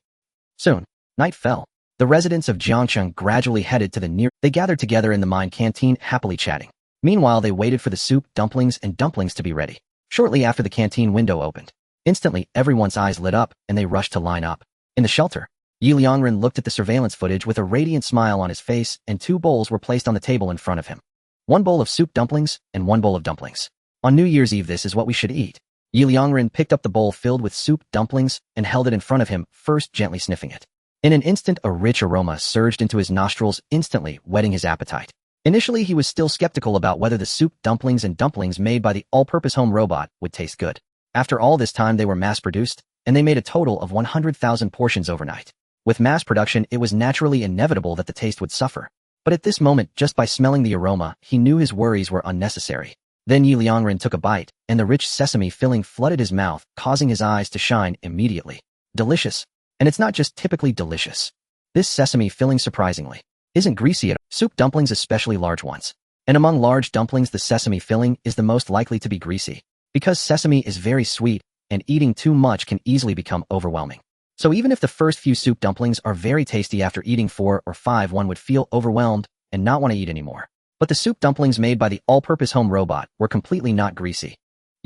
Soon, night fell. The residents of Jiangxing gradually headed to the near. They gathered together in the mine canteen, happily chatting. Meanwhile, they waited for the soup, dumplings to be ready. Shortly after the canteen window opened, instantly everyone's eyes lit up, and they rushed to line up. In the shelter, Liangren looked at the surveillance footage with a radiant smile on his face, and 2 bowls were placed on the table in front of him. 1 bowl of soup dumplings and 1 bowl of dumplings. On New Year's Eve, this is what we should eat. Liangren picked up the bowl filled with soup dumplings and held it in front of him, first gently sniffing it. In an instant, a rich aroma surged into his nostrils, instantly whetting his appetite. Initially, he was still skeptical about whether the soup dumplings and dumplings made by the all-purpose home robot would taste good. After all this time, they were mass-produced, and they made a total of 100,000 portions overnight. With mass production, it was naturally inevitable that the taste would suffer. But at this moment, just by smelling the aroma, he knew his worries were unnecessary. Then Liangren took a bite, and the rich sesame filling flooded his mouth, causing his eyes to shine immediately. Delicious. And it's not just typically delicious. This sesame filling, surprisingly, isn't greasy at all. Soup dumplings, especially large ones. And among large dumplings, the sesame filling is the most likely to be greasy, because sesame is very sweet, and eating too much can easily become overwhelming. So even if the first few soup dumplings are very tasty, after eating 4 or 5, one would feel overwhelmed and not want to eat anymore. But the soup dumplings made by the all-purpose home robot were completely not greasy.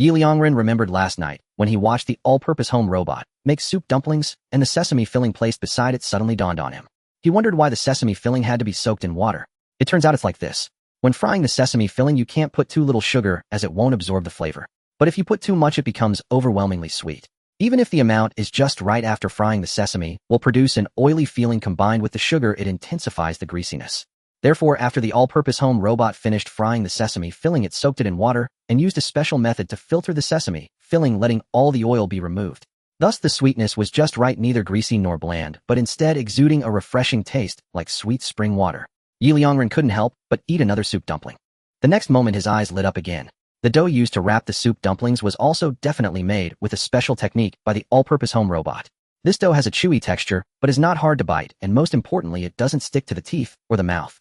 Liangren remembered last night when he watched the all-purpose home robot make soup dumplings, and the sesame filling placed beside it suddenly dawned on him. He wondered why the sesame filling had to be soaked in water. It turns out it's like this. When frying the sesame filling, you can't put too little sugar, as it won't absorb the flavor. But if you put too much, it becomes overwhelmingly sweet. Even if the amount is just right, after frying, the sesame will produce an oily feeling. Combined with the sugar, it intensifies the greasiness. Therefore, after the all-purpose home robot finished frying the sesame filling, it soaked it in water and used a special method to filter the sesame filling, letting all the oil be removed. Thus, the sweetness was just right, neither greasy nor bland, but instead exuding a refreshing taste like sweet spring water. Liangren couldn't help but eat another soup dumpling. The next moment, his eyes lit up again. The dough used to wrap the soup dumplings was also definitely made with a special technique by the all-purpose home robot. This dough has a chewy texture, but is not hard to bite, and most importantly, it doesn't stick to the teeth or the mouth.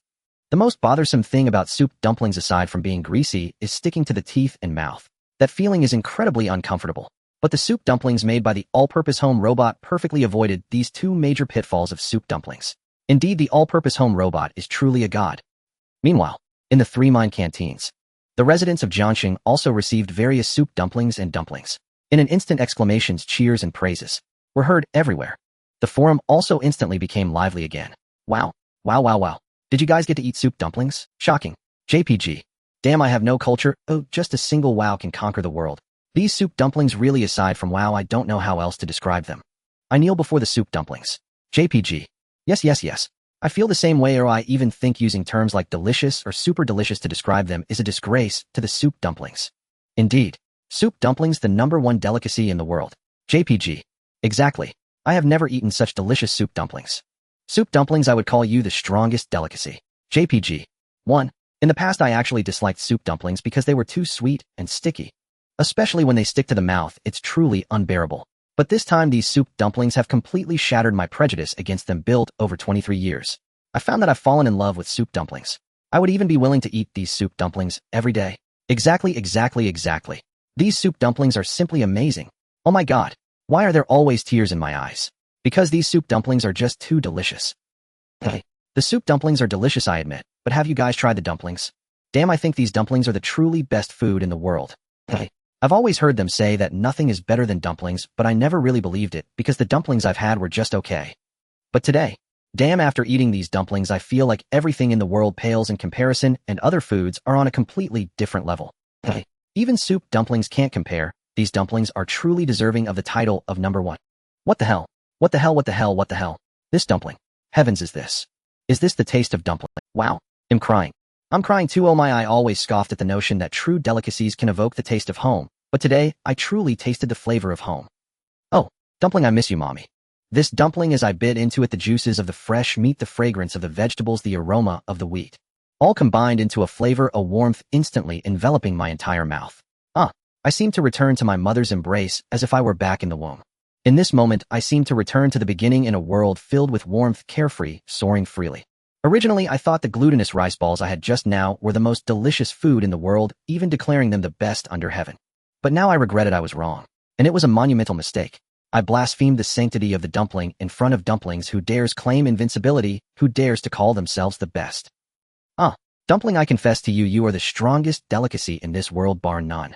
The most bothersome thing about soup dumplings, aside from being greasy, is sticking to the teeth and mouth. That feeling is incredibly uncomfortable. But the soup dumplings made by the all-purpose home robot perfectly avoided these 2 major pitfalls of soup dumplings. Indeed, the all-purpose home robot is truly a god. Meanwhile, in the 3 mine canteens, the residents of Jiangxing also received various soup dumplings and dumplings. In an instant, exclamations, cheers, and praises were heard everywhere. The forum also instantly became lively again. Wow. Wow, wow, wow. Did you guys get to eat soup dumplings? Shocking. JPG. Damn, I have no culture. Oh, just a single wow can conquer the world. These soup dumplings really, aside from wow, I don't know how else to describe them. I kneel before the soup dumplings. JPG. Yes, yes, yes. I feel the same way, or I even think using terms like delicious or super delicious to describe them is a disgrace to the soup dumplings. Indeed, soup dumplings, the #1 delicacy in the world. JPG. Exactly. I have never eaten such delicious soup dumplings. Soup dumplings, I would call you the strongest delicacy. JPG. 1. In the past, I actually disliked soup dumplings because they were too sweet and sticky. Especially when they stick to the mouth, it's truly unbearable. But this time, these soup dumplings have completely shattered my prejudice against them, built over 23 years. I found that I've fallen in love with soup dumplings. I would even be willing to eat these soup dumplings every day. Exactly. These soup dumplings are simply amazing. Oh my god. Why are there always tears in my eyes? Because these soup dumplings are just too delicious. Hey, the soup dumplings are delicious, I admit, but have you guys tried the dumplings? Damn, I think these dumplings are the truly best food in the world. Hey, I've always heard them say that nothing is better than dumplings, but I never really believed it because the dumplings I've had were just okay. But today, damn, after eating these dumplings, I feel like everything in the world pales in comparison, and other foods are on a completely different level. Hey, even soup dumplings can't compare. These dumplings are truly deserving of the title of #1. What the hell? What the hell? What the hell? What the hell? This dumpling. Heavens, is this? Is this the taste of dumpling? Wow. I'm crying. I'm crying too. Oh my, I always scoffed at the notion that true delicacies can evoke the taste of home, but today, I truly tasted the flavor of home. Oh, dumpling, I miss you, mommy. This dumpling, as I bit into it, the juices of the fresh meat, the fragrance of the vegetables, the aroma of the wheat, all combined into a flavor, a warmth instantly enveloping my entire mouth. I seemed to return to my mother's embrace as if I were back in the womb. In this moment, I seemed to return to the beginning, in a world filled with warmth, carefree, soaring freely. Originally, I thought the glutinous rice balls I had just now were the most delicious food in the world, even declaring them the best under heaven. But now I regretted I was wrong. And it was a monumental mistake. I blasphemed the sanctity of the dumpling in front of dumplings. Who dares claim invincibility? Who dares to call themselves the best? Dumpling, I confess to you, you are the strongest delicacy in this world, bar none.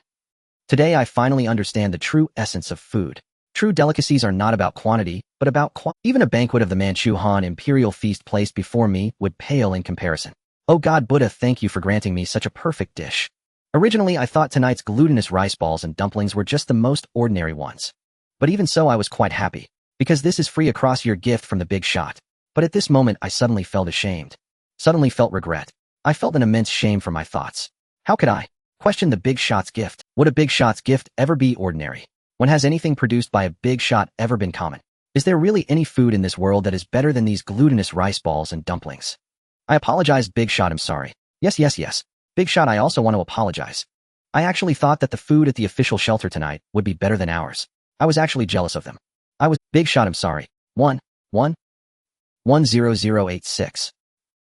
Today, I finally understand the true essence of food. True delicacies are not about quantity, but about quality. Even a banquet of the Manchu Han imperial feast placed before me would pale in comparison. Oh God, Buddha, thank you for granting me such a perfect dish. Originally, I thought tonight's glutinous rice balls and dumplings were just the most ordinary ones. But even so, I was quite happy, because this is free across your gift from the big shot. But at this moment, I suddenly felt ashamed. Suddenly felt regret. I felt an immense shame for my thoughts. How could I question the big shot's gift? Would a big shot's gift ever be ordinary? When has anything produced by a big shot ever been common? Is there really any food in this world that is better than these glutinous rice balls and dumplings? I apologize, Big Shot, I'm sorry. Yes. Big Shot, I also want to apologize. I actually thought that the food at the official shelter tonight would be better than ours. I was actually jealous of them. Big Shot, I'm sorry. 10086.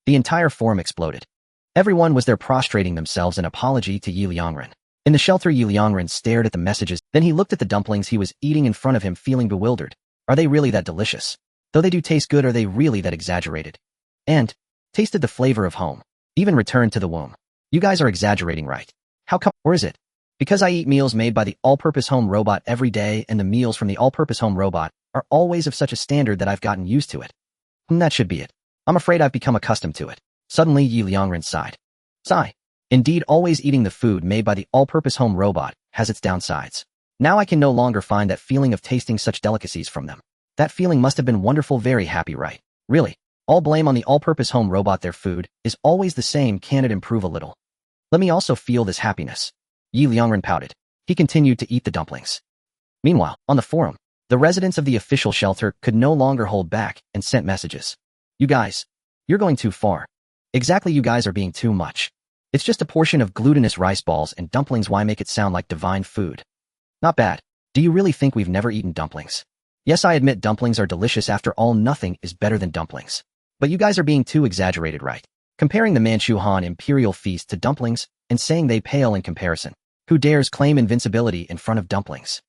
The entire forum exploded. Everyone was there prostrating themselves in apology to Liangren. In the shelter, Liangren stared at the messages, then he looked at the dumplings he was eating in front of him, feeling bewildered. Are they really that delicious? Though they do taste good, are they really that exaggerated? And tasted the flavor of home. Even returned to the womb. You guys are exaggerating, right? How come? Or is it? Because I eat meals made by the all-purpose home robot every day, and the meals from the all-purpose home robot are always of such a standard that I've gotten used to it. That should be it. I'm afraid I've become accustomed to it. Suddenly, Liangren sighed. Sigh. Indeed, always eating the food made by the all-purpose home robot has its downsides. Now I can no longer find that feeling of tasting such delicacies from them. That feeling must have been wonderful, very happy, right? Really? All blame on the all-purpose home robot. Their food is always the same. Can it improve a little? Let me also feel this happiness. Liangren pouted. He continued to eat the dumplings. Meanwhile, on the forum, the residents of the official shelter could no longer hold back and sent messages. You guys, you're going too far. Exactly, you guys are being too much. It's just a portion of glutinous rice balls and dumplings. Why make it sound like divine food? Not bad. Do you really think we've never eaten dumplings? Yes, I admit dumplings are delicious. After all, nothing is better than dumplings. But you guys are being too exaggerated, right? Comparing the Manchu Han imperial feast to dumplings and saying they pale in comparison. Who dares claim invincibility in front of dumplings?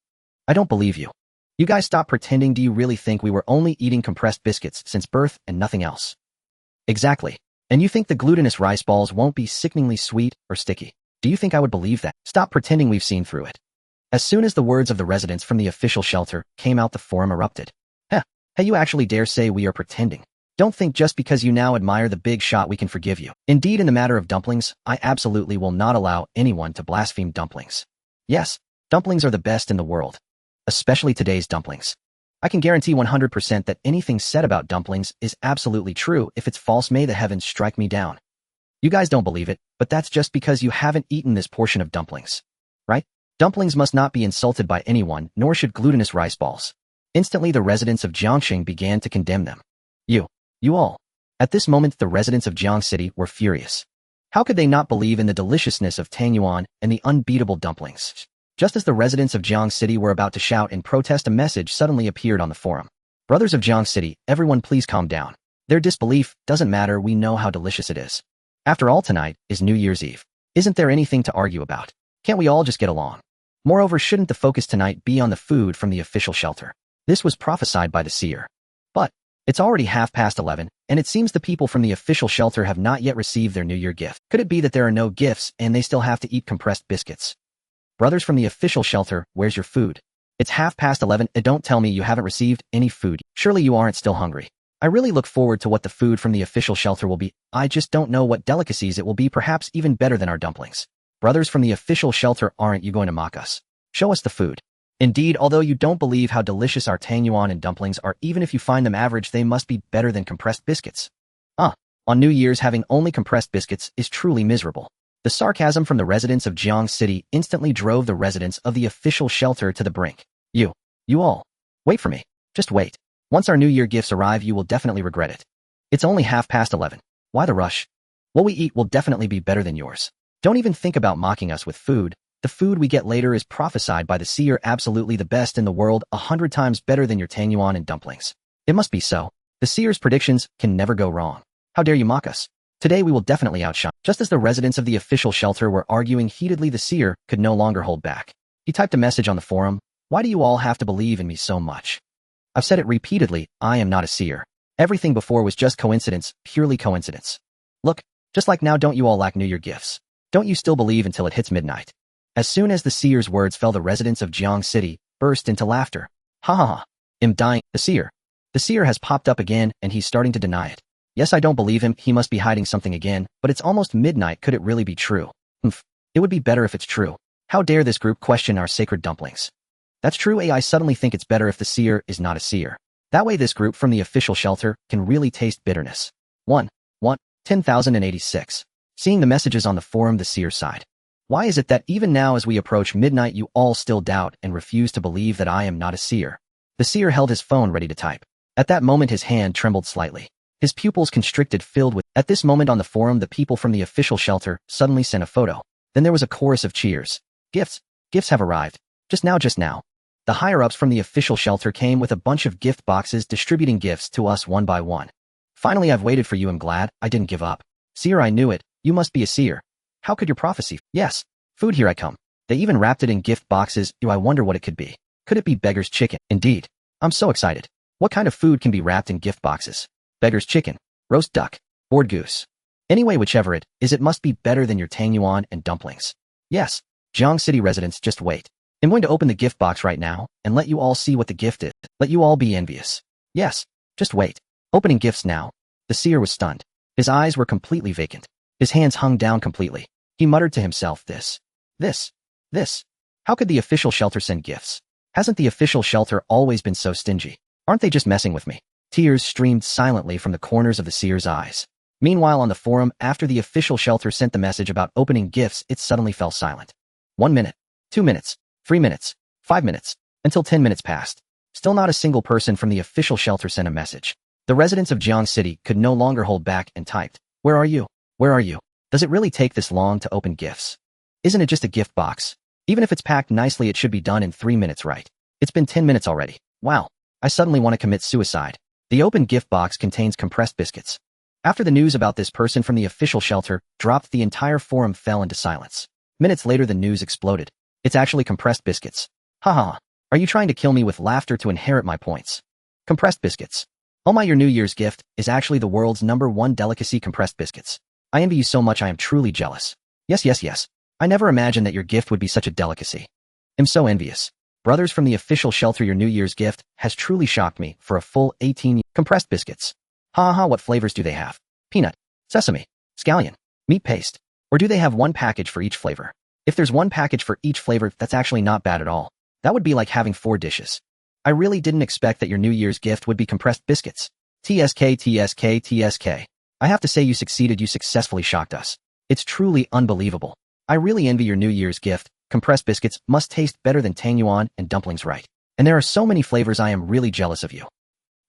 I don't believe you. You guys stop pretending. Do you really think we were only eating compressed biscuits since birth and nothing else? Exactly. And you think the glutinous rice balls won't be sickeningly sweet or sticky? Do you think I would believe that? Stop pretending. We've seen through it. As soon as the words of the residents from the official shelter came out, the forum erupted. Hey, you actually dare say we are pretending? Don't think just because you now admire the big shot we can forgive you. Indeed, in the matter of dumplings, I absolutely will not allow anyone to blaspheme dumplings. Yes, dumplings are the best in the world. Especially today's dumplings. I can guarantee 100% that anything said about dumplings is absolutely true. If it's false, may the heavens strike me down. You guys don't believe it, but that's just because you haven't eaten this portion of dumplings. Right? Dumplings must not be insulted by anyone, nor should glutinous rice balls. Instantly, the residents of Jiangxing began to condemn them. You all. At this moment, the residents of Jiang City were furious. How could they not believe in the deliciousness of Tangyuan and the unbeatable dumplings? Just as the residents of Jiang City were about to shout in protest, a message suddenly appeared on the forum. Brothers of Jiang City, everyone please calm down. Their disbelief doesn't matter. We know how delicious it is. After all, tonight is New Year's Eve. Isn't there anything to argue about? Can't we all just get along? Moreover, shouldn't the focus tonight be on the food from the official shelter? This was prophesied by the seer. But it's already 11:30, and it seems the people from the official shelter have not yet received their New Year gift. Could it be that there are no gifts and they still have to eat compressed biscuits? Brothers from the official shelter, where's your food? It's 11:30, and don't tell me you haven't received any food. Surely you aren't still hungry. I really look forward to what the food from the official shelter will be. I just don't know what delicacies it will be, perhaps even better than our dumplings. Brothers from the official shelter, aren't you going to mock us? Show us the food. Indeed, although you don't believe how delicious our tangyuan and dumplings are, even if you find them average, they must be better than compressed biscuits. On New Year's, having only compressed biscuits is truly miserable. The sarcasm from the residents of Jiang City instantly drove the residents of the official shelter to the brink. You all, wait for me. Just wait. Once our New Year gifts arrive, you will definitely regret it. It's only 11:30. Why the rush? What we eat will definitely be better than yours. Don't even think about mocking us with food. The food we get later is prophesied by the seer absolutely the best in the world, 100 times better than your tangyuan and dumplings. It must be so. The seer's predictions can never go wrong. How dare you mock us? Today we will definitely outshine. Just as the residents of the official shelter were arguing heatedly, the seer could no longer hold back. He typed a message on the forum. Why do you all have to believe in me so much? I've said it repeatedly, I am not a seer. Everything before was just coincidence, purely coincidence. Look, just like now, don't you all lack New Year gifts? Don't you still believe until it hits midnight? As soon as the seer's words fell, the residents of Jiang City burst into laughter. Ha ha ha. I'm dying. The seer has popped up again, and he's starting to deny it. Yes, I don't believe him, he must be hiding something again, but it's almost midnight, could it really be true? It would be better if it's true. How dare this group question our sacred dumplings? That's true, I suddenly think it's better if the seer is not a seer. That way this group from the official shelter can really taste bitterness. 10,086. Seeing the messages on the forum, the seer side. Why is it that even now as we approach midnight you all still doubt and refuse to believe that I am not a seer? The seer held his phone ready to type. At that moment his hand trembled slightly. His pupils constricted, filled with... At this moment on the forum the people from the official shelter suddenly sent a photo. Then there was a chorus of cheers. Gifts. Gifts have arrived. Just now. The higher-ups from the official shelter came with a bunch of gift boxes distributing gifts to us one by one. Finally, I've waited for you. I'm glad I didn't give up. Seer, I knew it. You must be a seer. How could your prophecy? Yes. Food, here I come. They even wrapped it in gift boxes. I wonder what it could be. Could it be beggar's chicken? Indeed. I'm so excited. What kind of food can be wrapped in gift boxes? Beggar's chicken, roast duck, boiled goose. Anyway, whichever it is, it must be better than your tangyuan and dumplings. Yes. Jiang City residents, just wait. I'm going to open the gift box right now and let you all see what the gift is. Let you all be envious. Yes. Just wait. Opening gifts now. The seer was stunned. His eyes were completely vacant. His hands hung down completely. He muttered to himself, this. How could the official shelter send gifts? Hasn't the official shelter always been so stingy? Aren't they just messing with me? Tears streamed silently from the corners of the seer's eyes. Meanwhile, on the forum, after the official shelter sent the message about opening gifts, it suddenly fell silent. 1 minute, 2 minutes, 3 minutes, 5 minutes, until 10 minutes passed. Still not a single person from the official shelter sent a message. The residents of Jiang City could no longer hold back and typed, "Where are you? Where are you? Does it really take this long to open gifts? Isn't it just a gift box? Even if it's packed nicely, it should be done in 3 minutes, right? It's been 10 minutes already. Wow. I suddenly want to commit suicide." The open gift box contains compressed biscuits. After the news about this person from the official shelter dropped, the entire forum fell into silence. Minutes later, the news exploded. It's actually compressed biscuits. Haha. Are you trying to kill me with laughter to inherit my points? Compressed biscuits. Oh my, your New Year's gift is actually the world's #1 delicacy, compressed biscuits. I envy you so much, I am truly jealous. Yes. I never imagined that your gift would be such a delicacy. I'm so envious. Brothers from the official shelter, your New Year's gift has truly shocked me for a full 18 compressed biscuits. Haha, what flavors do they have? Peanut, sesame, scallion, meat paste. Or do they have one package for each flavor? If there's one package for each flavor, that's actually not bad at all. That would be like having 4 dishes. I really didn't expect that your New Year's gift would be compressed biscuits. TSK. I have to say you succeeded, you successfully shocked us. It's truly unbelievable. I really envy your New Year's gift. Compressed biscuits must taste better than tangyuan and dumplings, right? And there are so many flavors, I am really jealous of you.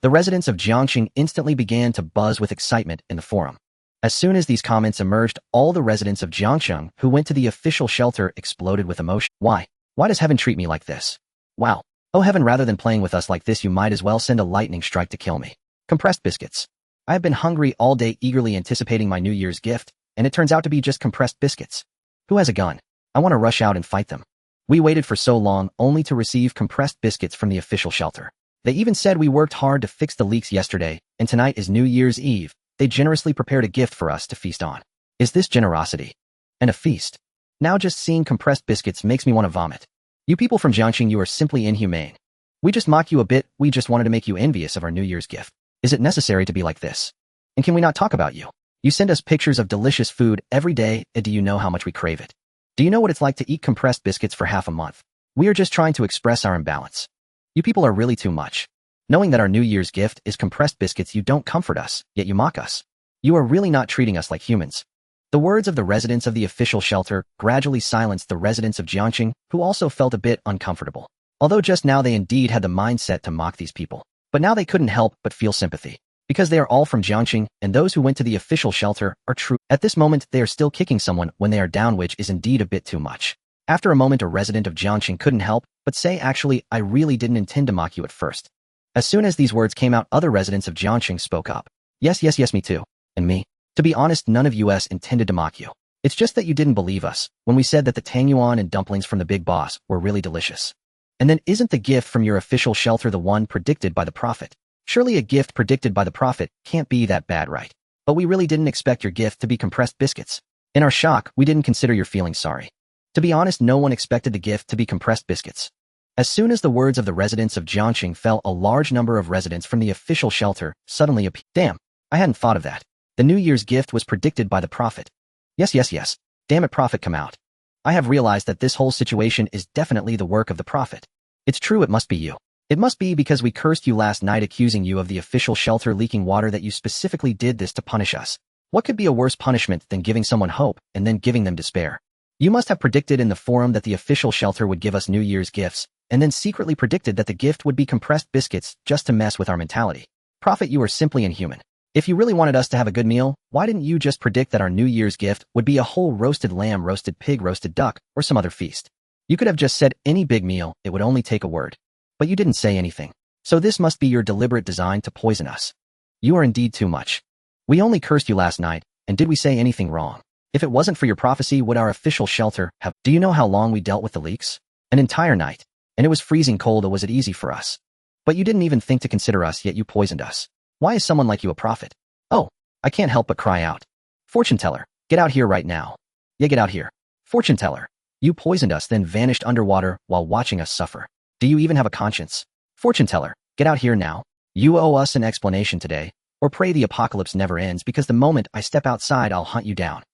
The residents of Jiangxing instantly began to buzz with excitement in the forum. As soon as these comments emerged, all the residents of Jiangxing who went to the official shelter exploded with emotion. Why? Why does heaven treat me like this? Wow. Oh heaven, rather than playing with us like this, you might as well send a lightning strike to kill me. Compressed biscuits. I have been hungry all day, eagerly anticipating my New Year's gift, and it turns out to be just compressed biscuits. Who has a gun? I want to rush out and fight them. We waited for so long only to receive compressed biscuits from the official shelter. They even said we worked hard to fix the leaks yesterday, and tonight is New Year's Eve. They generously prepared a gift for us to feast on. Is this generosity? And a feast? Now just seeing compressed biscuits makes me want to vomit. You people from Jiangxing, you are simply inhumane. We just mock you a bit, we just wanted to make you envious of our New Year's gift. Is it necessary to be like this? And can we not talk about you? You send us pictures of delicious food every day, and do you know how much we crave it? Do you know what it's like to eat compressed biscuits for half a month? We are just trying to express our imbalance. You people are really too much. Knowing that our New Year's gift is compressed biscuits, you don't comfort us, yet you mock us. You are really not treating us like humans. The words of the residents of the official shelter gradually silenced the residents of Jiangxing, who also felt a bit uncomfortable. Although just now they indeed had the mindset to mock these people. But now they couldn't help but feel sympathy. Because they are all from Jiangxing, and those who went to the official shelter are true. At this moment, they are still kicking someone when they are down, which is indeed a bit too much. After a moment, a resident of Jiangxing couldn't help but say, actually, I really didn't intend to mock you at first. As soon as these words came out, other residents of Jiangxing spoke up. Yes, me too. And me. To be honest, none of us intended to mock you. It's just that you didn't believe us when we said that the tangyuan and dumplings from the big boss were really delicious. And then isn't the gift from your official shelter the one predicted by the prophet? Surely a gift predicted by the prophet can't be that bad, right? But we really didn't expect your gift to be compressed biscuits. In our shock, we didn't consider your feeling sorry. To be honest, no one expected the gift to be compressed biscuits. As soon as the words of the residents of Jiangxing fell, a large number of residents from the official shelter suddenly appeared. Damn, I hadn't thought of that. The New Year's gift was predicted by the prophet. Yes. Damn it, prophet, come out. I have realized that this whole situation is definitely the work of the prophet. It's true, it must be you. It must be because we cursed you last night accusing you of the official shelter leaking water that you specifically did this to punish us. What could be a worse punishment than giving someone hope and then giving them despair? You must have predicted in the forum that the official shelter would give us New Year's gifts, and then secretly predicted that the gift would be compressed biscuits just to mess with our mentality. Prophet, you are simply inhuman. If you really wanted us to have a good meal, why didn't you just predict that our New Year's gift would be a whole roasted lamb, roasted pig, roasted duck, or some other feast? You could have just said any big meal, it would only take a word. But you didn't say anything. So this must be your deliberate design to poison us. You are indeed too much. We only cursed you last night, and did we say anything wrong? If it wasn't for your prophecy, would our official shelter have— Do you know how long we dealt with the leaks? An entire night. And it was freezing cold, or was it easy for us? But you didn't even think to consider us, yet you poisoned us. Why is someone like you a prophet? Oh, I can't help but cry out. Fortune teller, get out here right now. Yeah, get out here. Fortune teller, you poisoned us then vanished underwater while watching us suffer. Do you even have a conscience? Fortune teller, get out here now. You owe us an explanation today, or pray the apocalypse never ends, because the moment I step outside I'll hunt you down.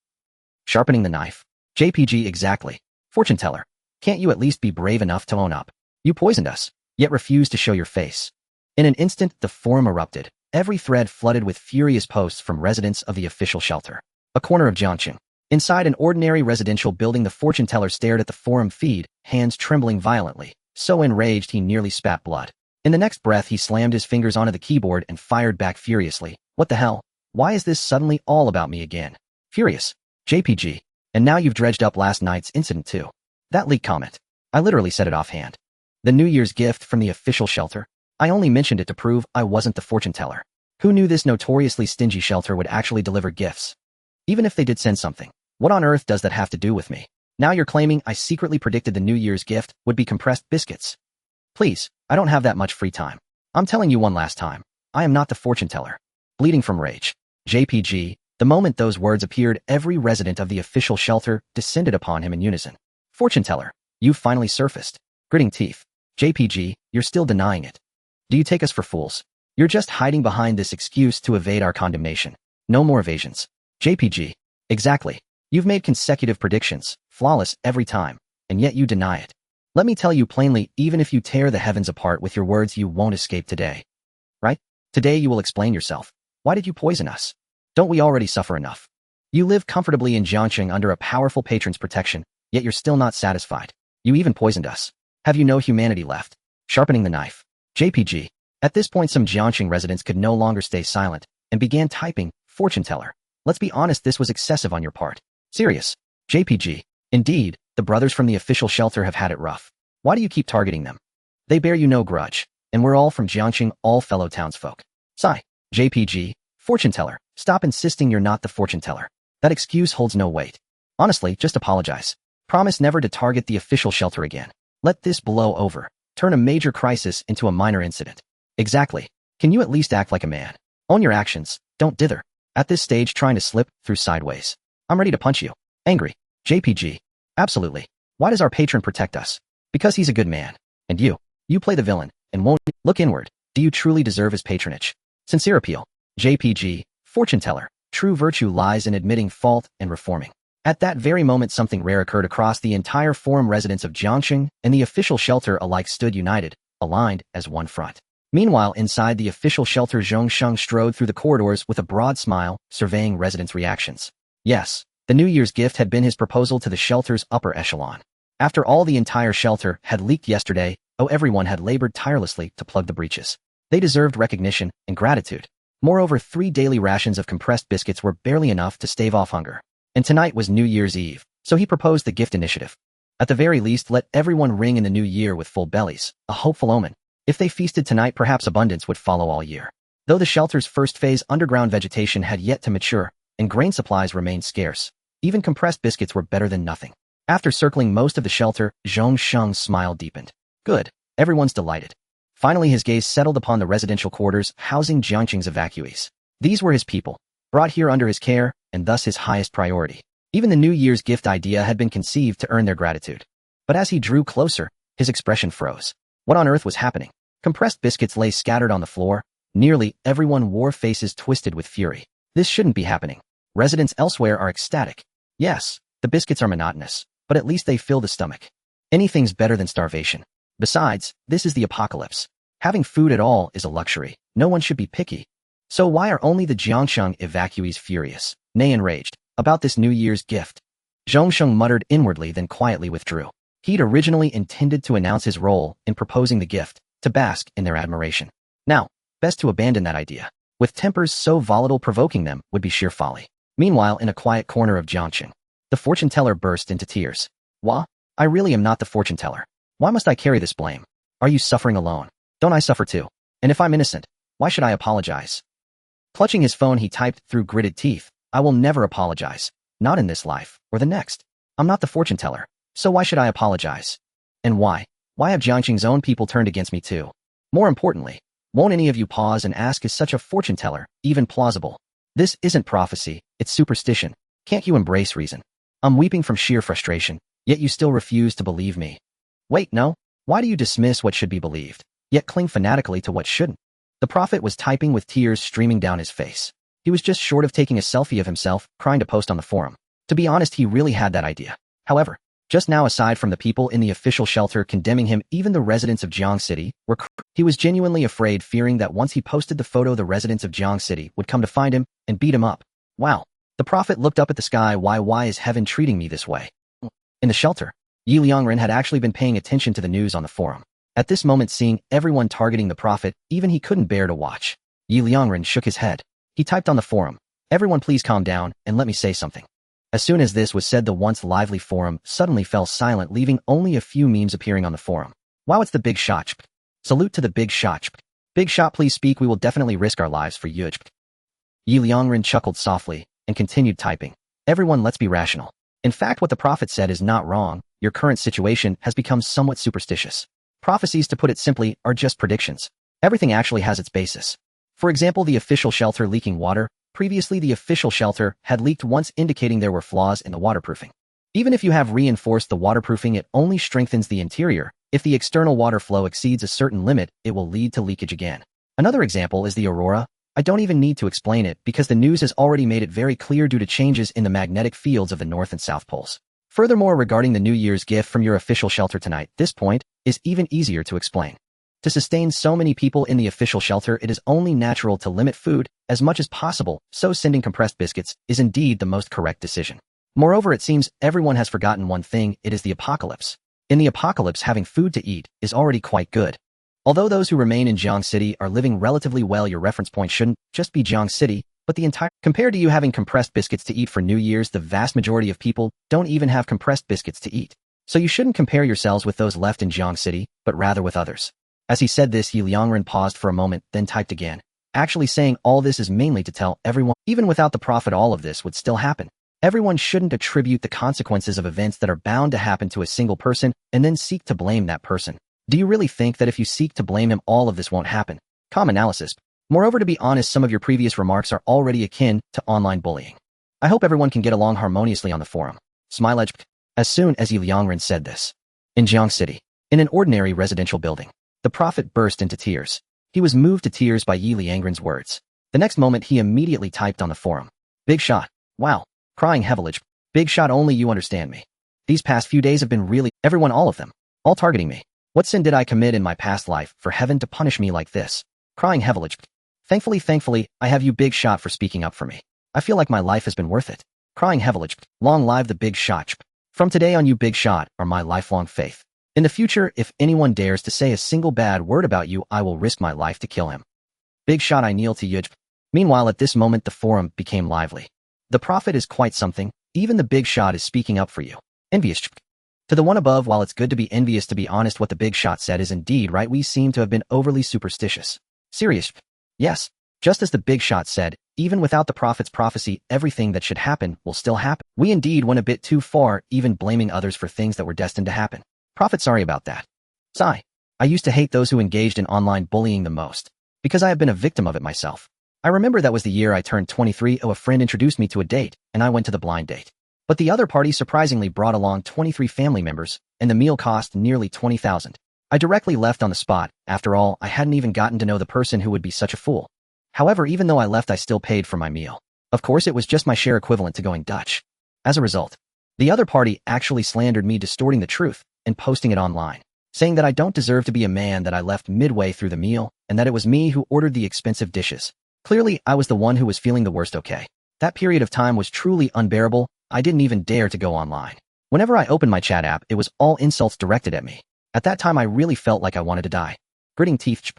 Sharpening the knife. JPG, exactly. Fortune teller, can't you at least be brave enough to own up? You poisoned us, yet refused to show your face. In an instant, the forum erupted, every thread flooded with furious posts from residents of the official shelter. A corner of Jiangqing. Inside an ordinary residential building, the fortune teller stared at the forum feed, hands trembling violently, so enraged he nearly spat blood. In the next breath, he slammed his fingers onto the keyboard and fired back furiously. What the hell? Why is this suddenly all about me again? Furious. JPG. And now you've dredged up last night's incident too. That leak comment. I literally said it offhand. The New Year's gift from the official shelter. I only mentioned it to prove I wasn't the fortune teller. Who knew this notoriously stingy shelter would actually deliver gifts? Even if they did send something, what on earth does that have to do with me? Now you're claiming I secretly predicted the New Year's gift would be compressed biscuits. Please, I don't have that much free time. I'm telling you one last time, I am not the fortune teller. Bleeding from rage. JPG. The moment those words appeared, every resident of the official shelter descended upon him in unison. Fortune teller, you've finally surfaced. Gritting teeth. JPG, you're still denying it. Do you take us for fools? You're just hiding behind this excuse to evade our condemnation. No more evasions. JPG. Exactly. You've made consecutive predictions, flawless every time, and yet you deny it. Let me tell you plainly, even if you tear the heavens apart with your words, you won't escape today. Right? Today you will explain yourself. Why did you poison us? Don't we already suffer enough? You live comfortably in Jiangqing under a powerful patron's protection, yet you're still not satisfied. You even poisoned us. Have you no humanity left? Sharpening the knife. JPG. At this point, some Jiangqing residents could no longer stay silent and began typing, fortune teller. Let's be honest, this was excessive on your part. Serious. JPG. Indeed, the brothers from the official shelter have had it rough. Why do you keep targeting them? They bear you no grudge, and we're all from Jiangqing, all fellow townsfolk. Sigh. JPG. Fortune teller, stop insisting you're not the fortune teller. That excuse holds no weight. Honestly, just apologize. Promise never to target the official shelter again. Let this blow over. Turn a major crisis into a minor incident. Exactly. Can you at least act like a man? Own your actions. Don't dither. At this stage, trying to slip through sideways. I'm ready to punch you. Angry. JPG. Absolutely. Why does our patron protect us? Because he's a good man. And you play the villain, and won't look inward. Do you truly deserve his patronage? Sincere appeal. JPG. Fortune teller. True virtue lies in admitting fault and reforming. At that very moment, something rare occurred across the entire forum. Residents of Jiangqing and the official shelter alike stood united, aligned as one front. Meanwhile, inside the official shelter, Zhong Sheng strode through the corridors with a broad smile, surveying residents' reactions. Yes, the New Year's gift had been his proposal to the shelter's upper echelon. After all, the entire shelter had leaked yesterday, everyone had labored tirelessly to plug the breaches. They deserved recognition and gratitude. Moreover, 3 daily rations of compressed biscuits were barely enough to stave off hunger. And tonight was New Year's Eve, so he proposed the gift initiative. At the very least, let everyone ring in the new year with full bellies, a hopeful omen. If they feasted tonight, perhaps abundance would follow all year. Though the shelter's first phase underground vegetation had yet to mature, and grain supplies remained scarce, even compressed biscuits were better than nothing. After circling most of the shelter, Zhong Sheng's smile deepened. Good. Everyone's delighted. Finally, his gaze settled upon the residential quarters housing Jiangqing's evacuees. These were his people, brought here under his care, and thus his highest priority. Even the New Year's gift idea had been conceived to earn their gratitude. But as he drew closer, his expression froze. What on earth was happening? Compressed biscuits lay scattered on the floor, Nearly everyone wore faces twisted with fury. This shouldn't be happening. Residents elsewhere are ecstatic. Yes, the biscuits are monotonous, but at least they fill the stomach. Anything's better than starvation. Besides, this is the apocalypse. Having food at all is a luxury. No one should be picky. So why are only the Jiangsheng evacuees furious, nay enraged, about this New Year's gift? Zhongsheng muttered inwardly, then quietly withdrew. He'd originally intended to announce his role in proposing the gift, to bask in their admiration. Now, best to abandon that idea. With tempers so volatile, provoking them would be sheer folly. Meanwhile, in a quiet corner of Jiangsheng, the fortune teller burst into tears. Wah? I really am not the fortune teller. Why must I carry this blame? Are you suffering alone? Don't I suffer too? And if I'm innocent, why should I apologize? Clutching his phone, he typed through gritted teeth, I will never apologize. Not in this life, or the next. I'm not the fortune teller, so why should I apologize? And why? Why have Jiangsheng's own people turned against me too? More importantly, won't any of you pause and ask, is such a fortune teller even plausible? This isn't prophecy, it's superstition. Can't you embrace reason? I'm weeping from sheer frustration, yet you still refuse to believe me. Wait, no? Why do you dismiss what should be believed, yet cling fanatically to what shouldn't? The prophet was typing with tears streaming down his face. He was just short of taking a selfie of himself, crying to post on the forum. To be honest, he really had that idea. However, just now, aside from the people in the official shelter condemning him, even the residents of Jiang City were he was genuinely afraid, fearing that once he posted the photo, the residents of Jiang City would come to find him and beat him up. Wow. The prophet looked up at the sky. Why is heaven treating me this way? In the shelter, Liangren had actually been paying attention to the news on the forum. At this moment, seeing everyone targeting the prophet, even he couldn't bear to watch. Liangren shook his head. He typed on the forum, everyone please calm down and let me say something. As soon as this was said, the once lively forum suddenly fell silent, leaving only a few memes appearing on the forum. Wow, it's the big shot. Salute to the big shot. Big shot, please speak, we will definitely risk our lives for you. Liangren chuckled softly and continued typing. Everyone, let's be rational. In fact, what the prophet said is not wrong. Your current situation has become somewhat superstitious. Prophecies, to put it simply, are just predictions. Everything actually has its basis. For example, the official shelter leaking water. Previously, the official shelter had leaked once, indicating there were flaws in the waterproofing. Even if you have reinforced the waterproofing, it only strengthens the interior. If the external water flow exceeds a certain limit, it will lead to leakage again. Another example is the aurora. I don't even need to explain it because the news has already made it very clear due to changes in the magnetic fields of the North and South poles. Furthermore, regarding the New Year's gift from your official shelter tonight, this point is even easier to explain. To sustain so many people in the official shelter, it is only natural to limit food as much as possible, so sending compressed biscuits is indeed the most correct decision. Moreover, it seems everyone has forgotten one thing, it is the apocalypse. In the apocalypse, having food to eat is already quite good. Although those who remain in Jiang City are living relatively well, your reference point shouldn't just be Jiang City, but the entire. Compared to you having compressed biscuits to eat for New Year's, the vast majority of people don't even have compressed biscuits to eat. So you shouldn't compare yourselves with those left in Jiang City, but rather with others. As he said this, Liangren paused for a moment, then typed again. Actually saying all this is mainly to tell everyone, even without the prophet, all of this would still happen. Everyone shouldn't attribute the consequences of events that are bound to happen to a single person and then seek to blame that person. Do you really think that if you seek to blame him, all of this won't happen? Calm analysis. Moreover, to be honest, some of your previous remarks are already akin to online bullying. I hope everyone can get along harmoniously on the forum. Smile edge. As soon as Liangren said this, in Jiang City, in an ordinary residential building, the prophet burst into tears. He was moved to tears by Liangren's words. The next moment, he immediately typed on the forum. Big shot. Wow. Crying heavily. Big shot, only you understand me. These past few days have been really, everyone, all of them, all targeting me. What sin did I commit in my past life for heaven to punish me like this? Crying heavily. Thankfully, I have you, Big Shot, for speaking up for me. I feel like my life has been worth it. Crying heavily. Long live the Big Shot. From today on, you, Big Shot, are my lifelong faith. In the future, if anyone dares to say a single bad word about you, I will risk my life to kill him. Big Shot, I kneel to you. Meanwhile, at this moment, the forum became lively. The prophet is quite something. Even the Big Shot is speaking up for you. Envious. To the one above, while it's good to be envious, to be honest, what the Big Shot said is indeed right. We seem to have been overly superstitious. Serious. Yes. Just as the Big Shot said, even without the prophet's prophecy, everything that should happen will still happen. We indeed went a bit too far, even blaming others for things that were destined to happen. Prophet, sorry about that. Sigh. I used to hate those who engaged in online bullying the most, because I have been a victim of it myself. I remember that was the year I turned 23. A friend introduced me to a date, and I went to the blind date. But the other party surprisingly brought along 23 family members, and the meal cost nearly 20,000. I directly left on the spot. After all, I hadn't even gotten to know the person who would be such a fool. However, even though I left, I still paid for my meal. Of course, it was just my share equivalent to going Dutch. As a result, the other party actually slandered me, distorting the truth and posting it online, saying that I don't deserve to be a man, that I left midway through the meal, and that it was me who ordered the expensive dishes. Clearly, I was the one who was feeling the worst. Okay. That period of time was truly unbearable. I didn't even dare to go online. Whenever I opened my chat app, it was all insults directed at me. At that time, I really felt like I wanted to die. Gritting teeth.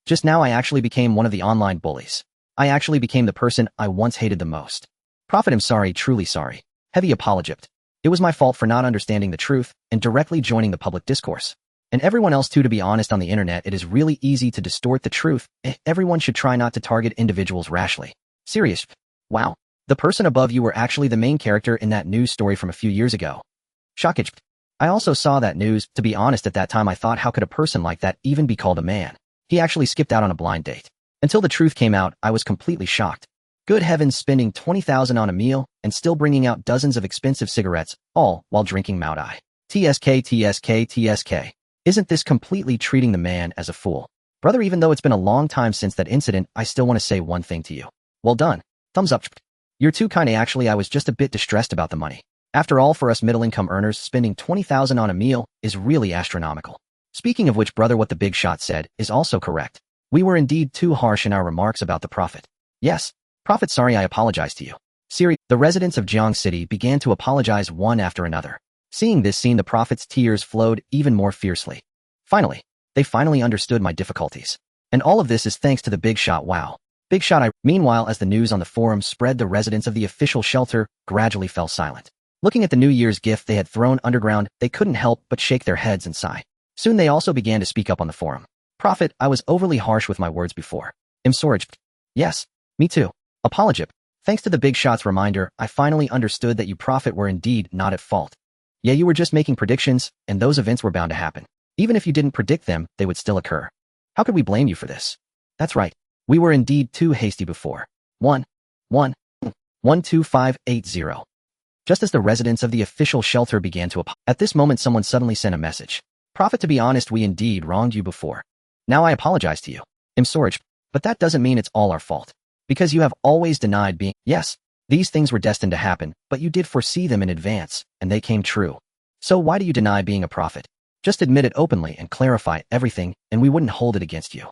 Just now, I actually became one of the online bullies. I actually became the person I once hated the most. Prophet, I'm sorry, truly sorry. Heavy apologist. It was my fault for not understanding the truth and directly joining the public discourse. And everyone else too, to be honest, on the internet, it is really easy to distort the truth. Everyone should try not to target individuals rashly. Serious. Wow. The person above you were actually the main character in that news story from a few years ago. Shockage. I also saw that news. To be honest, at that time I thought, how could a person like that even be called a man? He actually skipped out on a blind date. Until the truth came out, I was completely shocked. Good heavens, spending 20,000 on a meal and still bringing out dozens of expensive cigarettes, all while drinking Mao Dai. TSK. Isn't this completely treating the man as a fool? Brother, even though it's been a long time since that incident, I still want to say one thing to you. Well done. Thumbs up. You're too kind. Actually, I was just a bit distressed about the money. After all, for us middle-income earners, spending 20,000 on a meal is really astronomical. Speaking of which, brother, what the big shot said is also correct. We were indeed too harsh in our remarks about the prophet. Yes, prophet, sorry, I apologize to you. Siri, the residents of Jiang City began to apologize one after another. Seeing this scene, the prophet's tears flowed even more fiercely. Finally, they finally understood my difficulties. And all of this is thanks to the big shot. Wow. Big shot. Meanwhile, as the news on the forum spread, the residents of the official shelter gradually fell silent. Looking at the New Year's gift they had thrown underground, they couldn't help but shake their heads and sigh. Soon they also began to speak up on the forum. Prophet, I was overly harsh with my words before. I'm sorry. Yes, me too. Apologist. Thanks to the big shot's reminder, I finally understood that you, prophet, were indeed not at fault. Yeah, you were just making predictions, and those events were bound to happen. Even if you didn't predict them, they would still occur. How could we blame you for this? That's right. We were indeed too hasty before. 12580. Just as the residents of the official shelter began to apologize, at this moment someone suddenly sent a message. Prophet, to be honest, we indeed wronged you before. Now I apologize to you. I'm sorry, but that doesn't mean it's all our fault. Because you have always denied being— Yes, these things were destined to happen, but you did foresee them in advance, and they came true. So why do you deny being a prophet? Just admit it openly and clarify everything, and we wouldn't hold it against you.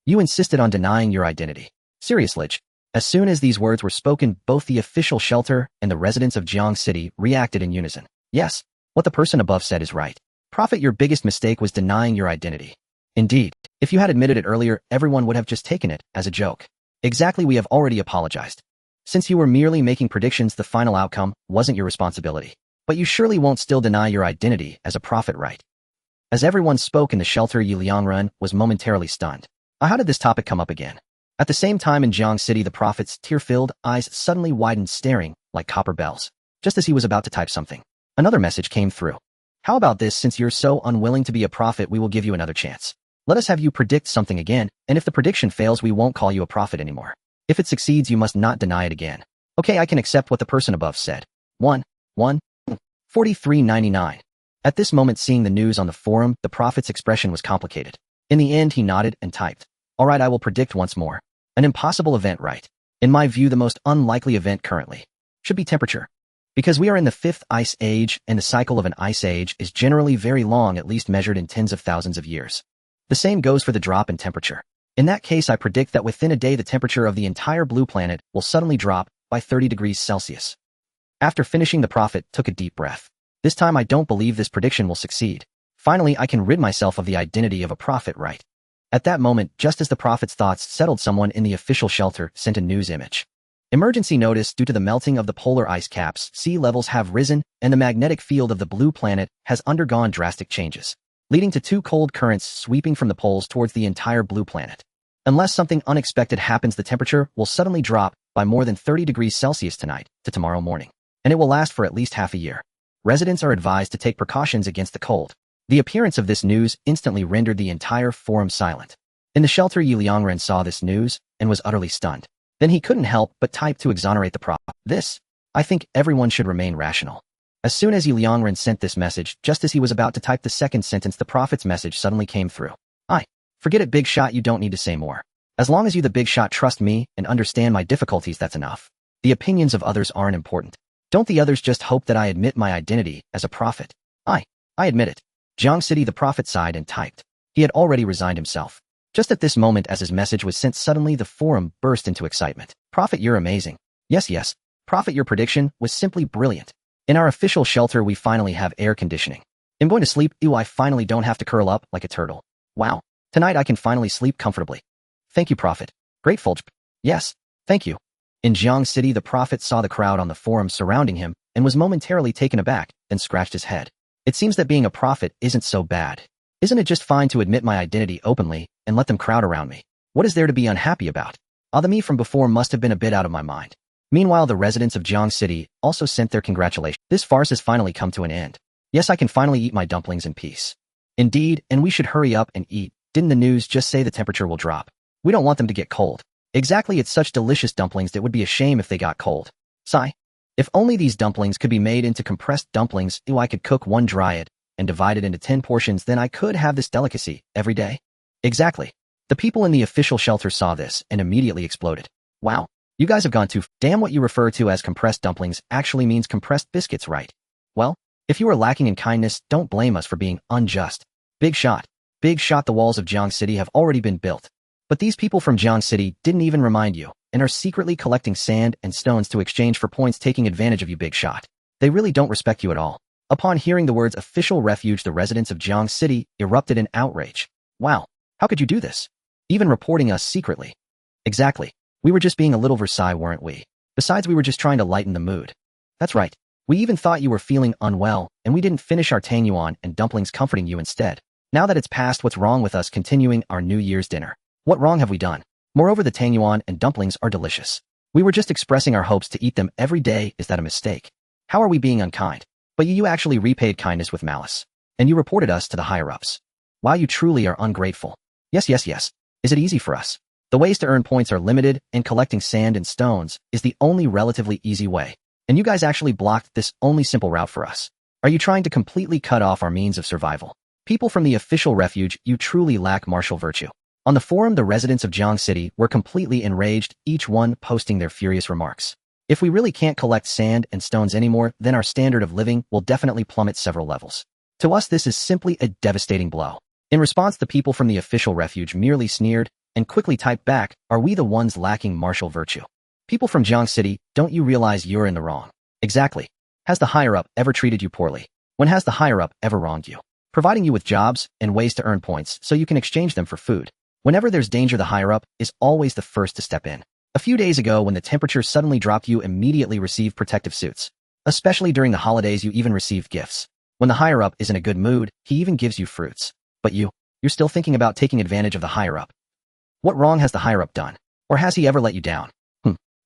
You insisted on denying your identity. Seriously. As soon as these words were spoken, both the official shelter and the residents of Jiang City reacted in unison. Yes, what the person above said is right. Prophet, your biggest mistake was denying your identity. Indeed, if you had admitted it earlier, everyone would have just taken it as a joke. Exactly, we have already apologized. Since you were merely making predictions, the final outcome wasn't your responsibility. But you surely won't still deny your identity as a prophet, right? As everyone spoke in the shelter, Liangren was momentarily stunned. How did this topic come up again? At the same time in Jiang City, the prophet's tear-filled eyes suddenly widened, staring like copper bells. Just as he was about to type something, another message came through. How about this? Since you're so unwilling to be a prophet, we will give you another chance. Let us have you predict something again, and if the prediction fails, we won't call you a prophet anymore. If it succeeds, you must not deny it again. Okay, I can accept what the person above said. 43.99. At this moment, seeing the news on the forum, the prophet's expression was complicated. In the end, he nodded and typed. All right, I will predict once more. An impossible event, right? In my view, the most unlikely event currently should be temperature. Because we are in the 5th ice age, and the cycle of an ice age is generally very long, at least measured in tens of thousands of years. The same goes for the drop in temperature. In that case, I predict that within a day, the temperature of the entire blue planet will suddenly drop by 30 degrees Celsius. After finishing, the prophet took a deep breath. This time, I don't believe this prediction will succeed. Finally, I can rid myself of the identity of a prophet, right? At that moment, just as the prophet's thoughts settled, someone in the official shelter sent a news image. Emergency notice: due to the melting of the polar ice caps, sea levels have risen, and the magnetic field of the blue planet has undergone drastic changes, leading to 2 cold currents sweeping from the poles towards the entire blue planet. Unless something unexpected happens, the temperature will suddenly drop by more than 30 degrees Celsius tonight to tomorrow morning, and it will last for at least half a year. Residents are advised to take precautions against the cold. The appearance of this news instantly rendered the entire forum silent. In the shelter, Liangren saw this news and was utterly stunned. Then he couldn't help but type to exonerate the prophet. I think everyone should remain rational. As soon as Liangren sent this message, just as he was about to type the second sentence, the prophet's message suddenly came through. Forget it, big shot, you don't need to say more. As long as you, the big shot, trust me and understand my difficulties, that's enough. The opinions of others aren't important. Don't the others just hope that I admit my identity as a prophet? I admit it. Jiang City, the prophet, sighed and typed. He had already resigned himself. Just at this moment, as his message was sent, suddenly the forum burst into excitement. Prophet, you're amazing. Yes. Prophet, your prediction was simply brilliant. In our official shelter, we finally have air conditioning. I'm going to sleep. Ew, I finally don't have to curl up like a turtle. Wow. Tonight I can finally sleep comfortably. Thank you, Prophet. Grateful. Yes, thank you. In Jiang City, the prophet saw the crowd on the forum surrounding him and was momentarily taken aback, then scratched his head. It seems that being a prophet isn't so bad. Isn't it just fine to admit my identity openly and let them crowd around me? What is there to be unhappy about? The me from before must have been a bit out of my mind. Meanwhile, the residents of Jiang City also sent their congratulations. This farce has finally come to an end. Yes, I can finally eat my dumplings in peace. Indeed, and we should hurry up and eat. Didn't the news just say the temperature will drop? We don't want them to get cold. Exactly, it's such delicious dumplings that would be a shame if they got cold. Sigh. If only these dumplings could be made into compressed dumplings. I could cook one, dry it, and divide it into 10 portions, then I could have this delicacy every day. Exactly. The people in the official shelter saw this and immediately exploded. Wow, you guys have gone too damn. What you refer to as compressed dumplings actually means compressed biscuits, right? Well, if you are lacking in kindness, don't blame us for being unjust. Big shot. Big shot, the walls of Jiang City have already been built. But these people from Jiang City didn't even remind you and are secretly collecting sand and stones to exchange for points, taking advantage of you, big shot. They really don't respect you at all. Upon hearing the words official refuge, the residents of Jiang City erupted in outrage. Wow, how could you do this? Even reporting us secretly. Exactly. We were just being a little Versailles, weren't we? Besides, we were just trying to lighten the mood. That's right. We even thought you were feeling unwell, and we didn't finish our tangyuan and dumplings comforting you instead. Now that it's past, what's wrong with us continuing our New Year's dinner? What wrong have we done? Moreover, the tangyuan and dumplings are delicious. We were just expressing our hopes to eat them every day. Is that a mistake? How are we being unkind? But you actually repaid kindness with malice. And you reported us to the higher-ups. Wow, you truly are ungrateful. Yes. Is it easy for us? The ways to earn points are limited, and collecting sand and stones is the only relatively easy way. And you guys actually blocked this only simple route for us. Are you trying to completely cut off our means of survival? People from the official refuge, you truly lack martial virtue. On the forum, the residents of Jiang City were completely enraged, each one posting their furious remarks. If we really can't collect sand and stones anymore, then our standard of living will definitely plummet several levels. To us, this is simply a devastating blow. In response, the people from the official refuge merely sneered and quickly typed back, are we the ones lacking martial virtue? People from Jiang City, don't you realize you're in the wrong? Exactly. Has the higher-up ever treated you poorly? When has the higher-up ever wronged you? Providing you with jobs and ways to earn points so you can exchange them for food. Whenever there's danger, the higher-up is always the first to step in. A few days ago, when the temperature suddenly dropped, you immediately received protective suits. Especially during the holidays, you even received gifts. When the higher-up is in a good mood, he even gives you fruits. But you're still thinking about taking advantage of the higher-up. What wrong has the higher-up done? Or has he ever let you down?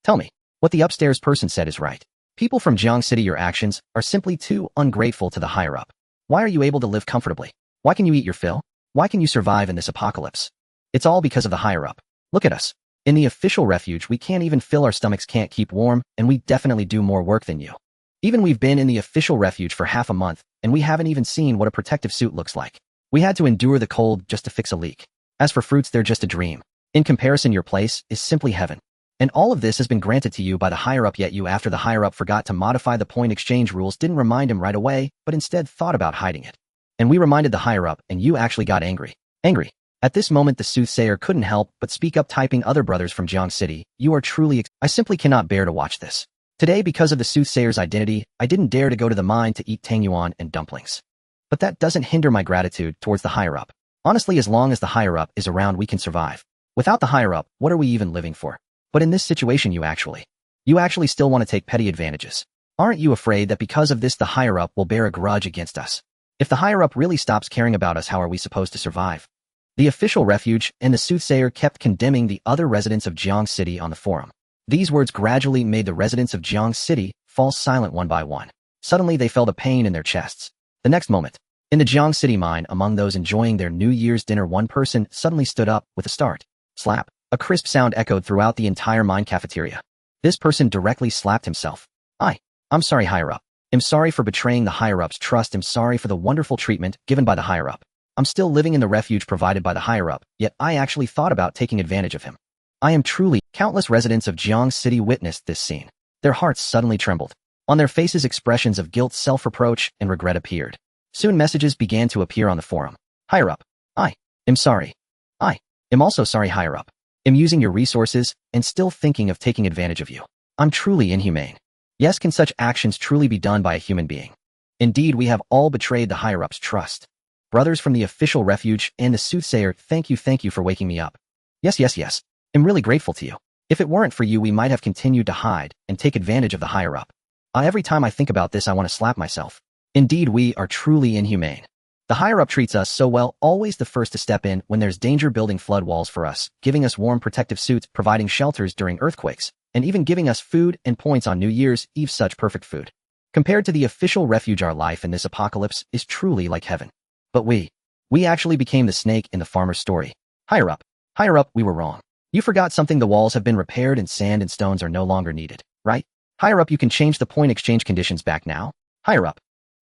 Tell me. What the upstairs person said is right. People from Jiang City, your actions are simply too ungrateful to the higher-up. Why are you able to live comfortably? Why can you eat your fill? Why can you survive in this apocalypse? It's all because of the higher-up. Look at us. In the official refuge, we can't even fill our stomachs, can't keep warm, and we definitely do more work than you. Even we've been in the official refuge for half a month, and we haven't even seen what a protective suit looks like. We had to endure the cold just to fix a leak. As for fruits, they're just a dream. In comparison, your place is simply heaven. And all of this has been granted to you by the higher-up, yet you, after the higher-up forgot to modify the point exchange rules, didn't remind him right away, but instead thought about hiding it. And we reminded the higher-up, and you actually got angry. At this moment, the soothsayer couldn't help but speak up, typing, other brothers from Jiang City, you are truly I simply cannot bear to watch this. Today, because of the soothsayer's identity, I didn't dare to go to the mine to eat tangyuan and dumplings. But that doesn't hinder my gratitude towards the higher-up. Honestly, as long as the higher-up is around, we can survive. Without the higher-up, what are we even living for? But in this situation, you actually still want to take petty advantages. Aren't you afraid that because of this, the higher-up will bear a grudge against us? If the higher-up really stops caring about us, how are we supposed to survive? The official refuge and the soothsayer kept condemning the other residents of Jiang City on the forum. These words gradually made the residents of Jiang City fall silent one by one. Suddenly, they felt a pain in their chests. The next moment, in the Jiang City mine, among those enjoying their New Year's dinner, one person suddenly stood up with a start. Slap. A crisp sound echoed throughout the entire mine cafeteria. This person directly slapped himself. I'm sorry, higher-up. am sorry for betraying the higher-up's trust. I'm sorry for the wonderful treatment given by the higher-up. I'm still living in the refuge provided by the higher-up, yet I actually thought about taking advantage of him. I am truly. Countless residents of Jiang City witnessed this scene. Their hearts suddenly trembled. On their faces expressions of guilt, self-reproach, and regret appeared. Soon messages began to appear on the forum. Higher-up. I am sorry. I am also sorry, higher-up. Am using your resources and still thinking of taking advantage of you. I'm truly inhumane. Yes, can such actions truly be done by a human being? Indeed, we have all betrayed the higher-up's trust. Brothers from the official refuge and the soothsayer, thank you for waking me up. Yes. I'm really grateful to you. If it weren't for you, we might have continued to hide and take advantage of the higher-up. Every time I think about this, I want to slap myself. Indeed, we are truly inhumane. The higher-up treats us so well, always the first to step in when there's danger, building flood walls for us, giving us warm protective suits, providing shelters during earthquakes, and even giving us food and points on New Year's Eve, such perfect food. Compared to the official refuge, our life in this apocalypse is truly like heaven. But we actually became the snake in the farmer's story. Higher up, we were wrong. You forgot something. The walls have been repaired and sand and stones are no longer needed, right? Higher up, you can change the point exchange conditions back now. Higher up.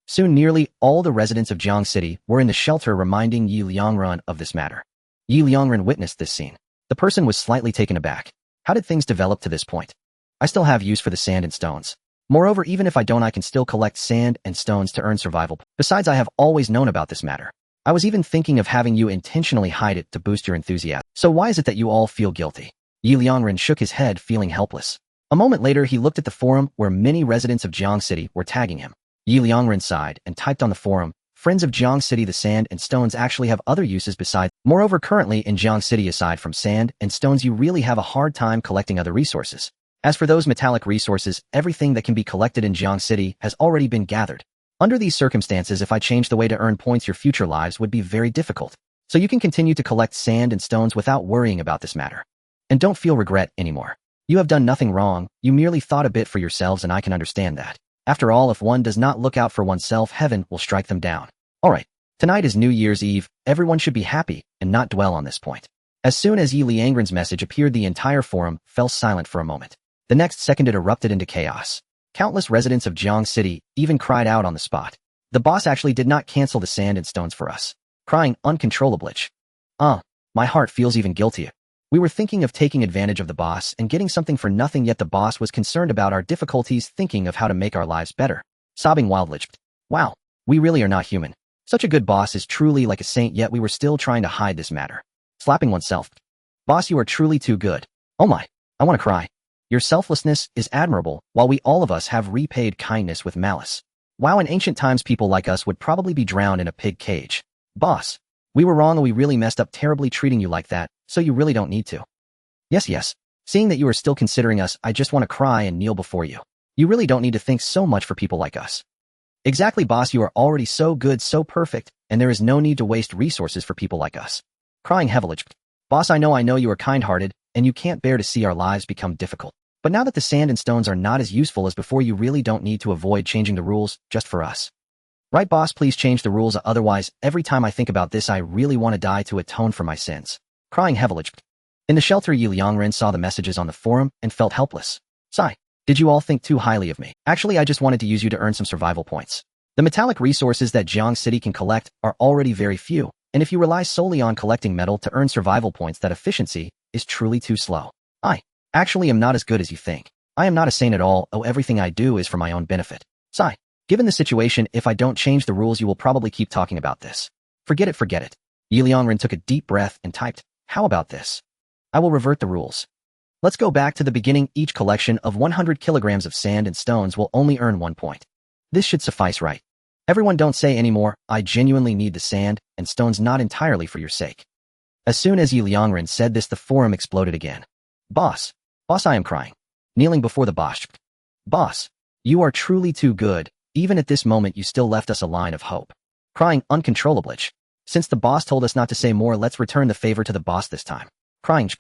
Soon nearly all the residents of Jiang City were in the shelter, reminding Yi Liangren of this matter. Yi Liangren witnessed this scene. The person was slightly taken aback. How did things develop to this point? I still have use for the sand and stones. Moreover, even if I don't, I can still collect sand and stones to earn survival. Besides, I have always known about this matter. I was even thinking of having you intentionally hide it to boost your enthusiasm. So why is it that you all feel guilty? Yi Liangren shook his head, feeling helpless. A moment later, he looked at the forum where many residents of Jiang City were tagging him. Yi Liangren sighed and typed on the forum, "Friends of Jiang City, the sand and stones actually have other uses besides. Moreover, currently in Jiang City, aside from sand and stones, you really have a hard time collecting other resources. As for those metallic resources, everything that can be collected in Jiang City has already been gathered. Under these circumstances, if I change the way to earn points, your future lives would be very difficult. So you can continue to collect sand and stones without worrying about this matter. And don't feel regret anymore. You have done nothing wrong, you merely thought a bit for yourselves, and I can understand that. After all, if one does not look out for oneself, heaven will strike them down. Alright, tonight is New Year's Eve, everyone should be happy and not dwell on this point." As soon as Yi Liangren's message appeared, the entire forum fell silent for a moment. The next second it erupted into chaos. Countless residents of Jiang City even cried out on the spot. "The boss actually did not cancel the sand and stones for us." Crying uncontrollably. My heart feels even guilty. We were thinking of taking advantage of the boss and getting something for nothing, yet the boss was concerned about our difficulties, thinking of how to make our lives better. Sobbing wildly. Wow, we really are not human. Such a good boss is truly like a saint, yet we were still trying to hide this matter. Slapping oneself. Boss, you are truly too good. Oh my, I want to cry. Your selflessness is admirable, while we all of us have repaid kindness with malice. Wow, in ancient times people like us would probably be drowned in a pig cage. Boss, we were wrong and we really messed up terribly treating you like that, so you really don't need to. Yes. Seeing that you are still considering us, I just want to cry and kneel before you. You really don't need to think so much for people like us. Exactly, boss, you are already so good, so perfect, and there is no need to waste resources for people like us. Crying heavily. Boss, I know you are kind-hearted, and you can't bear to see our lives become difficult. But now that the sand and stones are not as useful as before, you really don't need to avoid changing the rules just for us. Right, boss, please change the rules, otherwise, every time I think about this, I really want to die to atone for my sins. Crying heavily. In the shelter, Yi Liangren saw the messages on the forum and felt helpless. Sigh. Did you all think too highly of me? Actually, I just wanted to use you to earn some survival points. The metallic resources that Jiang City can collect are already very few, and if you rely solely on collecting metal to earn survival points, that efficiency is truly too slow. I actually am not as good as you think. I am not a saint at all. Everything I do is for my own benefit. Sigh. Given the situation, if I don't change the rules, you will probably keep talking about this. Forget it. Yi Liangren took a deep breath and typed, "How about this? I will revert the rules. Let's go back to the beginning. Each collection of 100 kilograms of sand and stones will only earn 1 point. This should suffice, right? Everyone don't say anymore. I genuinely need the sand and stones, not entirely for your sake." As soon as Yi Liangren said this, the forum exploded again. Boss, I am crying. Kneeling before the boss. Boss, you are truly too good. Even at this moment, you still left us a line of hope. Crying uncontrollably. Since the boss told us not to say more, let's return the favor to the boss this time. Crying.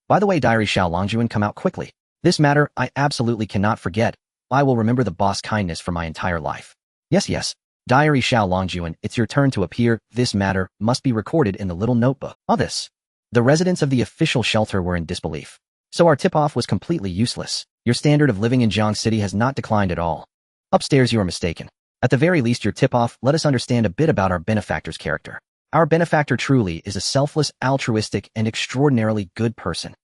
By the way, Diary Xiao Longjuan, come out quickly. This matter I absolutely cannot forget. I will remember the boss' kindness for my entire life. Yes. Diary Xiao Longjuan, it's your turn to appear. This matter must be recorded in the little notebook. This. The residents of the official shelter were in disbelief. So our tip-off was completely useless. Your standard of living in Jiang City has not declined at all. Upstairs you are mistaken. At the very least your tip-off let us understand a bit about our benefactor's character. Our benefactor truly is a selfless, altruistic, and extraordinarily good person.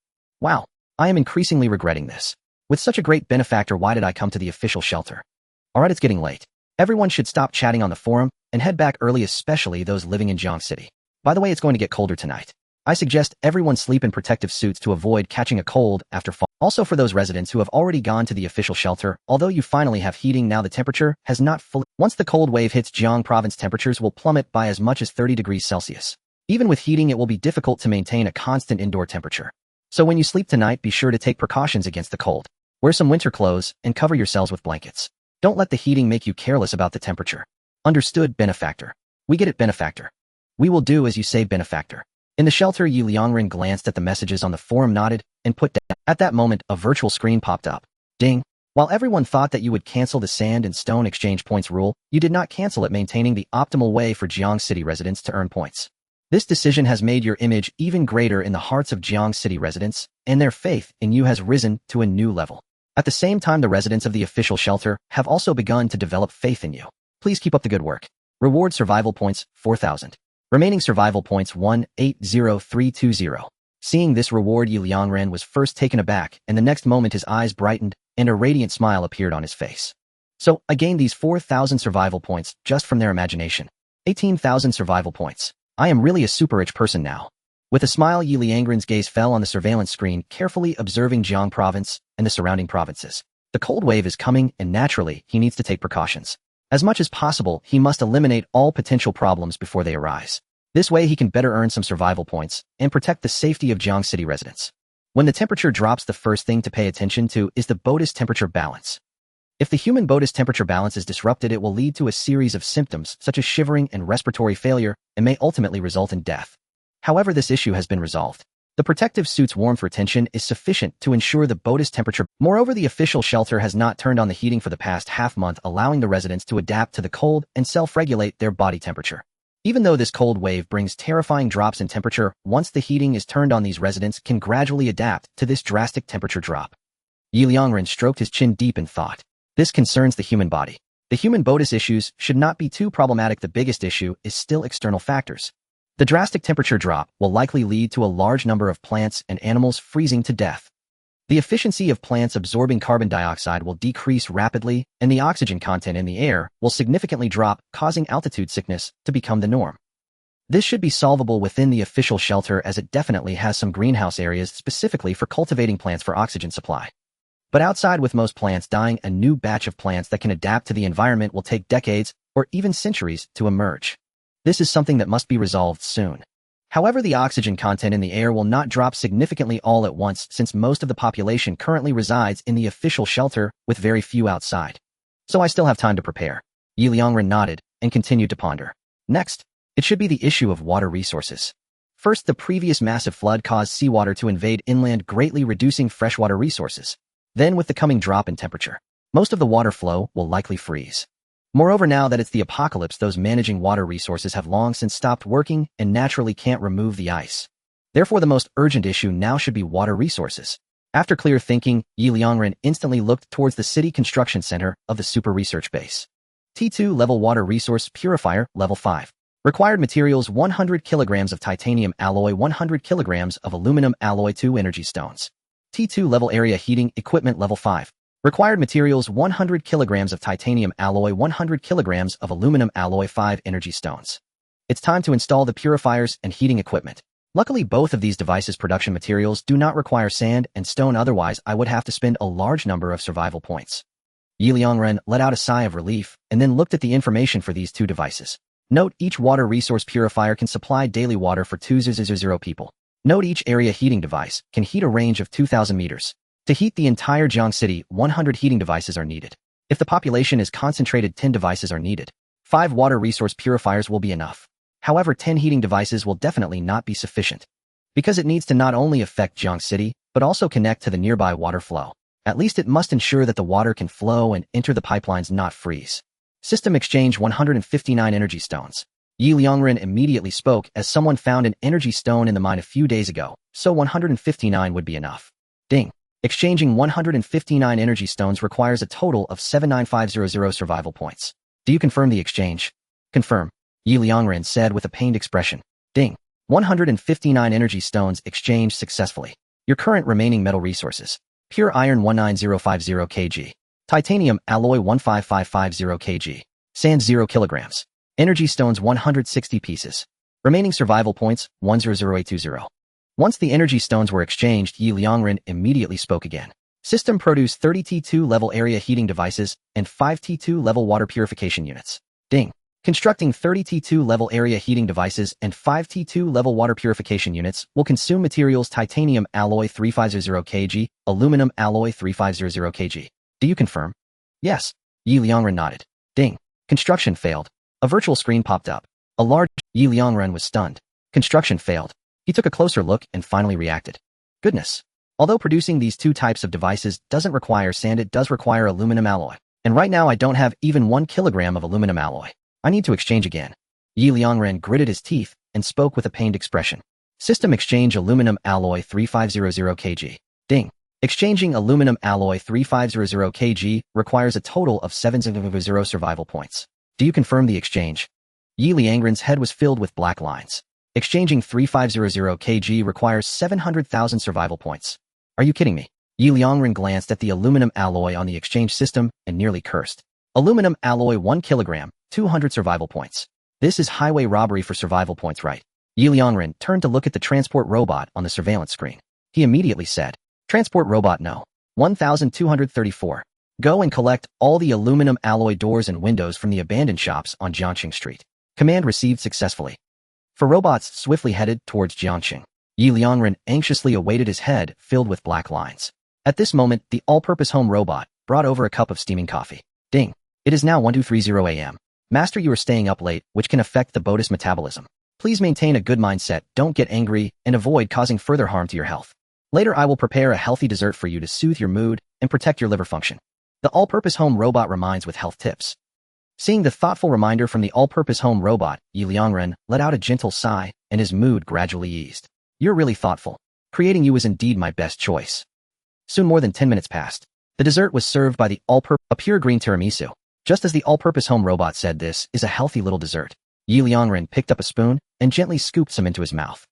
Wow, I am increasingly regretting this. With such a great benefactor, why did I come to the official shelter? Alright, it's getting late. Everyone should stop chatting on the forum and head back early, especially those living in Jiang City. By the way, it's going to get colder tonight. I suggest everyone sleep in protective suits to avoid catching a cold after fall. Also for those residents who have already gone to the official shelter, although you finally have heating now, the temperature has not fully. Once the cold wave hits Jiang province, temperatures will plummet by as much as 30 degrees Celsius. Even with heating, it will be difficult to maintain a constant indoor temperature. So when you sleep tonight, be sure to take precautions against the cold. Wear some winter clothes and cover yourselves with blankets. Don't let the heating make you careless about the temperature. Understood, benefactor. We get it, benefactor. We will do as you say, benefactor. In the shelter, Liangren glanced at the messages on the forum, nodded, and put down. At that moment, a virtual screen popped up. Ding! While everyone thought that you would cancel the sand and stone exchange points rule, you did not cancel it, maintaining the optimal way for Jiang City residents to earn points. This decision has made your image even greater in the hearts of Jiang City residents, and their faith in you has risen to a new level. At the same time, the residents of the official shelter have also begun to develop faith in you. Please keep up the good work. Reward survival points, 4,000. Remaining survival points, 1,80320. Seeing this reward, Liangren was first taken aback, and the next moment his eyes brightened, and a radiant smile appeared on his face. So, I gained these 4,000 survival points just from their imagination. 18,000 survival points. I am really a super rich person now. With a smile, Liangren's gaze fell on the surveillance screen, carefully observing Jiang province and the surrounding provinces. The cold wave is coming, and naturally, he needs to take precautions. As much as possible, he must eliminate all potential problems before they arise. This way he can better earn some survival points and protect the safety of Jiang City residents. When the temperature drops, the first thing to pay attention to is the body's temperature balance. If the human body's temperature balance is disrupted, it will lead to a series of symptoms such as shivering and respiratory failure and may ultimately result in death. However, this issue has been resolved. The protective suit's warmth retention is sufficient to ensure the body's temperature. Moreover, the official shelter has not turned on the heating for the past half-month, allowing the residents to adapt to the cold and self-regulate their body temperature. Even though this cold wave brings terrifying drops in temperature, once the heating is turned on, these residents can gradually adapt to this drastic temperature drop. Liangren stroked his chin deep in thought. This concerns the human body. The human body's issues should not be too problematic. The biggest issue is still external factors. The drastic temperature drop will likely lead to a large number of plants and animals freezing to death. The efficiency of plants absorbing carbon dioxide will decrease rapidly, and the oxygen content in the air will significantly drop, causing altitude sickness to become the norm. This should be solvable within the official shelter, as it definitely has some greenhouse areas specifically for cultivating plants for oxygen supply. But outside, with most plants dying, a new batch of plants that can adapt to the environment will take decades or even centuries to emerge. This is something that must be resolved soon. However, the oxygen content in the air will not drop significantly all at once, since most of the population currently resides in the official shelter with very few outside. So I still have time to prepare. Liangren nodded and continued to ponder. Next, it should be the issue of water resources. First, the previous massive flood caused seawater to invade inland, greatly reducing freshwater resources. Then, with the coming drop in temperature, most of the water flow will likely freeze. Moreover, now that it's the apocalypse, those managing water resources have long since stopped working and naturally can't remove the ice. Therefore, the most urgent issue now should be water resources. After clear thinking, Liangren instantly looked towards the city construction center of the super research base. T2 level water resource purifier, level 5. Required materials: 100 kilograms of titanium alloy, 100 kilograms of aluminum alloy, 2 energy stones. T2 level area heating equipment, level 5. Required materials: 100 kilograms of titanium alloy, 100 kilograms of aluminum alloy, 5 energy stones. It's time to install the purifiers and heating equipment. Luckily, both of these devices' production materials do not require sand and stone, otherwise I would have to spend a large number of survival points. Liangren let out a sigh of relief and then looked at the information for these two devices. Note: each water resource purifier can supply daily water for 200 people. Note: each area heating device can heat a range of 2,000 meters. To heat the entire Jiang City, 100 heating devices are needed. If the population is concentrated, 10 devices are needed. 5 water resource purifiers will be enough. However, 10 heating devices will definitely not be sufficient, because it needs to not only affect Jiang City, but also connect to the nearby water flow. At least it must ensure that the water can flow and enter the pipelines, not freeze. System exchange: 159 energy stones. Liangren immediately spoke, as someone found an energy stone in the mine a few days ago, so 159 would be enough. Ding. Exchanging 159 energy stones requires a total of 79500 survival points. Do you confirm the exchange? Confirm, Liangren said with a pained expression. Ding. 159 energy stones exchanged successfully. Your current remaining metal resources. Pure iron 19050 kg. Titanium alloy 15550 kg. Sand 0 kilograms. Energy stones 160 pieces. Remaining survival points 100820. Once the energy stones were exchanged, Liangren immediately spoke again. System produced 30 T2 level area heating devices and 5 T2 level water purification units. Ding. Constructing 30 T2 level area heating devices and 5 T2 level water purification units will consume materials titanium alloy 3500 kg, aluminum alloy 3500 kg. Do you confirm? Yes. Liangren nodded. Ding. Construction failed. A virtual screen popped up. A large Liangren was stunned. Construction failed. He took a closer look and finally reacted. Goodness. Although producing these two types of devices doesn't require sand, it does require aluminum alloy. And right now I don't have even 1 kilogram of aluminum alloy. I need to exchange again. Liangren gritted his teeth and spoke with a pained expression. System exchange aluminum alloy 3500 kg. Ding. Exchanging aluminum alloy 3500 kg requires a total of 700 survival points. Do you confirm the exchange? Liangren's head was filled with black lines. Exchanging 3500 kg requires 700,000 survival points. Are you kidding me? Liangren glanced at the aluminum alloy on the exchange system and nearly cursed. Aluminum alloy 1 kilogram, 200 survival points. This is highway robbery for survival points, right? Liangren turned to look at the transport robot on the surveillance screen. He immediately said, Transport robot no. 1234. Go and collect all the aluminum alloy doors and windows from the abandoned shops on Jiangqing Street. Command received successfully. For robots swiftly headed towards Jiangqing. Liangren anxiously awaited, his head filled with black lines. At this moment, the all-purpose home robot brought over a cup of steaming coffee. Ding. It is now 1230 a.m. Master, you are staying up late, which can affect the botus metabolism. Please maintain a good mindset, don't get angry, and avoid causing further harm to your health. Later I will prepare a healthy dessert for you to soothe your mood and protect your liver function. The all-purpose home robot reminds with health tips. Seeing the thoughtful reminder from the all-purpose home robot, Liangren let out a gentle sigh, and his mood gradually eased. You're really thoughtful. Creating you is indeed my best choice. Soon more than 10 minutes passed. The dessert was served by the a pure green tiramisu. Just as the all-purpose home robot said, this is a healthy little dessert. Liangren picked up a spoon and gently scooped some into his mouth.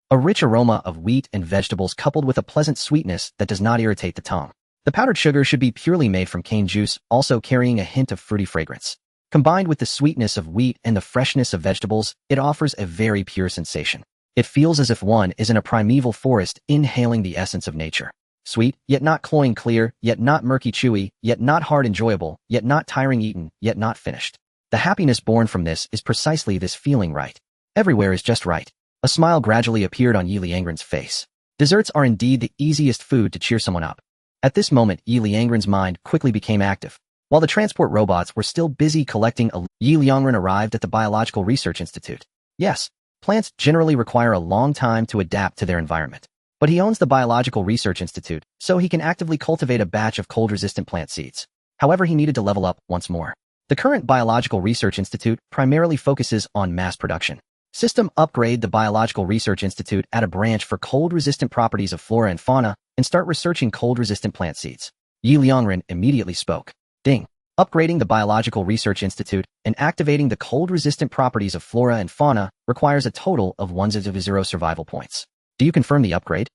A rich aroma of wheat and vegetables coupled with a pleasant sweetness that does not irritate the tongue. The powdered sugar should be purely made from cane juice, also carrying a hint of fruity fragrance. Combined with the sweetness of wheat and the freshness of vegetables, it offers a very pure sensation. It feels as if one is in a primeval forest inhaling the essence of nature. Sweet, yet not cloying, clear, yet not murky, chewy, yet not hard, enjoyable, yet not tiring, eaten, yet not finished. The happiness born from this is precisely this feeling, right? Everywhere is just right. A smile gradually appeared on Liangren's face. Desserts are indeed the easiest food to cheer someone up. At this moment, Liangren's mind quickly became active. While the transport robots were still busy collecting, Liangren arrived at the Biological Research Institute. Yes, plants generally require a long time to adapt to their environment. But he owns the Biological Research Institute, so he can actively cultivate a batch of cold-resistant plant seeds. However, he needed to level up once more. The current Biological Research Institute primarily focuses on mass production. System upgrade the Biological Research Institute, add a branch for cold-resistant properties of flora and fauna, and start researching cold-resistant plant seeds. Liangren immediately spoke. Ding. Upgrading the Biological Research Institute and activating the cold-resistant properties of flora and fauna requires a total of 100 survival points. Do you confirm the upgrade?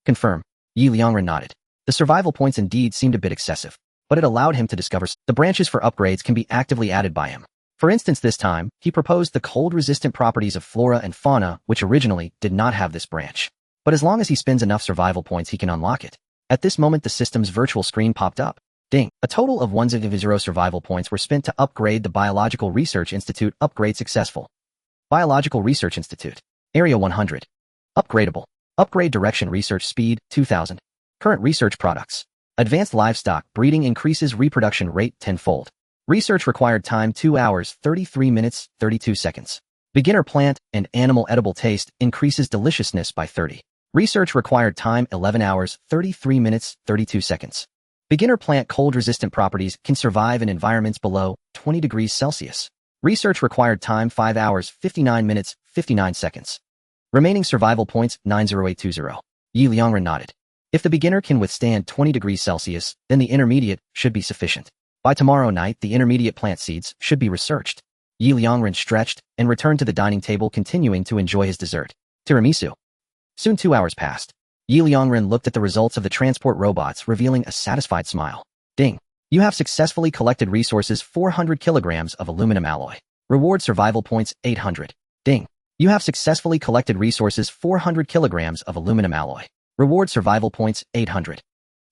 Confirm. Liangren nodded. The survival points indeed seemed a bit excessive, but it allowed him to discover the branches for upgrades can be actively added by him. For instance, this time, he proposed the cold-resistant properties of flora and fauna, which originally did not have this branch. But as long as he spends enough survival points, he can unlock it. At this moment, the system's virtual screen popped up. Ding. A total of 100 survival points were spent to upgrade the Biological Research Institute. Upgrade successful. Biological Research Institute. Area 100. Upgradable. Upgrade direction research speed, 2000. Current research products. Advanced livestock breeding increases reproduction rate 10-fold. Research required time 2 hours, 33 minutes, 32 seconds. Beginner plant and animal edible taste increases deliciousness by 30. Research required time 11 hours, 33 minutes, 32 seconds. Beginner plant cold-resistant properties can survive in environments below 20 degrees Celsius. Research required time 5 hours, 59 minutes, 59 seconds. Remaining survival points 90820. Liangren nodded. If the beginner can withstand 20 degrees Celsius, then the intermediate should be sufficient. By tomorrow night, the intermediate plant seeds should be researched. Liangren stretched and returned to the dining table, continuing to enjoy his dessert, tiramisu. Soon 2 hours passed. Liangren looked at the results of the transport robots, revealing a satisfied smile. Ding. You have successfully collected resources 400 kilograms of aluminum alloy. Reward survival points 800. Ding. You have successfully collected resources 400 kilograms of aluminum alloy. Reward survival points 800.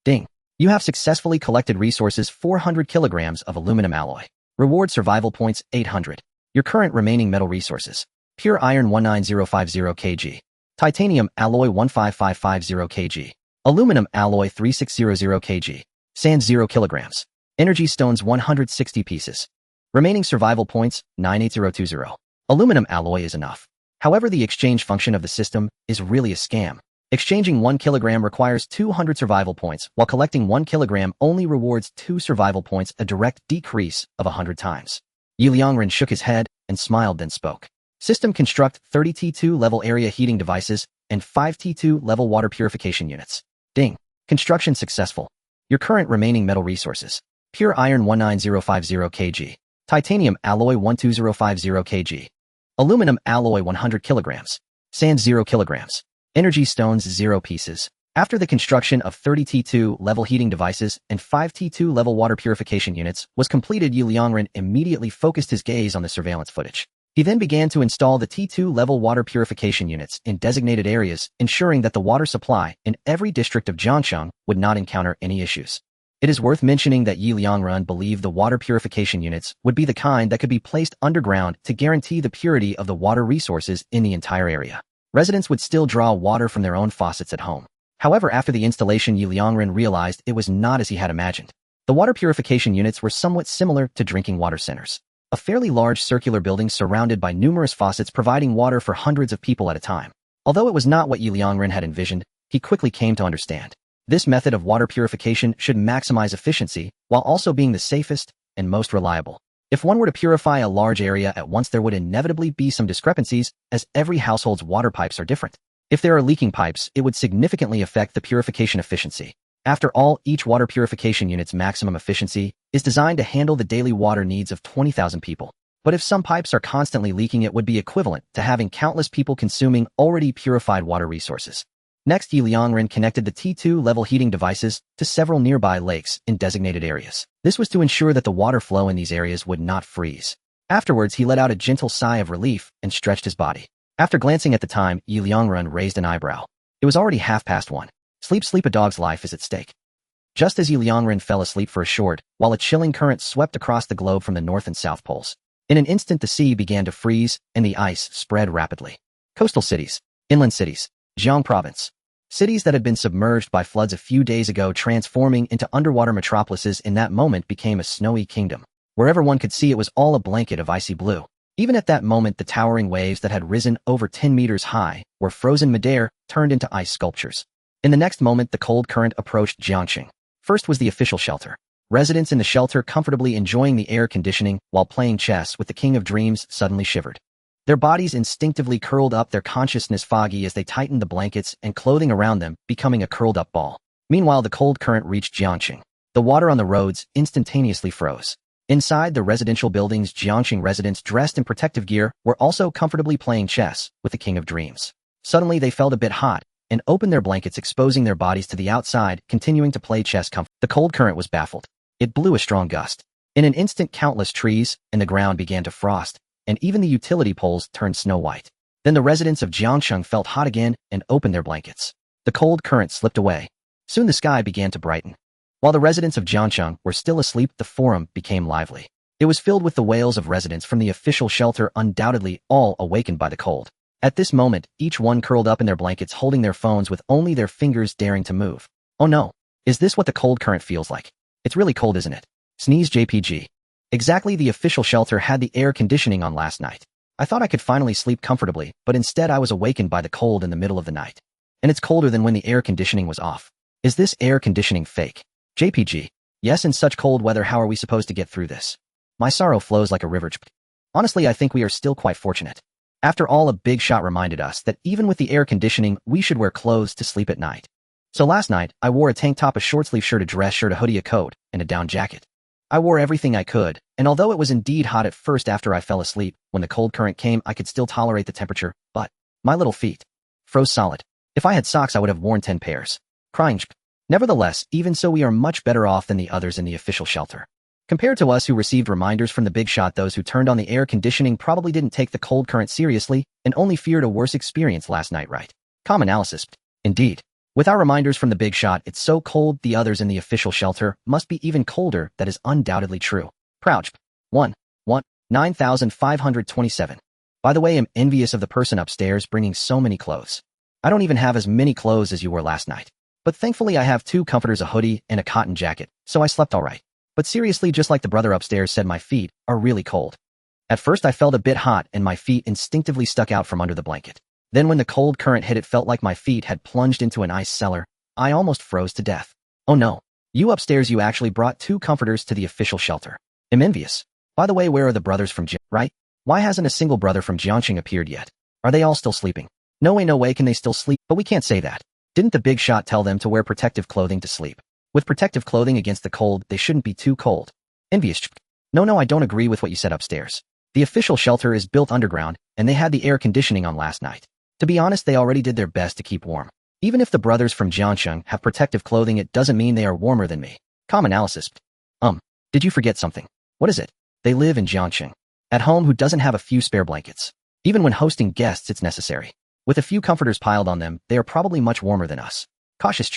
Ding. You have successfully collected resources 400 kilograms of aluminum alloy. Reward survival points 800. Your current remaining metal resources. Pure iron 19050 kg. Titanium alloy 15550 kg. Aluminum alloy 3600 kg. Sand 0 kilograms. Energy stones 160 pieces. Remaining survival points 98020. Aluminum alloy is enough. However, the exchange function of the system is really a scam. Exchanging 1 kilogram requires 200 survival points, while collecting 1 kilogram only rewards 2 survival points, a direct decrease of 100 times. Liangren shook his head and smiled, then spoke. System construct 30 T2 level area heating devices and 5 T2 level water purification units. Ding. Construction successful. Your current remaining metal resources. Pure iron 19050 kg. Titanium alloy 12050 kg. Aluminum alloy 100 kilograms. Sand 0 kilograms. Energy stones 0 pieces. After the construction of 30 T2 level heating devices and 5 T2 level water purification units was completed, Liangren immediately focused his gaze on the surveillance footage. He then began to install the T2 level water purification units in designated areas, ensuring that the water supply in every district of Jiangcheng would not encounter any issues. It is worth mentioning that Liangren believed the water purification units would be the kind that could be placed underground to guarantee the purity of the water resources in the entire area. Residents would still draw water from their own faucets at home. However, after the installation, Liangren realized it was not as he had imagined. The water purification units were somewhat similar to drinking water centers. A fairly large circular building surrounded by numerous faucets providing water for hundreds of people at a time. Although it was not what Liangren had envisioned, he quickly came to understand. This method of water purification should maximize efficiency while also being the safest and most reliable. If one were to purify a large area at once, there would inevitably be some discrepancies, as every household's water pipes are different. If there are leaking pipes, it would significantly affect the purification efficiency. After all, each water purification unit's maximum efficiency is designed to handle the daily water needs of 20,000 people. But if some pipes are constantly leaking, it would be equivalent to having countless people consuming already purified water resources. Next, Liangren connected the T2 level heating devices to several nearby lakes in designated areas. This was to ensure that the water flow in these areas would not freeze. Afterwards, he let out a gentle sigh of relief and stretched his body. After glancing at the time, Liangren raised an eyebrow. It was already 1:30. Sleep, a dog's life is at stake. Just as Liangren fell asleep for a short, while a chilling current swept across the globe from the north and south poles. In an instant, the sea began to freeze and the ice spread rapidly. Coastal cities, inland cities, Jiang province. Cities that had been submerged by floods a few days ago, transforming into underwater metropolises, in that moment became a snowy kingdom. Wherever one could see, it was all a blanket of icy blue. Even at that moment, the towering waves that had risen over 10 meters high were frozen midair, turned into ice sculptures. In the next moment, the cold current approached Jiangcheng. First was the official shelter. Residents in the shelter, comfortably enjoying the air conditioning while playing chess with the King of Dreams, suddenly shivered. Their bodies instinctively curled up, their consciousness foggy as they tightened the blankets and clothing around them, becoming a curled-up ball. Meanwhile, the cold current reached Jiangcheng. The water on the roads instantaneously froze. Inside the residential buildings, Jiangcheng residents dressed in protective gear were also comfortably playing chess with the King of Dreams. Suddenly, they felt a bit hot and opened their blankets, exposing their bodies to the outside, continuing to play chess comfortably. The cold current was baffled. It blew a strong gust. In an instant, countless trees and the ground began to frost, and even the utility poles turned snow white. Then the residents of Jiangcheng felt hot again and opened their blankets. The cold current slipped away. Soon the sky began to brighten. While the residents of Jiangcheng were still asleep, the forum became lively. It was filled with the wails of residents from the official shelter, undoubtedly all awakened by the cold. At this moment, each one curled up in their blankets, holding their phones with only their fingers daring to move. Oh no! Is this what the cold current feels like? It's really cold, isn't it? Sneeze JPG. Exactly, the official shelter had the air conditioning on last night. I thought I could finally sleep comfortably, but instead I was awakened by the cold in the middle of the night. And it's colder than when the air conditioning was off. Is this air conditioning fake? JPG. Yes, in such cold weather, how are we supposed to get through this? My sorrow flows like a river. Honestly, I think we are still quite fortunate. After all, a big shot reminded us that even with the air conditioning, we should wear clothes to sleep at night. So last night, I wore a tank top, a short-sleeve shirt, a dress shirt, a hoodie, a coat, and a down jacket. I wore everything I could, and although it was indeed hot at first after I fell asleep, when the cold current came, I could still tolerate the temperature, but my little feet froze solid. If I had socks, I would have worn 10 pairs. Crying. Nevertheless, even so, we are much better off than the others in the official shelter. Compared to us who received reminders from the big shot, those who turned on the air conditioning probably didn't take the cold current seriously and only feared a worse experience last night, right? Common analysis. Indeed. With our reminders from the big shot, it's so cold, the others in the official shelter must be even colder. That is undoubtedly true. Proud. 9,527. By the way, I'm envious of the person upstairs bringing so many clothes. I don't even have as many clothes as you wore last night. But thankfully I have 2 comforters, a hoodie, and a cotton jacket, so I slept alright. But seriously, just like the brother upstairs said, my feet are really cold. At first I felt a bit hot and my feet instinctively stuck out from under the blanket. Then when the cold current hit, it felt like my feet had plunged into an ice cellar. I almost froze to death. Oh no. You upstairs, you actually brought 2 comforters to the official shelter. I'm envious. By the way, where are the brothers from right? Why hasn't a single brother from Jiangxing appeared yet? Are they all still sleeping? No way, can they still sleep? But we can't say that. Didn't the big shot tell them to wear protective clothing to sleep? With protective clothing against the cold, they shouldn't be too cold. Envious. No, I don't agree with what you said upstairs. The official shelter is built underground, and they had the air conditioning on last night. To be honest, they already did their best to keep warm. Even if the brothers from Jiangxing have protective clothing, it doesn't mean they are warmer than me. Common analysis. Did you forget something? What is it? They live in Jiangxing. At home, who doesn't have a few spare blankets? Even when hosting guests, it's necessary. With a few comforters piled on them, they are probably much warmer than us. Cautious.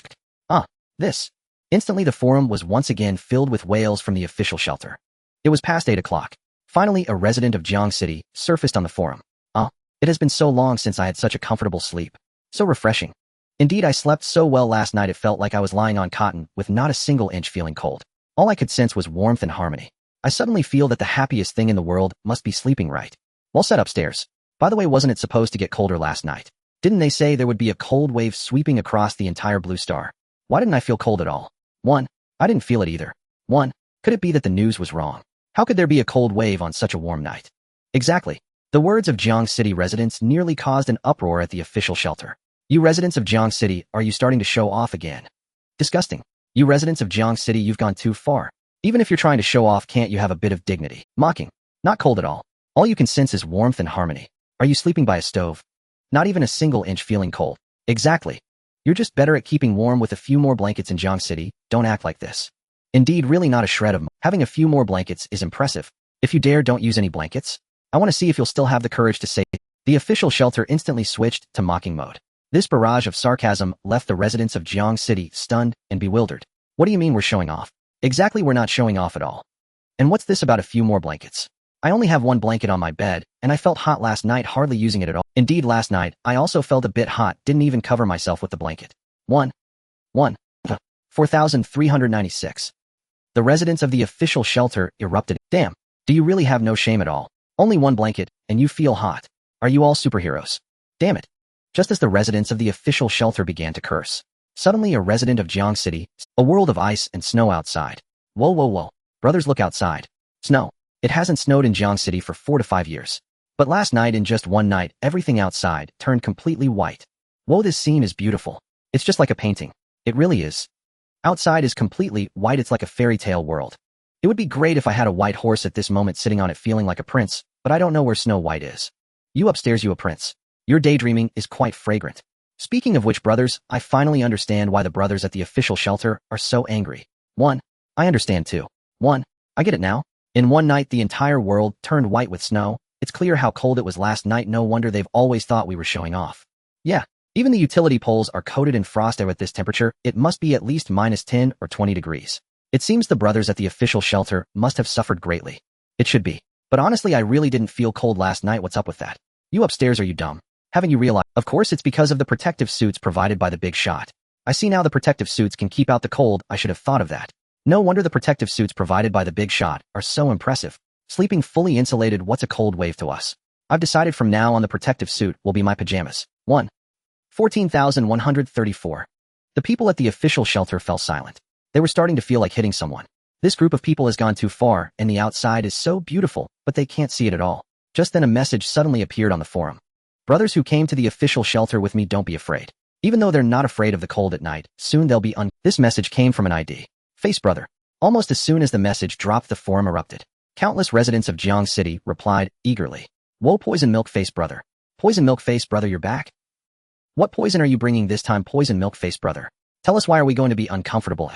This. Instantly the forum was once again filled with wails from the official shelter. It was past 8 o'clock. Finally, a resident of Jiang City surfaced on the forum. It has been so long since I had such a comfortable sleep. So refreshing. Indeed, I slept so well last night it felt like I was lying on cotton with not a single inch feeling cold. All I could sense was warmth and harmony. I suddenly feel that the happiest thing in the world must be sleeping right. Well said upstairs. By the way, wasn't it supposed to get colder last night? Didn't they say there would be a cold wave sweeping across the entire blue star? Why didn't I feel cold at all? I didn't feel it either. Could it be that the news was wrong? How could there be a cold wave on such a warm night? Exactly. The words of Jiang City residents nearly caused an uproar at the official shelter. You residents of Jiang City, are you starting to show off again? Disgusting. You residents of Jiang City, you've gone too far. Even if you're trying to show off, can't you have a bit of dignity? Mocking. Not cold at all. All you can sense is warmth and harmony. Are you sleeping by a stove? Not even a single inch feeling cold. Exactly. You're just better at keeping warm with a few more blankets in Jiang City. Don't act like this. Indeed, really not a shred of having a few more blankets is impressive. If you dare, don't use any blankets. I want to see if you'll still have the courage to say it. The official shelter instantly switched to mocking mode. This barrage of sarcasm left the residents of Jiang City stunned and bewildered. What do you mean we're showing off? Exactly, we're not showing off at all. And what's this about a few more blankets? I only have 1 blanket on my bed, and I felt hot last night hardly using it at all. Indeed, last night, I also felt a bit hot, didn't even cover myself with the blanket. 4,396. The residents of the official shelter erupted. Damn, do you really have no shame at all? Only 1 blanket, and you feel hot. Are you all superheroes? Damn it. Just as the residents of the official shelter began to curse, suddenly a resident of Jiang City, a world of ice and snow outside. Whoa. Brothers, look outside. Snow. It hasn't snowed in Jiang City for 4 to 5 years. But last night, in just one night, everything outside turned completely white. Whoa, this scene is beautiful. It's just like a painting. It really is. Outside is completely white, it's like a fairy tale world. It would be great if I had a white horse at this moment sitting on it feeling like a prince, but I don't know where Snow White is. You upstairs, you a prince. Your daydreaming is quite fragrant. Speaking of which, brothers, I finally understand why the brothers at the official shelter are so angry. I understand too. I get it now. In one night, the entire world turned white with snow. It's clear how cold it was last night. No wonder they've always thought we were showing off. Yeah, even the utility poles are coated in frost air at this temperature. It must be at least minus 10 or 20 degrees. It seems the brothers at the official shelter must have suffered greatly. It should be. But honestly, I really didn't feel cold last night. What's up with that? You upstairs, are you dumb? Haven't you realized? Of course, it's because of the protective suits provided by the big shot. I see now the protective suits can keep out the cold. I should have thought of that. No wonder the protective suits provided by the big shot are so impressive. Sleeping fully insulated, what's a cold wave to us? I've decided from now on the protective suit will be my pajamas. 14,134. The people at the official shelter fell silent. They were starting to feel like hitting someone. This group of people has gone too far, and the outside is so beautiful, but they can't see it at all. Just then a message suddenly appeared on the forum. Brothers who came to the official shelter with me, don't be afraid. Even though they're not afraid of the cold at night, soon they'll be This message came from an ID. Face brother. Almost as soon as the message dropped, the forum erupted. Countless residents of Jiang City replied eagerly. Whoa, poison milk face brother. Poison milk face brother, you're back? What poison are you bringing this time, poison milk face brother? Tell us, why are we going to be uncomfortable?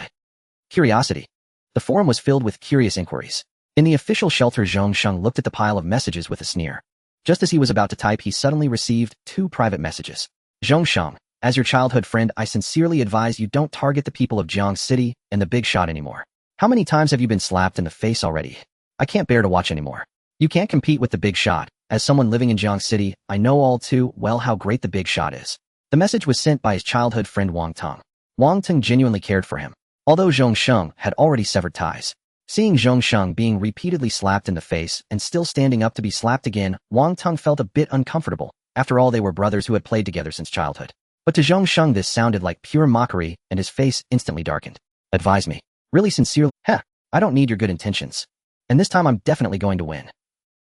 Curiosity. The forum was filled with curious inquiries. In the official shelter, Zhong Sheng looked at the pile of messages with a sneer. Just as he was about to type, he suddenly received 2 private messages. Zhong Sheng, as your childhood friend, I sincerely advise you don't target the people of Jiang City and the big shot anymore. How many times have you been slapped in the face already? I can't bear to watch anymore. You can't compete with the big shot. As someone living in Jiang City, I know all too well how great the big shot is. The message was sent by his childhood friend Wang Teng. Wang Teng genuinely cared for him, although Zhong Sheng had already severed ties. Seeing Zhong Sheng being repeatedly slapped in the face and still standing up to be slapped again, Wang Teng felt a bit uncomfortable. After all, they were brothers who had played together since childhood. But to Zhong Sheng this sounded like pure mockery, and his face instantly darkened. Advise me. Really sincerely? I don't need your good intentions. And this time I'm definitely going to win.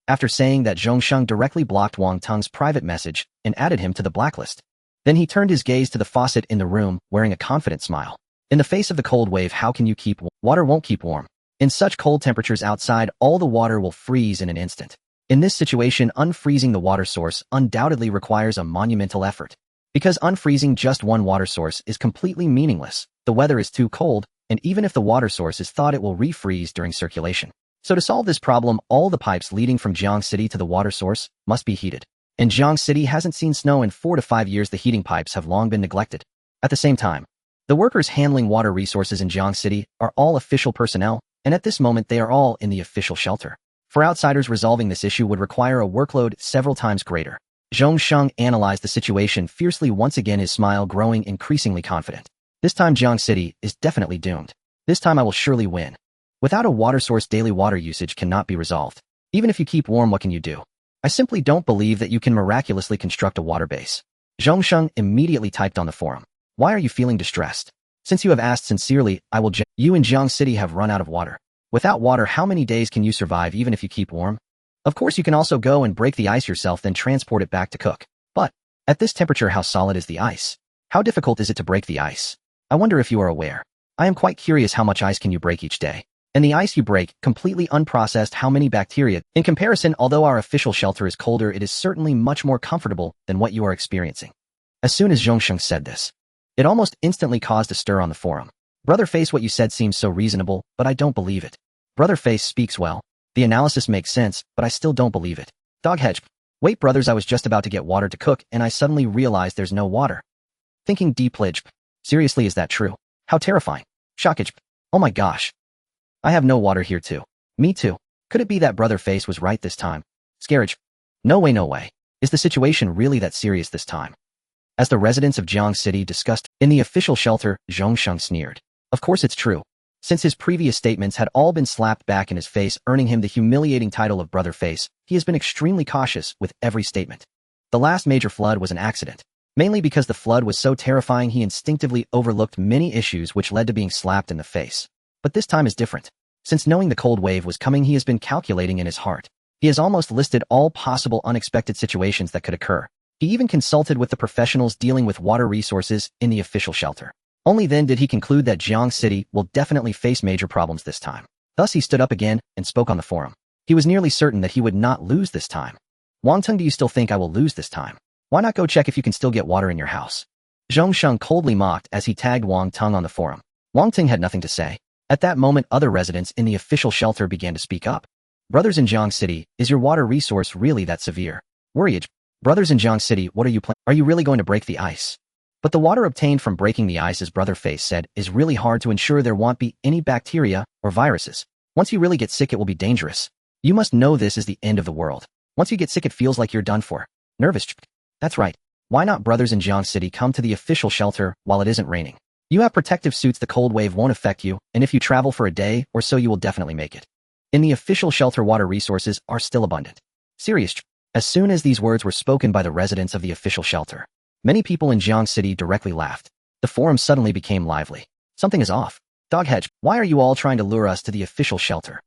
After saying that, Zhong Sheng directly blocked Wang Teng's private message and added him to the blacklist. Then he turned his gaze to the faucet in the room, wearing a confident smile. In the face of the cold wave, how can you keep warm? Water won't keep warm. In such cold temperatures outside, all the water will freeze in an instant. In this situation, unfreezing the water source undoubtedly requires a monumental effort. Because unfreezing just one water source is completely meaningless. The weather is too cold, and even if the water source is thawed, it will refreeze during circulation. So to solve this problem, all the pipes leading from Jiang City to the water source must be heated. And Jiang City hasn't seen snow in 4 to 5 years. The heating pipes have long been neglected. At the same time, the workers handling water resources in Jiang City are all official personnel, and at this moment they are all in the official shelter. For outsiders, resolving this issue would require a workload several times greater. Zhong Sheng analyzed the situation fiercely, once again his smile growing increasingly confident. This time Jiang City is definitely doomed. This time I will surely win. Without a water source, daily water usage cannot be resolved. Even if you keep warm, what can you do? I simply don't believe that you can miraculously construct a water base. Zhong Sheng immediately typed on the forum. Why are you feeling distressed? Since you have asked sincerely, I will You and Jiang City have run out of water. Without water, how many days can you survive even if you keep warm? Of course, you can also go and break the ice yourself, then transport it back to cook. But at this temperature, how solid is the ice? How difficult is it to break the ice? I wonder if you are aware. I am quite curious, how much ice can you break each day? And the ice you break, completely unprocessed, how many bacteria? In comparison, although our official shelter is colder, it is certainly much more comfortable than what you are experiencing. As soon as Zhong Sheng said this, it almost instantly caused a stir on the forum. Brother Face, what you said seems so reasonable, but I don't believe it. Brother Face speaks well. The analysis makes sense, but I still don't believe it. Dog hedge. Wait brothers, I was just about to get water to cook and I suddenly realized there's no water. Thinking deep lidge. Seriously, is that true? How terrifying. Shockage. Oh my gosh. I have no water here too. Me too. Could it be that Brother Face was right this time? Scarage. No way, no way. Is the situation really that serious this time? As the residents of Jiang City discussed in the official shelter, Zhong Sheng sneered. Of course it's true. Since his previous statements had all been slapped back in his face, earning him the humiliating title of Brother Face, he has been extremely cautious with every statement. The last major flood was an accident. Mainly because the flood was so terrifying, he instinctively overlooked many issues which led to being slapped in the face. But this time is different. Since knowing the cold wave was coming, he has been calculating in his heart. He has almost listed all possible unexpected situations that could occur. He even consulted with the professionals dealing with water resources in the official shelter. Only then did he conclude that Jiang City will definitely face major problems this time. Thus he stood up again and spoke on the forum. He was nearly certain that he would not lose this time. Wang Teng, do you still think I will lose this time? Why not go check if you can still get water in your house? Zhong Sheng coldly mocked as he tagged Wang Teng on the forum. Wang Teng had nothing to say. At that moment, other residents in the official shelter began to speak up. Brothers in Jiang City, is your water resource really that severe? Worriage. Brothers in Jiang City, what are you planning? Are you really going to break the ice? But the water obtained from breaking the ice, as Brother Face said, is really hard to ensure there won't be any bacteria or viruses. Once you really get sick, it will be dangerous. You must know this is the end of the world. Once you get sick, it feels like you're done for. Nervous. That's right. Why not, brothers in Jiang City, come to the official shelter while it isn't raining? You have protective suits, the cold wave won't affect you, and if you travel for a day or so, you will definitely make it. In the official shelter, water resources are still abundant. Serious. As soon as these words were spoken by the residents of the official shelter, many people in Jiang City directly laughed. The forum suddenly became lively. Something is off. Dog hedge, why are you all trying to lure us to the official shelter?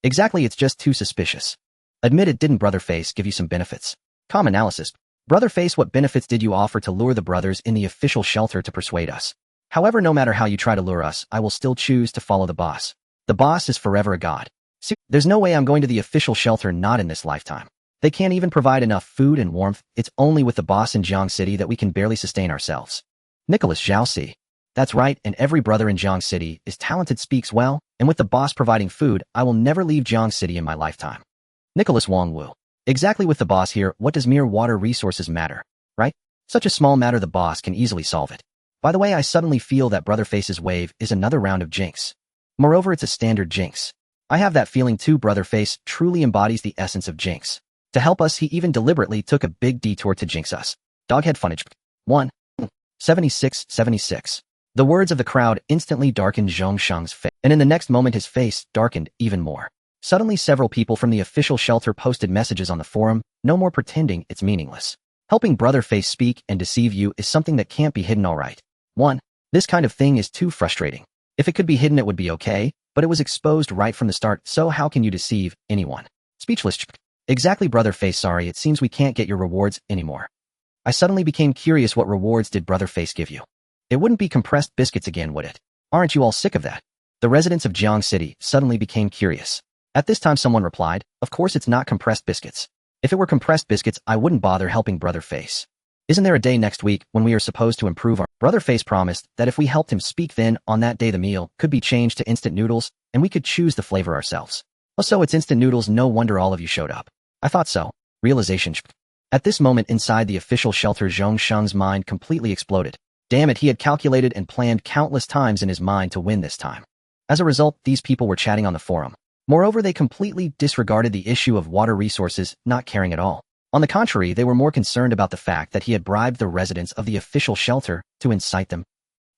Exactly, it's just too suspicious. Admit it, didn't Brother Face give you some benefits? Calm analysis. Brother Face, what benefits did you offer to lure the brothers in the official shelter to persuade us? However, no matter how you try to lure us, I will still choose to follow the boss. The boss is forever a god. See, there's no way I'm going to the official shelter, not in this lifetime. They can't even provide enough food and warmth. It's only with the boss in Jiang City that we can barely sustain ourselves. Nicholas Zhaoxi. That's right, and every brother in Jiang City is talented, speaks well, and with the boss providing food, I will never leave Jiang City in my lifetime. Nicholas Wang Wu. Exactly, with the boss here, what does mere water resources matter, right? Such a small matter, the boss can easily solve it. By the way, I suddenly feel that Brother Face's wave is another round of jinx. Moreover, it's a standard jinx. I have that feeling too. Brother Face truly embodies the essence of jinx. To help us, he even deliberately took a big detour to jinx us. Doghead Funnage. 1. 76. The words of the crowd instantly darkened Zhong Sheng's face, and in the next moment his face darkened even more. Suddenly several people from the official shelter posted messages on the forum, no more pretending, it's meaningless. Helping Brother Face speak and deceive you is something that can't be hidden, alright. 1. This kind of thing is too frustrating. If it could be hidden it would be okay, but it was exposed right from the start, so how can you deceive anyone? Speechless. Exactly, Brother Face, sorry, it seems we can't get your rewards anymore. I suddenly became curious, what rewards did Brother Face give you? It wouldn't be compressed biscuits again, would it? Aren't you all sick of that? The residents of Jiang City suddenly became curious. At this time someone replied, of course it's not compressed biscuits. If it were compressed biscuits, I wouldn't bother helping Brother Face. Isn't there a day next week when we are supposed to improve our— Brother Face promised that if we helped him speak, then on that day the meal could be changed to instant noodles and we could choose the flavor ourselves. Oh, so it's instant noodles, no wonder all of you showed up. I thought so. Realization. At this moment inside the official shelter, Zhong Sheng's mind completely exploded. Damn it, he had calculated and planned countless times in his mind to win this time. As a result, these people were chatting on the forum. Moreover, they completely disregarded the issue of water resources, not caring at all. On the contrary, they were more concerned about the fact that he had bribed the residents of the official shelter to incite them.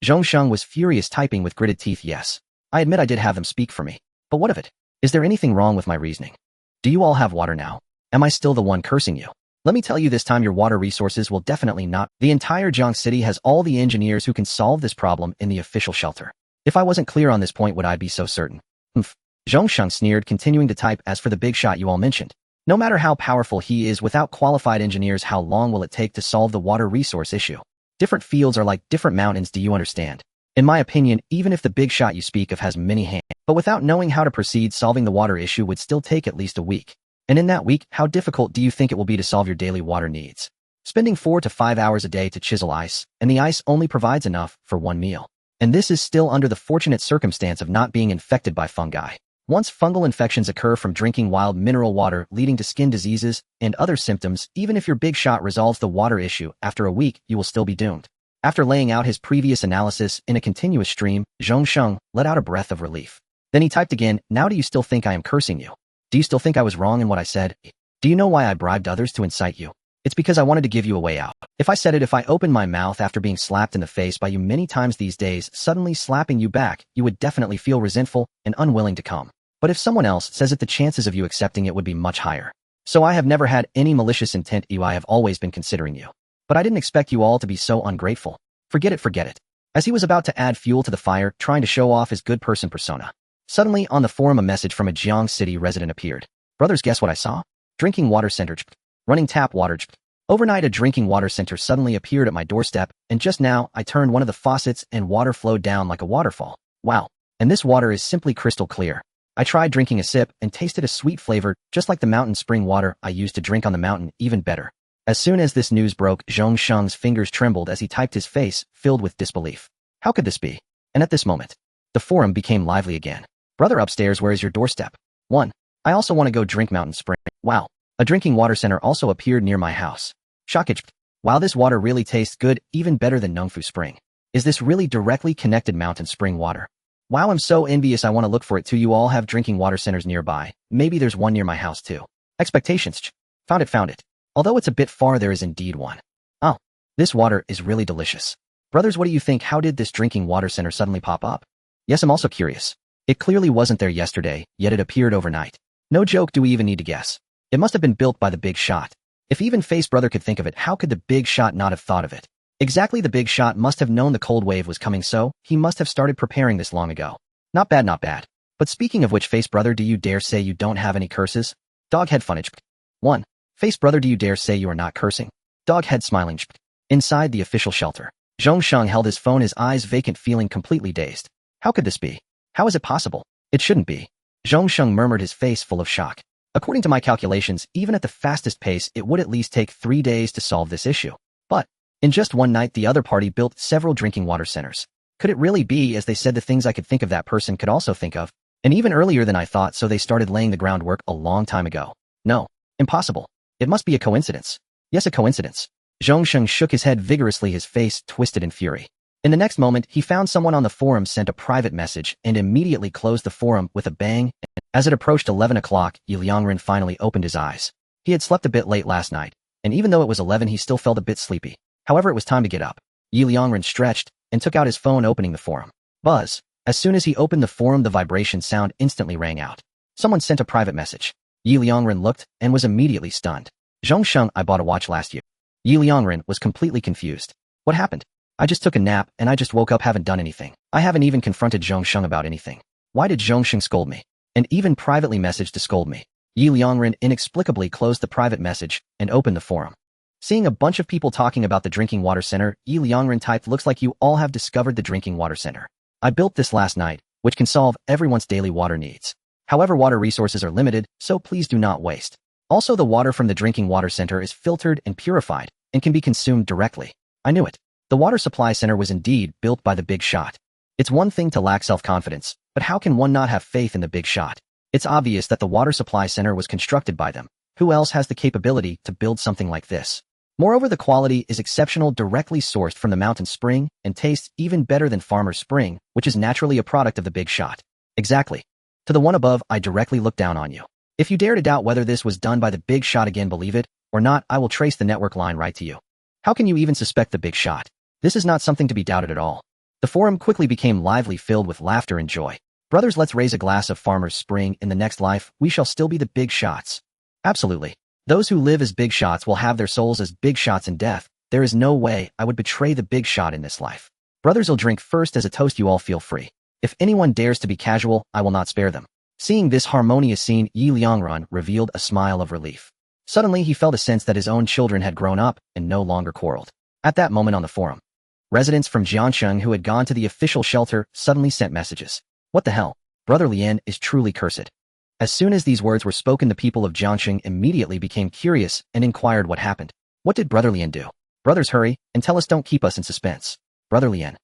Zhong Sheng was furious, typing with gritted teeth, yes. I admit I did have them speak for me. But what of it? Is there anything wrong with my reasoning? Do you all have water now? Am I still the one cursing you? Let me tell you, this time your water resources will definitely not. The entire Jiang City has all the engineers who can solve this problem in the official shelter. If I wasn't clear on this point, would I be so certain? Humph. Zhong Sheng sneered, continuing to type. As for the big shot you all mentioned, no matter how powerful he is, without qualified engineers, how long will it take to solve the water resource issue? Different fields are like different mountains, do you understand? In my opinion, even if the big shot you speak of has many hands, but without knowing how to proceed, solving the water issue would still take at least a week. And in that week, how difficult do you think it will be to solve your daily water needs? Spending 4 to 5 hours a day to chisel ice, and the ice only provides enough for one meal. And this is still under the fortunate circumstance of not being infected by fungi. Once fungal infections occur from drinking wild mineral water, leading to skin diseases and other symptoms, even if your big shot resolves the water issue, after a week, you will still be doomed. After laying out his previous analysis in a continuous stream, Zhong Sheng let out a breath of relief. Then he typed again, now do you still think I am cursing you? Do you still think I was wrong in what I said? Do you know why I bribed others to incite you? It's because I wanted to give you a way out. If I said it, if I opened my mouth after being slapped in the face by you many times these days, suddenly slapping you back, you would definitely feel resentful and unwilling to come. But if someone else says it, the chances of you accepting it would be much higher. So I have never had any malicious intent. I have always been considering you. But I didn't expect you all to be so ungrateful. Forget it. As he was about to add fuel to the fire, trying to show off his good person persona, suddenly on the forum a message from a Jiang City resident appeared. Brothers, guess what I saw? Drinking water center. Running tap water. Overnight, a drinking water center suddenly appeared at my doorstep, and just now, I turned one of the faucets and water flowed down like a waterfall. Wow. And this water is simply crystal clear. I tried drinking a sip and tasted a sweet flavor, just like the mountain spring water I used to drink on the mountain, even better. As soon as this news broke, Zhong Sheng's fingers trembled as he typed, his face filled with disbelief. How could this be? And at this moment, the forum became lively again. Brother upstairs, where is your doorstep? 1. I also want to go drink mountain spring. Wow. A drinking water center also appeared near my house. Shockage. Wow, this water really tastes good, even better than Nungfu Spring. Is this really directly connected mountain spring water? Wow, I'm so envious, I want to look for it too. You all have drinking water centers nearby. Maybe there's one near my house too. Expectations. Found it. Although it's a bit far, there is indeed one. Oh, this water is really delicious. Brothers, what do you think? How did this drinking water center suddenly pop up? Yes, I'm also curious. It clearly wasn't there yesterday, yet it appeared overnight. No joke, do we even need to guess? It must have been built by the big shot. If even Face Brother could think of it, how could the big shot not have thought of it? Exactly, the big shot must have known the cold wave was coming, so he must have started preparing this long ago. Not bad. But speaking of which, Face Brother, do you dare say you don't have any curses? Doghead Funnage. 1. Face Brother, do you dare say you are not cursing? Dog head smiling. Inside the official shelter, Zhongsheng held his phone, his eyes vacant, feeling completely dazed. How could this be? How is it possible? It shouldn't be. Zhongsheng murmured, his face full of shock. According to my calculations, even at the fastest pace, it would at least take 3 days to solve this issue. But in just one night, the other party built several drinking water centers. Could it really be, as they said, the things I could think of that person could also think of? And even earlier than I thought, so they started laying the groundwork a long time ago. No. Impossible. It must be a coincidence. Yes, a coincidence. Zhongsheng shook his head vigorously, his face twisted in fury. In the next moment, he found someone on the forum, sent a private message, and immediately closed the forum with a bang. As it approached 11 o'clock, Liangren finally opened his eyes. He had slept a bit late last night, and even though it was 11, he still felt a bit sleepy. However, it was time to get up. Liangren stretched and took out his phone, opening the forum. Buzz. As soon as he opened the forum, the vibration sound instantly rang out. Someone sent a private message. Liangren looked and was immediately stunned. Zhongsheng, I bought a watch last year. Liangren was completely confused. What happened? I just took a nap and I just woke up, haven't done anything. I haven't even confronted Zhongsheng about anything. Why did Zhongsheng scold me? And even privately messaged to scold me. Liangren inexplicably closed the private message and opened the forum. Seeing a bunch of people talking about the drinking water center, Liangren typed, looks like you all have discovered the drinking water center. I built this last night, which can solve everyone's daily water needs. However, water resources are limited, so please do not waste. Also, the water from the drinking water center is filtered and purified and can be consumed directly. I knew it. The water supply center was indeed built by the big shot. It's one thing to lack self-confidence, but how can one not have faith in the big shot? It's obvious that the water supply center was constructed by them. Who else has the capability to build something like this? Moreover, the quality is exceptional, directly sourced from the mountain spring, and tastes even better than farmer's spring, which is naturally a product of the big shot. Exactly. To the one above, I directly look down on you. If you dare to doubt whether this was done by the big shot again, believe it or not, I will trace the network line right to you. How can you even suspect the big shot? This is not something to be doubted at all. The forum quickly became lively, filled with laughter and joy. Brothers, let's raise a glass of farmer's spring. In the next life, we shall still be the big shots. Absolutely. Those who live as big shots will have their souls as big shots in death. There is no way I would betray the big shot in this life. Brothers will drink first as a toast. You all feel free. If anyone dares to be casual, I will not spare them. Seeing this harmonious scene, Liangren revealed a smile of relief. Suddenly, he felt a sense that his own children had grown up and no longer quarreled. At that moment on the forum, residents from Jiansheng who had gone to the official shelter suddenly sent messages. What the hell? Brother Lian is truly cursed. As soon as these words were spoken, the people of Jiansheng immediately became curious and inquired what happened. What did Brother Lian do? Brothers, hurry and tell us, don't keep us in suspense. Brother Lian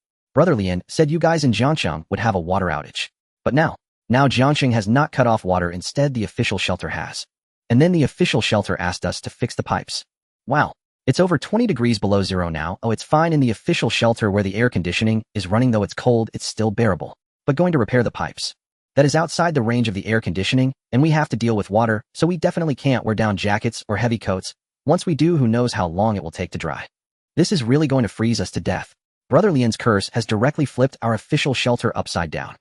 said you guys in Jiansheng would have a water outage. But now Jiansheng has not cut off water, instead the official shelter has. And then the official shelter asked us to fix the pipes. Wow. It's over 20 degrees below zero now. Oh, it's fine in the official shelter where the air conditioning is running, though it's cold, it's still bearable. But going to repair the pipes. That is outside the range of the air conditioning, and we have to deal with water, so we definitely can't wear down jackets or heavy coats. Once we do, who knows how long it will take to dry. This is really going to freeze us to death. Brother Lian's curse has directly flipped our official shelter upside down.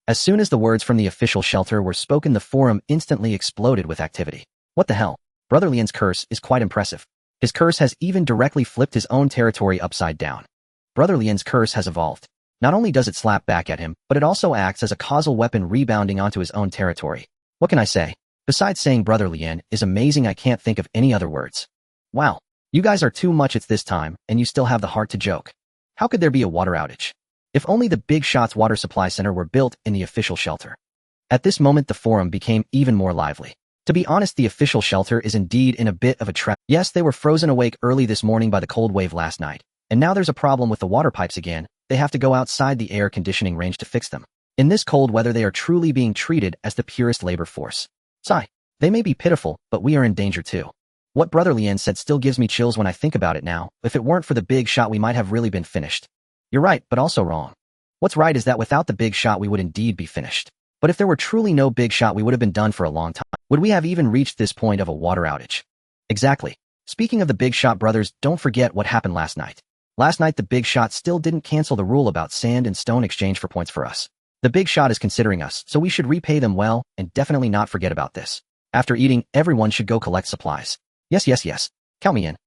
As soon as the words from the official shelter were spoken, the forum instantly exploded with activity. What the hell? Brother Lian's curse is quite impressive. His curse has even directly flipped his own territory upside down. Brother Lian's curse has evolved. Not only does it slap back at him, but it also acts as a causal weapon, rebounding onto his own territory. What can I say? Besides saying Brother Lian is amazing, I can't think of any other words. Wow. You guys are too much. It's this time, and you still have the heart to joke. How could there be a water outage? If only the Big Shots water supply center were built in the official shelter. At this moment, the forum became even more lively. To be honest, the official shelter is indeed in a bit of a trap. Yes, they were frozen awake early this morning by the cold wave last night, and now there's a problem with the water pipes again. They have to go outside the air conditioning range to fix them. In this cold weather, they are truly being treated as the purest labor force. Sigh. They may be pitiful, but we are in danger too. What Brother Lian said still gives me chills when I think about it now. If it weren't for the big shot, we might have really been finished. You're right, but also wrong. What's right is that without the big shot, we would indeed be finished. But if there were truly no big shot, we would have been done for a long time. Would we have even reached this point of a water outage? Exactly. Speaking of the big shot, brothers, don't forget what happened last night. Last night, the big shot still didn't cancel the rule about sand and stone exchange for points for us. The big shot is considering us, so we should repay them well, and definitely not forget about this. After eating, everyone should go collect supplies. Yes. Count me in.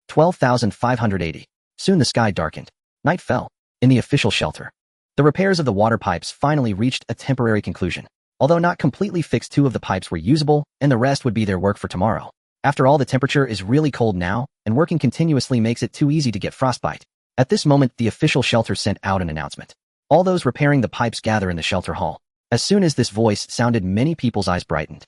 12,580. Soon the sky darkened. Night fell. In the official shelter, the repairs of the water pipes finally reached a temporary conclusion. Although not completely fixed, 2 of the pipes were usable, and the rest would be their work for tomorrow. After all, the temperature is really cold now, and working continuously makes it too easy to get frostbite. At this moment, the official shelter sent out an announcement. All those repairing the pipes gather in the shelter hall. As soon as this voice sounded, many people's eyes brightened.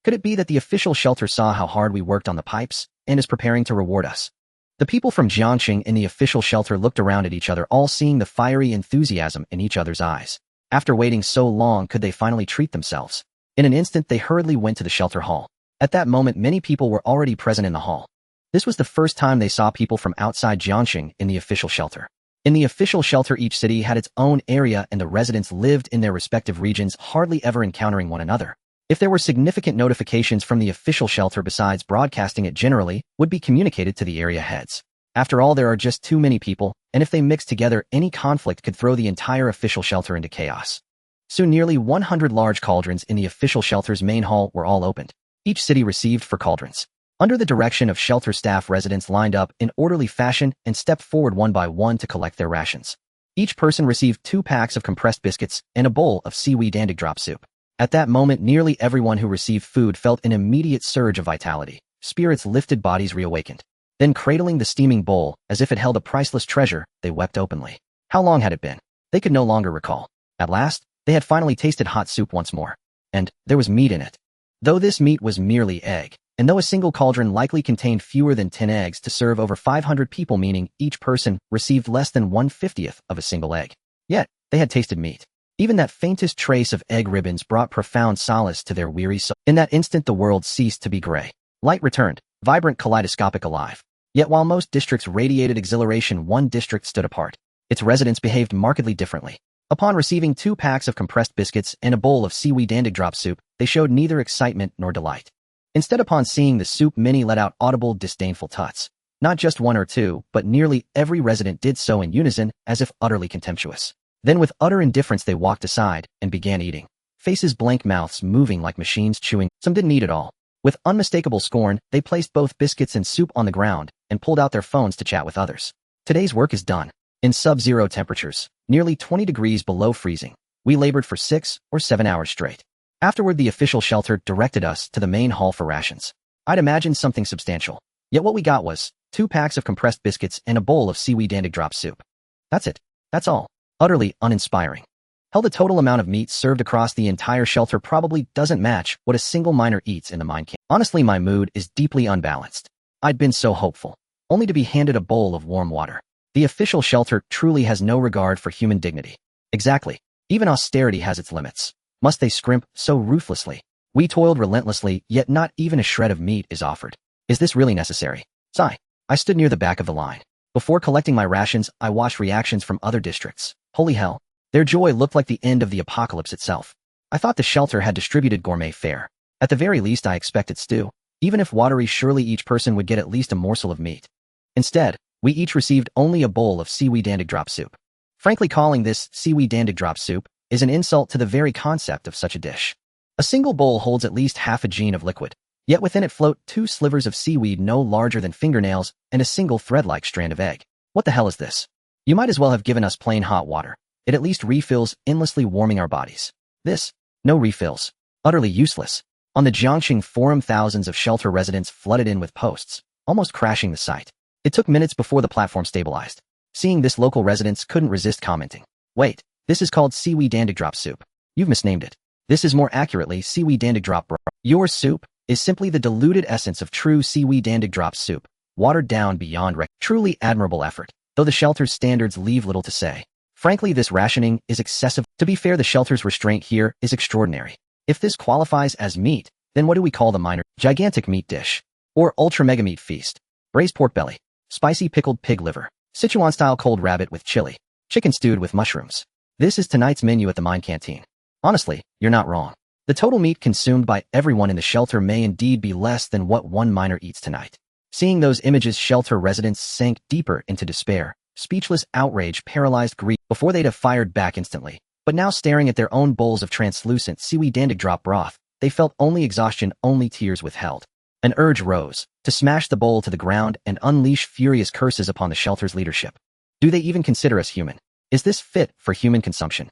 Could it be that the official shelter saw how hard we worked on the pipes and is preparing to reward us? The people from Jiangxing in the official shelter looked around at each other, all seeing the fiery enthusiasm in each other's eyes. After waiting so long, could they finally treat themselves? In an instant, they hurriedly went to the shelter hall. At that moment, many people were already present in the hall. This was the first time they saw people from outside Jiangxing in the official shelter. In the official shelter, each city had its own area and the residents lived in their respective regions, hardly ever encountering one another. If there were significant notifications from the official shelter besides broadcasting it generally, would be communicated to the area heads. After all, there are just too many people, and if they mix together, any conflict could throw the entire official shelter into chaos. Soon nearly 100 large cauldrons in the official shelter's main hall were all opened. Each city received 4 cauldrons. Under the direction of shelter staff, residents lined up in orderly fashion and stepped forward one by one to collect their rations. Each person received 2 packs of compressed biscuits and a bowl of seaweed and drop soup. At that moment, nearly everyone who received food felt an immediate surge of vitality. Spirits lifted, bodies reawakened. Then, cradling the steaming bowl as if it held a priceless treasure, they wept openly. How long had it been? They could no longer recall. At last, they had finally tasted hot soup once more. And there was meat in it. Though this meat was merely egg, and though a single cauldron likely contained fewer than 10 eggs to serve over 500 people, meaning each person received less than 1/50th of a single egg. Yet, they had tasted meat. Even that faintest trace of egg ribbons brought profound solace to their weary souls. In that instant, the world ceased to be gray. Light returned, vibrant, kaleidoscopic, alive. Yet while most districts radiated exhilaration, one district stood apart. Its residents behaved markedly differently. Upon receiving 2 packs of compressed biscuits and a bowl of seaweed and drop soup, they showed neither excitement nor delight. Instead, upon seeing the soup, many let out audible, disdainful tuts. Not just 1 or 2, but nearly every resident did so in unison, as if utterly contemptuous. Then with utter indifference they walked aside and began eating. Faces blank, mouths moving like machines chewing. Some didn't eat at all. With unmistakable scorn, they placed both biscuits and soup on the ground and pulled out their phones to chat with others. Today's work is done. In sub-zero temperatures, nearly 20 degrees below freezing, we labored for 6 or 7 hours straight. Afterward, the official shelter directed us to the main hall for rations. I'd imagined something substantial. Yet what we got was 2 packs of compressed biscuits and a bowl of seaweed and drop soup. That's it. That's all. Utterly uninspiring. Hell, the total amount of meat served across the entire shelter probably doesn't match what a single miner eats in the mine camp. Honestly, my mood is deeply unbalanced. I'd been so hopeful, only to be handed a bowl of warm water. The official shelter truly has no regard for human dignity. Exactly. Even austerity has its limits. Must they scrimp so ruthlessly? We toiled relentlessly, yet not even a shred of meat is offered. Is this really necessary? Sigh. I stood near the back of the line. Before collecting my rations, I watched reactions from other districts. Holy hell. Their joy looked like the end of the apocalypse itself. I thought the shelter had distributed gourmet fare. At the very least, I expected stew. Even if watery, surely each person would get at least a morsel of meat. Instead, we each received only a bowl of seaweed and drop soup. Frankly, calling this seaweed and drop soup is an insult to the very concept of such a dish. A single bowl holds at least half a gene of liquid, yet within it float 2 slivers of seaweed no larger than fingernails and a single thread-like strand of egg. What the hell is this? You might as well have given us plain hot water. It at least refills, endlessly warming our bodies. This, no refills. Utterly useless. On the Jiangxing Forum, thousands of shelter residents flooded in with posts, almost crashing the site. It took minutes before the platform stabilized. Seeing this, local residents couldn't resist commenting. Wait, this is called seaweed and drop soup. You've misnamed it. This is more accurately seaweed and drop broth. Your soup is simply the diluted essence of true seaweed and drop soup, watered down beyond truly admirable effort, though the shelter's standards leave little to say. Frankly, this rationing is excessive. To be fair, the shelter's restraint here is extraordinary. If this qualifies as meat, then what do we call the minor? Gigantic meat dish. Or ultra-mega meat feast. Braised pork belly. Spicy pickled pig liver. Sichuan-style cold rabbit with chili. Chicken stewed with mushrooms. This is tonight's menu at the mine canteen. Honestly, you're not wrong. The total meat consumed by everyone in the shelter may indeed be less than what one miner eats tonight. Seeing those images, shelter residents sank deeper into despair. Speechless outrage, paralyzed grief. Before they'd have fired back instantly, but now staring at their own bowls of translucent seaweed and drop broth, they felt only exhaustion, only tears withheld. An urge rose to smash the bowl to the ground and unleash furious curses upon the shelter's leadership. Do they even consider us human? Is this fit for human consumption?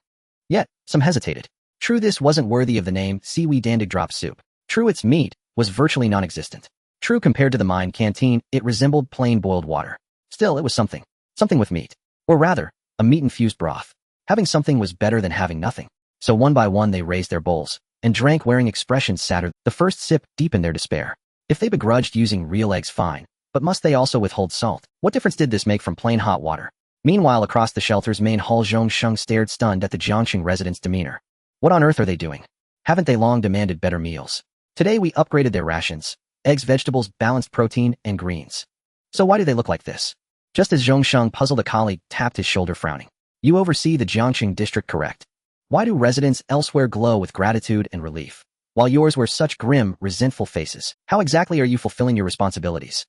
Yet, some hesitated. True, this wasn't worthy of the name seaweed and drop soup. True, its meat was virtually non-existent. True, compared to the mine canteen, it resembled plain boiled water. Still, it was something. Something with meat. Or rather, a meat-infused broth. Having something was better than having nothing. So one by one they raised their bowls, and drank wearing expressions sadder. The first sip deepened their despair. If they begrudged using real eggs, fine. But must they also withhold salt? What difference did this make from plain hot water? Meanwhile, across the shelter's main hall, Zhongsheng stared stunned at the Jiangqing residents' demeanor. What on earth are they doing? Haven't they long demanded better meals? Today we upgraded their rations. Eggs, vegetables, balanced protein, and greens. So why do they look like this? Just as Zhongsheng, puzzled, a colleague tapped his shoulder, frowning. You oversee the Jiangqing district, correct? Why do residents elsewhere glow with gratitude and relief, while yours wear such grim, resentful faces? How exactly are you fulfilling your responsibilities?